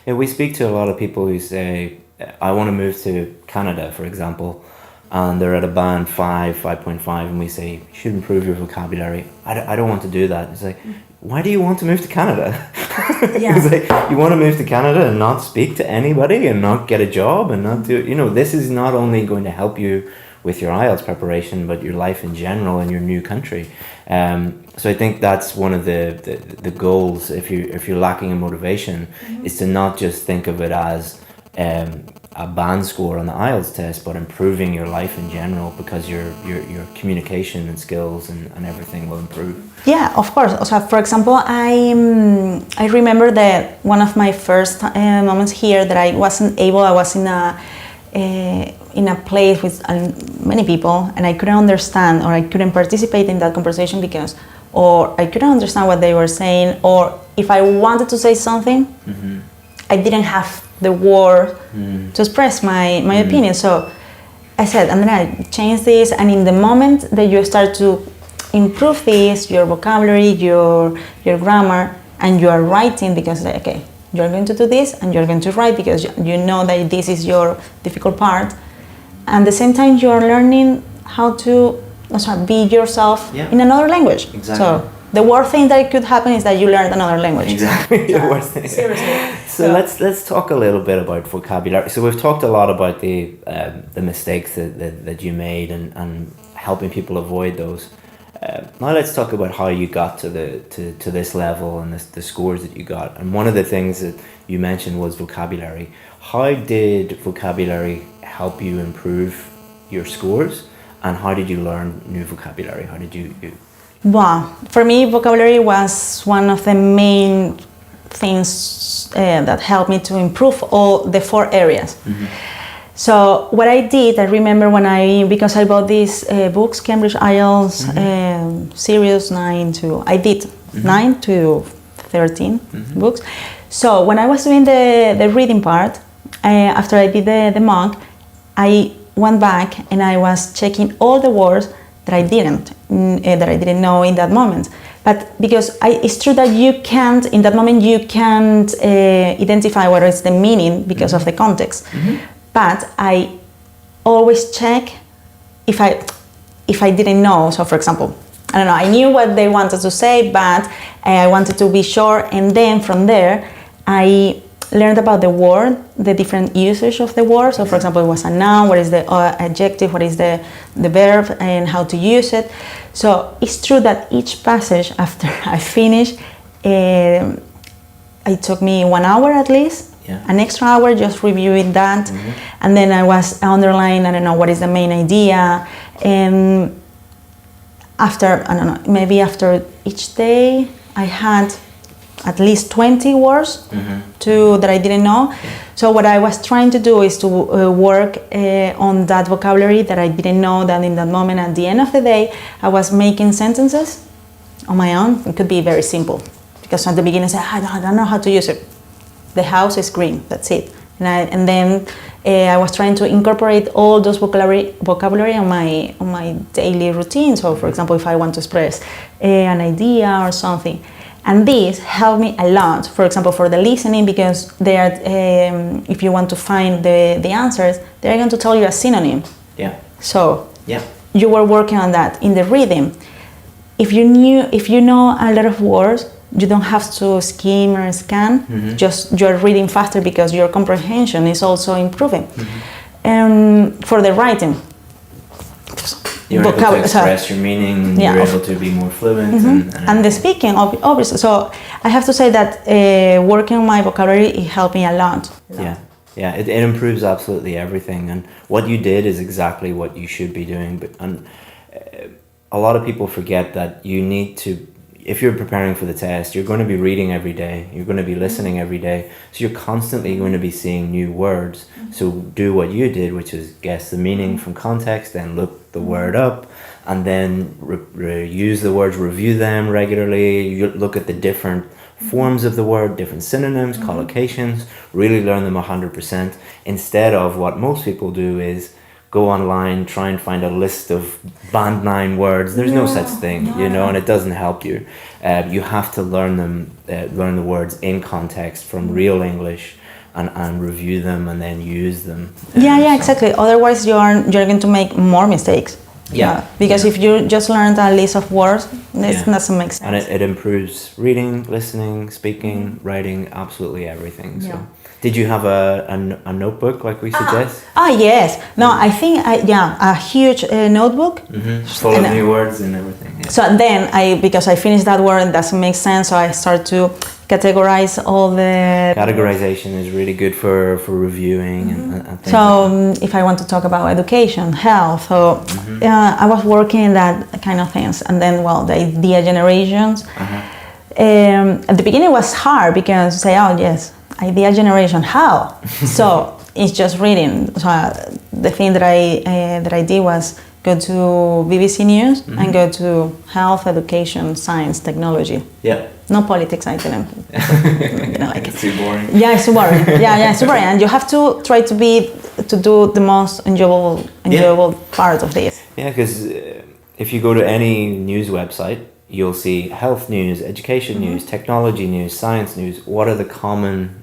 Yeah, we speak to a lot of people who say, I want to move to Canada, for example, and they're at a band 5.5, and we say, you should improve your vocabulary. I don't want to do that. It's like, why do you want to move to Canada? It's like, you want to move to Canada and not speak to anybody and not get a job and not do, this is not only going to help you with your IELTS preparation, but your life in general in your new country. So I think that's one of the goals, if you're lacking in motivation, is to not just think of it as a band score on the IELTS test, but improving your life in general, because your communication and skills and everything will improve. Yeah, of course. So, for example, I remember that one of my first moments here that I wasn't able. I was in a place with many people, and I couldn't understand, or I couldn't participate in that conversation because, or I couldn't understand what they were saying, or if I wanted to say something, I didn't have the word to express my opinion. So I said, Andrea, change this, and in the moment that you start to improve this, your vocabulary, your grammar, and you are writing, because okay, you're going to do this and you're going to write because you know that this is your difficult part, and at the same time you are learning how to be yourself in another language. Exactly. So the worst thing that could happen is that you learned another language. Exactly. The worst thing. Seriously. So let's talk a little bit about vocabulary. So we've talked a lot about the mistakes that you made and helping people avoid those. Now let's talk about how you got to this level and the scores that you got. And one of the things that you mentioned was vocabulary. How did vocabulary help you improve your scores, and how did you learn new vocabulary? How did you Well, for me, vocabulary was one of the main things that helped me to improve all the 4 areas. So what I did, I remember because I bought these books, Cambridge IELTS Series I did 9 to 13 books. So when I was doing the reading part, after I did the mock, I went back and I was checking all the words that I didn't know in that moment. But because it's true that you can't, in that moment, you can't identify what is the meaning because of the context. But I always check if I didn't know. So, for example, I don't know, I knew what they wanted to say, but I wanted to be sure. And then from there, I learned about the word, the different usage of the word. So, for example, it was a noun, what is the adjective, what is the verb, and how to use it. So it's true that each passage, after I finished, it took me 1 hour at least, an extra hour just reviewing that. And then I was underlining, I don't know, what is the main idea. And after, I don't know, maybe after each day, I had at least 20 words that I didn't know. So what I was trying to do is to work on that vocabulary that I didn't know that in that moment. At the end of the day, I was making sentences on my own. It could be very simple, because at the beginning I said, I don't know how to use it. The house is green, that's it. And then I was trying to incorporate all those vocabulary on my daily routine. So, for example, if I want to express an idea or something. And this helped me a lot, for example, for the listening, because they are, if you want to find the answers, they're going to tell you a synonym. Yeah. So yeah, you were working on that. In the reading, if you know a lot of words, you don't have to skim or scan. Just you're reading faster because your comprehension is also improving. And for the writing, you're able to express your meaning, you're able to be more fluent. And the speaking, obviously. So I have to say that working on my vocabulary, it helped me a lot. Yeah, it improves absolutely everything. And what you did is exactly what you should be doing. And a lot of people forget that you need to, if you're preparing for the test, you're going to be reading every day, you're going to be listening every day, so you're constantly going to be seeing new words. So do what you did, which is guess the meaning from context, then look the word up, and then use the words, review them regularly, you look at the different forms of the word, different synonyms, collocations, really learn them 100%, instead of what most people do is go online, try and find a list of band 9 words. There's no such thing, you know, and it doesn't help you. You have to learn them, learn the words in context from real English, and review them and then use them. Yeah, exactly. Otherwise, you're going to make more mistakes. Because if you just learned a list of words, this doesn't make sense. And it improves reading, listening, speaking, writing, absolutely everything. So. Did you have a notebook like we suggest? Yes. No, I think, a huge notebook. Full of new words and everything. Yeah. So then, because I finished that word, it doesn't make sense, so I start to categorize all the... Categorization is really good for reviewing and things. So if I want to talk about education, health, so I was working in that kind of things. And then, the idea generations. At the beginning it was hard because say, idea generation, how? So it's just reading. So the thing that I did was go to BBC News and go to health, education, science, technology. Yeah. No politics, I didn't. It's too boring. Yeah, it's too boring. It's too boring. And you have to try to do the most enjoyable part of this. Yeah, because if you go to any news website, you'll see health news, education news, technology news, science news. What are the common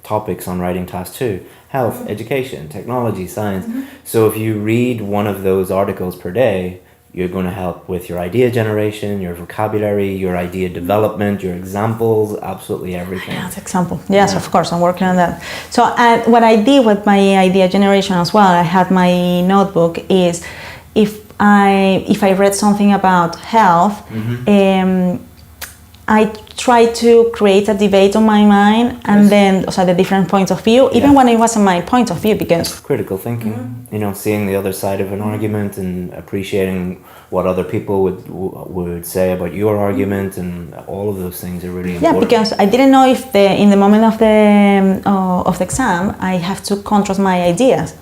topics on writing task 2? Health, education, technology, science. So if you read one of those articles per day, you're going to help with your idea generation, your vocabulary, your idea development, your examples, absolutely everything. Yes, example. Yes, of course, I'm working on that. So what I did with my idea generation as well, I had my notebook, is if I read something about health, I try to create a debate on my mind, and then the different points of view, even when it wasn't my point of view, because critical thinking, seeing the other side of an argument and appreciating what other people would say about your argument, and all of those things are really important. Yeah, because I didn't know if in the moment of the exam I have to contrast my ideas.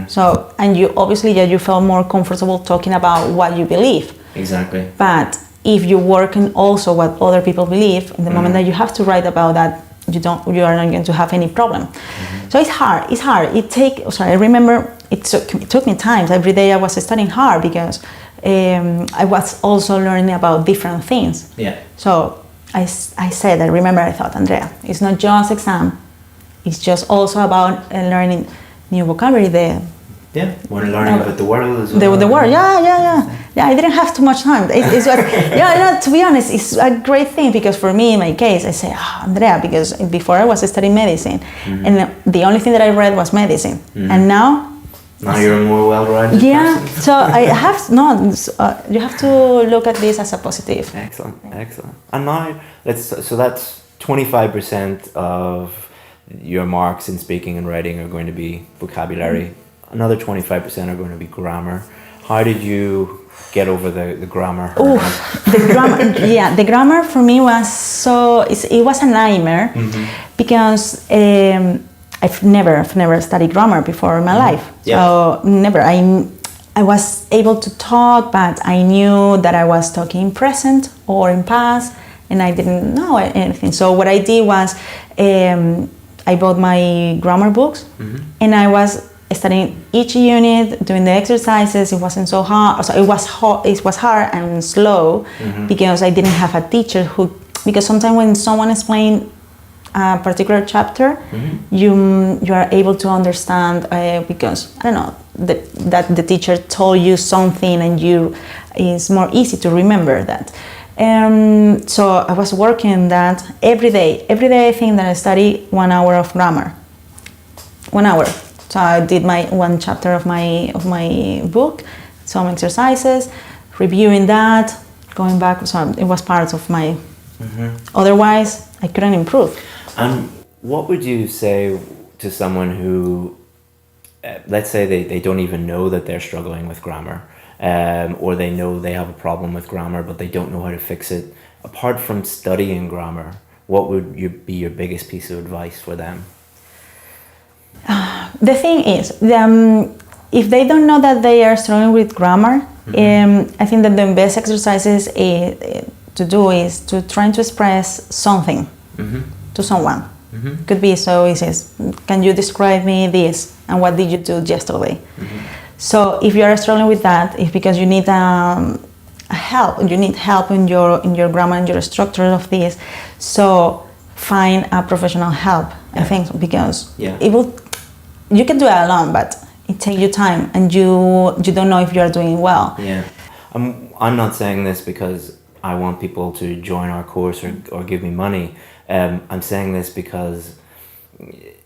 So, and you obviously you feel more comfortable talking about what you believe. Exactly. But if you work in also what other people believe, in the moment that you have to write about that, you are not going to have any problem. So it's hard. I remember it took me time. Every day I was studying hard because I was also learning about different things. Yeah. So I remember I thought, Andrea, it's not just exam, it's just also about learning new vocabulary. We're learning about the world as well. The word, yeah. I didn't have too much time. To be honest, it's a great thing because for me, in my case, I say, Andrea, because before I was studying medicine, and the only thing that I read was medicine, and now you're a more well-rounded person. So I have you have to look at this as a positive. Excellent. And now that's 25% of your marks in speaking and writing are going to be vocabulary. Another 25% are going to be grammar. How did you get over the grammar? The grammar. The grammar for me was it was a nightmare because I've never studied grammar before in my life. So never. I was able to talk, but I knew that I was talking in present or in past, and I didn't know anything. So what I did was I bought my grammar books, and I was studying each unit, doing the exercises. It wasn't so hard. So it was hard and slow because I didn't have a teacher because sometimes when someone explains a particular chapter, you are able to understand because I don't know that the teacher told you something and it's more easy to remember that. So I was working that every day. Every day I think that I study 1 hour of grammar. 1 hour. So I did my one chapter of my book, some exercises, reviewing that, going back. So it was part of my. Otherwise, I couldn't improve. And what would you say to someone who, let's say they don't even know that they're struggling with grammar, or they know they have a problem with grammar, but they don't know how to fix it? Apart from studying grammar, what would be your biggest piece of advice for them? The thing is, if they don't know that they are struggling with grammar, I think that the best exercises to do is to try to express something to someone. Could be so easy. Can you describe me this? And what did you do yesterday? So if you are struggling with that, it's because you need help. You need help in your grammar and your structure of this. So find a professional help. I think because you can do it alone, but it takes you time, and you don't know if you are doing well. I'm not saying this because I want people to join our course or give me money. I'm saying this because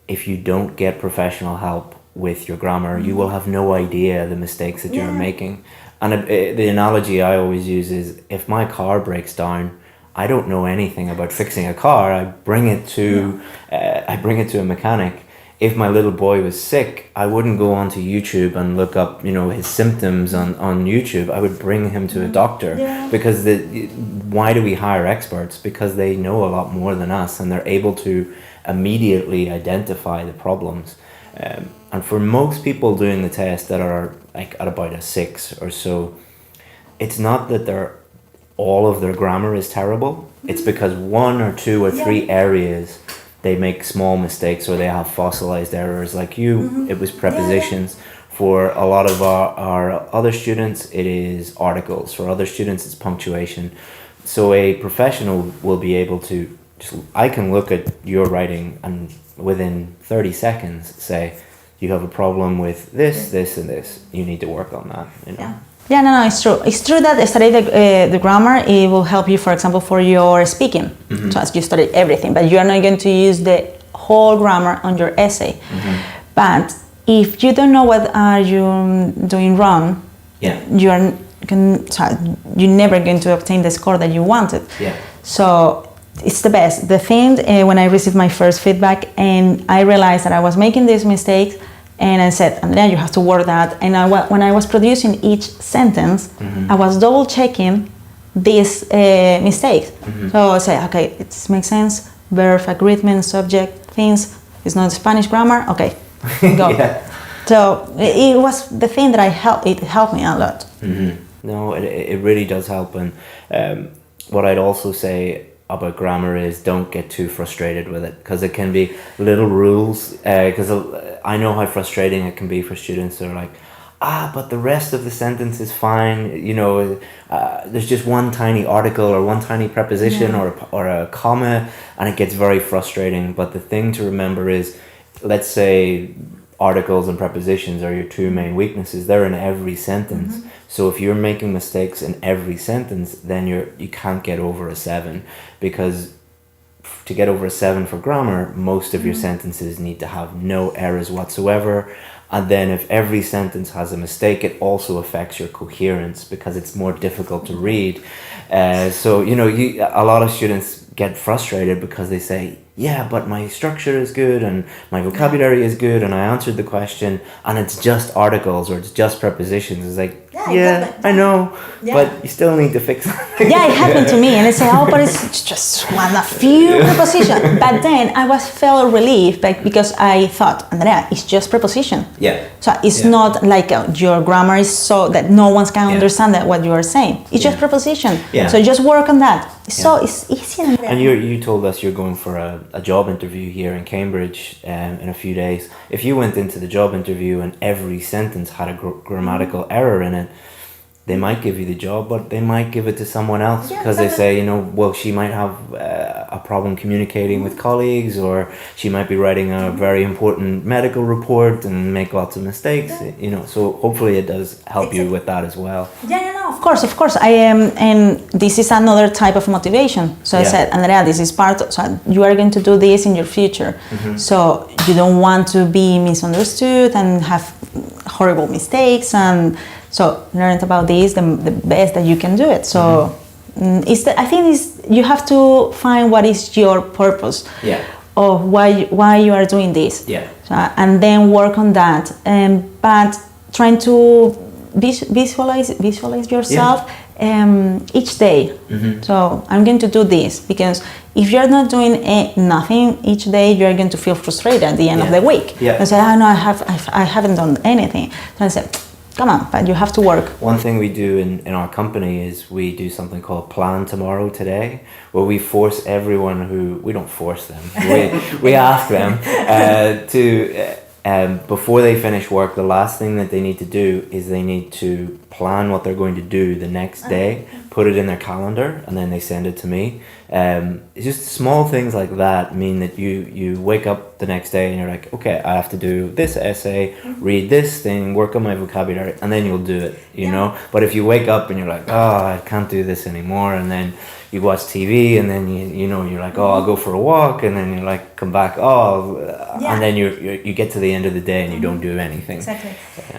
if you don't get professional help with your grammar, you will have no idea the mistakes that you're making. And the analogy I always use is, if my car breaks down, I don't know anything about fixing a car. I bring it to a mechanic. If my little boy was sick, I wouldn't go onto YouTube and look up, his symptoms on YouTube. I would bring him to a doctor because why do we hire experts? Because they know a lot more than us, and they're able to immediately identify the problems. And for most people doing the test that are like at about a 6 or so, it's not that all of their grammar is terrible. It's because 1 or 2 or 3 areas they make small mistakes, or they have fossilized errors. Like it was prepositions. For a lot of our other students, it is articles. For other students, it's punctuation. So a professional will be able to I can look at your writing and within 30 seconds say, you have a problem with this, this, and this. You need to work on that. No, it's true. It's true that studying the grammar, it will help you, for example, for your speaking. So as you study everything, but you are not going to use the whole grammar on your essay. But if you don't know what are you doing wrong, you're never going to obtain the score that you wanted. So it's the best. The thing, when I received my first feedback and I realized that I was making these mistakes, and I said, Andrea, you have to work that. And when I was producing each sentence, I was double checking these mistakes. So I say, okay, it makes sense. Verb, agreement, subject, things. It's not Spanish grammar. Okay, go. So it was the thing that it helped me a lot. No, it really does help. And what I'd also say about grammar is, don't get too frustrated with it, because it can be little rules. Because I know how frustrating it can be for students who are like, but the rest of the sentence is fine. You know, there's just one tiny article or one tiny preposition or a comma, and it gets very frustrating. But the thing to remember is, let's say articles and prepositions are your two main weaknesses. They're in every sentence. So if you're making mistakes in every sentence, then you can't get over a 7, because to get over a 7 for grammar, most of your sentences need to have no errors whatsoever. And then if every sentence has a mistake, it also affects your coherence, because it's more difficult to read. So, you know, a lot of students get frustrated because they say, yeah, but my structure is good and my vocabulary is good and I answered the question, and it's just articles or it's just prepositions. It's like, I know, but you still need to fix it. Yeah, it happened to me, and I say, oh, but it's just a few prepositions. But then I felt relieved, because I thought, Andrea, it's just preposition. Yeah. So it's not like your grammar is so that no one can understand what you are saying. It's just preposition. Yeah. So just work on that. So it's easy. And you told us you're going for a job interview here in Cambridge in a few days. If you went into the job interview and every sentence had a grammatical error in it, they might give you the job, but they might give it to someone else because they say, you know, well, she might have a problem communicating with colleagues, or she might be writing a very important medical report and make lots of mistakes, you know, so hopefully it does help you with that as well. Of course. I am, and this is another type of motivation. So I said, Andrea, this is so you are going to do this in your future. So you don't want to be misunderstood and have horrible mistakes, and so learn about this the best that you can do it. So I think you have to find what is your purpose. Of why you are doing this. So, and then work on that. But trying to visualize yourself each day. So I'm going to do this, because if you're not doing nothing each day, you're going to feel frustrated at the end of the week. And say, no, I haven't done anything. So I said, come on, but you have to work. One thing we do in our company is we do something called Plan Tomorrow Today, where we force everyone we don't force them, we ask them to, before they finish work, the last thing that they need to do is they need to plan what they're going to do the next day, put it in their calendar, and then they send it to me. It's just small things like that mean that you wake up the next day and you're like, okay, I have to do this essay, read this thing, work on my vocabulary, and then you'll do it, you know. But if you wake up and you're like, oh, I can't do this anymore, and then you watch TV, and then you're like, oh, I'll go for a walk, and then you like come back, and then you get to the end of the day and you don't do anything. Exactly.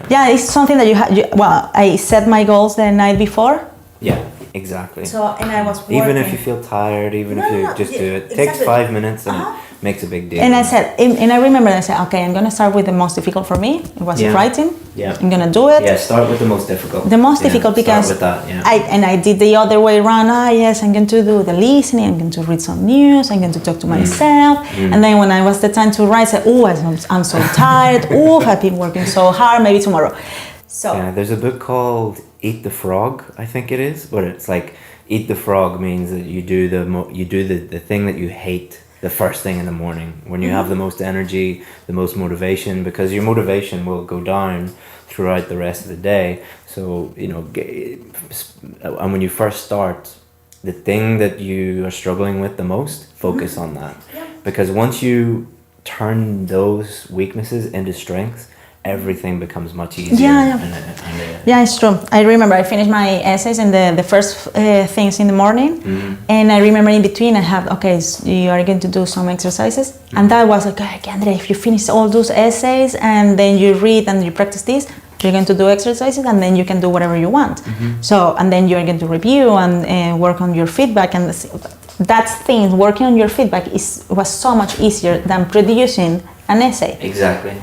Yeah, it's something that I set my goals the night before. Yeah, exactly. So, and I was working. Even if you feel tired, do it. It takes 5 minutes and it makes a big deal. And I said, and I remember I said, okay, I'm going to start with the most difficult for me. It was writing. Yeah. I'm going to do it. Yeah, start with the most difficult. The most difficult, because start with that, I did the other way around. Yes, I'm going to do the listening, I'm going to read some news, I'm going to talk to myself. And then when I was the time to write, I said, I'm so tired. I've been working so hard, maybe tomorrow. So yeah, there's a book called Eat the Frog, I think it is, but it's like eat the frog means that you do the thing that you hate the first thing in the morning, when you have the most energy, the most motivation, because your motivation will go down throughout the rest of the day. So, you know, and when you first start, the thing that you are struggling with the most, focus on that. Because once you turn those weaknesses into strengths, everything becomes much easier. Yeah, it's true. I remember I finished my essays and the first things in the morning, and I remember in between I have, so you are going to do some exercises, and that was like, okay, Andrea, if you finish all those essays and then you read and you practice this, you're going to do exercises, and then you can do whatever you want. So, and then you're going to review and work on your feedback, and working on your feedback was so much easier than producing an essay. Exactly.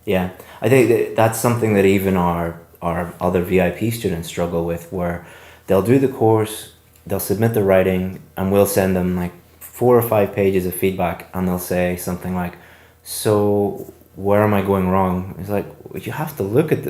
Yeah, I think that's something that even our other VIP students struggle with, where they'll do the course, they'll submit the writing, and we'll send them like 4 or 5 pages of feedback, and they'll say something like, so where am I going wrong? It's like, you have to look at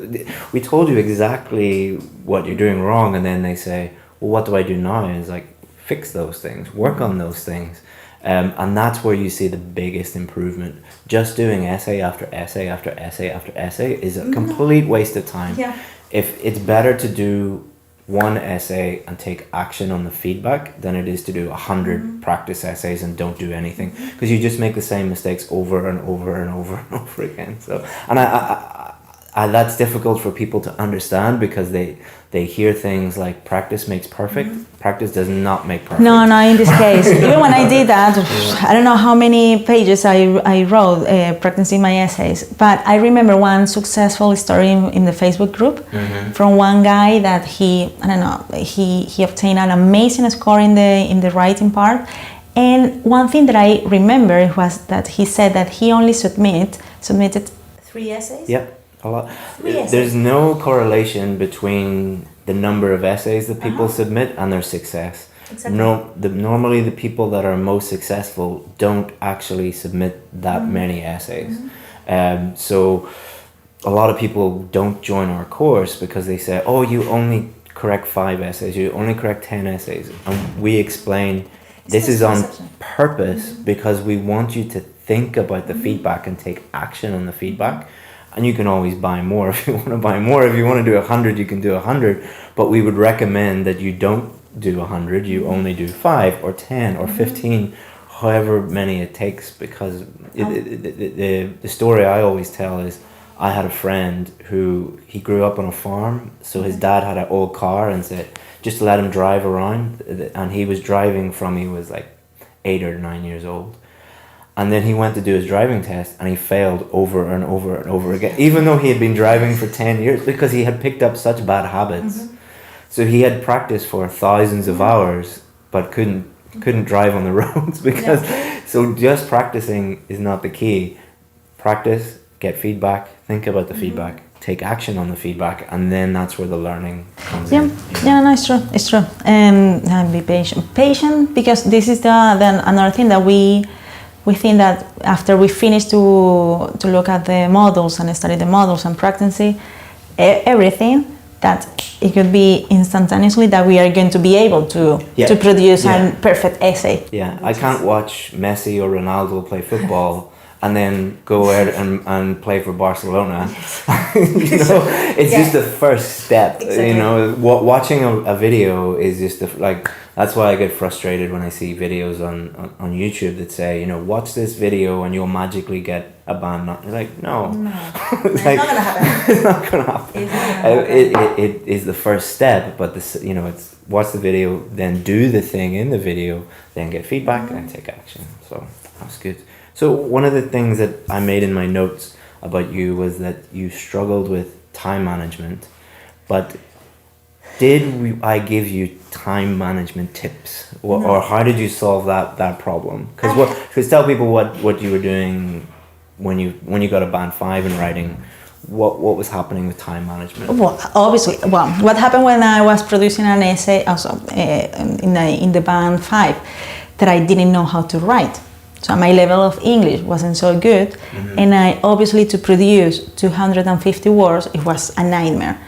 we told you exactly what you're doing wrong, and then they say, well, what do I do now? And it's like, fix those things, work on those things. And that's where you see the biggest improvement. Just doing essay after essay after essay after essay is a complete waste of time. Yeah. If it's better to do one essay and take action on the feedback than it is to do 100 practice essays and don't do anything, because you just make the same mistakes over and over and over and over again. So, and I that's difficult for people to understand, because they hear things like practice makes perfect. Practice does not make perfect. No, in this case, even when I did that, I don't know how many pages I wrote practicing my essays, but I remember one successful story in the Facebook group from one guy that he obtained an amazing score in the writing part. And one thing that I remember was that he said that he only submitted 3 essays. Yep. A lot. There's no correlation between the number of essays that people submit and their success. Exactly. Normally the people that are most successful don't actually submit that many essays. So a lot of people don't join our course because they say, oh, you only correct 5 essays, you only correct 10 essays. And we explain this is on purpose because we want you to think about the feedback and take action on the feedback. And you can always buy more if you want to buy more. If you want to do 100, you can do 100. But we would recommend that you don't do 100. You only do 5 or 10 or 15, however many it takes. Because the story I always tell is, I had a friend who, he grew up on a farm. So his dad had an old car and said, just let him drive around. And he was driving from, he was like 8 or 9 years old. And then he went to do his driving test and he failed over and over and over again, even though he had been driving for 10 years, because he had picked up such bad habits. So he had practiced for thousands of hours, but couldn't drive on the roads because, so just practicing is not the key. Practice, get feedback, think about the feedback, take action on the feedback, and then that's where the learning comes in. Yeah, no, it's true. And be patient, because this is then another thing that we think that after we finish to look at the models and study the models and practicing everything, that it could be instantaneously that we are going to be able to produce a perfect essay. Yeah, I can't watch Messi or Ronaldo play football and then go out and play for Barcelona. It's just the first step. Exactly. Watching a video is just that's why I get frustrated when I see videos on YouTube that say, watch this video and you'll magically get a band. Like, no. It's not gonna happen. It's not gonna happen. It is the first step, but it's watch the video, then do the thing in the video, then get feedback and take action. So that's good. So one of the things that I made in my notes about you was that you struggled with time management, but did I give you time management tips, or how did you solve that problem? Because tell people what you were doing when you got a band 5 in writing. What was happening with time management? Well, obviously, what happened when I was producing an essay also in the band 5, that I didn't know how to write. So my level of English wasn't so good, and I obviously, to produce 250 words, it was a nightmare.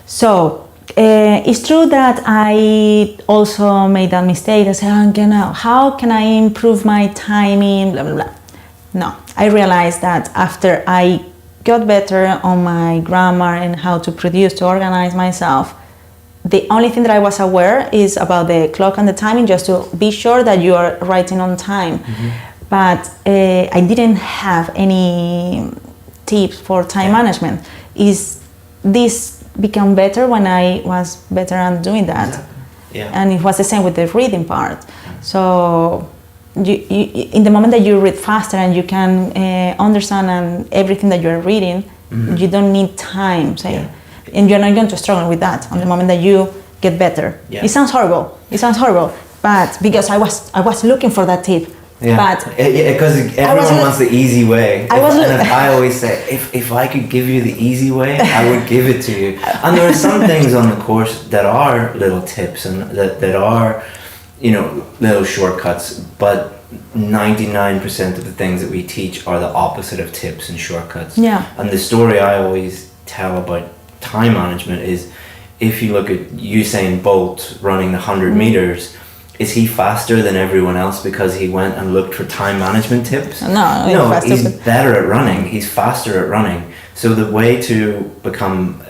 So it's true that I also made that mistake. I said, how can I improve my timing, blah, blah, blah. No, I realized that after I got better on my grammar and how to produce, to organize myself, the only thing that I was aware is about the clock and the timing, just to be sure that you are writing on time. But I didn't have any tips for time management. This became better when I was better at doing that. And it was the same with the reading part. So you in the moment that you read faster and you can understand everything that you're reading, you don't need time, and you're not going to struggle with that on the moment that you get better. It sounds horrible, but because I was looking for that tip. But because everyone wants the easy way. I always say, if I could give you the easy way, I would give it to you. And there are some things on the course that are little tips and that are, little shortcuts, but 99% of the things that we teach are the opposite of tips and shortcuts. And the story I always tell about time management is, if you look at Usain Bolt running the 100 meters, is he faster than everyone else because he went and looked for time management tips? No, he's better at running. He's faster at running. So the way to become,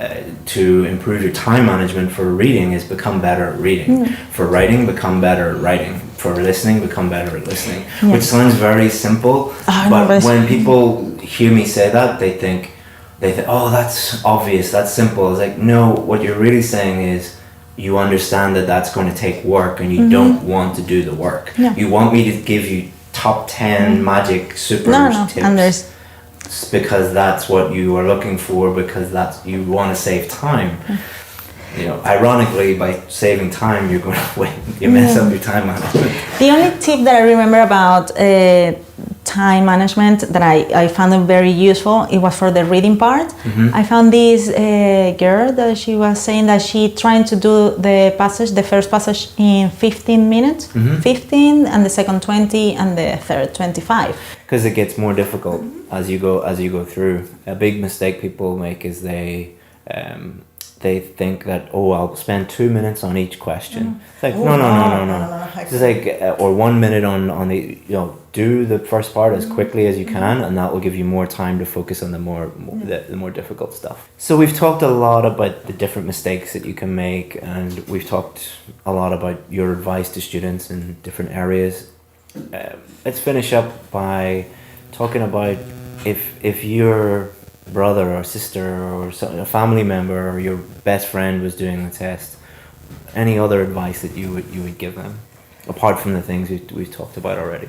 to improve your time management for reading is become better at reading. For writing, become better at writing. For listening, become better at listening. Yes. Which sounds very simple, but when people hear me say that, they think, oh, that's obvious, that's simple. It's like, no, what you're really saying is, you understand that that's going to take work and you don't want to do the work. Yeah. You want me to give you top 10 magic super tips. And because that's what you are looking for, because that's you want to save time. You know, ironically, by saving time, you're going to mess up your time management. The only tip that I remember about time management that I found it very useful, it was for the reading part. I found this girl that she was saying that she trying to do the first passage in 15 minutes, 15, and the second 20, and the third 25. Because it gets more difficult as you go through. A big mistake people make is they think that, oh, I'll spend 2 minutes on each question. It's like, no. It's like, or 1 minute on the, do the first part as quickly as you can, and that will give you more time to focus on the more difficult stuff. So we've talked a lot about the different mistakes that you can make, and we've talked a lot about your advice to students in different areas. Let's finish up by talking about if your brother or sister or a family member or your best friend was doing the test, any other advice that you would give them apart from the things we've talked about already?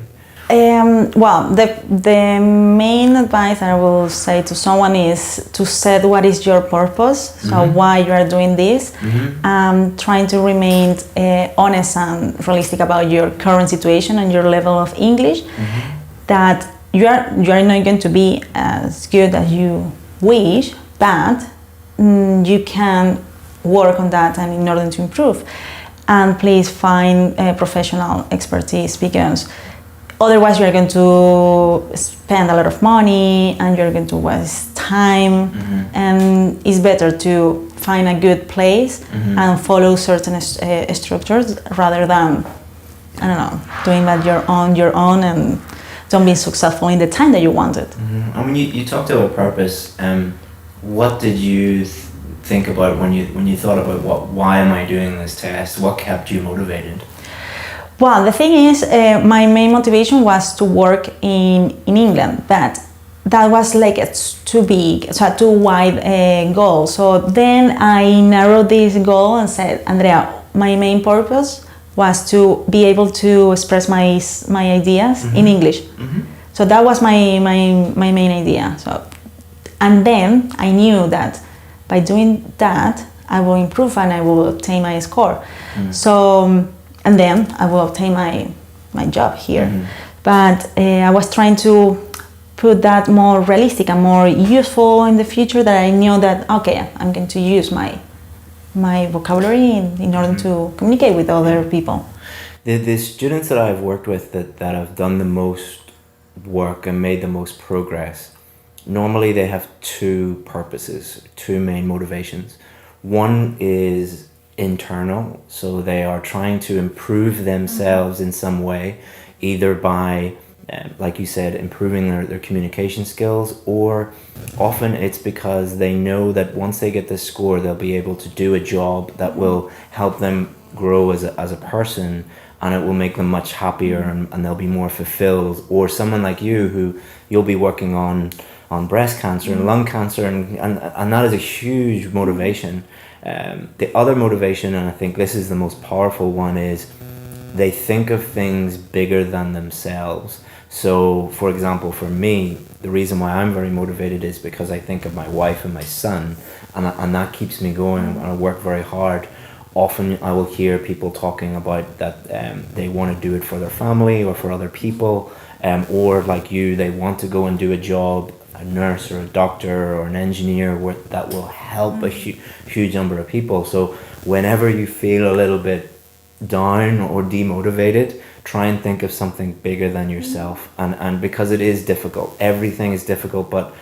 Well, the main advice I will say to someone is to set what is your purpose, so why you are doing this, trying to remain honest and realistic about your current situation and your level of English, that you are not going to be as good as you wish, but you can work on that and in order to improve. And please find professional expertise, because otherwise you are going to spend a lot of money and you're going to waste time. And it's better to find a good place and follow certain structures rather than, I don't know, doing that your own and don't be successful in the time that you wanted. I mean, you talked about purpose. What did you think about when you thought about why am I doing this test? What kept you motivated? Well, the thing is, my main motivation was to work in England, but that was like too big, so a too wide goal. So then I narrowed this goal and said, Andrea, my main purpose was to be able to express my ideas in English. So that was my main idea. So, and then I knew that by doing that, I will improve and I will obtain my score. So, and then I will obtain my job here. But I was trying to put that more realistic and more useful in the future, that I knew that, okay, I'm going to use my vocabulary in order to communicate with other people. The students that I've worked with that have done the most work and made the most progress, normally they have two purposes, two main motivations. One is internal, so they are trying to improve themselves in some way, either by like you said, improving their communication skills, or often it's because they know that once they get this score, they'll be able to do a job that will help them grow as a person, and it will make them much happier, and they'll be more fulfilled. Or someone like you, who you'll be working on breast cancer and lung cancer, and that is a huge motivation. The other motivation, and I think this is the most powerful one, is they think of things bigger than themselves. So, for example, for me, the reason why I'm very motivated is because I think of my wife and my son, and that keeps me going, and I work very hard. Often I will hear people talking about that they want to do it for their family or for other people, or like you, they want to go and do a job, a nurse or a doctor or an engineer, that will help a huge number of people. So whenever you feel a little bit down or demotivated, try and think of something bigger than yourself, and because it is difficult, everything is difficult, but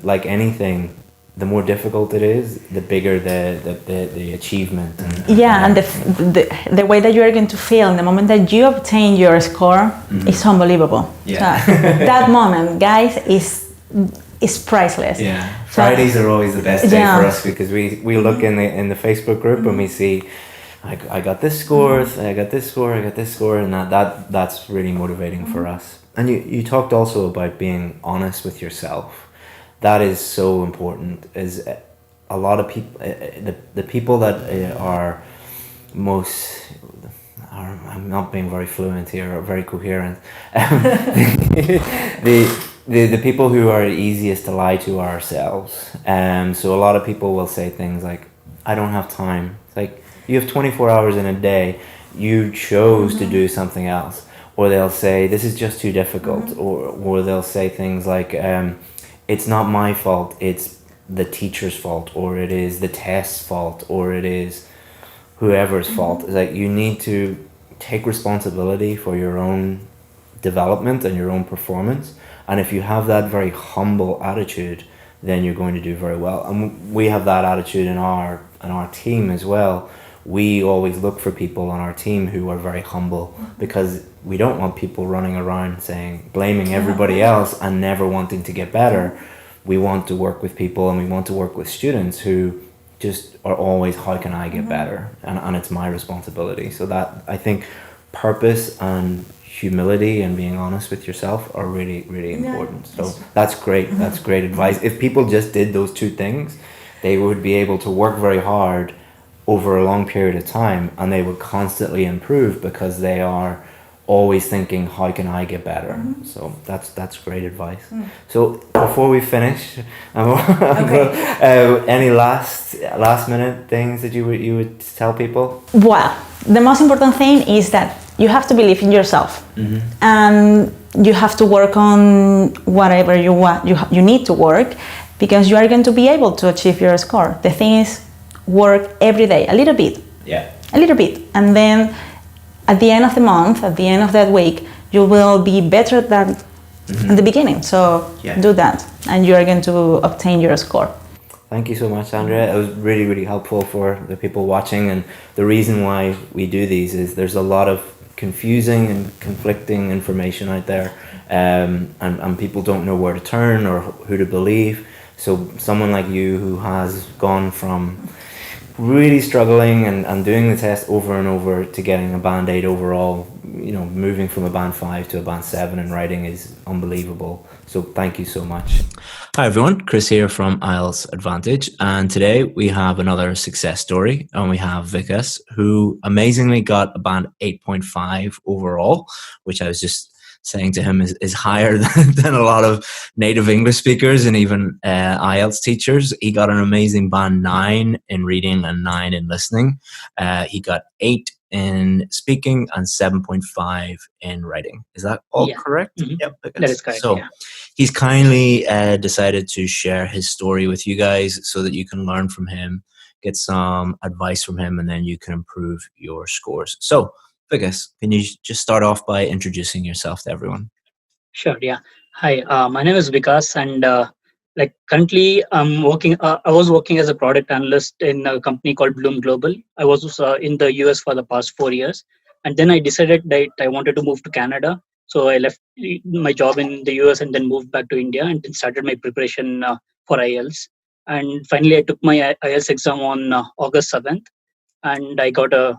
like anything, the more difficult it is, the bigger the achievement. And the way that you are going to feel in the moment that you obtain your score is unbelievable. Yeah. So that moment, guys, is priceless. Yeah. Fridays are always the best day for us, because we look in the Facebook group and we see, I got this score, I got this score, I got this score, and that's really motivating for us. And you talked also about being honest with yourself. That is so important. Is a lot of people, the people that are I'm not being very fluent here or very coherent. The people who are easiest to lie to are ourselves. So a lot of people will say things like, I don't have time. It's like, you have 24 hours in a day, you chose to do something else. Or they'll say, this is just too difficult. Or they'll say things like, it's not my fault, it's the teacher's fault, or it is the test's fault, or it is whoever's fault. It's like, you need to take responsibility for your own development and your own performance. And if you have that very humble attitude, then you're going to do very well. And we have that attitude in our team as well. We always look for people on our team who are very humble, because we don't want people running around blaming everybody else and never wanting to get better. We want to work with people, and we want to work with students who just are always, how can I get better? And it's my responsibility. So that, I think, purpose and humility and being honest with yourself are really, really important. So that's great. That's great advice. If people just did those two things, they would be able to work very hard over a long period of time, and they would constantly improve because they are always thinking, how can I get better? So that's great advice. So before we finish, any last minute things that you would tell people? Well, the most important thing is that you have to believe in yourself, and you have to work on whatever you want. You need to work, because you are going to be able to achieve your score. The thing is, work every day, a little bit, and then at the end of the month, at the end of that week, you will be better than at the beginning. So do that, and you are going to obtain your score. Thank you so much, Andrea. It was really, really helpful for the people watching. And the reason why we do these is there's a lot of confusing and conflicting information out there, and people don't know where to turn or who to believe. So someone like you, who has gone from really struggling and doing the test over and over to getting a band 8 overall, moving from a band 5 to a band 7 in writing is unbelievable. So thank you so much. Hi everyone, Chris here from IELTS Advantage, and today we have another success story, and we have Vikas, who amazingly got a band 8.5 overall, which I was just saying to him is higher than a lot of native English speakers and even IELTS teachers. He got an amazing band 9 in reading and 9 in listening. He got 8 in speaking and 7.5 in writing. Is that all correct? Yep. That is correct. So he's kindly decided to share his story with you guys so that you can learn from him, get some advice from him, and then you can improve your scores. So Vikas, can you just start off by introducing yourself to everyone? Sure, yeah. Hi, my name is Vikas, and currently I'm working. I was working as a product analyst in a company called Bloom Global. I was in the US for the past 4 years, and then I decided that I wanted to move to Canada. So I left my job in the US and then moved back to India and then started my preparation for IELTS. And finally, I took my IELTS exam on August 7th, and I got a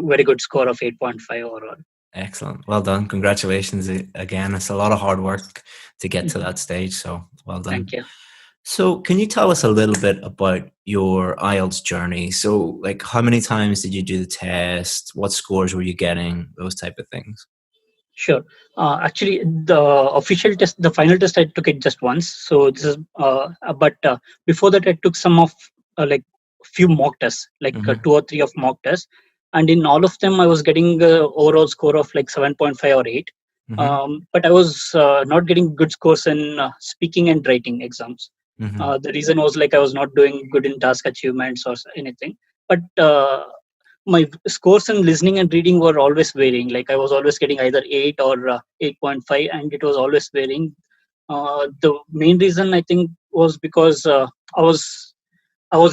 very good score of 8.5 overall. Excellent. Well done. Congratulations again. It's a lot of hard work to get to that stage. So well done. Thank you. So can you tell us a little bit about your IELTS journey? So how many times did you do the test? What scores were you getting? Those type of things. Sure. Actually, the official test, the final test, I took it just once. So this is, but before that, I took some of few mock tests, 2 or 3 of mock tests. And in all of them, I was getting an overall score of 7.5 or 8. But I was not getting good scores in speaking and writing exams. The reason was I was not doing good in task achievements or anything. But my scores in listening and reading were always varying. I was always getting either 8 or 8.5, and it was always varying. The main reason I think was because I was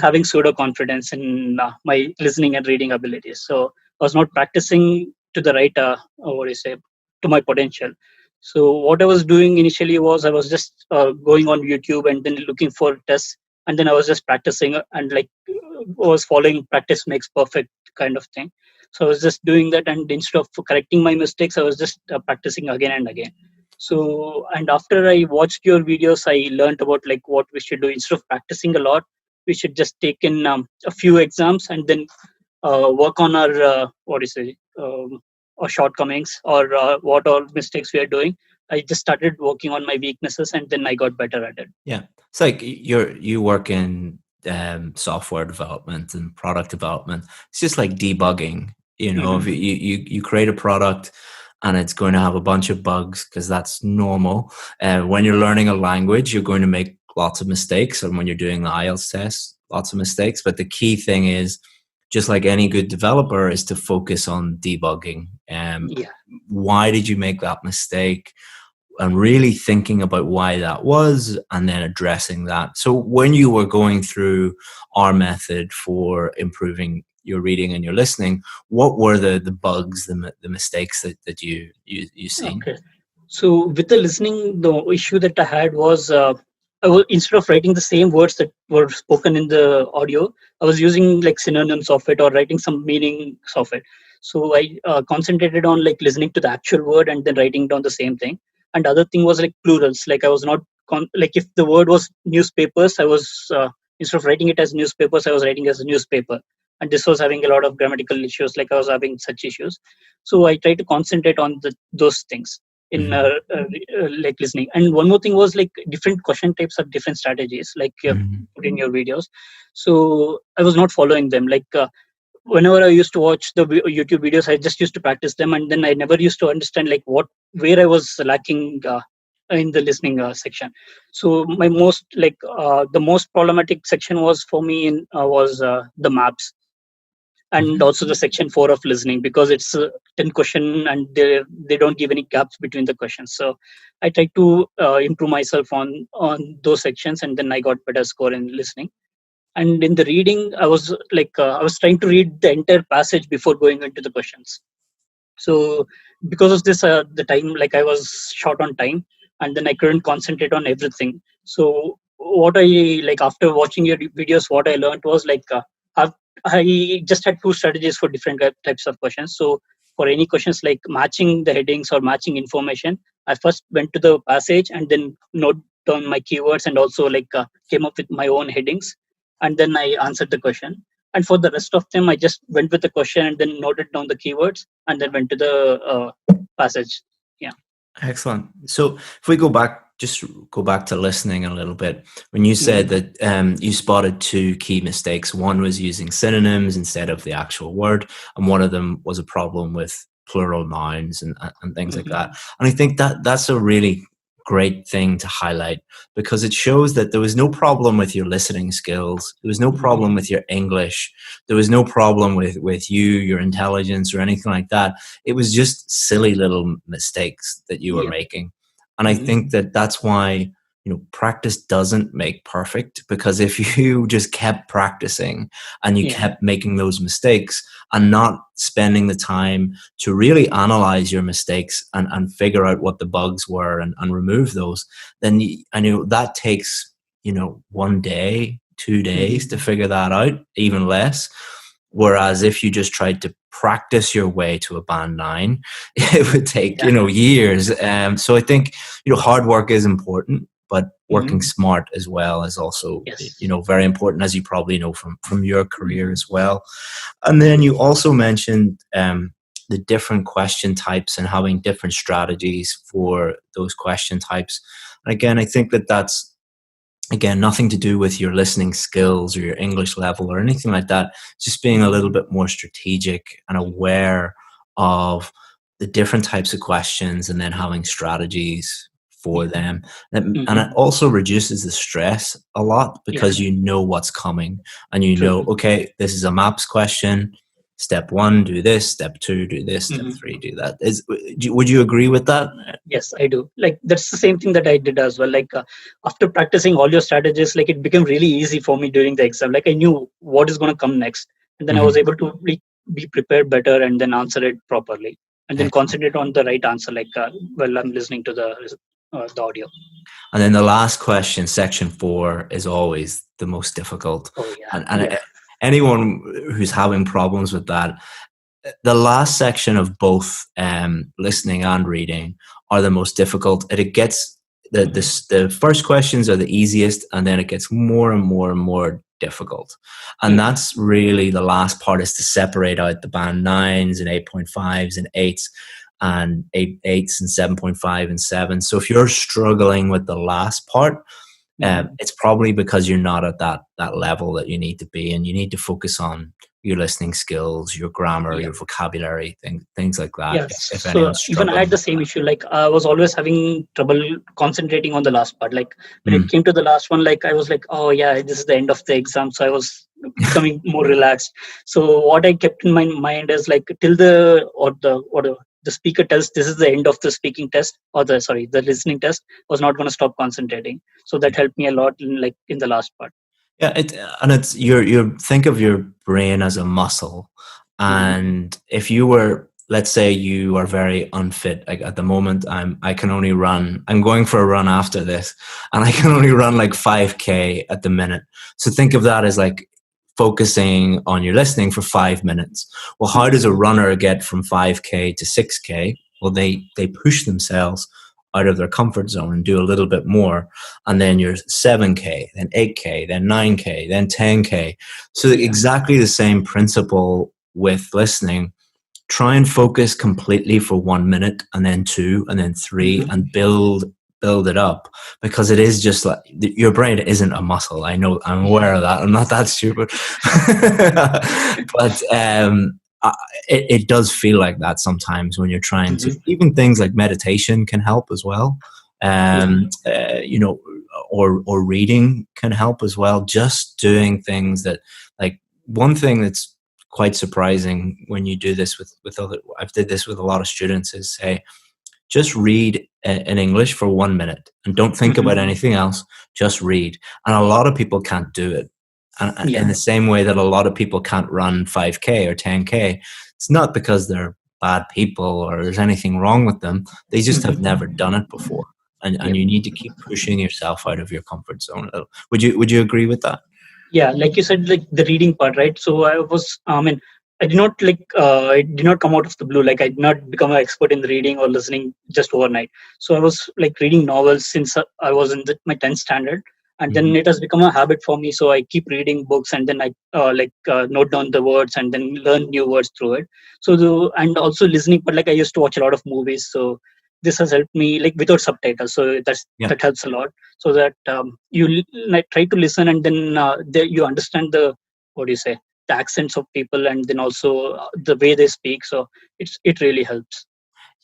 having pseudo confidence in my listening and reading abilities. So I was not practicing to the right, what do you say, to my potential. So what I was doing initially was I was just going on YouTube and then looking for tests, and then I was just practicing and like was following practice makes perfect kind of thing. So I was just doing that, and instead of correcting my mistakes, I was just practicing again and again. So and after I watched your videos, I learned about like what we should do. Instead of practicing a lot, we should just take in a few exams and then work on our what is it our shortcomings or what all mistakes we are doing. I just started working on my weaknesses and then I got better at it. Yeah, it's like you work in software development and product development. It's just like debugging. You know, if you create a product and it's going to have a bunch of bugs because that's normal. When you're learning a language, you're going to make lots of mistakes, and when you're doing the IELTS test, lots of mistakes. But the key thing is, just like any good developer, is to focus on debugging. Why did you make that mistake? And really thinking about why that was, and then addressing that. So when you were going through our method for improving your reading and your listening, what were the bugs, the mistakes that you seen? Okay. So with the listening, the issue that I had was instead of writing the same words that were spoken in the audio, I was using like synonyms of it or writing some meanings of it. So I concentrated on like listening to the actual word and then writing down the same thing. And other thing was like plurals. Like I was not like if the word was newspapers, I was instead of writing it as newspapers, I was writing as a newspaper. And this was having a lot of grammatical issues. Like I was having such issues. So I tried to concentrate on those things in like listening. And one more thing was like different question types have different strategies, like put in your videos. So I was not following them. Like whenever I used to watch the YouTube videos, I just used to practice them, and then I never used to understand like where I was lacking in the listening section. So my most like the most problematic section was for me was the maps, and also the section 4 of listening, because it's 10 question and they don't give any gaps between the questions. So I tried to improve myself on those sections, and then I got better score in listening. And in the reading, I was like I was trying to read the entire passage before going into the questions. So because of this the time, like I was short on time, and then I couldn't concentrate on everything. So what I like after watching your videos, what I learned was like I just had two strategies for different types of questions. So for any questions like matching the headings or matching information, I first went to the passage and then note down my keywords, and also like came up with my own headings, and then I answered the question. And for the rest of them, I just went with the question and then noted down the keywords and then went to the passage. Yeah. Excellent. So if we just go back to listening a little bit, when you said that you spotted two key mistakes, one was using synonyms instead of the actual word, and one of them was a problem with plural nouns and things like that. And I think that's a really great thing to highlight, because it shows that there was no problem with your listening skills. There was no problem with your English. There was no problem with your intelligence or anything like that. It was just silly little mistakes that you were making. And I think that's why, practice doesn't make perfect, because if you just kept practicing and you kept making those mistakes and not spending the time to really analyze your mistakes and figure out what the bugs were and remove those, then I know that takes, 1 day, 2 days to figure that out, even less. Whereas if you just tried to practice your way to a band 9, it would take, years. So I think, hard work is important, but working smart as well is also, very important, as you probably know from your career as well. And then you also mentioned the different question types and having different strategies for those question types. And again, I think that's, nothing to do with your listening skills or your English level or anything like that. It's just being a little bit more strategic and aware of the different types of questions, and then having strategies for them. And it also reduces the stress a lot, because you know what's coming, and okay, this is a maps question. step 1, do this, step 2, do this, step Mhm. 3, do that. Would you agree with that? Yes, I do. Like that's the same thing that I did as well. Like after practicing all your strategies, like it became really easy for me during the exam. Like I knew what is going to come next, and then I was able to be prepared better and then answer it properly, and then Excellent. concentrate on the right answer. Like while I'm listening to the audio. And then the last question, section 4, is always the most difficult. Oh yeah. And anyone who's having problems with that, the last section of both listening and reading are the most difficult. It gets the first questions are the easiest, and then it gets more and more and more difficult. And that's really the last part, is to separate out the band 9s and 8.5s and 8s and 8s and 7.5 and 7. So if you're struggling with the last part, it's probably because you're not at that level that you need to be, and you need to focus on your listening skills, your grammar, your vocabulary, things like that. Yes. If So anyone's even I struggling had the same issue. Like I was always having trouble concentrating on the last part. Like when it came to the last one, like I was like, oh yeah, this is the end of the exam. So I was becoming more relaxed. So what I kept in my mind is like till the speaker tells this is the end of the speaking test, or the listening test, I was not going to stop concentrating. So that helped me a lot in the last part. Yeah, it's you think of your brain as a muscle, and if you were, let's say you are very unfit, like at the moment I'm going for a run after this, and I can only run like 5k at the minute. So think of that as like focusing on your listening for 5 minutes. Well, how does a runner get from 5k to 6k? Well, they push themselves out of their comfort zone and do a little bit more, and then you're 7k, then 8k, then 9k, then 10k. So exactly the same principle with listening. Try and focus completely for 1 minute, and then 2, and then 3, and build it up, because it is just like your brain isn't a muscle. I know, I'm aware of that. I'm not that stupid. But it does feel like that sometimes when you're trying to. Even things like meditation can help as well. Or reading can help as well. Just doing things that, like, one thing that's quite surprising when you do this with other, I've did this with a lot of students, is say, just read in English for 1 minute and don't think about anything else. Just read. And a lot of people can't do it. And in the same way that a lot of people can't run 5k or 10k, it's not because they're bad people or there's anything wrong with them. They just have never done it before. And you need to keep pushing yourself out of your comfort zone a little. Would you agree with that? Yeah, like you said, like the reading part, right? So I did not come out of the blue. Like I did not become an expert in reading or listening just overnight. So I was like reading novels since I was in my 10th standard, and then it has become a habit for me. So I keep reading books, and then I note down the words and then learn new words through it. And also listening, but like I used to watch a lot of movies, so this has helped me, like without subtitles. So that helps a lot. So that you try to listen, and then you understand the accents of people, and then also the way they speak. So it really helps.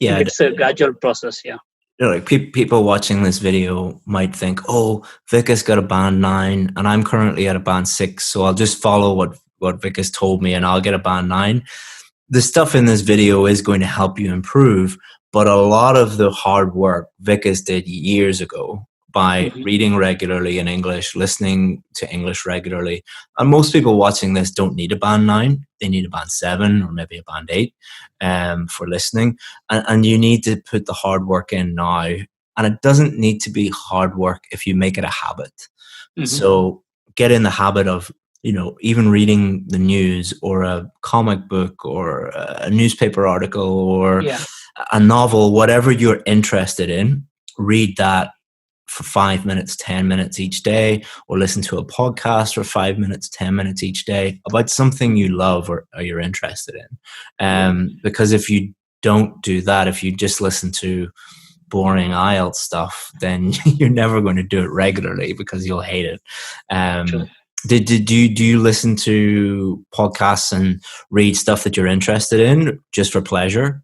Yeah, and it's a gradual process. Yeah. Like people watching this video might think, oh, Vic has got a band 9 and I'm currently at a band 6, so I'll just follow what Vic has told me and I'll get a band 9. The stuff in this video is going to help you improve, but a lot of the hard work Vic has did years ago by reading regularly in English, listening to English regularly. And most people watching this don't need a band 9. They need a band 7 or maybe a band 8 for listening. And you need to put the hard work in now. And it doesn't need to be hard work if you make it a habit. So get in the habit of, even reading the news or a comic book or a newspaper article or a novel, whatever you're interested in, read that for 5 minutes, 10 minutes each day, or listen to a podcast for 5 minutes, 10 minutes each day about something you love or you're interested in. Because if you don't do that, if you just listen to boring IELTS stuff, then you're never going to do it regularly because you'll hate it. Do you listen to podcasts and read stuff that you're interested in just for pleasure?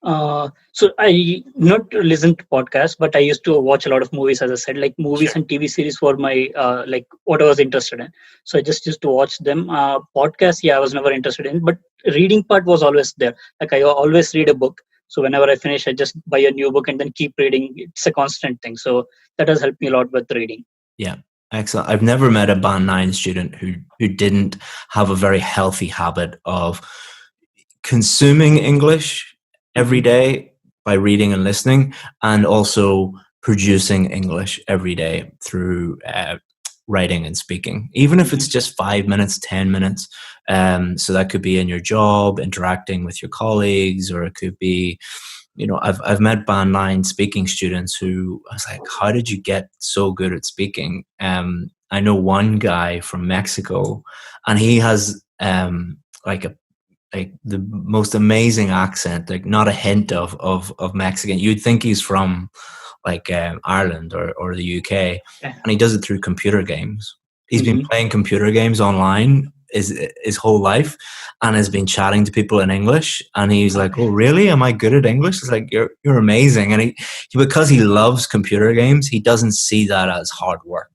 So I not listen to podcasts, but I used to watch a lot of movies. As I said, like movies and TV series were my like what I was interested in. So I just used to watch them. Podcasts, yeah, I was never interested in, but reading part was always there. Like I always read a book. So whenever I finish, I just buy a new book and then keep reading. It's a constant thing. So that has helped me a lot with reading. Yeah, excellent. I've never met a Band 9 student who didn't have a very healthy habit of consuming English every day by reading and listening, and also producing English every day through writing and speaking, even if it's just 5 minutes, 10 minutes. So that could be in your job, interacting with your colleagues, or it could be, you know, I've met Band 9 speaking students who I was like, how did you get so good at speaking? I know one guy from Mexico, and he has like the most amazing accent, like not a hint of Mexican. You'd think he's from like Ireland or the UK, and he does it through computer games. He's been playing computer games online his whole life, and has been chatting to people in English. And he's like, "Oh, really? Am I good at English?" It's like, "You're amazing." And he because he loves computer games, he doesn't see that as hard work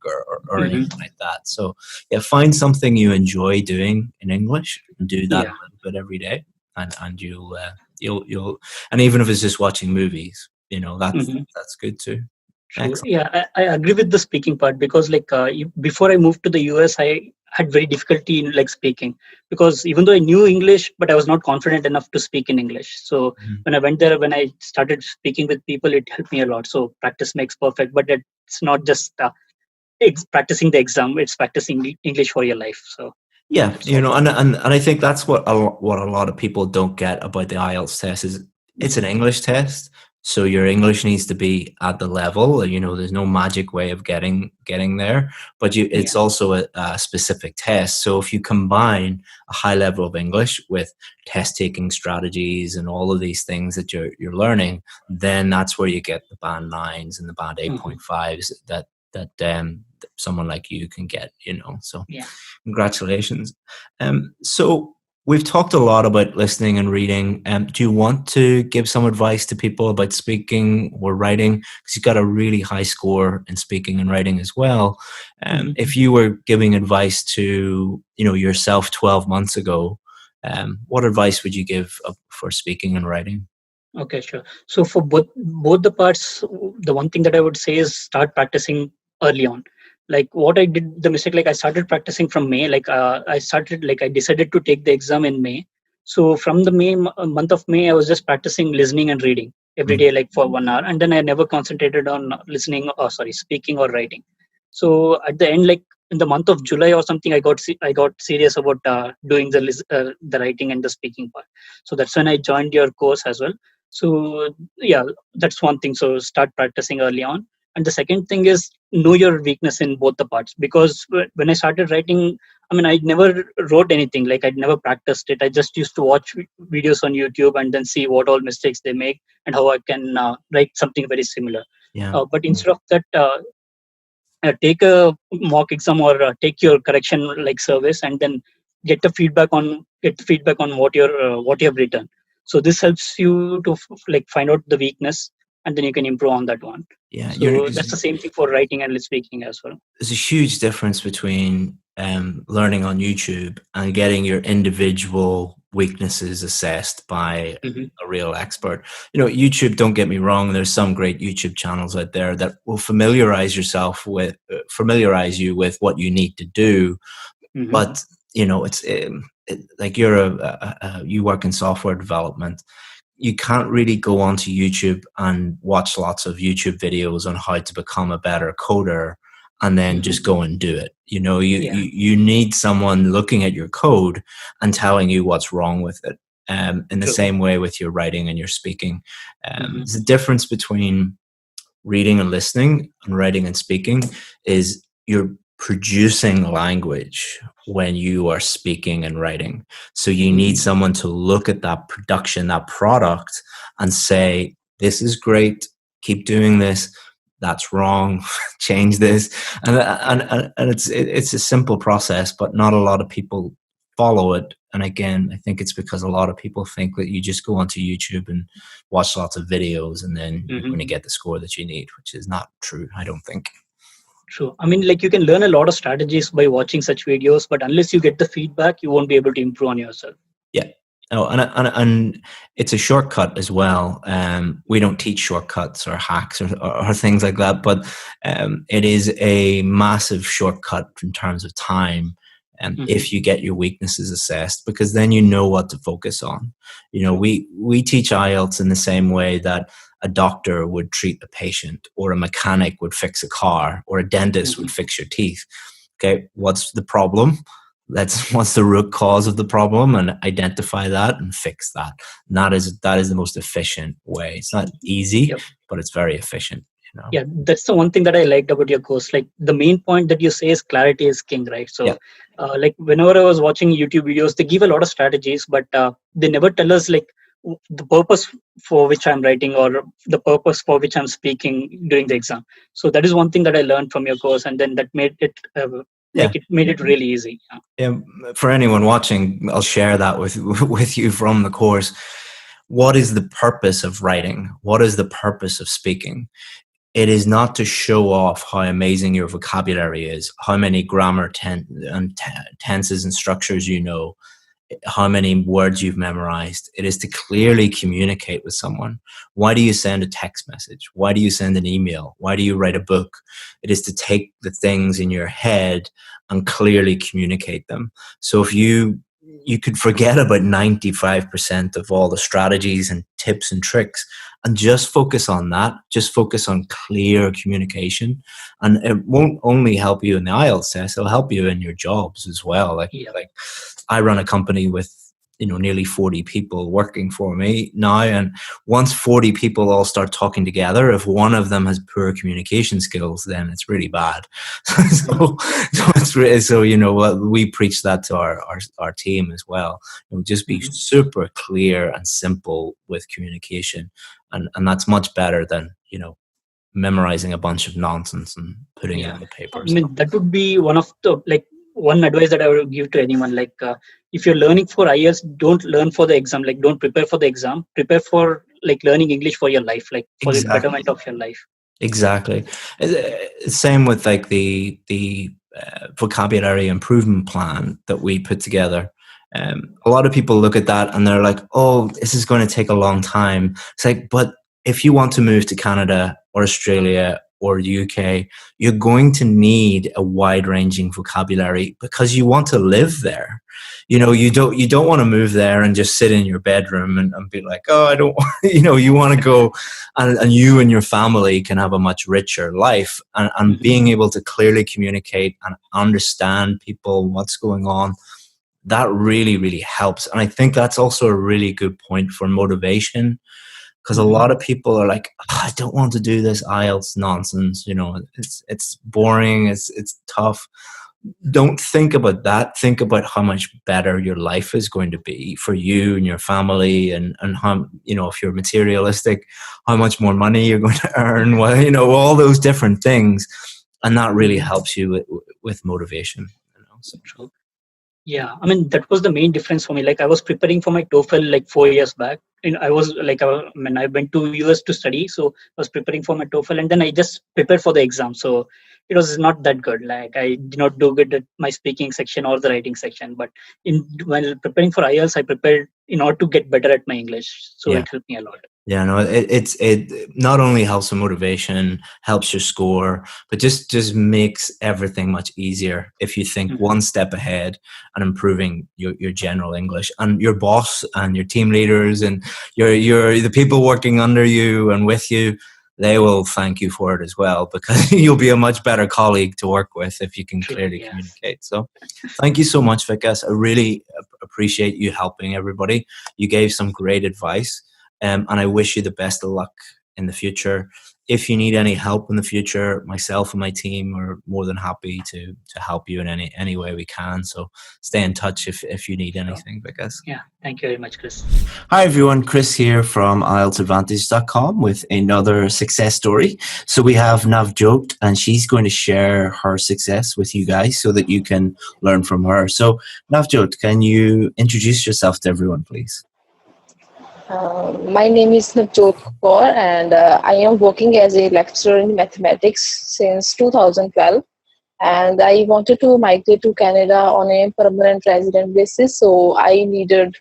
or anything like that. So yeah, find something you enjoy doing in English and do that a little bit every day, and you'll and even if it's just watching movies, you know, that's good too. Yeah, I agree with the speaking part, because like before I moved to the US, I had very difficulty in like speaking, because even though I knew English, but I was not confident enough to speak in English. So when I went there, when I started speaking with people, it helped me a lot. So practice makes perfect, but it's not just practicing the exam; it's practicing English for your life. So yeah, you know, and I think that's what a lot of people don't get about the IELTS test is it's an English test. So your English needs to be at the level. You know, there's no magic way of getting there, but it's also a specific test. So if you combine a high level of English with test taking strategies and all of these things that you're learning, then that's where you get the band 9s and the band 8.5s that someone like you can get. You know, so congratulations. So we've talked a lot about listening and reading. Do you want to give some advice to people about speaking or writing? Because you've got a really high score in speaking and writing as well. If you were giving advice to, you know, yourself 12 months ago, what advice would you give for speaking and writing? Okay, sure. So for both the parts, the one thing that I would say is start practicing early on. Like what I did, the mistake, like I started practicing from May. Like I decided to take the exam in May. So from the month of May, I was just practicing listening and reading every day, like for 1 hour, and then I never concentrated on speaking or writing. So at the end, like in the month of July or something, I got serious about doing the writing and the speaking part. So that's when I joined your course as well. So yeah, that's one thing. So start practicing early on. And the second thing is know your weakness in both the parts, because when I started writing, I mean, I never wrote anything, like I'd never practiced it. I just used to watch videos on YouTube and then see what all mistakes they make and how I can write something very similar. But instead of that, take a mock exam or take your correction like service, and then get the feedback on what you have written. So this helps you to like find out the weakness, and then you can improve on that one. Yeah, so that's the same thing for writing and speaking as well. There's a huge difference between learning on YouTube and getting your individual weaknesses assessed by a real expert. You know, YouTube, don't get me wrong, there's some great YouTube channels out there that will familiarize you with what you need to do. But you know, it's like you work in software development. You can't really go onto YouTube and watch lots of YouTube videos on how to become a better coder and then just go and do it. You know, you need someone looking at your code and telling you what's wrong with it. In the same way with your writing and your speaking. There's a difference between reading and listening and writing and speaking is you're producing language when you are speaking and writing. So you need someone to look at that production, that product, and say, this is great, keep doing this, that's wrong, change this. And it's a simple process, but not a lot of people follow it. And again, I think it's because a lot of people think that you just go onto YouTube and watch lots of videos and then you're going to get the score that you need, which is not true, I don't think. True. I mean, like, you can learn a lot of strategies by watching such videos, but unless you get the feedback, you won't be able to improve on yourself. Yeah. Oh, and it's a shortcut as well. We don't teach shortcuts or hacks or things like that, but it is a massive shortcut in terms of time. If you get your weaknesses assessed, because then you know what to focus on. You know, we teach IELTS in the same way that a doctor would treat a patient, or a mechanic would fix a car, or a dentist would fix your teeth. Okay, what's the problem? What's the root cause of the problem, and identify that and fix that. And that is the most efficient way. It's not easy, but it's very efficient. You know? Yeah, that's the one thing that I liked about your course. Like, the main point that you say is clarity is king, right? So, like, whenever I was watching YouTube videos, they give a lot of strategies, but they never tell us like the purpose for which I'm writing, or the purpose for which I'm speaking during the exam. So that is one thing that I learned from your course, and then that made it made it really easy. Yeah, for anyone watching, I'll share that with you from the course. What is the purpose of writing? What is the purpose of speaking? It is not to show off how amazing your vocabulary is, how many grammar tenses and structures you know, how many words you've memorized. It is to clearly communicate with someone. Why do you send a text message? Why do you send an email? Why do you write a book? It is to take the things in your head and clearly communicate them. So if you could forget about 95% of all the strategies and tips and tricks and just focus on that, just focus on clear communication. And it won't only help you in the IELTS test, it'll help you in your jobs as well. Like I run a company with, you know, nearly 40 people working for me now. And once 40 people all start talking together, if one of them has poor communication skills, then it's really bad. So, you know, we preach that to our team as well. You know, just be super clear and simple with communication. And that's much better than, you know, memorizing a bunch of nonsense and putting it on the paper. I mean, that would be one of the, like, one advice that I would give to anyone. Like, if you're learning for IELTS, don't learn for the exam. Like, don't prepare for the exam. Prepare for, like, learning English for your life, like for the betterment of your life. Exactly. Same with like the vocabulary improvement plan that we put together. A lot of people look at that and they're like, oh, this is going to take a long time. It's like, but if you want to move to Canada or Australia or UK, you're going to need a wide-ranging vocabulary because you want to live there. You know, you don't want to move there and just sit in your bedroom and be like, oh, I don't want, you know, you want to go and you and your family can have a much richer life, and being able to clearly communicate and understand people, what's going on, that really, really helps. And I think that's also a really good point for motivation. Because a lot of people are like, oh, I don't want to do this IELTS nonsense. You know, it's boring. It's tough. Don't think about that. Think about how much better your life is going to be for you and your family, and how, you know, if you're materialistic, how much more money you're going to earn. Well, you know, all those different things, and that really helps you with motivation. You know, so. Yeah, I mean, that was the main difference for me. Like, I was preparing for my TOEFL like 4 years back. And I was like, I went to US to study. So I was preparing for my TOEFL, and then I just prepared for the exam. So it was not that good. Like, I did not do good at my speaking section or the writing section. But when preparing for IELTS, I prepared in order to get better at my English. So it helped me a lot. Yeah, no, it not only helps with motivation, helps your score, but just makes everything much easier if you think one step ahead and improving your general English. And your boss and your team leaders and the people working under you and with you, they will thank you for it as well, because you'll be a much better colleague to work with if you can clearly communicate. So thank you so much, Vikas. I really appreciate you helping everybody. You gave some great advice. And I wish you the best of luck in the future. if you need any help in the future, myself and my team are more than happy to help you in any way we can. So stay in touch if you need anything, Vikas. Yeah, thank you very much, Chris. Hi everyone, Chris here from IELTSadvantage.com with another success story. So we have Navjot, and she's going to share her success with you guys so that you can learn from her. So Navjot, can you introduce yourself to everyone, please? My name is Navjot Kaur, and I am working as a lecturer in mathematics since 2012. And I wanted to migrate to Canada on a permanent resident basis, so I needed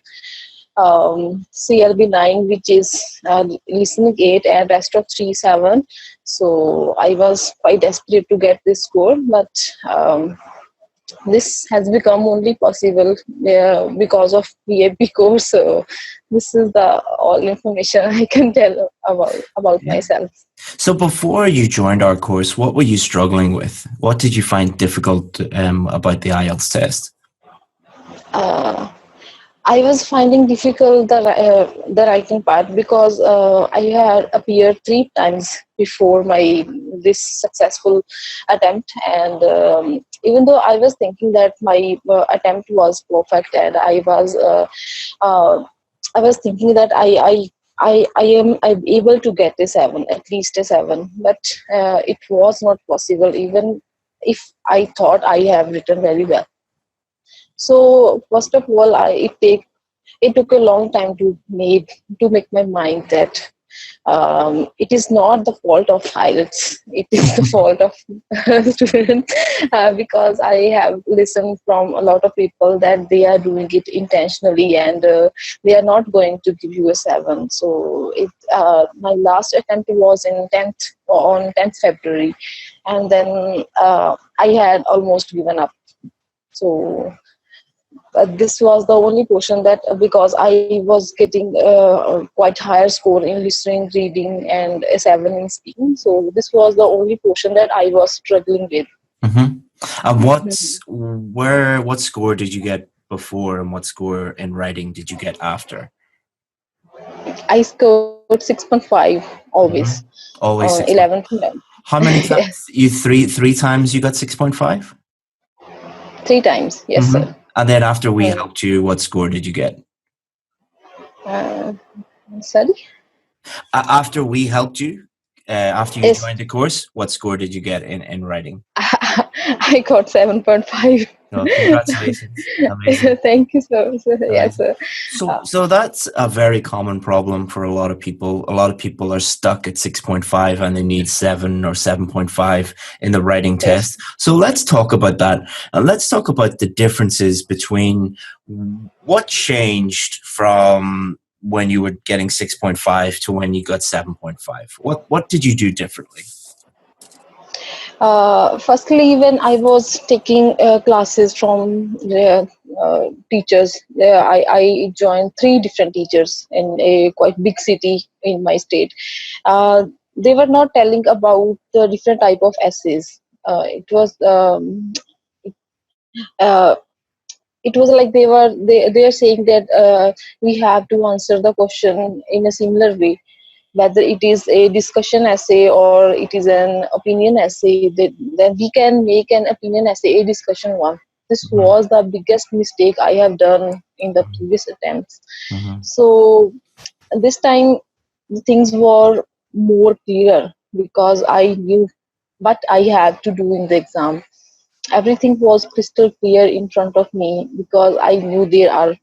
CLB 9, which is listening 8 and rest of 3 7. So I was quite desperate to get this score, but this has become only possible because of PAP course. So this is the all information I can tell about myself. So before you joined our course, what were you struggling with? What did you find difficult about the IELTS test? I was finding difficult the writing part because I had appeared 3 times before this successful attempt, and even though I was thinking that my attempt was perfect, and I was thinking that I'm able to get a 7, at least a 7, but it was not possible even if I thought I have written very well. So first of all, it took a long time to make my mind that it is not the fault of IELTS, it is the fault of students, because I have listened from a lot of people that they are doing it intentionally and they are not going to give you a 7. So my last attempt was on 10th February, and then I had almost given up. So this was the only portion that because I was getting quite higher score in listening, reading, and a 7 in speaking. So this was the only portion that I was struggling with. Mm-hmm. And what score did you get before, and what score in writing did you get after? I scored 6.5 always. Mm-hmm. Always 11th. How many times? You three times you got 6.5? 3 times, yes, Mm-hmm. sir. And then after we helped you, what score did you get? Sorry? After we helped you, after you joined the course, what score did you get in writing? I got 7.5. Oh, congratulations. Amazing. Thank you, sir. Yes, sir. So that's a very common problem for a lot of people. A lot of people are stuck at 6.5 and they need 7 or 7.5 in the writing test. So let's talk about that. And let's talk about the differences between what changed from when you were getting 6.5 to when you got 7.5. What did you do differently? Firstly, when I was taking classes from teachers, I joined 3 different teachers in a quite big city in my state. They were not telling about the different type of essays. It was like they are saying that we have to answer the question in a similar way, whether it is a discussion essay or it is an opinion essay. Then we can make an opinion essay a discussion one. This was the biggest mistake I have done in the previous attempts. So this time things were more clear because I knew what I had to do in the exam. Everything was crystal clear in front of me because I knew there are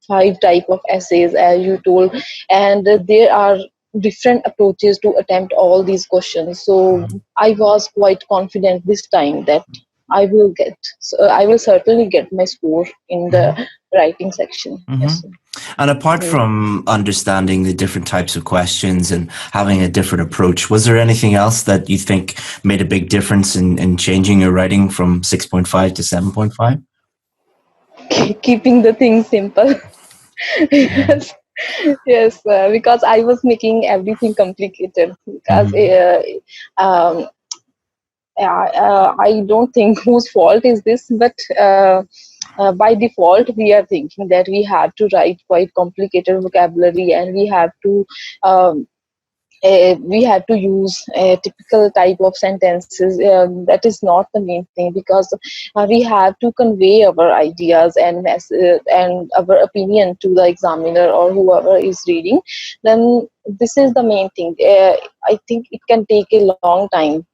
5 type of essays, as you told, and there are different approaches to attempt all these questions. So I was quite confident this time that I will certainly get my score in the writing section. Yes. And apart from understanding the different types of questions and having a different approach, was there anything else that you think made a big difference in changing your writing from 6.5 to 7.5? Keeping the things simple. Yes, because I was making everything complicated. Because I don't think whose fault is this, but by default we are thinking that we have to write quite complicated vocabulary and we have to we have to use a typical type of sentences. That is not the main thing, because we have to convey our ideas and and our opinion to the examiner or whoever is reading. Then this is the main thing. I think it can take a long time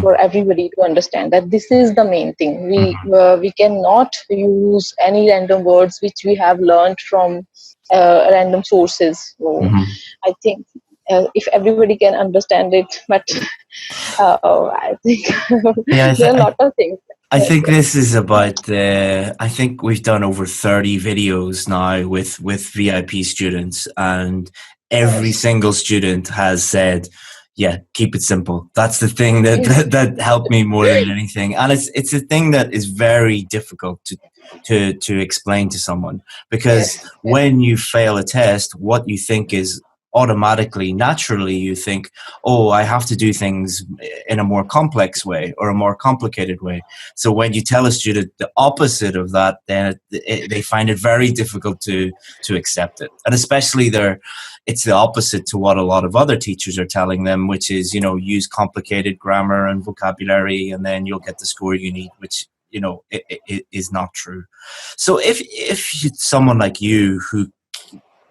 for everybody to understand that this is the main thing. We cannot use any random words which we have learned from random sources. So I think if everybody can understand it, but I think Yeah, there are a lot of things. I think this is about I think we've done over 30 videos now with VIP students, and every single student has said, yeah, keep it simple. That's the thing that helped me more than anything. And it's a thing that is very difficult to explain to someone, because when you fail a test, what you think is automatically, naturally, you think, oh, I have to do things in a more complex way or a more complicated way. So when you tell a student the opposite of that, then they find it very difficult to accept it. And especially it's the opposite to what a lot of other teachers are telling them, which is, use complicated grammar and vocabulary, and then you'll get the score you need, which, it is not true. So if someone like you, who,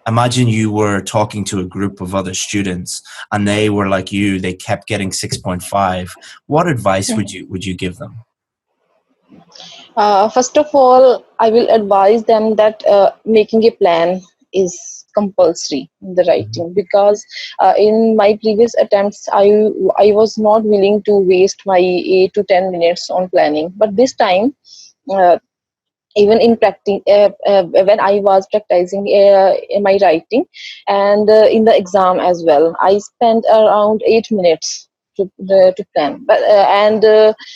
imagine you were talking to a group of other students and they were like you, they kept getting 6.5. What advice would you give them? First of all, I will advise them that making a plan is compulsory in the writing, because in my previous attempts, I was not willing to waste my 8 to 10 minutes on planning. But this time, even in practice, when I was practicing in my writing and in the exam as well, I spent around 8 minutes to plan. But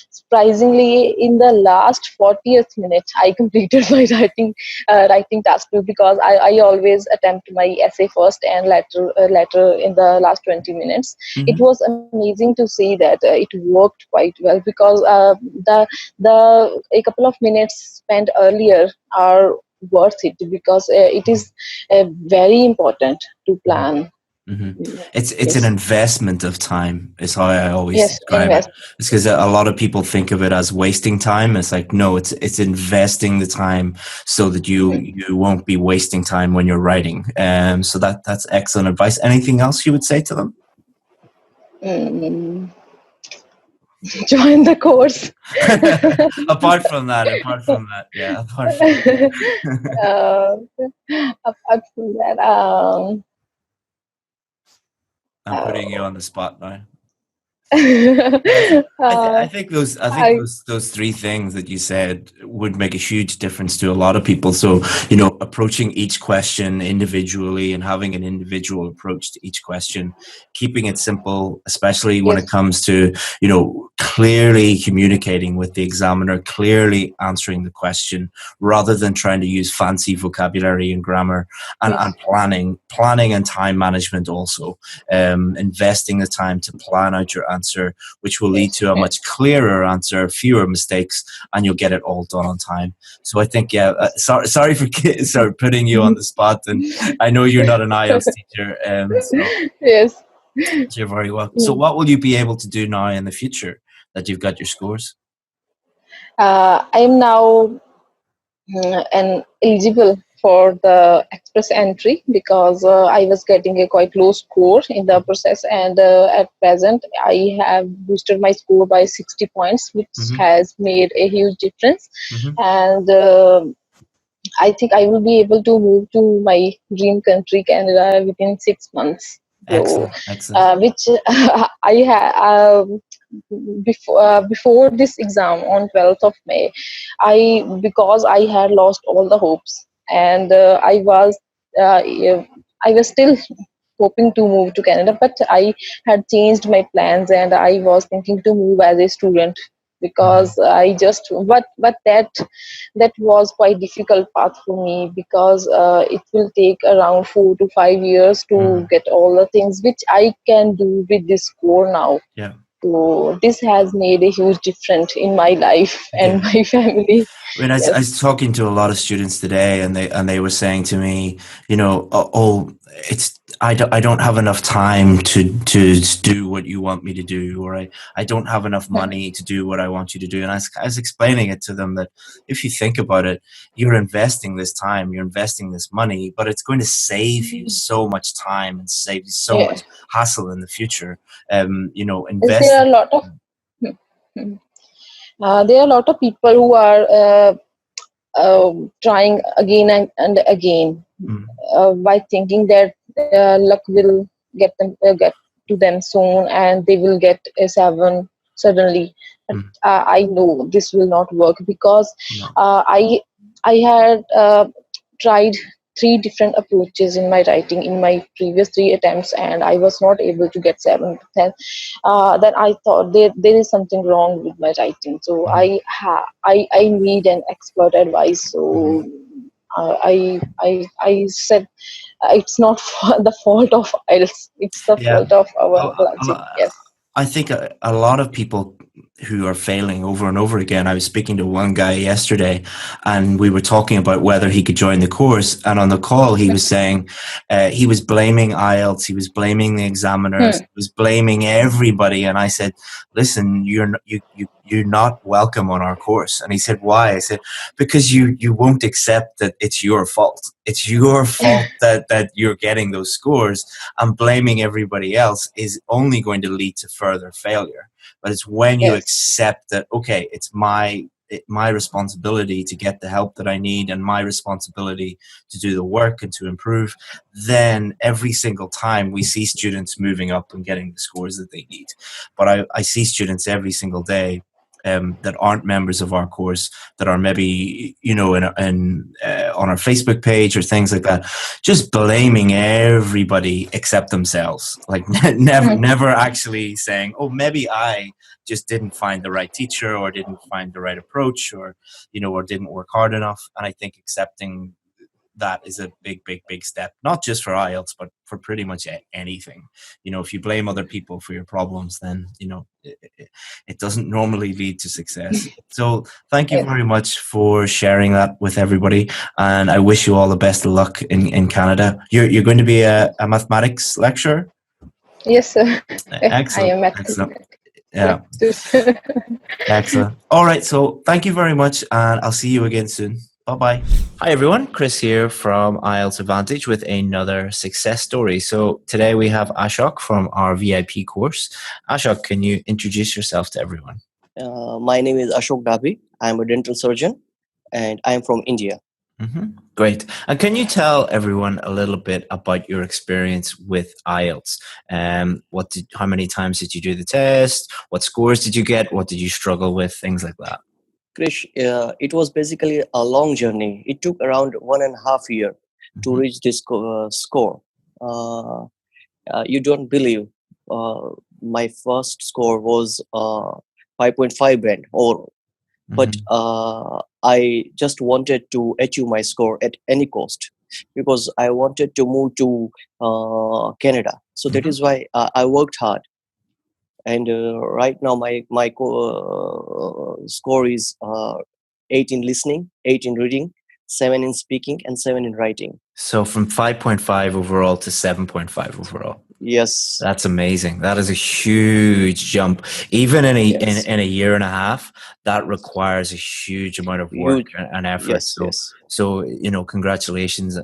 surprisingly, in the last 40th minute, I completed my writing task too, because I always attempt my essay first and later in the last 20 minutes. It was amazing to see that it worked quite well, because a couple of minutes spent earlier are worth it, because it is very important to plan. It's an investment of time, is how I always describe it. It's because a lot of people think of it as wasting time. It's like, no, it's investing the time so that you won't be wasting time when you're writing. So that's excellent advice. Anything else you would say to them? Join the course. apart from that, yeah. Apart from that, I'm putting you on the spot now. I think those three things that you said would make a huge difference to a lot of people. So, approaching each question individually and having an individual approach to each question, keeping it simple, especially when it comes to, clearly communicating with the examiner, clearly answering the question, rather than trying to use fancy vocabulary and grammar, and planning and time management also. Investing the time to plan out your answer, which will lead to a much clearer answer, fewer mistakes, and you'll get it all done on time. So I think, sorry for putting you on the spot, and I know you're not an IELTS teacher. Yes. You're very welcome. So what will you be able to do now in the future that you've got your scores? I'm now eligible for the express entry, because I was getting a quite low score in the process, and at present I have boosted my score by 60 points, which has made a huge difference. And I think I will be able to move to my dream country, Canada, within 6 months. Excellent. Which I had before this exam on 12th of May, because I had lost all the hopes, and I was still hoping to move to Canada, but I had changed my plans, and I was thinking to move as a student, because I just but that was quite difficult path for me, because it will take around 4 to 5 years to get all the things which I can do with this score now. Yeah. So this has made a huge difference in my life and my family. I mean, I was talking to a lot of students today, and they were saying to me, I don't have enough time to do what you want me to do, or I don't have enough money to do what I want you to do. And I was explaining it to them that if you think about it, you're investing this time, you're investing this money, but it's going to save you so much time and save you so much hassle in the future. You know, Is invest. there are a lot of there are a lot of people who are trying again and again by thinking that luck will get to them soon and they will get a 7 suddenly. But I know this will not work because I had tried 3 different approaches in my writing in my previous 3 attempts, and I was not able to get 7. Then I thought there is something wrong with my writing. So I need an expert advice. So I said it's not the fault of IELTS. It's the fault of our logic. Yes. I think a lot of people who are failing over and over again. I was speaking to one guy yesterday, and we were talking about whether he could join the course. And on the call, he was saying he was blaming IELTS, he was blaming the examiners, he was blaming everybody. And I said, "Listen, you're not welcome on our course." And he said, "Why?" I said, "Because you won't accept that it's your fault. It's your fault that you're getting those scores, and blaming everybody else is only going to lead to further failure. But it's when you accept that, okay, it's my responsibility to get the help that I need, and my responsibility to do the work and to improve, then every single time we see students moving up and getting the scores that they need. But I see students every single day that aren't members of our course, that are maybe, you know, on our Facebook page or things like that, just blaming everybody except themselves. Like never actually saying, oh, maybe I just didn't find the right teacher, or didn't find the right approach, or, you know, or didn't work hard enough. And I think accepting that is a big step, not just for IELTS, but for pretty much anything. You know, if you blame other people for your problems, then, you know, it doesn't normally lead to success. So thank you very much for sharing that with everybody, and I wish you all the best of luck in Canada. You're going to be a mathematics lecturer? Yes, sir. Excellent. I am Excellent. Yeah. Excellent. All right, so thank you very much, and I'll see you again soon. Bye-bye. Hi, everyone. Chris here from IELTS Advantage with another success story. So today we have Ashok from our VIP course. Ashok, can you introduce yourself to everyone? My name is Ashok Dabi. I'm a dental surgeon, and I'm from India. Great. And can you tell everyone a little bit about your experience with IELTS? How many times did you do the test? What scores did you get? What did you struggle with? Things like that. Krish, it was basically a long journey. It took around 1.5 years to reach this score. You don't believe. My first score was 5.5 band overall. But I just wanted to achieve my score at any cost, because I wanted to move to Canada. So that is why I worked hard. And right now my score is 8 in listening, 8 in reading, 7 in speaking, and 7 in writing. So from 5.5 overall to 7.5 overall. Yes. That's amazing. That is a huge jump. Even in a year and a half, that requires a huge amount of work and effort. So, you know, congratulations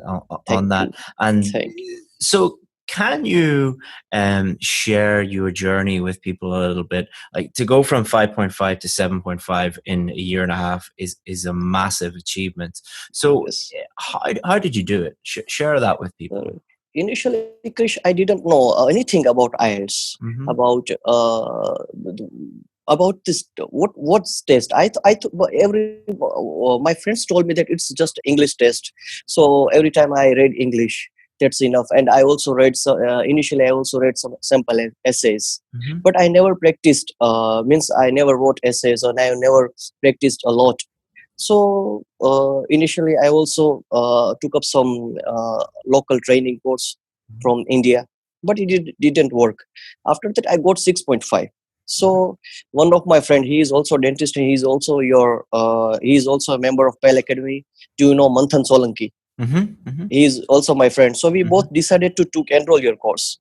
on that. And so can you share your journey with people a little bit? Like, to go from 5.5 to 7.5 in a year and a half is a massive achievement. So how did you do it? Share that with people. Initially, Krish, I didn't know anything about IELTS, about this. What's test? I thought my friends told me that it's just English test. So every time I read English, that's enough. And I also read initially I also read some sample essays, but I never practiced. Means I never wrote essays, or I never practiced a lot. So initially I also took up some local training course from India, but it didn't work. After that I got 6.5. So one of my friend, he is also a dentist, and he is also a member of PAL Academy. Do you know Manthan Solanki? He is also my friend. So we both decided to enroll your course.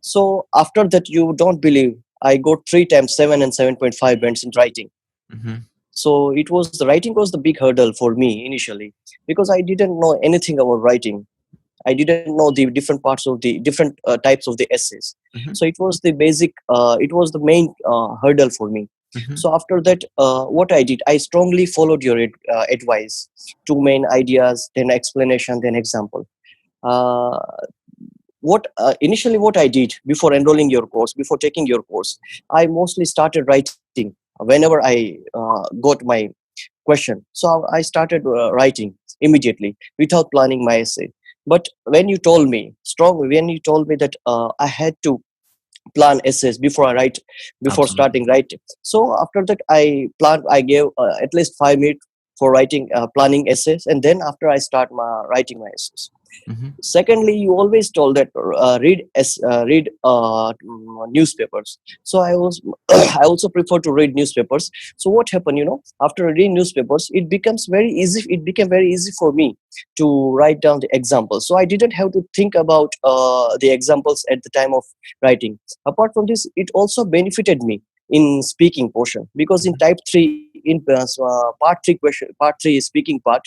So after that, you don't believe, I got 3 times 7 and 7.5 bands in writing. So it was, the writing was the big hurdle for me initially, because I didn't know anything about writing. I didn't know the different parts of the different types of the essays. So it was the basic, it was the main hurdle for me. So after that, what I did, I strongly followed your advice. 2 main ideas, then explanation, then example. Initially what I did before enrolling your course, before taking your course, I mostly started writing whenever I got my question. So I started writing immediately without planning my essay. But when you told me that I had to plan essays before I write, before starting writing. So after that, I gave at least 5 minutes for writing, planning essays, and then after I start writing my essays. Secondly, you always told that read newspapers. So I was I also prefer to read newspapers. So what happened, after reading newspapers, it became very easy for me to write down the examples. So I didn't have to think about the examples at the time of writing. Apart from this, it also benefited me in speaking portion, because in type 3, in part 3 speaking part,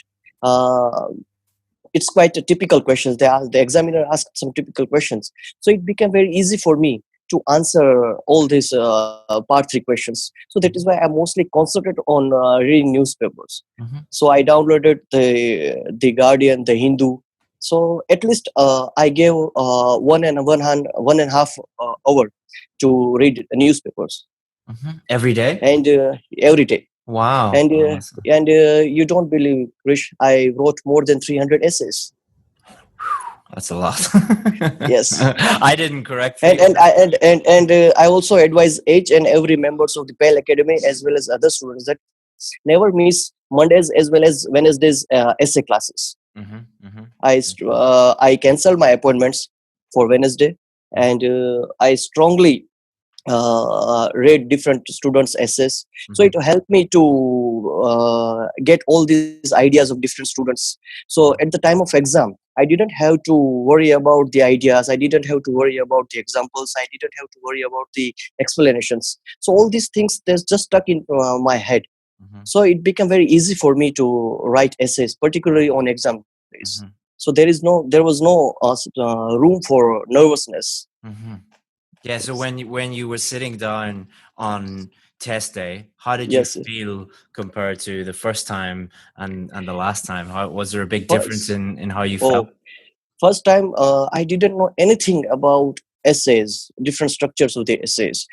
it's quite a typical questions. The examiner asked some typical questions, so it became very easy for me to answer all these part 3 questions. So that is why I mostly concentrated on reading newspapers. So I downloaded the Guardian, the Hindu. So at least I gave 1.5 hour to read newspapers every day, and every day. Wow. And you don't believe, Krish, I wrote more than 300 essays. That's a lot. Yes. I didn't correct and I also advise each and every members of the PAL Academy as well as other students that never miss Mondays as well as Wednesdays essay classes. I cancel my appointments for Wednesday, and I strongly read different students' essays. So it helped me to get all these ideas of different students. So at the time of exam, I didn't have to worry about the ideas. I didn't have to worry about the examples. I didn't have to worry about the explanations. So all these things, they're just stuck in my head. So it became very easy for me to write essays, particularly on exam days. So there was no room for nervousness. Yeah. So when you were sitting down on test day, how did you feel compared to the first time and the last time? Was there a big difference in how you felt? First time, I didn't know anything about essays, different structures of the essays.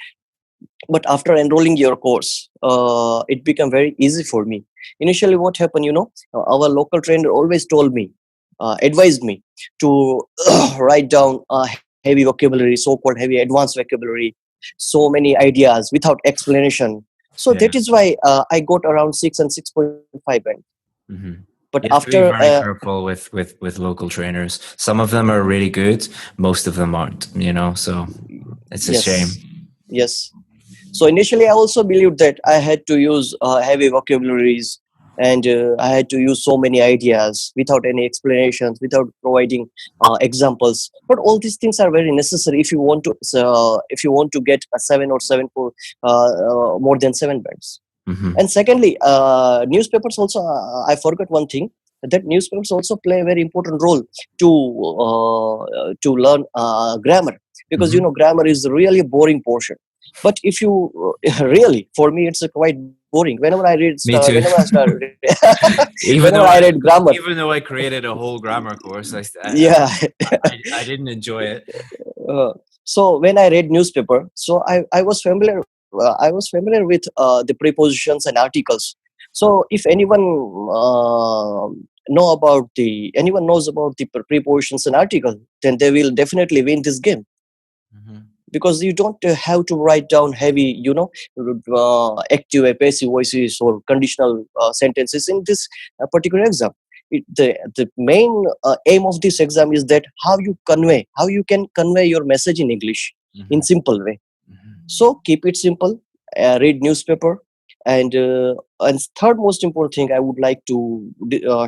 But after enrolling your course, it became very easy for me. Initially, what happened, our local trainer always told me, advised me to write down heavy vocabulary, so-called heavy advanced vocabulary, so many ideas without explanation. So that is why I got around 6 and 6.5 band. But you have after to be very careful with local trainers. Some of them are really good, most of them aren't. So it's a shame. Yes. So initially, I also believed that I had to use heavy vocabularies, and I had to use so many ideas without any explanations, without providing examples. But all these things are very necessary if you want to get a 7 or 7 for more than 7 bands. And secondly, newspapers also. I forgot one thing, that newspapers also play a very important role to learn grammar, because grammar is really a boring portion. But if you really, for me, it's quite boring. Whenever I read, whenever I start, whenever I read grammar, even though I created a whole grammar course, I didn't enjoy it. So when I read newspaper, so I was familiar. I was familiar with the prepositions and articles. So if anyone knows about the prepositions and articles, then they will definitely win this game. Because you don't have to write down heavy, active and passive voices or conditional sentences in this particular exam. The main aim of this exam is that how you can convey your message in English in simple way. So keep it simple. Read newspaper And third most important thing I would like to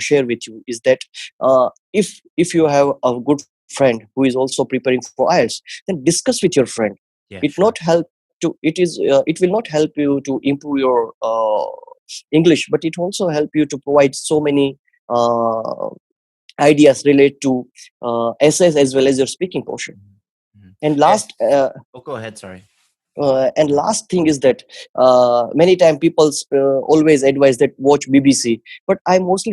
share with you is that if you have a good friend who is also preparing for IELTS, then discuss with your friend. Yeah, It sure. not help to it will not help you to improve your English, but it also help you to provide so many ideas related to essays as well as your speaking portion. And last Oh, go ahead. Sorry. and last thing is that many times people always advise that watch BBC, but I mostly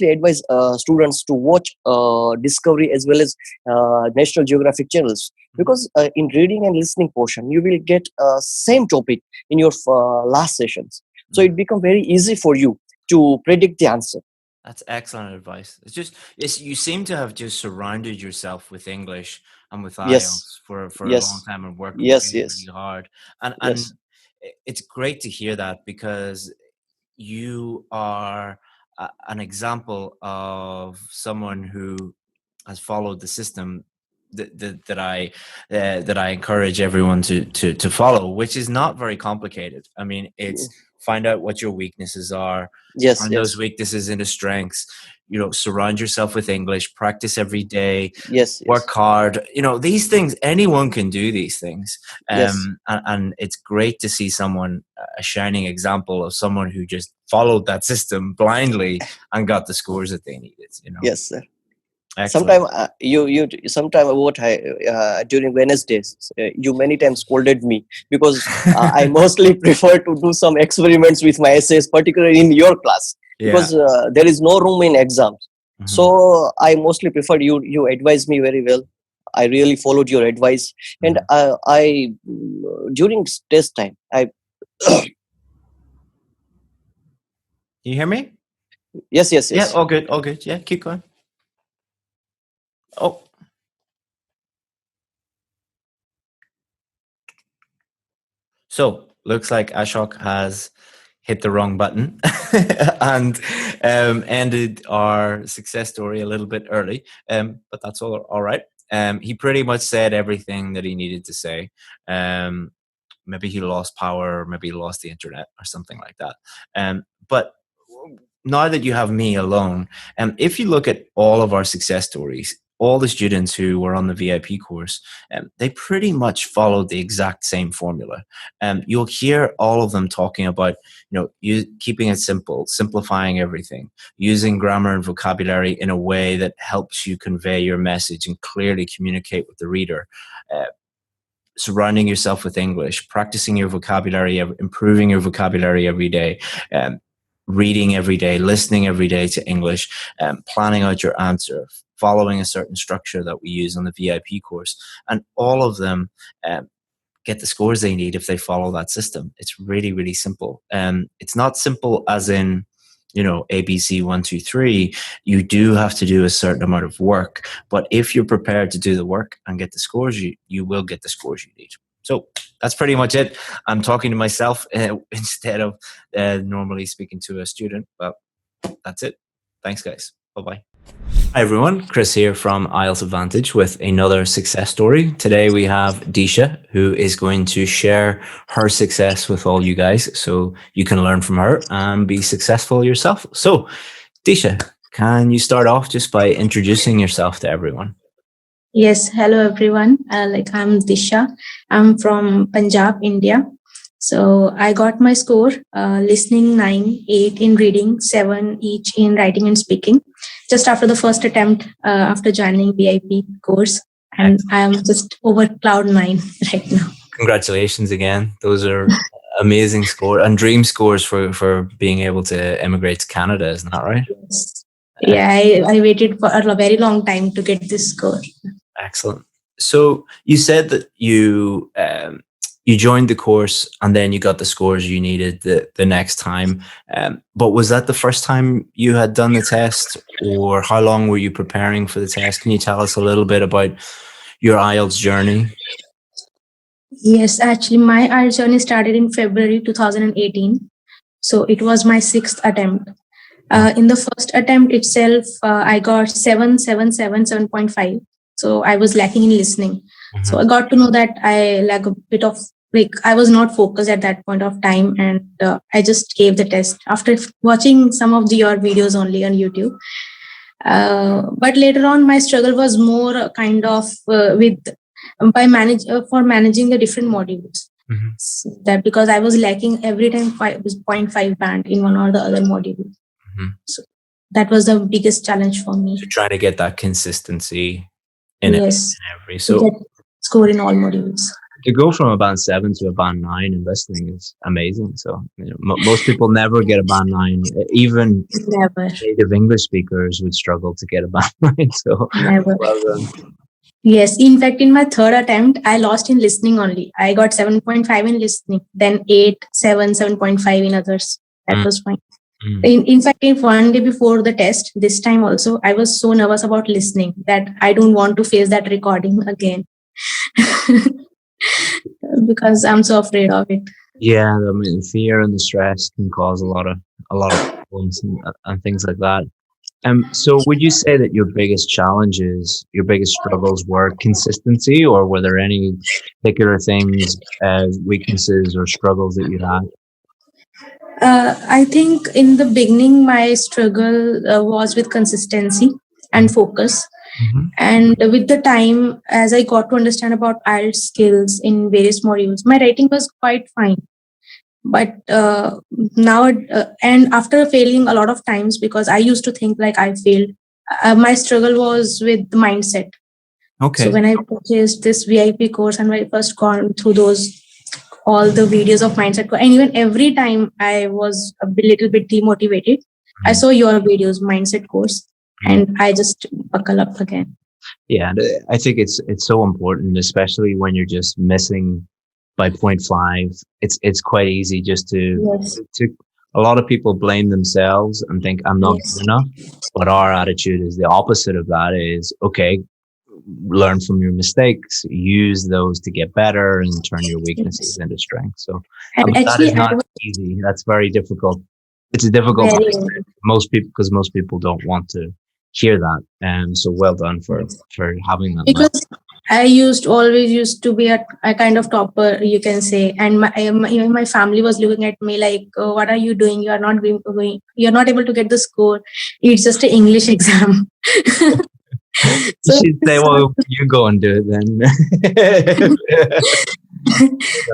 advise students to watch Discovery as well as National Geographic channels, because in reading and listening portion you will get same topic in your last sessions, so it become very easy for you to predict the answer. That's excellent advice. It's you seem to have just surrounded yourself with English and with Yes. IELTS for a long Yes. time and worked Yes. really, Yes. really hard. And Yes. it's great to hear that, because you are an example of someone who has followed the system that I encourage everyone to follow, which is not very complicated. I mean, it's find out what your weaknesses are, Yes. turn Yes. those weaknesses into strengths. You know, surround yourself with English, practice every day, Yes. work hard. You know, these things, anyone can do these things. Yes. And it's great to see someone, a shining example of someone who just followed that system blindly and got the scores that they needed. You know. Yes, sir. Excellent. Sometime what during Wednesdays you many times scolded me because I mostly prefer to do some experiments with my essays, particularly in your class, because there is no room in exams. So I mostly preferred you advised me very well. I really followed your advice, and I during test time I You hear me? yes. Yeah, all good, all good. Yeah, keep going. Oh. So, looks like Ashok has hit the wrong button and ended our success story a little bit early, but that's all right. He pretty much said everything that he needed to say. Maybe he lost power, or maybe he lost the internet or something like that. But now that you have me alone, if you look at all of our success stories, all the students who were on the VIP course, they pretty much followed the exact same formula. You'll hear all of them talking about, you keeping it simple, simplifying everything, using grammar and vocabulary in a way that helps you convey your message and clearly communicate with the reader. Surrounding yourself with English, practicing your vocabulary, improving your vocabulary every day, reading every day, listening every day to English, planning out your answer, following a certain structure that we use on the VIP course. And all of them get the scores they need if they follow that system. It's really, really simple. It's not simple as in, ABC 1, 2, 3. You do have to do a certain amount of work, but if you're prepared to do the work and get the scores, you will get the scores you need. So that's pretty much it. I'm talking to myself instead of normally speaking to a student, but that's it. Thanks, guys. Bye-bye. Hi, everyone. Chris here from IELTS Advantage with another success story. Today we have Disha, who is going to share her success with all you guys so you can learn from her and be successful yourself. So, Disha, can you start off just by introducing yourself to everyone? Yes, hello everyone. I'm Disha. I'm from Punjab, India. So I got my score, listening 9, 8 in reading, 7 each in writing and speaking, just after the first attempt after joining VIP course. And I'm just over cloud 9 right now. Congratulations again. Those are amazing scores and dream scores for being able to immigrate to Canada, isn't that right? Yes. Yeah, I waited for a very long time to get this score. Excellent. So you said that you joined the course and then you got the scores you needed the next time. But was that the first time you had done the test, or how long were you preparing for the test? Can you tell us a little bit about your IELTS journey? Yes, actually, my IELTS journey started in February 2018. So it was my 6th attempt. In the first attempt itself, I got 7.5. So I was lacking in listening. So I got to know that I lack a bit of like I was not focused at that point of time, and I just gave the test after watching some of your videos only on YouTube. But later on, my struggle was more kind of with for managing the different modules. So that because I was lacking every time 0.5 band in one or the other module. So that was the biggest challenge for me. So trying to get that consistency in Yes, every. to So get score in all modules. to go from a band 7 to a band 9 in listening is amazing. So most people never get a band 9. Even Never. native English speakers would struggle to get a band 9. So Never. well done. Yes, in fact, in my third attempt, I lost in listening only. I got 7.5 in listening, then 8, 7, 7.5 in others. That was fine. In fact, if one day before the test, this time also, I was so nervous about listening that I don't want to face that recording again. Because I'm so afraid of it. Yeah, I mean, fear and the stress can cause a lot of problems and things like that. So would you say that your biggest challenges, your biggest struggles were consistency, or were there any particular things, weaknesses or struggles that you had? I think in the beginning, my struggle was with consistency and focus. And with the time, as I got to understand about IELTS skills in various modules, my writing was quite fine. But now, and after failing a lot of times, because I used to think like I failed, my struggle was with the mindset. Okay. So when I purchased this VIP course and I first gone through all the videos of mindset, and even every time I was a little bit demotivated, I saw your videos, mindset course, and I just buckle up again. Yeah, I think it's so important, especially when you're just missing by 0.5. It's quite easy just to a lot of people blame themselves and think I'm not good enough. But our attitude is the opposite of that. Is okay, learn from your mistakes, use those to get better, and turn your weaknesses into strength. So that is not easy. That's very difficult. It's a difficult most people, because most people don't want to hear that. So well done for having that. Because I always used to be a kind of topper, you can say, and even my family was looking at me like, oh, "What are you doing? You are not going. You are not able to get the score. It's just an English exam." So she'd say, "Well, you go and do it then."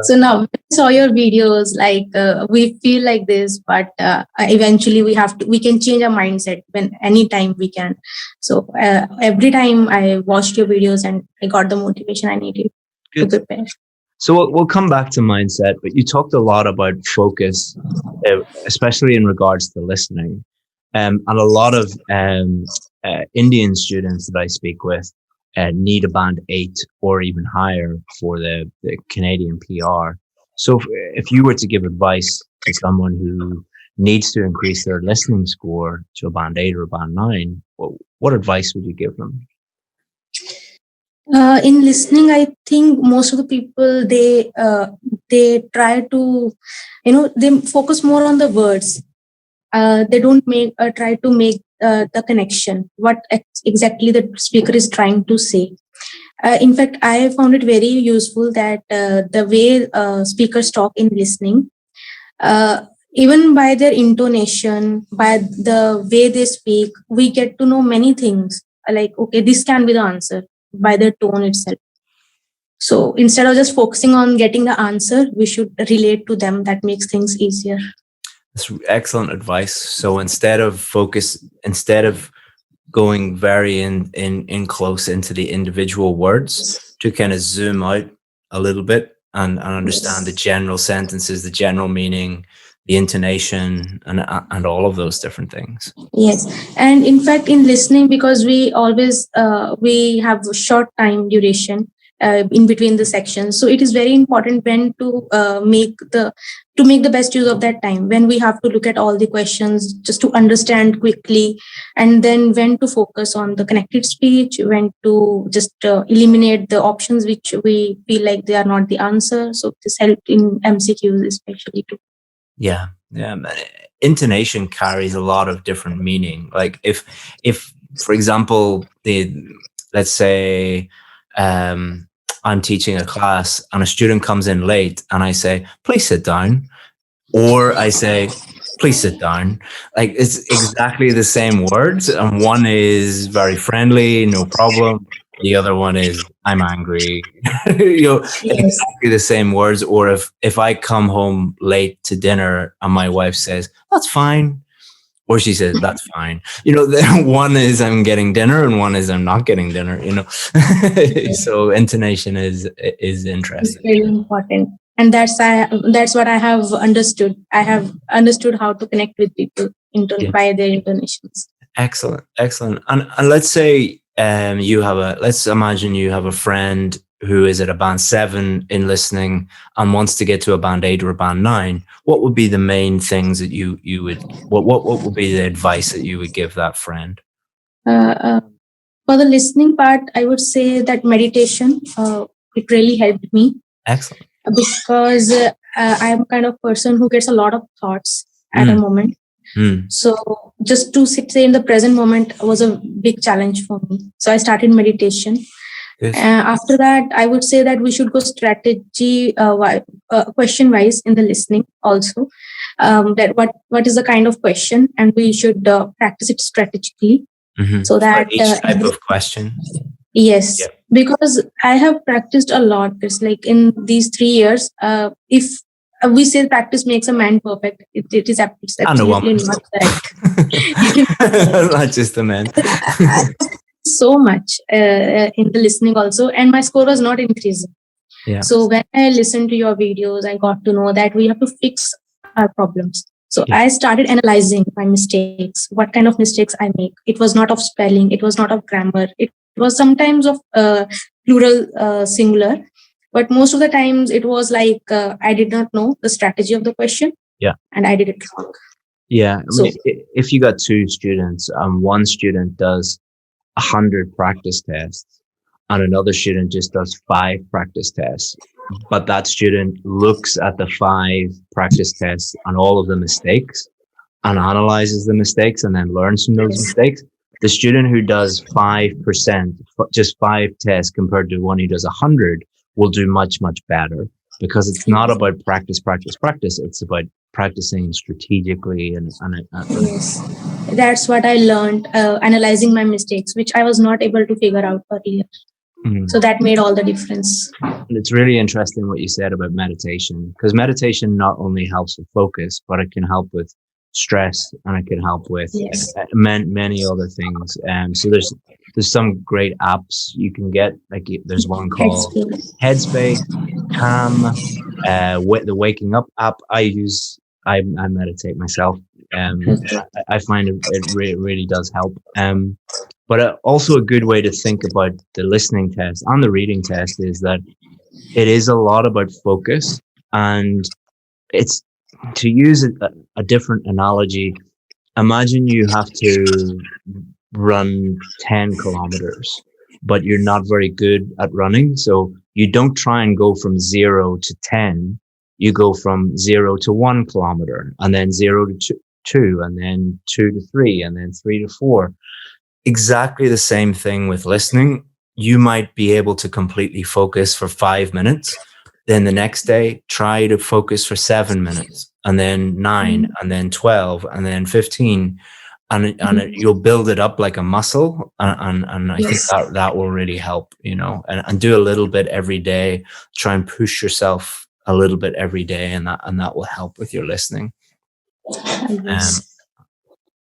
So now when I saw your videos, like we feel like this, but eventually we can change our mindset when anytime we can. So every time I watched your videos and I got the motivation I needed to prepare. So we'll come back to mindset, but you talked a lot about focus, especially in regards to listening. And a lot of Indian students that I speak with need a band 8 or even higher for the Canadian PR. So if you were to give advice to someone who needs to increase their listening score to a band 8 or a band 9, what advice would you give them? In listening, I think most of the people they try to, they focus more on the words. They don't try to make the connection, what exactly the speaker is trying to say. In fact, I found it very useful that the way speakers talk in listening, even by their intonation, by the way they speak, we get to know many things. Like, okay, this can be the answer by their tone itself. So instead of just focusing on getting the answer, we should relate to them. That makes things easier. That's excellent advice. So instead of going very in close into the individual words, to kind of zoom out a little bit and understand the general sentences, the general meaning, the intonation, and all of those different things. Yes, and in fact, in listening, because we always we have a short time duration in between the sections, so it is very important when to make the best use of that time, when we have to look at all the questions just to understand quickly, and then when to focus on the connected speech, when to just eliminate the options which we feel like they are not the answer. So this helped in MCQs especially too. Yeah. Intonation carries a lot of different meaning. Like if for example, let's say I'm teaching a class and a student comes in late and I say, please sit down. Or I say, please sit down. Like, it's exactly the same words. And one is very friendly, no problem. The other one is, I'm angry. Exactly the same words. Or if I come home late to dinner and my wife says, that's fine. Or she says, that's fine. Then one is I'm getting dinner and one is I'm not getting dinner, So intonation is It's interesting. very important. And that's what I have understood. I have understood how to connect with people by their intonations. Excellent. And let's say let's imagine you have a friend who is at a band 7 in listening and wants to get to a band 8 or a band 9. What would be the main things that you would, what would be the advice that you would give that friend? For the listening part, I would say that meditation, it really helped me. Excellent. Because I am kind of person who gets a lot of thoughts at a moment. So just to sit in the present moment was a big challenge for me. So I started meditation. After that, I would say that we should go strategy question wise in the listening also. That what is the kind of question, and we should practice it strategically. So that for each type of question. Yes, because I have practiced a lot. It's like in these 3 years, if we say practice makes a man perfect, it is absolutely not that. Not just the men. So much in the listening also, and my score was not increasing. So when I listened to your videos, I got to know that we have to fix our problems. So I started analyzing my mistakes, what kind of mistakes I make. It was not of spelling, it was not of grammar, it was sometimes of plural, singular, but most of the times it was like I did not know the strategy of the question, and I did it wrong. If you got 2 students and one student does 100 practice tests and another student just does 5 practice tests, but that student looks at the 5 practice tests and all of the mistakes and analyzes the mistakes and then learns from those mistakes, the student who does 5%, just 5 tests compared to one who does 100 will do much, much better, because it's not about practice. It's about practicing strategically. Yes, that's what I learned, analyzing my mistakes, which I was not able to figure out earlier. So that made all the difference. And it's really interesting what you said about meditation, because meditation not only helps with focus, but it can help with stress, and it can help with many other things. So there's some great apps you can get. Like there's one called Headspace, Calm, the Waking Up app. I meditate myself. I find it really does help. But also a good way to think about the listening test and the reading test is that it is a lot about focus, and it's, to use a different analogy, imagine you have to run 10 kilometers, but you're not very good at running. So you don't try and go from 0 to 10. You go from 0 to 1 kilometer, and then 0 to 2, and then 2 to 3, and then 3 to 4. Exactly the same thing with listening. You might be able to completely focus for 5 minutes. Then the next day, try to focus for 7 minutes, and then 9, and then 12, and then 15. And you'll build it up like a muscle. And I think that will really help, and do a little bit every day. Try and push yourself a little bit every day, and that will help with your listening.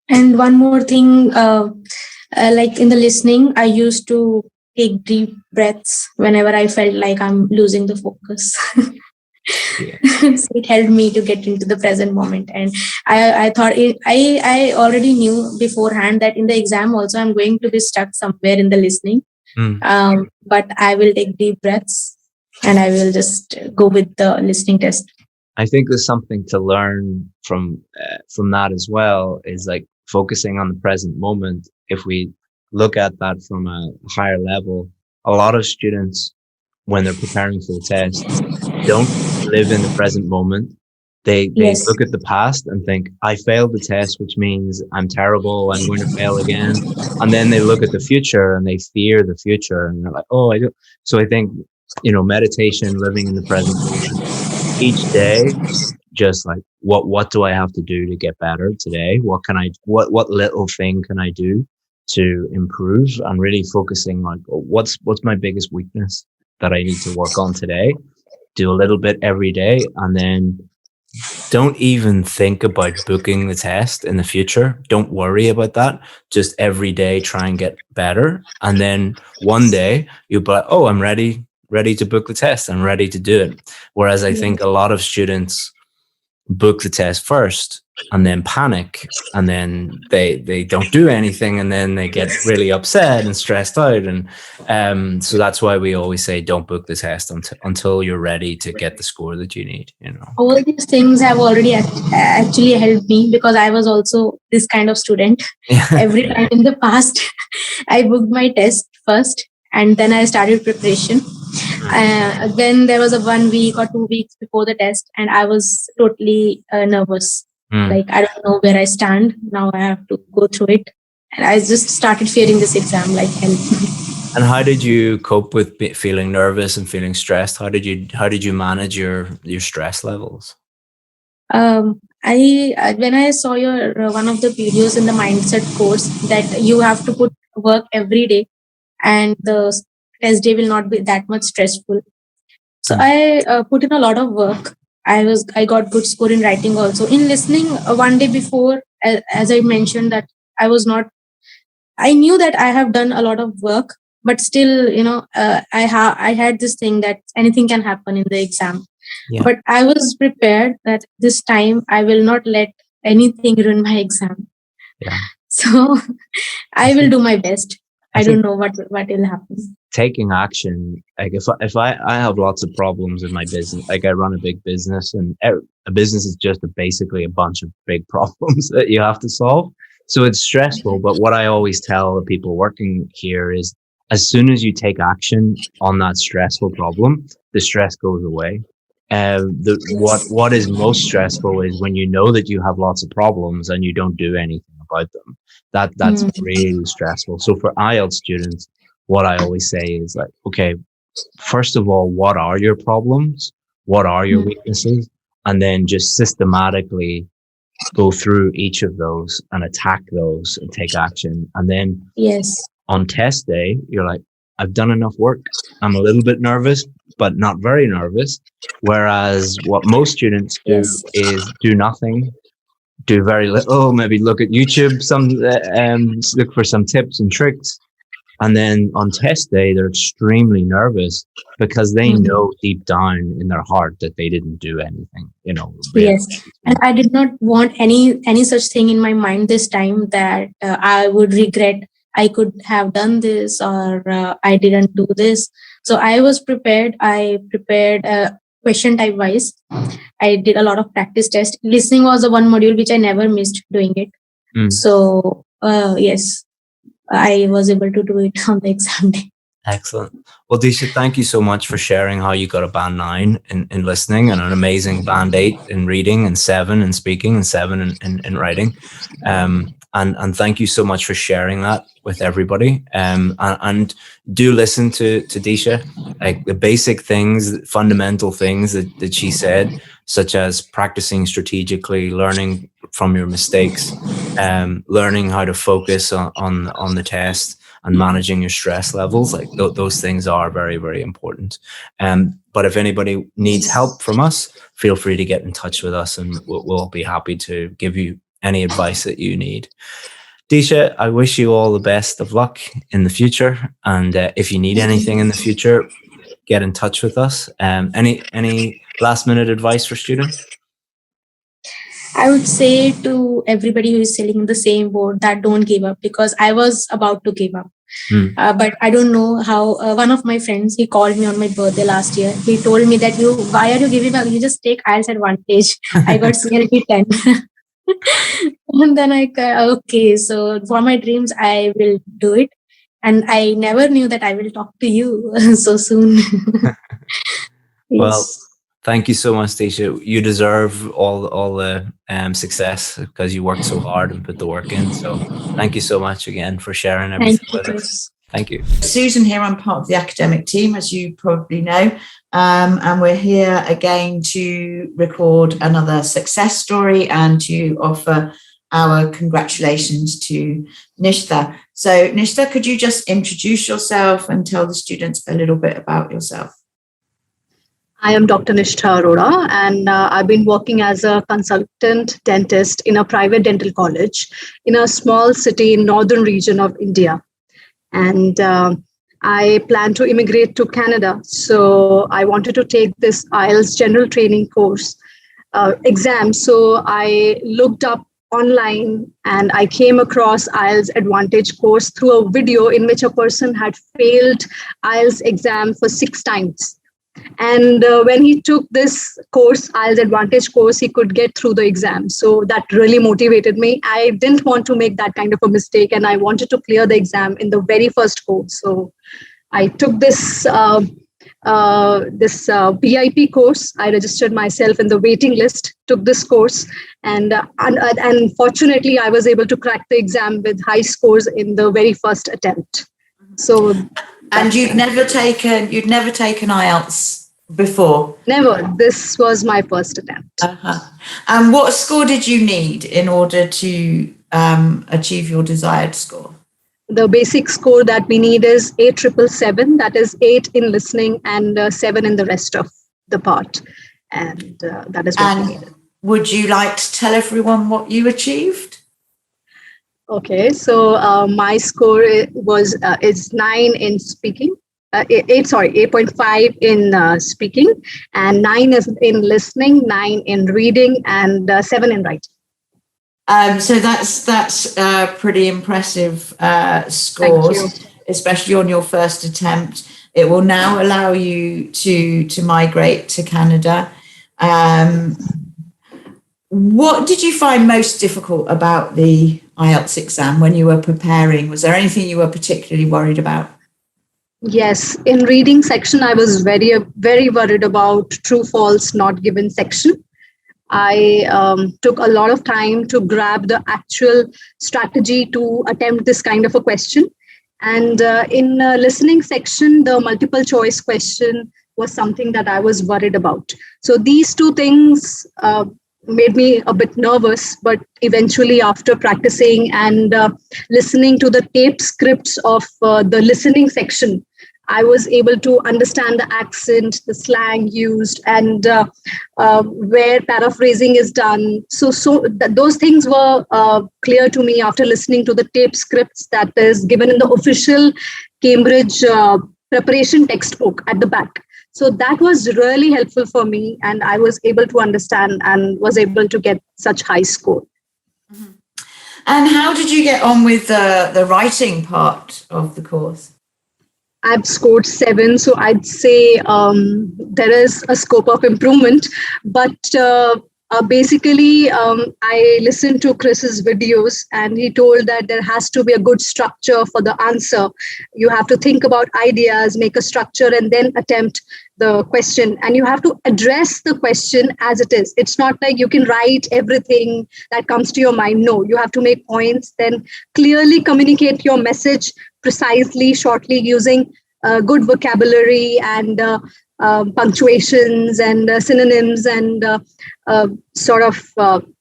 And one more thing, like in the listening, I used to take deep breaths whenever I felt like I'm losing the focus. So it helped me to get into the present moment. And I thought I already knew beforehand that in the exam also I'm going to be stuck somewhere in the listening. But I will take deep breaths and I will just go with the listening test. I think there's something to learn from that as well, is like focusing on the present moment. If we look at that from a higher level, a lot of students, when they're preparing for the test, don't live in the present moment. They look at the past and think, I failed the test, which means I'm terrible, I'm going to fail again. And then they look at the future and they fear the future, and they're like, oh, I do. So I think meditation, living in the present moment. Each day, just like what do I have to do to get better today? What little thing can I do to improve? And really focusing on what's my biggest weakness that I need to work on today. Do a little bit every day, and then don't even think about booking the test in the future. Don't worry about that. Just every day try and get better. And then one day you'll be like, oh, I'm ready to book the test. I'm ready to do it. Whereas I think a lot of students book the test first and then panic, and then they don't do anything, and then they get really upset and stressed out. And so that's why we always say don't book the test until you're ready to get the score that you need. All these things have already actually helped me, because I was also this kind of student. Every time in the past, I booked my test first and then I started preparation. Then there was a 1 week or 2 weeks before the test, and I was totally nervous. Like, I don't know where I stand. Now I have to go through it. And I just started fearing this exam like hell. And how did you cope with feeling nervous and feeling stressed? How did you manage your stress levels? When I saw your one of the videos in the mindset course that you have to put work every day, and the test day will not be that much stressful. So I put in a lot of work. I got good score in writing also. In listening, one day before, as I mentioned, that I knew that I have done a lot of work, but still, I had this thing that anything can happen in the exam. Yeah. But I was prepared that this time I will not let anything ruin my exam. Yeah. So I will do my best. I don't know what will happen. Taking action, like if I have lots of problems in my business, like I run a big business, and a business is just basically a bunch of big problems that you have to solve. So it's stressful. But what I always tell the people working here is, as soon as you take action on that stressful problem, the stress goes away. What is most stressful is when you know that you have lots of problems and you don't do anything about them. That's really stressful. So for IELTS students, what I always say is like, okay, first of all, what are your problems? What are your weaknesses? And then just systematically go through each of those and attack those and take action. And then on test day, you're like, I've done enough work. I'm a little bit nervous, but not very nervous. Whereas what most students do is do nothing, do very little, maybe look at YouTube, look for some tips and tricks. And then on test day, they're extremely nervous because they know deep down in their heart that they didn't do anything, really. Yes. And I did not want any such thing in my mind this time, that I would regret I could have done this, or I didn't do this. So I was prepared. I prepared question type wise. I did a lot of practice tests. Listening was the one module which I never missed doing it. So yes, I was able to do it on the exam day. Excellent. Well, Disha, thank you so much for sharing how you got a band 9 in listening, and an amazing band 8 in reading, and 7 in speaking, and 7 in writing. And thank you so much for sharing that with everybody. And do listen to Disha, like the basic things, fundamental things that she said, such as practicing strategically, learning from your mistakes, learning how to focus on the test, and managing your stress levels. Like those things are very, very important. But if anybody needs help from us, feel free to get in touch with us, and we'll be happy to give you any advice that you need. Disha, I wish you all the best of luck in the future. And if you need anything in the future, get in touch with us. Any last minute advice for students? I would say to everybody who is sailing in the same boat that don't give up, because I was about to give up. But I don't know how. One of my friends, he called me on my birthday last year. He told me that why are you giving up? You just take IELTS Advantage. I got CLP 10. And then okay, so for my dreams, I will do it. And I never knew that I will talk to you so soon. Well, thank you so much, Disha. You deserve all the success because you worked so hard and put the work in. So thank you so much again for sharing everything with us. Thank you. Susan here, I'm part of the academic team, as you probably know, and we're here again to record another success story and to offer our congratulations to Nishtha. So Nishtha, could you just introduce yourself and tell the students a little bit about yourself? I am Dr. Nishtha Arora, and I've been working as a consultant dentist in a private dental college in a small city in northern region of India. And I plan to immigrate to Canada. So I wanted to take this IELTS general training course exam. So I looked up online and I came across IELTS Advantage course through a video in which a person had failed IELTS exam for 6 times. And when he took this course, IELTS Advantage course, he could get through the exam. So that really motivated me. I didn't want to make that kind of a mistake, and I wanted to clear the exam in the very first course. So I took this VIP course. I registered myself in the waiting list, took this course, and fortunately, I was able to crack the exam with high scores in the very first attempt. So. And you'd never taken IELTS before? Never. This was my first attempt. And what score did you need in order to achieve your desired score? The basic score that we need is 8,777. That is 8 in listening and 7 in the rest of the part. And that is what we needed. Would you like to tell everyone what you achieved? Okay, so my score is 9 in speaking, 8.5 in speaking, and 9 is in listening, 9 in reading, and 7 in writing. So that's pretty impressive scores, especially on your first attempt. It will now allow you to migrate to Canada. What did you find most difficult about the IELTS exam when you were preparing? Was there anything you were particularly worried about? Yes, in reading section, I was very, very worried about true, false, not given section. I took a lot of time to grab the actual strategy to attempt this kind of a question. And in listening section, the multiple choice question was something that I was worried about. So these two things made me a bit nervous, but eventually after practicing and listening to the tape scripts of the listening section, I was able to understand the accent, the slang used, and where paraphrasing is done. So those things were clear to me after listening to the tape scripts that is given in the official Cambridge preparation textbook at the back. So that was really helpful for me, and I was able to understand and was able to get such high score. Mm-hmm. And how did you get on with the writing part of the course? I've scored 7, so I'd say there is a scope of improvement. But basically, I listened to Chris's videos, and he told that there has to be a good structure for the answer. You have to think about ideas, make a structure, and then attempt the question. And you have to address the question as it is. It's not like you can write everything that comes to your mind. No, you have to make points, then clearly communicate your message precisely, shortly, using good vocabulary and punctuations and synonyms, and sort of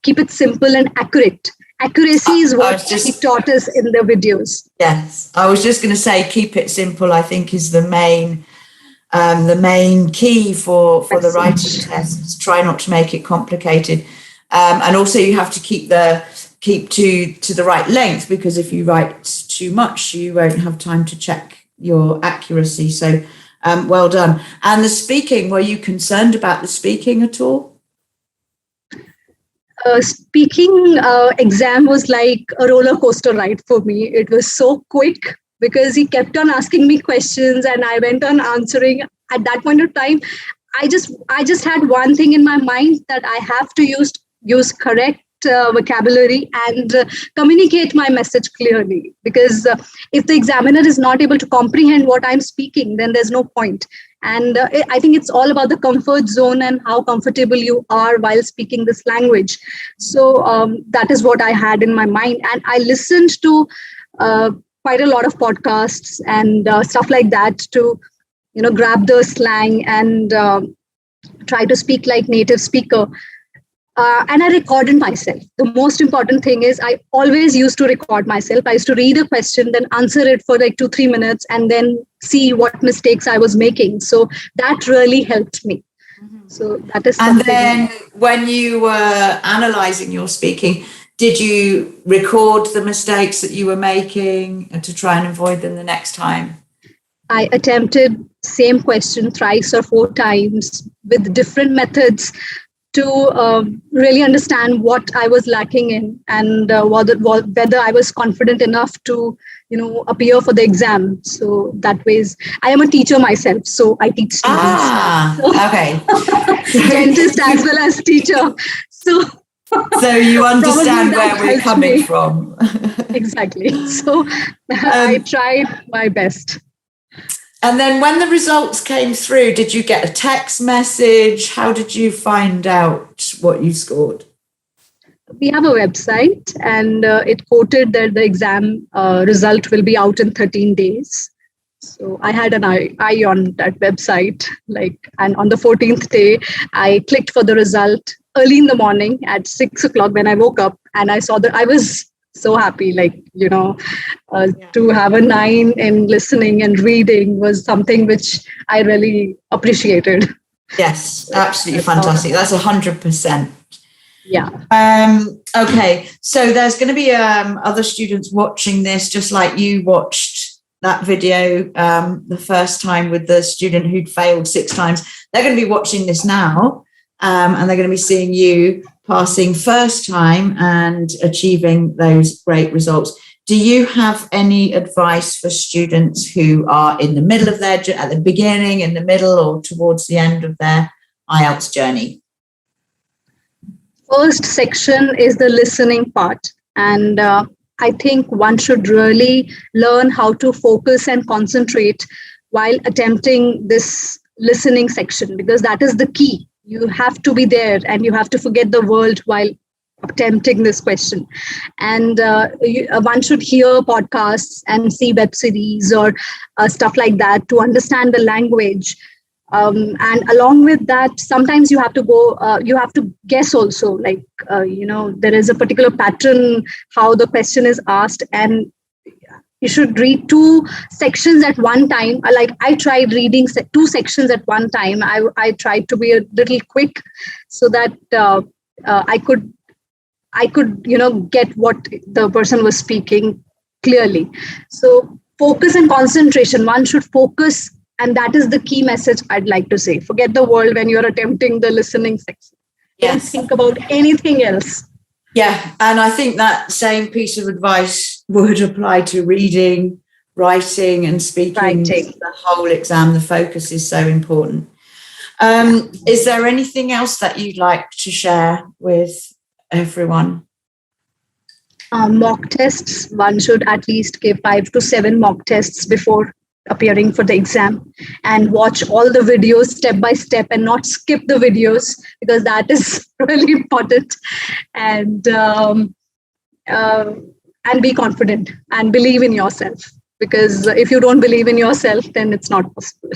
keep it simple and accurate. Accuracy is what he taught us in the videos. Yes, I was just going to say, keep it simple, I think, is the main key for the writing tests. Try not to make it complicated, and also you have to keep to the right length, because if you write too much, you won't have time to check your accuracy. So well done. And the speaking, were you concerned about the speaking at all? Speaking exam was like a roller coaster ride for me. It was so quick because he kept on asking me questions and I went on answering. At that point of time, I just had one thing in my mind, that I have to use correct vocabulary and communicate my message clearly, because if the examiner is not able to comprehend what I'm speaking, then there's no point. And I think it's all about the comfort zone and how comfortable you are while speaking this language. So that is what I had in my mind. And I listened to quite a lot of podcasts and stuff like that to, grab the slang and try to speak like native speaker. And I recorded myself. The most important thing is I always used to record myself. I used to read a question, then answer it for like 2-3 minutes, and then see what mistakes I was making. So that really helped me. So that is something. And then when you were analysing your speaking, did you record the mistakes that you were making and to try and avoid them the next time? I attempted same question thrice or 4 times with different methods to really understand what I was lacking in and whether I was confident enough to, appear for the exam. So that ways, I am a teacher myself, so I teach students. Okay. Dentist as well as teacher. So you understand where we're coming from. Exactly. So I tried my best. And then when the results came through, did you get a text message? How did you find out what you scored? We have a website and it quoted that the exam result will be out in 13 days. So I had an eye on that website, and on the 14th day, I clicked for the result early in the morning at 6 o'clock when I woke up, and I saw that I was so happy, to have a 9 in listening and reading was something which I really appreciated. Yes, absolutely fantastic. That's 100%. Yeah. Okay, so there's going to be other students watching this, just like you watched that video the first time with the student who'd failed 6 times. They're going to be watching this now, and they're going to be seeing you passing first time and achieving those great results. Do you have any advice for students who are in the middle of at the beginning, in the middle, or towards the end of their IELTS journey? First section is the listening part, and I think one should really learn how to focus and concentrate while attempting this listening section, because that is the key. You have to be there and you have to forget the world while attempting this question. And one should hear podcasts and see web series or stuff like that to understand the language. And along with that, sometimes you have to you have to guess also, there is a particular pattern how the question is asked, and you should read 2 sections at one time. I tried reading 2 sections at one time. I tried to be a little quick so that I could get what the person was speaking clearly. So focus and concentration. One should focus, and that is the key message I'd like to say. Forget the world when you're attempting the listening section. Yes. Don't think about anything else. Yeah, and I think that same piece of advice would apply to reading, writing, and speaking. The whole exam, the focus is so important. Is there anything else that you'd like to share with everyone? Mock tests. One should at least give 5 to 7 mock tests before appearing for the exam, and watch all the videos step by step and not skip the videos, because that is really important. And be confident and believe in yourself, because if you don't believe in yourself, then it's not possible.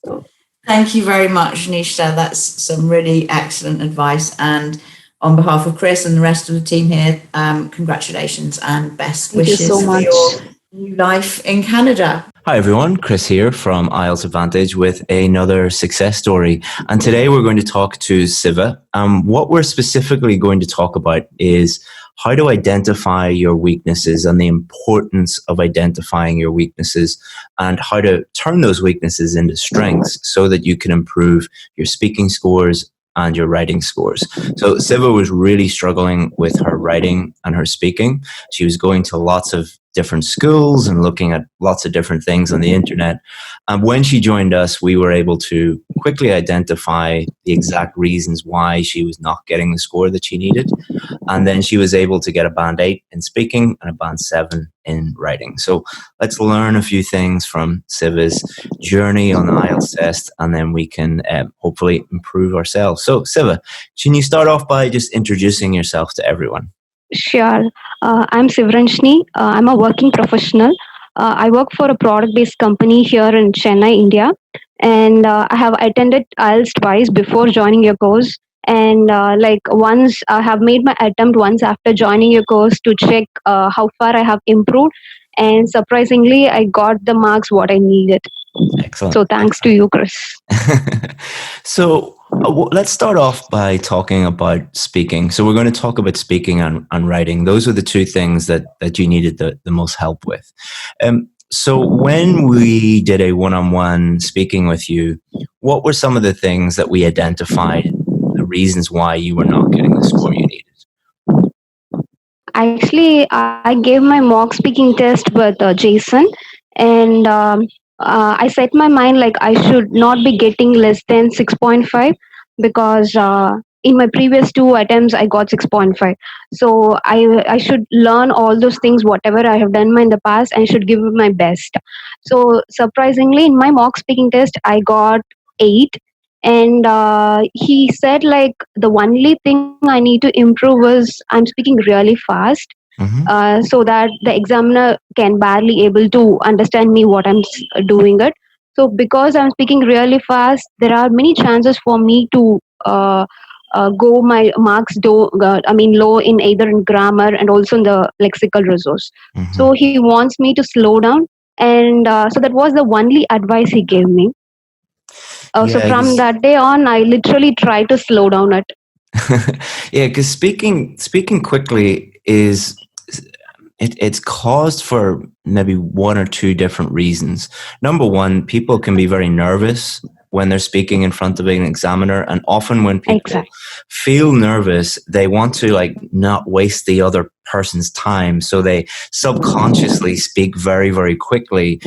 So. Thank you very much, Nisha. That's some really excellent advice. And on behalf of Chris and the rest of the team here, congratulations and best wishes for your new life in Canada. Hi everyone, Chris here from IELTS Advantage with another success story. And today we're going to talk to Siva. What we're specifically going to talk about is how to identify your weaknesses and the importance of identifying your weaknesses, and how to turn those weaknesses into strengths so that you can improve your speaking scores and your writing scores. So Siva was really struggling with her writing and her speaking. She was going to lots of different schools and looking at lots of different things on the internet. And when she joined us, we were able to quickly identify the exact reasons why she was not getting the score that she needed. And then she was able to get a band 8 in speaking and a band 7 in writing. So let's learn a few things from Siva's journey on the IELTS test, and then we can hopefully improve ourselves. So Siva, can you start off by just introducing yourself to everyone? Sure. I'm Sivranshni. I'm a working professional. I work for a product based company here in Chennai, India. And I have attended IELTS twice before joining your course. And like once I have made my attempt once after joining your course to check how far I have improved. And surprisingly, I got the marks what I needed. Excellent. So thanks to you, Chris. So let's start off by talking about speaking. So we're going to talk about speaking and writing. Those are the two things that you needed the most help with. So when we did a one-on-one speaking with you, what were some of the things that we identified, the reasons why you were not getting the score you needed? Actually, I gave my mock speaking test with Jason, and I set my mind like I should not be getting less than 6.5 because in my previous two attempts I got 6.5. So I should learn all those things whatever I have done in the past and should give it my best. So surprisingly, in my mock speaking test I got 8, and he said like the only thing I need to improve is I'm speaking really fast, so that the examiner can barely able to understand me what I'm doing it. So because I'm speaking really fast, there are many chances for me to go my marks low in either in grammar and also in the lexical resource. So he wants me to slow down, and so that was the only advice he gave me. So from that day on, I literally try to slow down it. Yeah, because speaking quickly is it's caused for maybe one or two different reasons. Number one, people can be very nervous when they're speaking in front of an examiner, and often when people feel nervous, they want to like not waste the other person's time, so they subconsciously speak very, very quickly,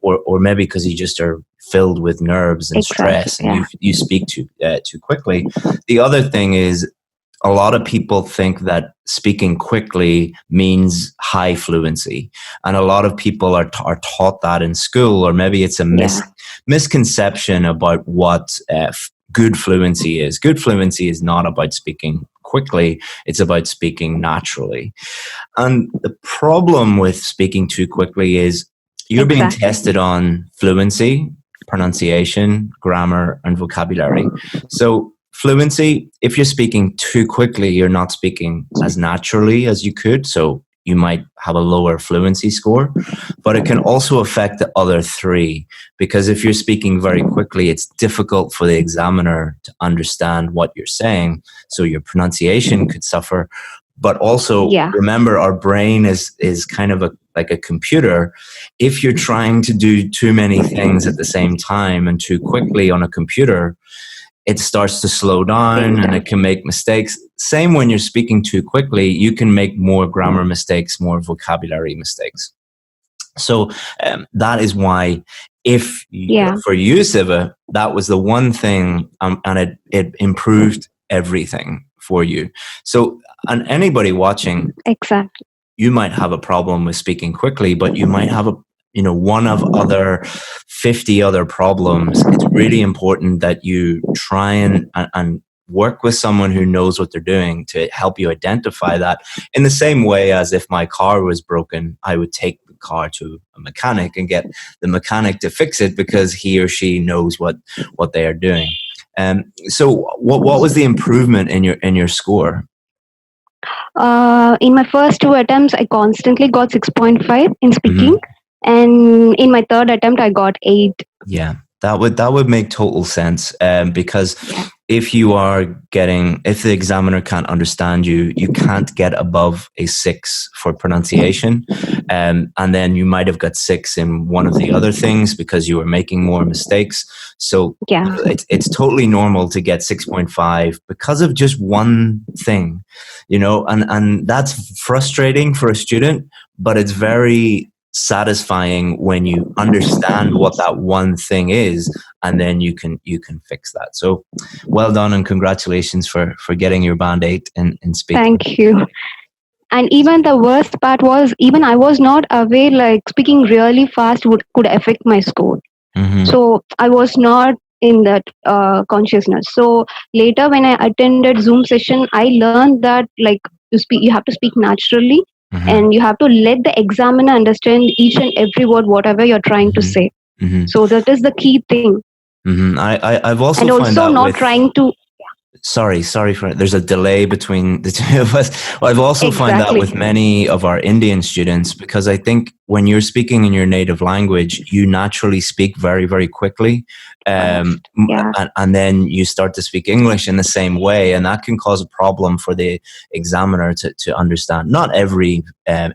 or maybe because you just are filled with nerves and stress, and you speak too quickly. The other thing is, a lot of people think that speaking quickly means high fluency, and a lot of people are taught that in school, or maybe it's a misconception about what good fluency is. Good fluency is not about speaking quickly, it's about speaking naturally. And the problem with speaking too quickly is you're being tested on fluency, pronunciation, grammar, and vocabulary. So fluency, if you're speaking too quickly, you're not speaking as naturally as you could. So you might have a lower fluency score, but it can also affect the other three, because if you're speaking very quickly, it's difficult for the examiner to understand what you're saying. So your pronunciation could suffer. But also, remember, our brain is kind of like a computer. If you're trying to do too many things at the same time and too quickly on a computer, it starts to slow down and it can make mistakes. Same when you're speaking too quickly, you can make more grammar mistakes, more vocabulary mistakes. So that is why, for you, Siva, that was the one thing, and it improved everything for you. So, and anybody watching, you might have a problem with speaking quickly, but you might have one of other 50 other problems. It's really important that you try and work with someone who knows what they're doing to help you identify that. In the same way as if my car was broken, I would take the car to a mechanic and get the mechanic to fix it because he or she knows what they are doing. So what was the improvement in your score? In my first two attempts, I constantly got 6.5 in speaking, and in my third attempt, I got 8. Yeah, that would make total sense, because if the examiner can't understand you, you can't get above a 6 for pronunciation, and then you might have got 6 in one of the other things because you were making more mistakes. So it's totally normal to get 6.5 because of just one thing, and that's frustrating for a student, but it's very satisfying when you understand what that one thing is, and then you can fix that. So well done, and congratulations for getting your band 8 in speaking. Thank you. And even the worst part was, even I was not aware like speaking really fast could affect my score. So I was not in that consciousness. So later when I attended Zoom session, I learned that like You have to speak naturally, Mhm. and you have to let the examiner understand each and every word, whatever you're trying to say. Mhm. So that is the key thing. I've also And found also that not with. trying to. Sorry for there's a delay between the two of us. Well, I've also found that with Exactly. many of our Indian students, because I think when you're speaking in your native language, you naturally speak very, very quickly. Yeah. And then you start to speak English in the same way, and that can cause a problem for the examiner to understand. Not every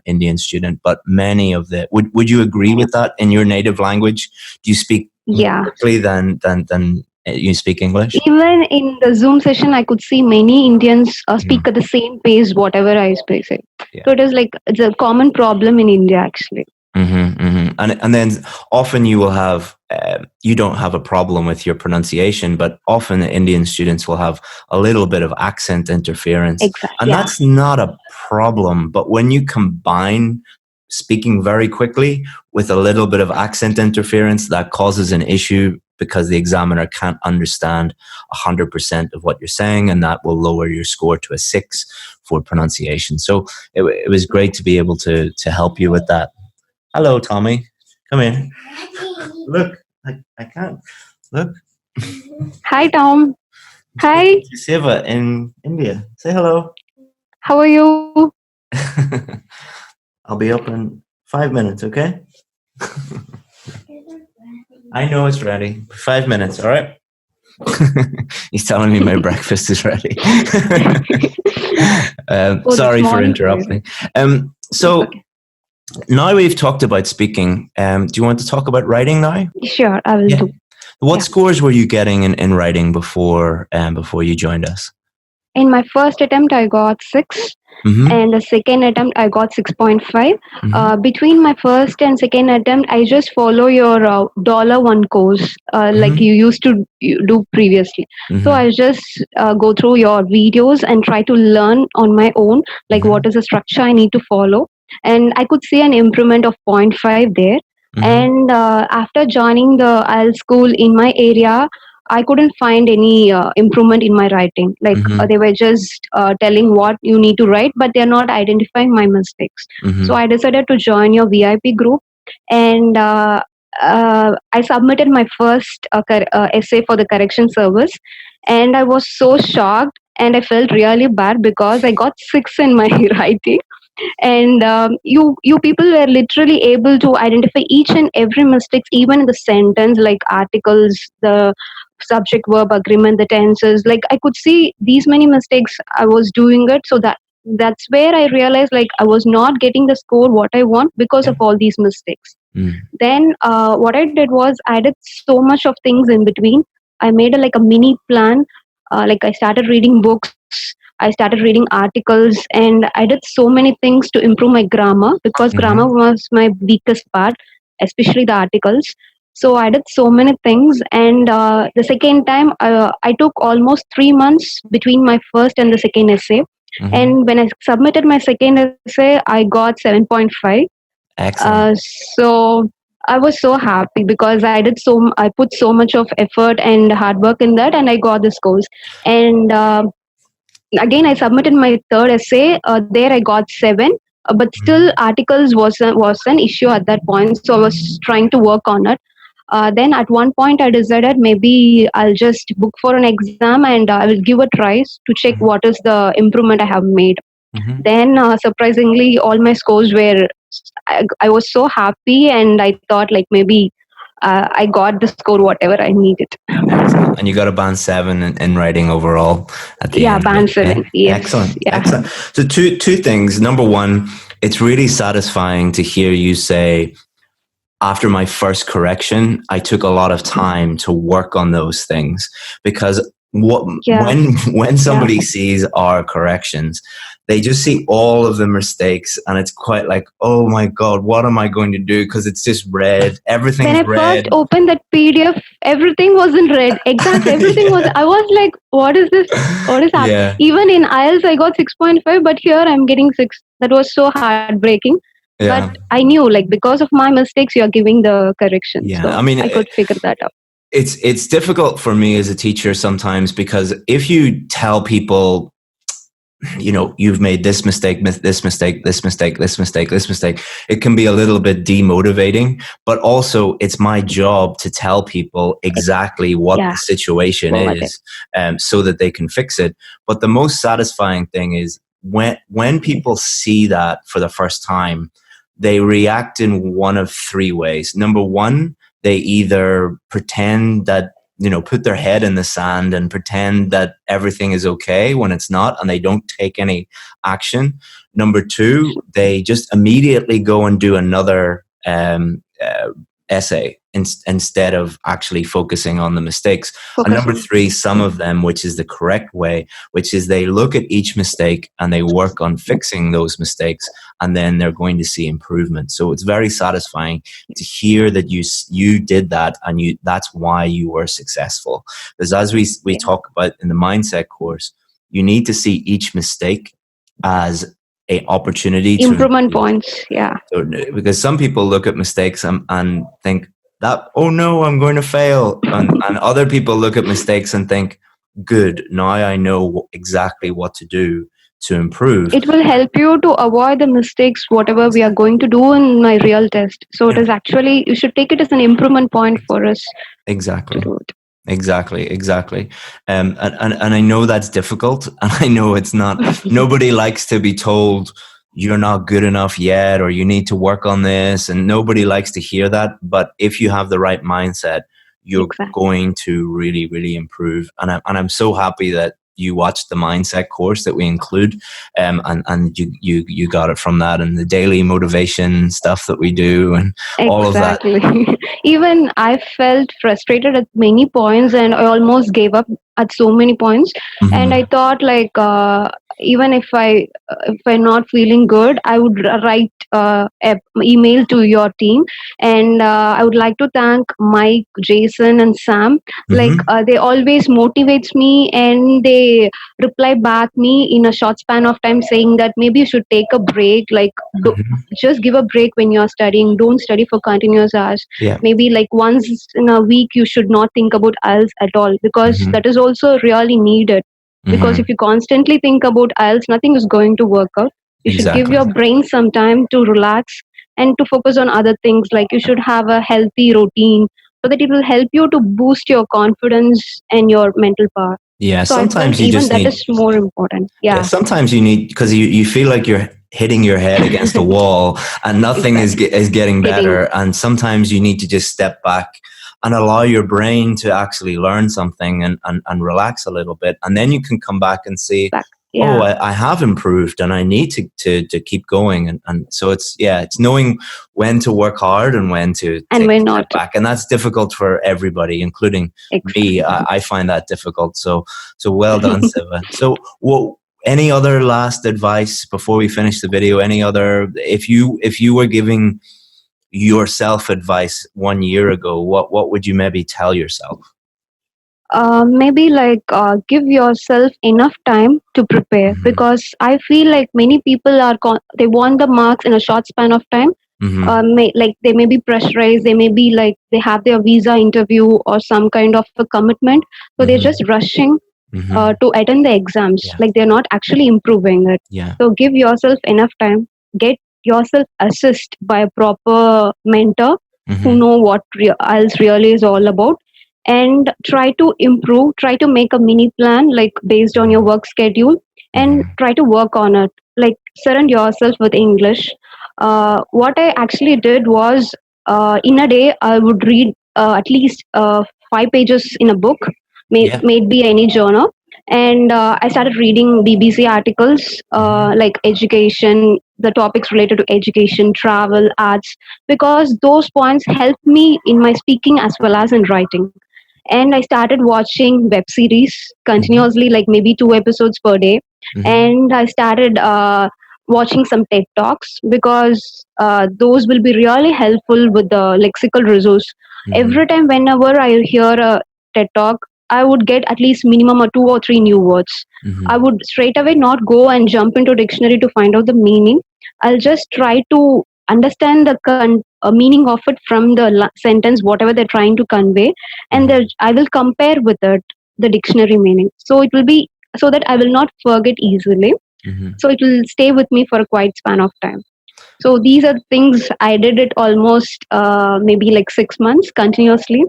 Indian student, but many of the. Would you agree with that? In your native language, do you speak more Yeah. quickly than you speak English? Even in the Zoom session, I could see many Indians speak at the same pace, whatever I speak. So it is like it's a common problem in India, actually. And then often you will have you don't have a problem with your pronunciation, but often the Indian students will have a little bit of accent interference, Exactly. and Yeah. that's not a problem. But when you combine speaking very quickly with a little bit of accent interference, that causes an issue because the examiner can't understand 100% of what you're saying, and that will lower your score to a 6 for pronunciation. So it was great to be able to help you with that. Hello, Tommy. Come here. Look, I can't. Look. Hi, Tom. Hi. Siva in India. Say hello. How are you? I'll be up in 5 minutes, okay? I know it's ready. 5 minutes, all right? He's telling me my breakfast is ready. Sorry for interrupting. So now we've talked about speaking. Do you want to talk about writing now? Sure, I will do. What scores were you getting in writing before you joined us? In my first attempt, I got 6. And the second attempt, I got 6.5. Between my first and second attempt, I just follow your $1 course like you used to do previously. So I just go through your videos and try to learn on my own, like what is the structure I need to follow. And I could see an improvement of 0.5 there. And after joining the IELTS school in my area, I couldn't find any improvement in my writing. Like they were just telling what you need to write, but they're not identifying my mistakes. So I decided to join your VIP group, and I submitted my first essay for the correction service, and I was so shocked, and I felt really bad because I got 6 in my writing. And you people were literally able to identify each and every mistakes, even in the sentence, like articles, the subject verb agreement, the tenses. Like I could see these many mistakes I was doing it. So that's where I realized like I was not getting the score what I want because of all these mistakes. Then what I did was I did so much of things in between. I made like a mini plan. Like I started reading books, I started reading articles, and I did so many things to improve my grammar because grammar was my weakest part, especially the articles. So I did so many things, and the second time I took almost 3 months between my first and the second essay. And when I submitted my second essay, I got 7.5. Excellent. So I was so happy because I put so much of effort and hard work in that, and I got the scores. And again, I submitted my third essay. There I got 7, but still articles was an issue at that point. So I was trying to work on it. Then at one point I decided maybe I'll just book for an exam and I will give a try to check what is the improvement I have made. Then surprisingly, all my scores were. I was so happy, and I thought like maybe I got the score whatever I needed. Excellent. And you got a band 7 in writing overall at the end. Band 7. Yes. Excellent. Excellent. So two things. Number one, it's really satisfying to hear you say, after my first correction, I took a lot of time to work on those things, because when somebody sees our corrections, they just see all of the mistakes, and it's quite like, oh my god, what am I going to do? Because it's just red. Everything's red. When I first opened that PDF, everything was in red. Exactly, everything was. I was like, what is this? What is happening? Yeah. Even in IELTS, I got 6.5, but here I'm getting 6. That was so heartbreaking. Yeah. But I knew, like, because of my mistakes, you're giving the correction. Yeah, so I mean, I could figure that out. It's difficult for me as a teacher sometimes, because if you tell people you've made this mistake, this mistake, this mistake, this mistake, this mistake. It can be a little bit demotivating, but also it's my job to tell people exactly what the situation is, so that they can fix it. But the most satisfying thing is when people see that for the first time, they react in one of three ways. Number one, they either pretend that, put their head in the sand and pretend that everything is okay when it's not, and they don't take any action. Number two, they just immediately go and do another essay instead of actually focusing on the mistakes. And number three, some of them, which is the correct way, which is they look at each mistake and they work on fixing those mistakes, and then they're going to see improvement. So it's very satisfying to hear that you did that, and that's why you were successful. Because as we talk about in the mindset course, you need to see each mistake as a opportunity improvement points. So, because some people look at mistakes and think that, oh no, I'm going to fail, and other people look at mistakes and think, good, now I know exactly what to do to improve. It will help you to avoid the mistakes whatever we are going to do in my real test. So it is actually, you should take it as an improvement point for us. Exactly. Exactly. And I know that's difficult, and I know it's not, nobody likes to be told you're not good enough yet, or you need to work on this, and nobody likes to hear that. But if you have the right mindset, you're going to really, really improve. And I'm so happy that you watched the mindset course that we include, and you got it from that, and the daily motivation stuff that we do, and all of that. Even I felt frustrated at many points, and I almost gave up at so many points. And I thought, like, even if I'm not feeling good, I would write an email to your team, and I would like to thank Mike, Jason, and Sam. Like, they always motivates me, and they reply back me in a short span of time, saying that maybe you should take a break. Like, just give a break when you're studying. Don't study for continuous hours. Maybe like once in a week you should not think about IELTS at all, because that is also really needed. Because if you constantly think about IELTS, nothing is going to work out. You should give your brain some time to relax and to focus on other things. Like, you should have a healthy routine so that it will help you to boost your confidence and your mental power. Yeah, So sometimes you just that need, is more important. sometimes you need, because you feel like you're hitting your head against a wall and nothing is getting better. And sometimes you need to just step back and allow your brain to actually learn something and relax a little bit. And then you can come back and see, oh, I have improved, and I need to keep going. And so it's knowing when to work hard and when to take a step back. And that's difficult for everybody, including me. I find that difficult. So well done, Siva. So any other last advice before we finish the video? Any other, if you were giving yourself advice 1 year ago, what would you maybe tell yourself? Maybe like give yourself enough time to prepare, because I feel like many people they want the marks in a short span of time. They may be pressurized, they may be like they have their visa interview or some kind of a commitment, so they're just rushing to attend the exams. Like, they're not actually improving it. So give yourself enough time, get yourself assist by a proper mentor who know what IELTS really is all about, and try to improve, try to make a mini plan, like based on your work schedule, and try to work on it. Like, surround yourself with English. What I actually did was, in a day I would read at least 5 pages in a book, maybe any journal. And I started reading BBC articles, like education, the topics related to education, travel, arts, because those points helped me in my speaking as well as in writing. And I started watching web series continuously, like maybe 2 episodes per day. And I started watching some TED Talks, because those will be really helpful with the lexical resource. Every time whenever I hear a TED Talk, I would get at least minimum 2 or 3 new words. I would straight away not go and jump into dictionary to find out the meaning. I'll just try to understand the meaning of it from the sentence, whatever they're trying to convey, and I will compare with it the dictionary meaning. So it will be so that I will not forget easily. So it will stay with me for a quite span of time. So these are things I did it almost maybe like 6 months continuously.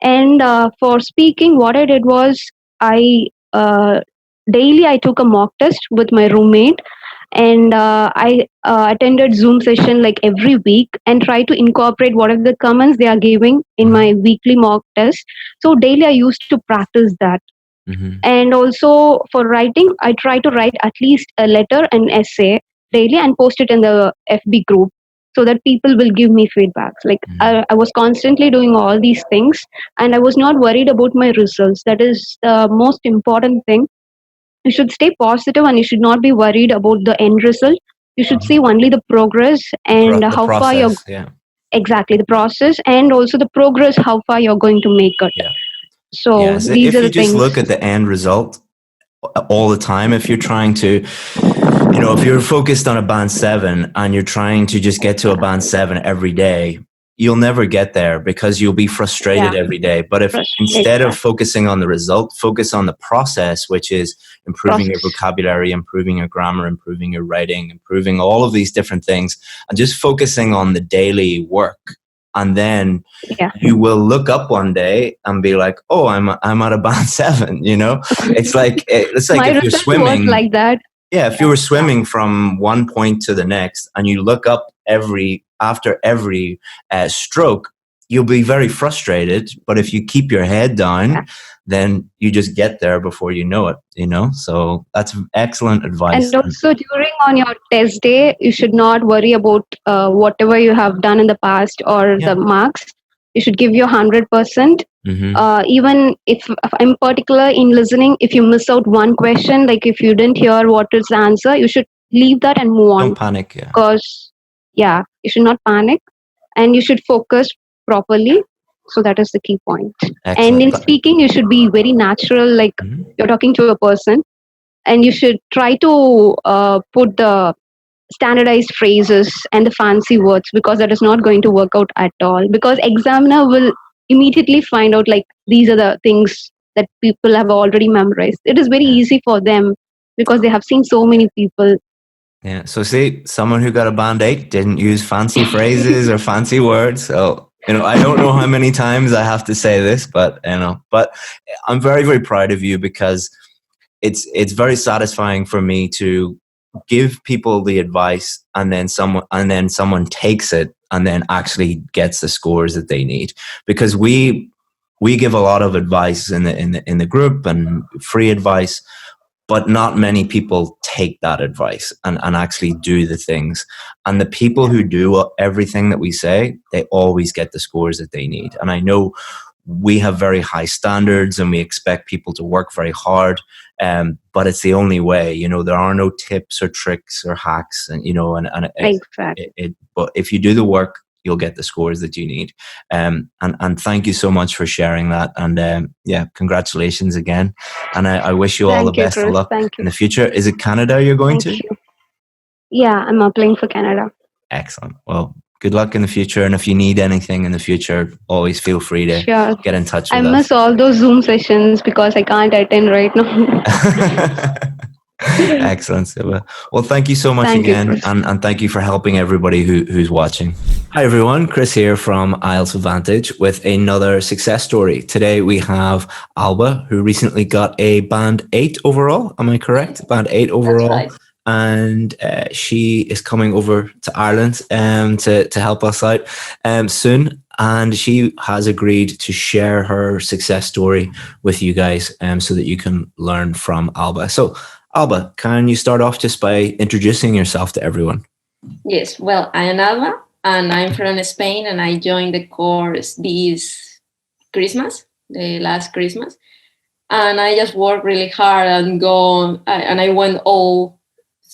And for speaking, what I did was I daily I took a mock test with my roommate, and I attended Zoom session like every week and try to incorporate whatever the comments they are giving in my weekly mock test. So daily I used to practice that. And also for writing, I try to write at least a letter and essay daily and post it in the FB group so that people will give me feedbacks. Like I was constantly doing all these things and I was not worried about my results. That is the most important thing. You should stay positive and you should not be worried about the end result. You should see only the progress and The how far you're process, yeah. exactly the process and also the progress, how far you're going to make it. So Yeah, so these if are you the just things. look at the end result all the time, if you're trying to, you know, if you're focused on a band 7 and you're trying to just get to a band 7 every day, you'll never get there because you'll be frustrated every day. But if instead of focusing on the result, focus on the process, which is improving your vocabulary, improving your grammar, improving your writing, improving all of these different things, and just focusing on the daily work. And then you will look up one day and be like, "Oh, I'm at a band 7." You know, it's like My if you're result swimming. was like that. Yeah, if you were swimming from one point to the next, and you look up after every stroke, you'll be very frustrated. But if you keep your head down, then you just get there before you know it. You know, so that's excellent advice. And also during on your test day, you should not worry about whatever you have done in the past or the marks. You should give your 100%. Even if I'm particular in listening, if you miss out one question, like if you didn't hear what is the answer, you should leave that and move on. Don't panic. Yeah. Because you should not panic and you should focus properly. So that is the key point. Excellent. And in speaking, you should be very natural, like you're talking to a person. And you should try to put the standardized phrases and the fancy words, because that is not going to work out at all. Because examiner will immediately find out like these are the things that people have already memorized. It is very easy for them because they have seen so many people. Yeah. So see, someone who got a band 8 didn't use fancy phrases or fancy words. So, you know, I don't know how many times I have to say this, but I'm very, very proud of you, because it's very satisfying for me to give people the advice and then someone takes it and then actually gets the scores that they need, because we give a lot of advice in the group and free advice, but not many people take that advice and actually do the things. And the people who do everything that we say, they always get the scores that they need. And I know we have very high standards and we expect people to work very hard, but it's the only way. You know, there are no tips or tricks or hacks, and you know, but if you do the work, you'll get the scores that you need. And thank you so much for sharing that. And congratulations again. And I wish you all the best of luck in the future. Is it Canada you're going to? Yeah, I'm applying for Canada. Excellent. Well, good luck in the future. And if you need anything in the future, always feel free to get in touch with us. I miss all those Zoom sessions because I can't attend right now. Excellent, Siva. Well, thank you so much again, and thank you for helping everybody who's watching. Hi everyone, Chris here from IELTS Advantage with another success story. Today we have Alba, who recently got a band 8 overall. Am I correct? Band 8 overall. That's right. And she is coming over to Ireland to help us out soon. And she has agreed to share her success story with you guys so that you can learn from Alba. So, Alba, can you start off just by introducing yourself to everyone? Yes, well, I am Alba, and I'm from Spain, and I joined the course this Christmas, the last Christmas. And I just worked really hard and I went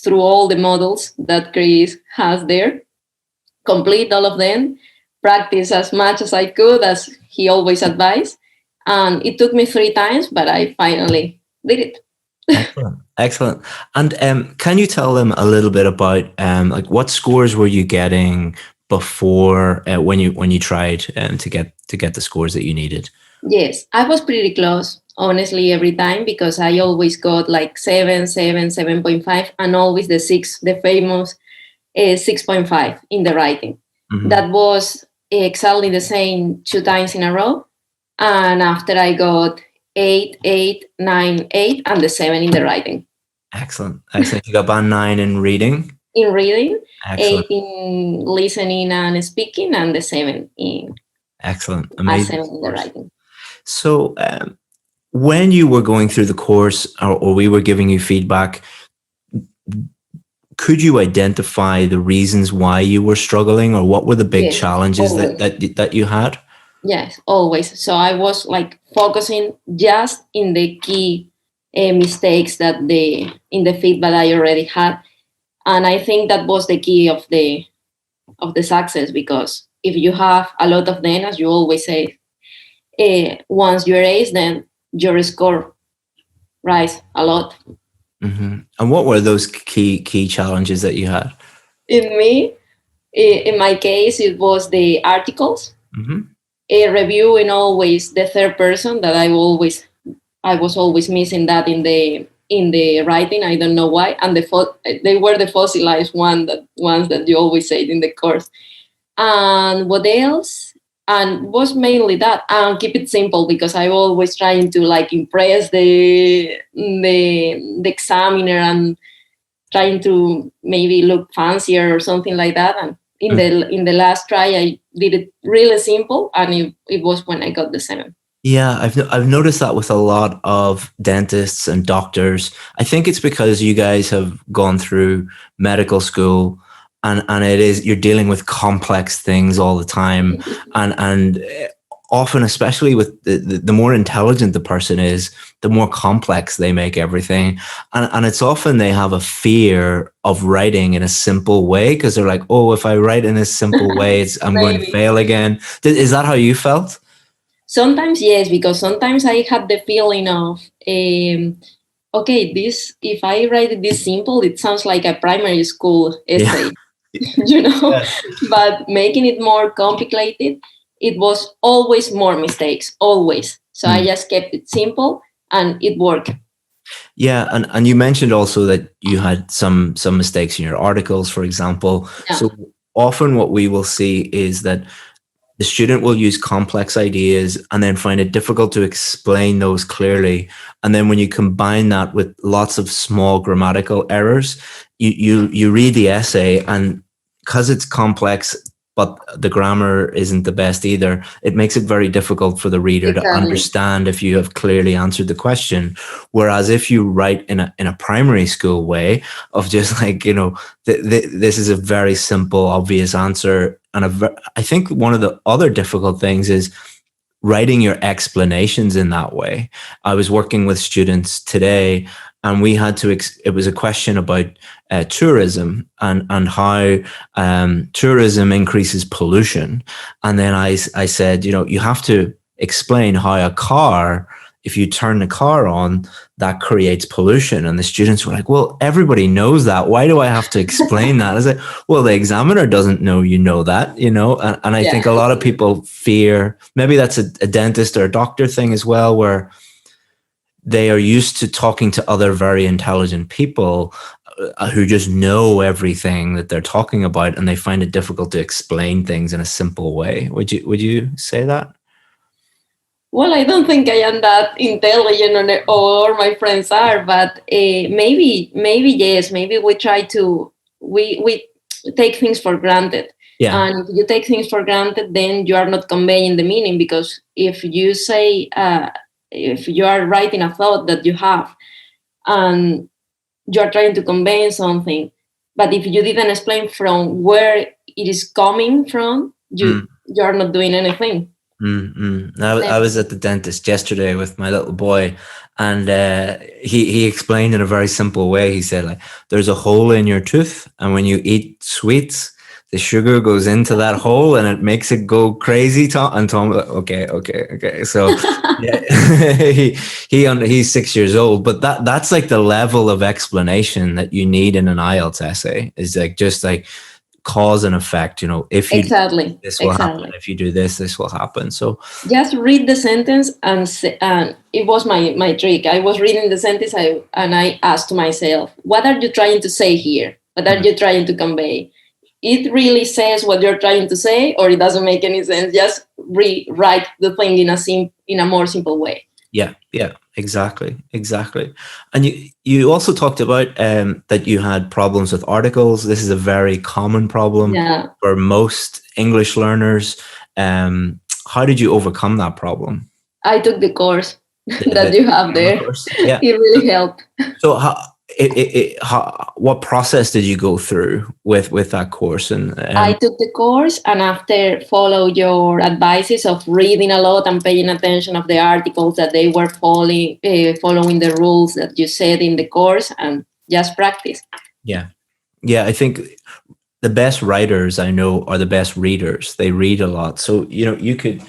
through all the models that Chris has there, complete all of them, practice as much as I could, as he always advised. And it took me 3 times, but I finally did it. Excellent. And can you tell them a little bit about like what scores were you getting before when you tried to get the scores that you needed? Yes, I was pretty close. honestly, every time, because I always got like 7.5, and always the 6, the famous 6.5 in the writing. That was exactly the same 2 times in a row. And after I got 8, 8, 9, 8, and the 7 in the writing. Excellent. Excellent. You got band 9 in reading? In reading, Excellent. 8 in listening and speaking, and the 7 in excellent. Amazing. 7 in the writing. So when you were going through the course, or we were giving you feedback, could you identify the reasons why you were struggling, or what were the big challenges that you had? Yes, always. So I was like focusing just in the key mistakes that in the feedback I already had, and I think that was the key of the success, because if you have a lot of them, as you always say, once you erase them, your score rise a lot. Mm-hmm. And what were those key challenges that you had? In my case, it was the articles. Mm-hmm. Reviewing always the third person, that I was always missing that in the writing. I don't know why. And they were the fossilized ones that you always say in the course. And what else? And was mainly that. And keep it simple, because I always trying to like impress the examiner and trying to maybe look fancier or something like that. And in the last try, I did it really simple, and it was when I got the 7. Yeah, I've noticed that with a lot of dentists and doctors. I think it's because you guys have gone through medical school, and you're dealing with complex things all the time, and often, especially with the more intelligent the person is, the more complex they make everything. And it's often they have a fear of writing in a simple way, because they're like, oh, if I write in a simple way, I'm going to fail again. Is that how you felt? Sometimes, yes, because sometimes I had the feeling of, okay, if I write this simple, it sounds like a primary school essay, but making it more complicated, it was always more mistakes, always. So I just kept it simple, and it worked. Yeah, and you mentioned also that you had some mistakes in your articles, for example. Yeah. So often what we will see is that the student will use complex ideas and then find it difficult to explain those clearly. And then when you combine that with lots of small grammatical errors, you read the essay, and because it's complex, but the grammar isn't the best either, it makes it very difficult for the reader to understand if you have clearly answered the question. Whereas if you write in a primary school way of just like, this is a very simple, obvious answer. And I think one of the other difficult things is writing your explanations in that way. I was working with students today, and we had to, it was a question about tourism and how tourism increases pollution. And then I said, you have to explain how a car, if you turn the car on, that creates pollution. And the students were like, well, everybody knows that. Why do I have to explain that? I was like, well, the examiner doesn't know that, and I think a lot of people fear, maybe that's a dentist or a doctor thing as well, where they are used to talking to other very intelligent people who just know everything that they're talking about, and they find it difficult to explain things in a simple way. Would you say that? Well, I don't think I am that intelligent, or my friends are, but maybe yes. Maybe we try to we take things for granted. Yeah. And if you take things for granted, then you are not conveying the meaning, because if you say if you are writing a thought that you have, and you are trying to convey something, but if you didn't explain from where it is coming from, you are not doing anything. I was at the dentist yesterday with my little boy, and he explained in a very simple way. He said, like, there's a hole in your tooth, and when you eat sweets, the sugar goes into that hole and it makes it go crazy. And Tom, okay. So yeah, he's 6 years old, but that's like the level of explanation that you need in an IELTS essay, is like just like cause and effect. If you Exactly. do this will happen. If you do this will happen. So just read the sentence and it was my trick. I was reading the sentence and I asked myself, what are you trying to say here? What are you trying to convey? It really says what you're trying to say, or it doesn't make any sense. Just rewrite the thing in a more simple way. Yeah, exactly. And you also talked about that you had problems with articles. This is a very common problem for most English learners. How did you overcome that problem? I took the course that you have there. Yeah. It really helped. So what process did you go through with that course? And I took the course, and after follow your advices of reading a lot and paying attention of the articles that they were following the rules that you said in the course, and just practice. Yeah, I think the best writers I know are the best readers. They read a lot. So you could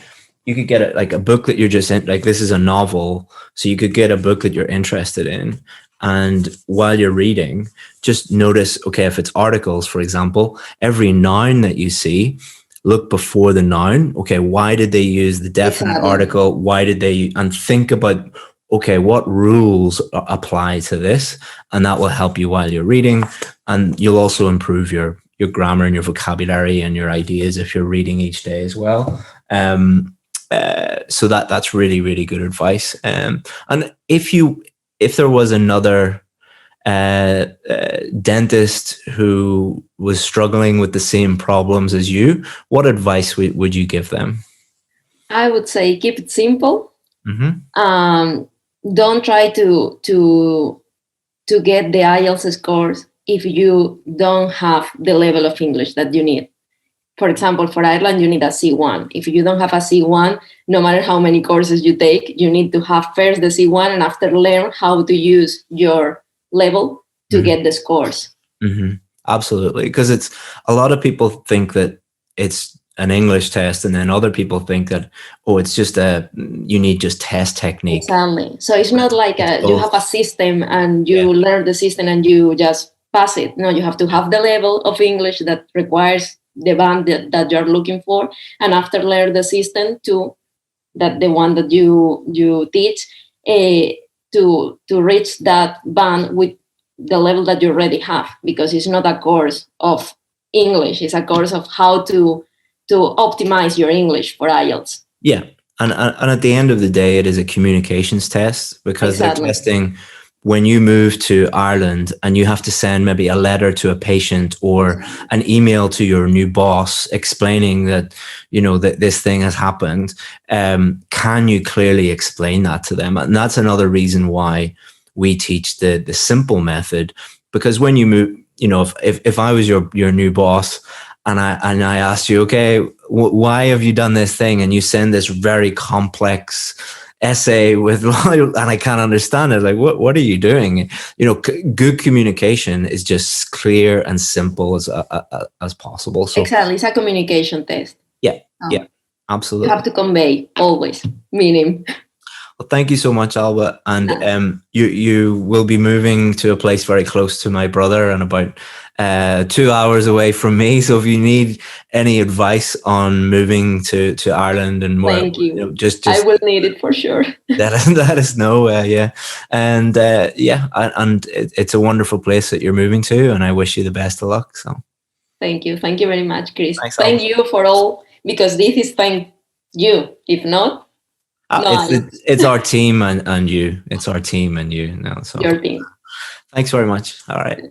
get like a book that you're just in, like this is a novel, so you could get a book that you're interested in. And while you're reading, just notice, okay, if it's articles, for example, every noun that you see, look before the noun. Okay, why did they use the definite article? Why did they, and think about, okay, what rules apply to this? And that will help you while you're reading. And you'll also improve your grammar and your vocabulary and your ideas if you're reading each day as well. So that's really, really good advice. And if there was another dentist who was struggling with the same problems as you, what advice would you give them? I would say keep it simple. Mm-hmm. Don't try to get the IELTS scores if you don't have the level of English that you need. For example, for Ireland, you need a C1. If you don't have a C1, no matter how many courses you take, you need to have first the C1 and after learn how to use your level to get the scores. Mm-hmm. Absolutely. Because it's a lot of people think that it's an English test, and then other people think that, it's just you need just test technique. Exactly. So it's not like you have a system and you learn the system and you just pass it. No, you have to have the level of English that requires the band that you're looking for, and after learn the system to that the one that you teach to reach that band with the level that you already have, because it's not a course of English, it's a course of how to optimize your English for IELTS. Yeah, and at the end of the day, it is a communications test, because they're testing when you move to Ireland and you have to send maybe a letter to a patient or an email to your new boss explaining that, that this thing has happened. Can you clearly explain that to them? And that's another reason why we teach the simple method, because when you move, if I was your new boss and I asked you, okay, why have you done this thing? And you send this very complex essay with, and I can't understand it. Like, what are you doing? Good communication is just clear and simple as possible. So exactly, it's a communication test. Yeah, absolutely. You have to convey always meaning. Well, thank you so much, Alba. And you will be moving to a place very close to my brother and about 2 hours away from me. So if you need any advice on moving to Ireland and more, thank you. Just I will need it for sure. That is no, yeah. And and it's a wonderful place that you're moving to, and I wish you the best of luck. So thank you very much, Chris. Thanks, thank you for all, because this is thank you. If not, it's our team and you. It's our team and you now. So your team. Thanks very much. All right.